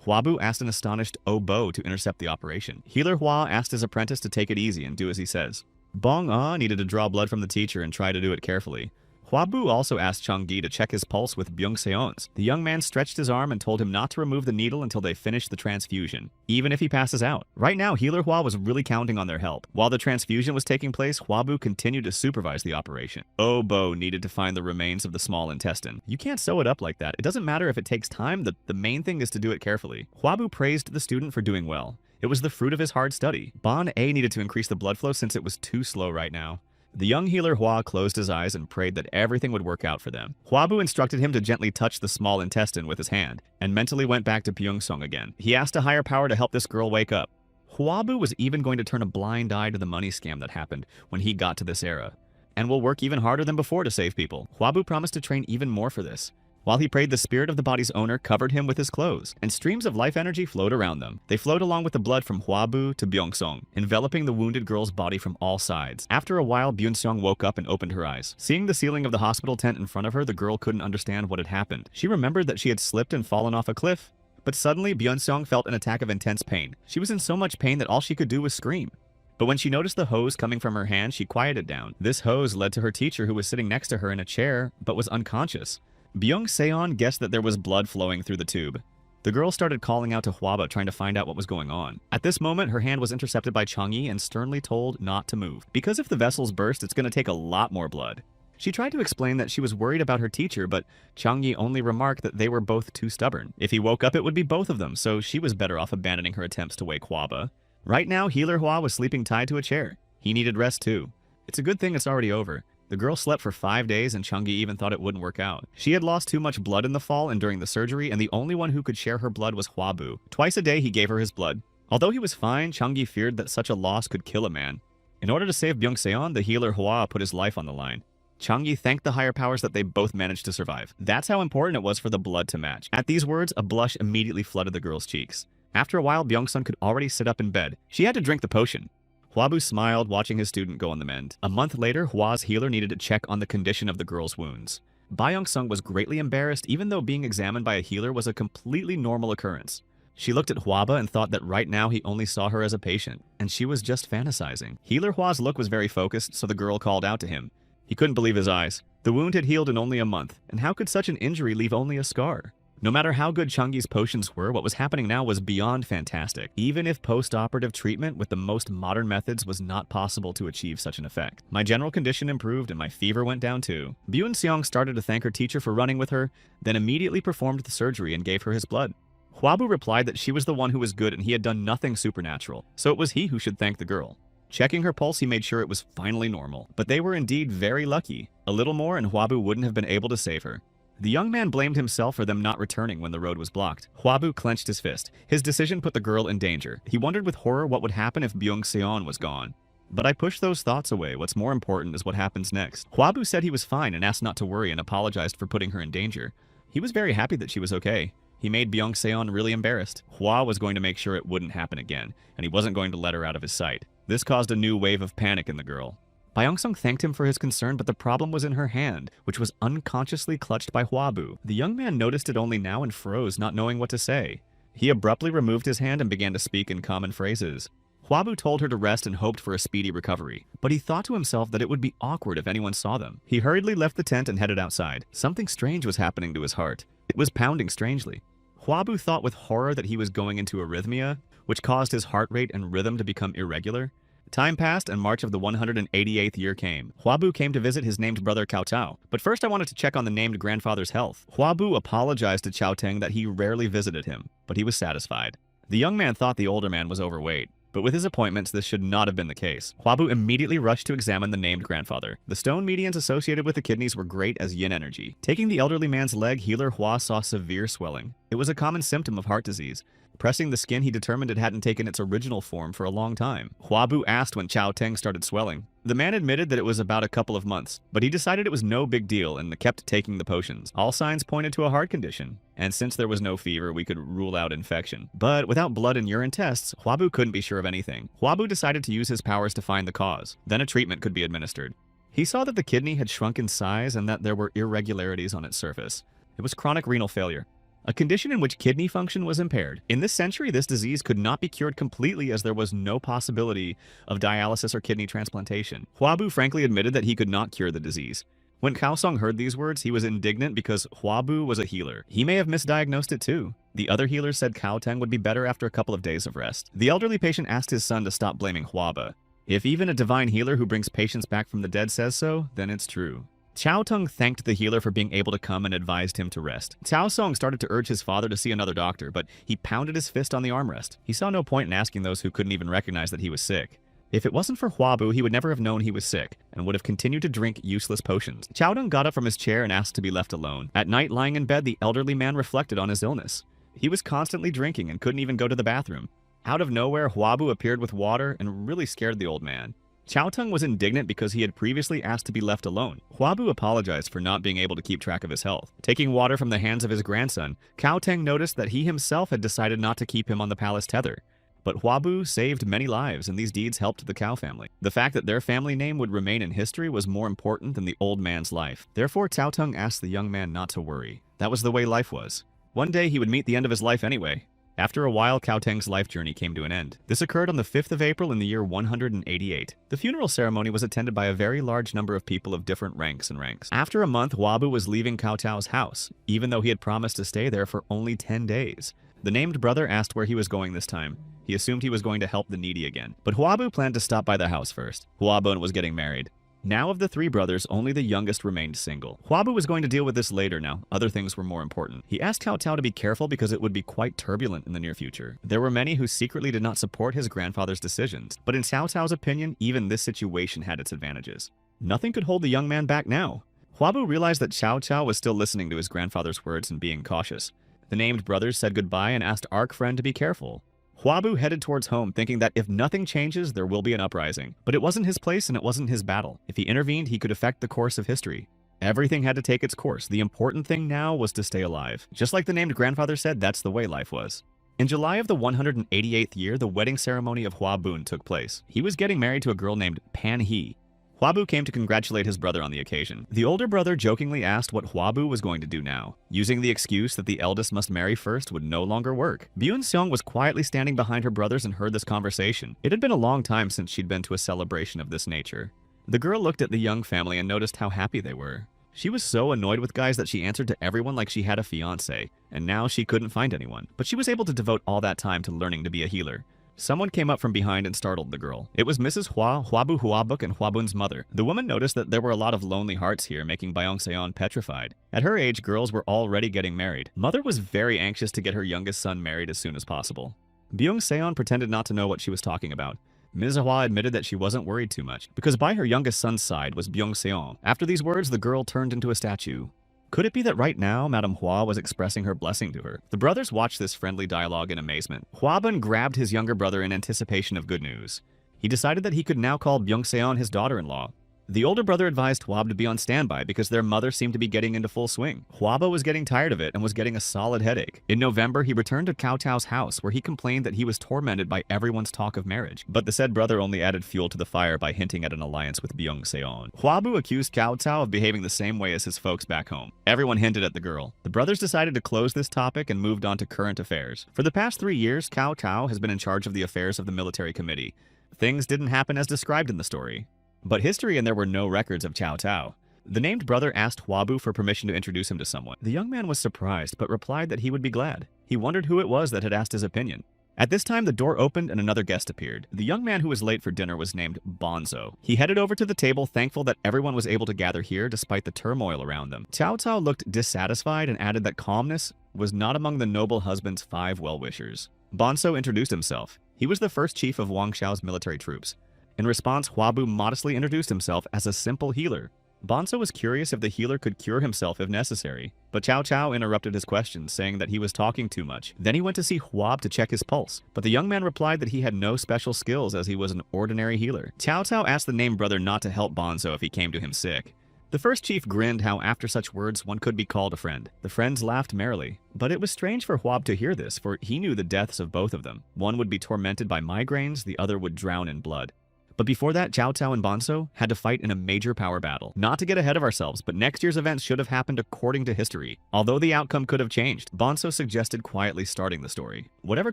Hwabu asked an astonished Obo to intercept the operation. Healer Hwa asked his apprentice to take it easy and do as he says. Bong-ah needed to draw blood from the teacher and try to do it carefully. Hwabu also asked Changyi to check his pulse with Byung-seon's. The young man stretched his arm and told him not to remove the needle until they finished the transfusion, even if he passes out. Right now, Healer Hwa was really counting on their help. While the transfusion was taking place, Hwabu continued to supervise the operation. Obo needed to find the remains of the small intestine. You can't sew it up like that. It doesn't matter if it takes time, the main thing is to do it carefully. Hwabu praised the student for doing well. It was the fruit of his hard study. Bon-A needed to increase the blood flow since it was too slow right now. The young healer Hwa closed his eyes and prayed that everything would work out for them. Hwabu instructed him to gently touch the small intestine with his hand, and mentally went back to Byung-sung again. He asked a higher power to help this girl wake up. Hwabu was even going to turn a blind eye to the money scam that happened when he got to this era, and will work even harder than before to save people. Hwabu promised to train even more for this. While he prayed, the spirit of the body's owner covered him with his clothes, and streams of life energy flowed around them. They flowed along with the blood from Hwabu to Byung-sung, enveloping the wounded girl's body from all sides. After a while, Byung-sung woke up and opened her eyes. Seeing the ceiling of the hospital tent in front of her, the girl couldn't understand what had happened. She remembered that she had slipped and fallen off a cliff. But suddenly, Byung-sung felt an attack of intense pain. She was in so much pain that all she could do was scream. But when she noticed the hose coming from her hand, she quieted down. This hose led to her teacher, who was sitting next to her in a chair, but was unconscious. Byung-seon guessed that there was blood flowing through the tube. The girl started calling out to Hwaba, trying to find out what was going on. At this moment, her hand was intercepted by Changyi and sternly told not to move, because if the vessels burst, it's going to take a lot more blood. She tried to explain that she was worried about her teacher, but Changyi only remarked that they were both too stubborn. If he woke up, it would be both of them, so she was better off abandoning her attempts to wake Hwaba. Right now, Healer Hwa was sleeping tied to a chair. He needed rest too. It's a good thing it's already over. The girl slept for 5 days and Changyi even thought it wouldn't work out. She had lost too much blood in the fall and during the surgery, and the only one who could share her blood was Hwabu. Twice a day he gave her his blood. Although he was fine, Changyi feared that such a loss could kill a man. In order to save Byung-seon, the healer Hwa put his life on the line. Changyi thanked the higher powers that they both managed to survive. That's how important it was for the blood to match. At these words, a blush immediately flooded the girl's cheeks. After a while, Byung-sun could already sit up in bed. She had to drink the potion. Hwabu smiled, watching his student go on the mend. A month later, Hwa's healer needed to check on the condition of the girl's wounds. Byung-sung was greatly embarrassed, even though being examined by a healer was a completely normal occurrence. She looked at Hwaba and thought that right now he only saw her as a patient, and she was just fantasizing. Healer Hwa's look was very focused, so the girl called out to him. He couldn't believe his eyes. The wound had healed in only a month, and how could such an injury leave only a scar? No matter how good Changyi's potions were, what was happening now was beyond fantastic. Even if post-operative treatment with the most modern methods was not possible to achieve such an effect. My general condition improved and my fever went down too. Byun-seong started to thank her teacher for running with her, then immediately performed the surgery and gave her his blood. Hwabu replied that she was the one who was good and he had done nothing supernatural, so it was he who should thank the girl. Checking her pulse, he made sure it was finally normal. But they were indeed very lucky. A little more and Hwabu wouldn't have been able to save her. The young man blamed himself for them not returning when the road was blocked. Hwabu clenched his fist. His decision put the girl in danger. He wondered with horror what would happen if Byung-seon was gone. But I pushed those thoughts away. What's more important is what happens next. Hwabu said he was fine and asked not to worry and apologized for putting her in danger. He was very happy that she was okay. He made Byung-seon really embarrassed. Hwa was going to make sure it wouldn't happen again, and he wasn't going to let her out of his sight. This caused a new wave of panic in the girl. Byung-sung thanked him for his concern, but the problem was in her hand, which was unconsciously clutched by Hwabu. The young man noticed it only now and froze, not knowing what to say. He abruptly removed his hand and began to speak in common phrases. Hwabu told her to rest and hoped for a speedy recovery, but he thought to himself that it would be awkward if anyone saw them. He hurriedly left the tent and headed outside. Something strange was happening to his heart. It was pounding strangely. Hwabu thought with horror that he was going into arrhythmia, which caused his heart rate and rhythm to become irregular. Time passed and March of the 188th year came. Hwabu came to visit his named brother Cao Cao, but first I wanted to check on the named grandfather's health. Hwabu apologized to Cao Teng that he rarely visited him, but he was satisfied. The young man thought the older man was overweight, but with his appointments, this should not have been the case. Hwabu immediately rushed to examine the named grandfather. The stone medians associated with the kidneys were great as yin energy. Taking the elderly man's leg, healer Hwa saw severe swelling. It was a common symptom of heart disease. Pressing the skin, he determined it hadn't taken its original form for a long time. Hwabu asked when Chao Teng started swelling. The man admitted that it was about a couple of months, but he decided it was no big deal and kept taking the potions. All signs pointed to a heart condition, and since there was no fever, we could rule out infection. But without blood and urine tests, Hwabu couldn't be sure of anything. Hwabu decided to use his powers to find the cause. Then a treatment could be administered. He saw that the kidney had shrunk in size and that there were irregularities on its surface. It was chronic renal failure, a condition in which kidney function was impaired. In this century, this disease could not be cured completely as there was no possibility of dialysis or kidney transplantation. Hwabu frankly admitted that he could not cure the disease. When Kaosong heard these words, he was indignant because Hwabu was a healer. He may have misdiagnosed it too. The other healers said Cao Teng would be better after a couple of days of rest. The elderly patient asked his son to stop blaming Hwaba. If even a divine healer who brings patients back from the dead says so, then it's true. Chao Teng thanked the healer for being able to come and advised him to rest. Cao Song started to urge his father to see another doctor, but he pounded his fist on the armrest. He saw no point in asking those who couldn't even recognize that he was sick. If it wasn't for Hwabu, he would never have known he was sick, and would have continued to drink useless potions. Chao Teng got up from his chair and asked to be left alone. At night, lying in bed, the elderly man reflected on his illness. He was constantly drinking and couldn't even go to the bathroom. Out of nowhere, Hwabu appeared with water and really scared the old man. Chao Teng was indignant because he had previously asked to be left alone. Hwabu apologized for not being able to keep track of his health. Taking water from the hands of his grandson, Cao Teng noticed that he himself had decided not to keep him on the palace tether. But Hwabu saved many lives, and these deeds helped the Cao family. The fact that their family name would remain in history was more important than the old man's life. Therefore, Cao Teng asked the young man not to worry. That was the way life was. One day he would meet the end of his life anyway. After a while, Cao Teng's life journey came to an end. This occurred on the 5th of April in the year 188. The funeral ceremony was attended by a very large number of people of different ranks. After a month, Hwabu was leaving Cao Cao's house, even though he had promised to stay there for only 10 days. The named brother asked where he was going this time. He assumed he was going to help the needy again. But Hwabu planned to stop by the house first. Hwabun was getting married. Now of the three brothers, only the youngest remained single. Hwabu was going to deal with this later now. Other things were more important. He asked Cao Cao to be careful because it would be quite turbulent in the near future. There were many who secretly did not support his grandfather's decisions, but in Cao Cao's opinion, even this situation had its advantages. Nothing could hold the young man back now. Hwabu realized that Cao Cao was still listening to his grandfather's words and being cautious. The named brothers said goodbye and asked Arc Friend to be careful. Hwabu headed towards home, thinking that if nothing changes, there will be an uprising. But it wasn't his place and it wasn't his battle. If he intervened, he could affect the course of history. Everything had to take its course. The important thing now was to stay alive. Just like the named grandfather said, that's the way life was. In July of the 188th year, the wedding ceremony of Hwabun took place. He was getting married to a girl named Pan He. Hwabu came to congratulate his brother on the occasion. The older brother jokingly asked what Hwabu was going to do now, using the excuse that the eldest must marry first would no longer work. Byun Seong was quietly standing behind her brothers and heard this conversation. It had been a long time since she'd been to a celebration of this nature. The girl looked at the young family and noticed how happy they were. She was so annoyed with guys that she answered to everyone like she had a fiancé, and now she couldn't find anyone. But she was able to devote all that time to learning to be a healer. Someone came up from behind and startled the girl. It was Mrs. Hwa, Hwabu Hwabuk, and Hwabun's mother. The woman noticed that there were a lot of lonely hearts here, making Byung-seon petrified. At her age, girls were already getting married. Mother was very anxious to get her youngest son married as soon as possible. Byung-seon pretended not to know what she was talking about. Ms. Hwa admitted that she wasn't worried too much, because by her youngest son's side was Byung-seon. After these words, the girl turned into a statue. Could it be that right now, Madame Hwa was expressing her blessing to her? The brothers watched this friendly dialogue in amazement. Hwabun grabbed his younger brother in anticipation of good news. He decided that he could now call Byung-seon his daughter-in-law. The older brother advised Hwab to be on standby because their mother seemed to be getting into full swing. Hwaba was getting tired of it and was getting a solid headache. In November, he returned to Cao Cao's house where he complained that he was tormented by everyone's talk of marriage. But the said brother only added fuel to the fire by hinting at an alliance with Byung-seon. Hwabu accused Cao Cao of behaving the same way as his folks back home. Everyone hinted at the girl. The brothers decided to close this topic and moved on to current affairs. For the past 3 years, Cao Cao has been in charge of the affairs of the military committee. Things didn't happen as described in the story. But history and there were no records of Cao Cao. The named brother asked Hwabu for permission to introduce him to someone. The young man was surprised, but replied that he would be glad. He wondered who it was that had asked his opinion. At this time, the door opened and another guest appeared. The young man who was late for dinner was named Bonzo. He headed over to the table, thankful that everyone was able to gather here despite the turmoil around them. Cao Cao looked dissatisfied and added that calmness was not among the noble husband's 5 well-wishers. Bonso introduced himself. He was the first chief of Wang Xiao's military troops. In response, Huabu modestly introduced himself as a simple healer. Bonso was curious if the healer could cure himself if necessary, but Cao Cao interrupted his questions, saying that he was talking too much. Then he went to see Huab to check his pulse, but the young man replied that he had no special skills as he was an ordinary healer. Cao Cao asked the named brother not to help Bonso if he came to him sick. The first chief grinned how after such words one could be called a friend. The friends laughed merrily, but it was strange for Huab to hear this, for he knew the deaths of both of them. One would be tormented by migraines, the other would drown in blood. But before that, Cao Cao and Bonso had to fight in a major power battle. Not to get ahead of ourselves, but next year's events should have happened according to history. Although the outcome could have changed, Bonso suggested quietly starting the story. Whatever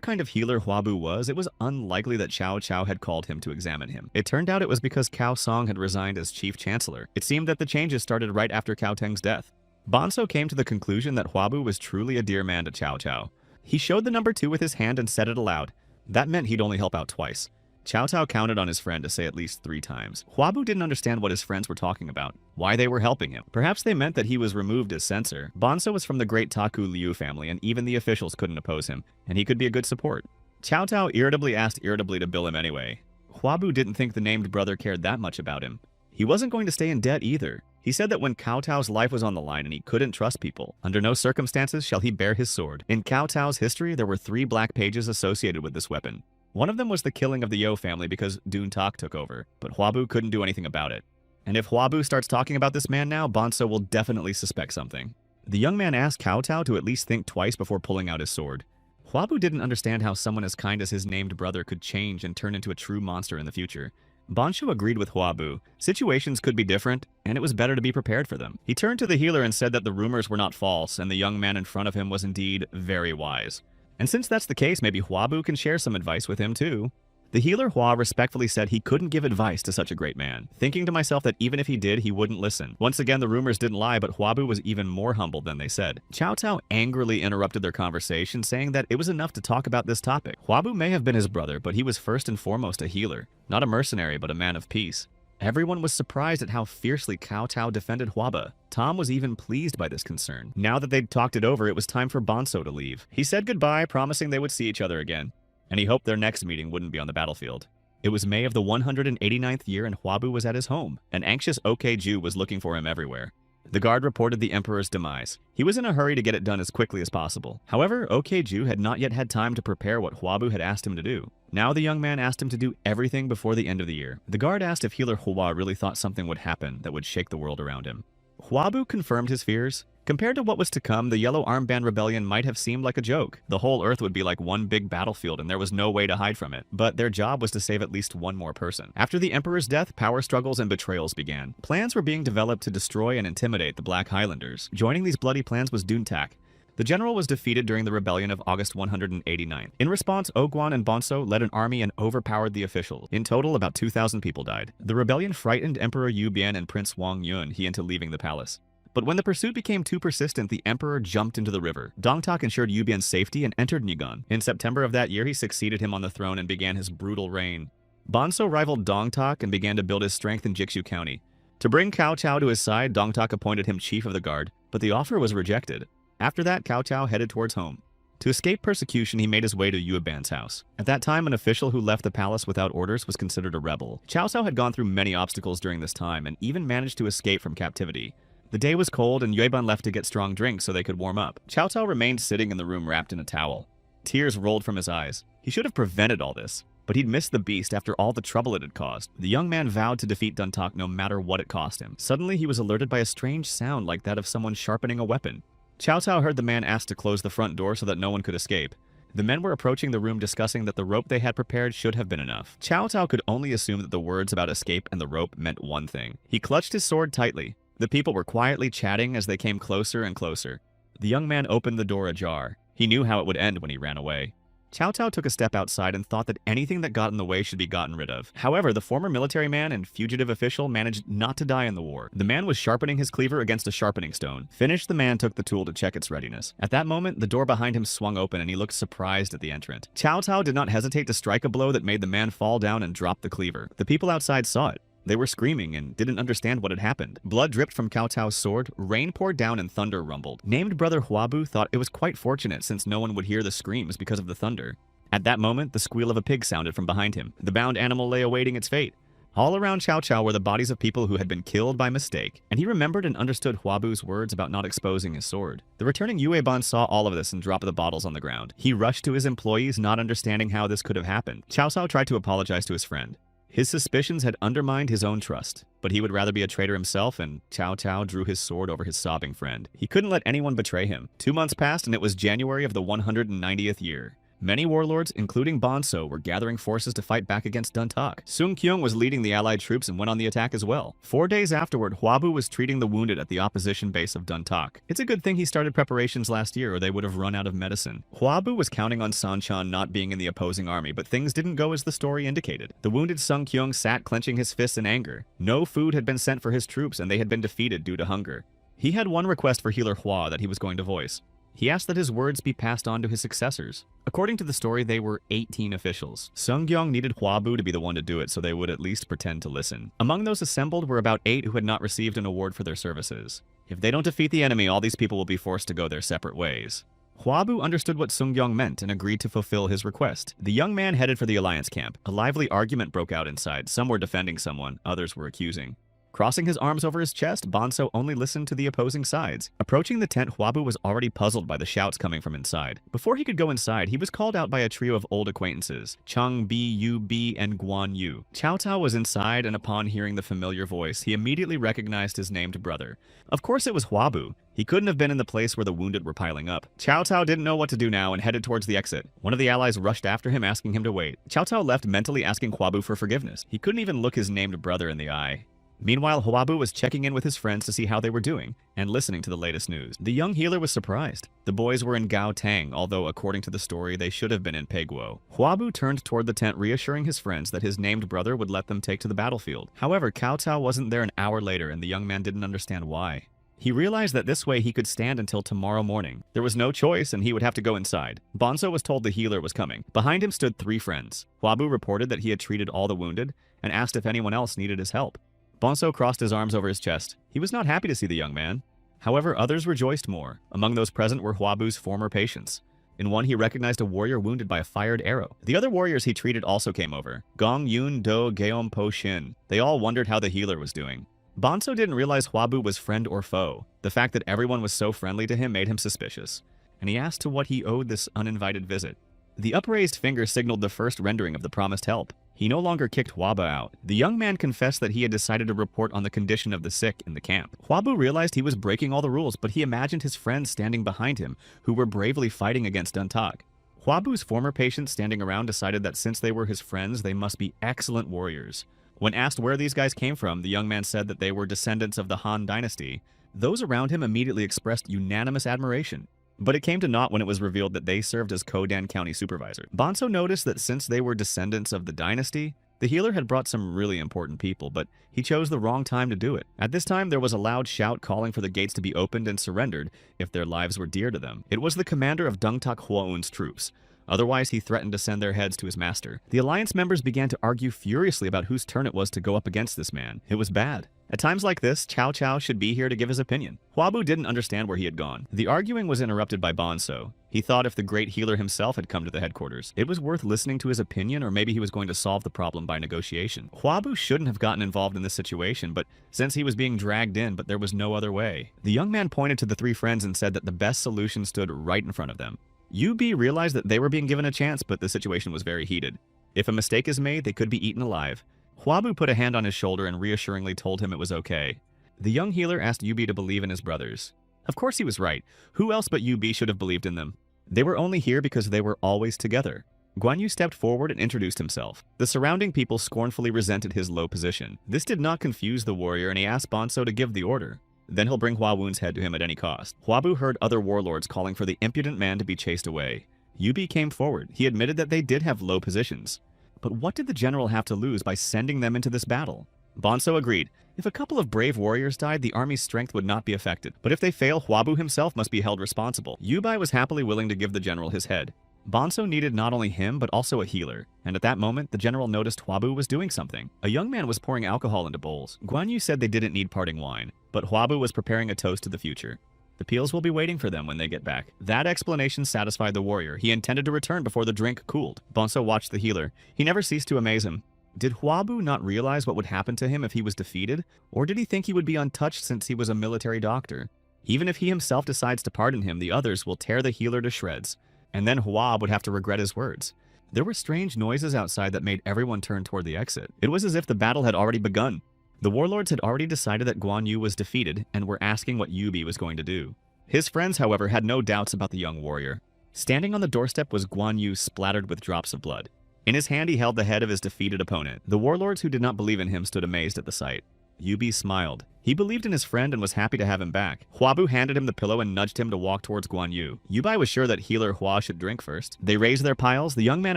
kind of healer Huabu was, it was unlikely that Cao Cao had called him to examine him. It turned out it was because Cao Song had resigned as chief chancellor. It seemed that the changes started right after Cao Teng's death. Bonso came to the conclusion that Huabu was truly a dear man to Cao Cao. He showed the number 2 with his hand and said it aloud. That meant he'd only help out twice. Cao Cao counted on his friend to say at least 3 times. Huabu didn't understand what his friends were talking about, why they were helping him. Perhaps they meant that he was removed as censor. Bonso was from the great Taku Liu family, and even the officials couldn't oppose him, and he could be a good support. Cao Cao irritably asked to bill him anyway. Huabu didn't think the named brother cared that much about him. He wasn't going to stay in debt either. He said that when Cao Cao's life was on the line and he couldn't trust people, under no circumstances shall he bear his sword. In Cao Cao's history, there were 3 black pages associated with this weapon. One of them was the killing of the Yo family because Dun Tak took over, but Huabu couldn't do anything about it. And if Huabu starts talking about this man now, Bonso will definitely suspect something. The young man asked Cao Cao to at least think twice before pulling out his sword. Huabu didn't understand how someone as kind as his named brother could change and turn into a true monster in the future. Bonso agreed with Huabu. Situations could be different, and it was better to be prepared for them. He turned to the healer and said that the rumors were not false, and the young man in front of him was indeed very wise. And since that's the case, maybe Huabu can share some advice with him too. The healer Hua respectfully said he couldn't give advice to such a great man, thinking to myself that even if he did, he wouldn't listen. Once again, the rumors didn't lie, but Huabu was even more humble than they said. Cao Cao angrily interrupted their conversation, saying that it was enough to talk about this topic. Huabu may have been his brother, but he was first and foremost a healer, not a mercenary, but a man of peace. Everyone was surprised at how fiercely Cao Cao defended Huaba. Tom was even pleased by this concern. Now that they'd talked it over, it was time for Bonso to leave. He said goodbye, promising they would see each other again, and he hoped their next meeting wouldn't be on the battlefield. It was May of the 189th year and Huabu was at his home. An anxious OK Jew was looking for him everywhere. The guard reported the emperor's demise. He was in a hurry to get it done as quickly as possible. However, OK Jew had not yet had time to prepare what Huabu had asked him to do. Now the young man asked him to do everything before the end of the year. The guard asked if healer Hua really thought something would happen that would shake the world around him. Huabu confirmed his fears. Compared to what was to come, the Yellow Armband Rebellion might have seemed like a joke. The whole Earth would be like one big battlefield and there was no way to hide from it. But their job was to save at least one more person. After the Emperor's death, power struggles and betrayals began. Plans were being developed to destroy and intimidate the Black Highlanders. Joining these bloody plans was Dun Tak. The general was defeated during the rebellion of August 189. In response, Oguan and Bonso led an army and overpowered the officials. In total, about 2,000 people died. The rebellion frightened Emperor Yu Bian and Prince Wang Yun into leaving the palace. But when the pursuit became too persistent, the emperor jumped into the river. Dong Tak ensured Yu Bian's safety and entered Nigan. In September of that year, he succeeded him on the throne and began his brutal reign. Bonso rivaled Dong Tak and began to build his strength in Jixu County. To bring Cao Cao to his side, Dong Tak appointed him chief of the guard, but the offer was rejected. After that, Cao Cao headed towards home. To escape persecution, he made his way to Yu Ban's house. At that time, an official who left the palace without orders was considered a rebel. Cao Cao had gone through many obstacles during this time and even managed to escape from captivity. The day was cold and Yue Ban left to get strong drinks so they could warm up. Cao Cao remained sitting in the room wrapped in a towel. Tears rolled from his eyes. He should have prevented all this, but he'd missed the beast after all the trouble it had caused. The young man vowed to defeat Dun Tak no matter what it cost him. Suddenly, he was alerted by a strange sound like that of someone sharpening a weapon. Cao Cao heard the man ask to close the front door so that no one could escape. The men were approaching the room discussing that the rope they had prepared should have been enough. Cao Cao could only assume that the words about escape and the rope meant one thing. He clutched his sword tightly. The people were quietly chatting as they came closer and closer. The young man opened the door ajar. He knew how it would end when he ran away. Cao Cao took a step outside and thought that anything that got in the way should be gotten rid of. However, the former military man and fugitive official managed not to die in the war. The man was sharpening his cleaver against a sharpening stone. Finished, the man took the tool to check its readiness. At that moment, the door behind him swung open and he looked surprised at the entrant. Cao Cao did not hesitate to strike a blow that made the man fall down and drop the cleaver. The people outside saw it. They were screaming and didn't understand what had happened. Blood dripped from Cao Cao's sword, rain poured down and thunder rumbled. Named brother Huabu thought it was quite fortunate since no one would hear the screams because of the thunder. At that moment, the squeal of a pig sounded from behind him. The bound animal lay awaiting its fate. All around Cao Cao were the bodies of people who had been killed by mistake, and he remembered and understood Huabu's words about not exposing his sword. The returning Yueban saw all of this and dropped the bottles on the ground. He rushed to his employees, not understanding how this could have happened. Cao Cao tried to apologize to his friend. His suspicions had undermined his own trust, but he would rather be a traitor himself, and Cao Cao drew his sword over his sobbing friend. He couldn't let anyone betray him. 2 months passed, and it was January of the 190th year. Many warlords, including Bonso, were gathering forces to fight back against Duntak. Sung Kyung was leading the allied troops and went on the attack as well. 4 days afterward, Huabu was treating the wounded at the opposition base of Duntak. It's a good thing he started preparations last year, or they would have run out of medicine. Huabu was counting on Sanchan not being in the opposing army, but things didn't go as the story indicated. The wounded Sung Kyung sat clenching his fists in anger. No food had been sent for his troops, and they had been defeated due to hunger. He had one request for healer Hua that he was going to voice. He asked that his words be passed on to his successors. According to the story, they were 18 officials. Sung Kyung needed Huabu to be the one to do it, so they would at least pretend to listen. Among those assembled were about 8 who had not received an award for their services. If they don't defeat the enemy, all these people will be forced to go their separate ways. Huabu understood what Sung Kyung meant and agreed to fulfill his request. The young man headed for the alliance camp. A lively argument broke out inside. Some were defending someone, others were accusing. Crossing his arms over his chest, Bonso only listened to the opposing sides. Approaching the tent, Huabu was already puzzled by the shouts coming from inside. Before he could go inside, he was called out by a trio of old acquaintances, Chang Bi, Yu Bi, and Guan Yu. Cao Cao was inside, and upon hearing the familiar voice, he immediately recognized his named brother. Of course it was Huabu. He couldn't have been in the place where the wounded were piling up. Cao Cao didn't know what to do now and headed towards the exit. One of the allies rushed after him, asking him to wait. Cao Cao left mentally asking Huabu for forgiveness. He couldn't even look his named brother in the eye. Meanwhile, Huabu was checking in with his friends to see how they were doing and listening to the latest news. The young healer was surprised. The boys were in Gaotang, although according to the story, they should have been in Peguo. Huabu turned toward the tent, reassuring his friends that his named brother would let them take to the battlefield. However, Cao Cao wasn't there an hour later, and the young man didn't understand why. He realized that this way he could stand until tomorrow morning. There was no choice, and he would have to go inside. Bonso was told the healer was coming. Behind him stood 3 friends. Huabu reported that he had treated all the wounded and asked if anyone else needed his help. Bonso crossed his arms over his chest. He was not happy to see the young man. However, others rejoiced more. Among those present were Huabu's former patients. In one, he recognized a warrior wounded by a fired arrow. The other warriors he treated also came over. Gong Yun Do Geom Po Shin. They all wondered how the healer was doing. Bonso didn't realize Huabu was friend or foe. The fact that everyone was so friendly to him made him suspicious, and he asked to what he owed this uninvited visit. The upraised finger signaled the first rendering of the promised help. He no longer kicked Huaba out. The young man confessed that he had decided to report on the condition of the sick in the camp. Huabu realized he was breaking all the rules, but he imagined his friends standing behind him, who were bravely fighting against Duntak. Huabu's former patients standing around decided that since they were his friends, they must be excellent warriors. When asked where these guys came from, the young man said that they were descendants of the Han dynasty. Those around him immediately expressed unanimous admiration. But it came to naught when it was revealed that they served as Kodan County supervisor. Bonso noticed that since they were descendants of the dynasty, the healer had brought some really important people, but he chose the wrong time to do it. At this time, there was a loud shout calling for the gates to be opened and surrendered if their lives were dear to them. It was the commander of Dungtak Huaun's troops. Otherwise, he threatened to send their heads to his master. The alliance members began to argue furiously about whose turn it was to go up against this man. It was bad. At times like this, Cao Cao should be here to give his opinion. Huabu didn't understand where he had gone. The arguing was interrupted by Bonso. He thought if the great healer himself had come to the headquarters, it was worth listening to his opinion, or maybe he was going to solve the problem by negotiation. Huabu shouldn't have gotten involved in this situation, but since he was being dragged in, but there was no other way. The young man pointed to the 3 friends and said that the best solution stood right in front of them. Yu Bi realized that they were being given a chance, but the situation was very heated. If a mistake is made, they could be eaten alive. Huabu put a hand on his shoulder and reassuringly told him it was okay. The young healer asked Yu Bi to believe in his brothers. Of course he was right. Who else but Yu Bi should have believed in them? They were only here because they were always together. Guan Yu stepped forward and introduced himself. The surrounding people scornfully resented his low position. This did not confuse the warrior, and he asked Bonso to give the order. Then he'll bring Hua Wun's head to him at any cost. Huabu heard other warlords calling for the impudent man to be chased away. Yu Bi came forward. He admitted that they did have low positions. But what did the general have to lose by sending them into this battle? Bonso agreed. If a couple of brave warriors died, the army's strength would not be affected. But if they fail, Huabu himself must be held responsible. Yu Bai was happily willing to give the general his head. Bonso needed not only him, but also a healer. And at that moment, the general noticed Huabu was doing something. A young man was pouring alcohol into bowls. Guan Yu said they didn't need parting wine, but Huabu was preparing a toast to the future. The peels will be waiting for them when they get back. That explanation satisfied the warrior. He intended to return before the drink cooled. Bonzo watched the healer. He never ceased to amaze him. Did Hwabu not realize what would happen to him if he was defeated? Or did he think he would be untouched since he was a military doctor? Even if he himself decides to pardon him, the others will tear the healer to shreds. And then Hwab would have to regret his words. There were strange noises outside that made everyone turn toward the exit. It was as if the battle had already begun. The warlords had already decided that Guan Yu was defeated and were asking what Yubi was going to do. His friends, however, had no doubts about the young warrior. Standing on the doorstep was Guan Yu, splattered with drops of blood. In his hand he held the head of his defeated opponent. The warlords who did not believe in him stood amazed at the sight. Yubi smiled. He believed in his friend and was happy to have him back. Hwabu handed him the pillow and nudged him to walk towards Guan Yu. Yubi was sure that healer Hua should drink first. They raised their piles. The young man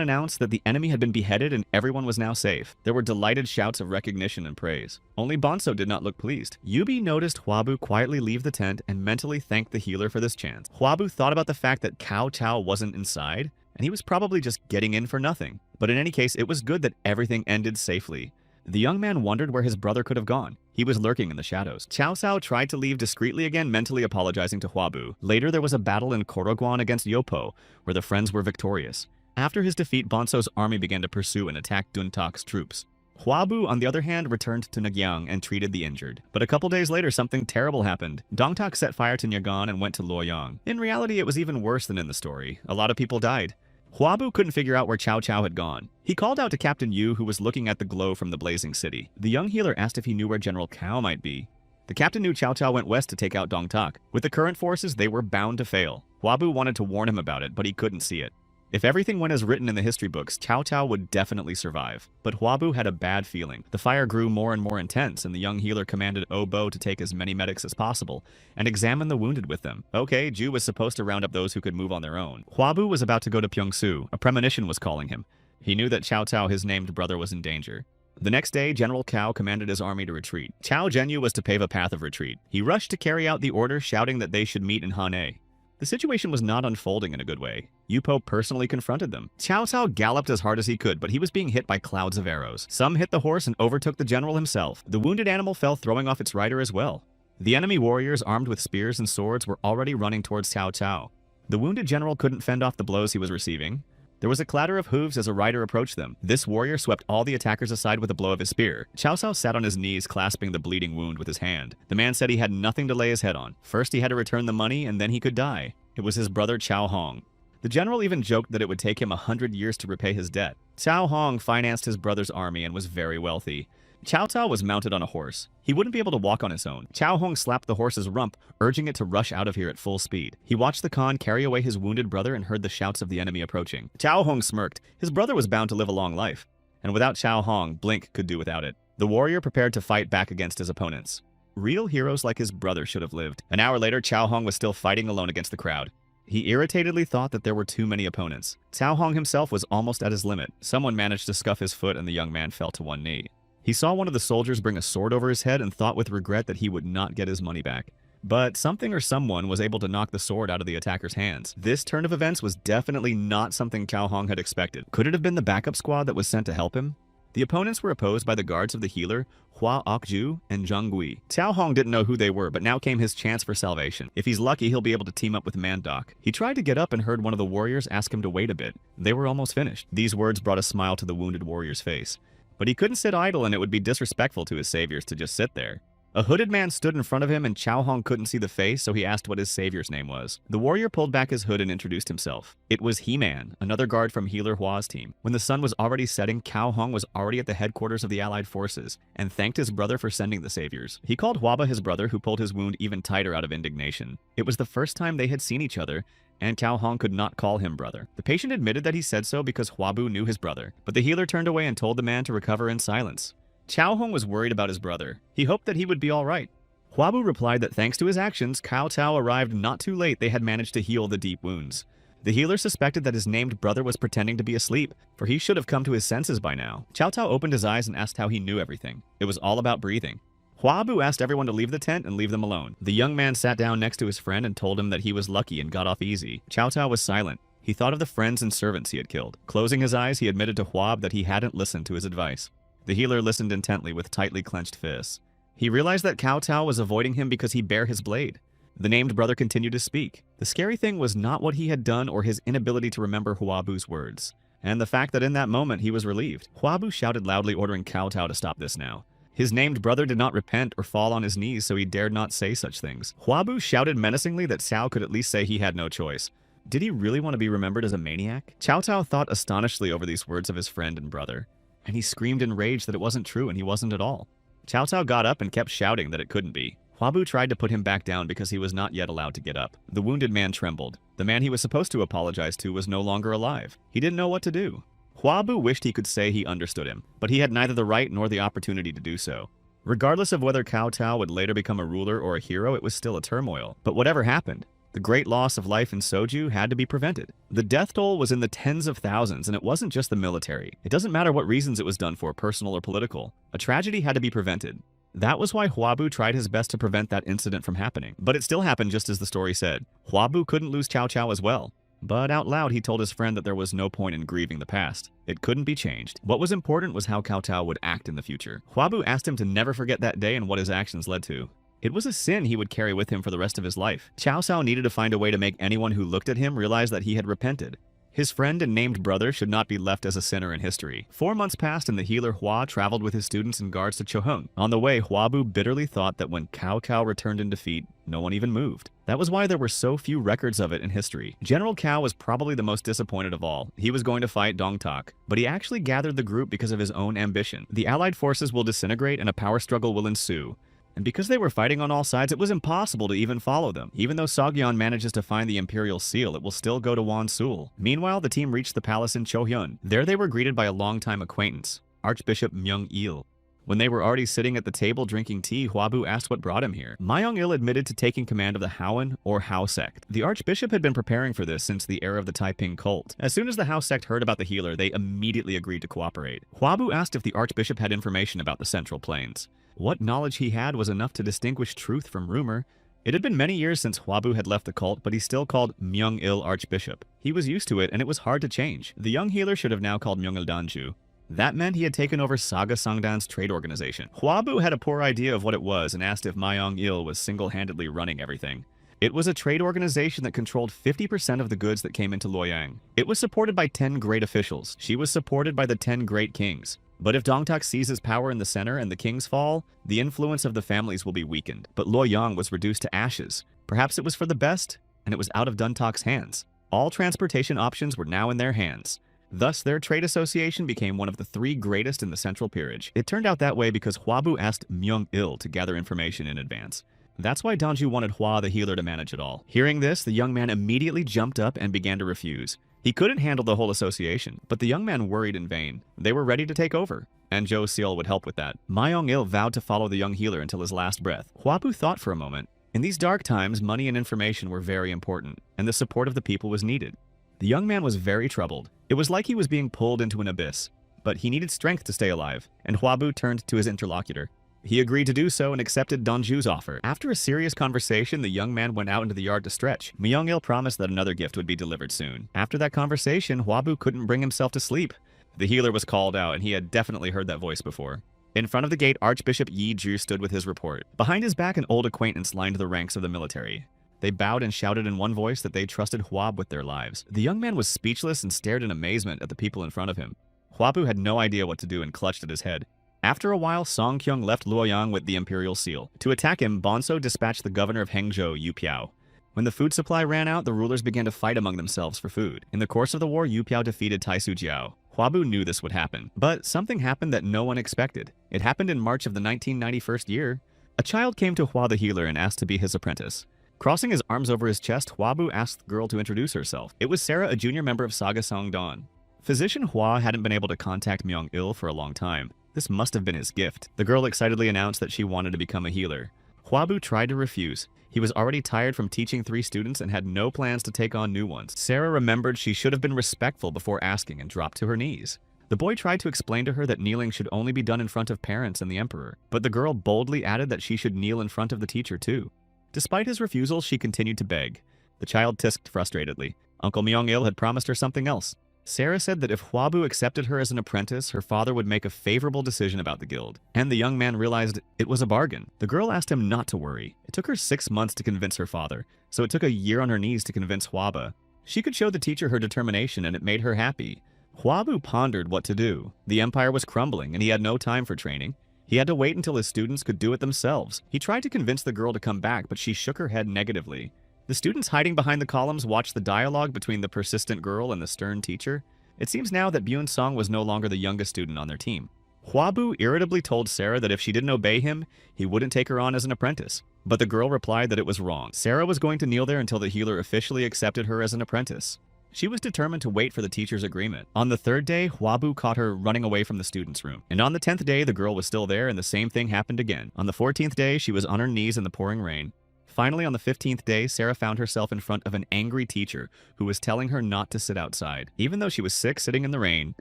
announced that the enemy had been beheaded and everyone was now safe. There were delighted shouts of recognition and praise. Only Bonzo did not look pleased. Yubi noticed Hwabu quietly leave the tent and mentally thanked the healer for this chance. Hwabu thought about the fact that Cao Cao wasn't inside, and he was probably just getting in for nothing. But in any case, it was good that everything ended safely. The young man wondered where his brother could have gone. He was lurking in the shadows. Cao Cao tried to leave discreetly again, mentally apologizing to Hwabu. Later, there was a battle in Koroguan against Yopo, where the friends were victorious. After his defeat, Bonzo's army began to pursue and attack Duntak's troops. Hwabu, on the other hand, returned to Nagyang and treated the injured. But a couple days later, something terrible happened. Dongtak set fire to Nyagan and went to Luoyang. In reality, it was even worse than in the story. A lot of people died. Hwabu couldn't figure out where Cao Cao had gone. He called out to Captain Yu, who was looking at the glow from the blazing city. The young healer asked if he knew where General Cao might be. The captain knew Cao Cao went west to take out Dongtak. With the current forces, they were bound to fail. Hwabu wanted to warn him about it, but he couldn't see it. If everything went as written in the history books, Cao Cao would definitely survive. But Hwabu had a bad feeling. The fire grew more and more intense, and the young healer commanded Obo to take as many medics as possible and examine the wounded with them. Okay, Ju was supposed to round up those who could move on their own. Hwabu was about to go to Pyeongsu. A premonition was calling him. He knew that Cao Cao, his named brother, was in danger. The next day, General Cao commanded his army to retreat. Cao Zhenyu was to pave a path of retreat. He rushed to carry out the order, shouting that they should meet in Hane. The situation was not unfolding in a good way. Yupo personally confronted them. Cao Cao galloped as hard as he could, but he was being hit by clouds of arrows. Some hit the horse and overtook the general himself. The wounded animal fell, throwing off its rider as well. The enemy warriors, armed with spears and swords, were already running towards Cao Cao. The wounded general couldn't fend off the blows he was receiving. There was a clatter of hooves as a rider approached them. This warrior swept all the attackers aside with a blow of his spear. Cao Cao sat on his knees, clasping the bleeding wound with his hand. The man said he had nothing to lay his head on. First he had to return the money, and then he could die. It was his brother Cao Hong. The general even joked that it would take him 100 years to repay his debt. Cao Hong financed his brother's army and was very wealthy. Cao Cao was mounted on a horse. He wouldn't be able to walk on his own. Cao Hong slapped the horse's rump, urging it to rush out of here at full speed. He watched the Khan carry away his wounded brother and heard the shouts of the enemy approaching. Cao Hong smirked. His brother was bound to live a long life. And without Cao Hong, Blink could do without it. The warrior prepared to fight back against his opponents. Real heroes like his brother should have lived. An hour later, Cao Hong was still fighting alone against the crowd. He irritatedly thought that there were too many opponents. Cao Hong himself was almost at his limit. Someone managed to scuff his foot and the young man fell to one knee. He saw one of the soldiers bring a sword over his head and thought with regret that he would not get his money back. But something or someone was able to knock the sword out of the attacker's hands. This turn of events was definitely not something Cao Hong had expected. Could it have been the backup squad that was sent to help him? The opponents were opposed by the guards of the healer, Hua Okju and Zhang Gui. Cao Hong didn't know who they were, but now came his chance for salvation. If he's lucky, he'll be able to team up with Mandok. He tried to get up and heard one of the warriors ask him to wait a bit. They were almost finished. These words brought a smile to the wounded warrior's face. But he couldn't sit idle, and it would be disrespectful to his saviors to just sit there. A hooded man stood in front of him, and Cao Hong couldn't see the face, so he asked what his savior's name was. The warrior pulled back his hood and introduced himself. It was He-Man, another guard from Healer Hua's team. When the sun was already setting, Cao Hong was already at the headquarters of the Allied forces, and thanked his brother for sending the saviors. He called Huaba his brother, who pulled his wound even tighter out of indignation. It was the first time they had seen each other, and Cao Hong could not call him brother. The patient admitted that he said so because Huabu knew his brother, but the healer turned away and told the man to recover in silence. Cao Hong was worried about his brother. He hoped that he would be all right. Huabu replied that thanks to his actions, Cao Cao arrived not too late. They had managed to heal the deep wounds. The healer suspected that his named brother was pretending to be asleep, for he should have come to his senses by now. Cao Cao opened his eyes and asked how he knew everything. It was all about breathing. Huabu asked everyone to leave the tent and leave them alone. The young man sat down next to his friend and told him that he was lucky and got off easy. Cao Cao was silent. He thought of the friends and servants he had killed. Closing his eyes, he admitted to Huab that he hadn't listened to his advice. The healer listened intently with tightly clenched fists. He realized that Cao Cao was avoiding him because he bare his blade. The named brother continued to speak. The scary thing was not what he had done or his inability to remember Huabu's words, and the fact that in that moment he was relieved. Huabu shouted loudly, ordering Cao to stop this now. His named brother did not repent or fall on his knees, so he dared not say such things. Huabu shouted menacingly that Cao could at least say he had no choice. Did he really want to be remembered as a maniac? Cao thought astonishedly over these words of his friend and brother, and he screamed in rage that it wasn't true and he wasn't at all. Cao got up and kept shouting that it couldn't be. Huabu tried to put him back down because he was not yet allowed to get up. The wounded man trembled. The man he was supposed to apologize to was no longer alive. He didn't know what to do. Huabu wished he could say he understood him, but he had neither the right nor the opportunity to do so. Regardless of whether Cao would later become a ruler or a hero, it was still a turmoil. But whatever happened, the great loss of life in Soju had to be prevented. The death toll was in the tens of thousands, and it wasn't just the military. It doesn't matter what reasons it was done for, personal or political. A tragedy had to be prevented. That was why Huabu tried his best to prevent that incident from happening. But it still happened just as the story said. Huabu couldn't lose Cao as well. But out loud, he told his friend that there was no point in grieving the past. It couldn't be changed. What was important was how Cao would act in the future. Huabu asked him to never forget that day and what his actions led to. It was a sin he would carry with him for the rest of his life. Cao needed to find a way to make anyone who looked at him realize that he had repented. His friend and named brother should not be left as a sinner in history. 4 months passed and the healer Hua traveled with his students and guards to Chohung. On the way, Huabu bitterly thought that when Cao returned in defeat, no one even moved. That was why there were so few records of it in history. General Cao was probably the most disappointed of all. He was going to fight Dong Tak, but he actually gathered the group because of his own ambition. The allied forces will disintegrate and a power struggle will ensue. And because they were fighting on all sides, it was impossible to even follow them. Even though Sogyeon manages to find the Imperial Seal, it will still go to Wonsul. Meanwhile, the team reached the palace in Chohyun. There they were greeted by a longtime acquaintance, Archbishop Myung-il. When they were already sitting at the table drinking tea, Huabu asked what brought him here. Myung-il admitted to taking command of the Hauen or Hao sect. The Archbishop had been preparing for this since the era of the Taiping cult. As soon as the Hao sect heard about the healer, they immediately agreed to cooperate. Huabu asked if the Archbishop had information about the Central Plains. What knowledge he had was enough to distinguish truth from rumor. It had been many years since Huabu had left the cult, but he still called Myung-il Archbishop. He was used to it, and it was hard to change. The young healer should have now called Myung-il Danju. That meant he had taken over Saga Sangdan's trade organization. Huabu had a poor idea of what it was and asked if Myung-il was single-handedly running everything. It was a trade organization that controlled 50% of the goods that came into Luoyang. It was supported by 10 great officials. She was supported by the 10 great kings. But if Dong Tak seizes power in the center and the kings fall, the influence of the families will be weakened. But Luoyang was reduced to ashes. Perhaps it was for the best, and it was out of Dun Tak's hands. All transportation options were now in their hands. Thus, their trade association became one of the 3 greatest in the Central Peerage. It turned out that way because Huabu asked Myung-il to gather information in advance. That's why Danju wanted Hua the healer to manage it all. Hearing this, the young man immediately jumped up and began to refuse. He couldn't handle the whole association, but the young man worried in vain. They were ready to take over, and Zhou Seol would help with that. Myung-il vowed to follow the young healer until his last breath. Huabu thought for a moment. In these dark times, money and information were very important, and the support of the people was needed. The young man was very troubled. It was like he was being pulled into an abyss, but he needed strength to stay alive, and Huabu turned to his interlocutor. He agreed to do so and accepted Danju's offer. After a serious conversation, the young man went out into the yard to stretch. Myung-il promised that another gift would be delivered soon. After that conversation, Huabu couldn't bring himself to sleep. The healer was called out, and he had definitely heard that voice before. In front of the gate, Archbishop Yi Zhu stood with his report. Behind his back, an old acquaintance lined the ranks of the military. They bowed and shouted in one voice that they trusted Huab with their lives. The young man was speechless and stared in amazement at the people in front of him. Huabu had no idea what to do and clutched at his head. After a while, Song Kyung left Luoyang with the Imperial Seal. To attack him, Bonso dispatched the governor of Hangzhou, Yu Piao. When the food supply ran out, the rulers began to fight among themselves for food. In the course of the war, Yu Piao defeated Taisu Jiao. Huabu knew this would happen, but something happened that no one expected. It happened in March of the 1991st year. A child came to Hua the healer and asked to be his apprentice. Crossing his arms over his chest, Huabu asked the girl to introduce herself. It was Sarah, a junior member of Saga Sangdan. Physician Hua hadn't been able to contact Myung-il for a long time. This must have been his gift. The girl excitedly announced that she wanted to become a healer. Huabu tried to refuse. He was already tired from teaching 3 students and had no plans to take on new ones. Sarah remembered she should have been respectful before asking and dropped to her knees. The boy tried to explain to her that kneeling should only be done in front of parents and the emperor, but the girl boldly added that she should kneel in front of the teacher too. Despite his refusal, she continued to beg. The child tisked frustratedly. Uncle Myung-il had promised her something else. Sarah said that if Hwabu accepted her as an apprentice, her father would make a favorable decision about the guild, and the young man realized it was a bargain. The girl asked him not to worry. It took her 6 months to convince her father, so it took a year on her knees to convince Hwaba. She could show the teacher her determination, and it made her happy. Hwabu pondered what to do. The empire was crumbling, and he had no time for training. He had to wait until his students could do it themselves. He tried to convince the girl to come back, but she shook her head negatively. The students hiding behind the columns watched the dialogue between the persistent girl and the stern teacher. It seems now that Byung-sung was no longer the youngest student on their team. Hwabu irritably told Sarah that if she didn't obey him, he wouldn't take her on as an apprentice. But the girl replied that it was wrong. Sarah was going to kneel there until the healer officially accepted her as an apprentice. She was determined to wait for the teacher's agreement. On the 3rd day, Hwabu caught her running away from the student's room. And on the 10th day, the girl was still there, and the same thing happened again. On the 14th day, she was on her knees in the pouring rain. Finally, on the 15th day, Sarah found herself in front of an angry teacher who was telling her not to sit outside. Even though she was sick sitting in the rain,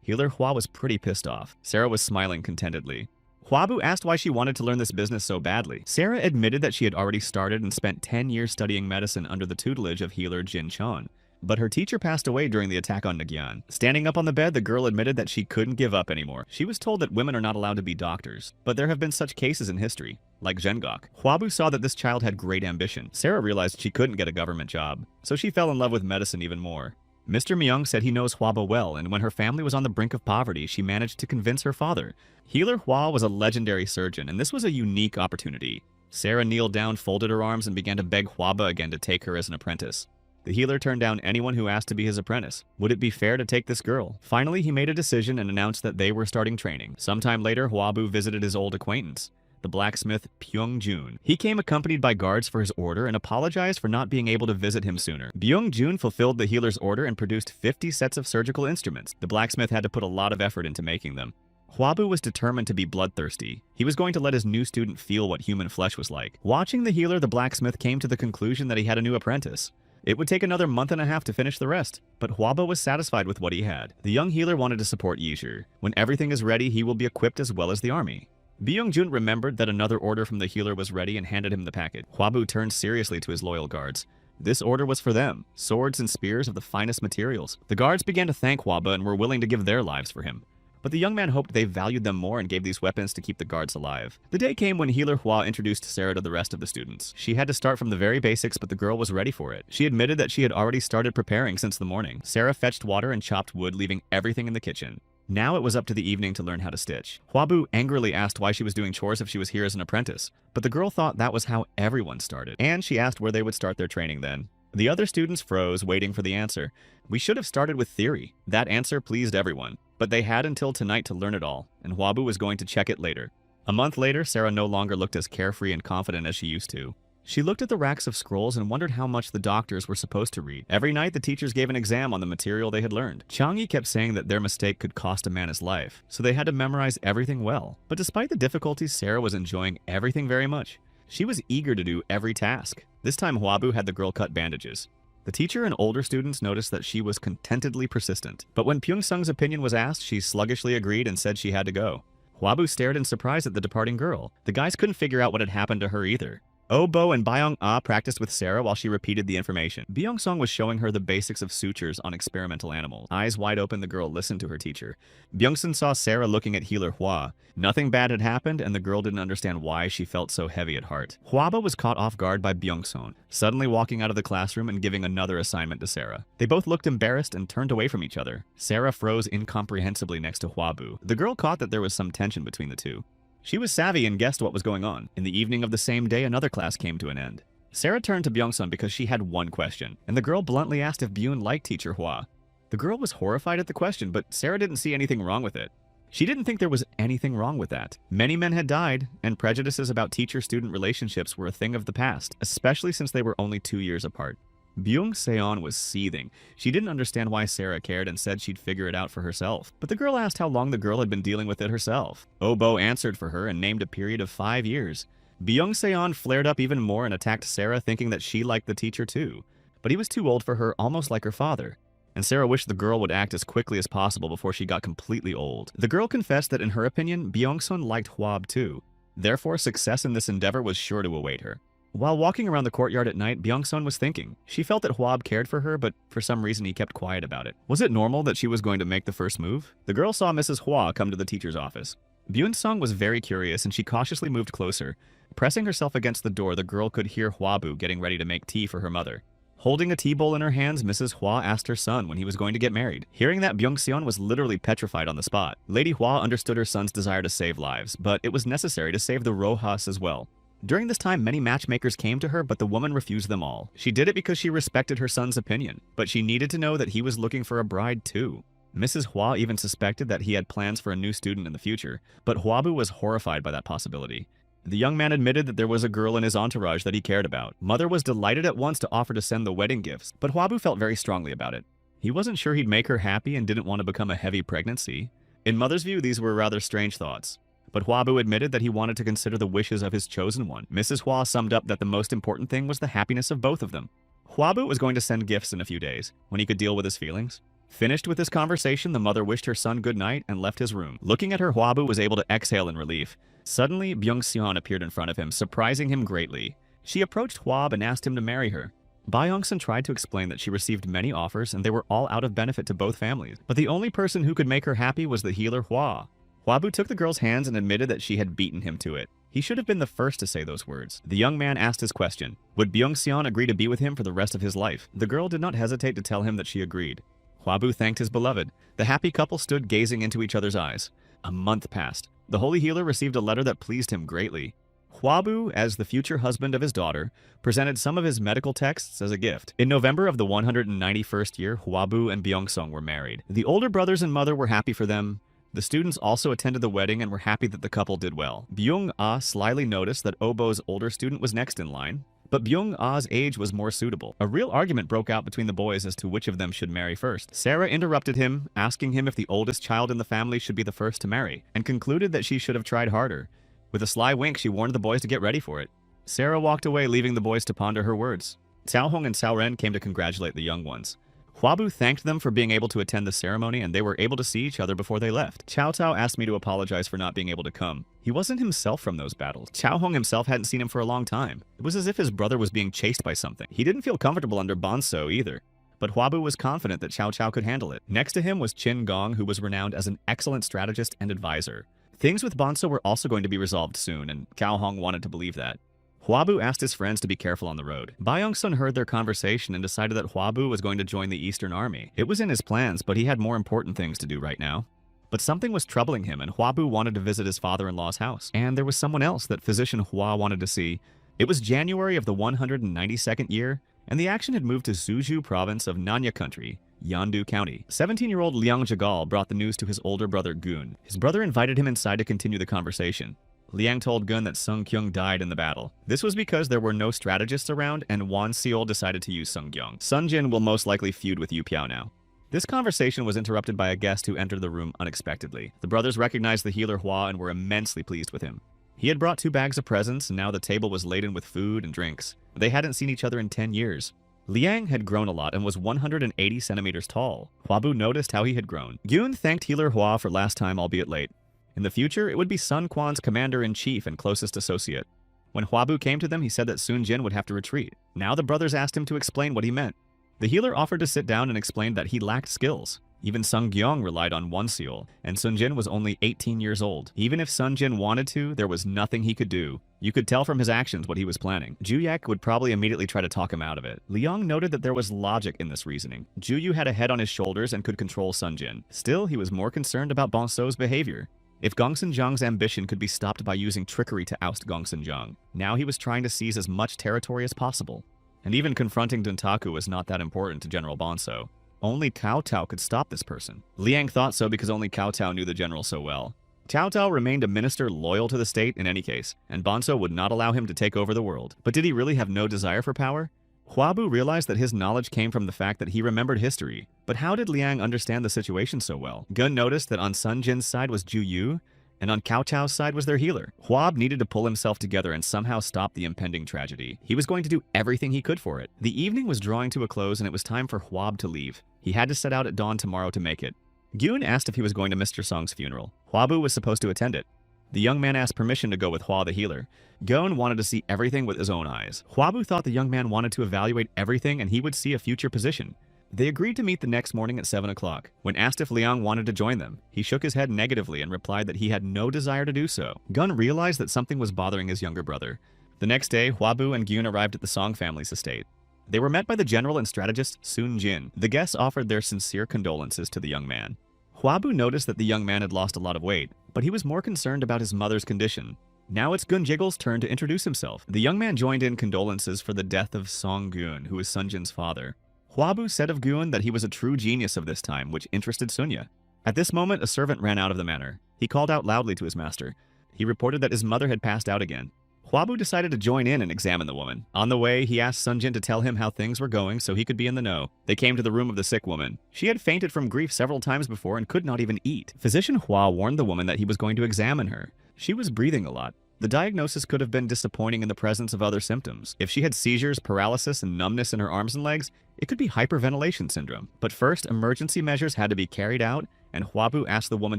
Healer Hwa was pretty pissed off. Sarah was smiling contentedly. Hwabu asked why she wanted to learn this business so badly. Sarah admitted that she had already started and spent 10 years studying medicine under the tutelage of healer Jin Chon. But her teacher passed away during the attack on Nagyan. Standing up on the bed, the girl admitted that she couldn't give up anymore. She was told that women are not allowed to be doctors, but there have been such cases in history, like Zhengok. Hwabu saw that this child had great ambition. Sarah realized she couldn't get a government job, so she fell in love with medicine even more. Mr. Myung said he knows Hwaba well, and when her family was on the brink of poverty, she managed to convince her father. Healer Hwa was a legendary surgeon, and this was a unique opportunity. Sarah kneeled down, folded her arms, and began to beg Hwaba again to take her as an apprentice. The healer turned down anyone who asked to be his apprentice. Would it be fair to take this girl? Finally, he made a decision and announced that they were starting training. Sometime later, Hwabu visited his old acquaintance, the blacksmith Byung-jun. He came accompanied by guards for his order and apologized for not being able to visit him sooner. Byung-jun fulfilled the healer's order and produced 50 sets of surgical instruments. The blacksmith had to put a lot of effort into making them. Hwabu was determined to be bloodthirsty. He was going to let his new student feel what human flesh was like. Watching the healer, the blacksmith came to the conclusion that he had a new apprentice. It would take another month and a half to finish the rest, but Hwaba was satisfied with what he had. The young healer wanted to support Yizhi. When everything is ready, he will be equipped as well as the army. Byung-jun remembered that another order from the healer was ready and handed him the packet. Hwabu turned seriously to his loyal guards. This order was for them, swords and spears of the finest materials. The guards began to thank Hwaba and were willing to give their lives for him. But the young man hoped they valued them more and gave these weapons to keep the guards alive. The day came when Healer Hwa introduced Sarah to the rest of the students. She had to start from the very basics, but the girl was ready for it. She admitted that she had already started preparing since the morning. Sarah fetched water and chopped wood, leaving everything in the kitchen. Now it was up to the evening to learn how to stitch. Hwabu angrily asked why she was doing chores if she was here as an apprentice, but the girl thought that was how everyone started, and she asked where they would start their training then. The other students froze, waiting for the answer. We should have started with theory. That answer pleased everyone. But they had until tonight to learn it all, and Hwabu was going to check it later. A month later, Sarah no longer looked as carefree and confident as she used to. She looked at the racks of scrolls and wondered how much the doctors were supposed to read. Every night, the teachers gave an exam on the material they had learned. Chang'e kept saying that their mistake could cost a man his life, so they had to memorize everything well. But despite the difficulties, Sarah was enjoying everything very much. She was eager to do every task. This time, Hwabu had the girl cut bandages. The teacher and older students noticed that she was contentedly persistent. But when Byung-sung's opinion was asked, she sluggishly agreed and said she had to go. Hwabu stared in surprise at the departing girl. The guys couldn't figure out what had happened to her either. Oh-bo and Byung-ah practiced with Sarah while she repeated the information. Byung-sung was showing her the basics of sutures on experimental animals. Eyes wide open, the girl listened to her teacher. Byung-sun saw Sarah looking at Healer Hwa. Nothing bad had happened, and the girl didn't understand why she felt so heavy at heart. Hwaba was caught off guard by Byung-sun, suddenly walking out of the classroom and giving another assignment to Sarah. They both looked embarrassed and turned away from each other. Sarah froze incomprehensibly next to Hwabu. The girl caught that there was some tension between the two. She was savvy and guessed what was going on. In the evening of the same day, another class came to an end. Sarah turned to Byung-sun because she had one question, and the girl bluntly asked if Byun liked teacher Hwa. The girl was horrified at the question, but Sarah didn't see anything wrong with it. She didn't think there was anything wrong with that. Many men had died, and prejudices about teacher-student relationships were a thing of the past, especially since they were only 2 years apart. Byung-seon was seething. She didn't understand why Sarah cared and said she'd figure it out for herself. But the girl asked how long the girl had been dealing with it herself. Oh-bo answered for her and named a period of 5 years. Byung-seon flared up even more and attacked Sarah, thinking that she liked the teacher too. But he was too old for her, almost like her father. And Sarah wished the girl would act as quickly as possible before she got completely old. The girl confessed that in her opinion, Byung-sun liked Hwab too. Therefore, success in this endeavor was sure to await her. While walking around the courtyard at night, Byung-sun was thinking. She felt that Hwab cared for her, but for some reason he kept quiet about it. Was it normal that she was going to make the first move? The girl saw Mrs. Hwa come to the teacher's office. Byung-sung was very curious and she cautiously moved closer. Pressing herself against the door, the girl could hear Hwabu getting ready to make tea for her mother. Holding a tea bowl in her hands, Mrs. Hwa asked her son when he was going to get married. Hearing that, Byung-seon was literally petrified on the spot. Lady Hwa understood her son's desire to save lives, but it was necessary to save the Rojas as well. During this time, many matchmakers came to her, but the woman refused them all. She did it because she respected her son's opinion, but she needed to know that he was looking for a bride too. Mrs. Hwa even suspected that he had plans for a new student in the future, but Hwabu was horrified by that possibility. The young man admitted that there was a girl in his entourage that he cared about. Mother was delighted at once to offer to send the wedding gifts, but Hwabu felt very strongly about it. He wasn't sure he'd make her happy and didn't want to become a heavy pregnancy. In Mother's view, these were rather strange thoughts. But Hwabu admitted that he wanted to consider the wishes of his chosen one. Mrs. Hwa summed up that the most important thing was the happiness of both of them. Hwabu was going to send gifts in a few days, when he could deal with his feelings. Finished with this conversation, the mother wished her son good night and left his room. Looking at her, Hwabu was able to exhale in relief. Suddenly, Byung-seon appeared in front of him, surprising him greatly. She approached Hwab and asked him to marry her. Byung-sun tried to explain that she received many offers and they were all out of benefit to both families. But the only person who could make her happy was the healer Hwa. Hwabu took the girl's hands and admitted that she had beaten him to it. He should have been the first to say those words. The young man asked his question. Would Byung-seon agree to be with him for the rest of his life? The girl did not hesitate to tell him that she agreed. Hwabu thanked his beloved. The happy couple stood gazing into each other's eyes. A month passed. The holy healer received a letter that pleased him greatly. Hwabu, as the future husband of his daughter, presented some of his medical texts as a gift. In November of the 191st year, Hwabu and Byung-sung were married. The older brothers and mother were happy for them. The students also attended the wedding and were happy that the couple did well. Byung-ah slyly noticed that Obo's older student was next in line, but Byung-ah's age was more suitable. A real argument broke out between the boys as to which of them should marry first. Sarah interrupted him, asking him if the oldest child in the family should be the first to marry, and concluded that she should have tried harder. With a sly wink, she warned the boys to get ready for it. Sarah walked away, leaving the boys to ponder her words. Cao Hong and Cao Ren came to congratulate the young ones. Hwabu thanked them for being able to attend the ceremony and they were able to see each other before they left. Cao Cao asked me to apologize for not being able to come. He wasn't himself from those battles. Cao Hong himself hadn't seen him for a long time. It was as if his brother was being chased by something. He didn't feel comfortable under Bonso either. But Hwabu was confident that Cao Cao could handle it. Next to him was Chin Gong, who was renowned as an excellent strategist and advisor. Things with Bonso were also going to be resolved soon, and Cao Hong wanted to believe that. Hwabu asked his friends to be careful on the road. Byung-sun heard their conversation and decided that Hwabu was going to join the Eastern Army. It was in his plans, but he had more important things to do right now. But something was troubling him, and Hwabu wanted to visit his father-in-law's house. And there was someone else that physician Hwa wanted to see. It was January of the 192nd year, and the action had moved to Suju province of Nanya Country, Yeondu County. 17-year-old Liang Jagal brought the news to his older brother Gun. His brother invited him inside to continue the conversation. Liang told Gun that Sung Kyung died in the battle. This was because there were no strategists around and Wan Seol decided to use Sung Kyung. Sun Jin will most likely feud with Yu Piao now. This conversation was interrupted by a guest who entered the room unexpectedly. The brothers recognized the healer Hwa and were immensely pleased with him. He had brought 2 bags of presents and now the table was laden with food and drinks. They hadn't seen each other in 10 years. Liang had grown a lot and was 180 centimeters tall. Hwabu noticed how he had grown. Gyun thanked healer Hwa for last time, albeit late. In the future, it would be Sun Quan's commander-in-chief and closest associate. When Hwabu came to them, he said that Sun Jin would have to retreat. Now the brothers asked him to explain what he meant. The healer offered to sit down and explained that he lacked skills. Even Sung Gyeong relied on Won Seol, and Sun Jin was only 18 years old. Even if Sun Jin wanted to, there was nothing he could do. You could tell from his actions what he was planning. Ju Yak would probably immediately try to talk him out of it. Liang noted that there was logic in this reasoning. Ju Yu had a head on his shoulders and could control Sun Jin. Still, he was more concerned about Bonso's behavior. If Gongsun Zhang's ambition could be stopped by using trickery to oust Gongsun Zhang, now he was trying to seize as much territory as possible. And even confronting Duntaku was not that important to General Bonso. Only Cao Cao could stop this person. Liang thought so because only Cao Cao knew the general so well. Cao Cao remained a minister loyal to the state in any case, and Bonso would not allow him to take over the world. But did he really have no desire for power? Hwabu realized that his knowledge came from the fact that he remembered history. But how did Liang understand the situation so well? Gun noticed that on Sun Jin's side was Ju Yu, and on Cao Cao's side was their healer. Hwab needed to pull himself together and somehow stop the impending tragedy. He was going to do everything he could for it. The evening was drawing to a close and it was time for Hwab to leave. He had to set out at dawn tomorrow to make it. Gyun asked if he was going to Mr. Song's funeral. Hwabu was supposed to attend it. The young man asked permission to go with Hua the healer. Gon wanted to see everything with his own eyes. Huabu thought the young man wanted to evaluate everything and he would see a future position. They agreed to meet the next morning at 7 o'clock. When asked if Liang wanted to join them, he shook his head negatively and replied that he had no desire to do so. Gon realized that something was bothering his younger brother. The next day, Huabu and Gyun arrived at the Song family's estate. They were met by the general and strategist Sun Jin. The guests offered their sincere condolences to the young man. Huabu noticed that the young man had lost a lot of weight, but he was more concerned about his mother's condition. Now it's Gun Jiggle's turn to introduce himself. The young man joined in condolences for the death of Song Gun, who was Sun Jin's father. Huabu said of Gun that he was a true genius of this time, which interested Sunya. At this moment, a servant ran out of the manor. He called out loudly to his master. He reported that his mother had passed out again. Huabu decided to join in and examine the woman. On the way, he asked Sun Jin to tell him how things were going so he could be in the know. They came to the room of the sick woman. She had fainted from grief several times before and could not even eat. Physician Hua warned the woman that he was going to examine her. She was breathing a lot. The diagnosis could have been disappointing in the presence of other symptoms. If she had seizures, paralysis, and numbness in her arms and legs, it could be hyperventilation syndrome. But first, emergency measures had to be carried out, and Huabu asked the woman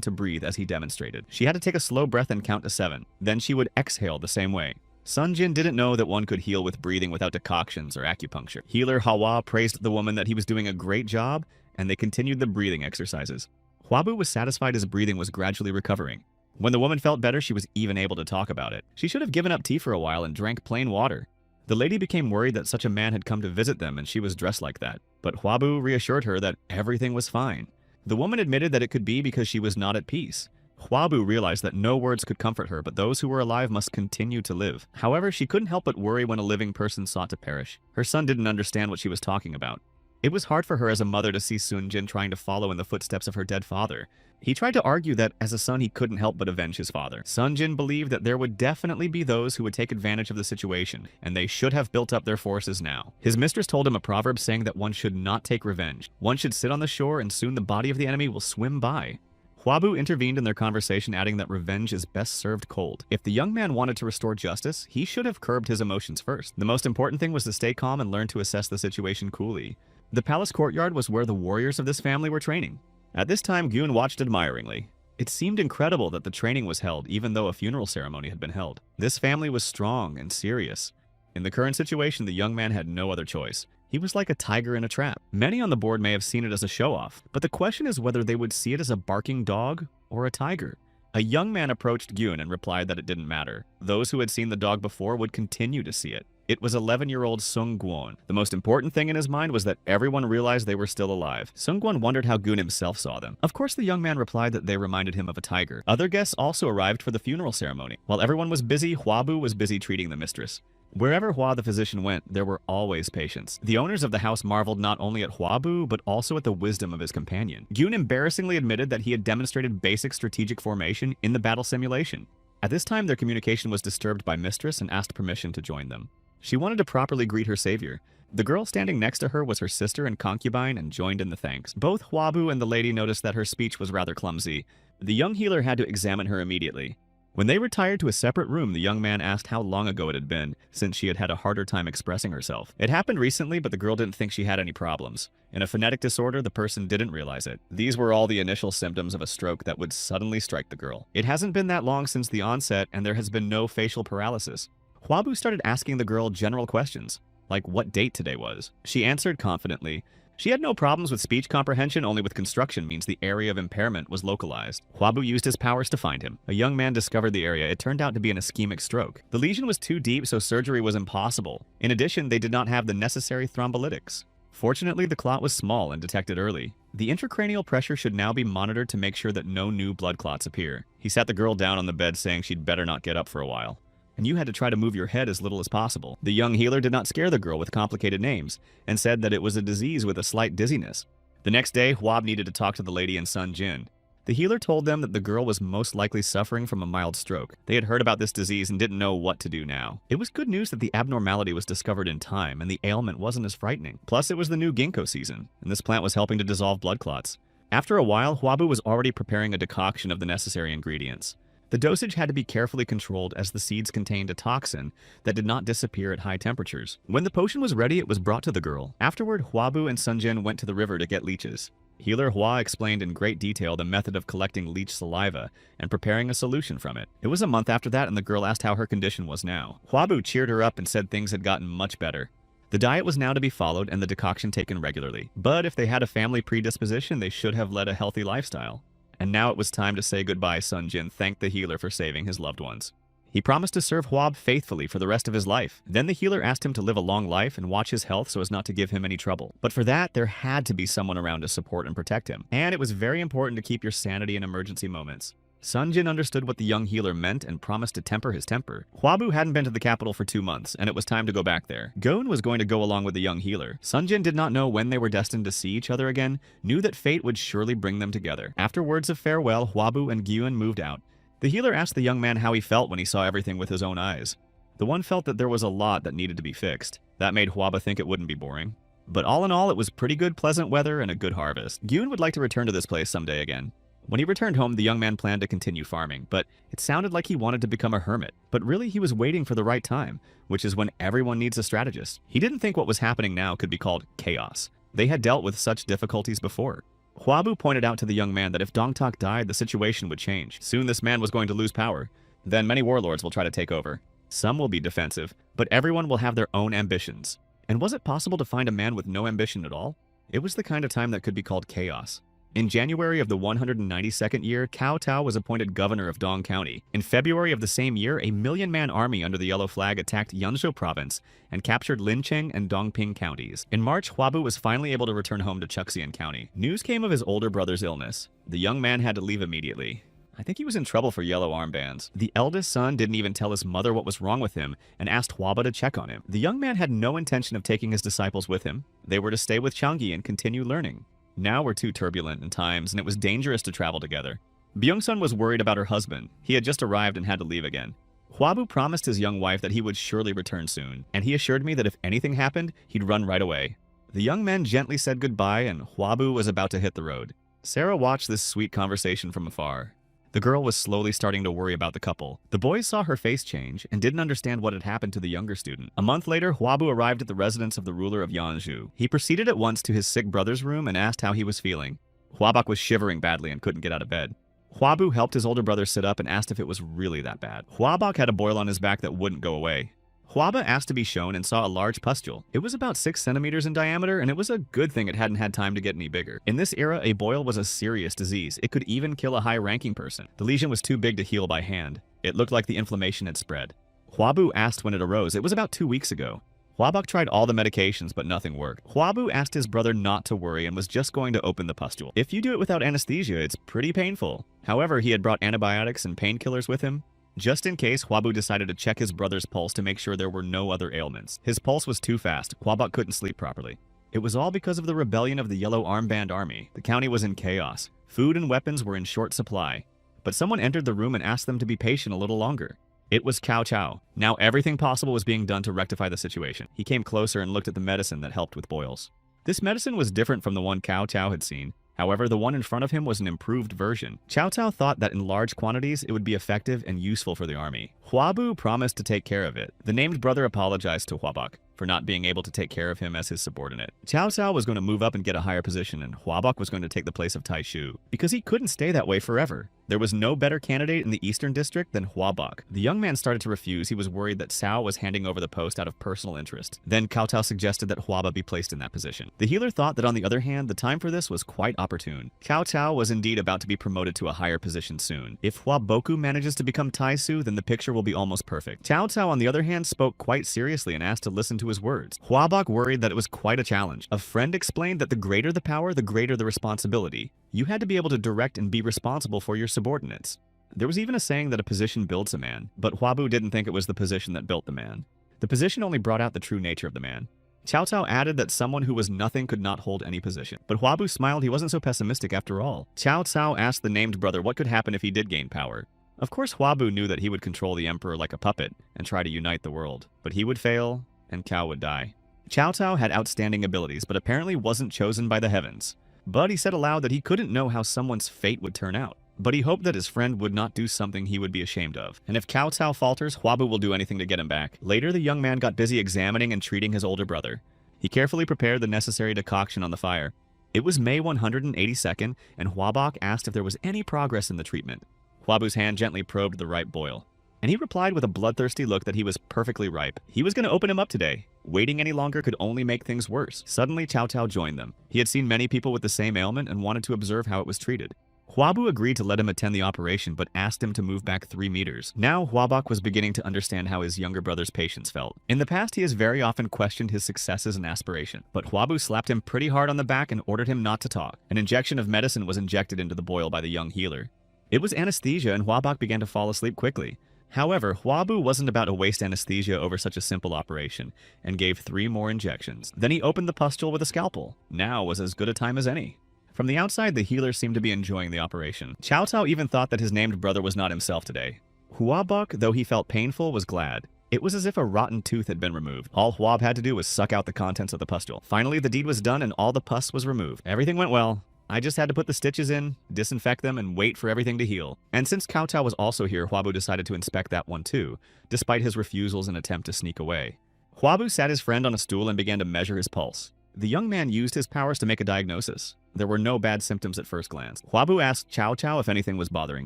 to breathe as he demonstrated. She had to take a slow breath and count to 7. Then she would exhale the same way. Sun Jin didn't know that one could heal with breathing without decoctions or acupuncture. Healer Hawa praised the woman that he was doing a great job, and they continued the breathing exercises. Huabu was satisfied his breathing was gradually recovering. When the woman felt better, she was even able to talk about it. She should have given up tea for a while and drank plain water. The lady became worried that such a man had come to visit them and she was dressed like that. But Huabu reassured her that everything was fine. The woman admitted that it could be because she was not at peace. Huabu realized that no words could comfort her, but those who were alive must continue to live. However, she couldn't help but worry when a living person sought to perish. Her son didn't understand what she was talking about. It was hard for her as a mother to see Sun Jin trying to follow in the footsteps of her dead father. He tried to argue that as a son he couldn't help but avenge his father. Sun Jin believed that there would definitely be those who would take advantage of the situation, and they should have built up their forces now. His mistress told him a proverb saying that one should not take revenge. One should sit on the shore and soon the body of the enemy will swim by. Huabu intervened in their conversation, adding that revenge is best served cold. If the young man wanted to restore justice, he should have curbed his emotions first. The most important thing was to stay calm and learn to assess the situation coolly. The palace courtyard was where the warriors of this family were training. At this time, Gyun watched admiringly. It seemed incredible that the training was held, even though a funeral ceremony had been held. This family was strong and serious. In the current situation, the young man had no other choice. He was like a tiger in a trap. Many on the board may have seen it as a show-off, but the question is whether they would see it as a barking dog or a tiger. A young man approached Gyun and replied that it didn't matter. Those who had seen the dog before would continue to see it. It was 11-year-old Sung Gwon. The most important thing in his mind was that everyone realized they were still alive. Sung Gwon wondered how Gyun himself saw them. Of course, the young man replied that they reminded him of a tiger. Other guests also arrived for the funeral ceremony. While everyone was busy, Huabu was busy treating the mistress. Wherever Hua the physician went, there were always patients. The owners of the house marveled not only at Huabu, but also at the wisdom of his companion. Gyun embarrassingly admitted that he had demonstrated basic strategic formation in the battle simulation. At this time, their communication was disturbed by mistress and asked permission to join them. She wanted to properly greet her savior. The girl standing next to her was her sister and concubine and joined in the thanks. Both Huabu and the lady noticed that her speech was rather clumsy. The young healer had to examine her immediately. When they retired to a separate room, the young man asked how long ago it had been, since she had had a harder time expressing herself. It happened recently, but the girl didn't think she had any problems. In a phonetic disorder, the person didn't realize it. These were all the initial symptoms of a stroke that would suddenly strike the girl. It hasn't been that long since the onset, and there has been no facial paralysis. Huabu started asking the girl general questions, like what date today was. She answered confidently. She had no problems with speech comprehension, only with construction means the area of impairment was localized. Huabu used his powers to find him. A young man discovered the area. It turned out to be an ischemic stroke. The lesion was too deep, so surgery was impossible. In addition, they did not have the necessary thrombolytics. Fortunately, the clot was small and detected early. The intracranial pressure should now be monitored to make sure that no new blood clots appear. He sat the girl down on the bed, saying she'd better not get up for a while. And you had to try to move your head as little as possible. The young healer did not scare the girl with complicated names, and said that it was a disease with a slight dizziness. The next day, Huab needed to talk to the lady and Sun Jin. The healer told them that the girl was most likely suffering from a mild stroke. They had heard about this disease and didn't know what to do now. It was good news that the abnormality was discovered in time, and the ailment wasn't as frightening. Plus, it was the new ginkgo season, and this plant was helping to dissolve blood clots. After a while, Huabu was already preparing a decoction of the necessary ingredients. The dosage had to be carefully controlled as the seeds contained a toxin that did not disappear at high temperatures. When the potion was ready, it was brought to the girl. Afterward, Huabu and Sun Jin went to the river to get leeches. Healer Hua explained in great detail the method of collecting leech saliva and preparing a solution from it. It was a month after that and the girl asked how her condition was now. Huabu cheered her up and said things had gotten much better. The diet was now to be followed and the decoction taken regularly, but if they had a family predisposition, they should have led a healthy lifestyle. And now it was time to say goodbye. Sun Jin thanked the healer for saving his loved ones. He promised to serve Huab faithfully for the rest of his life. Then the healer asked him to live a long life and watch his health so as not to give him any trouble. But for that, there had to be someone around to support and protect him. And it was very important to keep your sanity in emergency moments. Sun Jin understood what the young healer meant and promised to temper his temper. Huabu hadn't been to the capital for 2 months, and it was time to go back there. Gon was going to go along with the young healer. Sun Jin did not know when they were destined to see each other again, knew that fate would surely bring them together. After words of farewell, Huabu and Gyun moved out. The healer asked the young man how he felt when he saw everything with his own eyes. The one felt that there was a lot that needed to be fixed. That made Huaba think it wouldn't be boring. But all in all, it was pretty good, pleasant weather and a good harvest. Gyun would like to return to this place someday again. When he returned home, the young man planned to continue farming, but it sounded like he wanted to become a hermit. But really, he was waiting for the right time, which is when everyone needs a strategist. He didn't think what was happening now could be called chaos. They had dealt with such difficulties before. Huabu pointed out to the young man that if Dongtak died, the situation would change. Soon this man was going to lose power. Then many warlords will try to take over. Some will be defensive, but everyone will have their own ambitions. And was it possible to find a man with no ambition at all? It was the kind of time that could be called chaos. In January of the 192nd year, Cao Tao was appointed governor of Dong County. In February of the same year, a million-man army under the yellow flag attacked Yanzhou province and captured Lincheng and Dongping counties. In March, Huabu was finally able to return home to Chuxian County. News came of his older brother's illness. The young man had to leave immediately. I think he was in trouble for yellow armbands. The eldest son didn't even tell his mother what was wrong with him and asked Huaba to check on him. The young man had no intention of taking his disciples with him. They were to stay with Changi and continue learning. Now were too turbulent in times, and it was dangerous to travel together. Byung-sun was worried about her husband. He had just arrived and had to leave again. Huabu promised his young wife that he would surely return soon, and he assured me that if anything happened, he'd run right away. The young men gently said goodbye, and Huabu was about to hit the road. Sarah watched this sweet conversation from afar. The girl was slowly starting to worry about the couple. The boys saw her face change and didn't understand what had happened to the younger student. A month later, Huabu arrived at the residence of the ruler of Yanzhou. He proceeded at once to his sick brother's room and asked how he was feeling. Huabak was shivering badly and couldn't get out of bed. Huabu helped his older brother sit up and asked if it was really that bad. Huabak had a boil on his back that wouldn't go away. Huaba asked to be shown and saw a large pustule. It was about 6 centimeters in diameter, and it was a good thing it hadn't had time to get any bigger. In this era, a boil was a serious disease. It could even kill a high-ranking person. The lesion was too big to heal by hand. It looked like the inflammation had spread. Huabu asked when it arose. It was about 2 weeks ago. Huabak tried all the medications, but nothing worked. Huabu asked his brother not to worry and was just going to open the pustule. If you do it without anesthesia, it's pretty painful. However, he had brought antibiotics and painkillers with him. Just in case, Huabu decided to check his brother's pulse to make sure there were no other ailments. His pulse was too fast. Huabak couldn't sleep properly. It was all because of the rebellion of the Yellow Armband Army. The county was in chaos. Food and weapons were in short supply. But someone entered the room and asked them to be patient a little longer. It was Cao Cao. Now everything possible was being done to rectify the situation. He came closer and looked at the medicine that helped with boils. This medicine was different from the one Cao Cao had seen. However, the one in front of him was an improved version. Cao Cao thought that in large quantities, it would be effective and useful for the army. Huabu promised to take care of it. The named brother apologized to Huabak for not being able to take care of him as his subordinate. Cao Cao was going to move up and get a higher position, and Huabak was going to take the place of Tai Shu, because he couldn't stay that way forever. There was no better candidate in the Eastern District than Huabak. The young man started to refuse. He was worried that Cao was handing over the post out of personal interest. Then Cao Cao suggested that Huaba be placed in that position. The healer thought that on the other hand, the time for this was quite opportune. Cao Cao was indeed about to be promoted to a higher position soon. If Huaboku manages to become Taisu, then the picture will be almost perfect. Cao Cao, on the other hand, spoke quite seriously and asked to listen to his words. Huabak worried that it was quite a challenge. A friend explained that the greater the power, the greater the responsibility. You had to be able to direct and be responsible for your subordinates. There was even a saying that a position builds a man, but Huabu didn't think it was the position that built the man. The position only brought out the true nature of the man. Cao Cao added that someone who was nothing could not hold any position. But Huabu smiled. He wasn't so pessimistic after all. Cao Cao asked the named brother what could happen if he did gain power. Of course, Huabu knew that he would control the emperor like a puppet and try to unite the world. But he would fail, and Cao would die. Cao Cao had outstanding abilities, but apparently wasn't chosen by the heavens. But he said aloud that he couldn't know how someone's fate would turn out. But he hoped that his friend would not do something he would be ashamed of. And if Cao Cao falters, Huabu will do anything to get him back. Later, the young man got busy examining and treating his older brother. He carefully prepared the necessary decoction on the fire. It was May 182nd, and Hwabok asked if there was any progress in the treatment. Hwabu's hand gently probed the ripe boil, and he replied with a bloodthirsty look that he was perfectly ripe. He was going to open him up today. Waiting any longer could only make things worse. Suddenly, Chow Chow joined them. He had seen many people with the same ailment and wanted to observe how it was treated. Hwabu agreed to let him attend the operation, but asked him to move back 3 meters. Now, Hwabok was beginning to understand how his younger brother's patients felt. In the past, he has very often questioned his successes and aspiration, but Hwabu slapped him pretty hard on the back and ordered him not to talk. An injection of medicine was injected into the boil by the young healer. It was anesthesia, and Hwabok began to fall asleep quickly. However, Hwabu wasn't about to waste anesthesia over such a simple operation, and gave 3 more injections. Then he opened the pustule with a scalpel. Now was as good a time as any. From the outside, the healer seemed to be enjoying the operation. Chow Chow even thought that his named brother was not himself today. Hwabok, though he felt painful, was glad. It was as if a rotten tooth had been removed. All Hwab had to do was suck out the contents of the pustule. Finally, the deed was done and all the pus was removed. Everything went well. I just had to put the stitches in, disinfect them, and wait for everything to heal. And since Chow Chow was also here, Hwabu decided to inspect that one too, despite his refusals and attempt to sneak away. Hwabu sat his friend on a stool and began to measure his pulse. The young man used his powers to make a diagnosis. There were no bad symptoms at first glance. Hwabu asked Chow Chow if anything was bothering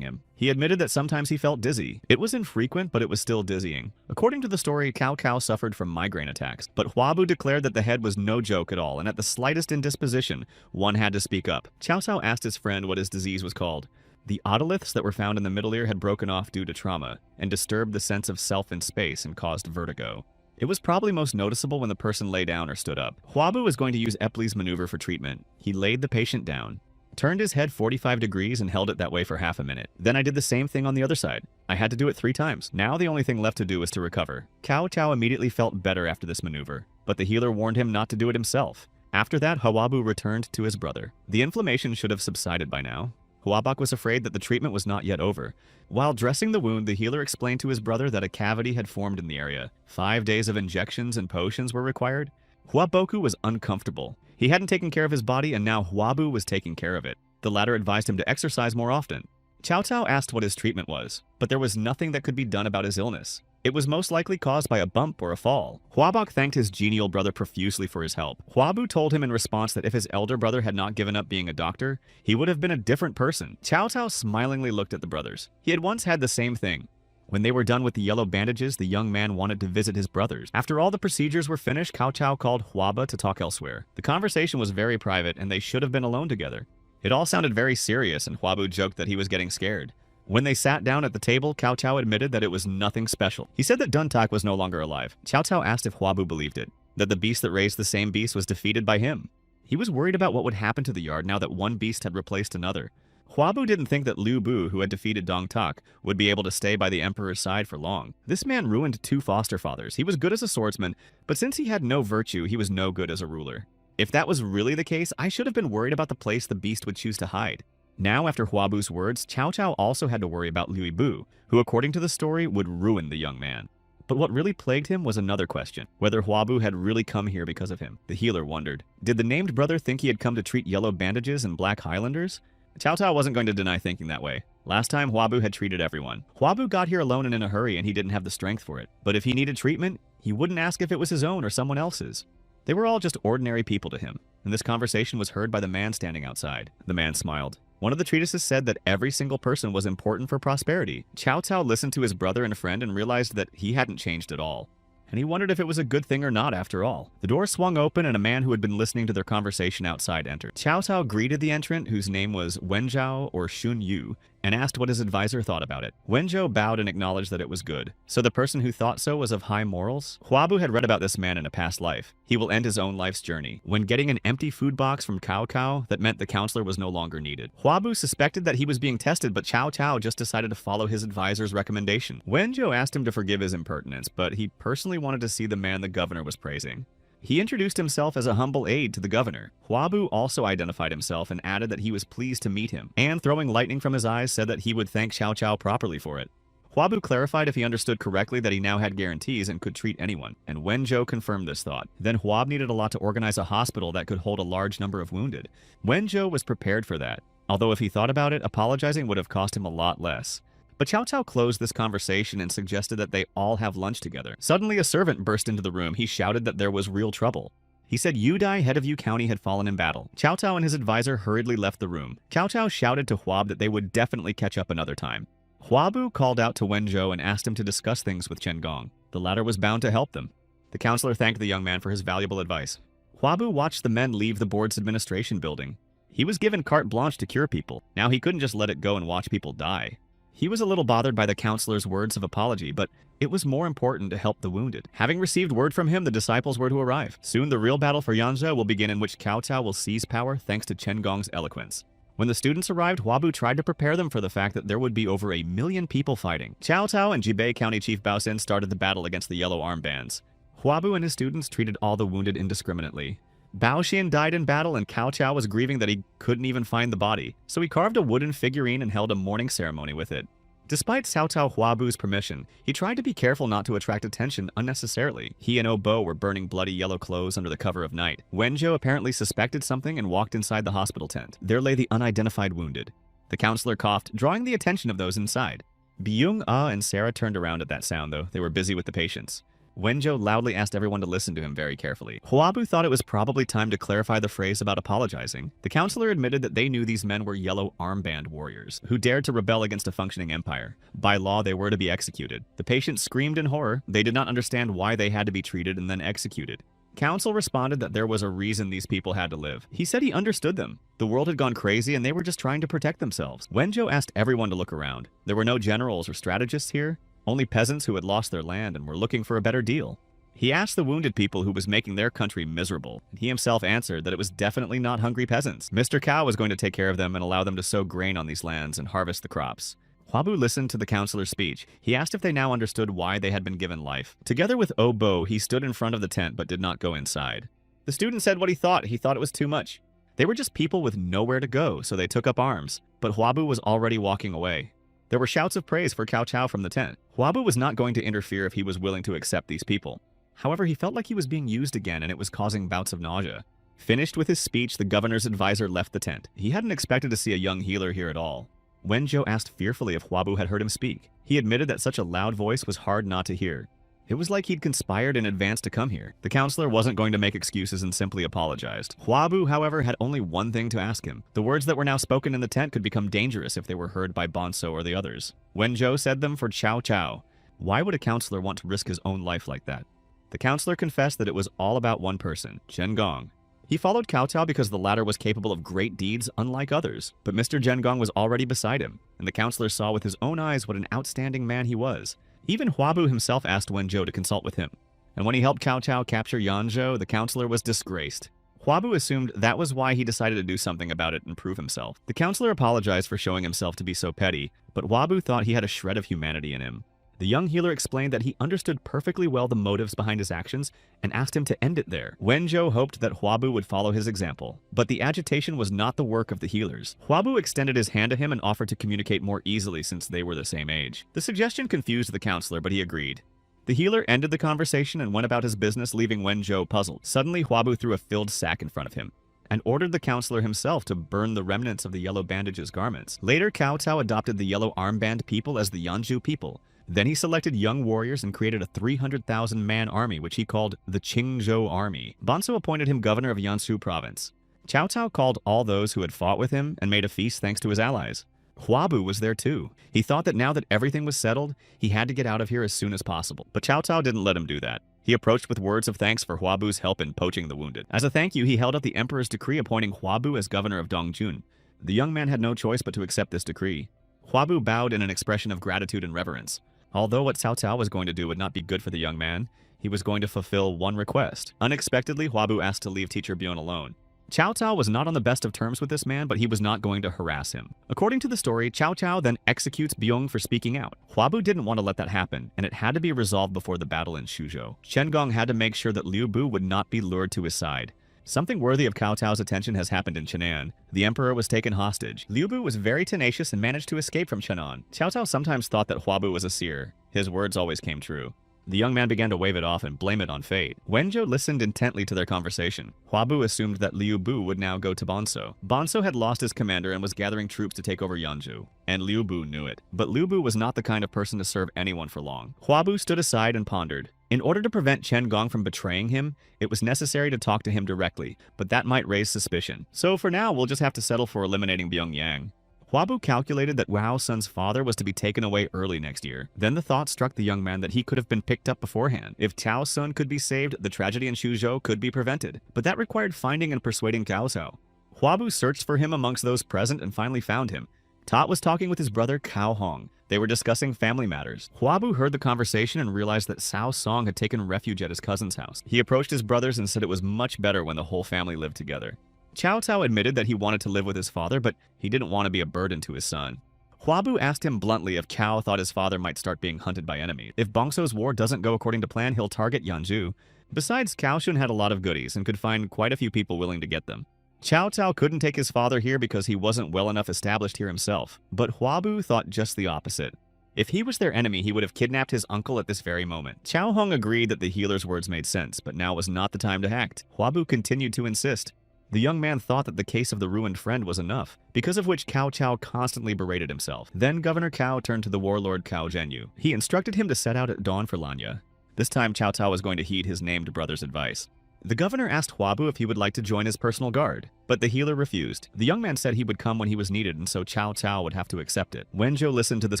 him. He admitted that sometimes he felt dizzy. It was infrequent, but it was still dizzying. According to the story, Chow Chow suffered from migraine attacks, but Hwabu declared that the head was no joke at all, and at the slightest indisposition, one had to speak up. Chow Chow asked his friend what his disease was called. The otoliths that were found in the middle ear had broken off due to trauma, and disturbed the sense of self in space and caused vertigo. It was probably most noticeable when the person lay down or stood up. Hwabu was going to use Epley's maneuver for treatment. He laid the patient down, turned his head 45 degrees and held it that way for half a minute. Then I did the same thing on the other side. I had to do it 3 times. Now the only thing left to do was to recover. Chow Chow immediately felt better after this maneuver, but the healer warned him not to do it himself. After that, Hwabu returned to his brother. The inflammation should have subsided by now. Hwabok was afraid that the treatment was not yet over. While dressing the wound, the healer explained to his brother that a cavity had formed in the area. 5 days of injections and potions were required. Hwaboku was uncomfortable. He hadn't taken care of his body, and now Hwabu was taking care of it. The latter advised him to exercise more often. Chow Chow asked what his treatment was, but there was nothing that could be done about his illness. It was most likely caused by a bump or a fall. Hwabok thanked his genial brother profusely for his help. Hwabu told him in response that if his elder brother had not given up being a doctor, he would have been a different person. Chow Chow smilingly looked at the brothers. He had once had the same thing. When they were done with the yellow bandages, the young man wanted to visit his brothers. After all the procedures were finished, Chow Chow called Hwaba to talk elsewhere. The conversation was very private, and they should have been alone together. It all sounded very serious, and Hwabu joked that he was getting scared. When they sat down at the table, Chow Chow admitted that it was nothing special. He said that Duntak was no longer alive. Chow Chow asked if Hwabu believed it, that the beast that raised the same beast was defeated by him. He was worried about what would happen to the yard now that one beast had replaced another. Hwabu didn't think that Liu Bu, who had defeated Dong Tak, would be able to stay by the emperor's side for long. This man ruined 2 foster fathers. He was good as a swordsman, but since he had no virtue, he was no good as a ruler. If that was really the case, I should have been worried about the place the beast would choose to hide. Now, after Hwabu's words, Chow Chow also had to worry about Liu Bu, who, according to the story, would ruin the young man. But what really plagued him was another question, whether Hwabu had really come here because of him. The healer wondered. Did the named brother think he had come to treat yellow bandages and black highlanders? Chow Chow wasn't going to deny thinking that way. Last time, Hwabu had treated everyone. Hwabu got here alone and in a hurry, and he didn't have the strength for it. But if he needed treatment, he wouldn't ask if it was his own or someone else's. They were all just ordinary people to him, and this conversation was heard by the man standing outside. The man smiled. One of the treatises said that every single person was important for prosperity. Chow Chow listened to his brother and friend and realized that he hadn't changed at all. And he wondered if it was a good thing or not after all. The door swung open and a man who had been listening to their conversation outside entered. Chow Chow greeted the entrant, whose name was Wenjiao or Shun Yu, and asked what his advisor thought about it. Wenjiao bowed and acknowledged that it was good. So the person who thought so was of high morals? Hwabu had read about this man in a past life. He will end his own life's journey. When getting an empty food box from Cao Cao, that meant the counselor was no longer needed. Hwabu suspected that he was being tested, but Chow Chow just decided to follow his advisor's recommendation. Wenjiao asked him to forgive his impertinence, but he personally wanted to see the man the governor was praising. He introduced himself as a humble aide to the governor. Hwabu also identified himself and added that he was pleased to meet him, and throwing lightning from his eyes said that he would thank Chow Chow properly for it. Hwabu clarified if he understood correctly that he now had guarantees and could treat anyone, and Wenjiao confirmed this thought. Then Hwab needed a lot to organize a hospital that could hold a large number of wounded. Wenjiao was prepared for that, although if he thought about it, apologizing would have cost him a lot less. But Chow Chow closed this conversation and suggested that they all have lunch together. Suddenly, a servant burst into the room. He shouted that there was real trouble. He said Yudai, head of Yu County, had fallen in battle. Cao Cao and his advisor hurriedly left the room. Cao Cao shouted to Huabu that they would definitely catch up another time. Huabu called out to Wenzhou and asked him to discuss things with Chen Gong. The latter was bound to help them. The counselor thanked the young man for his valuable advice. Huabu watched the men leave the board's administration building. He was given carte blanche to cure people. Now he couldn't just let it go and watch people die. He was a little bothered by the counselor's words of apology, but it was more important to help the wounded. Having received word from him, the disciples were to arrive. Soon the real battle for Yanzhou will begin, in which Cao Cao will seize power thanks to Chen Gong's eloquence. When the students arrived, Huabu tried to prepare them for the fact that there would be over 1 million people fighting. Cao Cao and Jibei County Chief Bao Xin started the battle against the yellow armbands. Huabu and his students treated all the wounded indiscriminately. Bao Xin died in battle, and Cao Cao was grieving that he couldn't even find the body, so he carved a wooden figurine and held a mourning ceremony with it. Despite Cao Cao Huabu's permission, he tried to be careful not to attract attention unnecessarily. He and Obo were burning bloody yellow clothes under the cover of night. Wenzhou apparently suspected something and walked inside the hospital tent. There lay the unidentified wounded. The counselor coughed, drawing the attention of those inside. Byung Ah and Sarah turned around at that sound, though. They were busy with the patients. Wenzhou loudly asked everyone to listen to him very carefully. Huabu thought it was probably time to clarify the phrase about apologizing. The counselor admitted that they knew these men were yellow armband warriors, who dared to rebel against a functioning empire. By law, they were to be executed. The patients screamed in horror. They did not understand why they had to be treated and then executed. Counsel responded that there was a reason these people had to live. He said he understood them. The world had gone crazy and they were just trying to protect themselves. Wenzhou asked everyone to look around. There were no generals or strategists here. Only peasants who had lost their land and were looking for a better deal. He asked the wounded people who was making their country miserable, and he himself answered that it was definitely not hungry peasants. Mr. Cao was going to take care of them and allow them to sow grain on these lands and harvest the crops. Huabu listened to the counselor's speech. He asked if they now understood why they had been given life. Together with Obo, he stood in front of the tent but did not go inside. The student said what he thought. He thought it was too much. They were just people with nowhere to go, so they took up arms. But Huabu was already walking away. There were shouts of praise for Cao Cao from the tent. Huabu was not going to interfere if he was willing to accept these people. However, he felt like he was being used again and it was causing bouts of nausea. Finished with his speech, the governor's advisor left the tent. He hadn't expected to see a young healer here at all. Wenzhou asked fearfully if Huabu had heard him speak. He admitted that such a loud voice was hard not to hear. It was like he'd conspired in advance to come here. The counselor wasn't going to make excuses and simply apologized. Huabu, however, had only one thing to ask him. The words that were now spoken in the tent could become dangerous if they were heard by Bonso or the others. Wenzhou said them for Cao Cao. Why would a counselor want to risk his own life like that? The counselor confessed that it was all about one person, Chen Gong. He followed Cao Cao because the latter was capable of great deeds unlike others. But Mr. Chen Gong was already beside him, and the counselor saw with his own eyes what an outstanding man he was. Even Huabu himself asked Wenzhou to consult with him. And when he helped Cao Cao capture Yanzhou, the counselor was disgraced. Huabu assumed that was why he decided to do something about it and prove himself. The counselor apologized for showing himself to be so petty, but Huabu thought he had a shred of humanity in him. The young healer explained that he understood perfectly well the motives behind his actions and asked him to end it there. Wenzhou hoped that Huabu would follow his example, but the agitation was not the work of the healers. Huabu extended his hand to him and offered to communicate more easily since they were the same age. The suggestion confused the counselor, but he agreed. The healer ended the conversation and went about his business, leaving Wenzhou puzzled. Suddenly, Huabu threw a filled sack in front of him and ordered the counselor himself to burn the remnants of the yellow bandage's garments. Later, Cao Cao adopted the yellow armband people as the Yanzhou people. Then he selected young warriors and created a 300,000-man army, which he called the Qingzhou Army. Bonso appointed him governor of Yansu province. Cao Cao called all those who had fought with him and made a feast thanks to his allies. Huabu was there too. He thought that now that everything was settled, he had to get out of here as soon as possible. But Cao Cao didn't let him do that. He approached with words of thanks for Huabu's help in poaching the wounded. As a thank you, he held up the emperor's decree appointing Huabu as governor of Dongjun. The young man had no choice but to accept this decree. Huabu bowed in an expression of gratitude and reverence. Although what Cao Cao was going to do would not be good for the young man, he was going to fulfill one request. Unexpectedly, Huabu asked to leave teacher Byon alone. Cao Cao was not on the best of terms with this man, but he was not going to harass him. According to the story, Cao Cao then executes Byung for speaking out. Huabu didn't want to let that happen, and it had to be resolved before the battle in Shuzhou. Chen Gong had to make sure that Liu Bu would not be lured to his side. Something worthy of Cao Cao's attention has happened in Chenan. The emperor was taken hostage. Liu Bu was very tenacious and managed to escape from Chenan. Cao Cao sometimes thought that Huabu was a seer. His words always came true. The young man began to wave it off and blame it on fate. Wenjo listened intently to their conversation. Hwabu assumed that Liu Bu would now go to Bonso. Bonso had lost his commander and was gathering troops to take over Yeonju, and Liu Bu knew it. But Liu Bu was not the kind of person to serve anyone for long. Hwabu stood aside and pondered. In order to prevent Chen Gong from betraying him, it was necessary to talk to him directly, but that might raise suspicion. So for now, we'll just have to settle for eliminating Byung-yang. Hwabu calculated that Wao Sun's father was to be taken away early next year. Then the thought struck the young man that he could have been picked up beforehand. If Cao Sun could be saved, the tragedy in Shuzhou could be prevented. But that required finding and persuading Cao Cao. Hwabu searched for him amongst those present and finally found him. Tot was talking with his brother Cao Hong. They were discussing family matters. Hwabu heard the conversation and realized that Cao Song had taken refuge at his cousin's house. He approached his brothers and said it was much better when the whole family lived together. Cao Cao admitted that he wanted to live with his father, but he didn't want to be a burden to his son. Hwabu asked him bluntly if Cao thought his father might start being hunted by enemies. If Bongso's war doesn't go according to plan, he'll target Yeonju. Besides, Cao Shun had a lot of goodies and could find quite a few people willing to get them. Cao Cao couldn't take his father here because he wasn't well enough established here himself. But Hwabu thought just the opposite. If he was their enemy, he would have kidnapped his uncle at this very moment. Cao Hong agreed that the healer's words made sense, but now was not the time to act. Hwabu continued to insist. The young man thought that the case of the ruined friend was enough, because of which Cao Cao constantly berated himself. Then Governor Cao turned to the warlord Cao Zhenyu. He instructed him to set out at dawn for Lanya. This time Cao Cao was going to heed his named brother's advice. The governor asked Hwabu if he would like to join his personal guard, but the healer refused. The young man said he would come when he was needed, and so Cao Cao would have to accept it. Wenjo listened to this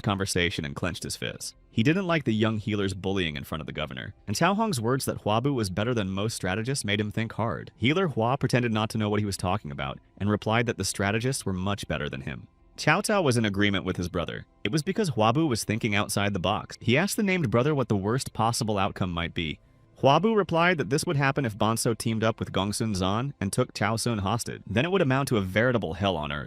conversation and clenched his fists. He didn't like the young healer's bullying in front of the governor, and Cao Hong's words that Hwabu was better than most strategists made him think hard. Healer Hua pretended not to know what he was talking about, and replied that the strategists were much better than him. Cao Cao was in agreement with his brother. It was because Hwabu was thinking outside the box. He asked the named brother what the worst possible outcome might be. Hwabu replied that this would happen if Bonso teamed up with Gongsun Zan and took Cao Sun hostage. Then it would amount to a veritable hell on earth.